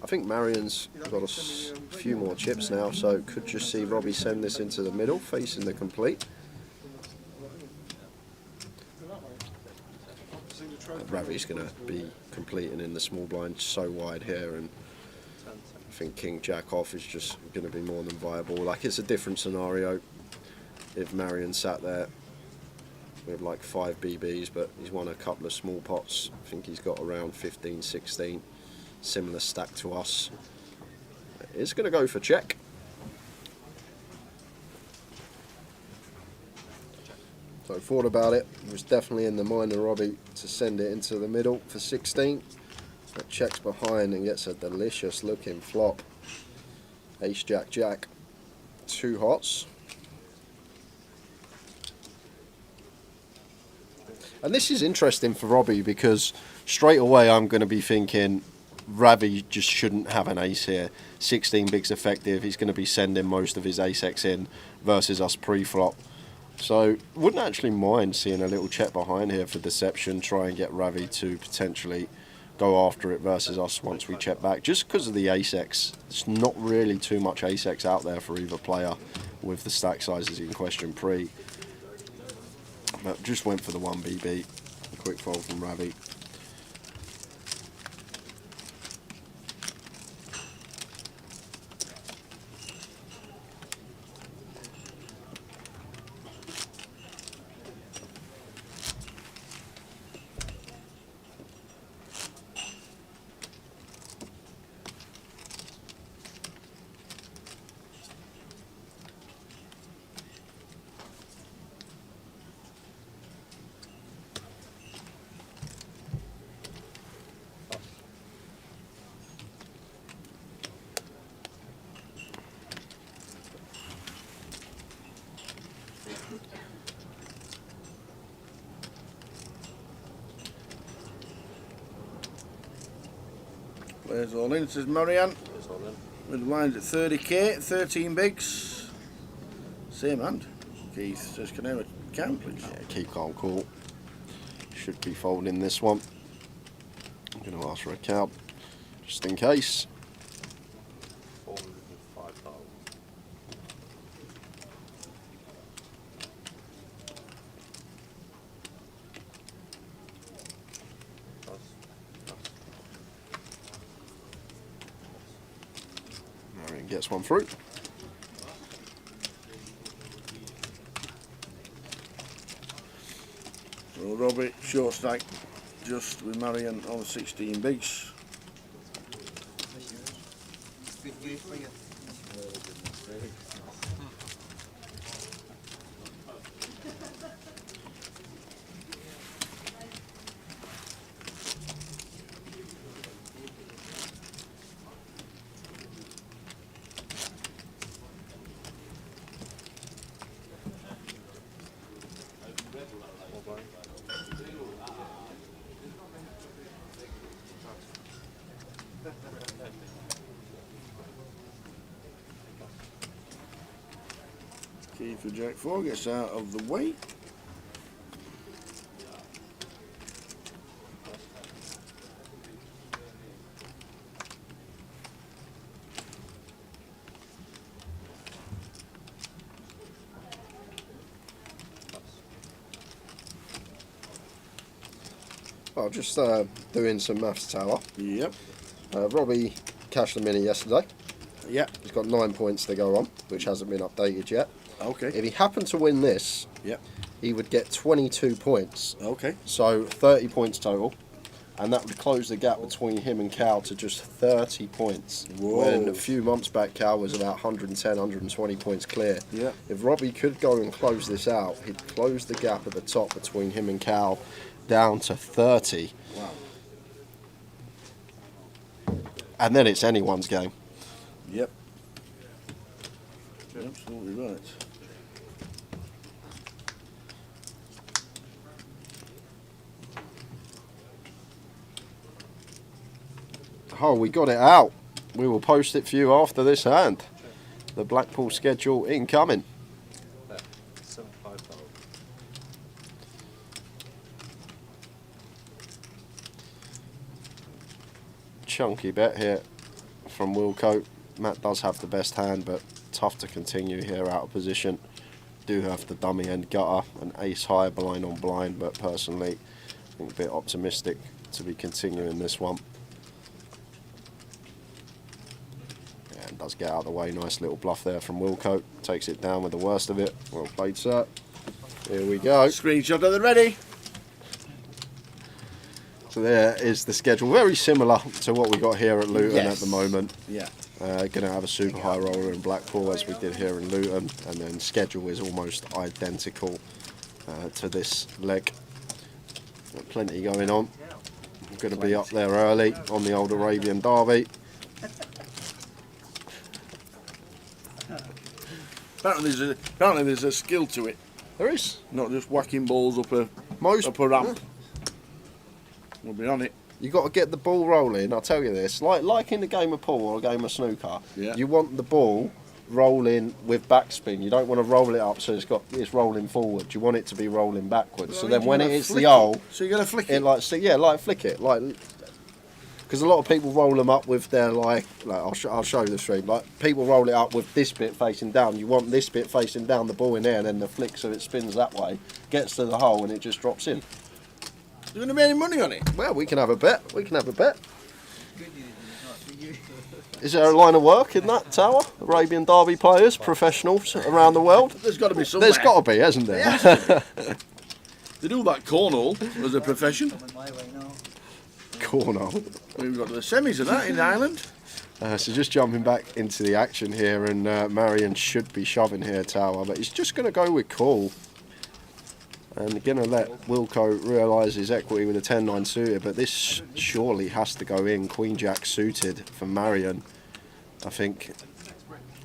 Speaker 5: I think Marion's got a few more chips now, so could just see Robbie send this into the middle, facing the complete. Ravi's going to be completing in the small blind so wide here, and I think King Jack off is just going to be more than viable. Like, it's a different scenario if Marion sat there with like 5 BBs, but he's won a couple of small pots. I think he's got around 15, 16, similar stack to us. It's going to go for check. So I thought about it. It was definitely in the mind of Robbie to send it into the middle for 16. But checks behind and gets a delicious looking flop. Ace Jack Jack. 2 hots. And this is interesting for Robbie because straight away I'm going to be thinking Ravi just shouldn't have an ace here. 16 bigs effective. He's going to be sending most of his ace X in versus us pre-flop. So wouldn't actually mind seeing a little check behind here for deception, try and get Ravi to potentially go after it versus us once we check back. Just because of the ace X, it's not really too much ace X out there for either player with the stack sizes in question pre. But just went for the 1 BB. A quick fold from Ravi.
Speaker 4: Players all in, says Marianne. With lines at 30k, 13 bigs. Same hand. Keith says, can I have a count, please?
Speaker 5: Yeah, keep calm, cool. Should be folding this one. I'm going to ask for a count, just in case.
Speaker 10: 405
Speaker 5: Marion gets one through.
Speaker 4: So Robbie, short stack, just with Marion on 16 bigs. Key for Jack 4 gets out of the way.
Speaker 5: Well, just doing some maths tower.
Speaker 4: Yep.
Speaker 5: Robbie cashed the mini yesterday.
Speaker 4: Yep.
Speaker 5: He's got 9 points to go on, which hasn't been updated yet.
Speaker 4: Okay.
Speaker 5: If he happened to win this,
Speaker 4: yep,
Speaker 5: he would get 22 points.
Speaker 4: Okay.
Speaker 5: So 30 points total, and that would close the gap between him and Cal to just 30 points.
Speaker 4: Whoa.
Speaker 5: When a few months back, Cal was about 110, 120 points clear.
Speaker 4: Yeah.
Speaker 5: If Robbie could go and close this out, he'd close the gap at the top between him and Cal down to 30.
Speaker 4: Wow.
Speaker 5: And then it's anyone's game.
Speaker 4: Yep. You're absolutely right.
Speaker 5: Oh, we got it out. We will post it for you after this hand. The Blackpool schedule incoming.
Speaker 10: 75
Speaker 5: Chunky bet here from Wilco. Matt does have the best hand, but tough to continue here out of position. Do have the dummy end gutter, an ace high blind on blind, but personally I think a bit optimistic to be continuing this one. Yeah, and does get out of the way. Nice little bluff there from Wilco. Takes it down with the worst of it. Well played, sir. Here we go.
Speaker 4: Screenshot at the ready.
Speaker 5: So there is the schedule, very similar to what we got here at Luton
Speaker 4: Yes.
Speaker 5: at the moment.
Speaker 4: Yeah.
Speaker 5: Going to have a super high roller in Blackpool as we did here in Luton, and then schedule is almost identical to this leg. Plenty going on. I'm going to be up there early on the old Arabian Derby.
Speaker 4: Apparently there's a skill to it.
Speaker 5: There is.
Speaker 4: Not just whacking balls up a ramp. We'll be on it.
Speaker 5: You got to get the ball rolling. I'll tell you this, like in the game of pool or a game of snooker, you want the ball rolling with backspin. You don't want to roll it up so it's rolling forward. You want it to be rolling backwards.
Speaker 4: Well,
Speaker 5: so then when it hits the
Speaker 4: flick
Speaker 5: hole,
Speaker 4: it. So you're gonna flick it.
Speaker 5: like flick it, because a lot of people roll them up with their I'll show you the stream. Like people roll it up with this bit facing down. You want this bit facing down, the ball in there, and then the flick so it spins that way, gets to the hole, and it just drops in.
Speaker 4: You're going to make any money on it?
Speaker 5: Well, we can have a bet. Is there a line of work in that tower? Arabian Derby players, professionals around the world?
Speaker 4: There's got to be somewhere.
Speaker 5: There's got to be, hasn't there?
Speaker 4: They do that cornhole as a profession.
Speaker 5: Cornhole.
Speaker 4: We've got the semis of that in Ireland.
Speaker 5: So just jumping back into the action here, and Marion should be shoving here, tower, but he's just going to go with call. And going to let Wilco realise his equity with a 10-9 suited, but this surely has to go in. Queen Jack suited for Marion. I think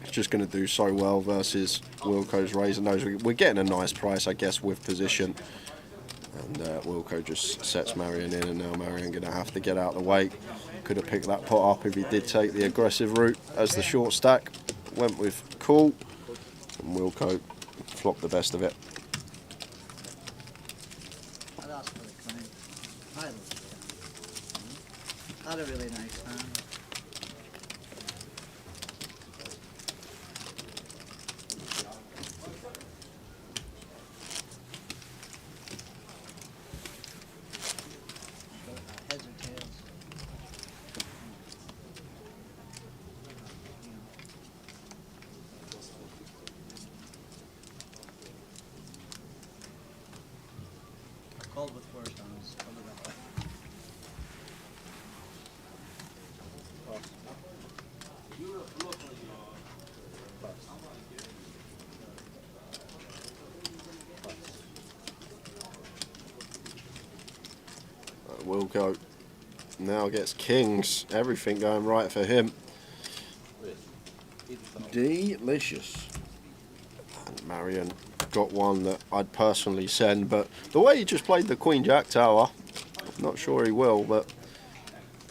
Speaker 5: it's just going to do so well versus Wilco's raise and nose. We're getting a nice price, I guess, with position. And Wilco just sets Marion in, and now Marion going to have to get out of the way. Could have picked that pot up if he did take the aggressive route as the short stack. Went with cool, and Wilco flopped the best of it.
Speaker 3: Had a really nice hand. Heads or tails? Called with four stones.
Speaker 5: Wilco now gets kings. Everything going right for him.
Speaker 4: Delicious.
Speaker 5: And Marion got one that I'd personally send, but the way he just played the Queen Jack tower, I'm not sure he will, but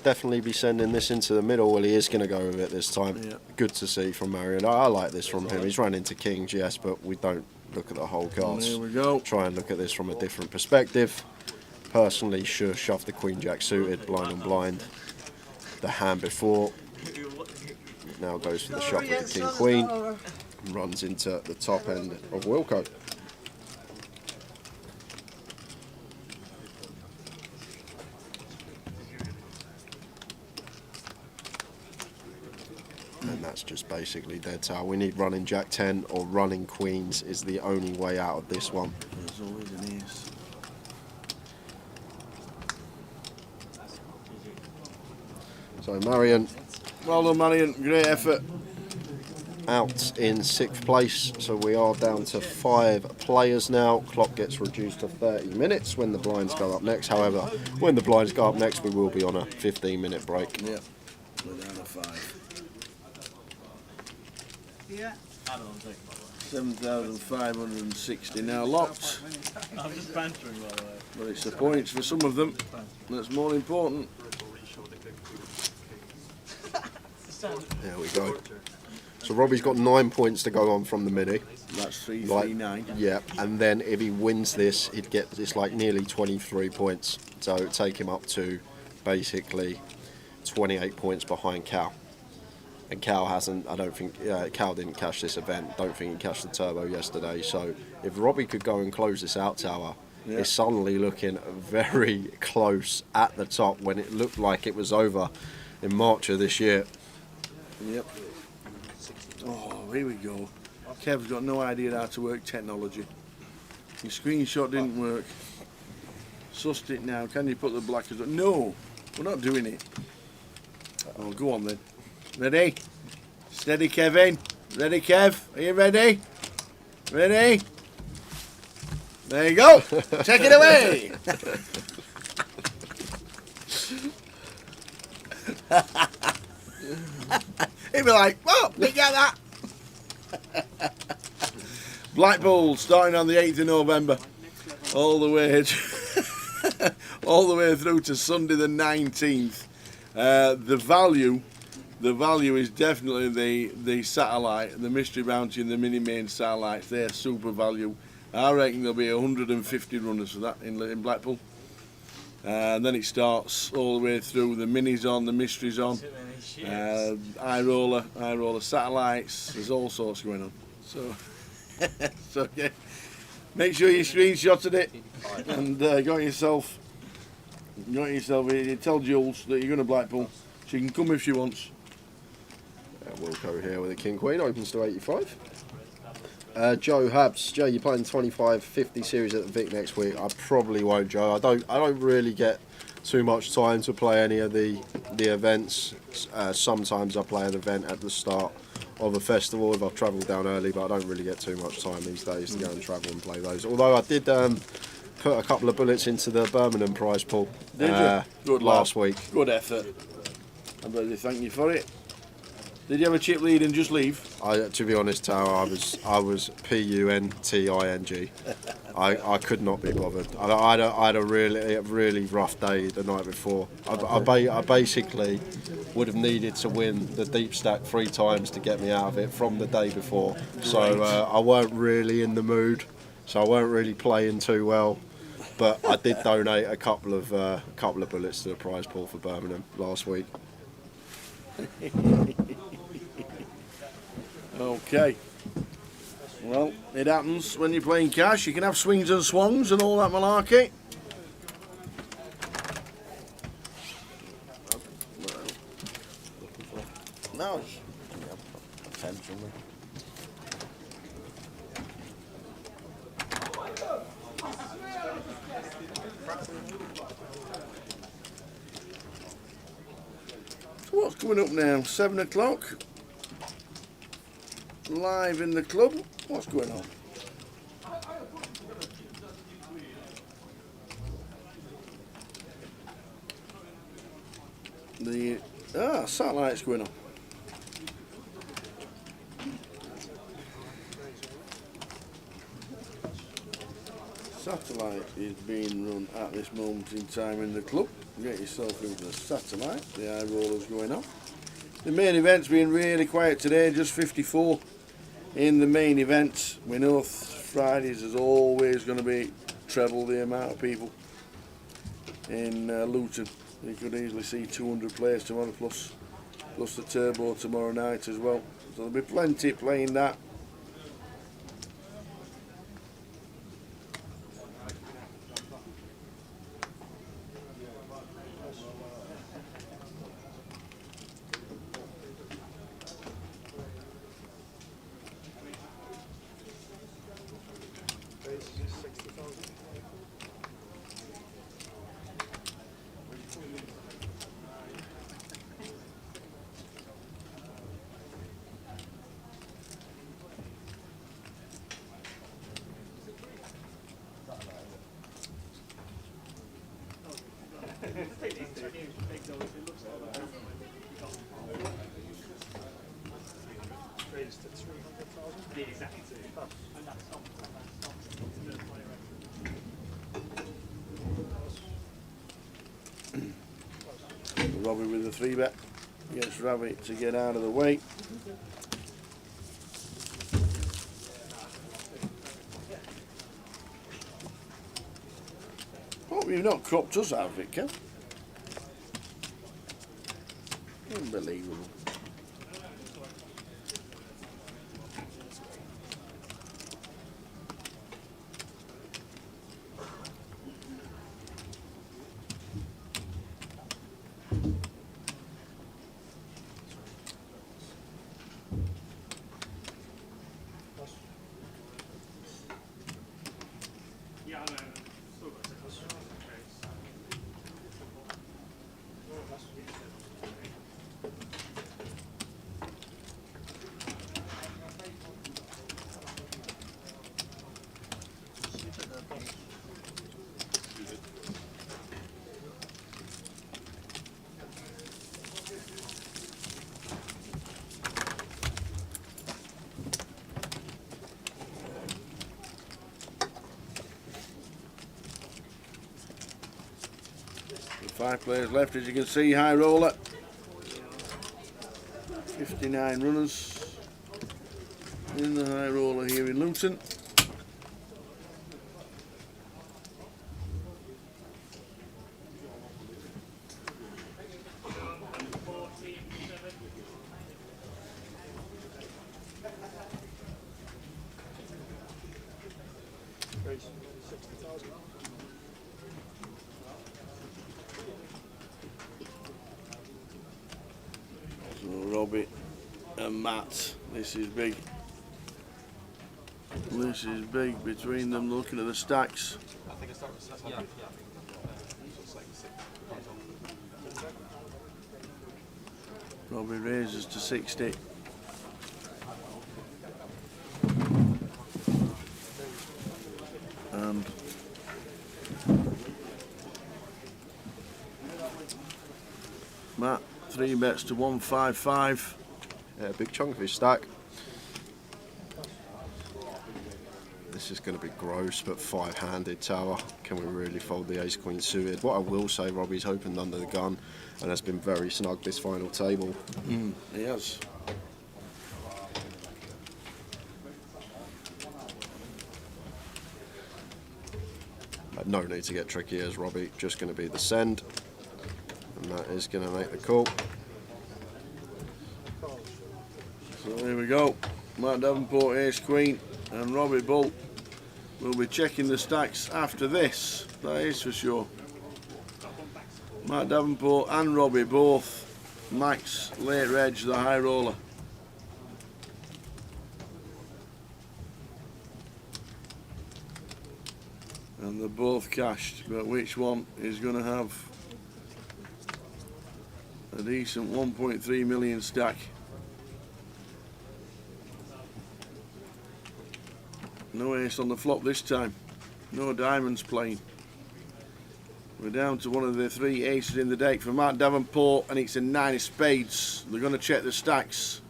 Speaker 5: definitely be sending this into the middle. Well, he is going to go with it this time.
Speaker 4: Yeah.
Speaker 5: Good to see from Marion. I like this from him. He's run into kings, yes, but we don't look at the whole cards.
Speaker 4: There we go.
Speaker 5: Try and look at this from a different perspective. Personally, sure, shove the Queen Jack suited, blind on blind. The hand before. Now goes for the shove with the King Queen. Runs into the top end of Wilco. And that's just basically dead tower. We need running Jack 10 or running Queens is the only way out of this one.
Speaker 4: There's always an ace.
Speaker 5: So Marion,
Speaker 4: well done, Marion. Great effort.
Speaker 5: Out in 6th place, so we are down to 5 players now. Clock gets reduced to 30 minutes when the blinds go up next. However, when the blinds go up next, we will be on a 15-minute break.
Speaker 4: Yeah, we're down to 5.
Speaker 3: Yeah.
Speaker 4: 7,560 now locked.
Speaker 10: I'm just bantering, by the way.
Speaker 4: But it's the points for some of them that's more important.
Speaker 5: There we go. So Robbie's got 9 points to go on from the mini.
Speaker 4: That's 339.
Speaker 5: Yeah, and then if he wins this, he'd get it's like nearly 23 points. So it'd take him up to basically 28 points behind Cal. And Cal hasn't. I don't think Cal didn't cash this event. Don't think he cashed the turbo yesterday. So if Robbie could go and close this out tower, it's suddenly looking very close at the top when it looked like it was over in March of this year.
Speaker 4: Yep. Oh, here we go. Kev's got no idea how to work technology. Your screenshot didn't work. Sussed it now. Can you put the blackers on? No, we're not doing it. Oh, go on then. Ready? Steady, Kevin. Ready, Kev? Are you ready? Ready? There you go. Take it away. He'd be like, oh, did you get that? Blackpool starting on the 8th of November, all the way all the way through to Sunday the 19th. The value is definitely the satellite, the mystery bounty and the mini main satellites. They're super value. I reckon there'll be 150 runners for that in Blackpool. And then it starts all the way through. The minis on, the mysteries on, eye roller satellites. There's all sorts going on. So yeah, make sure you screenshotted it and got yourself. Tell Jules that you're going to Blackpool. She can come if she wants.
Speaker 5: Wilco here with the King Queen. Opens to 85. Joe Habs. Joe, you're playing 25-50 series at the Vic next week. I probably won't, Joe. I don't really get too much time to play any of the events. Sometimes I play an event at the start of a festival if I've travelled down early, but I don't really get too much time these days to go and travel and play those. Although I did put a couple of bullets into the Birmingham prize pool last week.
Speaker 4: Good effort. I'd really thank you for it. Did you have a chip lead and just leave?
Speaker 5: To be honest, Tower, I was punting. I could not be bothered. I had a really rough day the night before. I basically would have needed to win the deep stack 3 times to get me out of it from the day before. So I weren't really in the mood. So I weren't really playing too well. But I did donate a couple of bullets to the prize pool for Birmingham last week.
Speaker 4: Okay. Well, it happens when you're playing cash. You can have swings and swans and all that malarkey. No. Potentially. So what's coming up now? 7 o'clock. Live in the club. What's going on? The satellite's going on. Satellite is being run at this moment in time in the club. Get yourself into the satellite. The eye roller's going on. The main event's been really quiet today, just 54 in the main event. We know Fridays is always going to be treble the amount of people in Luton. You could easily see 200 players tomorrow, plus the turbo tomorrow night as well. So there'll be plenty playing that. Robbie with the 3-bet gets Rabbit to get out of the way. Hope you've not cropped us out of it, Kev. Unbelievable. 5 players left, as you can see. High roller. 59 runners in the high roller here in Luton. So Robbie and Matt, this is big. This is big between them, looking at the stacks. Robbie raises to 60. And Matt, 3 bets to 155.
Speaker 5: Yeah, big chunk of his stack. This is going to be gross, but 5-handed tower. Can we really fold the ace queen suited? What I will say, Robbie's opened under the gun and has been very snug this final table.
Speaker 4: He has.
Speaker 5: No need to get tricky as Robbie, just going to be the send. And that is going to make the call.
Speaker 4: So here we go. Matt Davenport, ace queen, and Robbie Bull will be checking the stacks after this. That is for sure. Matt Davenport and Robbie both max late reg the high roller. And they're both cashed, but which one is going to have a decent 1.3 million stack? No ace on the flop this time. No diamonds playing. We're down to one of the 3 aces in the deck for Matt Davenport, and it's a 9 of spades. They're going to check the stacks.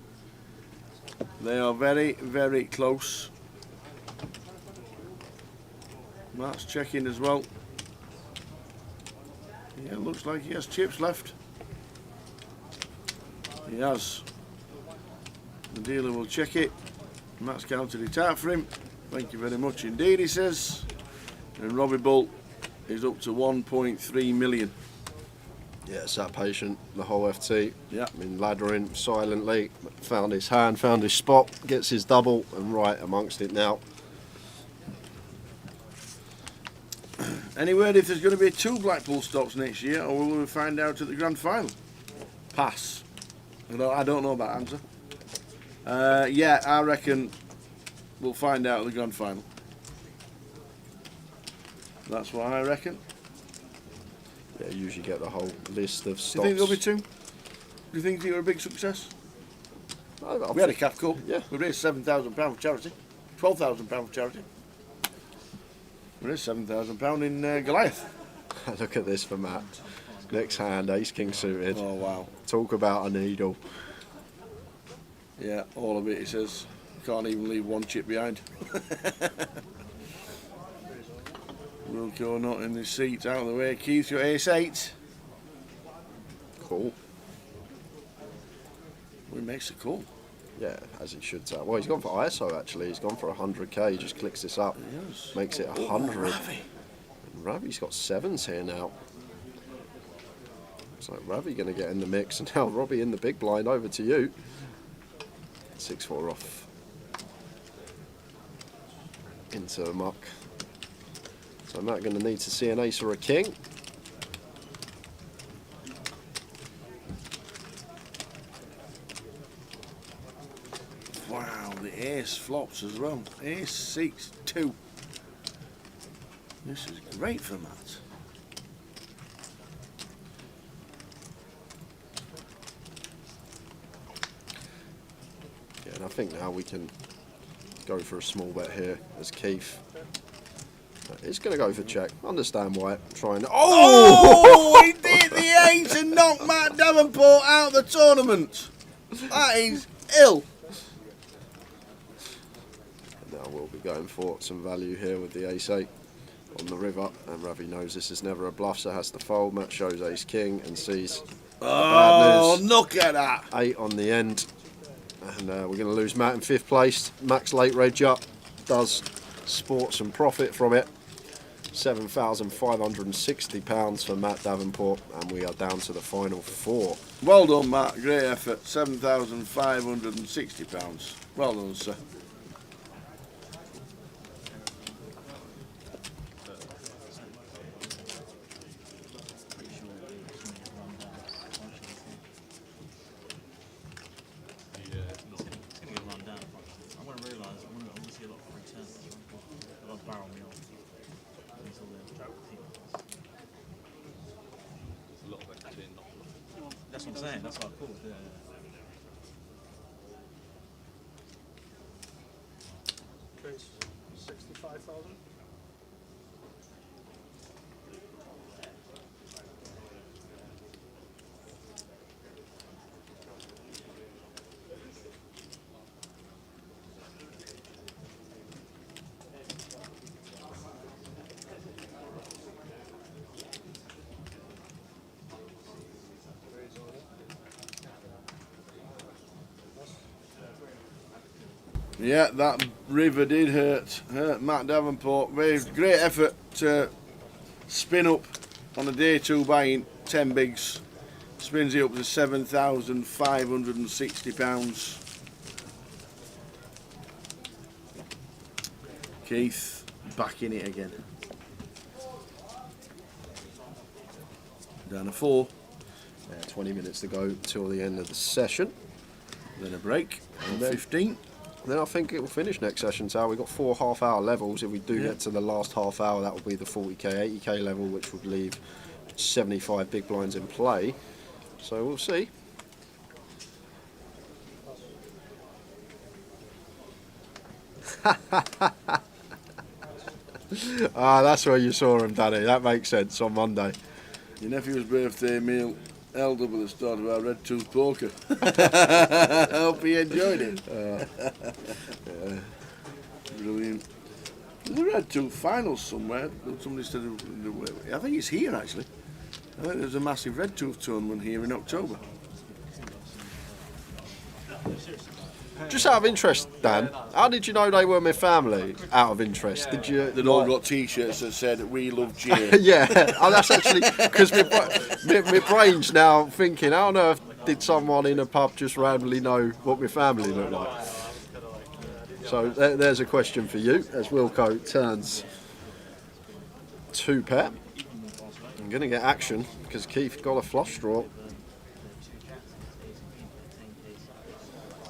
Speaker 4: They are very, very close. Matt's checking as well. Yeah, looks like he has chips left. He has. The dealer will check it. Matt's counted it out for him. Thank you very much indeed, he says. And Robbie Bull is up to 1.3 million.
Speaker 5: Yeah, sat patient the whole FT.
Speaker 4: Yeah.
Speaker 5: I mean, laddering silently, found his hand, found his spot, gets his double, and right amongst it now.
Speaker 4: Any word if there's going to be 2 Blackpool stops next year, or will we find out at the grand final? Pass. I don't know that answer. Yeah, I reckon we'll find out at the grand final. That's what I reckon.
Speaker 5: Yeah, you usually get the whole list of stops.
Speaker 4: Do you think there'll be 2? Do you think they were a big success? We had a calf cup.
Speaker 5: Yeah.
Speaker 4: We raised £7,000 for charity. £12,000 for charity. We raised £7,000 in Goliath.
Speaker 5: Look at this for Matt. Next hand, ace king suited.
Speaker 4: Oh wow.
Speaker 5: Talk about a needle.
Speaker 4: Yeah, all of it, he says. Can't even leave 1 chip behind. Wilco not in the seat, out of the way. Keith, your ace 8.
Speaker 5: Cool.
Speaker 4: Well, he makes a call.
Speaker 5: Yeah, as he should. Well, he's gone for ISO actually. He's gone for 100k. He just clicks this up,
Speaker 4: Yes.
Speaker 5: makes it 100. And Ravi's got 7s here now. It's like Ravi going to get in the mix, and now Robbie in the big blind. Over to you. 6-4 off into a muck. So Matt going to need to see an ace or a king.
Speaker 4: Wow, the ace flops as well. Ace 6-2. This is great for Matt.
Speaker 5: Yeah, and I think now we can go for a small bet here as Keith. He's going to go for check. Understand why. Trying.
Speaker 4: Oh! He did the 8 and knocked Matt Davenport out of the tournament. That is ill.
Speaker 5: Now we'll be going for some value here with the ace 8. on the river, and Ravi knows this is never a bluff, so has to fold. Matt shows ace king and sees the bad
Speaker 4: Oh,
Speaker 5: news.
Speaker 4: look at that!
Speaker 5: 8 on the end, and we're going to lose Matt in 5th place. Max late reg up, does sport some profit from it. £7,560 for Matt Davenport, and we are down to the final 4.
Speaker 4: Well done, Matt. Great effort. £7,560. Well done, sir.
Speaker 10: That's what I'm saying, that's what I thought. Yeah.
Speaker 1: Trace 65,000.
Speaker 4: Yeah, that river did hurt Matt Davenport. Very great effort to spin up on a day 2 buying 10 bigs. Spins it up to £7,560. Keith back in it again. Down to 4.
Speaker 5: 20 minutes to go till the end of the session.
Speaker 4: Then a break.
Speaker 5: And then
Speaker 4: 15.
Speaker 5: Then I think it will finish next session, so we've got 4 half-hour levels. If we do
Speaker 4: Yeah.
Speaker 5: get to the last half hour, that will be the 40k, 80k level, which would leave 75 big blinds in play. So we'll see. That's where you saw him, Danny. That makes sense on Monday.
Speaker 4: Your nephew's birthday meal held up at the start of our Red Tooth Poker. I hope he enjoyed it.
Speaker 5: Yeah.
Speaker 4: Brilliant. There's a Red Tooth final somewhere. Somebody said, I think it's here actually. I think there's a massive Red Tooth tournament here in October.
Speaker 5: Just out of interest, Dan, how did you know they were my family? Out of interest, did you?
Speaker 4: They'd all got T-shirts that said "We love Jay."
Speaker 5: Yeah, that's actually because my brain's now thinking, how on earth did someone in a pub just randomly know what my family looked like? So there's a question for you as Wilco turns 2 pair. I'm going to get action because Keith got a flush draw.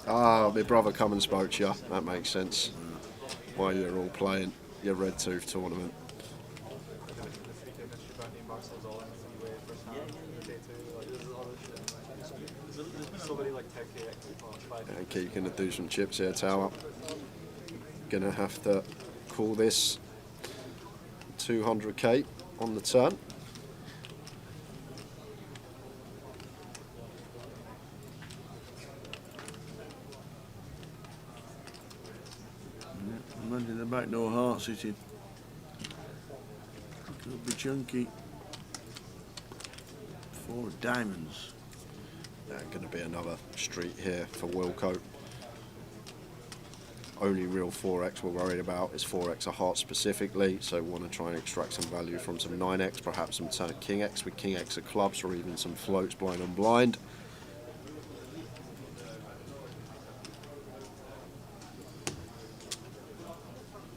Speaker 5: Ah, my brother come and spoke to you. That makes sense. Why you're all playing your Red Tooth tournament. And Keith going to do some chips here, Tower. Going to have to call this 200k on the turn.
Speaker 4: Imagine the back no heart sitting. Could be chunky. 4 diamonds.
Speaker 5: Going to be another street here for Wilco. Only real 4x we're worried about is 4x of heart specifically, so we want to try and extract some value from some 9x, perhaps some King X with King X of clubs, or even some floats blind on blind.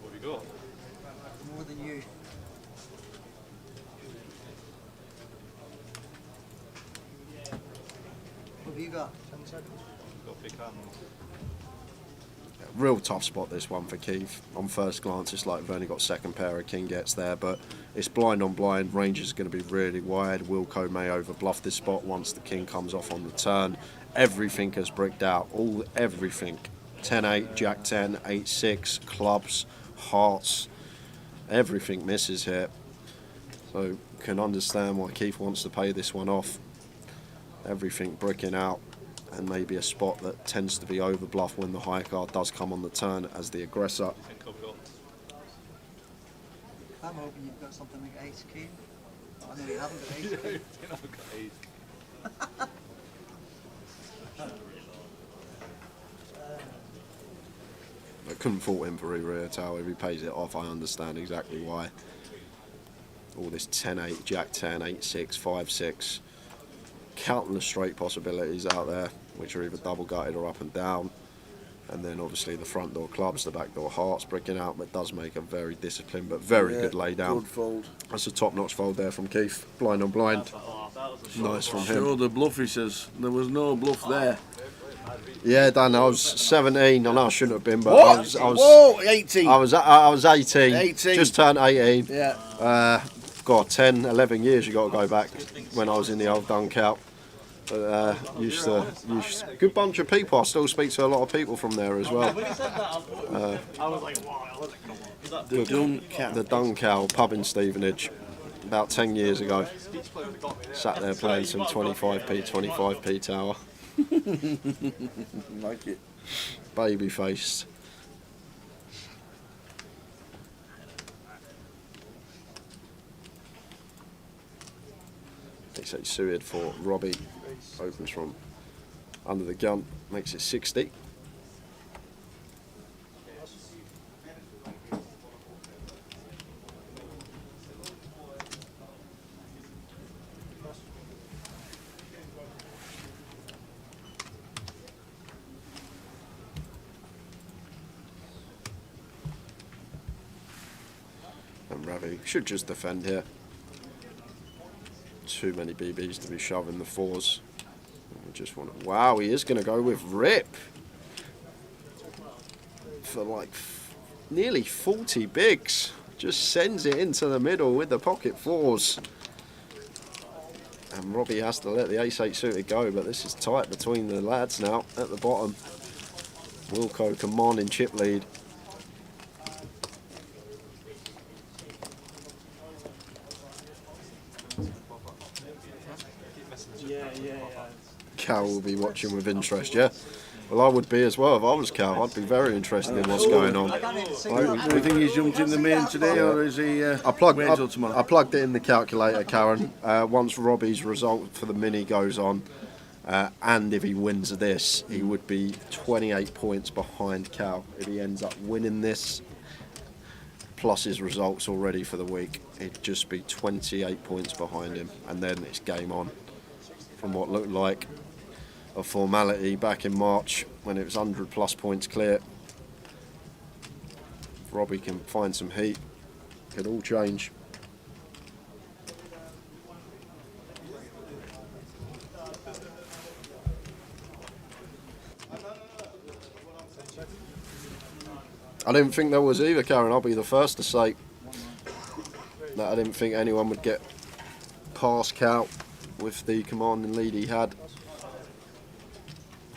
Speaker 11: What have you got?
Speaker 3: More than you. What have you got?
Speaker 1: 10 seconds.
Speaker 11: Got big hands.
Speaker 5: Real tough spot this one for Keith. On first glance it's like we've only got second pair of king gets there, but it's blind on blind, range is going to be really wide. Wilco may overbluff this spot once the king comes off on the turn. Everything has bricked out, everything. 10-8, Jack 10, 8-6, clubs, hearts, everything misses here. So can understand why Keith wants to pay this one off. Everything bricking out, and maybe a spot that tends to be overbluff when the high card does come on the turn as the aggressor.
Speaker 3: I'm hoping you've got something like ace king. I know you haven't got ace king.
Speaker 5: I couldn't fault him for rear tower. If he pays it off, I understand exactly why. All this 10-8, Jack 10, 8-6, 5-6. Countless straight possibilities out there, which are either double gutted or up and down. And then obviously the front door clubs, the back door hearts breaking out, but does make a very disciplined but very good lay down.
Speaker 4: Good fold.
Speaker 5: That's a top-notch fold there from Keith. Blind on blind. Nice from him.
Speaker 4: Show the bluff, he says. There was no bluff there.
Speaker 5: Yeah, Dan, I was 17. I know I shouldn't have been, but
Speaker 4: What?
Speaker 5: I was
Speaker 4: Whoa, 18.
Speaker 5: I was 18.
Speaker 4: 18.
Speaker 5: Just turned 18.
Speaker 4: Yeah.
Speaker 5: God, 10, 11 years you got to go back when I was in the old dunk out. But used to good bunch of people. I still speak to a lot of people from there as well.
Speaker 10: I was like, wow.
Speaker 5: The Dunk Owl pub in Stevenage, about 10 years ago. Sat there playing some 25p, 25p tower.
Speaker 4: Like it.
Speaker 5: Baby faced. Takes it suited for Robbie. Opens from under the gun, makes it 60. And Ravi should just defend here. Too many BBs to be shoving the fours. We just want to, wow, he is going to go with rip for like nearly 40 bigs. Just sends it into the middle with the pocket fours. And Robbie has to let the ace-8 suited go, but this is tight between the lads now at the bottom. Wilco commanding chip lead. Cal will be watching with interest, yeah? Well, I would be as well if I was Cal. I'd be very interested in what's going on.
Speaker 4: Do you think he's jumped in the main today, or is he waiting until tomorrow?
Speaker 5: I plugged it in the calculator, Karen. Once Robbie's result for the mini goes on, and if he wins this, he would be 28 points behind Cal. If he ends up winning this, plus his results already for the week, he'd just be 28 points behind him, and then it's game on. From what looked like a formality back in March when it was 100 plus points clear. If Robbie can find some heat, it could all change. I didn't think there was either, Karen. I'll be the first to say that I didn't think anyone would get past Cal with the commanding lead he had.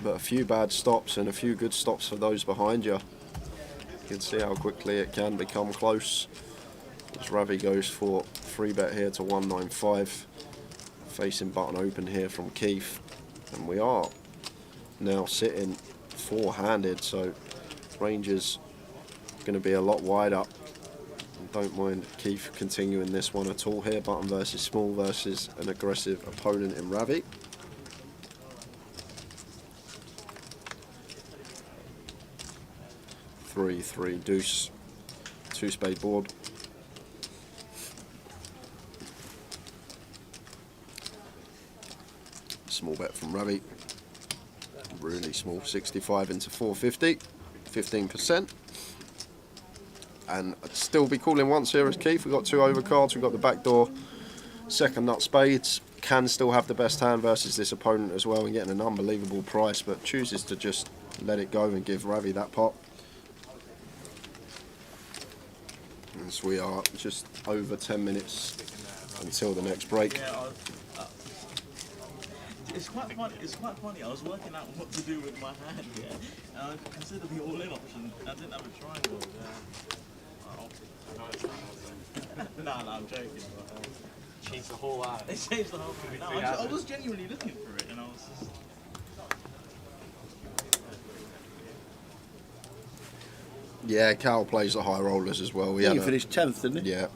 Speaker 5: But a few bad stops and a few good stops for those behind you. You can see how quickly it can become close. As Ravi goes for 3-bet here to 195. Facing button open here from Keith. And we are now sitting 4-handed, so range is going to be a lot wider. Don't mind Keith continuing this one at all here. Button versus small versus an aggressive opponent in Ravi. Three deuce, 2-spade board. Small bet from Ravi. Really small, 65 into 450, 15%. And I'd still be calling once here as Keith. We've got 2 overcards, we've got the back door, second nut spades. Can still have the best hand versus this opponent as well and getting an unbelievable price, but chooses to just let it go and give Ravi that pot. As we are just over 10 minutes until the next break.
Speaker 10: Yeah, it's quite funny. I was working out what to do with my hand, yeah, and I considered the all-in option. I didn't have a triangle. No, I'm joking.
Speaker 6: Changed the whole line.
Speaker 10: They changed the whole thing. No, I was genuinely looking for it, and I was just.
Speaker 5: Yeah, Cal plays the high rollers as well.
Speaker 4: He finished 10th, didn't he?
Speaker 5: Yeah.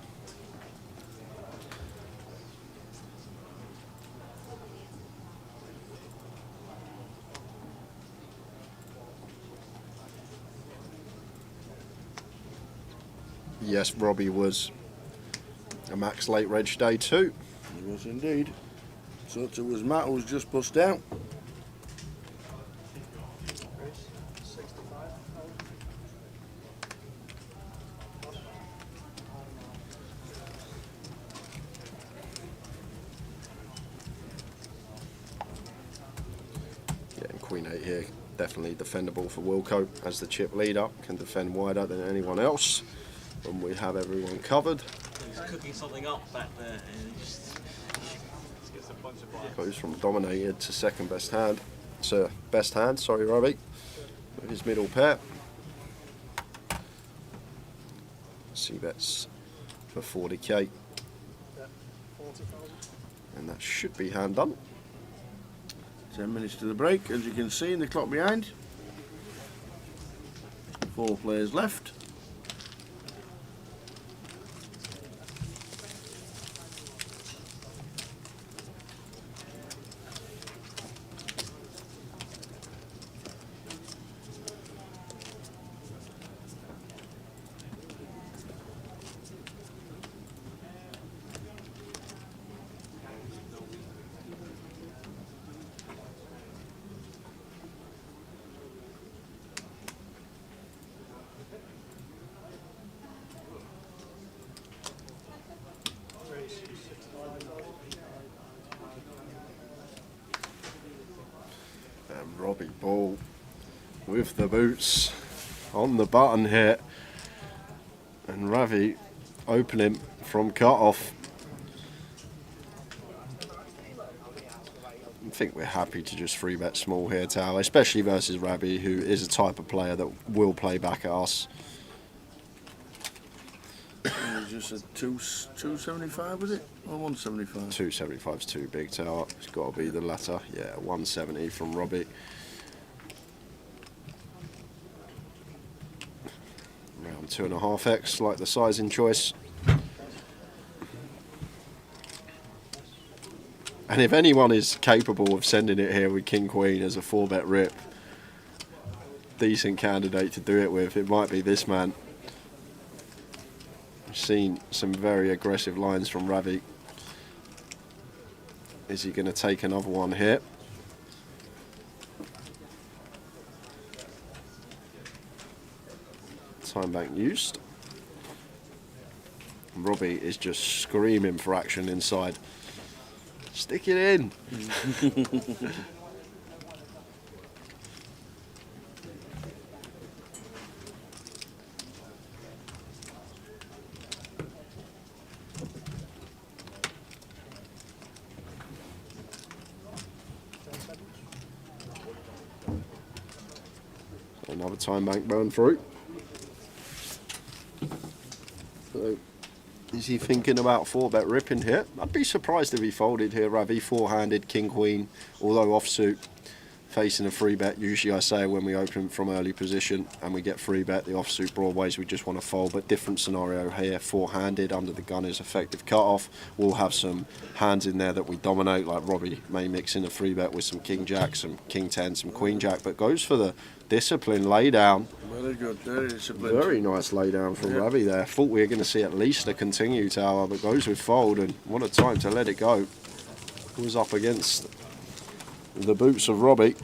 Speaker 5: Yes, Robbie was a max late reg day too.
Speaker 4: He was indeed. So it was Matt who was just bust out.
Speaker 5: Getting Queen 8 here, definitely defendable for Wilco as the chip leader, can defend wider than anyone else when we have everyone covered.
Speaker 10: He's cooking something up back there and he just gets a bunch of blinds.
Speaker 5: Goes from dominated to second best hand. To best hand, sorry Robbie, with his middle pair. See bets for 40k. And that should be hand done.
Speaker 4: 10 minutes to the break, as you can see in the clock behind. 4 players left.
Speaker 5: And Robbie Ball with the boots on the button here. And Ravi opening from cut-off. I think we're happy to just 3-bet small here, Tao, especially versus Ravi, who is a type of player that will play back at us.
Speaker 4: Just a 275 was it? Or 175?
Speaker 5: 275 is too big, Tao. It's got to be the latter. Yeah, 170 from Robbie. Around 2.5x, like the sizing choice. And if anyone is capable of sending it here with King Queen as a 4-bet rip, decent candidate to do it with, it might be this man. We've seen some very aggressive lines from Ravi. Is he going to take another one here? Time bank used. Robbie is just screaming for action inside. Stick it in. Another time bank burn through. So, is he thinking about 4-bet ripping here? I'd be surprised if he folded here, Ravi. 4-handed, king, queen, although offsuit, facing a 3-bet. Usually I say when we open from early position and we get 3-bet, the offsuit broadways, we just want to fold. But different scenario here, 4-handed under the gunner's effective cut-off. We'll have some hands in there that we dominate, like Robbie may mix in a 3-bet with some king jack, some king 10, some queen jack, but goes for the discipline laydown.
Speaker 4: Very good, very disciplined.
Speaker 5: Very nice laydown from Ravi there. Thought we were going to see at least a continue tower, but goes with fold, and what a time to let it go. Was up against the boots of Robbie.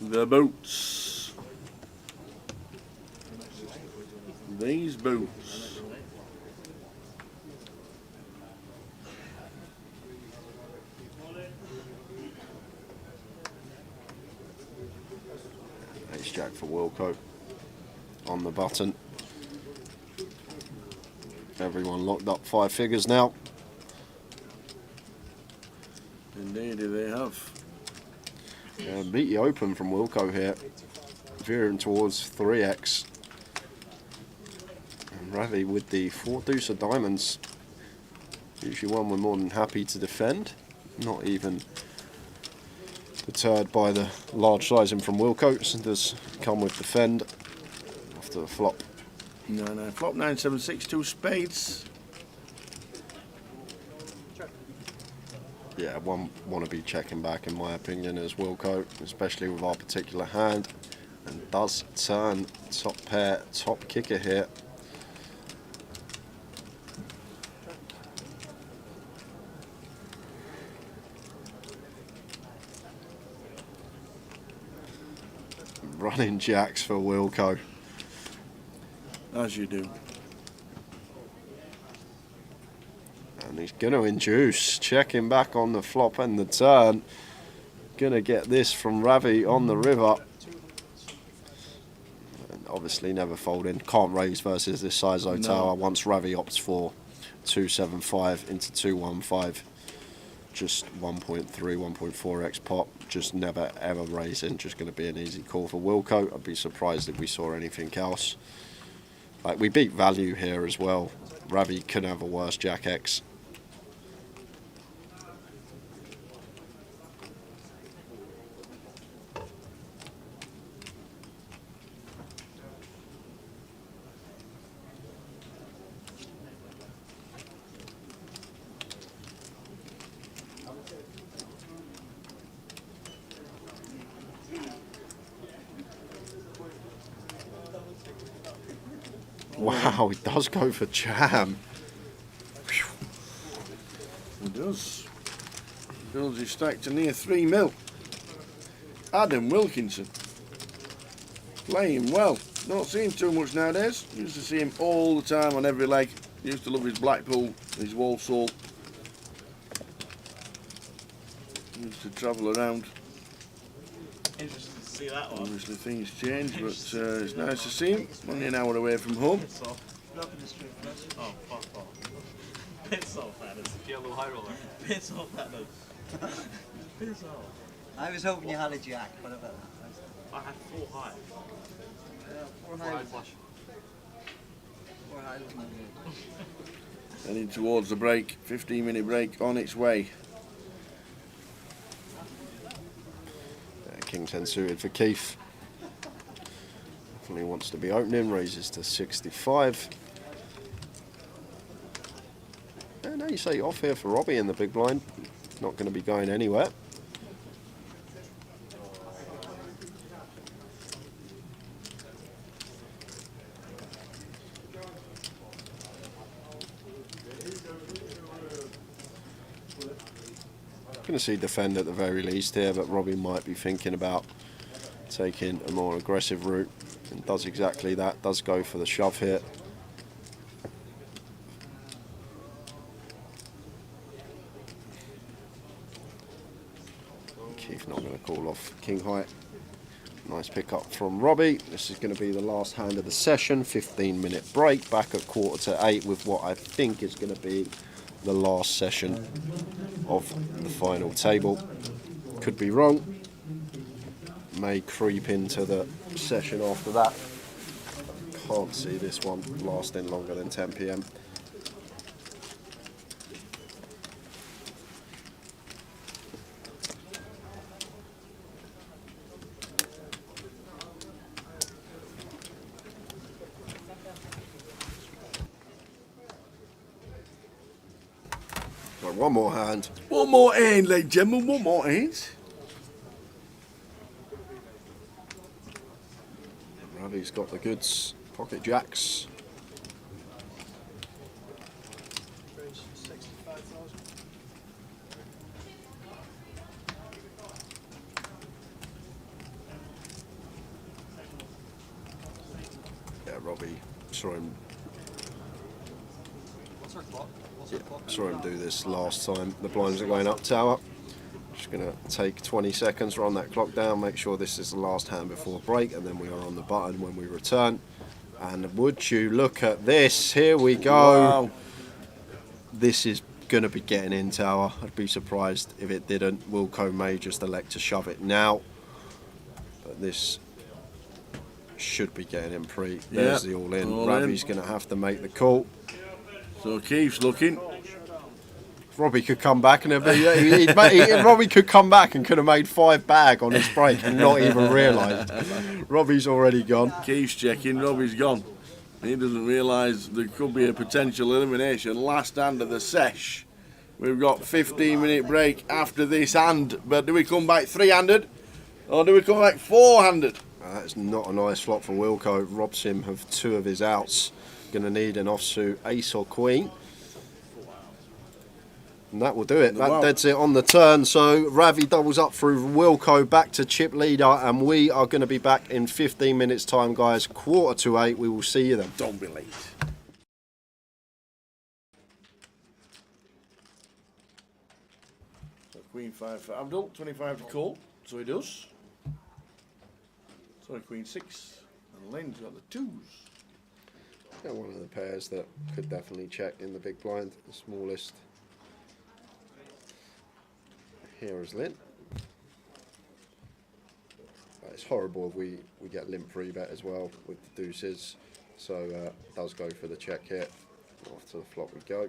Speaker 4: The boots. These boots.
Speaker 5: Ace jack for Wilco on the button. Everyone locked up 5 figures now.
Speaker 4: Indeed, they have.
Speaker 5: Beaty open from Wilco here, veering towards 3x. And Ravi with the 4 deuce of diamonds. Usually one we're more than happy to defend. Not even deterred by the large sizing from Wilco. So does come with defend after the flop.
Speaker 4: No, flop 9, 7, 6, 2 spades.
Speaker 7: Check.
Speaker 5: Yeah, one want to be checking back in my opinion as Wilco, especially with our particular hand, and does turn top pair, top kicker here. Running jacks for Wilco.
Speaker 4: As you do.
Speaker 5: And he's going to induce, checking back on the flop and the turn. Going to get this from Ravi on the river. And obviously never folding. Can't raise versus this size O tower once Ravi opts for 275 into 215. Just 1.3, 1.4x pop. Just never ever raising. Just going to be an easy call for Wilco. I'd be surprised if we saw anything else. Like, we beat value here as well. Ravi couldn't have a worse Jack X. Wow, he does go for jam.
Speaker 4: He does. Builds his stack to near 3 mil. Adam Wilkinson. Playing well. Don't see him too much nowadays. Used to see him all the time on every leg. Used to love his Blackpool, his Walsall. Used to travel around.
Speaker 10: Interesting to see that one.
Speaker 4: Obviously things change, but it's nice to see him. Only an hour away from home.
Speaker 10: Oh, fuck off. Piss off, Adam.
Speaker 6: Yellow high roller.
Speaker 10: Piss off, Adam. Piss off.
Speaker 3: I was hoping you had a jack, but about that.
Speaker 10: I had 4 high.
Speaker 3: 4 high. 4 high was not good.
Speaker 4: Heading towards the break. 15-minute break on its way.
Speaker 5: King 10 suited for Keith. Definitely wants to be opening, raises to 65. And now you say off here for Robbie in the big blind. Not going to be going anywhere. Going to see defend at the very least here, but Robbie might be thinking about taking a more aggressive route, and does exactly that. Does go for the shove here. Keith not going to call off king high. Nice pick up from Robbie. This is going to be the last hand of the session. 15-minute break, back at 7:45 with what I think is going to be the last session of the final table. Could be wrong. May creep into the session after that. Can't see this one lasting longer than 10 PM. Right, one more hand.
Speaker 4: One more hand, ladies and gentlemen. One more hand.
Speaker 5: Ravi's got the goods. Pocket jacks. Yeah, Robbie saw him. Saw him do this last time. The blinds are going up tower. Just going to take 20 seconds, run that clock down, make sure this is the last hand before break, and then we are on the button when we return. And would you look at this? Here we go.
Speaker 4: Wow.
Speaker 5: This is going to be getting in tower. I'd be surprised if it didn't. Wilco may just elect to shove it now. But this should be getting in pre. There's the all in. Ravi's going to have to make the call.
Speaker 4: So Keith's looking.
Speaker 5: Robbie could come back and Robbie could come back and could have made 5 bag on his break and not even realised. Robbie's already gone.
Speaker 4: Keith's checking. Robbie's gone. He doesn't realise there could be a potential elimination. Last hand of the sesh. We've got 15-minute break after this hand, but do we come back three-handed or do we come back four-handed?
Speaker 5: That's not a nice flop for Wilco. Robs him of 2 of his outs. Going to need an offsuit ace or queen. And that will do it. That deads it on the turn. So Ravi doubles up through Wilco back to chip leader, and we are going to be back in 15 minutes time, guys. 7:45. We will see you then.
Speaker 4: Don't be late. So queen 5 for Abdul, 25 to call. So he does. So queen 6, and Lynn's got the 2s.
Speaker 5: Yeah, one of the pairs that could definitely check in the big blind, the smallest. Here is Lynn. It's horrible if we get limp free bet as well with the deuces. So does go for the check here. Off to the flop we go.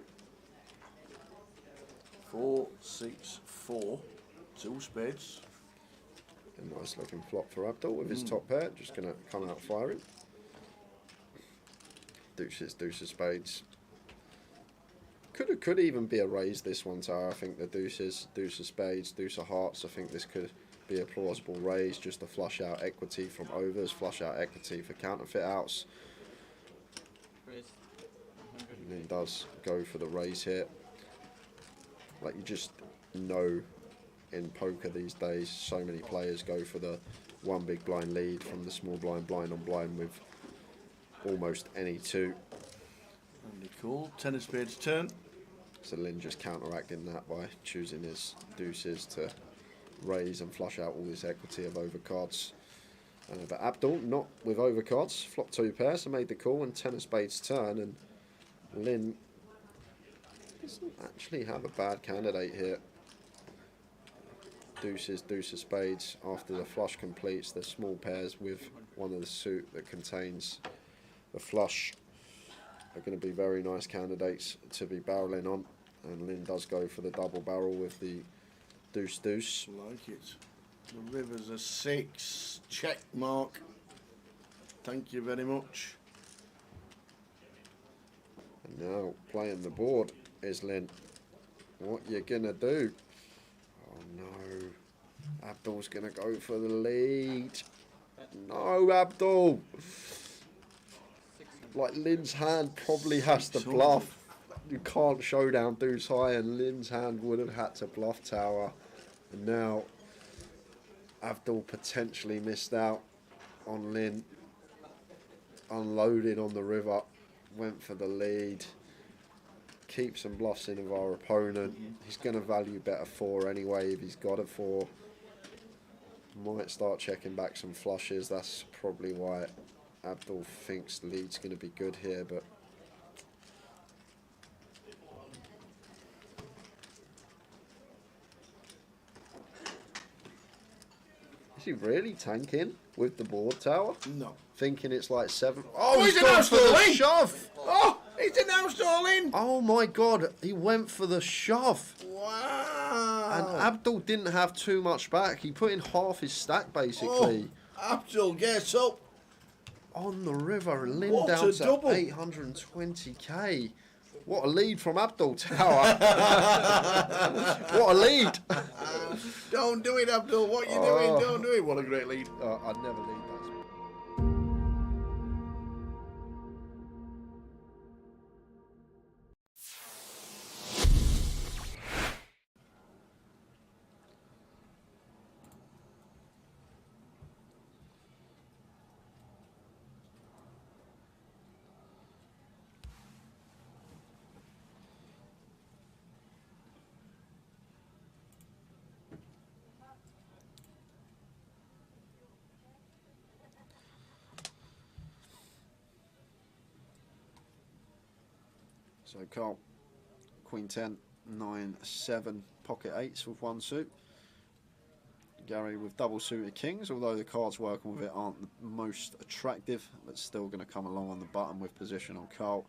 Speaker 4: 4, 6, 4, 2 spades.
Speaker 5: A nice looking flop for Abdul with his top pair. Just going to come out firing. Deuces, deuces, spades. Could even be a raise this one, so I think the deuces, deuce of spades, deuce of hearts, I think this could be a plausible raise just to flush out equity from overs, flush out equity for counterfeit outs. And then does go for the raise here. Like, you just know in poker these days, so many players go for the one big blind lead from the small blind, blind on blind with almost any 2.
Speaker 4: And they call. 10 of spades turn.
Speaker 5: So Lynn just counteracting that by choosing his deuces to raise and flush out all this equity of overcards. But Abdul not with overcards, flop 2 pairs, so made the call and 10 of spades turn, and Lynn doesn't actually have a bad candidate here. Deuces, deuce of spades, after the flush completes, the small pairs with one of the suit that contains the flush are going to be very nice candidates to be barreling on, and Lynn does go for the double barrel with the deuce deuce.
Speaker 4: Like it. The river's a 6. Check mark. Thank you very much.
Speaker 5: And now playing the board is Lynn. What you gonna do? Oh no. Abdul's gonna go for the lead. No, Abdul. Like, Lynn's hand probably has to bluff. You can't showdown deuce high, and Lynn's hand would have had to bluff tower. And now Abdul potentially missed out on Lynn. Unloaded on the river, went for the lead. Keeps some bluffs in of our opponent. He's going to value bet a 4 anyway if he's got a 4. Might start checking back some flushes. That's probably why Abdul thinks the lead's going to be good here, but is he really tanking with the board tower?
Speaker 4: No.
Speaker 5: Thinking it's like 7.
Speaker 4: Oh, he's
Speaker 5: gone for the
Speaker 4: in.
Speaker 5: shove!
Speaker 4: Oh, he's announced all in.
Speaker 5: Oh my god, he went for the shove.
Speaker 4: Wow.
Speaker 5: And Abdul didn't have too much back. He put in half his stack basically.
Speaker 4: Oh, Abdul gets up.
Speaker 5: On the river, and Lynn
Speaker 4: What
Speaker 5: down
Speaker 4: a
Speaker 5: to
Speaker 4: double.
Speaker 5: 820k. What a lead from Abdul Tower. What a lead.
Speaker 4: Don't do it, Abdul. What are you doing? Don't do it. What a great lead.
Speaker 5: I'd never lead that. So Carl, Queen 10, 9, 7, pocket 8s with 1 suit. Gary with double suited kings, although the cards working with it aren't the most attractive, but still going to come along on the button with position on Carl.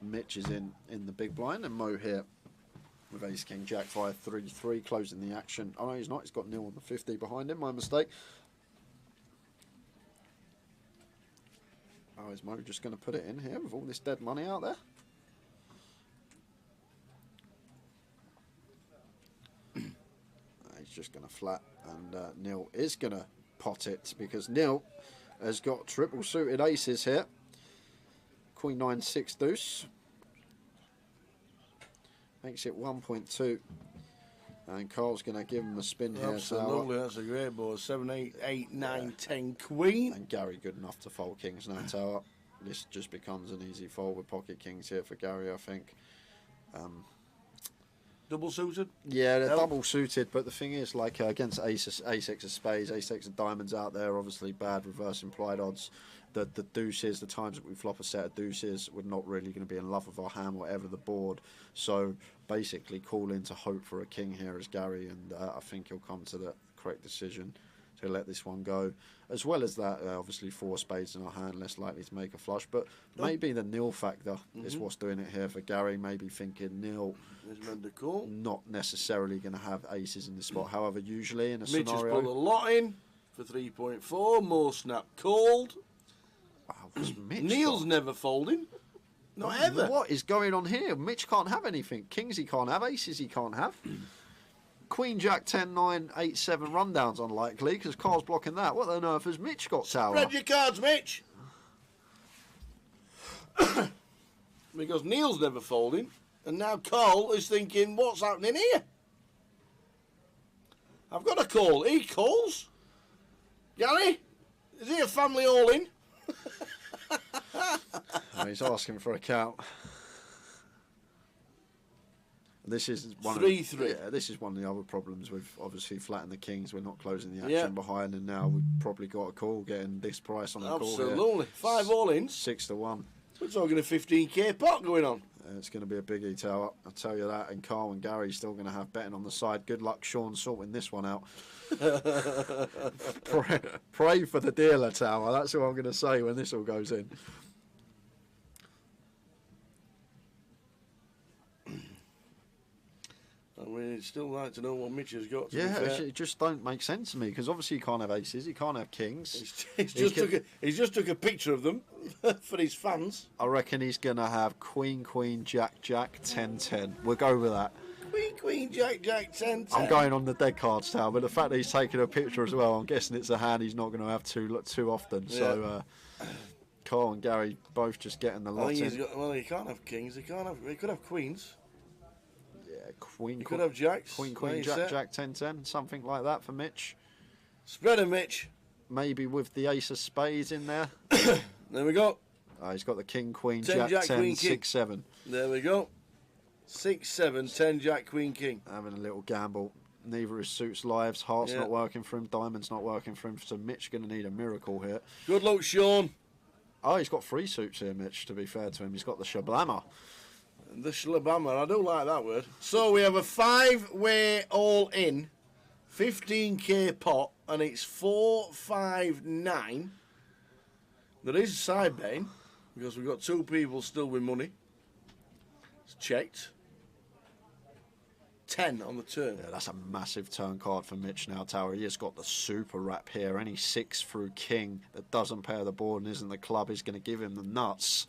Speaker 5: Mitch is in the big blind, and Mo here with ace king jack 5 3-3 closing the action. Oh no, he's not. He's got nil on the 50 behind him. My mistake. Oh, is Mo just going to put it in here with all this dead money out there?
Speaker 12: to flat, and Neil is going to pot it because Neil has got triple suited aces here. Queen 9 6 deuce makes it 1.2, and Carl's going to give him a spin here.
Speaker 4: Absolutely, that's a great board. 7, 8, 8, 9, 10, queen.
Speaker 12: And Gary good enough to fold kings now tower. This just becomes an easy fold with pocket kings here for Gary, I think.
Speaker 4: Double suited?
Speaker 12: Yeah, they're double suited, but the thing is, like against ace-x of spades, ace-x of diamonds out there, obviously bad reverse implied odds. The deuces, the times that we flop a set of deuces, we're not really going to be in love with our hand, whatever the board. So basically call in to hope for a king here as Gary, and I think he'll come to the correct decision to let this one go. As well as that, obviously 4 spades in our hand, less likely to make a flush. But maybe the nil factor is what's doing it here for Gary. Maybe thinking nil, not necessarily going to have aces in this spot. However, usually in a
Speaker 4: Mitch
Speaker 12: scenario...
Speaker 4: has put a lot in for 3.4. More snap called.
Speaker 12: Wow, Mitch
Speaker 4: Neil's never folding. Not ever.
Speaker 12: What is going on here? Mitch can't have anything. Kings he can't have. Aces he can't have. Queen, Jack, 10, 9, 8, 7 rundowns unlikely because Carl's blocking that. What on earth has Mitch got tower?
Speaker 4: Spread your cards, Mitch. Because Neil's never folding, and now Carl is thinking, what's happening here? I've got a call. He calls. Gary, is he a family all-in?
Speaker 12: He's asking for a count. This is one
Speaker 4: 3-3.
Speaker 12: Yeah, this is one of the other problems with obviously flattening the kings. We're not closing the action behind, and now we've probably got a call getting this price on a call.
Speaker 4: Absolutely. 5 all-ins.
Speaker 12: 6 to 1.
Speaker 4: We're talking a 15k pot going on.
Speaker 12: It's going to be a biggie tower, I'll tell you that. And Carl and Gary still going to have betting on the side. Good luck, Sean, sorting this one out. pray for the dealer tower. That's what I'm going to say when this all goes in.
Speaker 4: I mean, it's still like to know what Mitch has got.
Speaker 12: Yeah, it just don't make sense to me because obviously he can't have aces, he can't have kings.
Speaker 4: He's just took a picture of them for his fans.
Speaker 12: I reckon he's going to have Queen, Queen, Jack, Jack, 10, 10. We'll go with that.
Speaker 4: Queen, Queen, Jack, Jack, 10, 10.
Speaker 12: I'm going on the dead cards tower, but the fact that he's taking a picture as well, I'm guessing it's a hand he's not going to have too often.
Speaker 4: Yeah.
Speaker 12: So Carl and Gary both just getting the lot in.
Speaker 4: Well, he can't have kings. He could have queens.
Speaker 12: Queen,
Speaker 4: you could have jacks.
Speaker 12: Queen, Queen, Jack, Jack, 10, 10, something like that for Mitch.
Speaker 4: Spread him, Mitch.
Speaker 12: Maybe with the ace of spades in there.
Speaker 4: There we go.
Speaker 12: He's got the King, Queen,
Speaker 4: 10,
Speaker 12: Jack, 10,
Speaker 4: Queen,
Speaker 12: 6, 7.
Speaker 4: There we go. 6, 7, 10, Jack, Queen, King.
Speaker 12: Having a little gamble. Neither his suits lives. Heart's not working for him. Diamond's not working for him. So Mitch going to need a miracle here.
Speaker 4: Good luck, Sean.
Speaker 12: Oh, he's got 3 suits here, Mitch, to be fair to him. He's got the Shablammer.
Speaker 4: The Shlabama, I do like that word. So we have a 5-way all-in, 15k pot, and it's 4, 5, 9. There is a side betting, because we've got 2 people still with money. It's checked. 10 on the turn.
Speaker 12: Yeah, that's a massive turn card for Mitch now, Tower. He has got the super wrap here. Any 6 through king that doesn't pair the board and isn't the club is going to give him the nuts.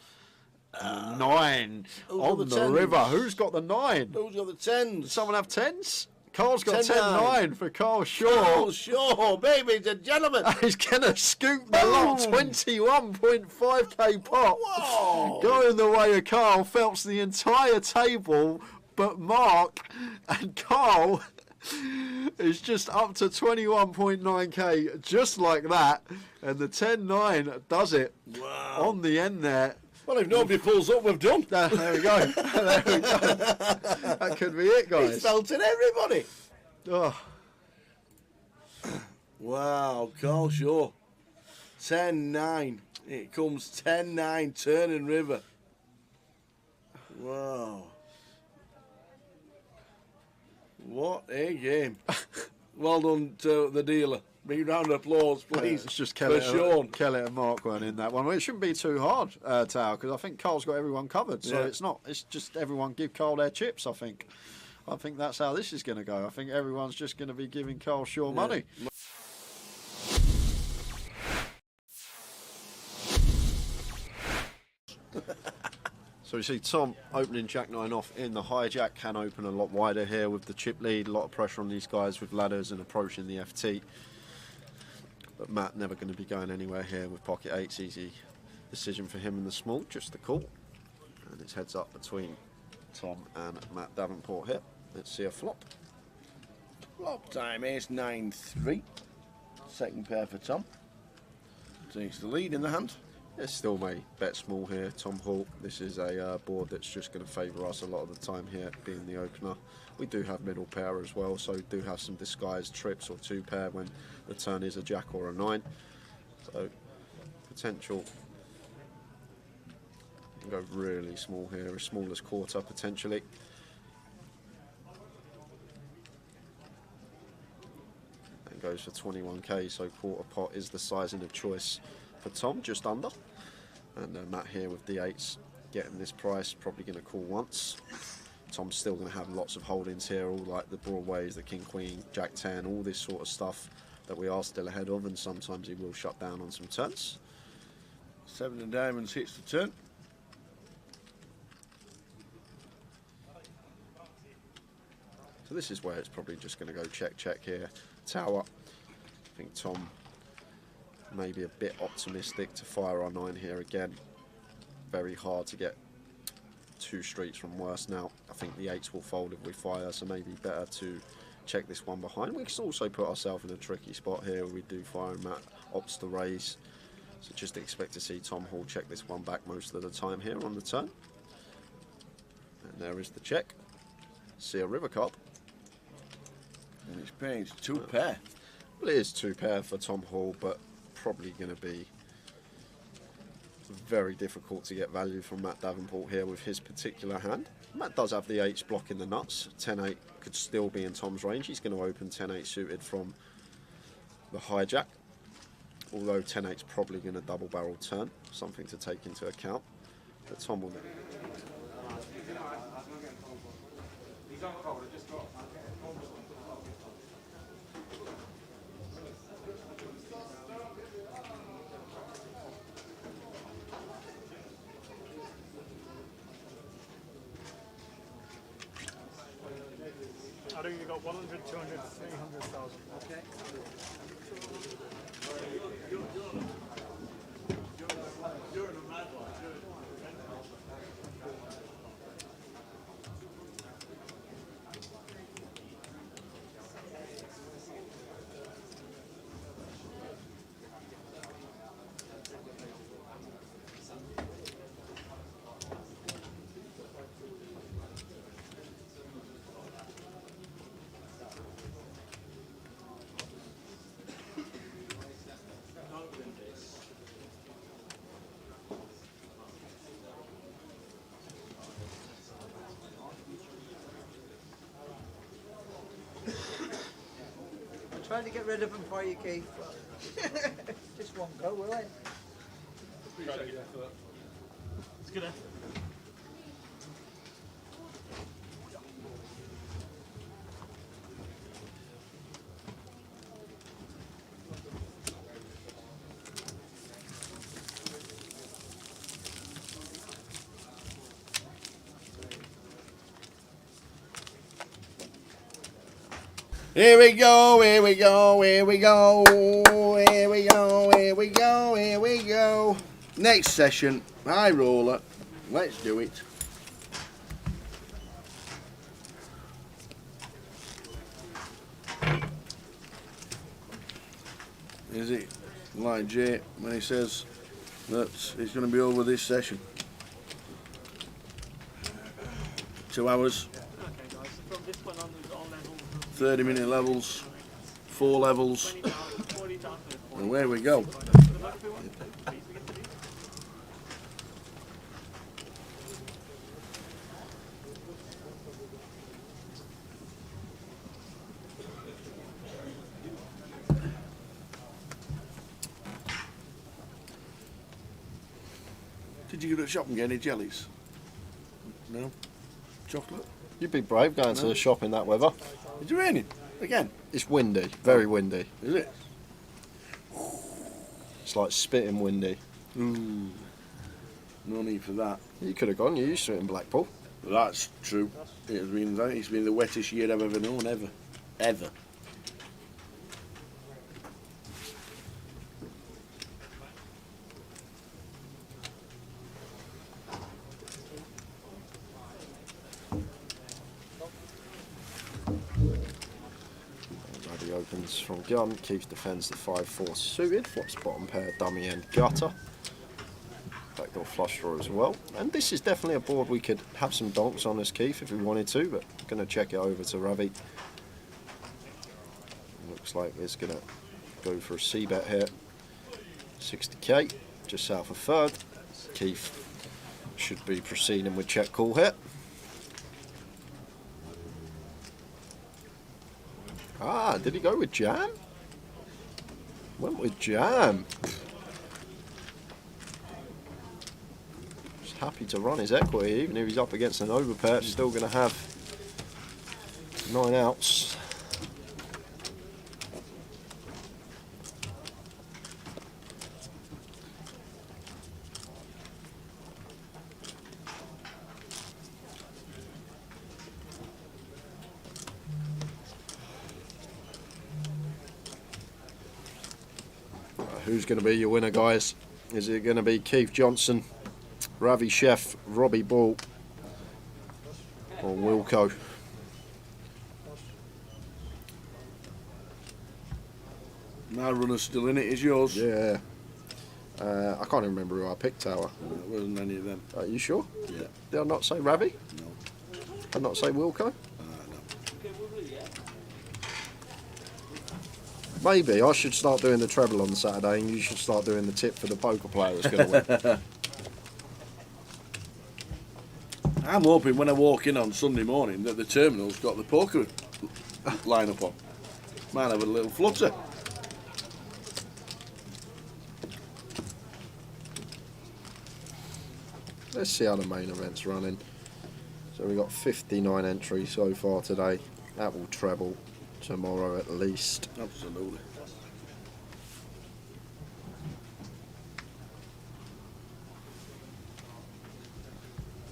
Speaker 12: 9 on the river. Who's got the 9?
Speaker 4: Who's got the 10s?
Speaker 12: Does someone have 10s? Carl's got
Speaker 4: 10,
Speaker 12: 10-9 for Carl Shaw.
Speaker 4: Carl Shaw, baby, the gentleman.
Speaker 12: He's going to scoop the lot. 21.5k pot.
Speaker 4: Whoa.
Speaker 12: Going the way of Carl. Phelps the entire table, but Mark and Carl is just up to 21.9k, just like that. And the 10-9 does it.
Speaker 4: Wow.
Speaker 12: On the end there.
Speaker 4: Well, if nobody pulls up, we've done.
Speaker 12: There we go. There we go. That could be it, guys.
Speaker 4: It's felting everybody.
Speaker 12: Oh.
Speaker 4: Wow, Carl Shaw. 10-9. It comes 10-9, turning river. Wow. What a game. Well done to the dealer. Big round of applause, please.
Speaker 12: It's just
Speaker 4: for Sean.
Speaker 12: Kelly and Mark weren't in that one. Well, it shouldn't be too hard, Tao, because I think Carl's got everyone covered. So it's not. It's just everyone give Carl their chips, I think. I think that's how this is going to go. I think everyone's just going to be giving Carl Shaw money. So we see Tom opening Jack 9 off in the hijack, can open a lot wider here with the chip lead, a lot of pressure on these guys with ladders and approaching the FT. But Matt never going to be going anywhere here with pocket 8s, easy decision for him in the small, just the call. And it's heads up between Tom and Matt Davenport here. Let's see a flop.
Speaker 4: Flop time is 9-3. Second pair for Tom. Takes the lead in the hand.
Speaker 12: It's still may bet small here, Tom Hall. This is a board that's just going to favour us a lot of the time here, being the opener. We do have middle pair as well, so we do have some disguised trips or 2 pair when the turn is a jack or a 9. So potential. You can go really small here, as small as quarter potentially. And goes for 21k, so quarter pot is the sizing of choice for Tom, just under. And Matt here with D8s getting this price, probably going to call once. Tom's still going to have lots of holdings here, all like the broadways, the king queen, jack 10, all this sort of stuff that we are still ahead of, and sometimes he will shut down on some turns.
Speaker 4: 7 of diamonds hits the turn.
Speaker 12: So this is where it's probably just going to go check here, tower. I think Tom maybe a bit optimistic to fire our 9 here again. Very hard to get 2 streets from worse now. I think the 8s will fold if we fire, so maybe better to check this one behind. We can also put ourselves in a tricky spot here where we do fire and Matt opts to raise. So just expect to see Tom Hall check this one back most of the time here on the turn. And there is the check. See a river card.
Speaker 4: And it's paying 2 pair.
Speaker 12: Well, it is 2 pair for Tom Hall, but probably going to be very difficult to get value from Matt Davenport here with his particular hand. Matt does have the 8s blocking the nuts. 10-8 could still be in Tom's range. He's going to open 10-8 suited from the hijack, although 10-8's probably going to double barrel turn, something to take into account. But Tom will.
Speaker 1: I think you got 100, 200, 300,000. Okay. You're in a mad one.
Speaker 3: Trying to get rid of them for you, Keith. Just one go, will it?
Speaker 10: It's good effort.
Speaker 4: Here we go, here we go, here we go, here we go, here we go, here we go. Next session, high roller. Let's do it. Is it like Jay when he says that it's going to be over this session? 2 hours.
Speaker 13: Okay, guys, so from this point on, there's all levels.
Speaker 4: 30-minute levels, 4 levels,
Speaker 13: 40,000.
Speaker 4: and away we go. Did you go to the shop and get any jellies? No? Chocolate?
Speaker 12: You'd be brave going to the shop in that weather.
Speaker 4: Is it raining? Again?
Speaker 12: It's windy, very windy.
Speaker 4: Is it?
Speaker 12: It's like spitting windy.
Speaker 4: Ooh. No need for that.
Speaker 5: You could have gone. You used to it in Blackpool.
Speaker 4: That's true. It's been the wettest year I've ever known, ever.
Speaker 5: Ravi opens from gun. Keith defends the 5-4 suited. Flops bottom pair, dummy and gutter. Backdoor flush draw as well. And this is definitely a board we could have some donks on as Keith if we wanted to, but going to check it over to Ravi. Looks like it's going to go for a C-bet here. 60k, just south of third. Keith should be proceeding with check call here. Ah, did he go with jam? Went with jam. Just happy to run his equity, even if he's up against an overpair, still going to have 9 outs. Who's going to be your winner, guys? Is it going to be Keith Johnson, Ravi Chef, Robbie Ball, or Wilco?
Speaker 4: My runner's still in it. Is yours?
Speaker 5: Yeah. I can't even remember who I picked, Tower.
Speaker 4: It wasn't any of them.
Speaker 5: Are you sure?
Speaker 4: Yeah.
Speaker 5: Did I not say Ravi?
Speaker 4: No.
Speaker 5: Did I not say Wilco?
Speaker 4: No.
Speaker 5: Maybe I should start doing the treble on Saturday, and you should start doing the tip for the poker player that's going to win.
Speaker 4: I'm hoping when I walk in on Sunday morning that the terminal's got the poker line-up on. Might have a little flutter.
Speaker 5: Let's see how the main event's running. So we've got 59 entries so far today. That will treble tomorrow at least.
Speaker 4: Absolutely.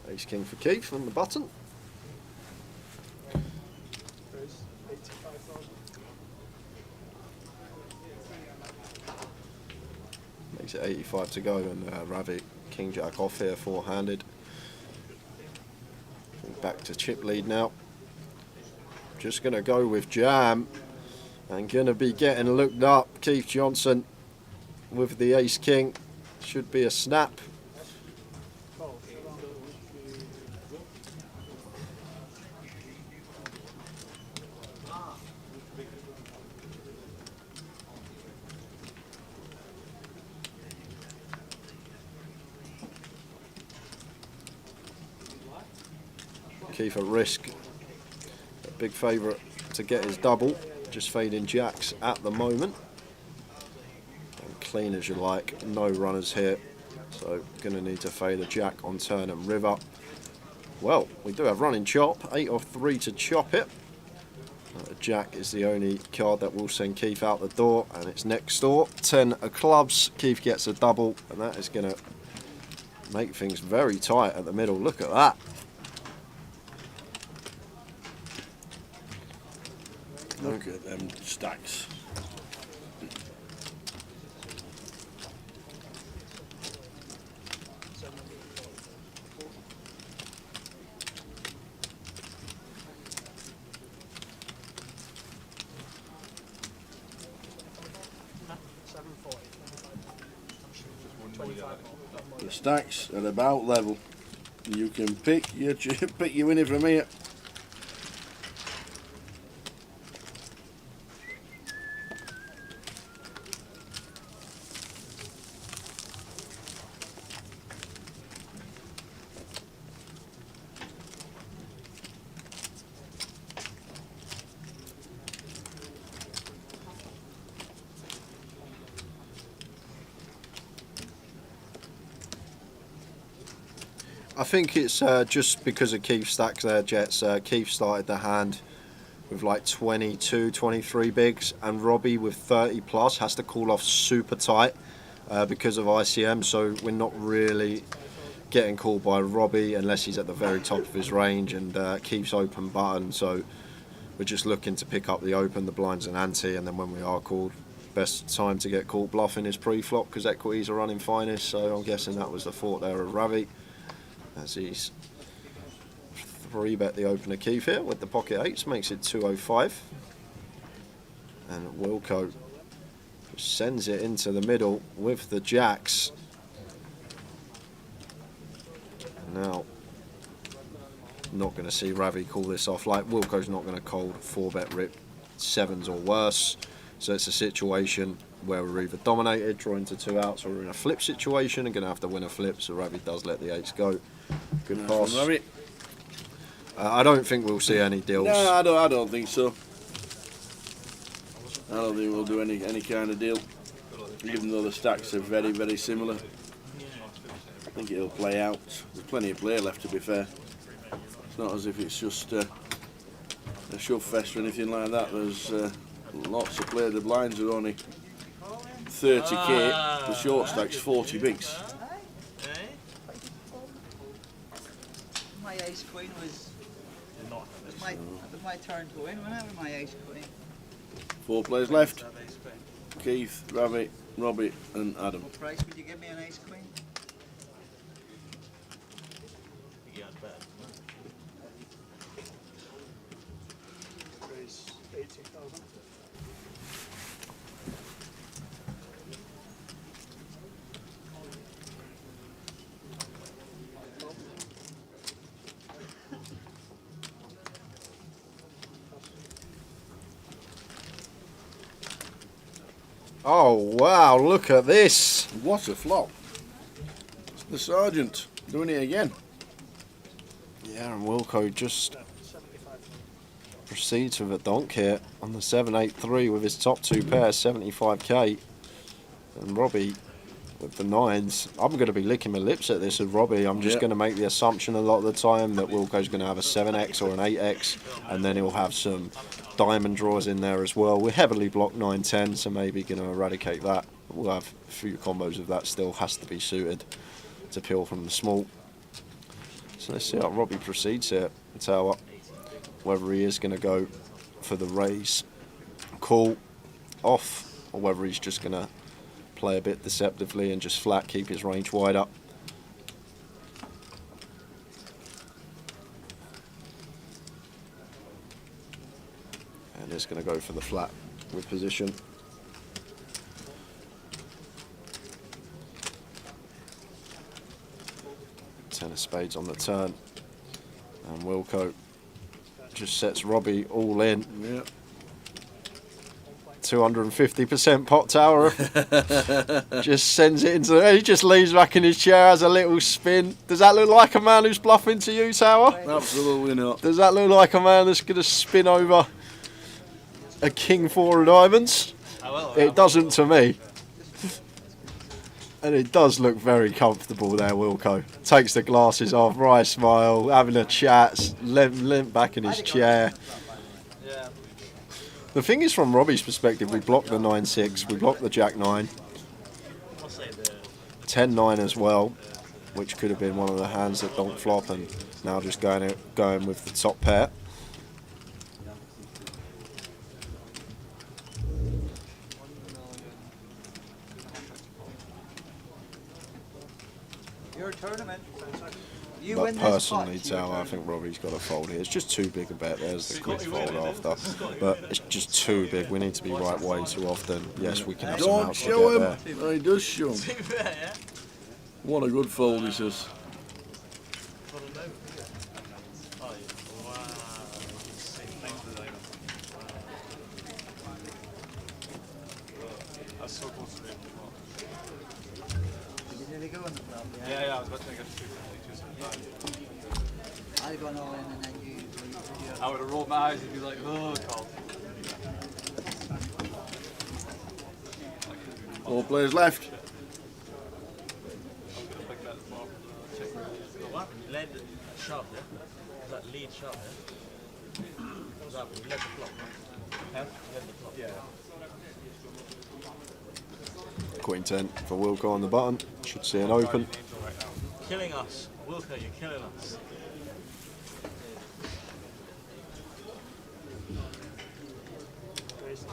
Speaker 5: Ace King for Keith on the button. Makes it 85 to go, and Ravi King Jack off here, four-handed. Back to chip lead now. Just going to go with jam and going to be getting looked up. Keith Johnson with the Ace King. Should be a snap. Keith at risk. A big favourite to get his double. Just fading jacks at the moment. And clean as you like. No runners here. So going to need to fade a jack on turn and river. Well, we do have running chop. 8 off 3 to chop it. Jack is the only card that will send Keith out the door, and it's next door. 10 of clubs. Keith gets a double, and that is going to make things very tight at the middle. Look at that.
Speaker 4: Look at them stacks. The stacks are about level. You can pick your winner from here.
Speaker 5: I think it's just because of Keith's stacks there, Jets. Keith started the hand with like 22, 23 bigs, and Robbie with 30 plus has to call off super tight because of ICM, so we're not really
Speaker 12: getting called by Robbie unless he's at the very top of his range and keeps open button. So we're just looking to pick up the open, the blinds and ante, and then when we are called, best time to get caught bluffing is pre-flop because equities are running finest. So I'm guessing that was the thought there of Ravi as he's 3-bet the opener Keith here with the pocket eights, makes it 205, and Wilco sends it into the middle with the jacks. Now, not going to see Ravi call this off. Like, Wilco's not going to cold 4-bet rip 7s or worse. So it's a situation where we're either dominated, drawing to 2 outs, or we're in a flip situation and going to have to win a flip. So Ravi does let the 8s go. Good pass. Ravi. I don't think we'll see any deals.
Speaker 4: No, I don't think so. I don't think we'll do any kind of deal, even though the stacks are very, very similar. I think it'll play out. There's plenty of play left, to be fair. It's not as if it's just a shove fest or anything like that. There's lots of play. The blinds are only 30k. The short stack's 40 bigs.
Speaker 3: My ace queen was my turn to win. Whenever my ace queen.
Speaker 4: 4 players left. Keith, Ravi, Robbie and Adam.
Speaker 3: What price would you give me an ace queen?
Speaker 9: Raise 80,000.
Speaker 12: Oh wow, look at this.
Speaker 4: What a flop. It's the Sergeant doing it again.
Speaker 12: Yeah, and Wilco just proceeds with a donk here on the 7-8-3 with his top 2 pairs, 75k. And Robbie with the 9s. I'm going to be licking my lips at this with Robbie. I'm just going to make the assumption a lot of the time that Wilco's going to have a 7x or an 8x, and then he'll have some diamond draws in there as well. We're heavily blocked 9-10, so maybe going to eradicate that. We'll have a few combos of that still, has to be suited to peel from the small. So let's see how Robbie proceeds here. Let's tell what, whether he is going to go for the raise, call, off, or whether he's just going to play a bit deceptively and just flat keep his range wide up. And is going to go for the flat with position. Ten of spades on the turn, and Wilco just sets Robbie all in.
Speaker 4: Yeah.
Speaker 12: 250% pot tower. Just sends it into. He just leans back in his chair, has a little spin. Does that look like a man who's bluffing to you, Tower?
Speaker 4: Absolutely not.
Speaker 12: Does that look like a man that's going to spin over a king 4 of diamonds? It doesn't to me. And it does look very comfortable there, Wilco. Takes the glasses off, right smile, having a chat, limp back in his chair. The thing is, from Robbie's perspective, we blocked the 9-6, we blocked the Jack-9, 10-9 as well, which could have been one of the hands that don't flop, and now just going with the top pair.
Speaker 3: Your tournament. You
Speaker 12: But
Speaker 3: win this
Speaker 12: personally,
Speaker 3: pot,
Speaker 12: Tower, I think Robbie's got to fold here. It's just too big a bet. There's the quick fold after. But it's just too big. We need to be right way too often. Yes, we can have some
Speaker 4: Don't
Speaker 12: outs.
Speaker 4: show him.
Speaker 12: There.
Speaker 4: Oh, he does show him. What a good fold this is.
Speaker 6: That's so close to it.
Speaker 3: Did you nearly go on the flop?
Speaker 6: Yeah, I was about to make a 252.
Speaker 3: I'd gone all in and then you
Speaker 6: I would have rolled my eyes and be like, oh, cold.
Speaker 4: 4 players left.
Speaker 10: What? You led the shove, yeah? Was that lead shove, yeah? Was that you led the flop? Huh? You led the flop. Yeah.
Speaker 12: Queen 10 for Wilco on the button. Should see an open.
Speaker 10: killing us. Wilco, you're killing us.
Speaker 3: It's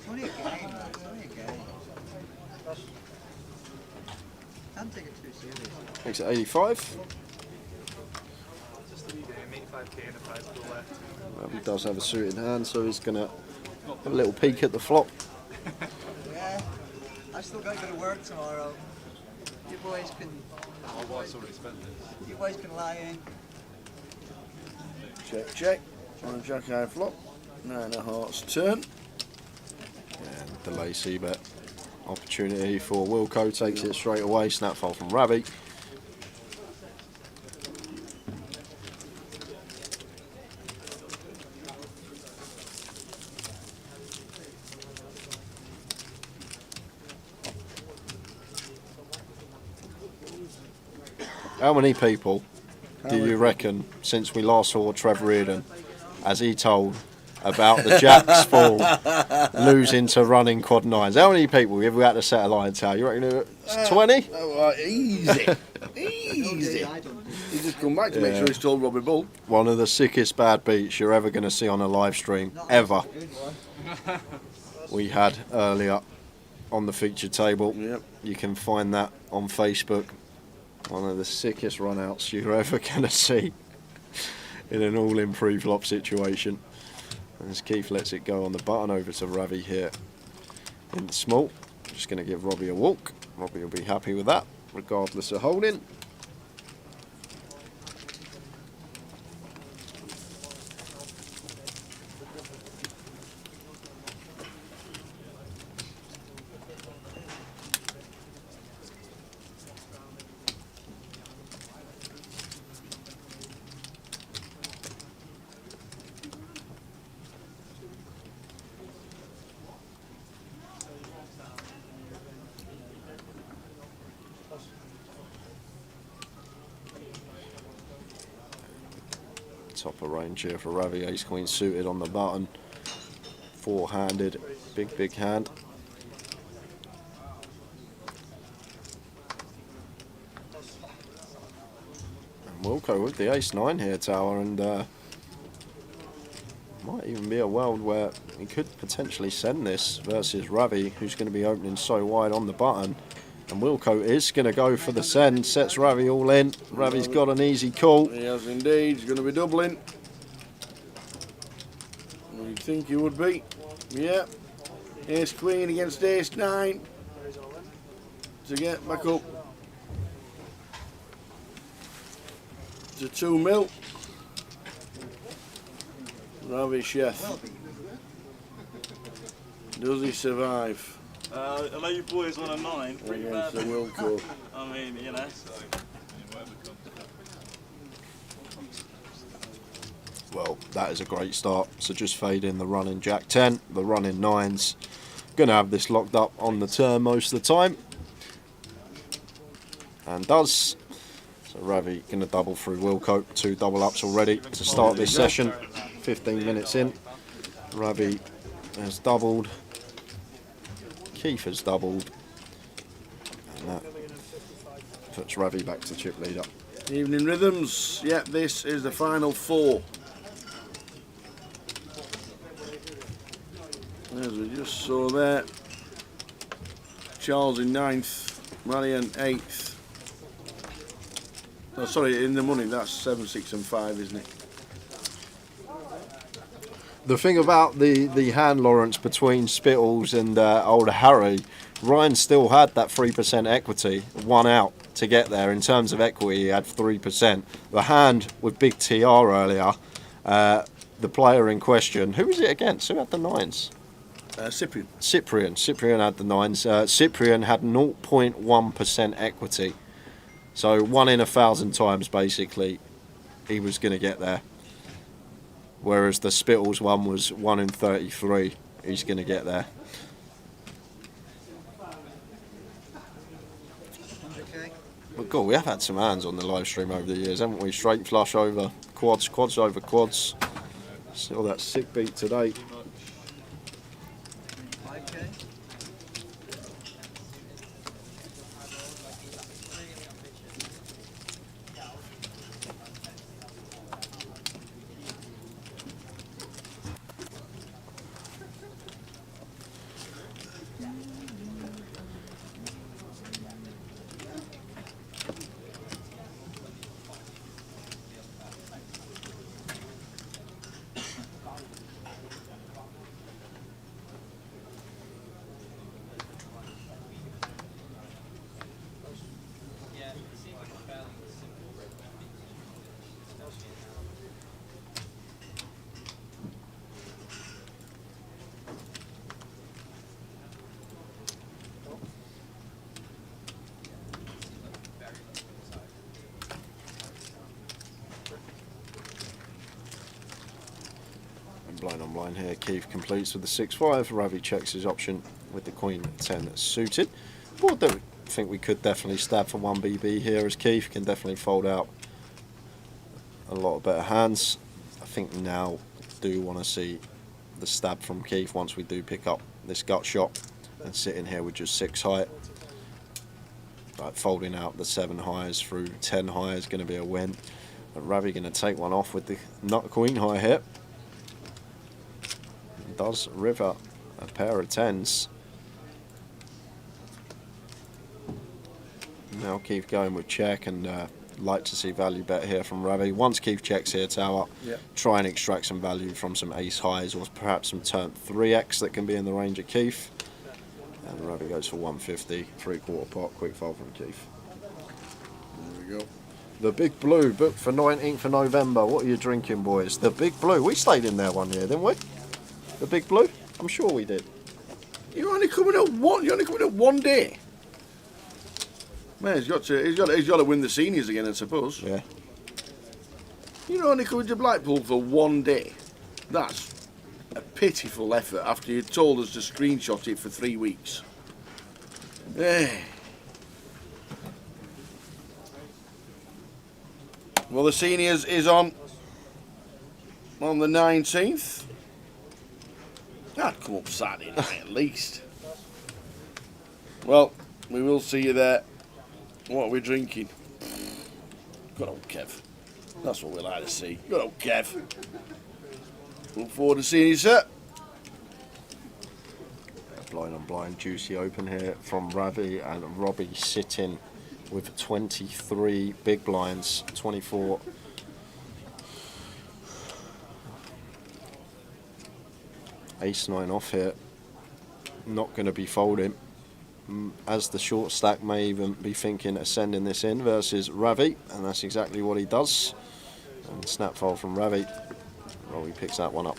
Speaker 3: only a game, man. It's only a game. Can't take it too seriously.
Speaker 5: Makes it 85.
Speaker 6: Just a wee game, 85k and a prize pool left.
Speaker 5: He does have a suit in hand, so he's going to have a little peek at the flop.
Speaker 3: Yeah, I've still got to go to work tomorrow. You boys can. You boys can lie in.
Speaker 4: Check, check. On a jack high flop. 9 of hearts turn.
Speaker 5: And delay c-bet. Opportunity for Wilco, takes it straight away. Snapfold from Ravi. How many people do you reckon, since we last saw Trevor Reardon, as he told about the Jacks fall losing to running quad nines, how many people have we had to set a line tally? You reckon it's 20?
Speaker 4: Easy. Easy. He's just come back to make sure he's told Robbie Bull.
Speaker 5: One of the sickest bad beats you're ever going to see on a live stream, ever. We had earlier on the featured table.
Speaker 4: Yep.
Speaker 5: You can find that on Facebook. One of the sickest run-outs you're ever going to see in an all-in pre-flop situation. As Keith lets it go on the button, over to Ravi here in the small. Just going to give Robbie a walk. Robbie will be happy with that, regardless of holding. Top of range here for Ravi, ace queen suited on the button, four-handed, big hand. And Wilco with the ace nine here, Tower, and might even be a world where he could potentially send this versus Ravi, who's going to be opening so wide on the button. And Wilco is going to go for the send, sets Ravi all in. Ravi's got an easy call.
Speaker 4: He has indeed, he's going to be doubling. You'd think he would be. Yeah. Ace queen against ace nine. To get back up to 2 mil. Ravi Chef. Does he survive?
Speaker 10: I know you boys want a 9. Pretty bad.
Speaker 4: Against the Wilco.
Speaker 10: I mean, you know.
Speaker 5: Well, that is a great start. So just fade in the running Jack 10, the running 9s. Going to have this locked up on the turn most of the time. And does. So Ravi going to double through Wilco. 2 double ups already to start this session. 15 minutes in. Ravi has doubled. Keith has doubled. And that puts Ravi back to chip leader.
Speaker 4: Evening Rhythms. Yep, this is the final 4. As we just saw there, Charles in 9th, Marian 8th. Oh, sorry, in the money, that's 7, 6 and 5, isn't it?
Speaker 5: The thing about the hand Lawrence between Spittles and older Harry, Ryan still had that 3% equity, 1 out to get there. In terms of equity, he had 3%. The hand with big TR earlier, the player in question, who was it against? Who had the 9s?
Speaker 4: Cyprian.
Speaker 5: Cyprian had the 9s. Cyprian had 0.1% equity. So 1 in 1,000 times, basically, he was going to get there. Whereas the Spittles one was 1 in 33. He's going to get there. But God, we have had some hands on the live stream over the years, haven't we? Straight flush over quads, quads over quads. Still that sick beat today.
Speaker 12: line here. Keith completes with the 6-5. Ravi checks his option with the Queen 10 suited. Board that we think we could definitely stab for 1 BB here, as Keith can definitely fold out a lot of better hands. I think now do want to see the stab from Keith once we do pick up this gut shot and sit in here with just 6 high. Like folding out the 7 highs through 10 high is going to be a win. But Ravi going to take one off with the nut Queen high here. Does river a pair of 10s. Now Keith going with check, and like to see value bet here from Ravi. Once Keith checks here tower, try and extract some value from some ace highs or perhaps some turn 3x that can be in the range of Keith. And Ravi goes for 150, 3/4 pot, quick fold from Keith.
Speaker 4: There we go.
Speaker 12: The Big Blue booked for 19th of November. What are you drinking, boys? The Big Blue. We stayed in there one year, didn't we? The Big Blue? I'm sure we did.
Speaker 4: You're only coming up one day. Man, he's got to win the seniors again, I suppose.
Speaker 12: Yeah.
Speaker 4: You're only coming to Blackpool for 1 day. That's a pitiful effort after you told us to screenshot it for 3 weeks. Well, the seniors is on the 19th. I'd come up Saturday night at least. Well, we will see you there. What are we drinking? Good old Kev. That's what we like to see. Good old Kev. Look forward to seeing you, sir.
Speaker 12: Blind on blind, juicy open here from Ravi, and Robbie sitting with 23 big blinds, 24. Ace-9 off here. Not going to be folding. As the short stack may even be thinking of sending this in versus Ravi, and that's exactly what he does. And snap fold from Ravi. Robbie picks that one up.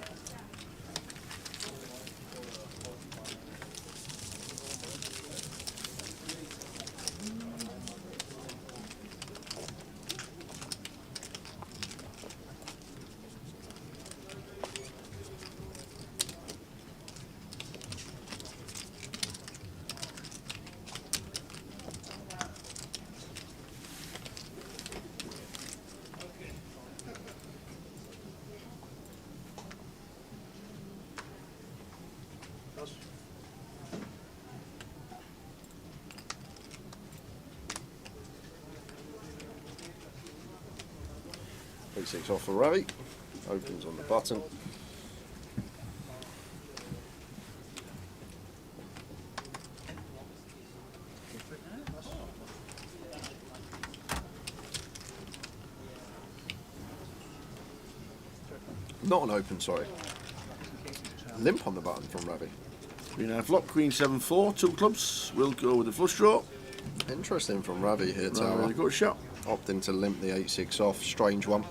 Speaker 12: Six off for Ravi, opens on the button. Not an open, sorry. Limp on the button from Ravi.
Speaker 4: Green half flop, Queen 7-4, 2 clubs. We'll go with the flush draw.
Speaker 12: Interesting from Ravi here, Tower.
Speaker 4: Really good shot.
Speaker 12: Opting to limp the 8-6 off, strange one.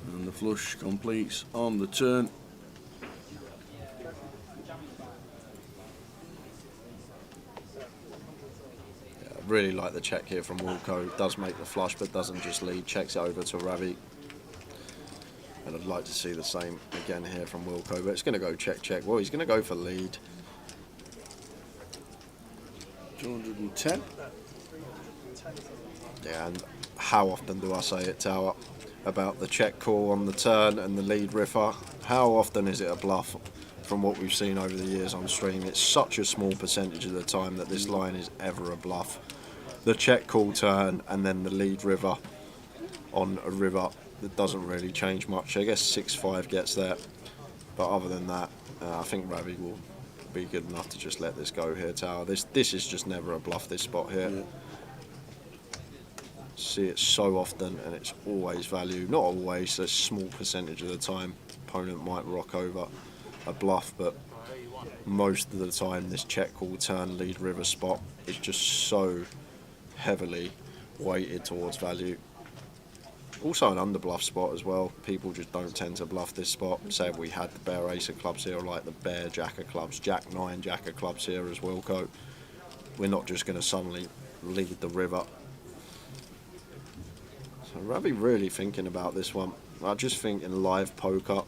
Speaker 4: And the flush completes on the turn.
Speaker 12: Really like the check here from Wilco. Does make the flush, but doesn't just lead. Checks it over to Ravi. And I'd like to see the same again here from Wilco. But it's going to go check, check. Well, he's going to go for lead.
Speaker 4: 210.
Speaker 12: Yeah, and how often do I say it, Tower, about the check call on the turn and the lead riffer? How often is it a bluff? From what we've seen over the years on stream, it's such a small percentage of the time that this line is ever a bluff. The check call turn and then the lead river on a river that doesn't really change much. I guess 6-5 gets there, but other than that, I think Ravi will be good enough to just let this go here, Tower. This is just never a bluff, this spot here. Yeah. See it so often and it's always value. Not always, a small percentage of the time opponent might rock over a bluff, but most of the time this check call turn lead river spot is just so heavily weighted towards value.
Speaker 5: Also an underbluff spot as well. People just don't tend to bluff this spot. Say if we had the bare ace of clubs here, or like the bare jack of clubs, jack 9, jack of clubs here as Wilco. We're not just going to suddenly lead the river. So Ravi really thinking about this one. I just think in live poker,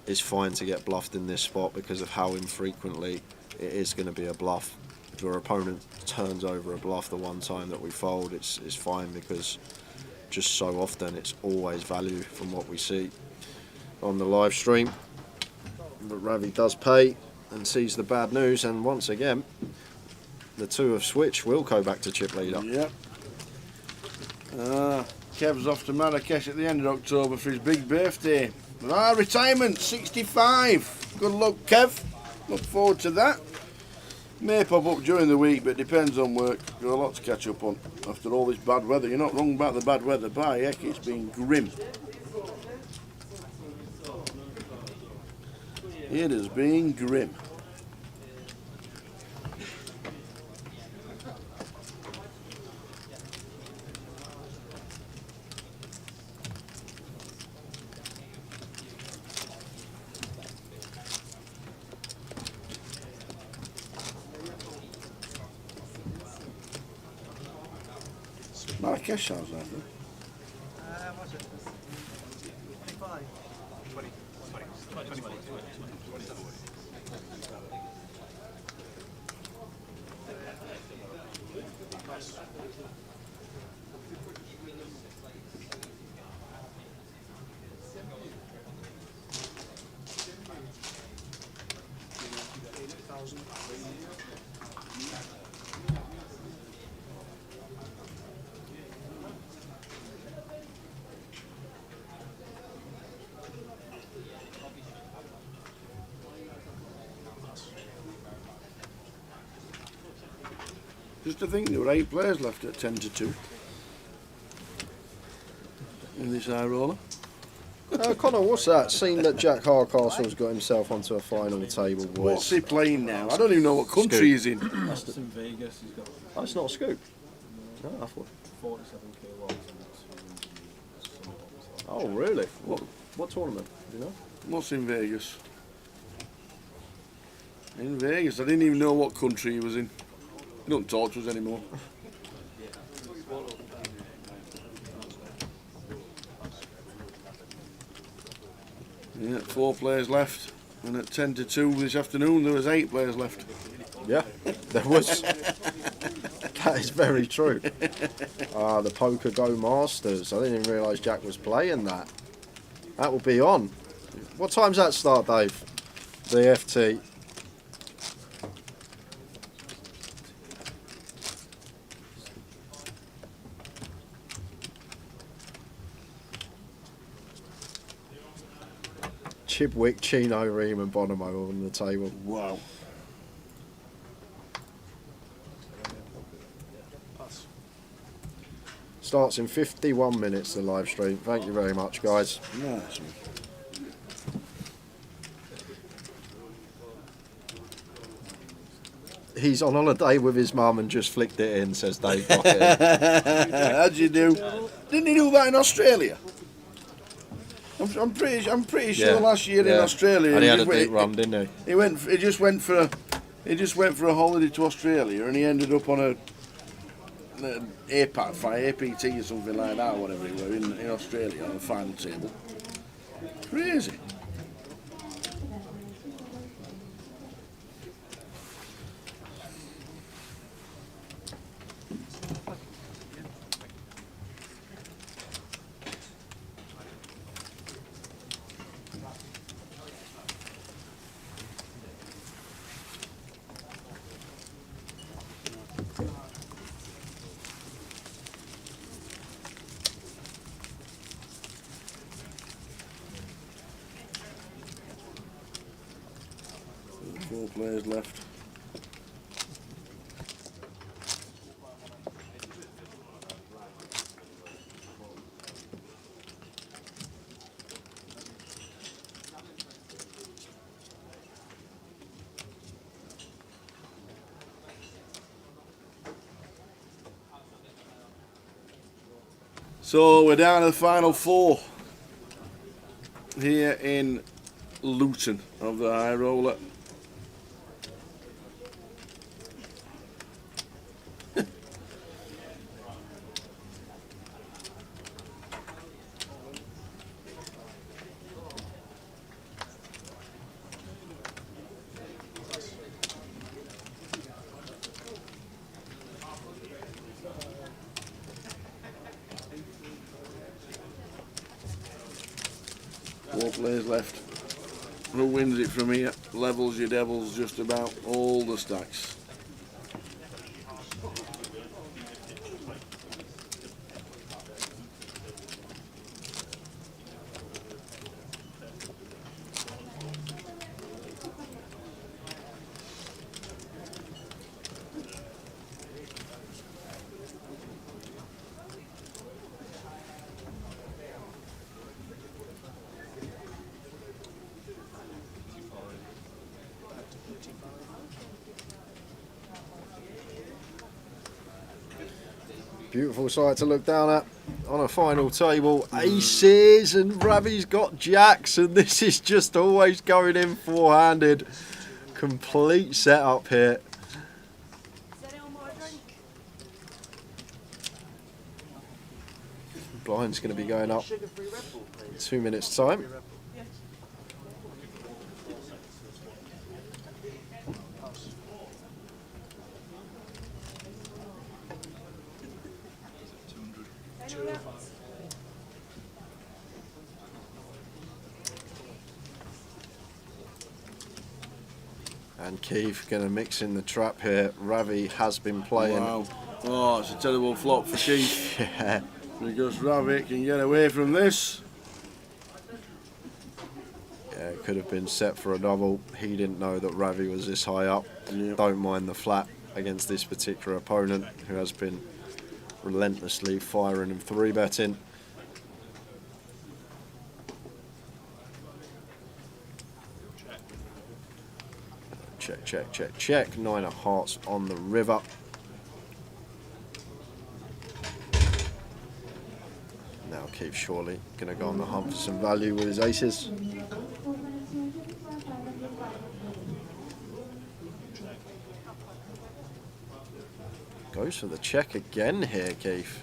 Speaker 5: it's fine to get bluffed in this spot because of how infrequently it is going to be a bluff. If your opponent turns over a bluff the one time that we fold, it's fine because just so often it's always value from what we see on the live stream. But Ravi does pay and sees the bad news, and once again the two have switched. Wilco back to chip leader.
Speaker 4: Yep. Kev's off to Marrakesh at the end of October for his big birthday. Retirement, 65. Good luck, Kev. Look forward to that. May pop up during the week, but it depends on work. Got a lot to catch up on after all this bad weather. You're not wrong about the bad weather. By heck, it's been grim. It has been grim. Marrakesh sounds like that.
Speaker 3: What's it? 25?
Speaker 2: 20.
Speaker 4: Just to think there were 8 players left at 10-2 in this high roller.
Speaker 5: Connor, what's that? Seen that Jack Hardcastle's got himself onto a final table.
Speaker 4: What's he playing now? I don't even know what country he's in.
Speaker 9: That's in Vegas. He's got.
Speaker 5: Oh, it's not a scoop. No, I thought.
Speaker 9: 47 kilowatts.
Speaker 5: Oh, really? What tournament? Do you know?
Speaker 4: What's in Vegas? In Vegas. I didn't even know what country he was in. He don't talk to us anymore. Yeah, 4 players left. And at 10-2 this afternoon, there was 8 players left.
Speaker 5: Yeah, there was. That is very true. The Poker Go Masters. I didn't even realise Jack was playing that. That will be on. What time's that start, Dave? The FT. Chibwick, Chino, Ream and Bonomo on the table.
Speaker 4: Wow.
Speaker 5: Starts in 51 minutes, the live stream. Thank you very much, guys.
Speaker 4: Nice.
Speaker 5: He's on holiday with his mum and just flicked it in, says Dave Bucket.
Speaker 4: How'd you do? Didn't he do that in Australia? I'm pretty sure last year in Australia.
Speaker 5: And he had a deep run, didn't he?
Speaker 4: He just went for a holiday to Australia, and he ended up on an APT or something like that, or whatever it were, in Australia on the final table. Crazy. Four players left. So we're down to the final 4 here in Luton of the high roller. Four players left. Who wins it from here? Levels your devils just about all the stacks.
Speaker 5: Beautiful sight to look down at on a final table. Aces, and Ravi's got jacks, and this is just always going in four-handed. Complete setup here. Blind's going to be going up 2 minutes time. And Keith going to mix in the trap here. Ravi has been playing.
Speaker 4: Wow. Oh, it's a terrible flop for Keith.
Speaker 5: Yeah.
Speaker 4: Because Ravi can get away from this.
Speaker 5: Yeah, it could have been set for a double. He didn't know that Ravi was this high up.
Speaker 4: Yep.
Speaker 5: Don't mind the flat against this particular opponent who has been relentlessly firing and 3-betting. Check, check, check, check. 9 of hearts on the river. Now Keith surely going to go on the hunt for some value with his aces. Goes for the check again here, Keith.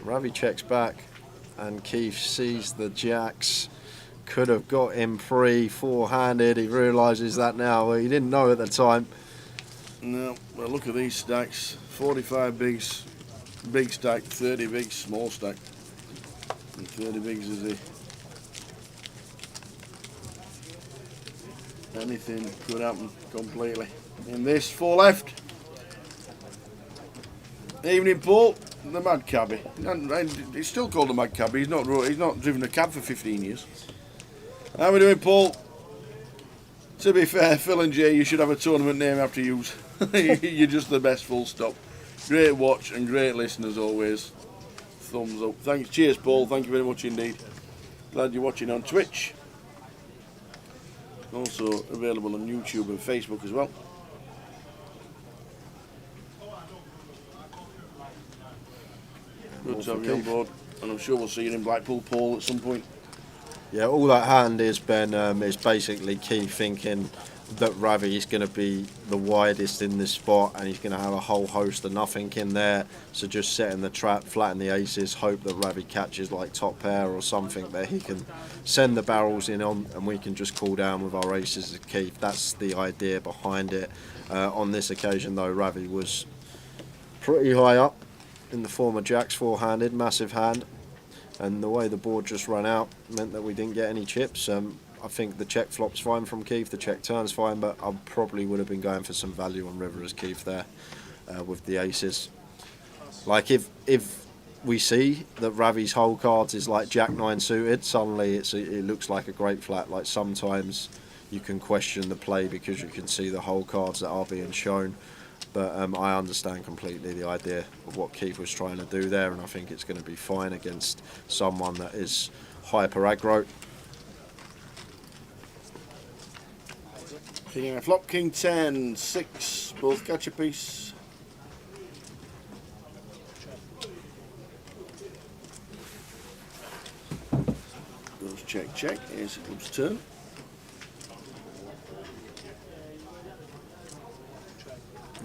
Speaker 5: Ravi checks back and Keith sees the jacks. Could have got him free, four-handed. He realises that now. He didn't know at the time.
Speaker 4: No, well, look at these stacks. 45 bigs, big stack, 30 bigs, small stack. And 30 bigs is the... Anything could happen completely. In this, 4 left. Evening, Paul, the mad cabbie. And he's still called the mad cabbie. He's not driven a cab for 15 years. How are we doing, Paul? To be fair, Phil and Jay, you should have a tournament name after you. You're just the best, full stop. Great watch and great listen as always. Thumbs up. Thanks. Cheers, Paul. Thank you very much indeed. Glad you're watching on Twitch. Also available on YouTube and Facebook as well. Good to have you on board, and I'm sure we'll see you in Blackpool, Paul, at some point.
Speaker 5: Yeah, all that hand is, Ben, is basically Keith thinking that Ravi is going to be the widest in this spot and he's going to have a whole host of nothing in there. So just setting the trap, flatten the aces, hope that Ravi catches like top pair or something that he can send the barrels in on and we can just call down with our aces at Keith. That's the idea behind it. On this occasion, though, Ravi was pretty high up in the form of jacks four-handed, massive hand. And the way the board just ran out meant that we didn't get any chips. I think the check flop's fine from Keith, the check turn's fine, but I probably would have been going for some value on river as Keith there with the aces. Like if we see that Ravi's whole cards is like jack 9 suited, suddenly it looks like a great flat. Like sometimes you can question the play because you can see the whole cards that are being shown. But I understand completely the idea of what Keith was trying to do there, and I think it's going to be fine against someone that is hyper aggro.
Speaker 4: King and flop, king 10, 6, both catch a piece. Check, check. Here's the club's turn.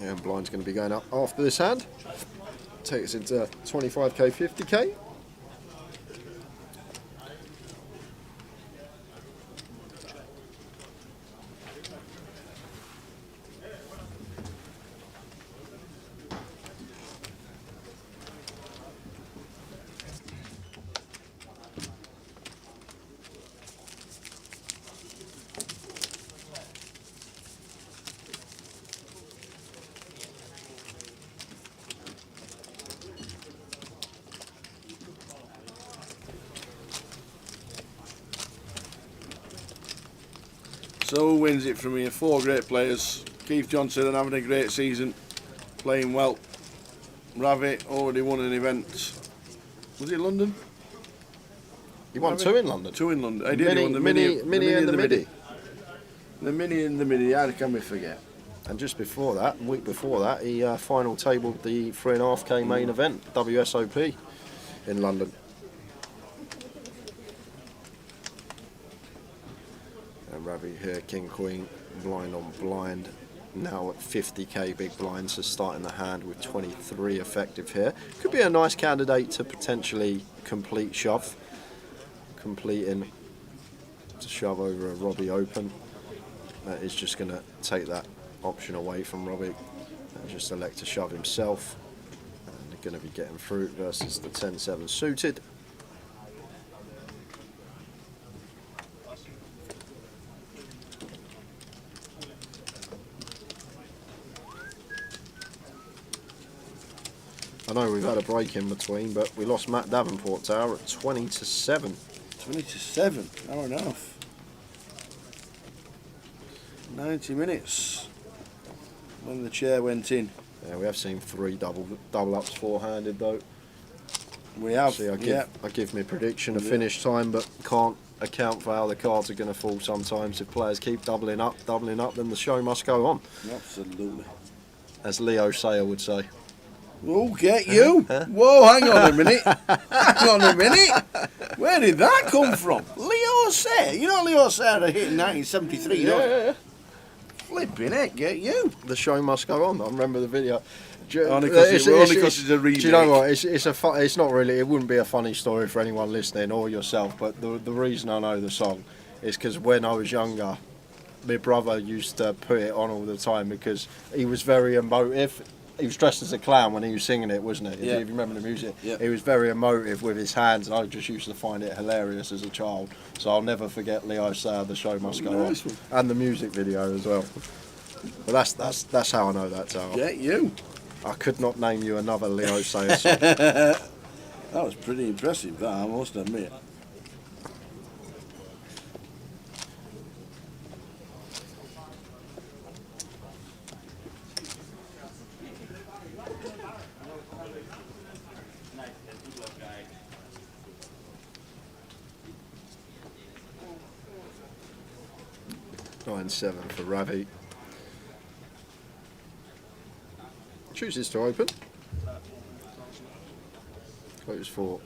Speaker 5: Yeah, and blind's going to be going up after this hand. Take us into 25k, 50k.
Speaker 4: So who wins it from here? 4 great players. Keith Johnson having a great season, playing well. Ravi already won an event. Was it London?
Speaker 5: He won 2 in London.
Speaker 4: 2 in London. He
Speaker 5: Mini,
Speaker 4: did. He won the
Speaker 5: mini and the midi.
Speaker 4: The mini and the midi. How can we forget?
Speaker 5: And just before that, a week before that, he final tabled the 3.5k main event, WSOP, in London. And Ravi here, King Queen, blind on blind. Now at 50k big blind, so starting the hand with 23 effective here. Could be a nice candidate to potentially complete shove. Completing to shove over a Robbie open. That is just going to take that option away from Robbie and just elect to shove himself. And they're going to be getting through versus the 10-7 suited. I know we've had a break in between, but we lost Matt Davenport Tower at 20-7.
Speaker 4: 20-7, hour and a half. 90 minutes when the chair went in.
Speaker 5: Yeah, we have seen 3 double ups four-handed though.
Speaker 4: We have.
Speaker 5: See, I give my prediction a finish time, but can't account for how the cards are going to fall sometimes. If players keep doubling up, then the show must go on.
Speaker 4: Absolutely.
Speaker 5: As Leo Sayer would say.
Speaker 4: Oh, get you! Whoa, hang on a minute. Hang on a minute. Where did that come from? Leo Sayer. You know Leo Sayer hit in 1973, don't you?
Speaker 5: Yeah.
Speaker 4: Flipping heck, get you.
Speaker 5: The show must go on. I remember the video.
Speaker 4: Only because it's a remake.
Speaker 5: Do you know what? It's not really. It wouldn't be a funny story for anyone listening or yourself. But the reason I know the song is because when I was younger, my brother used to put it on all the time because he was very emotive. He was dressed as a clown when he was singing it, wasn't it?
Speaker 4: Yeah.
Speaker 5: If you remember the music.
Speaker 4: Yeah.
Speaker 5: He was very emotive with his hands, and I just used to find it hilarious as a child. So I'll never forget Leo Sayer, The Show Must Go On, and the music video as well. But that's how I know that tower.
Speaker 4: Get you.
Speaker 5: I could not name you another Leo Sayer song.
Speaker 4: That was pretty impressive, that I must admit.
Speaker 5: Nine 7 for Ravi. Chooses to open. Close for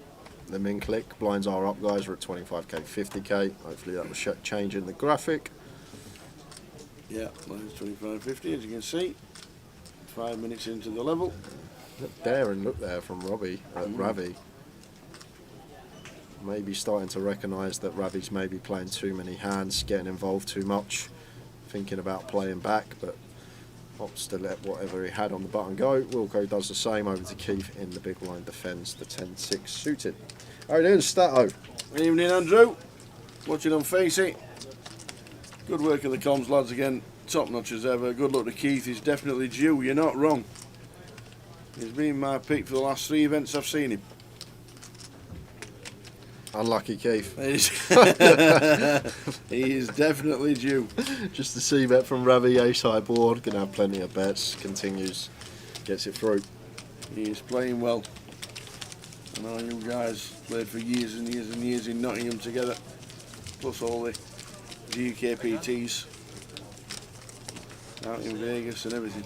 Speaker 5: the min click. Blinds are up, guys. We're at 25k, 50k. Hopefully that will change in the graphic.
Speaker 4: Yeah, mine's 25.50 as you can see. 5 minutes into the level.
Speaker 5: Look there from Robbie at Ravi. Maybe starting to recognise that Ravi's maybe playing too many hands, getting involved too much, thinking about playing back, but opts to let whatever he had on the button go. Wilco does the same over to Keith in the big line, defends the 10-6 suited. How are you doing, Stato?
Speaker 4: Evening, Andrew. Watching on Facey. Good work of the comms lads again. Top notch as ever. Good luck to Keith. He's definitely due. You're not wrong. He's been my pick for the last 3 events I've seen him.
Speaker 5: Unlucky Keith.
Speaker 4: He is definitely due.
Speaker 5: Just the C-bet from Ravi, ace high board, going to have plenty of bets, continues, gets it through.
Speaker 4: He is playing well. I know you guys played for years and years and years in Nottingham together, plus all the GUKPTs out in Vegas and everything.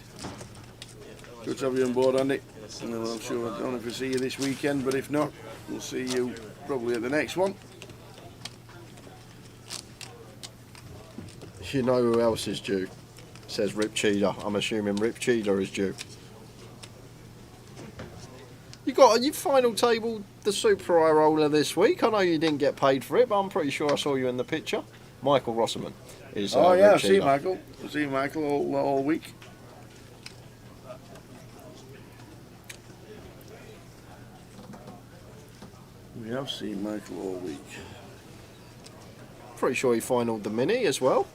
Speaker 4: Good to have you on board, Andy. And I'm sure, I don't know if we'll see you this weekend, but if not, we'll see you probably at the next one.
Speaker 5: You know who else is due? Says Rip Cheetah. I'm assuming Rip Cheetah is due. You final table the Super Eye Roller this week. I know you didn't get paid for it, but I'm pretty sure I saw you in the picture. Michael Rossman is.
Speaker 4: Oh yeah,
Speaker 5: Rip
Speaker 4: I've seen
Speaker 5: Cheetah.
Speaker 4: Michael. I've seen Michael all week. We have seen Michael all week.
Speaker 5: Pretty sure he finalled the mini as well.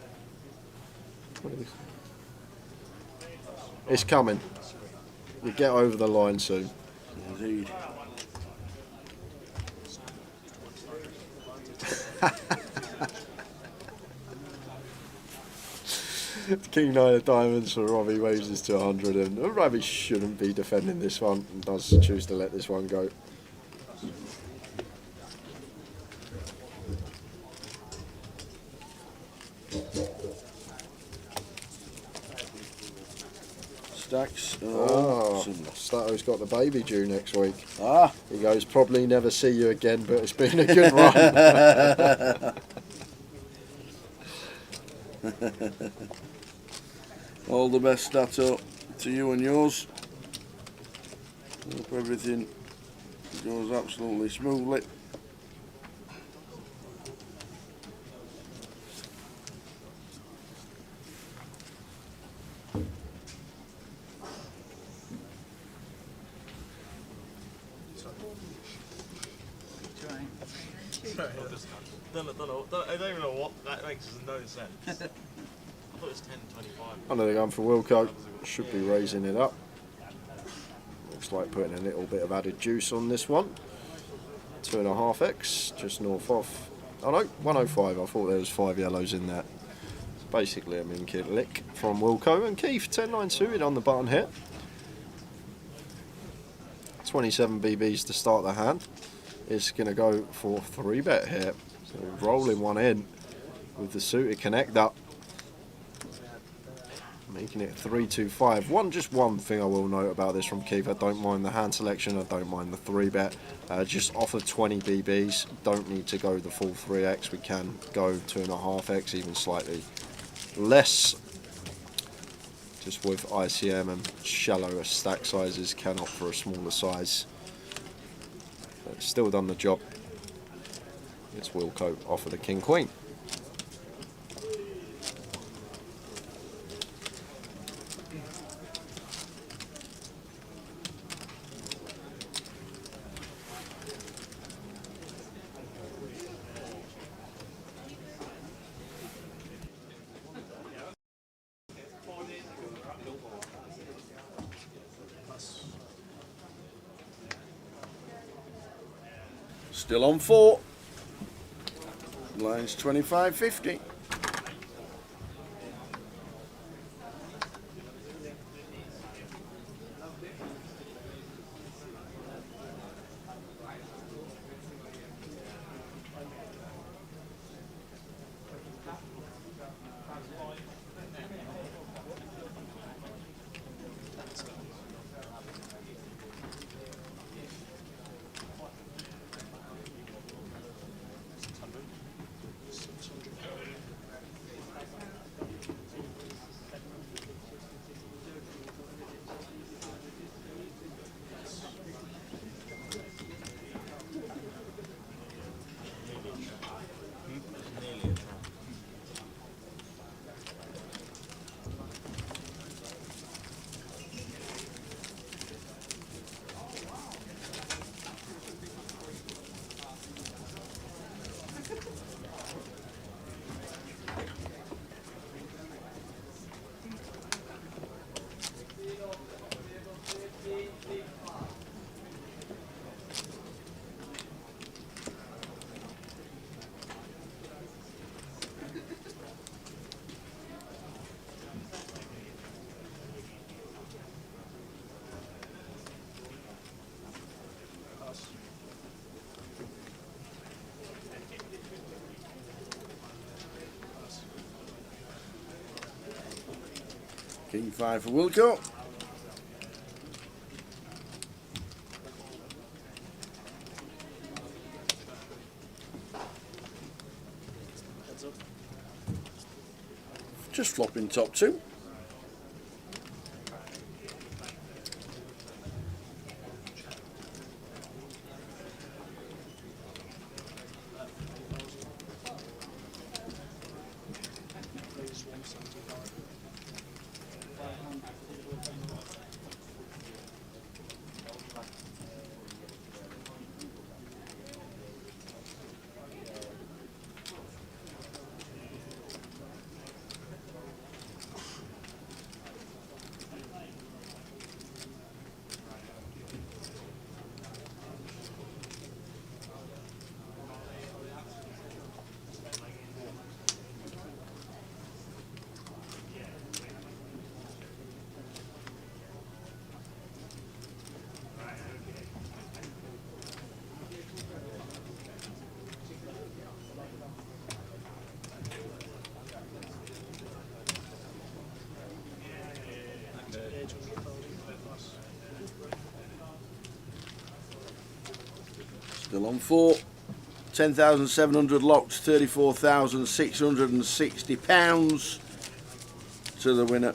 Speaker 5: It's coming. You get over the line soon.
Speaker 4: Indeed.
Speaker 5: King 9 of diamonds for Robbie raises to 100, and Robbie shouldn't be defending this one and does choose to let this one go.
Speaker 4: Stacks.
Speaker 5: Stato's got the baby due next week.
Speaker 4: Ah.
Speaker 5: He goes, probably never see you again, but it's been a good run.
Speaker 4: All the best, Stato, to you and yours. Hope everything goes absolutely smoothly.
Speaker 10: I don't even know what that makes no sense. I thought it was 10.25.
Speaker 5: I know they're going for Wilco. Should be raising it up. Looks like putting a little bit of added juice on this one. 2.5x, just north of. Oh no, 105. I thought there was 5 yellows in there. It's basically a min kit lick from Wilco and Keith. 10.9 suited on the button hit. 27 BBs to start the hand. It's going to go for 3-bet here. So rolling one in with the suited connector. Making it 3-2-5. Just one thing I will note about this from Keith. I don't mind the hand selection. I don't mind the 3-bet. Just off of 20 BBs. Don't need to go the full 3x. We can go 2.5x, even slightly less. Just with ICM and shallower stack sizes, can opt for a smaller size. But still done the job. It's Wilco off of the King Queen.
Speaker 4: Still on 4. Line's 25.50. King 5 for Wilco.
Speaker 10: Heads up.
Speaker 4: Just flopping top two. Still on four. 10,700 locked, £34,660 to the winner.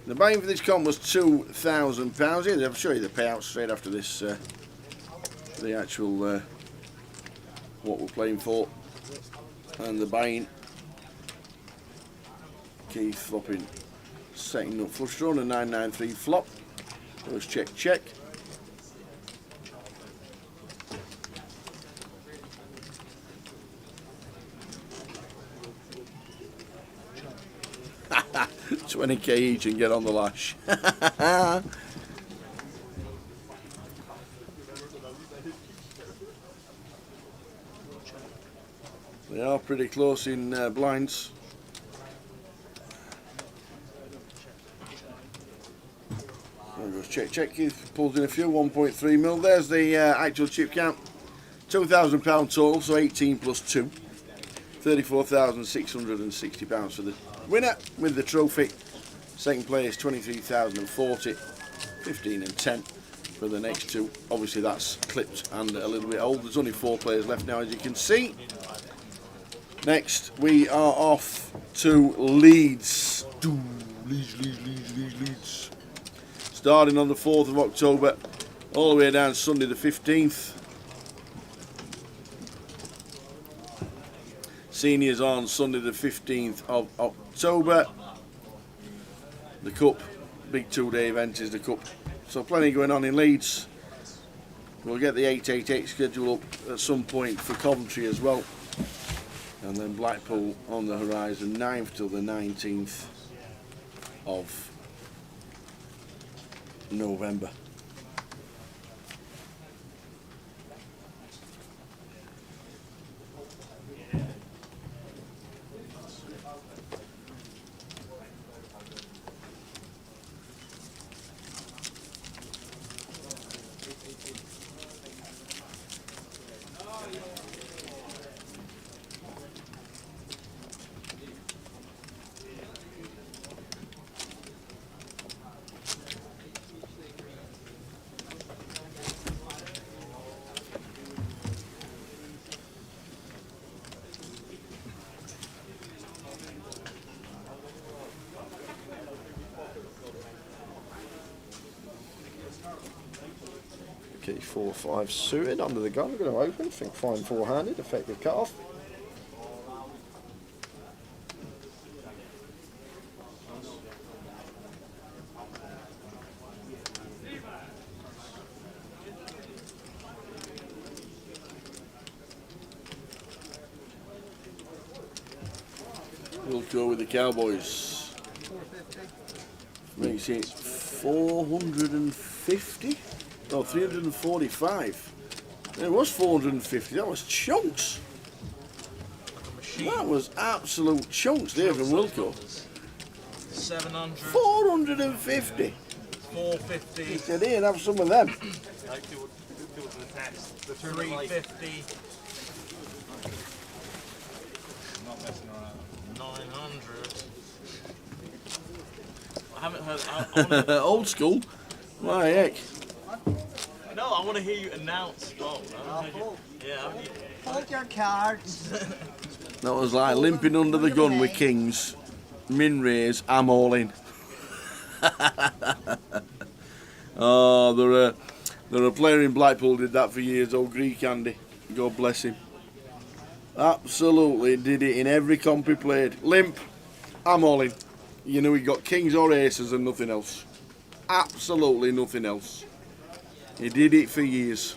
Speaker 4: The buy-in for this comp was £2,000. I'll show you the payout straight after this, the actual what we're playing for, and the buy-in. Keith flopping, setting up flush draw on a 993 flop. Let's check, check. $20k each and get on the lash. They are pretty close in blinds. There goes check, check. Keith pulls in a few, 1.3 mil. There's the actual chip count. £2,000 total, so 18 plus 2. £34,660 for the winner with the trophy. Second place, 23,040, 15 and 10 for the next two. Obviously that's clipped and a little bit old. There's only 4 players left now, as you can see. Next we are off to Leeds. Leeds. Starting on the 4th of October, all the way down Sunday the 15th. Seniors on Sunday the 15th of October. The Cup, big 2-day event is the Cup. So plenty going on in Leeds. We'll get the 888 schedule up at some point for Coventry as well. And then Blackpool on the horizon, 9th till the 19th of November.
Speaker 5: Okay, 4-5 suited under the gun. Going to open. Think fine four-handed. Effective cut off.
Speaker 4: Wilco with the Cowboys.
Speaker 3: 450.
Speaker 4: Makes it 450? No, 345. It was 450. That was chunks. That was absolute chunks there from Wilco.
Speaker 10: 700.
Speaker 4: 450.
Speaker 10: 450.
Speaker 4: He said, here, have some of them.
Speaker 10: Like do it to the test. 350.
Speaker 6: Not messing around.
Speaker 10: 900. I haven't heard. I
Speaker 4: Old school. My heck.
Speaker 10: no, I want to hear you announce. Oh, yeah, haven't you?
Speaker 3: Hold your cards.
Speaker 4: That was like limping under the gun with Kings. Min raise, I'm all in. Oh, there a player in Blackpool did that for years, old Greek Andy. God bless him. Absolutely did it in every comp he played. Limp, I'm all in. You know, he got Kings or Aces and nothing else. Absolutely nothing else. He did it for years.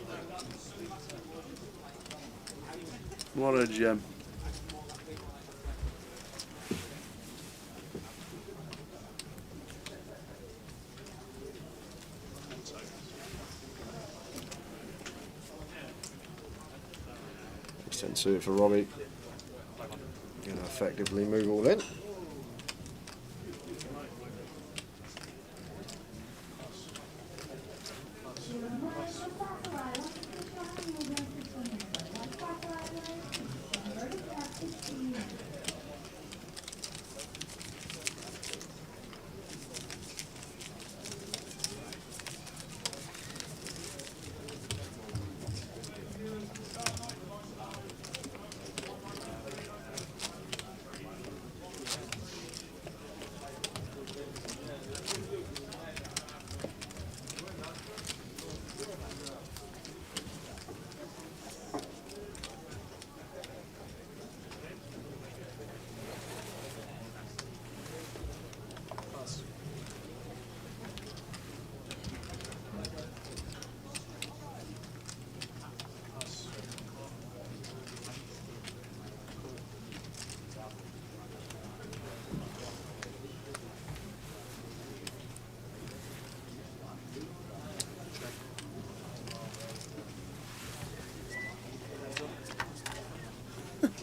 Speaker 4: What a gem.
Speaker 5: Send to it for Robbie. Going to effectively move all in.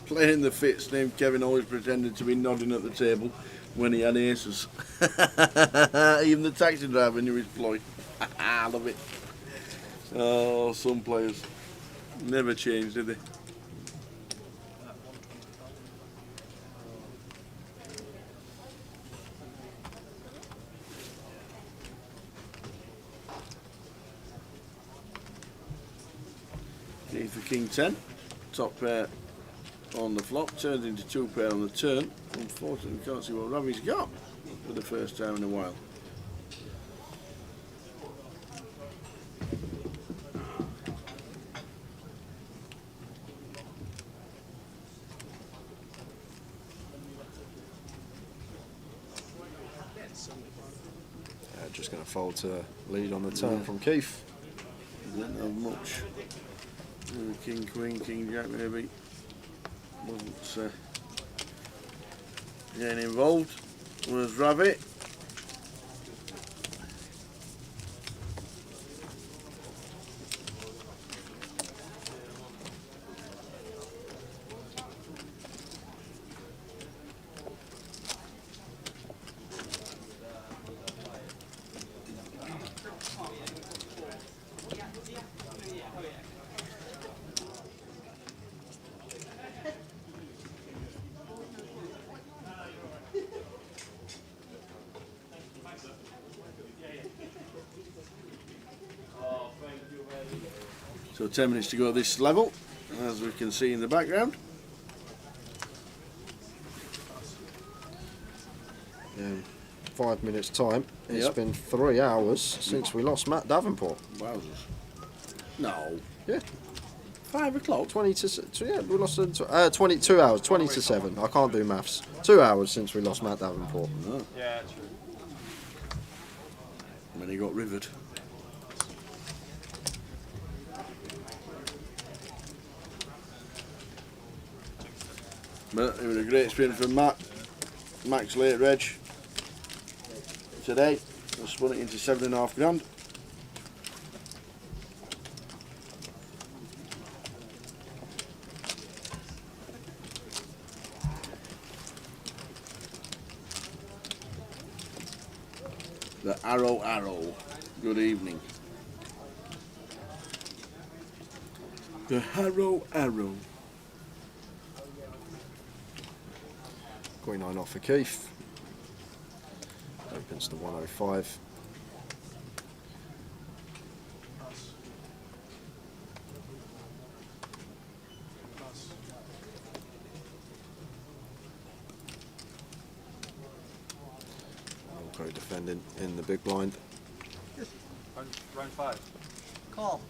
Speaker 4: Playing the fits named Kevin always pretended to be nodding at the table when he had aces. Even the taxi driver knew his ploy. I love it. Oh, some players never change, did they? Need for King 10. Top pair on the flop, turns into 2 pair on the turn. Unfortunately, can't see what Ravi's got for the first time in a while.
Speaker 5: Just going to fold to lead on the turn from Keith.
Speaker 4: Didn't have much. King, Queen, King, Jack maybe. Wasn't getting involved. Was Ravi. So 10 minutes to go this level, as we can see in the background.
Speaker 5: In 5 minutes time, it's been 3 hours since we lost Matt Davenport.
Speaker 4: Wowzers. No.
Speaker 5: Yeah.
Speaker 4: 5 o'clock?
Speaker 5: 20 to, yeah, we lost 22 hours, 20 to 7. I can't do maths. 2 hours since we lost Matt Davenport.
Speaker 4: No.
Speaker 6: Yeah, true.
Speaker 4: When he got rivered. But it was a great experience for Matt. max late reg today. I spun it into 7.5 grand. The Arrow. Good evening. The Arrow.
Speaker 5: Queen 9 off for Keith. Opens to 105. Wilco defending in the big blind.
Speaker 6: Round 5.
Speaker 3: Call.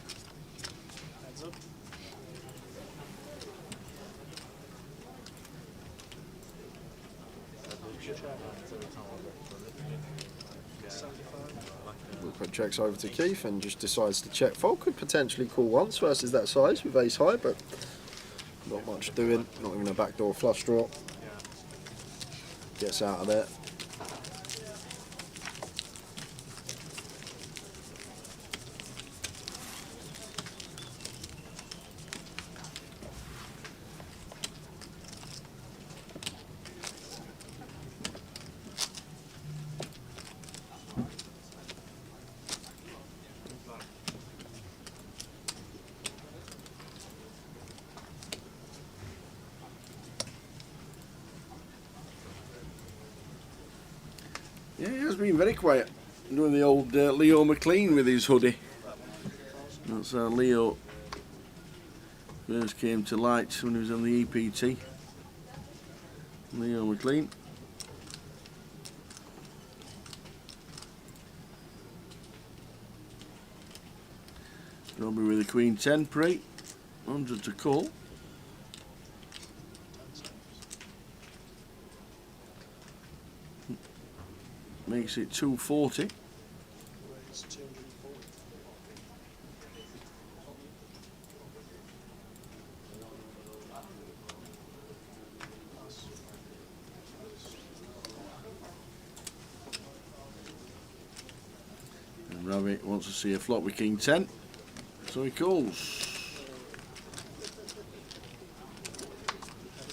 Speaker 6: Heads up.
Speaker 5: Wilco checks over to Keith and just decides to check fold. Could potentially call once versus that size with ace high, but not much doing. Not even a backdoor flush draw. Gets out of there.
Speaker 4: Yeah, he has been very quiet. Doing the old Leo McLean with his hoodie. That's how Leo first came to light when he was on the EPT. Leo McLean. Robbie with the Queen 10 pre. 100 to call. Makes it 240. And Rabbit wants to see a flop with King 10, so he calls.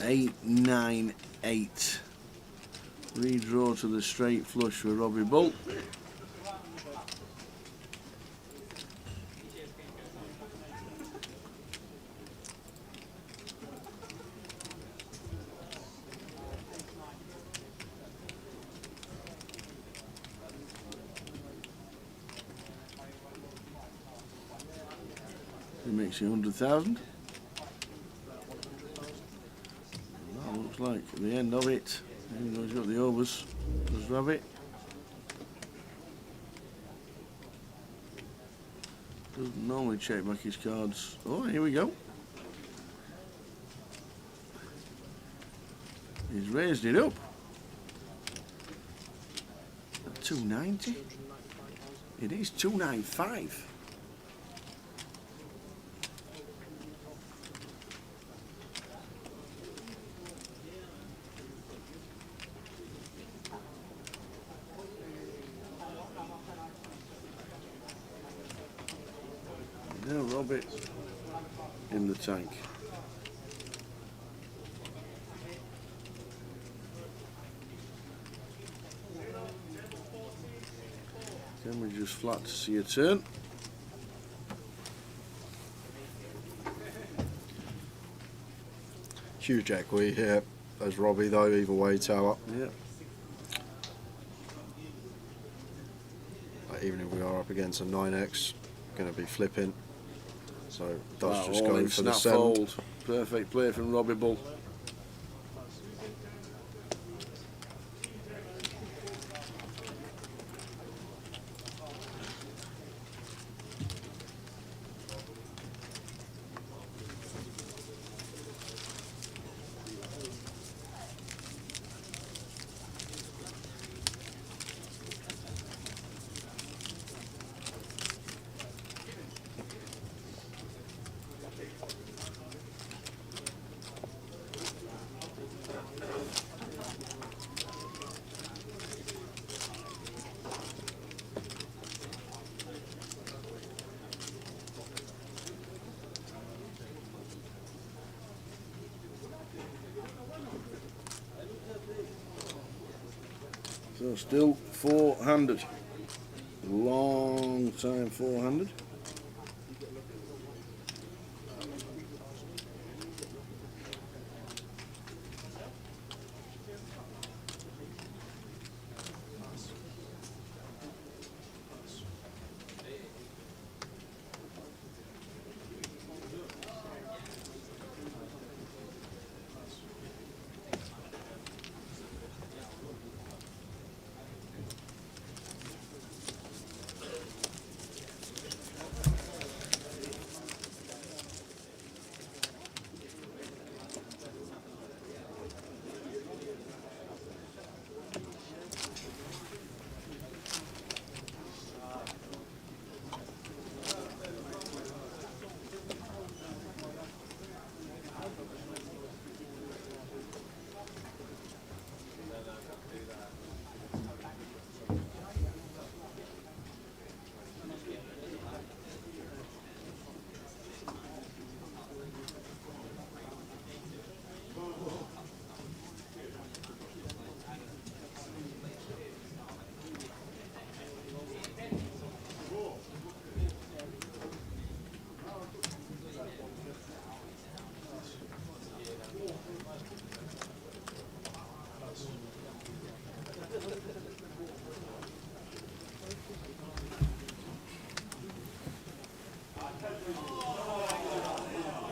Speaker 4: 8, 9, 8. Redraw to the straight flush for Robbie Bull. He makes it 100,000. That looks like the end of it. Even though he's got the overs, does Rabbit. Doesn't normally check back his cards. Oh, here we go. He's raised it up. 290. It is 295. Now Robert in the tank. Can we just flat to see a turn?
Speaker 5: Huge equity here as Robbie though, either way tower.
Speaker 4: Yeah.
Speaker 5: Even if we are up against a 9x, going to be flipping. So does
Speaker 4: Wow,
Speaker 5: just
Speaker 4: all
Speaker 5: go
Speaker 4: in
Speaker 5: for the
Speaker 4: snap
Speaker 5: send.
Speaker 4: fold. Perfect play from Robbie Bull. So still 400. Long time 400.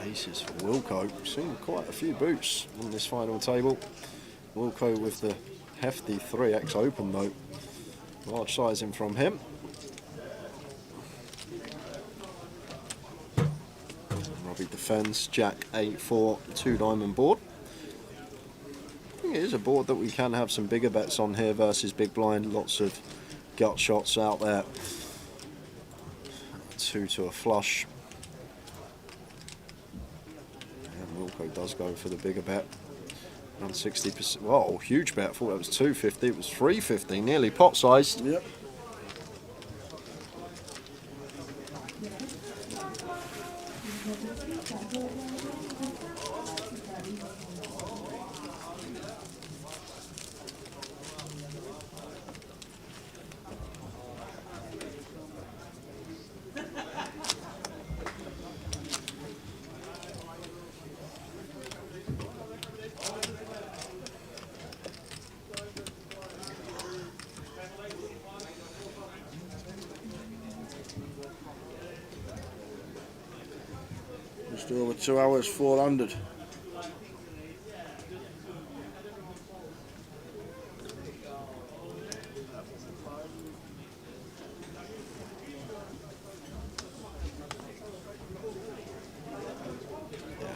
Speaker 12: Aces for Wilco. Seen quite a few boots on this final table. Wilco with the hefty 3x open though. Large sizing from him. Robbie defends. Jack 8-4, 2-diamond board. I think it is a board that we can have some bigger bets on here versus big blind. Lots of gut shots out there. 2 to a flush. Wilco does go for the bigger bet. Around 60%. Whoa, huge bet. I thought that was 250. It was 350. Nearly pot sized.
Speaker 4: Yep. Just over 2 hours, 400.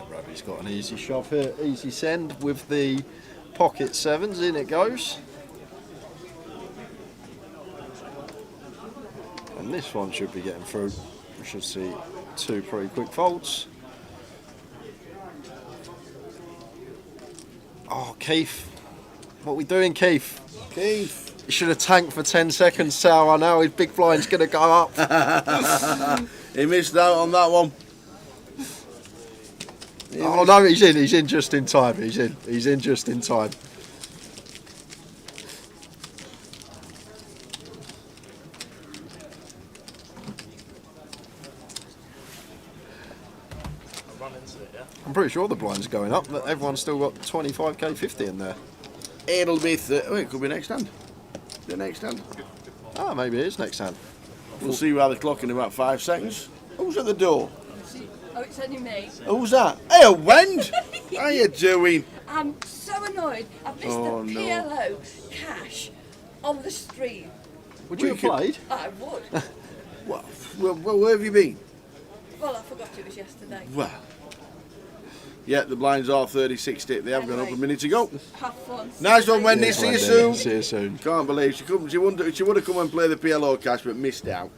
Speaker 12: Robbie's got an easy shove here. Easy send with the pocket sevens. In it goes. And this one should be getting through. We should see 2 pretty quick folds. Oh, Keith. What are we doing, Keith?
Speaker 4: Keith.
Speaker 12: He should have tanked for 10 seconds, Tower. Now his big blind's going to go up.
Speaker 4: He missed out on that one.
Speaker 12: Oh, no, he's in. He's in just in time. He's in. He's in just in time. I'm pretty sure the blind's going up, but everyone's still got 25k 50 in there.
Speaker 4: It'll be, it could be next hand. The next hand.
Speaker 12: Ah, maybe it is next hand.
Speaker 4: We'll see by the clock in about 5 seconds. Who's at the door?
Speaker 14: Oh, it's only me.
Speaker 4: Who's that? Hey, Wend! How you doing?
Speaker 14: I'm so annoyed. I've missed the PLO cash on the stream.
Speaker 12: Would you have played?
Speaker 14: I would.
Speaker 4: Where have you been?
Speaker 14: Well, I forgot it was yesterday.
Speaker 4: Well. Yeah, the blinds are 30-60. They have gone up a minute ago.
Speaker 14: Have fun.
Speaker 4: Nice one, Wendy. See you soon.
Speaker 12: See you soon.
Speaker 4: Can't believe she would have come and play the PLO cash, but missed out.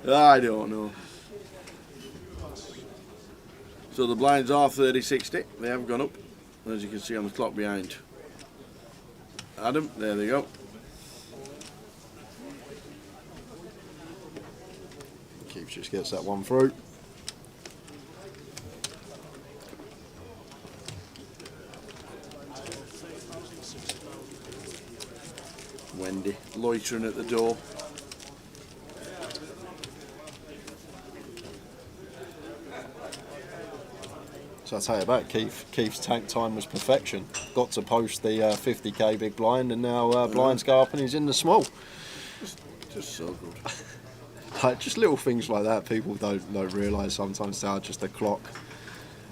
Speaker 4: I don't know. So the blinds are 30-60. They have gone up, as you can see on the clock behind Adam. There they go.
Speaker 12: Keith just gets that one through.
Speaker 4: loitering at the door.
Speaker 12: So I tell you about Keith's tank time was perfection. Got to post the 50k big blind, and now blinds go up and he's in the small.
Speaker 4: Just so good.
Speaker 12: Like, just little things like that people don't realise sometimes. They are just a clock.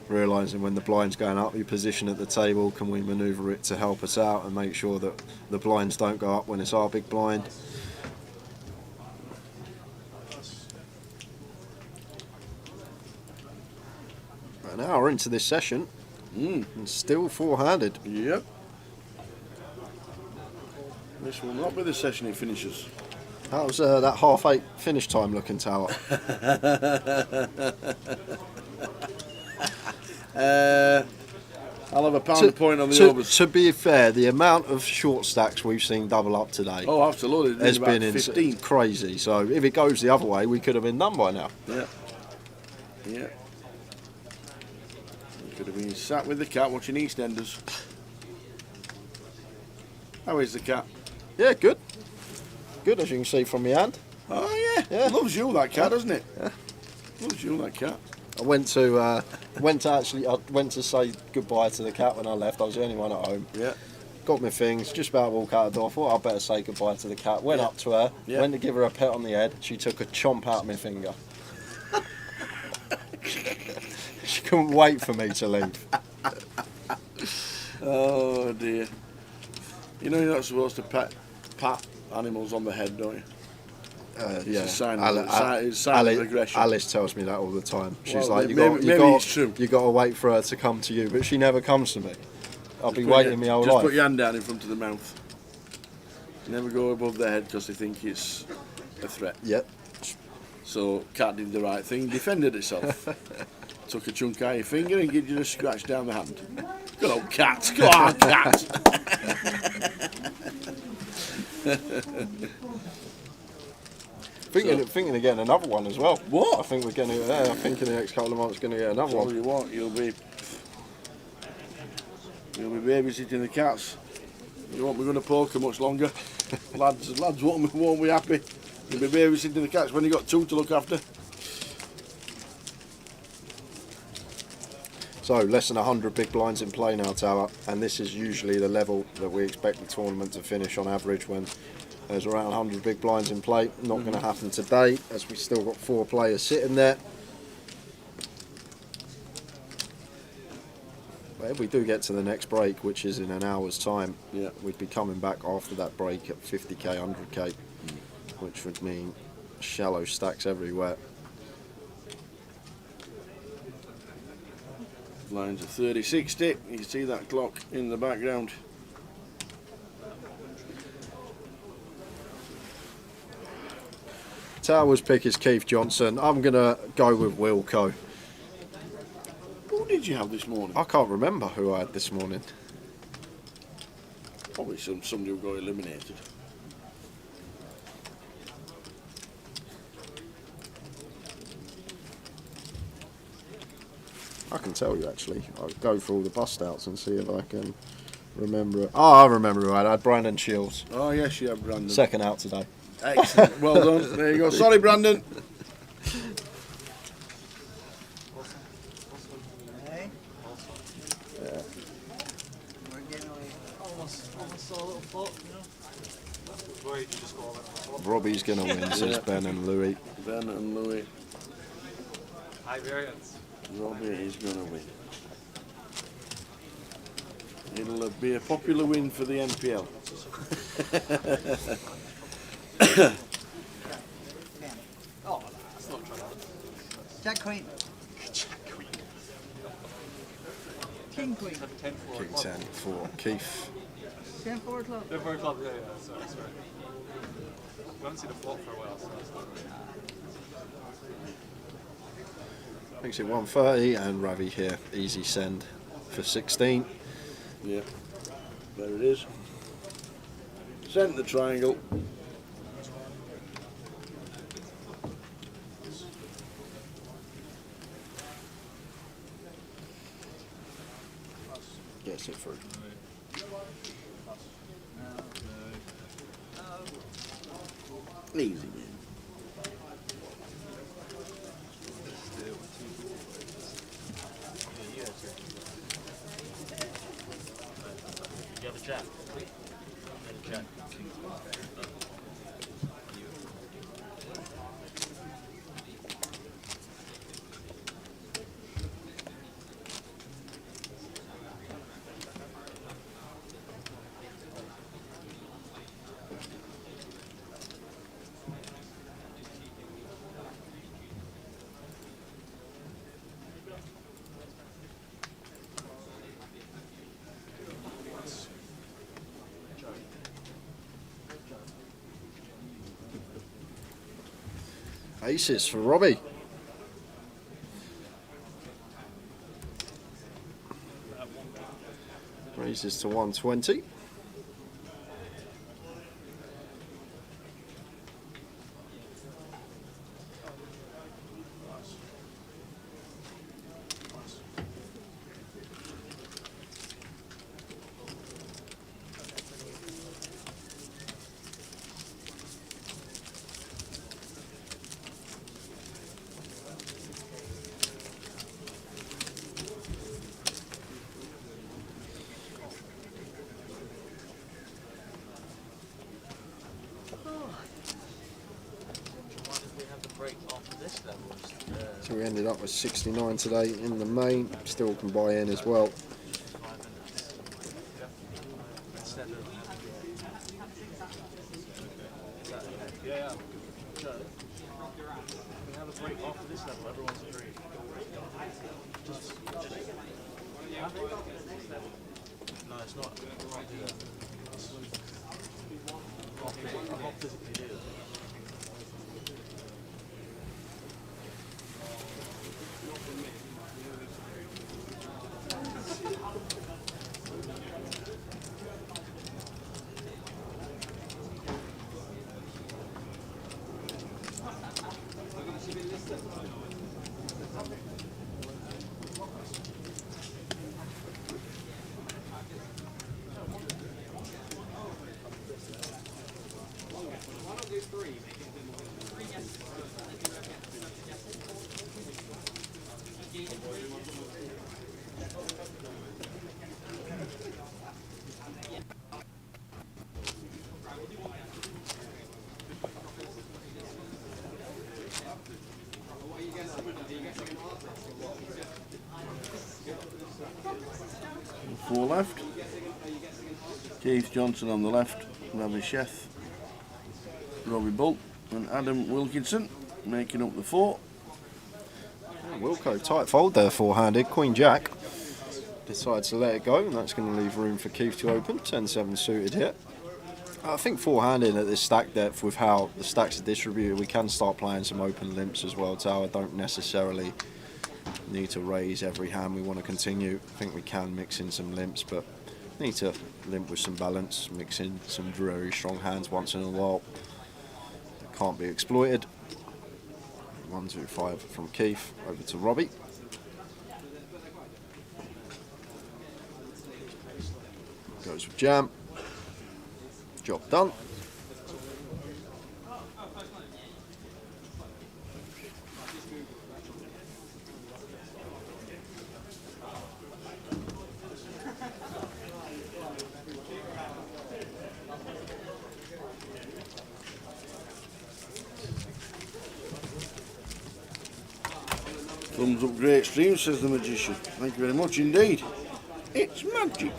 Speaker 12: Realising when the blind's going up, your position at the table, can we manoeuvre it to help us out and make sure that the blinds don't go up when it's our big blind. An hour into this session, and still four-handed.
Speaker 4: Yep. This will not be the session it finishes.
Speaker 12: How's that 8:30 finish time looking, Tower?
Speaker 4: I'll have a pound a point on the overs.
Speaker 12: To be fair, the amount of short stacks we've seen double up today,
Speaker 4: oh, absolutely,
Speaker 12: has been
Speaker 4: 15.
Speaker 12: Crazy. So if it goes the other way, we could have been done by now.
Speaker 4: Yeah. Yeah. We could have been sat with the cat watching EastEnders. How is the cat?
Speaker 12: Yeah, good. Good, as you can see from my hand.
Speaker 4: Oh yeah. Loves you, that cat, doesn't it?
Speaker 12: Yeah.
Speaker 4: Loves you, that cat.
Speaker 12: I went to say goodbye to the cat when I left. I was the only one at home.
Speaker 4: Yeah.
Speaker 12: Got my things, just about to walk out the door. Thought I'd better say goodbye to the cat. Went up to her, went to give her a pet on the head. She took a chomp out of my finger. She couldn't wait for me to leave.
Speaker 4: Oh dear. You know you're not supposed to pat animals on the head, don't you? It's
Speaker 12: Yeah,
Speaker 4: a sign of aggression.
Speaker 12: Alice tells me that all the time. She's
Speaker 4: Well,
Speaker 12: like,
Speaker 4: maybe it's true.
Speaker 12: You got to wait for her to come to you, but she never comes to me. I'll be waiting my whole
Speaker 4: Just
Speaker 12: life.
Speaker 4: put your hand down in front of the mouth. Never go above their head because they think it's a threat.
Speaker 12: Yep.
Speaker 4: So cat did the right thing, defended itself. Took a chunk out of your finger and gave you a scratch down the hand. Good old cat. Go on, cat.
Speaker 12: Thinking of getting another one as well.
Speaker 4: What?
Speaker 12: I think we're going to. I think in the next couple of months, going to get another
Speaker 4: Tell
Speaker 12: one.
Speaker 4: you what, you'll be babysitting the cats. You won't be going to poker much longer. lads won't be happy. You'll be babysitting the cats when you've got two to look after.
Speaker 12: So less than 100 big blinds in play now, Tower, and this is usually the level that we expect the tournament to finish on average when there's around 100 big blinds in play. Not going to happen today, as we still got 4 players sitting there. But if we do get to the next break, which is in an hour's time, we'd be coming back after that break at 50k, 100k, which would mean shallow stacks everywhere.
Speaker 4: Lines of 30-60. You can see that clock in the background.
Speaker 12: Tower's pick is Keith Johnson. I'm going to go with Wilco.
Speaker 4: Who did you have this morning?
Speaker 12: I can't remember who I had this morning.
Speaker 4: Probably somebody who got eliminated.
Speaker 12: I can tell you actually. I'll go through all the bust outs and see if I can remember it. Oh, I remember who I had. I had Brandon Shields.
Speaker 4: Oh yes, you have Brandon.
Speaker 12: Second out today.
Speaker 4: Excellent. Well done. There you go. Sorry, Brandon.
Speaker 3: Hey?
Speaker 12: Yeah.
Speaker 3: We're getting away.
Speaker 13: Almost saw a little foot, you know. Where you just go over.
Speaker 12: Robbie's going to win, says Ben and Louis.
Speaker 4: Ben and Louis.
Speaker 13: High variance.
Speaker 4: Robbie is going to win. It'll be a popular win for the NPL.
Speaker 3: Oh, that's not trying. Jack Queen. King Queen.
Speaker 12: King 10 for Keith.
Speaker 3: 10-4 club.
Speaker 13: 10-4 club, yeah, sorry. We haven't seen the flop for a while, so that's not
Speaker 12: Makes it 130 and Ravi here. Easy send for 16.
Speaker 4: Yeah, there it is. Sent the triangle.
Speaker 12: Gets it through.
Speaker 4: Easy.
Speaker 10: You have a jack. You have a jack.
Speaker 5: Aces for Robbie. Raises to 120. So we ended up with 69 today in the main. Still can buy in as well.
Speaker 10: Yeah. We have a break after this level, everyone's agreed. No, it's not. I can't do that. I can't physically do it.
Speaker 4: Four left. Keith Johnson on the left, Ravi Sheth, Robbie Bull and Adam Wilkinson making up the four.
Speaker 5: Wilco, tight fold there, four-handed. Queen Jack decides to let it go, and that's going to leave room for Keith to open. 10-7 suited here. I think four-handed at this stack depth, with how the stacks are distributed, we can start playing some open limps as well. Tower don't necessarily need to raise every hand we want to continue. I think we can mix in some limps, but need to limp with some balance, mix in some very strong hands once in a while. Can't be exploited. 1-2-5 from Keith, over to Robbie. Goes with jam. Job done.
Speaker 4: Thumbs up, great stream, says the magician. Thank you very much indeed. It's magic.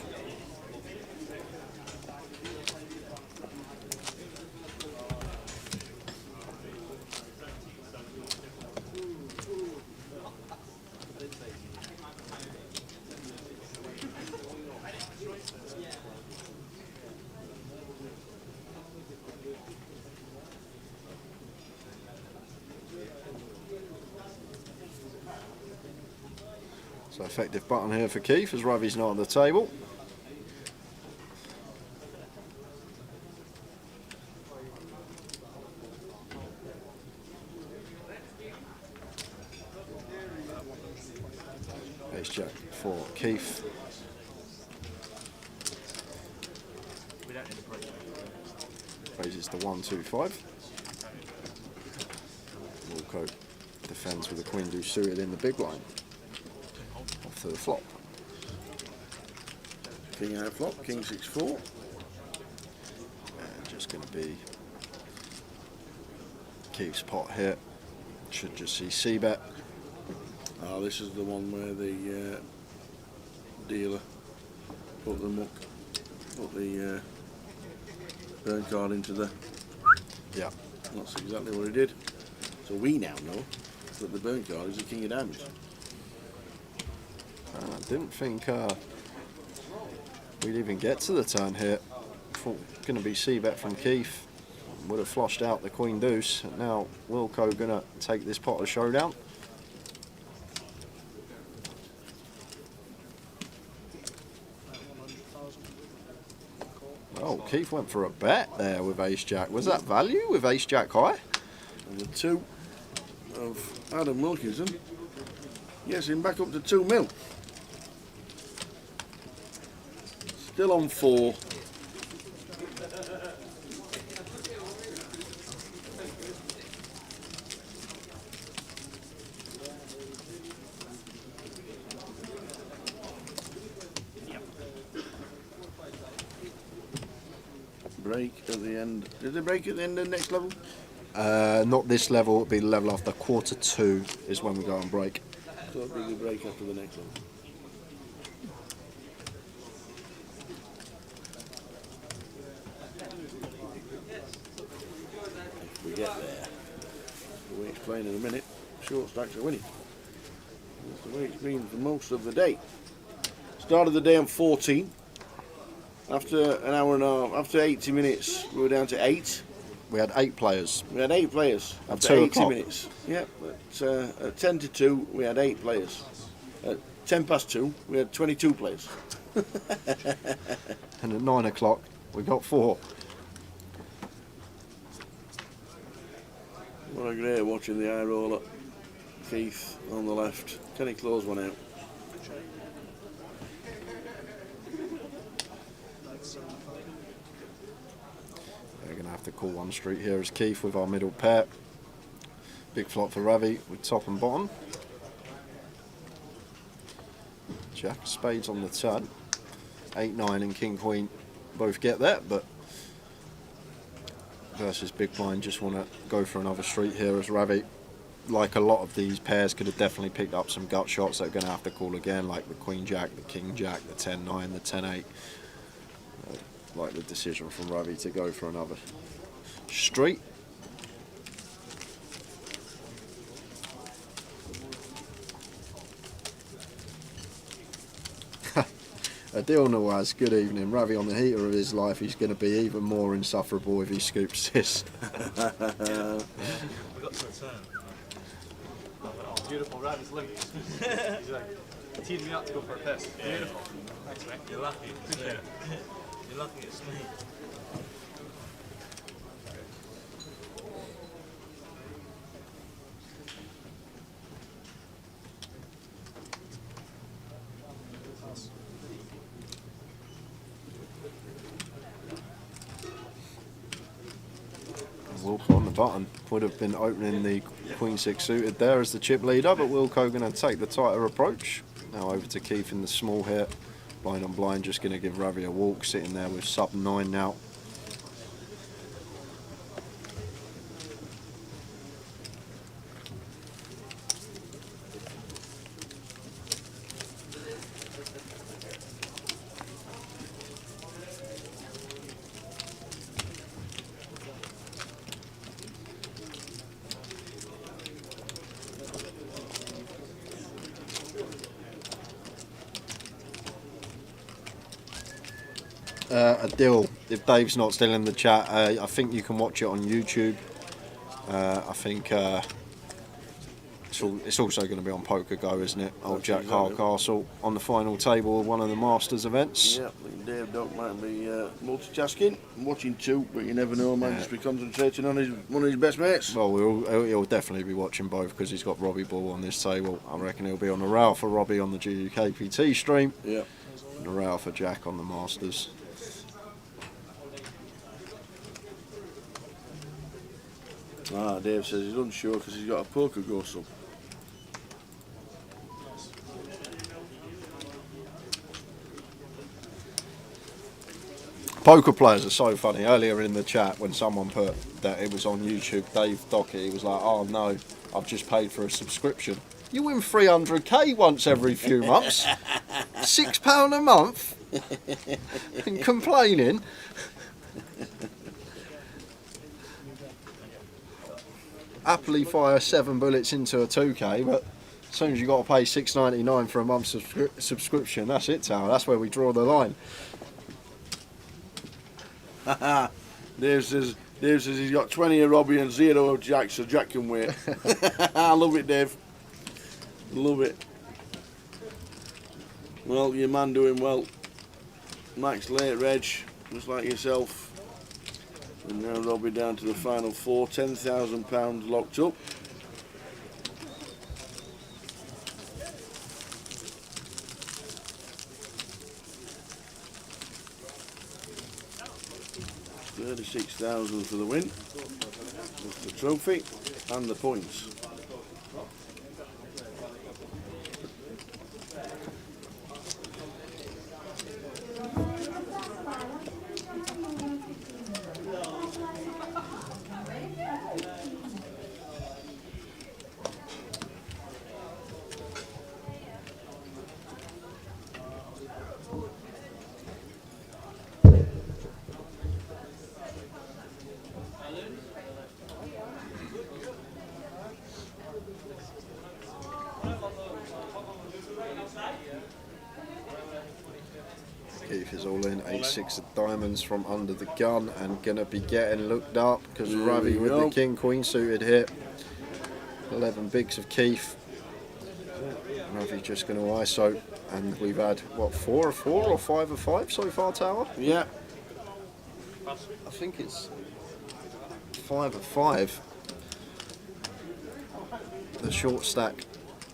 Speaker 5: So effective button here for Keith as Ravi's not at the table. Ace Jack for Keith. Raises to 1-2-5. Wilco defends with the queen deuce suited in the big line. Off to the flop.
Speaker 4: King out flop, king 6-4.
Speaker 5: And just going to be Keith's pot here. Should just see c-bet.
Speaker 4: Oh, this is the one where the dealer put the burn card into the...
Speaker 5: Yeah.
Speaker 4: That's exactly what he did. So we now know that the burn card is the king of diamonds.
Speaker 5: I didn't think we'd even get to the turn here. Thought going to be c-bet from Keith. Would have flushed out the queen deuce. And now Wilco going to take this pot of showdown. Oh, Keith went for a bet there with ace jack. Was that value with ace jack high?
Speaker 4: And the 2 of Adam Wilkinson. Yes, him back up to 2 mil. Still on 4. Break at the end. Did they break at the end of the next level?
Speaker 5: Not this level, it'll be the level after quarter 2 is when we go on break.
Speaker 4: So it'll be the break after the next level. If we get there, the way it's playing in a minute, short stacks are winning. That's the way it's been for most of the day. Started the day on 14. After an hour and a half, after 80 minutes, we were down to 8.
Speaker 5: We had 8 players.
Speaker 4: We had 8 players
Speaker 5: At
Speaker 4: after
Speaker 5: 2
Speaker 4: 80
Speaker 5: o'clock.
Speaker 4: minutes. Yep, at 10 to 2, we had 8 players. At 10 past 2, we had 22 players.
Speaker 5: And at 9 o'clock, we got 4.
Speaker 4: What a great watching the eye roller. Keith on the left. Can he close one out?
Speaker 5: We're going to have to call one street here as Keith with our middle pair. Big flop for Ravi with top and bottom. Jack of spades on the turn. 8, 9 and king queen both get that, but versus big blind just want to go for another street here as Ravi, like a lot of these pairs, could have definitely picked up some gut shots that are going to have to call again, like the queen jack, the king jack, the 10 9, the 10 8. Like the decision from Ravi to go for another street. Adil Nawaz, good evening. Ravi on the heater of his life. He's going to be even more insufferable if he scoops this.
Speaker 10: We got to a turn.
Speaker 6: Oh, beautiful. Ravi's linked. He's like teasing me up to go for a piss.
Speaker 10: Yeah.
Speaker 6: Beautiful. Thanks, mate.
Speaker 10: You're lucky.
Speaker 6: Appreciate it.
Speaker 10: You're lucky it's me.
Speaker 5: Wilco on the button would have been opening the queen 6 suited there as the chip leader, but Wilco going to take the tighter approach. Now over to Keith in the small here. Blind on blind, just going to give Ravi a walk, sitting there with sub 9 now. Adil, if Dave's not still in the chat, I think you can watch it on YouTube. I think it's also going to be on Poker Go, isn't it? Old Jack Hardcastle on the final table of one of the Masters events.
Speaker 4: Yeah, Dave Doc might be multitasking, watching 2, but you never know, might just be concentrating on one of his best mates.
Speaker 5: Well, he'll definitely be watching both because he's got Robbie Ball on this table. I reckon he'll be on the rail for Robbie on the GUKPT stream.
Speaker 4: Yeah.
Speaker 5: And the rail for Jack on the Masters.
Speaker 4: Ah, Dave says he's unsure because he's got a poker go sub.
Speaker 12: Poker players are so funny. Earlier in the chat, when someone put that it was on YouTube, Dave Dockett, he was like, "Oh no, I've just paid for a subscription." You win 300k once every few months. £6 a month, and complaining. Happily fire 7 bullets into a 2k, but as soon as you got to pay £6.99 for a month's subscription, that's it, Tower. That's where we draw the line.
Speaker 4: Dave says he's got 20 of Robbie and 0 of Jack, so Jack can wait. I love it, Dave. Love it. Well, your man doing well. Max late, Reg, just like yourself. And now Robbie down to the final 4, £10,000 locked up. £36,000 for the win. That's the trophy and the points.
Speaker 12: Keith is all in, 8-6 of diamonds from under the gun and gonna be getting looked up because Ravi with the king queen suited hit. 11 bigs of Keith. Ravi just gonna ISO, and we've had what, 4 of 4 or 5 of 5 so far, Tower?
Speaker 4: Yeah.
Speaker 12: I think it's 5 of 5. The short stack.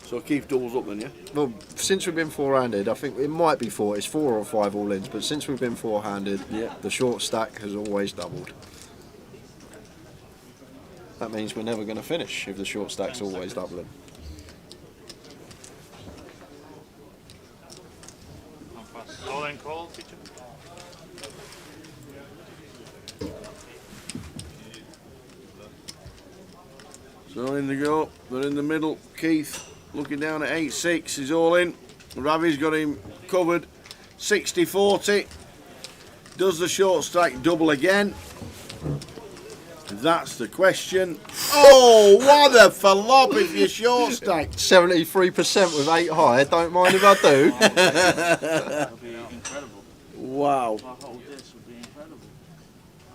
Speaker 4: So Keith doubles up then, yeah?
Speaker 12: Well, since we've been four-handed, I think it might be 4. It's 4 or 5 all-ins, but since we've been four-handed,
Speaker 4: yeah,
Speaker 12: the short stack has always doubled. That means we're never going to finish if the short stack's always doubling.
Speaker 6: All in call, teacher.
Speaker 4: So in they go. They're in the middle. Keith looking down at 8-6. He's all in. Ravi's got him covered. 60-40. Does the short stack double again? That's the question. Oh, what a flop if you short stack.
Speaker 12: 73% with 8 high. Don't mind if I do.
Speaker 10: That would be incredible.
Speaker 4: Wow.
Speaker 10: If I hold this, would be incredible.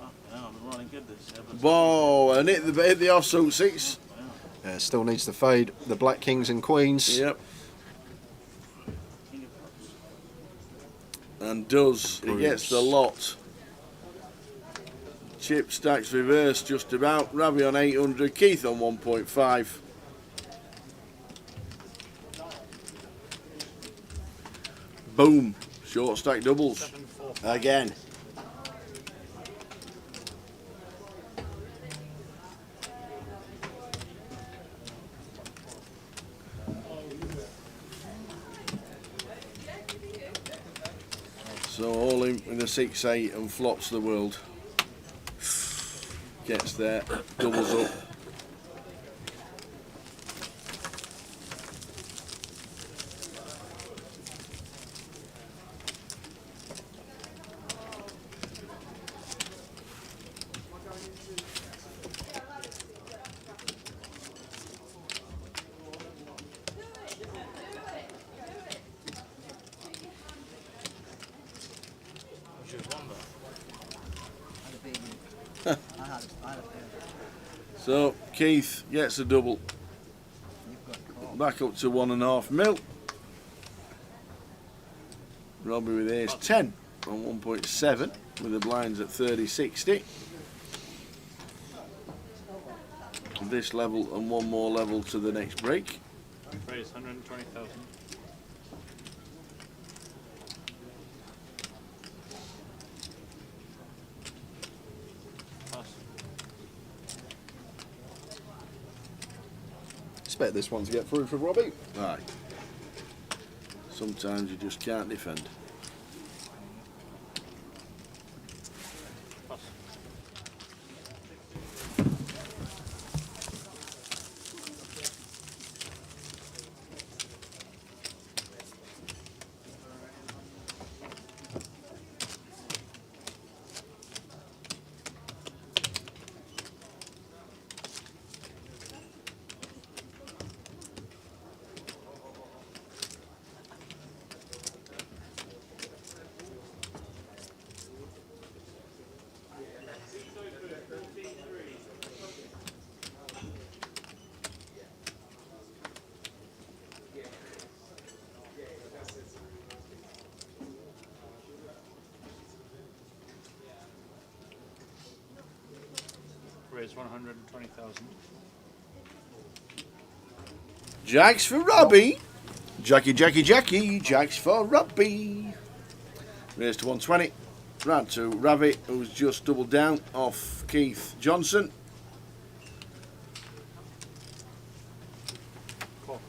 Speaker 10: Oh, yeah, I'm running good this year. But
Speaker 4: Whoa, and hit the offsuit 6.
Speaker 12: Yeah, still needs to fade the black kings and queens.
Speaker 4: Yep. And does. He gets the lot. Chip stacks reversed just about. Ravi on 800, Keith on 1.5. Boom. Short stack doubles. Again. So all in with a 6-8 and flops the world. Gets there, doubles up. So Keith gets a double. Back up to 1.5 mil. Robbie with ace 10 on 1.7 with the blinds at 30-60. This level and one more level to the next break.
Speaker 6: Raise 120,000.
Speaker 12: expect this one to get through for Robbie.
Speaker 4: Aye. Sometimes you just can't defend.
Speaker 6: Raise 120,000.
Speaker 4: Jacks for Robbie. Jackie, Jacks for Robbie. Raised to 120. Round to Ravi, who's just doubled down off Keith Johnson.
Speaker 6: Cool.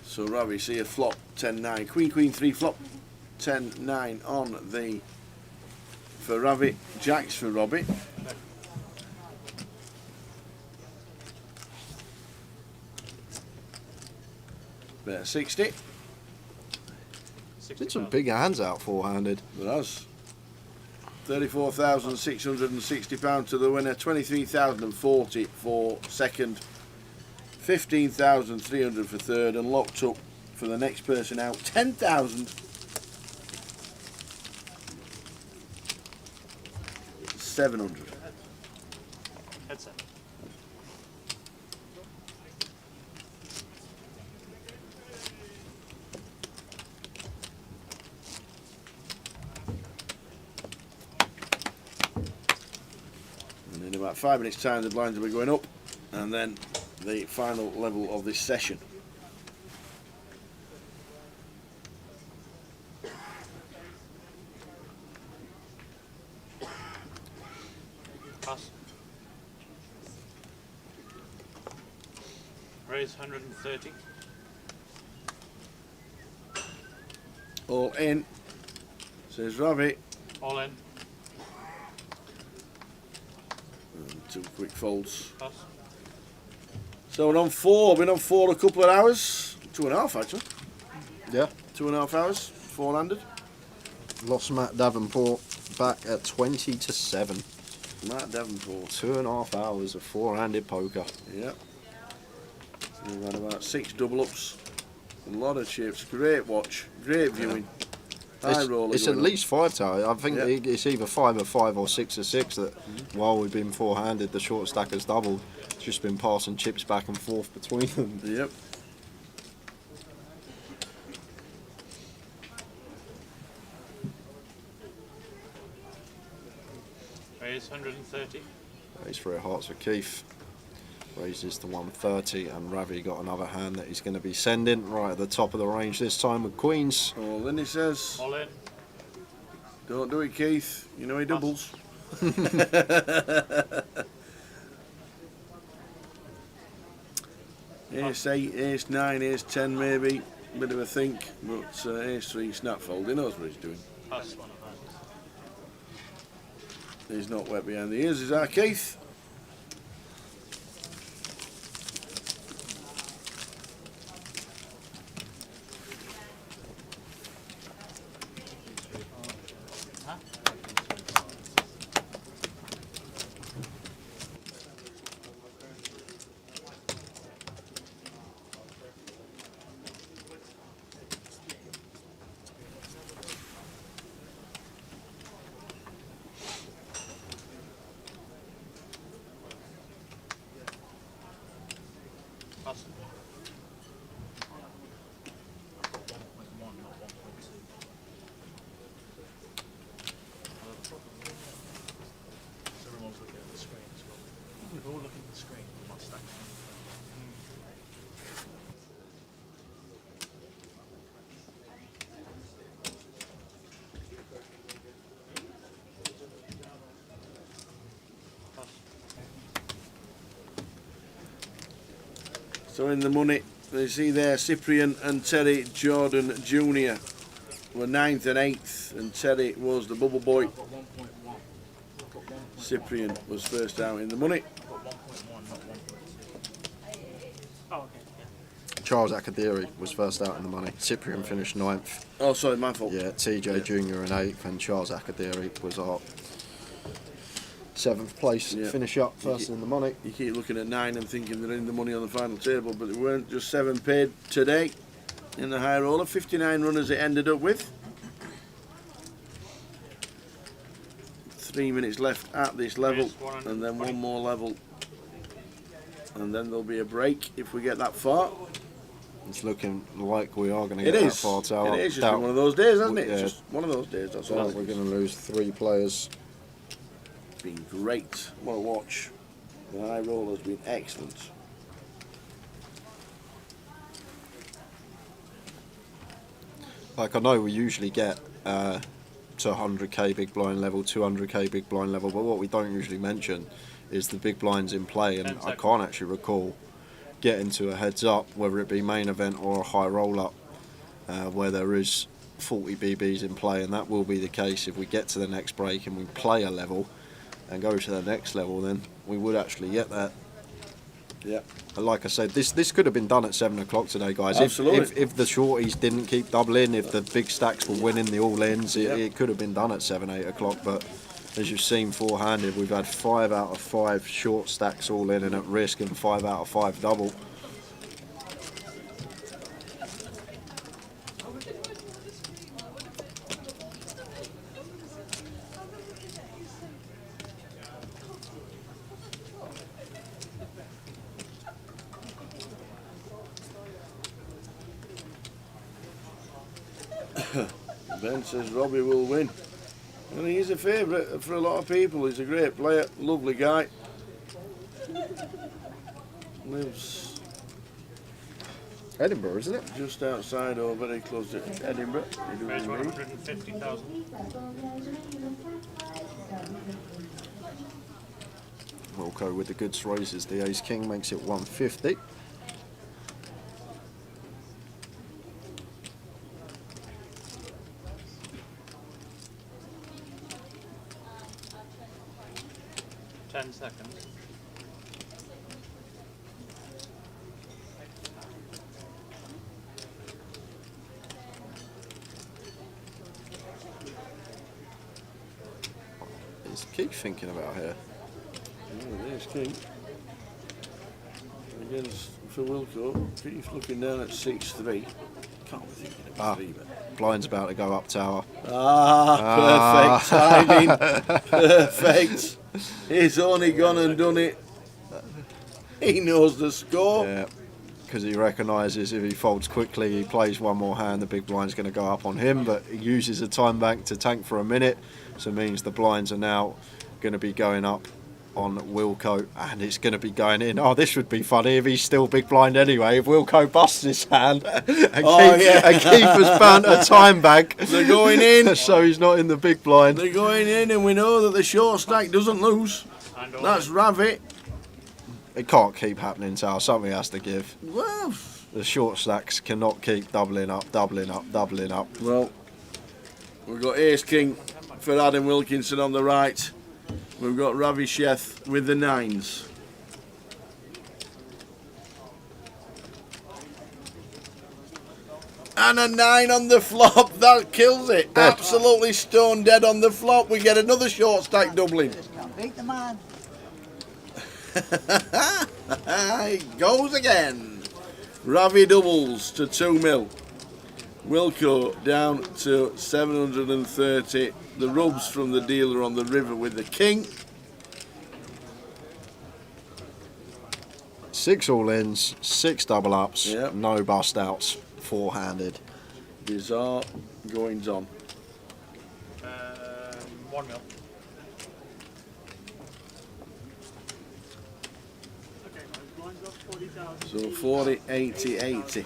Speaker 4: So Ravi, see a flop, 10-9. Queen, 3 flop, 10-9 on the for Ravi. Jacks for Robbie. Bet 60.
Speaker 12: Did some big hands out four-handed.
Speaker 4: It has. £34,660 to the winner. 23,040 for second. 15,300 for third, and locked up for the next person out. 10,700.
Speaker 6: Headset.
Speaker 4: And in about 5 minutes' time, the blinds will be going up, and then the final level of this session.
Speaker 6: Pass. Raise 130.
Speaker 4: All in, says Ravi.
Speaker 6: All in.
Speaker 4: And 2 quick folds.
Speaker 6: Pass.
Speaker 4: So we're on 4. Been on 4 a couple of hours. 2.5 actually.
Speaker 12: Yeah.
Speaker 4: 2.5 hours. 4-handed.
Speaker 12: Lost Matt Davenport back at 20 to 7.
Speaker 4: Matt Davenport.
Speaker 12: 2.5 hours of four-handed poker.
Speaker 4: Yep. We've had about 6 double-ups. A lot of chips. Great watch. Great viewing. High roller.
Speaker 12: It's at least 5 tower. I think it's either 5 of 5 or 6 of 6 that while we've been four-handed, the short stack has doubled. It's just been passing chips back and forth between them.
Speaker 4: Yep.
Speaker 6: Raise 130.
Speaker 12: Raise 3 hearts for Keith. Raises to 130, and Ravi got another hand that he's going to be sending right at the top of the range this time with queens.
Speaker 4: All in, he says.
Speaker 6: All in.
Speaker 4: Don't do it, Keith. You know he doubles. Ace 8, Ace 9, Ace 10 maybe. Bit of a think, but Ace 3 snap fold. He knows what he's doing.
Speaker 6: Pass.
Speaker 4: He's not wet behind the ears, is our Keith.
Speaker 6: Pass.
Speaker 10: Everyone's looking at the screen as well. We're all looking at the screen. What's that?
Speaker 4: So in the money, you see there, Cyprian and Terry Jordan Jr. were 9th and 8th, and Terry was the bubble boy. Cyprian was first out in the money.
Speaker 5: Charles Akadiri was first out in the money. Cyprian finished 9th.
Speaker 4: Oh, sorry, my fault.
Speaker 5: Yeah, TJ Jr. in 8th, and Charles Akadiri was our 7th place.
Speaker 4: Yeah.
Speaker 5: Finish up first in the money.
Speaker 4: You keep looking at 9 and thinking they're in the money on the final table, but they weren't. Just 7 paid today in the high roller. 59 runners it ended up with. 3 minutes left at this level, and then one more level, and then there'll be a break if we get that far.
Speaker 5: It's looking like we are going to get that far.
Speaker 4: It is just one of those days, hasn't it?
Speaker 5: Yeah.
Speaker 4: It's just one of those days. That's all.
Speaker 5: We're going to lose 3 players.
Speaker 4: It's been great. What a watch. The high roller has been excellent.
Speaker 5: Like, I know we usually get to 100k big blind level, 200k big blind level, but what we don't usually mention is the big blinds in play, and I can't actually recall getting to a heads up, whether it be main event or a high roll up, where there is 40 BBs in play, and that will be the case if we get to the next break and we play a level and go to the next level, then we would actually get that.
Speaker 4: Yeah.
Speaker 5: And like I said, this could have been done at 7 o'clock today, guys.
Speaker 4: Absolutely.
Speaker 5: If the shorties didn't keep doubling, if the big stacks were winning the all-ins, it could have been done at 7, 8 o'clock, but as you've seen four-handed, we've had 5 out of 5 short stacks all in and at risk, and 5 out of 5 double.
Speaker 4: Ben says Robbie will win. And he is a favourite for a lot of people. He's a great player, lovely guy. Lives
Speaker 5: Edinburgh, isn't it?
Speaker 4: Just outside or very close to Edinburgh. He does indeed.
Speaker 6: 150,000.
Speaker 5: Wilco with the goods raises the ace king, makes it 150.
Speaker 6: Seconds.
Speaker 5: Is Keith thinking about here?
Speaker 4: Oh, there's King. Against for Wilco. Keith looking down at 6-3. Can't be thinking about 3, but
Speaker 5: blind's about to go up tower.
Speaker 4: perfect timing. Perfect. He's only gone and done it. He knows the score.
Speaker 5: Yeah, because he recognises if he folds quickly, he plays one more hand, the big blind's going to go up on him, but he uses a time bank to tank for a minute, so it means the blinds are now going to be going up on Wilco, and it's going to be going in. Oh, this would be funny if he's still big blind anyway, if Wilco busts his hand and Keith has found a time bank.
Speaker 4: They're going in.
Speaker 5: So he's not in the big blind.
Speaker 4: They're going in, and we know that the short stack doesn't lose. That's Ravi.
Speaker 5: It can't keep happening, Tal. Something has to give.
Speaker 4: Well,
Speaker 5: the short stacks cannot keep doubling up, doubling up, doubling up.
Speaker 4: Well, we've got Ace King for Adam Wilkinson on the right. We've got Ravi Sheth with the 9s. And a 9 on the flop. That kills it. Dead. Absolutely stone dead on the flop. We get another short stack doubling.
Speaker 3: Beat the man.
Speaker 4: He goes again. Ravi doubles to 2 mil. Wilco down to 730. The rubs from the dealer on the river with the king.
Speaker 5: 6 all-ins, 6 double-ups, no bust-outs, four-handed.
Speaker 4: Bizarre goings-on.
Speaker 6: 1 mil.
Speaker 4: So 40, 80, 80.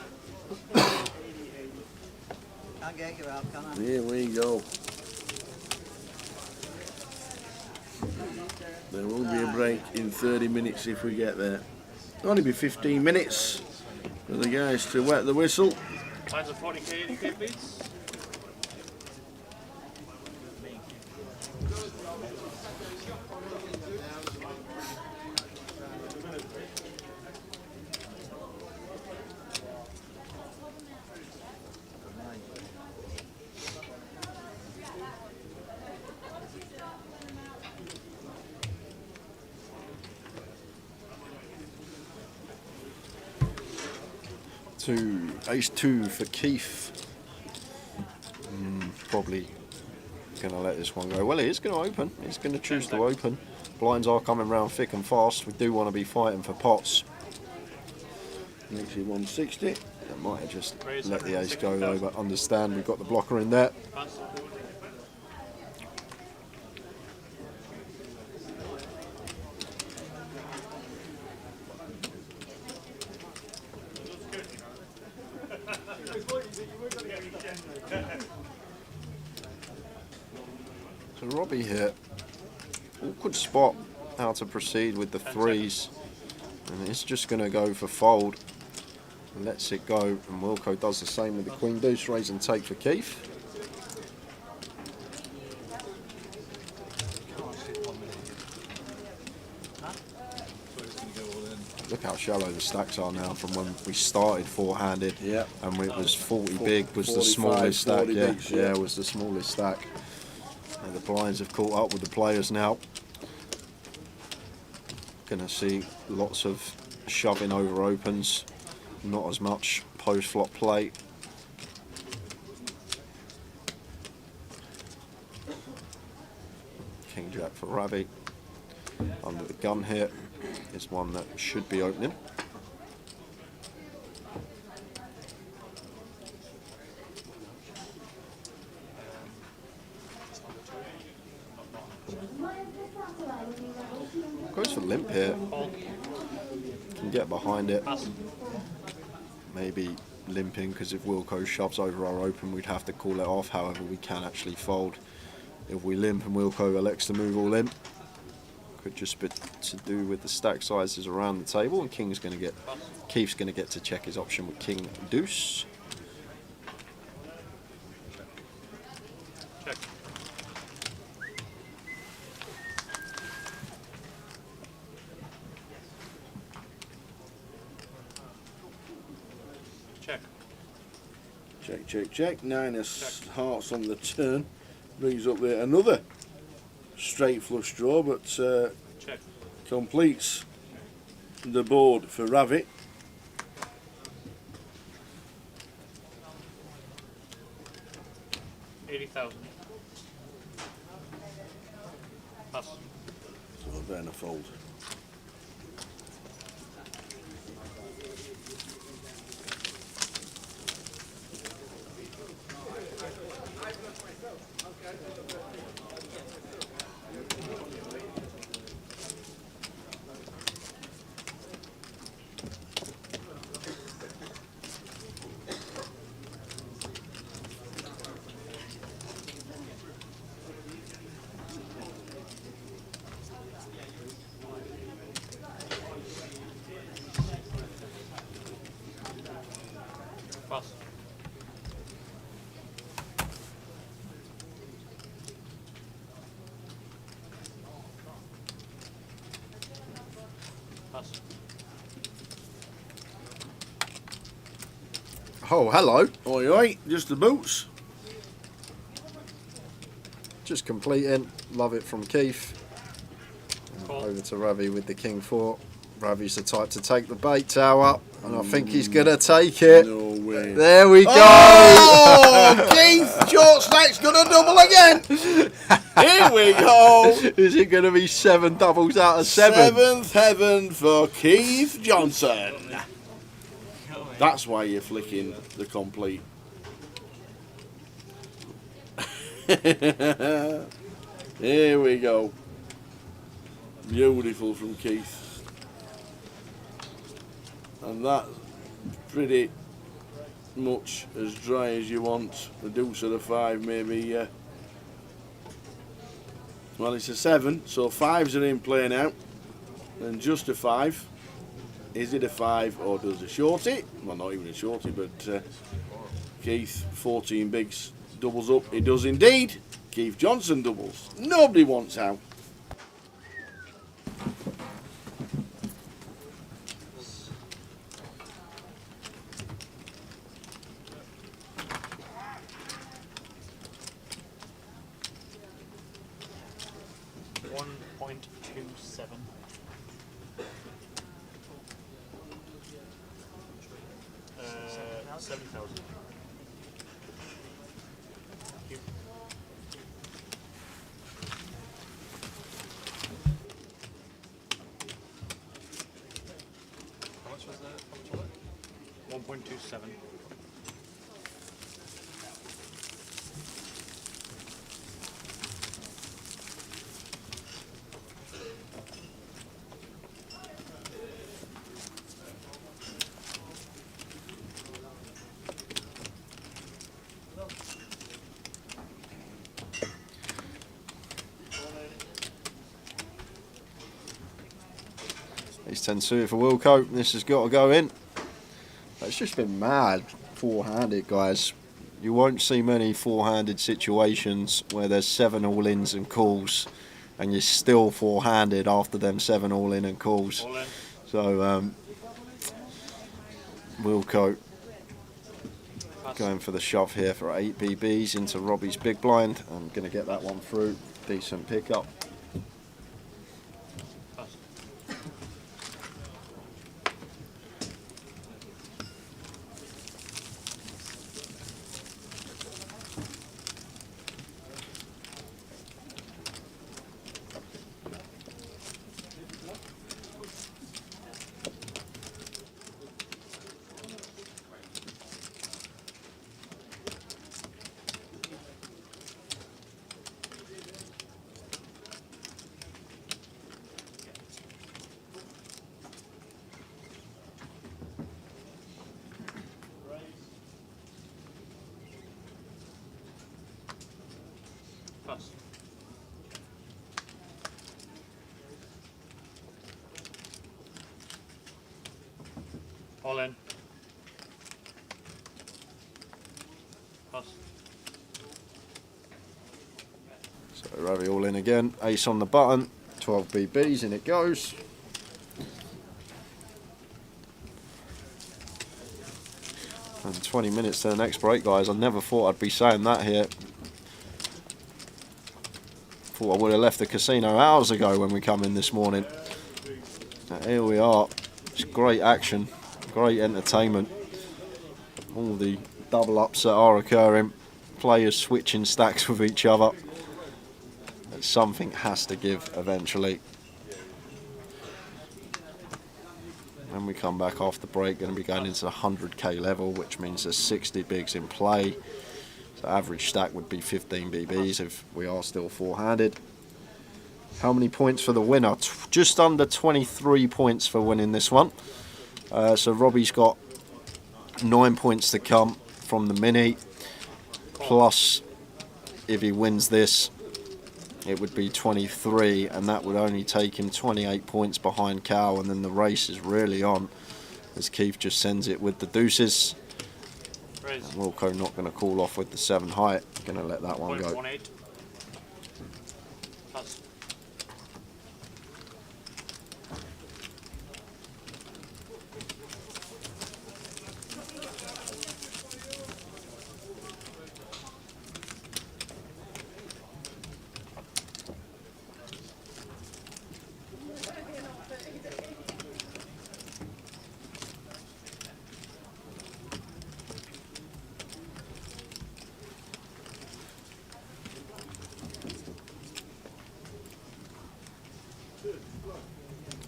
Speaker 3: Can't get you out, can I?
Speaker 4: Here we go. There will be a break in 30 minutes if we get there. It'll only be 15 minutes. for the guys to wet the whistle.
Speaker 6: Lines of 40k, 80k, please.
Speaker 12: Ace 2 for Keith. Probably going to let this one go. Well, he is going to open. He's going to choose to open. Blinds are coming round thick and fast. We do want to be fighting for pots.
Speaker 4: Makes it 160.
Speaker 12: I might have just let the ace go though, but understand we've got the blocker in there. So Robbie here, awkward spot how to proceed with the threes, and it's just going to go for fold. Lets it go, and Wilco does the same with the queen deuce, raise and take for Keith. Look how shallow the stacks are now from when we started four-handed.
Speaker 4: Yeah.
Speaker 12: And it was 40 big was the
Speaker 4: 45,
Speaker 12: smallest stack.
Speaker 4: 40
Speaker 12: Yeah,
Speaker 4: bigs,
Speaker 12: yeah, was the smallest stack. And the blinds have caught up with the players now. Gonna see lots of shoving over opens, not as much post-flop play. King Jack for Ravi. Under the gun here is one that should be opening. Goes for limp here. Can get behind it. Maybe limping, because if Wilco shoves over our open, we'd have to call it off. However, we can actually fold if we limp and Wilco elects to move all in. Could just be to do with the stack sizes around the table, and Keith's going to get to check his option with King Deuce.
Speaker 6: Check. Check.
Speaker 4: Check, check, check. Nine of hearts on the turn. Brings up there another straight flush draw, but
Speaker 6: check.
Speaker 4: Completes the board for Ravi.
Speaker 6: $80,000. Pass.
Speaker 4: So then a fold.
Speaker 6: Pass. Pass.
Speaker 12: Oh, hello.
Speaker 4: Oi, oi, just the boots.
Speaker 12: Just completing. Love it from Keith. And over to Ravi with the King 4. Ravi's the type to take the bait tower, and I think he's going to take it.
Speaker 4: No way.
Speaker 12: There we go.
Speaker 4: Oh, Keith, short stack's going to double again. Here we go.
Speaker 12: Is it going to be 7 doubles out of 7?
Speaker 4: Seventh heaven for Keith Johnson. That's why you're flicking the complete. Here we go. Beautiful from Keith. And that's pretty much as dry as you want. The deuce of the 5 maybe. Well, it's a 7, so 5s are in play now. And just a 5. Is it a 5 or does a shorty? Well, not even a shorty, but Keith, 14 bigs, doubles up. It does indeed. Keith Johnson doubles. Nobody wants out.
Speaker 6: How much was that? 1.27.
Speaker 5: He's 10-2 for Wilco. This has got to go in. It's just been mad four-handed, guys. You won't see many four-handed situations where there's 7 all-ins and calls and you're still four-handed after them 7 all-in and calls.
Speaker 6: All in.
Speaker 5: So Wilco going for the shove here for 8 BBs into Robbie's big blind. I'm going to get that one through. Decent pickup.
Speaker 6: Pass. All in. Pass.
Speaker 5: So Ravi all in again. Ace on the button. 12 BBs, in it goes. And 20 minutes to the next break, guys. I never thought I'd be saying that here. Thought I would have left the casino hours ago when we come in this morning. But here we are. It's great action, great entertainment. All the double ups that are occurring, players switching stacks with each other. And something has to give eventually. When we come back after break, going to be going into the 100k level, which means there's 60 bigs in play. So average stack would be 15 BBs if we are still four-handed. How many points for the winner? Just under 23 points for winning this one. So Robbie's got 9 points to come from the mini. Plus, if he wins this, it would be 23, and that would only take him 28 points behind Cal, and then the race is really on as Keith just sends it with the deuces. And Wilco not going to call off with the 7 height, going to let that one go.
Speaker 6: 0.18. Pass.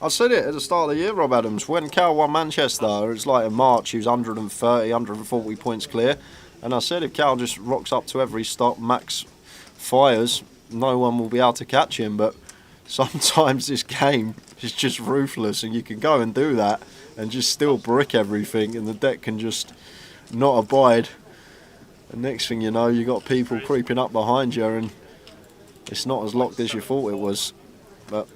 Speaker 5: I said it at the start of the year, Rob Adams. When Cal won Manchester, it's like in March, he was 130, 140 points clear. And I said if Cal just rocks up to every stop, max fires, no one will be able to catch him. But sometimes this game is just ruthless, and you can go and do that and just still brick everything, and the deck can just not abide. And next thing you know, you got people creeping up behind you, and it's not as locked as you thought it was. But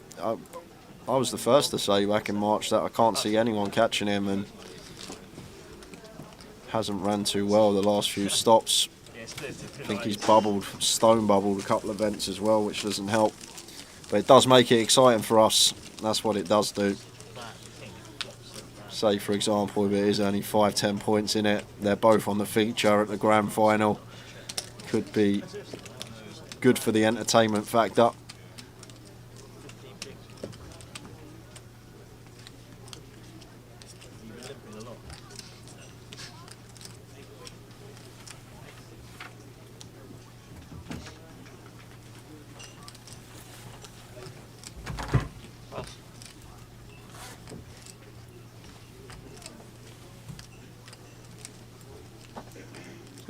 Speaker 12: I was the first to say back in March that I can't see anyone catching him, and hasn't ran too well the last few stops. I think he's stone bubbled a couple of events as well, which doesn't help. But it does make it exciting for us. That's what it does do. Say, for example, if it is only 5-10 points in it, they're both on the feature at the grand final. Could be good for the entertainment factor.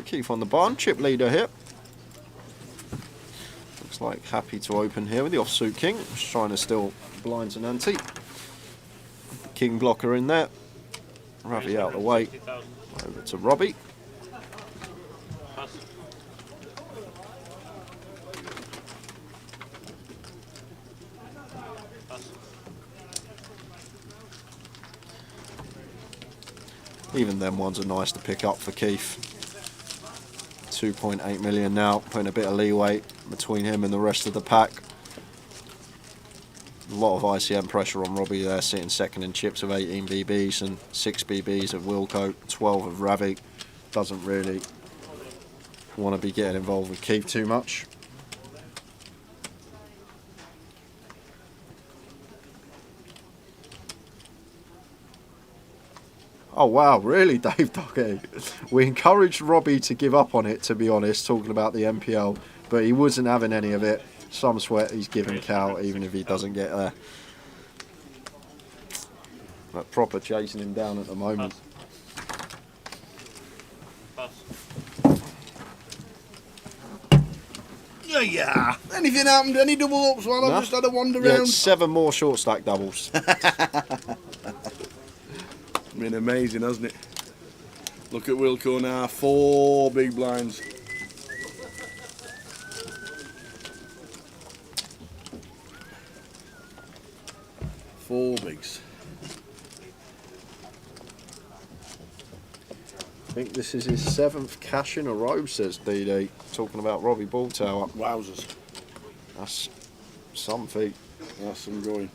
Speaker 12: Keith on the barn, chip leader here. Looks like happy to open here with the offsuit king. Just trying to steal blinds and ante. King blocker in there. Ravi out of the way. Over to Robbie. Even them ones are nice to pick up for Keith. 2.8 million now, putting a bit of leeway between him and the rest of the pack. A lot of ICM pressure on Robbie there, sitting second in chips of 18 BBs and 6 BBs of Wilco, 12 of Ravi. Doesn't really want to be getting involved with Keith too much. Oh wow, really, Dave Doggett? We encouraged Robbie to give up on it, to be honest, talking about the MPL, but he wasn't having any of it. Some sweat he's giving Cal, even if he doesn't get there. But proper chasing him down at the moment.
Speaker 4: Yeah. Anything happened? Any double ups while I've just had a wander
Speaker 12: Yeah,
Speaker 4: round?
Speaker 12: 7 more short stack doubles.
Speaker 4: Been amazing, hasn't it? Look at Wilco now, 4 big blinds. Four bigs.
Speaker 12: I think this is his 7th cash in a row, says DD. Talking about Robbie Balltower.
Speaker 4: Wowzers.
Speaker 12: That's some feat.
Speaker 4: That's some going.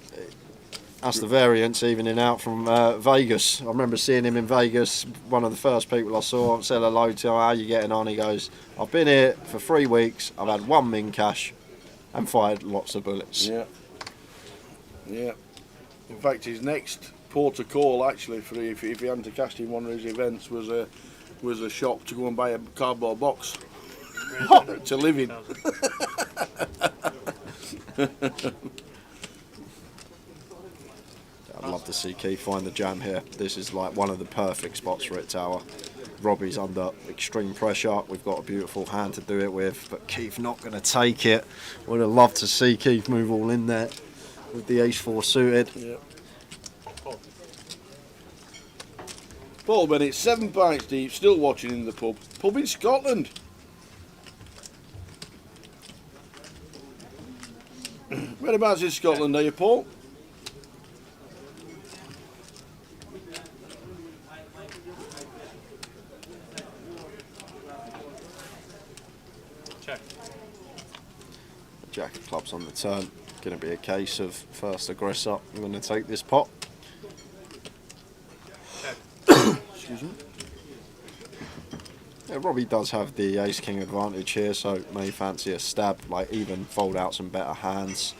Speaker 12: That's the variance evening out from Vegas. I remember seeing him in Vegas. One of the first people I saw, said hello to him, how are you getting on? He goes, I've been here for 3 weeks, I've had 1 min cash and fired lots of bullets.
Speaker 4: Yeah. Yeah. In fact, his next port of call, actually, for if he hadn't have cashed in one of his events, was a shop to go and buy a cardboard box to live in.
Speaker 12: I'd love to see Keith find the jam here. This is like one of the perfect spots for it, Tower. Robbie's under extreme pressure. We've got a beautiful hand to do it with, but Keith not going to take it. Would have loved to see Keith move all in there with the ace-4 suited.
Speaker 4: Yeah. Paul Bennett, 7 pints deep, still watching in the pub. Pub in Scotland. Whereabouts in Scotland are you, Paul?
Speaker 6: Check.
Speaker 12: Jack of clubs on the turn. Going to be a case of first aggressor. I'm going to take this pot.
Speaker 4: Excuse me.
Speaker 12: Yeah, Robbie does have the ace-king advantage here, so may fancy a stab, like even fold out some better hands.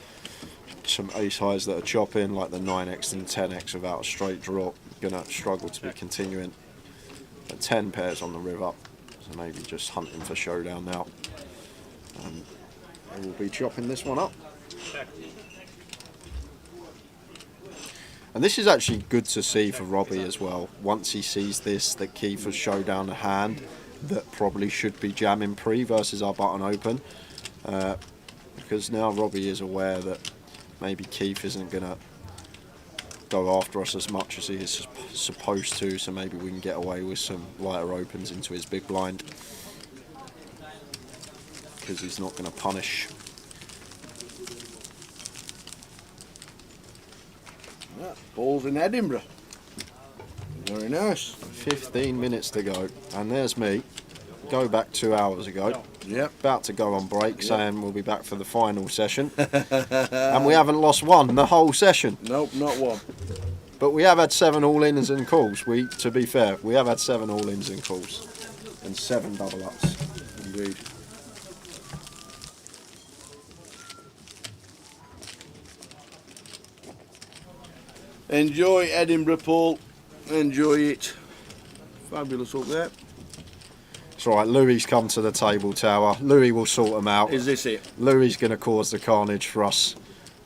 Speaker 12: Some ace-highs that are chopping, like the 9x and 10x without a straight draw. Gonna struggle to be continuing. But 10 pairs on the river, so maybe just hunting for showdown now. They will be chopping this one up. And this is actually good to see for Robbie as well. Once he sees this, that Keith has showed down a hand that probably should be jamming pre versus our button open. Because now Robbie is aware that maybe Keith isn't going to go after us as much as he is supposed to, so maybe we can get away with some lighter opens into his big blind. Because he's not going to punish.
Speaker 4: Paul's in Edinburgh. Very nice.
Speaker 12: 15 minutes to go, and there's me. Go back 2 hours ago.
Speaker 4: Yep.
Speaker 12: About to go on break, saying we'll be back for the final session. And we haven't lost one the whole session.
Speaker 4: Nope, not one.
Speaker 12: But we have had 7 all-ins and calls. To be fair, we have had 7 all-ins and calls. And 7 double-ups.
Speaker 4: Indeed. Enjoy Edinburgh, Paul. Enjoy it. Fabulous up there.
Speaker 12: It's all right, Louis come to the table tower. Louis will sort them out.
Speaker 4: Is this it?
Speaker 12: Louis going to cause the carnage for us.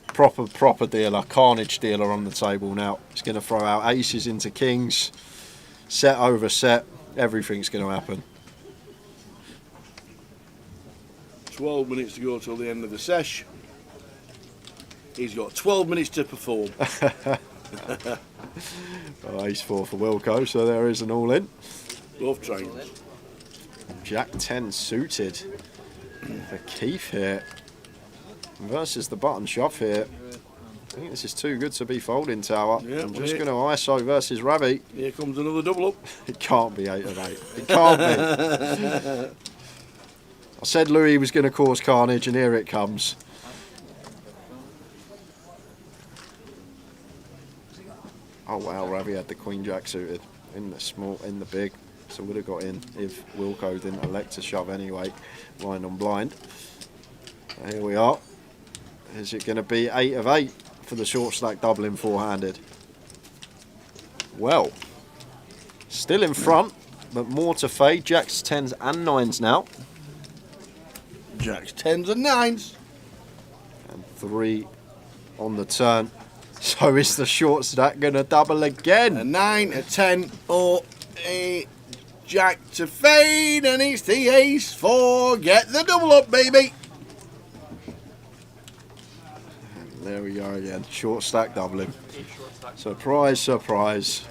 Speaker 12: Proper dealer, carnage dealer on the table now. He's going to throw out aces into kings. Set over set. Everything's going to happen.
Speaker 4: 12 minutes to go till the end of the sesh. He's got 12 minutes to perform.
Speaker 12: Oh, ace 4 for Wilco, so there is an all-in.
Speaker 4: Both trains.
Speaker 12: Jack 10 suited for Keith here versus the button shove here. I think this is too good to be folding tower.
Speaker 4: Yep,
Speaker 12: I'm just going to ISO versus Ravi.
Speaker 4: Here comes another double up.
Speaker 12: It can't be 8 of 8. It can't be. I said Louis was going to cause carnage, and here it comes. Oh wow, Ravi had the Queen Jack suited in the small, in the big, so would have got in if Wilco didn't elect to shove anyway, blind on blind. Here we are. Is it going to be 8 of 8 for the short stack doubling four-handed? Well, still in front, but more to fade. Jacks, 10s and 9s now.
Speaker 4: Jacks, 10s and 9s.
Speaker 12: And 3 on the turn. So is the short stack going to double again?
Speaker 4: A 9, a 10, or a Jack to fade, and it's the ace 4. Get the double up, baby.
Speaker 12: And there we go again. Short stack doubling. Surprise, surprise.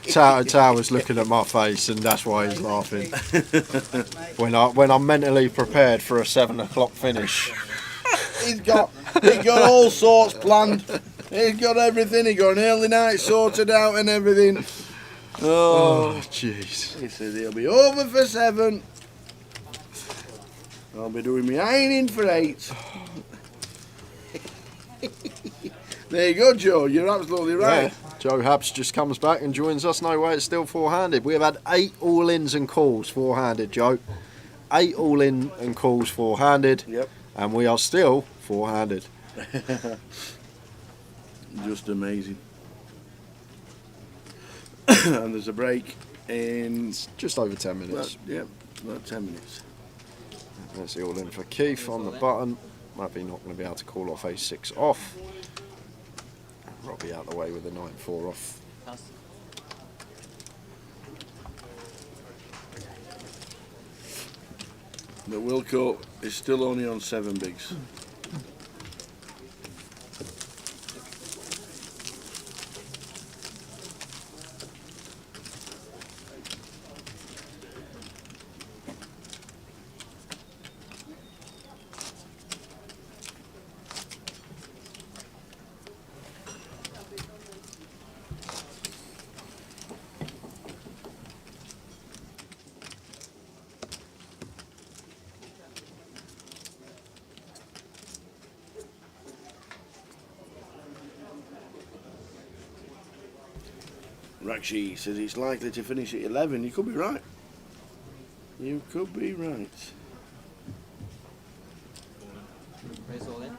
Speaker 12: Tower's looking at my face, and that's why he's laughing. when I'm mentally prepared for a 7 o'clock finish.
Speaker 4: He's got all sorts planned. He's got everything. He got an early night sorted out and everything.
Speaker 12: Oh, jeez.
Speaker 4: He says he'll be over for 7. I'll be doing my ironing for 8. There you go, Joe. You're absolutely right.
Speaker 12: Yeah. Joe Habs just comes back and joins us. No way, it's still four-handed. We have had 8 all-ins and calls four-handed, Joe. 8 all-in and calls four-handed.
Speaker 4: Yep.
Speaker 12: And we are still four-handed.
Speaker 4: Just amazing. And there's a break in
Speaker 12: just over 10 minutes.
Speaker 4: Yep, about 10 minutes.
Speaker 12: There's the all-in for Keith on the button. Ravi not going to be able to call off a6 off. Robbie out the way with a 9-4 off.
Speaker 4: But Wilco is still only on 7 bigs. Rakshi says it's likely to finish at 11. You could be right. You could be right.
Speaker 15: Raise all in.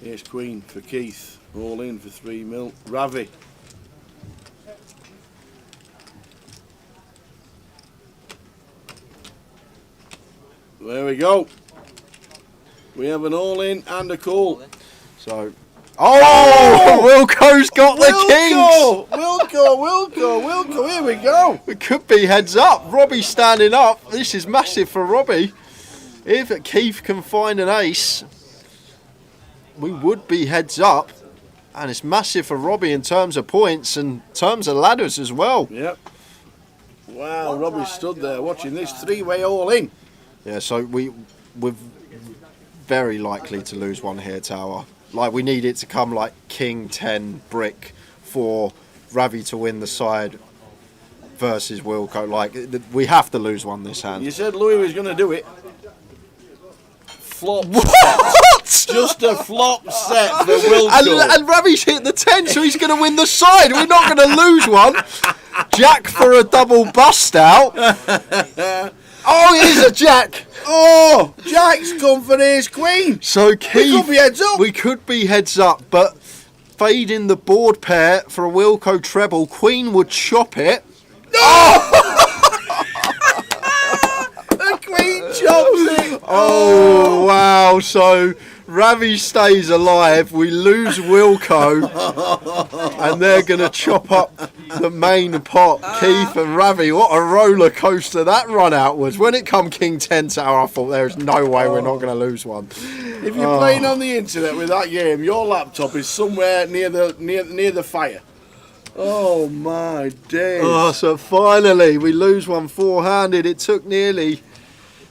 Speaker 4: Here's Queen for Keith. All in for 3 mil. Ravi. There we go. We have an all-in and a call.
Speaker 12: So, Wilco's got the kings.
Speaker 4: Wilco, here we go.
Speaker 12: It could be heads up. Robbie standing up. This is massive for Robbie. If Keith can find an ace, we would be heads up. And it's massive for Robbie in terms of points and terms of ladders as well.
Speaker 4: Yep. Wow, Robbie stood there watching this three-way all in.
Speaker 12: Yeah, so we're very likely to lose one here, Tower. Like, we need it to come like King 10 brick for Ravi to win the side versus Wilco. Like, we have to lose one this hand.
Speaker 4: You said Louis was going to do it. Flop.
Speaker 12: What?
Speaker 4: Just a flop set for Wilco.
Speaker 12: And Ravi's hit the 10, so he's going to win the side. We're not going to lose one. Jack for a double bust out. Oh, here's a Jack.
Speaker 4: Oh, Jack's come for his queen.
Speaker 12: So Keith,
Speaker 4: we could be heads up.
Speaker 12: We could be heads up, but fading the board pair for a Wilco treble, Queen would chop it.
Speaker 4: The Queen chops it.
Speaker 12: Oh, wow. So Ravi stays alive. We lose Wilco. And they're going to chop up the main pot. Keith and Ravi. What a roller coaster that run out was. When it come King 10 Tower, I thought there's no way we're not going to lose one.
Speaker 4: If you're playing on the internet with that game, your laptop is somewhere near the fire. Oh my days.
Speaker 12: Oh, so finally we lose one four-handed. It took nearly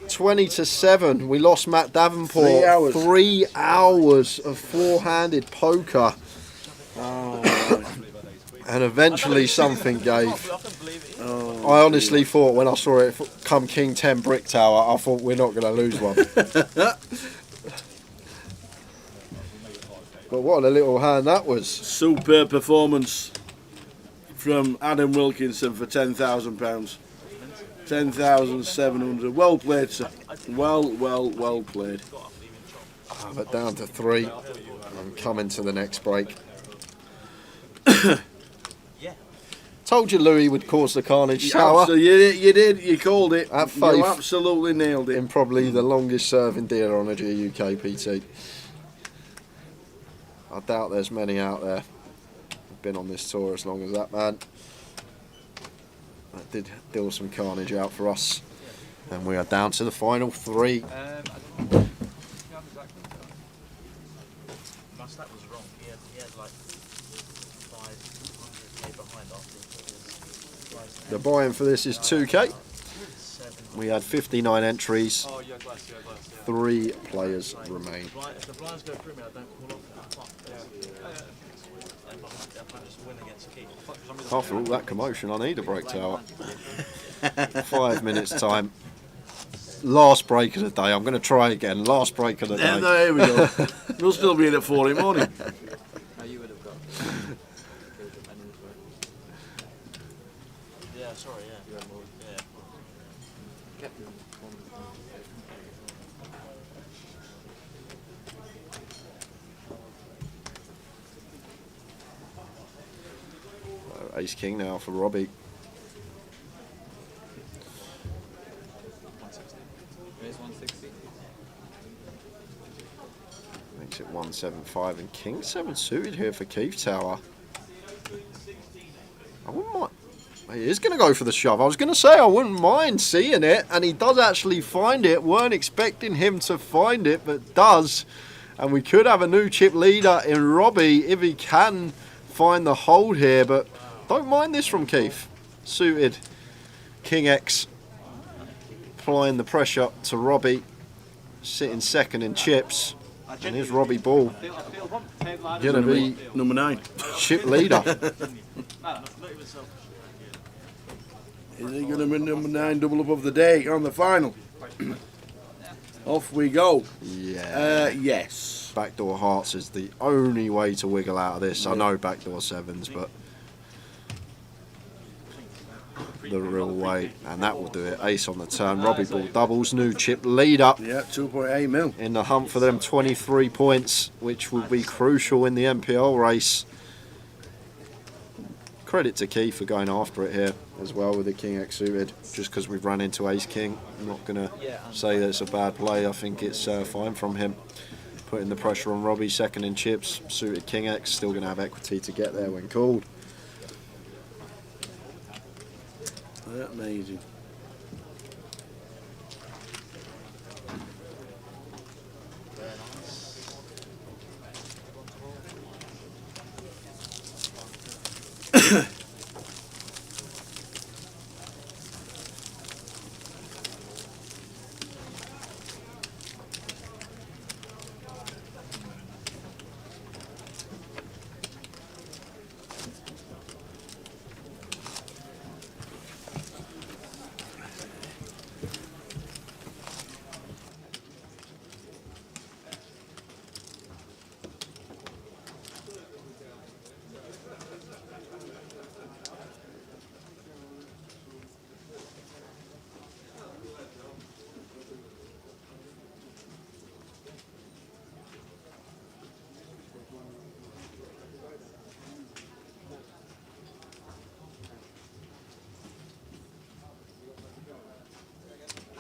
Speaker 12: 20-7. We lost Matt Davenport.
Speaker 4: 3 hours.
Speaker 12: 3 hours of four-handed poker.
Speaker 4: Oh.
Speaker 12: And eventually something gave. I honestly thought when I saw it come King 10 brick tower, I thought we're not going to lose one. But what a little hand that was.
Speaker 4: Superb performance from Adam Wilkinson for £10,000. 10,700. Well played, sir. Well played.
Speaker 12: But down to 3. I'm coming to the next break. Told you Louis would cause the carnage, Tower.
Speaker 4: You did. You called it.
Speaker 12: At faith,
Speaker 4: you absolutely nailed it.
Speaker 12: In probably the longest serving dealer on a GUKPT. I doubt there's many out there who've been on this tour as long as that man. That did deal some carnage out for us. And we are down to the final 3.
Speaker 10: My stat was wrong. He had like 500k behind after his
Speaker 12: The buy-in for this is 2k. We had 59 entries. 3 players remain.
Speaker 10: If the blinds go through me, I don't call off.
Speaker 12: After all that commotion, I need a break, Tower. 5 minutes time. Last break of the day. I'm going to try again. Last break of the day.
Speaker 4: There we go. We'll still be in at 4 in the morning.
Speaker 10: Yeah, sorry, yeah.
Speaker 12: Ace King now for Robbie.
Speaker 15: Raise 160.
Speaker 12: Makes it 175 and King 7 suited here for Keith Tower. I wouldn't mind. He is going to go for the shove. I was going to say I wouldn't mind seeing it, and he does actually find it. Weren't expecting him to find it, but does. And we could have a new chip leader in Robbie if he can find the hold here, but don't mind this from Keith. Suited King X applying the pressure to Robbie, sitting second in chips. And here's Robbie Ball. Gonna be
Speaker 4: number 9.
Speaker 12: Chip leader.
Speaker 4: Is he going to be number 9 double up of the day on the final? Off we go.
Speaker 12: Yeah.
Speaker 4: Yes.
Speaker 12: Backdoor hearts is the only way to wiggle out of this. I know backdoor 7s, but the real way, and that will do it. Ace on the turn. Robbie Ball doubles. New chip leader.
Speaker 4: Yeah, 2.8 mil.
Speaker 12: In the hunt for them 23 points, which will be crucial in the MPL race. Credit to Keith for going after it here as well with the King X suited. Just because we've run into Ace King, I'm not going to say that it's a bad play. I think it's fine from him. Putting the pressure on Robbie, second in chips. Suited King X, still going to have equity to get there when called.
Speaker 4: Amazing.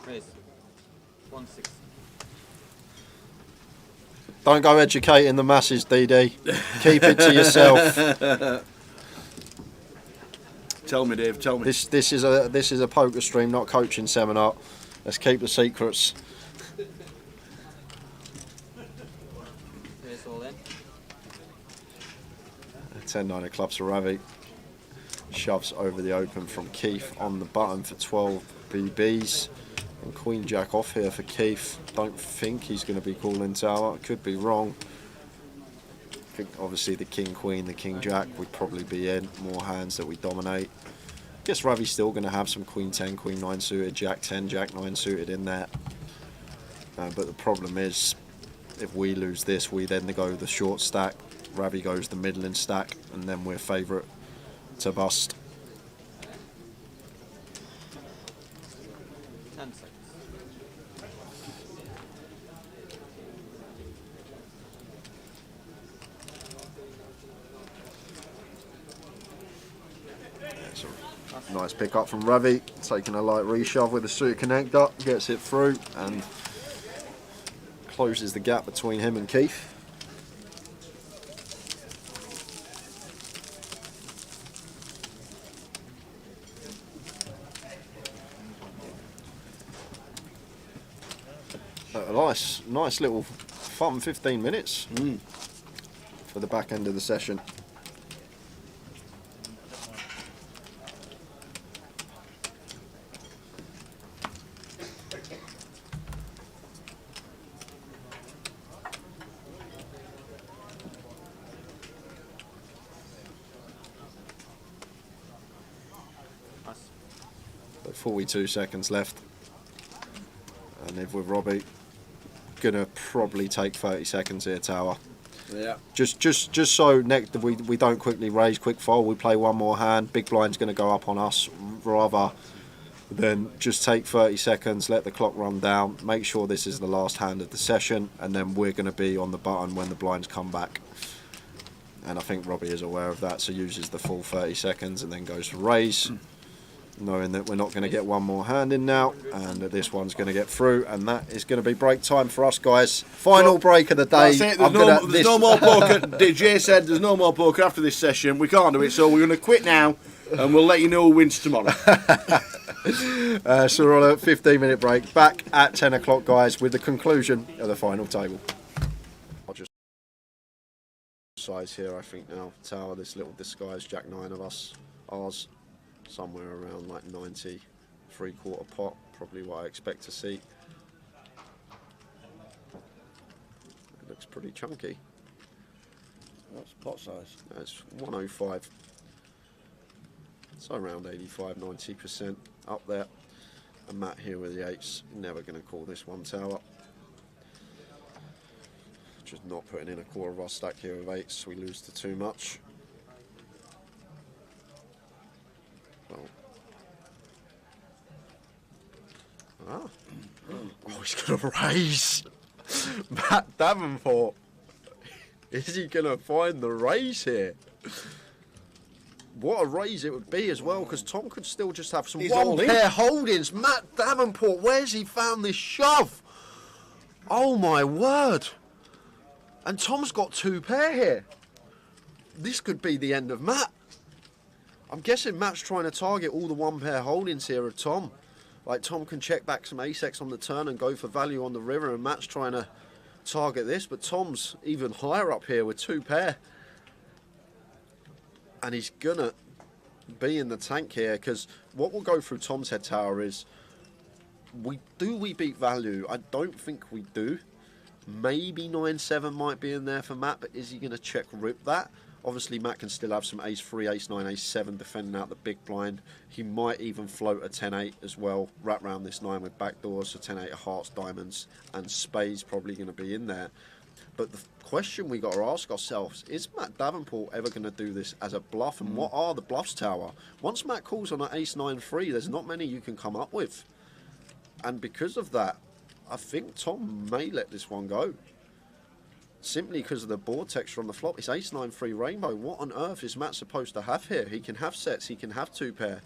Speaker 15: Raise. 160.
Speaker 12: Don't go educating the masses, DD. Keep it to yourself.
Speaker 4: Tell me, Dave. Tell me.
Speaker 12: This is a poker stream, not coaching seminar. Let's keep the secrets.
Speaker 15: Raise all in.
Speaker 12: 10-9 of clubs for Ravi. Shoves over the open from Keith on the button for 12 BBs. And Queen Jack off here for Keith. Don't think he's going to be calling tower. Could be wrong. I think obviously the King Queen, the King Jack would probably be in. More hands that we dominate. Guess Ravi's still going to have some Queen 10, Queen 9 suited, Jack 10, Jack 9 suited in there. But the problem is, if we lose this, we then go the short stack. Ravi goes the middling stack, and then we're favourite to bust.
Speaker 15: 10 seconds.
Speaker 12: Nice pick up from Ravi, taking a light reshove with a suited connector, gets it through and closes the gap between him and Keith. A nice little fun 15 minutes for the back end of the session. So 42 seconds left, and if we're Robbie, gonna probably take 30 seconds here, tower.
Speaker 4: Yeah.
Speaker 12: Just so we don't quickly raise, quick fold. We play one more hand. Big blind's gonna go up on us, rather than just take 30 seconds, let the clock run down, make sure this is the last hand of the session, and then we're gonna be on the button when the blinds come back. And I think Robbie is aware of that, so uses the full 30 seconds and then goes to raise. Knowing that we're not going to get one more hand in now, and that this one's going to get through, and that is going to be break time for us, guys. Final break of the day.
Speaker 4: That's it. There's no more poker. DJ said there's no more poker after this session. We can't do it, so we're going to quit now, and we'll let you know who wins tomorrow.
Speaker 12: So we're on a 15-minute break. Back at 10 o'clock, guys, with the conclusion of the final table. I'll just size here, I think now. Tower, this little disguised Jack 9 of us, ours. Somewhere around like 90, 3/4 pot, probably what I expect to see. It looks pretty chunky.
Speaker 4: That's pot size.
Speaker 12: That's 105. So around 85-90% up there. And Matt here with the 8s, never going to call this one, tower. Just not putting in a quarter of our stack here with 8s, we lose to too much. Oh, he's going to raise. Matt Davenport. Is he going to find the raise here? What a raise it would be as well, because Tom could still just have some one pair holdings. Matt Davenport, where's he found this shove? Oh my word. And Tom's got 2 pair here. This could be the end of Matt. I'm guessing Matt's trying to target all the 1 pair holdings here of Tom. Like, Tom can check back some ace-x on the turn and go for value on the river, and Matt's trying to target this, but Tom's even higher up here with 2 pair. And he's gonna be in the tank here, because what will go through Tom's head, tower, is we beat value? I don't think we do. Maybe 9-7 might be in there for Matt, but is he going to check rip that? Obviously, Matt can still have some ace-3, ace-9, ace-7 defending out the big blind. He might even float a 10-8 as well, wrap round this 9 with backdoors, so 10-8 of hearts, diamonds, and spades probably going to be in there. But the question we got to ask ourselves, is Matt Davenport ever going to do this as a bluff? And what are the bluffs, tower? Once Matt calls on an ace-9-3, there's not many you can come up with. And because of that, I think Tom may let this one go. Simply because of the board texture on the flop. It's ace-9-3 rainbow. What on earth is Matt supposed to have here? He can have sets, he can have 2 pair.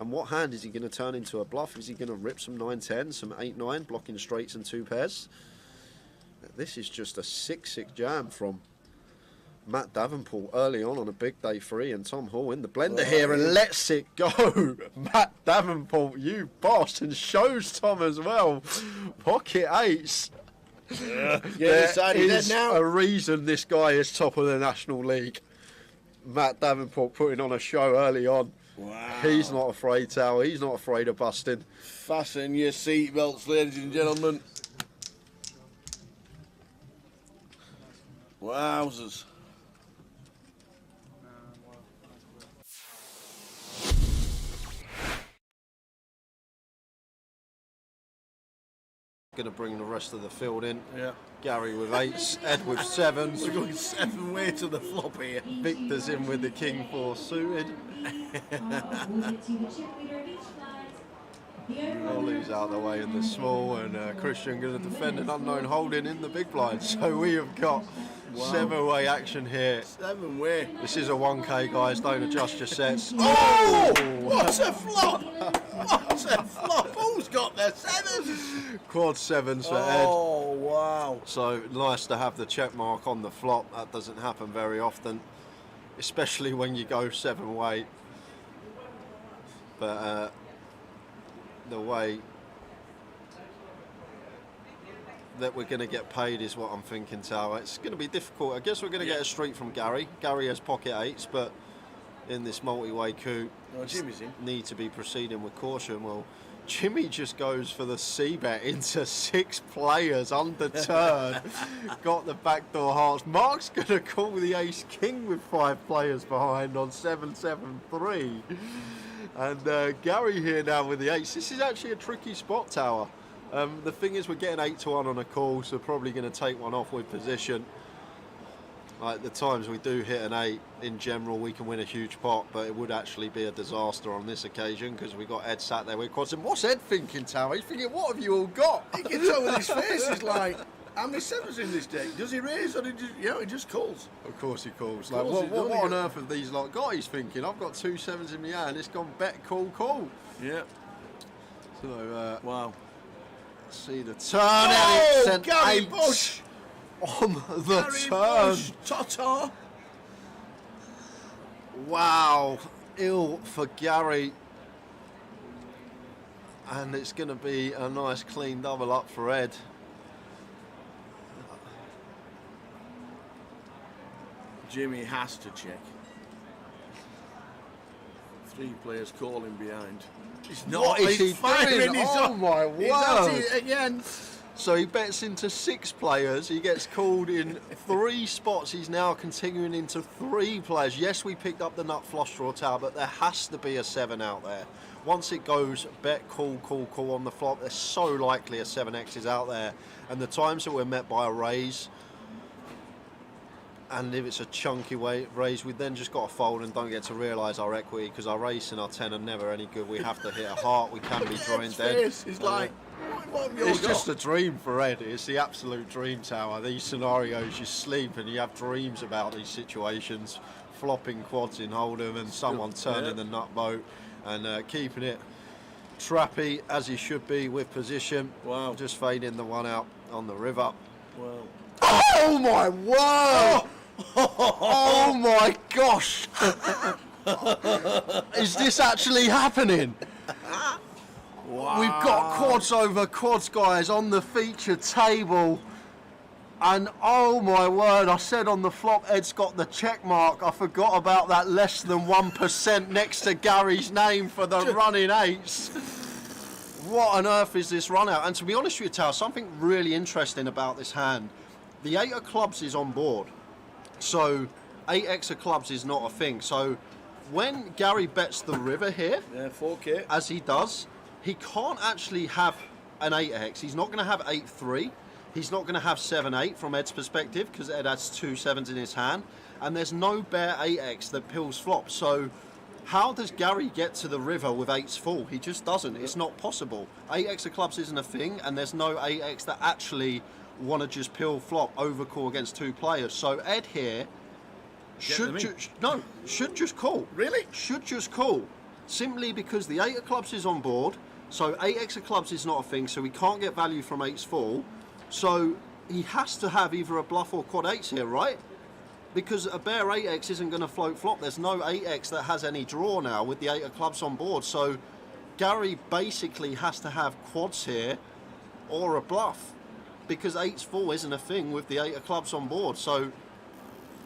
Speaker 12: And what hand is he going to turn into a bluff? Is he going to rip some 9-10, some 8-9, blocking straights and 2 pairs? This is just a 6-6 jam from Matt Davenport early on a big day 3, and Tom Hall in the blender here and lets it go. Matt Davenport, you boss, and shows Tom as well. Pocket 8s. There is a reason this guy is top of the National League. Matt Davenport putting on a show early on.
Speaker 4: Wow.
Speaker 12: He's not afraid, Tower. He's not afraid of busting.
Speaker 4: Fasten your seatbelts, ladies and gentlemen. Wowzers.
Speaker 12: Going to bring the rest of the field in.
Speaker 4: Yeah.
Speaker 12: Gary with 8s, Ed with 7s.
Speaker 4: We're going 7 way to the flop here.
Speaker 12: Victor's in with the King 4 suited. Ollie's out of the way in the small, and Christian going to defend an unknown holding in the big blind. So we have got 7-way action here.
Speaker 4: 7-way.
Speaker 12: This is a 1K, guys. Don't adjust your sets.
Speaker 4: Oh! What a flop! What a flop! Who's got their 7s?
Speaker 12: Quad 7s for Ed.
Speaker 4: Oh, wow.
Speaker 12: So nice to have the check mark on the flop. That doesn't happen very often, especially when you go 7-way. But the way that we're going to get paid is what I'm thinking, Tower. It's going to be difficult. I guess we're going to get a street from Gary. Gary has pocket 8s, but in this multi-way coup,
Speaker 4: Jimmy's in.
Speaker 12: Need to be proceeding with caution. Well, Jimmy just goes for the C-bet into 6 players under turn. Got the backdoor hearts. Mark's going to call the ace-king with 5 players behind on 7-7-3. And Gary here now with the 8s. This is actually a tricky spot, Tower. The thing is, we're getting 8-1 on a call, so probably going to take one off with position. Like the times we do hit an 8, in general, we can win a huge pot, but it would actually be a disaster on this occasion because we got Ed sat there with quads. And what's Ed thinking, Tower? He's thinking, what have you all got?
Speaker 4: He gets over his face. He's like, how many 7s in this deck? Does he raise or he just calls?
Speaker 12: Of course he calls.
Speaker 4: Of
Speaker 12: Like,
Speaker 4: course
Speaker 12: what on earth have these lot got? He's thinking, I've got 2 7s in my hand. It's gone bet, call.
Speaker 4: Yeah.
Speaker 12: So,
Speaker 4: wow.
Speaker 12: See the turn. Oh,
Speaker 4: and Gary Bush
Speaker 12: on the
Speaker 4: Gary
Speaker 12: turn.
Speaker 4: Bush, Tata.
Speaker 12: Wow, ill for Gary. And it's going to be a nice clean double up for Ed.
Speaker 4: Jimmy has to check. 3 players calling behind. He's not.
Speaker 12: What is he doing? Oh my word!
Speaker 4: He's at it again.
Speaker 12: So he bets into 6 players. He gets called in 3 spots. He's now continuing into 3 players. Yes, we picked up the nut flush draw, Tower, but there has to be a 7 out there. Once it goes bet, call on the flop, there's so likely a 7x is out there. And the times that we're met by a raise, and if it's a chunky raise, we then just got to fold and don't get to realise our equity, because our race and our 10 are never any good. We have to hit a heart. We can be drawing dead.
Speaker 4: It's like, what have you all
Speaker 12: it's
Speaker 4: got?
Speaker 12: just a dream for Ed. It's the absolute dream, Tower. These scenarios, you sleep and you have dreams about these situations. Flopping quads in Hold'em and someone turning the nut boat and keeping it trappy as he should be with position.
Speaker 4: Wow.
Speaker 12: Just fading the one out on the river.
Speaker 4: Wow.
Speaker 12: Oh my word! Oh my gosh! Is this actually happening?
Speaker 4: Wow.
Speaker 12: We've got quads over quads, guys, on the feature table. And oh my word, I said on the flop, Ed's got the check mark. I forgot about that less than 1% next to Gary's name for the running 8s. What on earth is this run out? And to be honest with you, Tal, something really interesting about this hand. The 8 of clubs is on board. So 8x of clubs is not a thing. So when Gary bets the river here,
Speaker 4: 4K,
Speaker 12: as he does, he can't actually have an 8x. He's not going to have 8-3. He's not going to have 7-8 from Ed's perspective, because Ed has 2 7s in his hand. And there's no bare 8x that pills flop. So how does Gary get to the river with 8s full? He just doesn't. It's not possible. 8x of clubs isn't a thing, and there's no 8x that actually want to just pill flop overcall against 2 players. So Ed here should just call.
Speaker 4: Really?
Speaker 12: Should just call. simply because the 8 of clubs is on board, so 8x of clubs is not a thing, so we can't get value from 8's full. So he has to have either a bluff or quad 8s here, right? Because a bare 8x isn't going to float flop. There's no 8x that has any draw now with the 8 of clubs on board. So Gary basically has to have quads here or a bluff, because 8's full isn't a thing with the 8 of clubs on board. So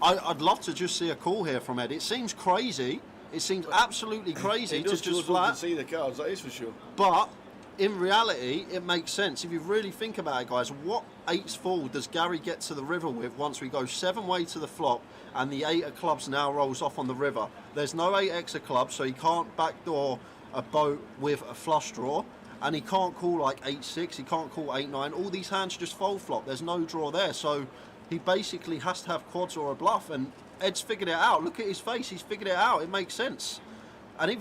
Speaker 12: I'd love to just see a call here from Ed. It seems crazy. It seems absolutely crazy to just flat.
Speaker 4: To see the cards, that is for sure.
Speaker 12: But in reality, it makes sense. If you really think about it, guys, what 8's full does Gary get to the river with once we go 7-way to the flop and the 8 of clubs now rolls off on the river? There's no 8x of clubs, so he can't backdoor a boat with a flush draw, and he can't call like 8-6, he can't call 8-9. All these hands just fold flop. There's no draw there, so he basically has to have quads or a bluff, and Ed's figured it out. Look at his face, he's figured it out. It makes sense. And if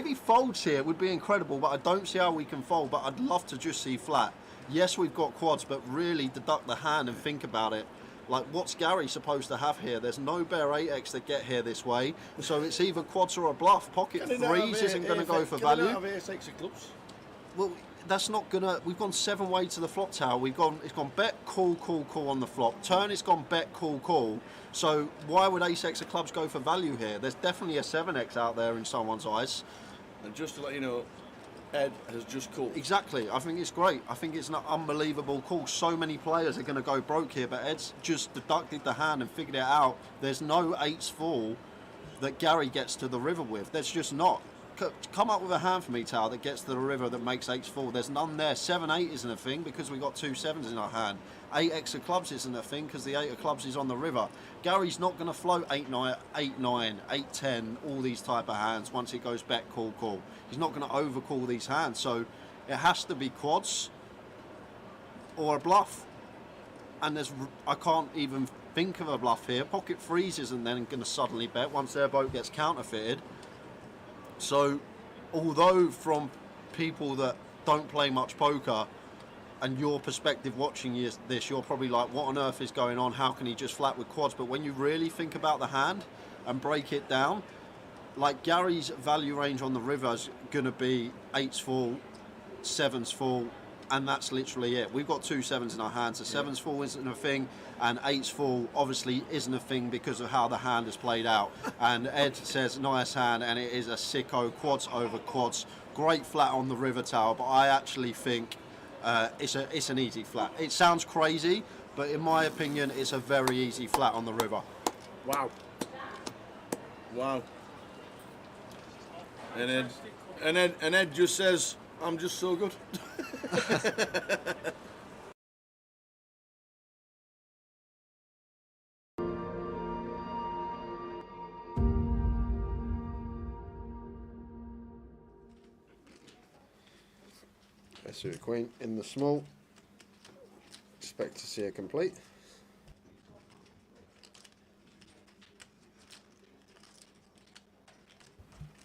Speaker 12: he folds here, it would be incredible, but I don't see how we can fold, but I'd love to just see flat. Yes, we've got quads, but really deduct the hand and think about it. Like, what's Gary supposed to have here? There's no bare 8x that get here this way, so it's either quads or a bluff. Pocket threes isn't going to go for value.
Speaker 4: Can they not have 8x of clubs?
Speaker 12: Well, that's not gonna. We've gone 7-way to the flop tower. It's gone bet, call, call, call on the flop. Turn, it's gone bet, call, call. So why would ace-x of clubs go for value here? There's definitely a 7x out there in someone's eyes.
Speaker 4: And just to let you know, Ed has just called.
Speaker 12: Exactly. I think it's great. I think it's an unbelievable call. So many players are going to go broke here, but Ed's just deducted the hand and figured it out. There's no 8's full that Gary gets to the river with. There's just not. Come up with a hand for me, Tower, that gets to the river that makes 8's full. There's none there. 7-8 isn't a thing because we've got 2 7s in our hand. 8x of clubs isn't a thing because the 8 of clubs is on the river. Gary's not going to float 8-9, 8-9, 8-10, all these type of hands once he goes bet, call, call. He's not going to overcall these hands. So it has to be quads or a bluff. And I can't even think of a bluff here. Pocket threes isn't then going to suddenly bet once their boat gets counterfeited. So, although from people that don't play much poker and your perspective watching this, you're probably like, what on earth is going on? How can he just flat with quads? But when you really think about the hand and break it down, like Gary's value range on the river is going to be 8's full, 7's full, and that's literally it. We've got 2 7s in our hands. The 7's full isn't a thing, and 8's full obviously isn't a thing because of how the hand has played out. And Ed says, nice hand, and it is a sicko, quads over quads. Great flat on the river tower, but I actually think it's an easy flat. It sounds crazy, but in my opinion, it's a very easy flat on the river.
Speaker 4: Wow. Wow. And Ed just says, I'm just so good.
Speaker 5: SU Queen in the small. Expect to see a complete.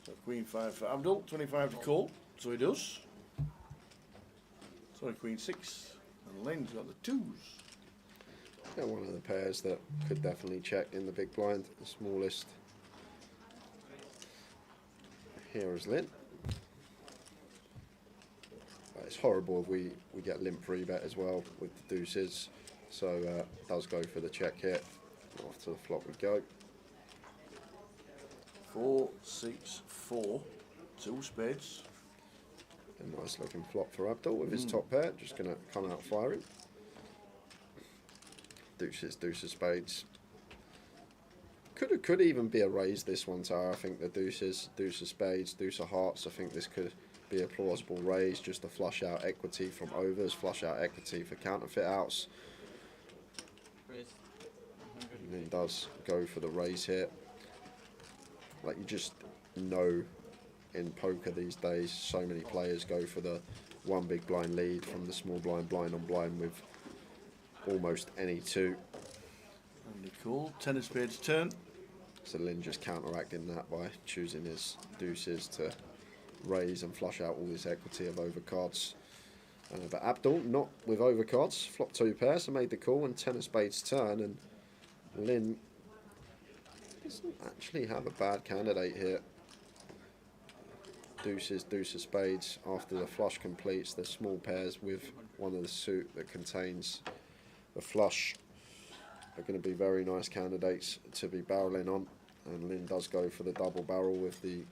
Speaker 4: So Queen 5 for Abdul, 25 to call, so he does. So Queen 6, and Lynn's got the 2s.
Speaker 5: Yeah, one of the pairs that could definitely check in the big blind, the smallest. Here is Lynn. It's horrible if we get limp free bet as well with the deuces, so does go for the check here. Off to the flop we go.
Speaker 4: 4, 6, 4, 2 spades.
Speaker 5: A nice looking flop for Abdul with his top pair, just going to come out firing. Deuces, deuces, spades. Could even be a raise this one, Tower. I think the deuces, deuce of spades, deuce of hearts. I think this could be a plausible raise, just to flush out equity from overs, flush out equity for counterfeit outs. And then does go for the raise here. Like, you just know in poker these days, so many players go for the one big blind lead from the small blind, blind on blind with almost any 2.
Speaker 4: And cool. 10 of spades turn.
Speaker 5: So Lynn just counteracting that by choosing his deuces to raise and flush out all this equity of overcards. But Abdul not with overcards, flop 2 pairs, so made the call and 10 of spades turn, and Lynn doesn't actually have a bad candidate here. deuces, deuce of spades. After the flush completes, the small pairs with one of the suit that contains the flush are going to be very nice candidates to be barreling on. And Lynn does go for the double barrel with the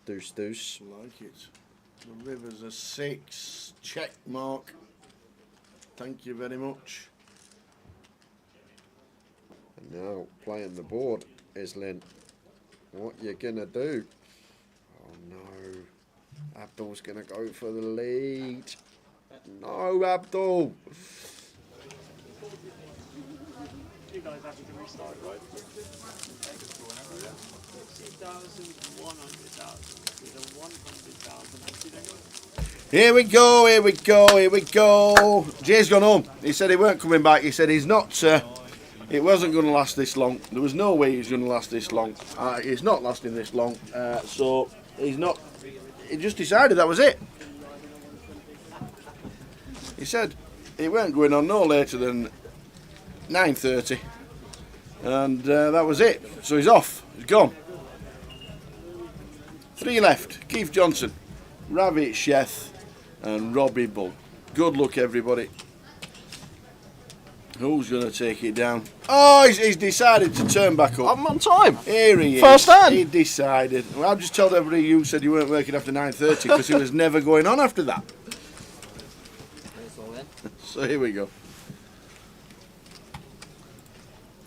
Speaker 5: deuce, deuce.
Speaker 4: Like it. The river's a 6. Check mark. Thank you very much.
Speaker 5: And now playing the board is Lynn. What you gonna do? Oh no. Abdul's gonna go for the lead. No, Abdul.
Speaker 13: You guys have to restart, right? 60,000, 100,000, with a 100,000.
Speaker 4: Here we go, here we go, here we go. Jay's gone home. He said he weren't coming back. He said he's not, it wasn't going to last this long. There was no way he's going to last this long. He's not lasting this long. So he's not, he just decided that was it. He said he weren't going on no later than 9:30. And that was it. So he's off. He's gone. 3 left. Keith Johnson, Ravi Sheth, and Robbie Bull. Good luck, everybody. Who's going to take it down? Oh, he's decided to turn back up.
Speaker 5: I'm on time.
Speaker 4: Here he is.
Speaker 5: First hand.
Speaker 4: He decided. Well, I've just told everybody you said you weren't working after 9:30 because he was never going on after that. So here we go.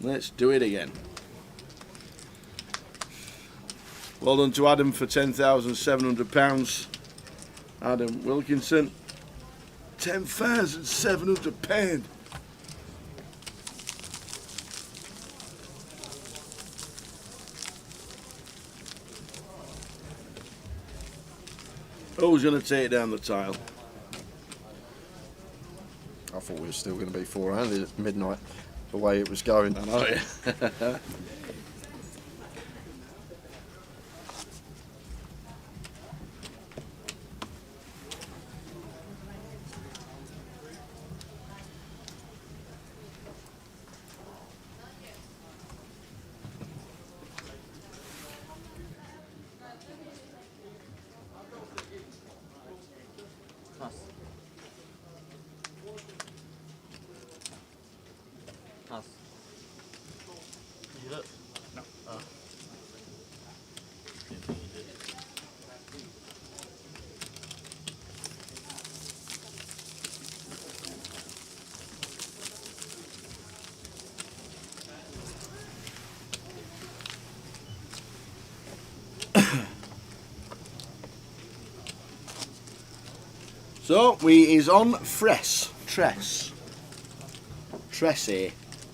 Speaker 4: Let's do it again. Well done to Adam for £10,700. Adam Wilkinson, £10,700. Who's going to take down the tile?
Speaker 5: I thought we were still going to be 4-handed at midnight, the way it was going.
Speaker 4: I know, yeah.
Speaker 10: You look? No. Oh.
Speaker 4: So we is on Tress.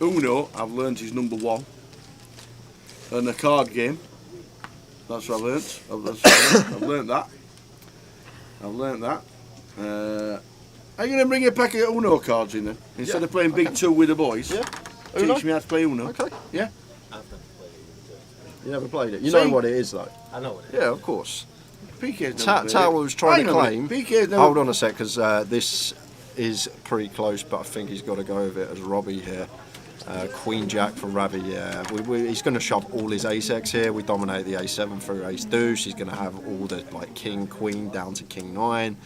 Speaker 4: Uno, I've learnt is number 1. And a card game. That's what I've learnt. I've learnt that. Are you going to bring a pack of Uno cards in then? Instead of playing Big 2 with the boys?
Speaker 5: Yeah.
Speaker 4: Teach me how to play Uno.
Speaker 5: Okay.
Speaker 4: Yeah?
Speaker 5: You never played it. You
Speaker 4: See?
Speaker 5: know what it is, though.
Speaker 10: I know what it is.
Speaker 5: Yeah, of course.
Speaker 4: PK's never played it.
Speaker 5: Tower was trying to claim.
Speaker 4: PK's never...
Speaker 5: Hold on a sec, because this is pretty close, but I think he's got to go with it as Robbie here. Queen Jack for Ravi, yeah. He's going to shove all his ace-X here. We dominate the A7 through ace-deuce. He's going to have all the like king, queen down to king 9.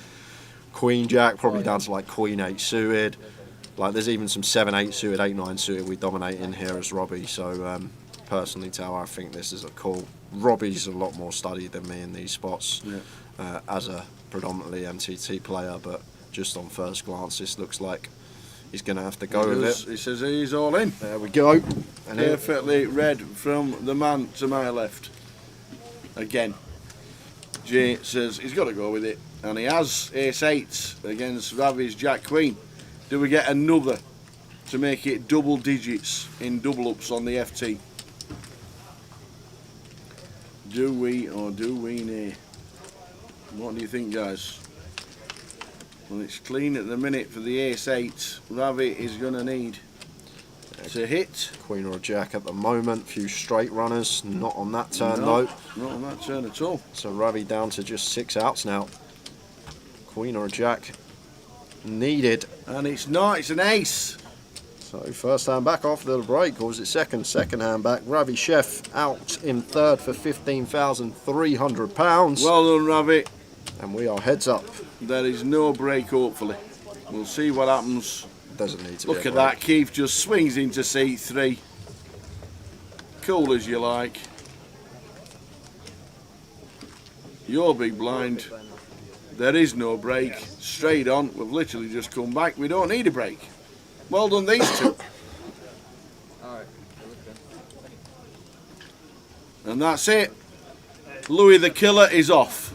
Speaker 5: Queen Jack probably down to like queen 8 suited. Like there's even some 7-8 suited, 8-9 suited we dominate in here as Robbie. So personally, Tower, I think this is a call. Robbie's a lot more studied than me in these spots as a predominantly MTT player, but just on first glance, this looks like he's going to have to go with it.
Speaker 4: He says he's all in.
Speaker 5: There we go. And
Speaker 4: perfectly read from the man to my left. Again, Jay says he's got to go with it, and he has ace-8 against Ravi's Jack Queen. Do we get another to make it double digits in double-ups on the FT? Do we or do we nay? What do you think, guys? Well, it's clean at the minute for the ace-8. Ravi is going to need to hit.
Speaker 5: Queen or a jack at the moment. Few straight runners. Not on that turn, though.
Speaker 4: Not on that turn at all.
Speaker 5: So Ravi down to just 6 outs now. Queen or a jack needed.
Speaker 4: And it's not. It's an ace.
Speaker 12: So first hand back after the break, or was it second? Second hand back. Ravi Chef out in third for £15,300.
Speaker 4: Well done, Ravi.
Speaker 12: And we are heads up.
Speaker 4: There is no break, hopefully. We'll see what happens.
Speaker 12: Doesn't need to
Speaker 4: Look
Speaker 12: be.
Speaker 4: at that, Keith just swings into seat 3. Cool as you like. Your big blind. There is no break. Straight on. We've literally just come back. We don't need a break. Well done, these two. And that's it. Louis the Killer is off.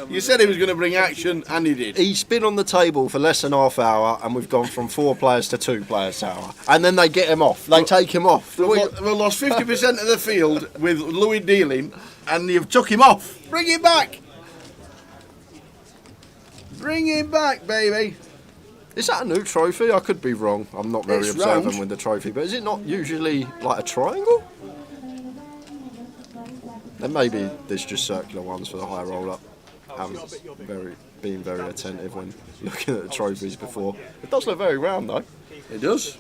Speaker 4: You said he was going to bring action, and he did.
Speaker 12: He's been on the table for less than half hour, and we've gone from 4 players to 2 players tower. And then they get him off. They take him off.
Speaker 4: We've lost 50% of the field with Louis dealing, and you've took him off. Bring him back. Bring him back, baby.
Speaker 12: Is that a new trophy? I could be wrong. I'm not very
Speaker 4: It's
Speaker 12: observant
Speaker 4: round.
Speaker 12: with the trophy, but is it not usually like a triangle? Then maybe there's just circular ones for the high roller. Haven't been very attentive when looking at the trophies before. It does look very round though.
Speaker 4: It does.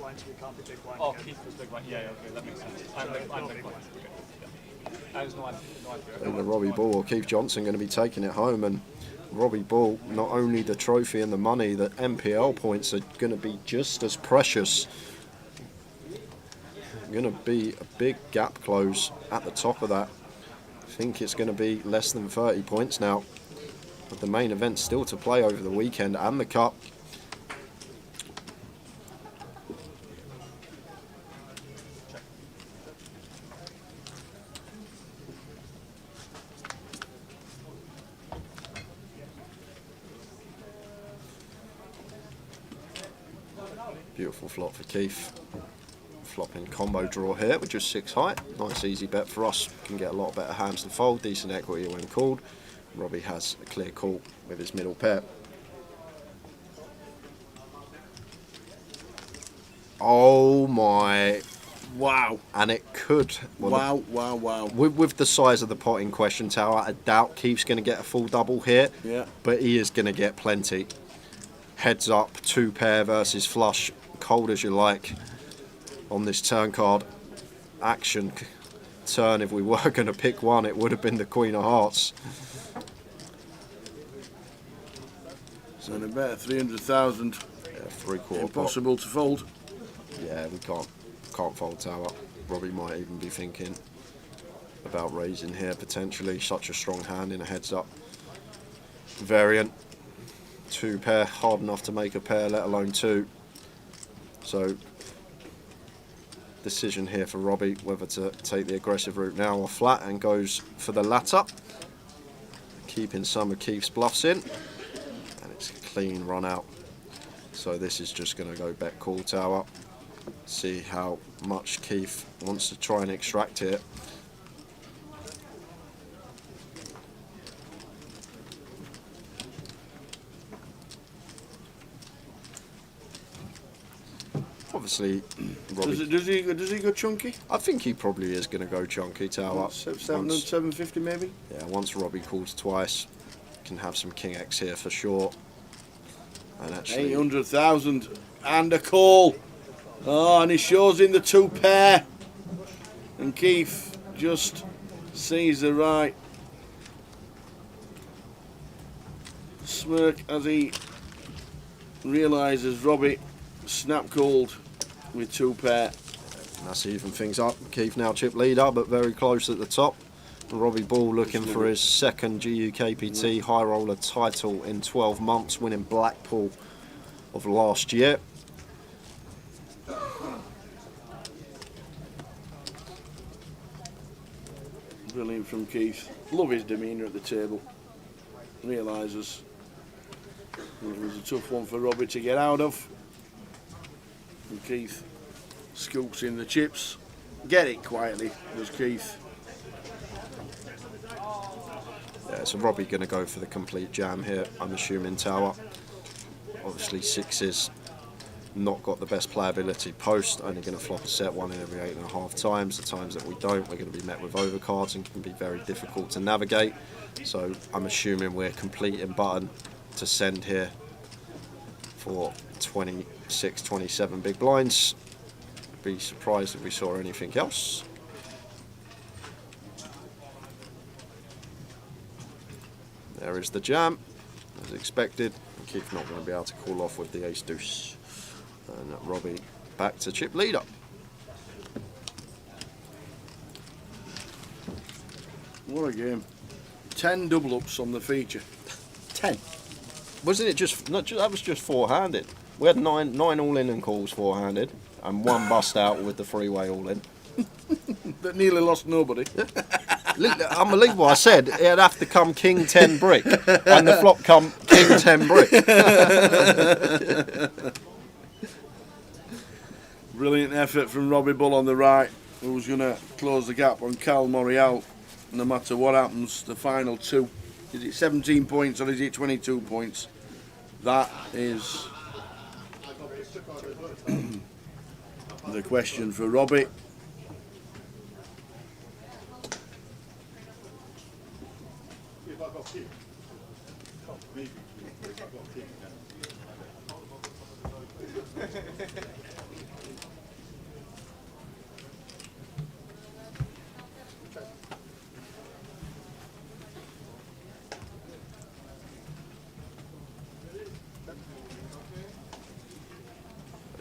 Speaker 15: Oh, Keith was big one. Yeah, okay, that makes sense. I'm big one. I was no idea.
Speaker 12: And the Robbie Ball or Keith Johnson going to be taking it home, and Robbie Ball, not only the trophy and the money, the MPL points are going to be just as precious. Going to be a big gap close at the top of that. I think it's going to be less than 30 points now. But the main event still to play over the weekend and the cup. Beautiful flop for Keith. Flopping combo draw here with just 6 high. Nice easy bet for us. Can get a lot better hands to fold. Decent equity when called. Robbie has a clear call with his middle pair. Oh my.
Speaker 4: Wow.
Speaker 12: And it could. Well,
Speaker 4: wow.
Speaker 12: With the size of the pot in question, Tower, I doubt Keith's going to get a full double here.
Speaker 4: Yeah.
Speaker 12: But he is going to get plenty. Heads up, 2 pair versus flush. Cold as you like on this turn card. Action turn, if we were going to pick one, it would have been the Queen of Hearts.
Speaker 4: So in a bet 300,000.
Speaker 12: Yeah, 3/4
Speaker 4: Impossible to fold.
Speaker 12: Yeah, we can't fold Tower. Robbie might even be thinking about raising here potentially. Such a strong hand in a heads up variant. 2 pair, hard enough to make a pair, let alone 2. So decision here for Robbie whether to take the aggressive route now or flat, and goes for the latter, keeping some of Keith's bluffs in, and it's a clean run out. So this is just going to go bet call Tower. See how much Keith wants to try and extract here. Obviously, Robbie,
Speaker 4: Does he go chunky?
Speaker 12: I think he probably is going to go chunky Tower.
Speaker 4: 750 maybe?
Speaker 12: Yeah, once Robbie calls twice, can have some King X here for sure. And actually,
Speaker 4: 800,000 and a call. Oh, and he shows in the 2 pair. And Keith just sees the right smirk as he realises Robbie snap called with 2 pair.
Speaker 12: that's even things up. Keith now chip leader, but very close at the top. Robbie Ball looking for his second GUKPT high roller title in 12 months, winning Blackpool of last year.
Speaker 4: Brilliant from Keith. Love his demeanour at the table. Realises it was a tough one for Robbie to get out of. And Keith scoops in the chips. Get it quietly, does Keith.
Speaker 12: Yeah, so Robbie going to go for the complete jam here, I'm assuming Tower. Obviously 6s, not got the best playability post, only going to flop a set 1 in every 8.5 times. The times that we don't, we're going to be met with overcards and can be very difficult to navigate. So I'm assuming we're completing button to send here for 20
Speaker 5: 627 big blinds. Be surprised if we saw anything else. There is the jam, as expected. Keith not going to be able to call off with the ace deuce. And Robbie back to chip leader.
Speaker 4: What a game. 10 double ups on the feature. 10.
Speaker 5: Wasn't it just, that was just four-handed. We had nine all-in and calls four-handed, and one bust out with the three-way all-in.
Speaker 4: That nearly lost nobody.
Speaker 5: Unbelievable. I said it'd have to come king 10 brick, and the flop come king 10 brick.
Speaker 4: Brilliant effort from Robbie Bull on the right, who's going to close the gap on Cal Morial. No matter what happens, the final two. Is it 17 points or is it 22 points? That is the question for Robbie.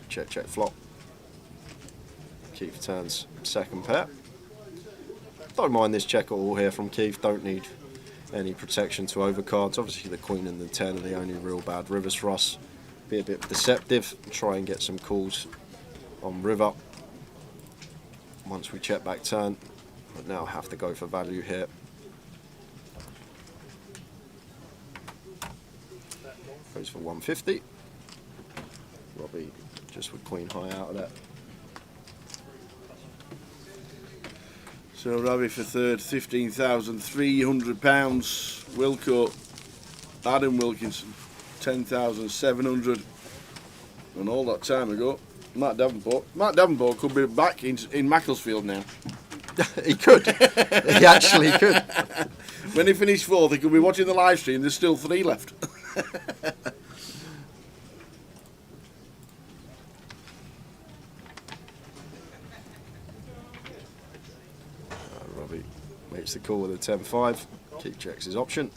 Speaker 5: Check, check, flop. Keith turns second pair. Don't mind this check at all here from Keith. Don't need any protection to overcards. Obviously the queen and the 10 are the only real bad rivers for us. Be a bit deceptive. Try and get some calls on river once we check back turn. But now have to go for value here. Goes for 150. Robbie just with queen high out of that.
Speaker 4: So Robbie for third, £15,300. Wilco, Adam Wilkinson, 10,700. And all that time ago, Matt Davenport. Matt Davenport could be back in Macclesfield now.
Speaker 5: He could. He actually could.
Speaker 4: When he finished fourth, he could be watching the live stream. There's still 3 left.
Speaker 5: Robbie makes the call with a 10-5. Keith checks his option.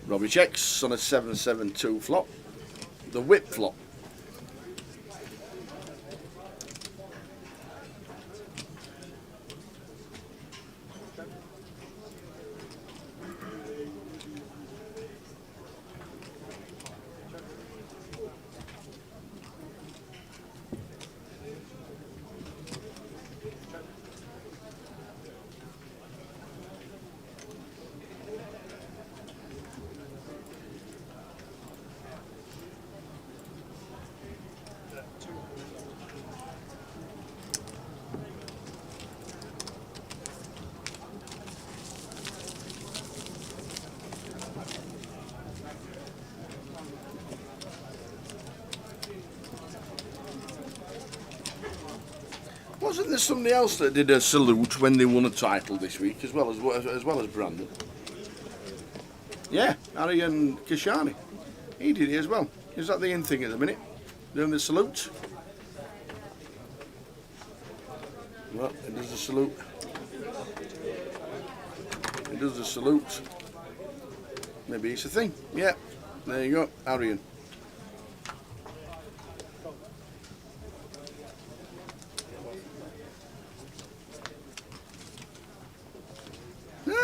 Speaker 4: Robbie checks on a 7-7-2 flop. The whip flop. Wasn't there somebody else that did a salute when they won a title this week, as well as Brandon? Yeah, Harry and Kashani. He did it as well. Is that the in thing at the minute? Doing the salute? Well, it does the salute. It does the salute. Maybe it's a thing. Yeah, there you go, Arian.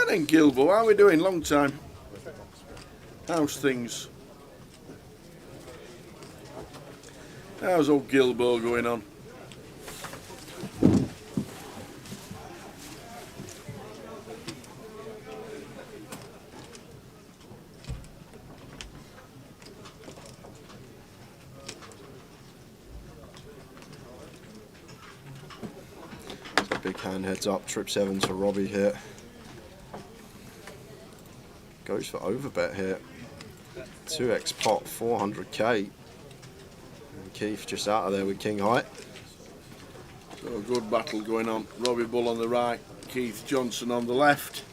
Speaker 4: Then Gilbo, how are we doing? Long time. How's things? How's old Gilbo going on?
Speaker 5: So big hand heads up, trip 7 to Robbie here. Goes for overbet here. 2x pot, 400k. Keith just out of there with king high.
Speaker 4: So a good battle going on. Robbie Bull on the right, Keith Johnson on the left.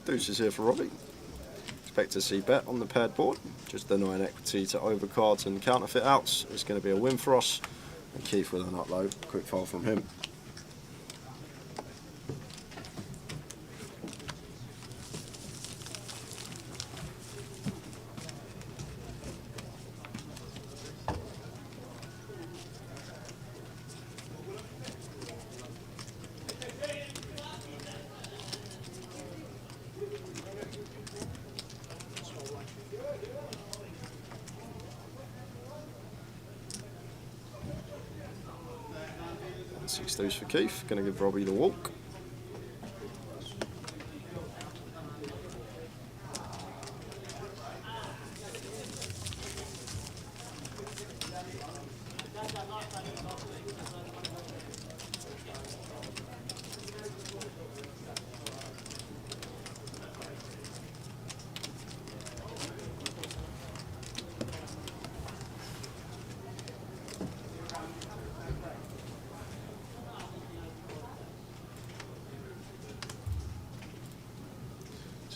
Speaker 5: Deuces here for Robbie. Expect to see bet on the paired board. Just denying equity to overcards and counterfeit outs. It's going to be a win for us. And Keith with an upload. Quick file from him. Six deuce for Keith, going to give Robbie the walk.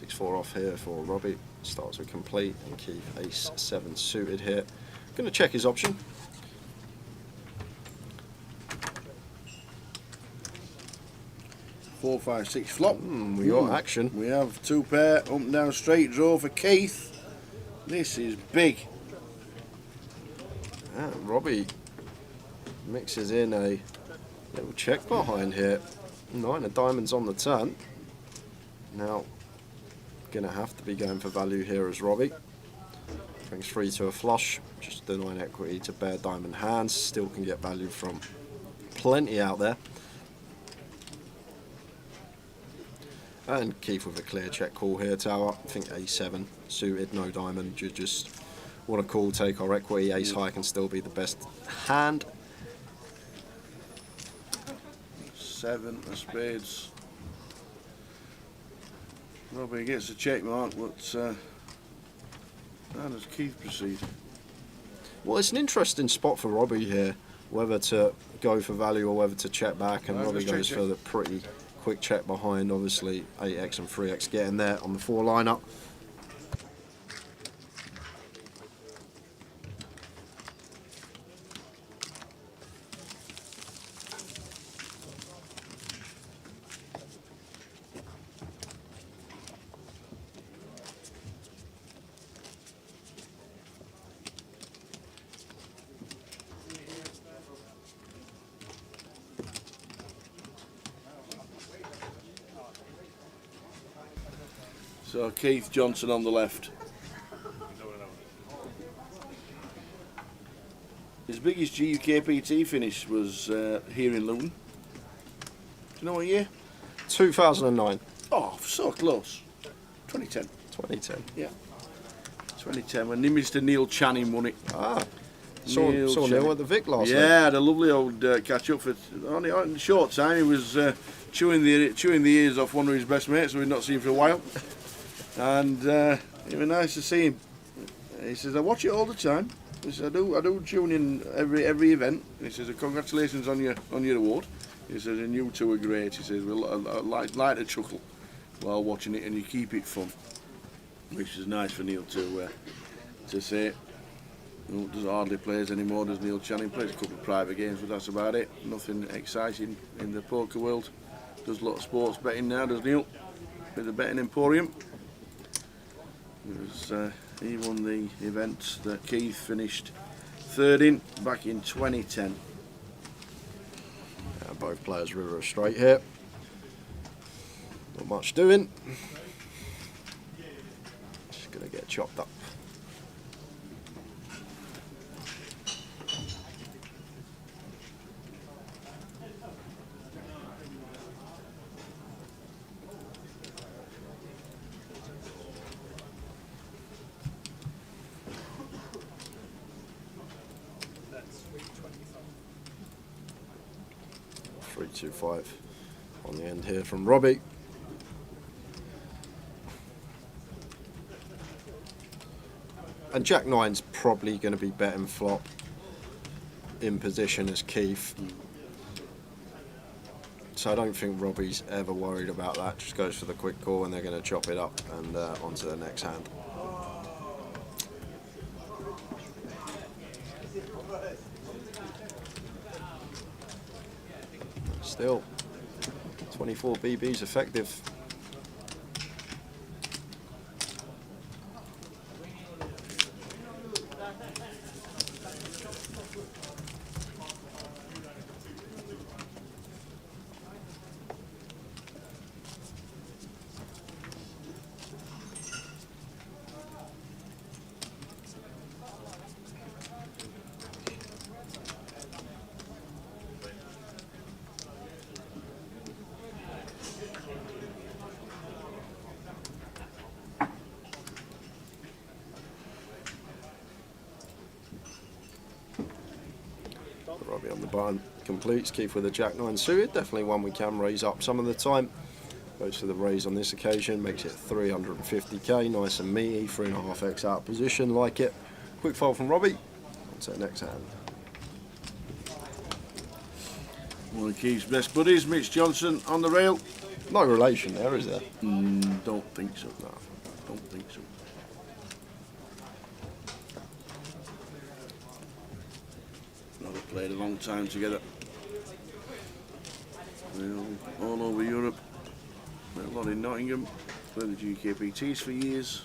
Speaker 5: Four off here for Robbie. Starts with complete and Keith ace 7 suited here. Going to check his option.
Speaker 4: Four, five, six flop.
Speaker 5: We got action.
Speaker 4: We have two pair up and down straight draw for Keith. This is big.
Speaker 5: And Robbie mixes in a little check behind here. 9 of diamonds on the turn. Now going to have to be going for value here as Robbie. Brings 3 to a flush, just denying equity to bare diamond hands. Still can get value from plenty out there. And Keith with a clear check call here, tower. I think A7 suited, no diamond. You just want to call, take our equity. Ace high can still be the best hand.
Speaker 4: 7 of spades. Robbie gets a check mark, but how does Keith proceed?
Speaker 5: Well, it's an interesting spot for Robbie here, whether to go for value or whether to check back, and Robbie goes for the pretty quick check behind. Obviously 8x and 3x getting there on the 4 lineup.
Speaker 4: So Keith Johnson on the left. His biggest GUKPT finish was here in Luton. Do you know what year?
Speaker 5: 2009.
Speaker 4: Oh, so close. 2010.
Speaker 5: 2010.
Speaker 4: Yeah. 2010 when Mr. Neil Channing won it.
Speaker 5: Ah. Saw Neil at the Vic last night.
Speaker 4: Yeah, had a lovely old catch up for only in a short time. He was chewing the ears off one of his best mates who we'd not seen for a while. And it was nice to see him. He says, I watch it all the time. He says, I do tune in every event. He says, congratulations on your award. He says, and you two are great. He says, I like to chuckle while watching it, and you keep it fun, which is nice for Neil to say. Doesn't hardly plays anymore, does Neil Channing? Plays a couple of private games, but that's about it. Nothing exciting in the poker world. does a lot of sports betting now, does Neil? With the Betting Emporium. He won the event that Keith finished third in back in 2010.
Speaker 5: Both players river straight here. Not much doing. Just gonna get chopped up.
Speaker 9: That's 325.
Speaker 5: 325 on the end here from Robbie. And Jack 9's probably going to be betting flop in position as Keith. So I don't think Robbie's ever worried about that. Just goes for the quick call and they're going to chop it up and onto the next hand. Still, 24 BBs effective. Robbie on the button completes. Keith with a Jack 9 suited. Definitely one we can raise up some of the time. Goes for the raise on this occasion. Makes it 350k. Nice and meaty. 3.5x out of position. Like it. Quick fold from Robbie. On to the next hand.
Speaker 4: One of Keith's best buddies, Mitch Johnson on the rail.
Speaker 5: No relation there, is there?
Speaker 4: Don't think so.
Speaker 5: No.
Speaker 4: Don't think so. They've played a long time together. All over Europe. A lot in Nottingham. Played the GUKPTs for years.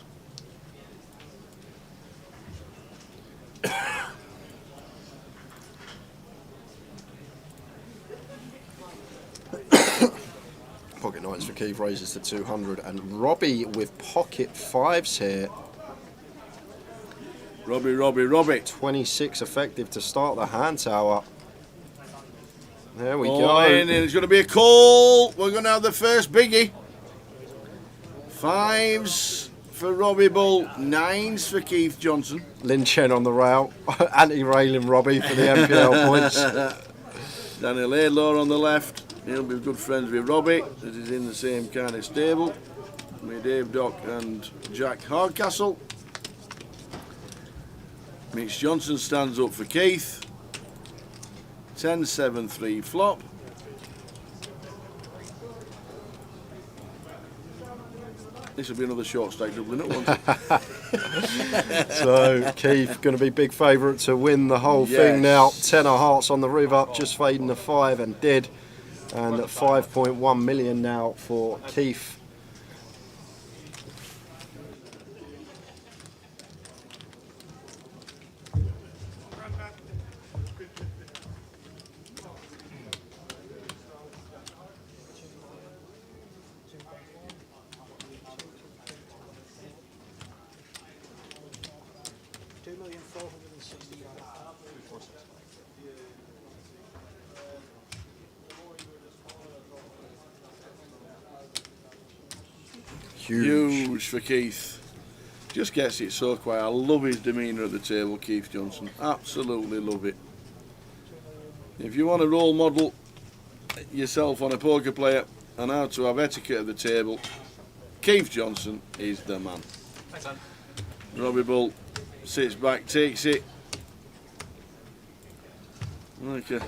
Speaker 5: Pocket 9s for Keith, raises to 200. And Robbie with pocket 5s here.
Speaker 4: Robbie.
Speaker 5: 26 effective to start the hand tower. There we
Speaker 4: All
Speaker 5: go.
Speaker 4: in, and it's going to be a call. We're going to have the first biggie. 5s for Robbie Bull, 9s for Keith Johnson.
Speaker 5: Lin Chen on the rail. Anti-railing Robbie for the MPL points.
Speaker 4: Daniel Laidlaw on the left. He'll be good friends with Robbie, as he's in the same kind of stable. With Dave Dock and Jack Hardcastle. Mitch Johnson stands up for Keith. 10-7-3 flop. This will be another short stake doubling at once.
Speaker 5: So Keith going to be big favourite to win the whole thing now. 10 of hearts on the river, just fading the 5 and did. And 5.1 million now for Keith.
Speaker 4: Huge for Keith. Just gets it so quiet. I love his demeanour at the table, Keith Johnson. Absolutely love it. If you want to role model yourself on a poker player and how to have etiquette at the table, Keith Johnson is the man.
Speaker 15: Thanks, man.
Speaker 4: Robbie Bull sits back, takes it. Like a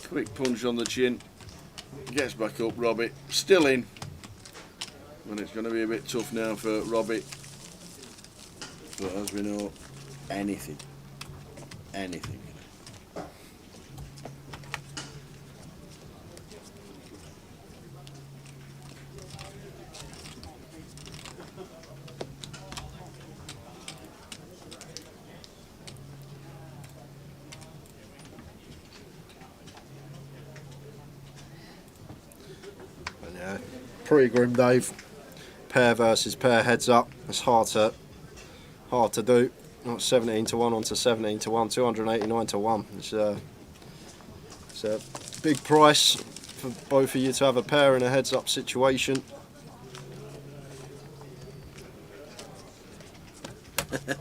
Speaker 4: quick punch on the chin. Gets back up, Robbie. Still in. And it's going to be a bit tough now for Robbie. But as we know, anything.
Speaker 12: Pretty grim, Dave. Pair versus pair heads up. It's hard to do. Not 17 to 1 onto 17 to 1, 289 to 1. It's a big price for both of you to have a pair in a heads up situation.
Speaker 15: I've got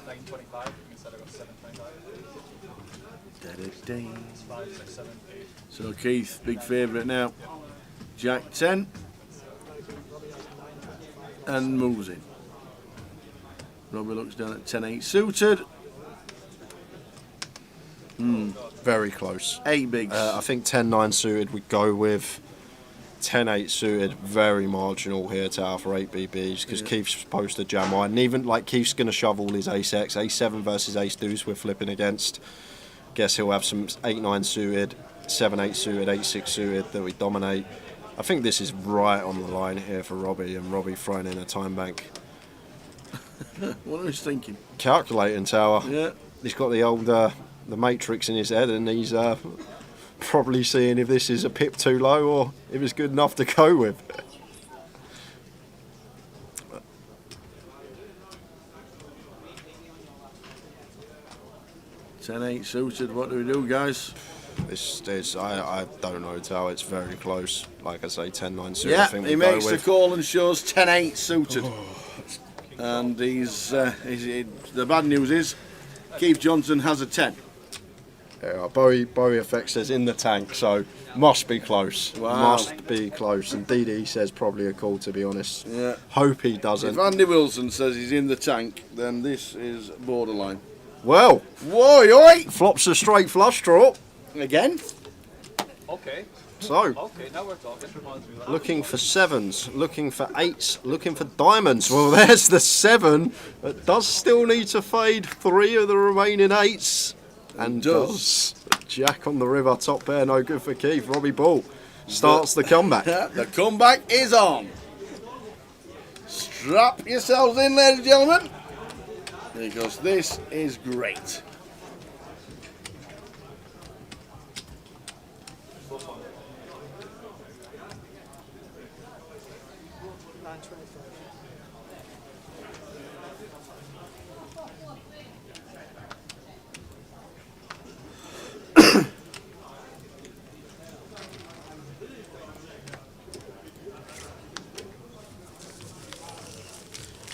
Speaker 15: 925 instead of 725. It's 5, 6, 7, 8.
Speaker 4: So Keith, big favourite now. Jack 10 and moves in. Robbie looks down at 10-8 suited.
Speaker 12: Very close.
Speaker 4: 8 bigs.
Speaker 12: I think 10-9 suited would go with. 10-8 suited, very marginal here to alpha 8 BBs because Keith's supposed to jam wide, and even like Keith's going to shove all his ace X, ace 7 versus ace deuce we're flipping against. Guess he'll have some 8-9 suited, 7-8 suited, 8-6 suited that we dominate. I think this is right on the line here for Robbie, and Robbie throwing in a time bank.
Speaker 4: What are you thinking?
Speaker 12: Calculating tower.
Speaker 4: Yeah.
Speaker 12: He's got the old the matrix in his head, and he's probably seeing if this is a pip too low or if it's good enough to go with.
Speaker 4: $10-8 suited. What do we do, guys?
Speaker 12: I don't know, Tao. It's very close. Like I say, 10-9 suited.
Speaker 4: Yeah,
Speaker 12: I think
Speaker 4: he
Speaker 12: we'll
Speaker 4: makes
Speaker 12: go
Speaker 4: the
Speaker 12: with.
Speaker 4: call and shows 10-8 suited. And the bad news is Keith Johnson has a 10.
Speaker 12: Yeah, Bowie Effect says in the tank, so must be close.
Speaker 4: Wow.
Speaker 12: Must be close. And DD says probably a call, to be honest.
Speaker 4: Yeah.
Speaker 12: Hope he doesn't.
Speaker 4: If Andy Wilson says he's in the tank, then this is borderline.
Speaker 12: Well,
Speaker 4: whoa, oi!
Speaker 12: Flops a straight flush draw.
Speaker 4: Again?
Speaker 15: Okay.
Speaker 12: So,
Speaker 15: okay, now we're talking. This reminds me of that.
Speaker 12: looking for 7s, looking for 8s, looking for diamonds. Well, there's the 7. It does still need to fade 3 of the remaining 8s. And does. Jack on the river, top pair, no good for Keith. Robbie Ball starts the comeback.
Speaker 4: The comeback is on. Strap yourselves in, ladies and gentlemen, because this is great.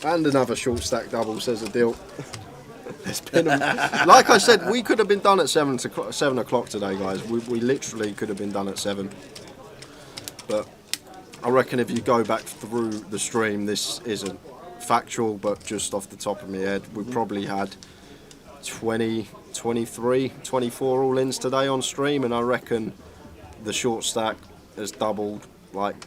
Speaker 12: And another short stack double, says the deal. There's been like I said, we could have been done at 7 o'clock today, guys. We literally could have been done at 7. But I reckon if you go back through the stream, this isn't factual, but just off the top of my head, we probably had 20, 23, 24 all-ins today on stream, and I reckon the short stack has doubled, like,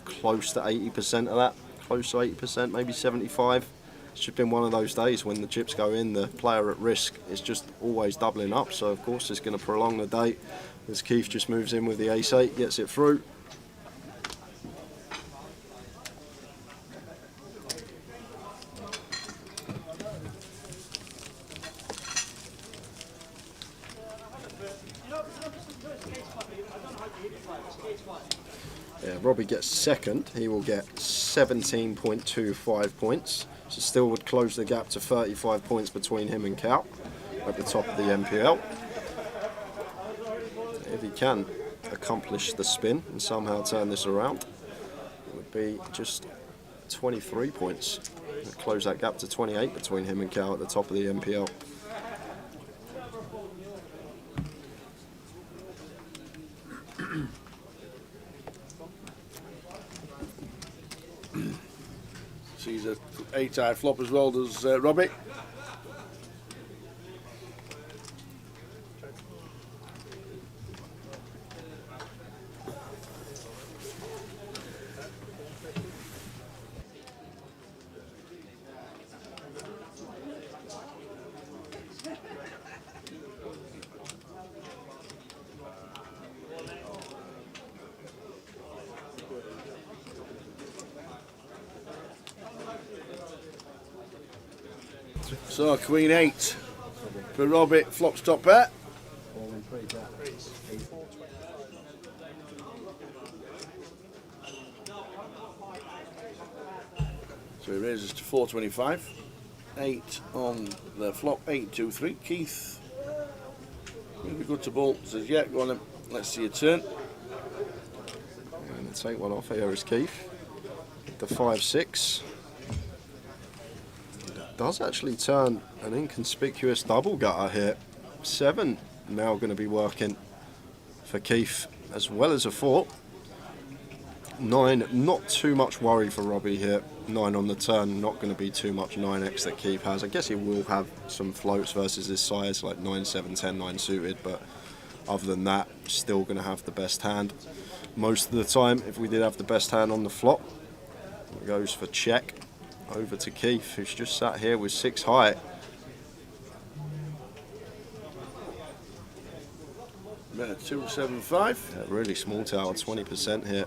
Speaker 12: close to 80% of that. Close to 80%, maybe 75. It's just been one of those days when the chips go in, the player at risk is just always doubling up, so of course it's going to prolong the day as Keith just moves in with the ace-8, gets it through. Yeah, Robbie gets second. He will get 17.25 points. So still would close the gap to 35 points between him and Cal at the top of the MPL. If he can accomplish the spin and somehow turn this around, it would be just 23 points. It'd close that gap to 28 between him and Cal at the top of the MPL.
Speaker 4: Sees a 8-eye flop as well, does Robbie. So Queen 8 for Robbie, flops top pair. So he raises to 425. 8 on the flop. 8, 2, 3. Keith. Will be good to bolt. Says, yeah, go on then. Let's see your turn.
Speaker 5: And take one off here is Keith. The 5, 6. Does actually turn an inconspicuous double gutter here. 7 now going to be working for Keith as well as a 4. 9, not too much worry for Robbie here. 9 on the turn, not going to be too much 9x that Keith has. I guess he will have some floats versus his size, like 9, 7, 10, 9 suited, but other than that, still going to have the best hand. Most of the time, if we did have the best hand on the flop, it goes for check over to Keith, who's just sat here with 6 high.
Speaker 4: Better 275.
Speaker 5: Yeah, really small tower, 20% here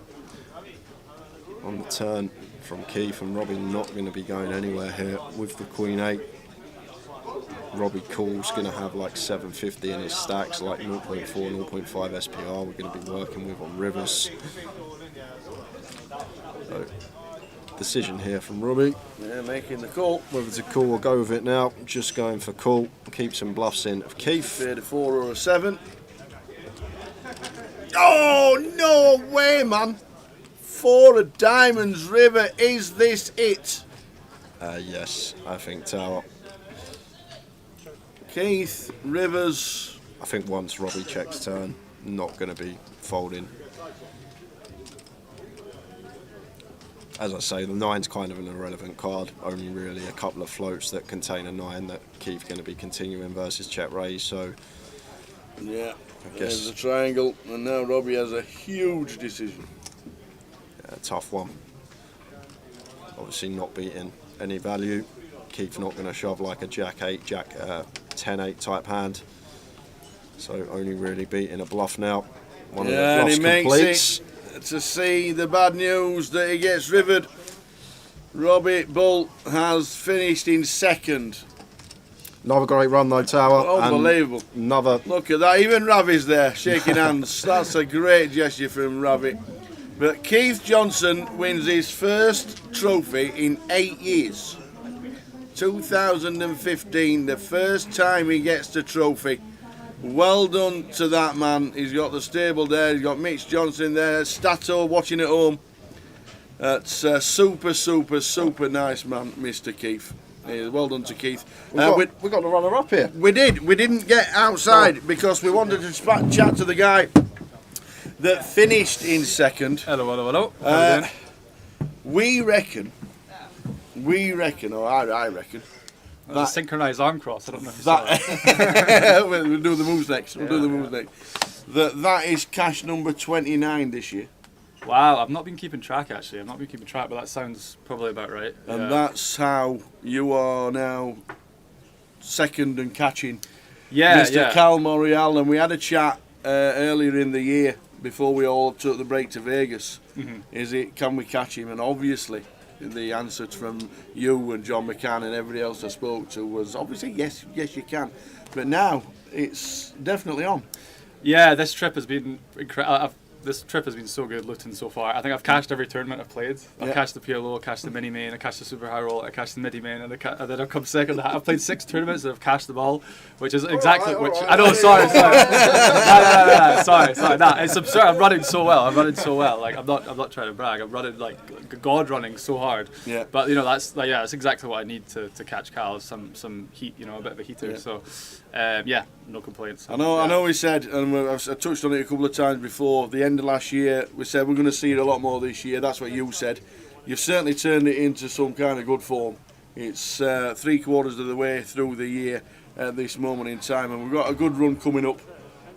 Speaker 5: on the turn from Keith, and Robbie not going to be going anywhere here with the Queen 8. Robbie Cool's going to have like 750 in his stacks, like 0.4, 0.5 SPR we're going to be working with on rivers. So, decision here from Robbie.
Speaker 4: Yeah, making the call.
Speaker 5: Whether to call or go with it now, just going for call. Keep some bluffs in of Keith.
Speaker 4: Fade a 4 or a 7. Oh, no way, man. 4 of diamonds, river. Is this it?
Speaker 5: Yes, I think tower.
Speaker 4: Keith, rivers.
Speaker 5: I think once Robbie checks turn, not going to be folding. As I say, the 9's kind of an irrelevant card. Only really a couple of floats that contain a 9 that Keith's going to be continuing versus check raise. So
Speaker 4: yeah,
Speaker 5: I guess
Speaker 4: there's a triangle, and now Robbie has a huge decision.
Speaker 5: Yeah, tough one. Obviously not beating any value. Keith's not going to shove like a Jack 8, Jack 10-8 type hand. So only really beating a bluff now. One of the
Speaker 4: and
Speaker 5: bluffs
Speaker 4: he makes
Speaker 5: completes.
Speaker 4: it to see the bad news that he gets rivered. Robbie Bull has finished in second.
Speaker 5: Another great run though, Tower.
Speaker 4: Unbelievable.
Speaker 5: And another.
Speaker 4: Look at that, even Ravi's there shaking hands. That's a great gesture from Ravi. But Keith Johnson wins his first trophy in 8 years. 2015, the first time he gets the trophy. Well done to that man. He's got the stable there, he's got Mitch Johnson there, Stato watching at home. That's a super nice man, Mr. Keith. Well done to Keith.
Speaker 5: We got the runner up here.
Speaker 4: We did. We didn't get outside because we wanted to chat to the guy that finished in second.
Speaker 15: Hello.
Speaker 4: We reckon, or I reckon.
Speaker 15: That a synchronised arm cross. I don't know if you saw that.
Speaker 4: We'll do the moves next. That is cash number 29 this year.
Speaker 15: Wow, I've not been keeping track actually. I've not been keeping track, but that sounds probably about right.
Speaker 4: And that's how you are now second and catching Mr. Cal Morial. And we had a chat earlier in the year before we all took the break to Vegas. Mm-hmm. Can we catch him? And obviously the answer from you and John McCann and everybody else I spoke to was obviously yes you can. But now it's definitely on.
Speaker 15: Yeah, this trip has been incredible. This trip has been so good, Luton, so far. I think I've cashed every tournament I've played. I've cashed the PLO, I cashed the mini main, I cashed the super high roll, I cashed the midi main, and then I've come second. I've played 6 tournaments that have cashed them all, which is exactly which. I know, sorry. No, sorry. Nah, it's absurd. I'm running so well. Like I'm not trying to brag. I'm running like God running so hard. Yeah. But that's exactly what I need to catch Cal. Some heat, a bit of a heater. Yeah. So, no complaints.
Speaker 4: I know we said, and I touched on it a couple of times before, the end of last year, we said we're going to see it a lot more this year. That's what you said. You've certainly turned it into some kind of good form. It's 3/4 of the way through the year at this moment in time, and we've got a good run coming up.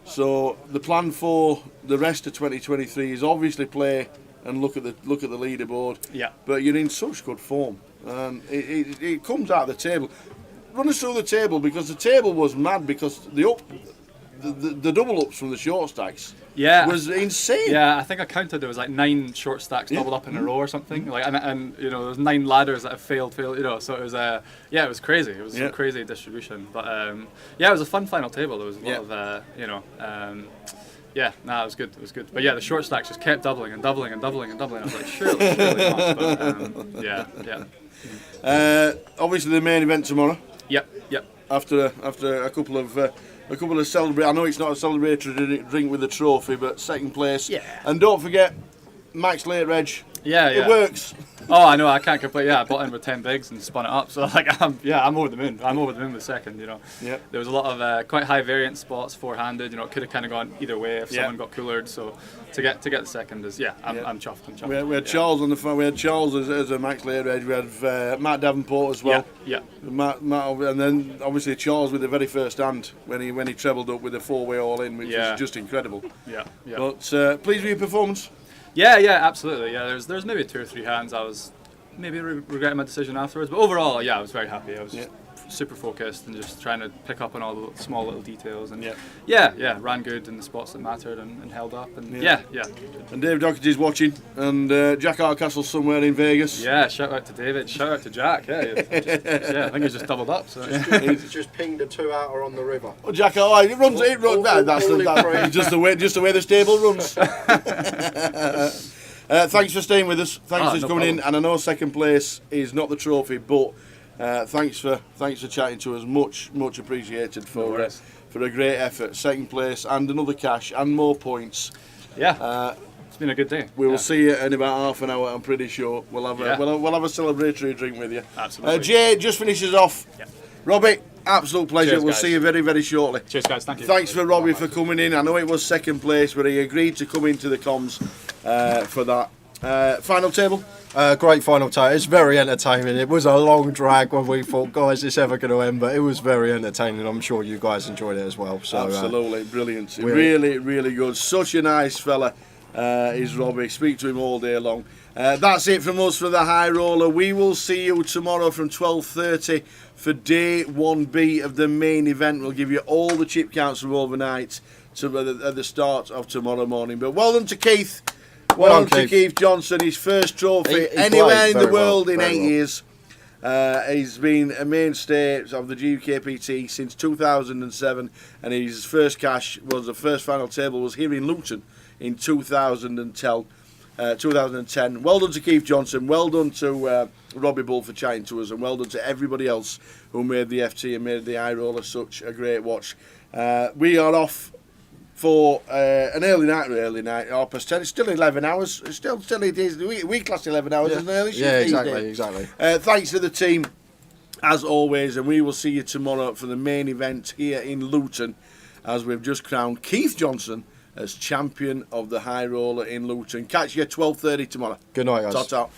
Speaker 4: So the plan for the rest of 2023 is obviously play and look at the leaderboard. Yeah. But you're in such good form, and it comes out of the table. Run us through the table, because the table was mad because the double ups from the short stacks was insane.
Speaker 15: Yeah, I think I counted there was like 9 short stacks doubled up in a row or something. Like and there was 9 ladders that have failed. So it was it was crazy. It was some crazy distribution. But it was a fun final table. There was a lot of it was good. It was good. But the short stacks just kept doubling and doubling and doubling and doubling. I was like, surely not. But
Speaker 4: Obviously, the main event tomorrow.
Speaker 15: Yep.
Speaker 4: After a couple of celebrate. I know it's not a celebratory drink with a trophy, but second place.
Speaker 15: Yeah.
Speaker 4: And don't forget, Max Late Reg.
Speaker 15: Yeah.
Speaker 4: It works.
Speaker 15: Oh, I know. I can't complain. Yeah, I bought in with 10 bigs and spun it up. So I'm over the moon. I'm over the moon with second.
Speaker 4: Yep.
Speaker 15: There was a lot of quite high variance spots four-handed. It could have kind of gone either way if someone got coolered. So to get the second is I'm chuffed.
Speaker 4: We had Charles on the front. We had Charles as a Max Late Reg. We had Matt Davenport as well.
Speaker 15: Yeah.
Speaker 4: Matt, and then obviously Charles with the very first hand when he trebled up with a 4-way all in, which was just incredible.
Speaker 15: Yeah.
Speaker 4: But pleased with your performance.
Speaker 15: Yeah, absolutely. Yeah, there's maybe 2 or 3 hands I was maybe regretting my decision afterwards, but overall, I was very happy. I was super focused and just trying to pick up on all the small little details, and ran good in the spots that mattered and held up, and
Speaker 4: And Dave Doherty's watching, and Jack Hardcastle's somewhere in Vegas.
Speaker 15: Yeah, shout out to David, shout out to Jack. Yeah, I think he's just doubled up. So
Speaker 12: He's just pinged a 2-outer on the river.
Speaker 4: Oh, Jack, it runs. That's just the way the stable runs. Thanks for staying with us. Thanks for coming in. And I know second place is not the trophy, but thanks for chatting to us. Much appreciated for a great effort. Second place and another cash and more points.
Speaker 15: Yeah. It's been a good day.
Speaker 4: We will see you in about half an hour. I'm pretty sure we'll have a celebratory drink with you.
Speaker 15: Absolutely.
Speaker 4: Jay just finishes off.
Speaker 15: Yeah.
Speaker 4: Robbie, absolute pleasure.
Speaker 15: Cheers,
Speaker 4: we'll
Speaker 15: guys.
Speaker 4: see you very, very shortly.
Speaker 15: Cheers, guys. Thank you.
Speaker 4: Thanks for Robbie for coming in. I know it was second place, but he agreed to come into the comms for that. Final table.
Speaker 12: Great final table. It's very entertaining. It was a long drag when we thought, guys, it's ever going to end, but it was very entertaining. I'm sure you guys enjoyed it as well. So
Speaker 4: absolutely brilliant. Really, really good. Such a nice fella is Robbie. Speak to him all day long. That's it from us for the High Roller. We will see you tomorrow from 12:30 for day 1B of the main event. We'll give you all the chip counts from overnight at the start of tomorrow morning. But well done to Keith. Well done to Keith Johnson. His first trophy anywhere in the world in 8 years. He's been a mainstay of the GUKPT since 2007, and his first cash was the first final table was here in Luton in 2010. Well done to Keith Johnson. Well done to Robbie Bull for chatting to us, and well done to everybody else who made the FT and made the High Roller such a great watch. We are off for an early night, 10:30. It's still 11 hours. Still it is. We class 11 hours as an early shift.
Speaker 12: Yeah, exactly.
Speaker 4: Thanks to the team, as always, and we will see you tomorrow for the main event here in Luton, as we've just crowned Keith Johnson as champion of the High Roller in Luton. Catch you at 12:30 tomorrow.
Speaker 12: Good night, guys.
Speaker 4: Ta-ta.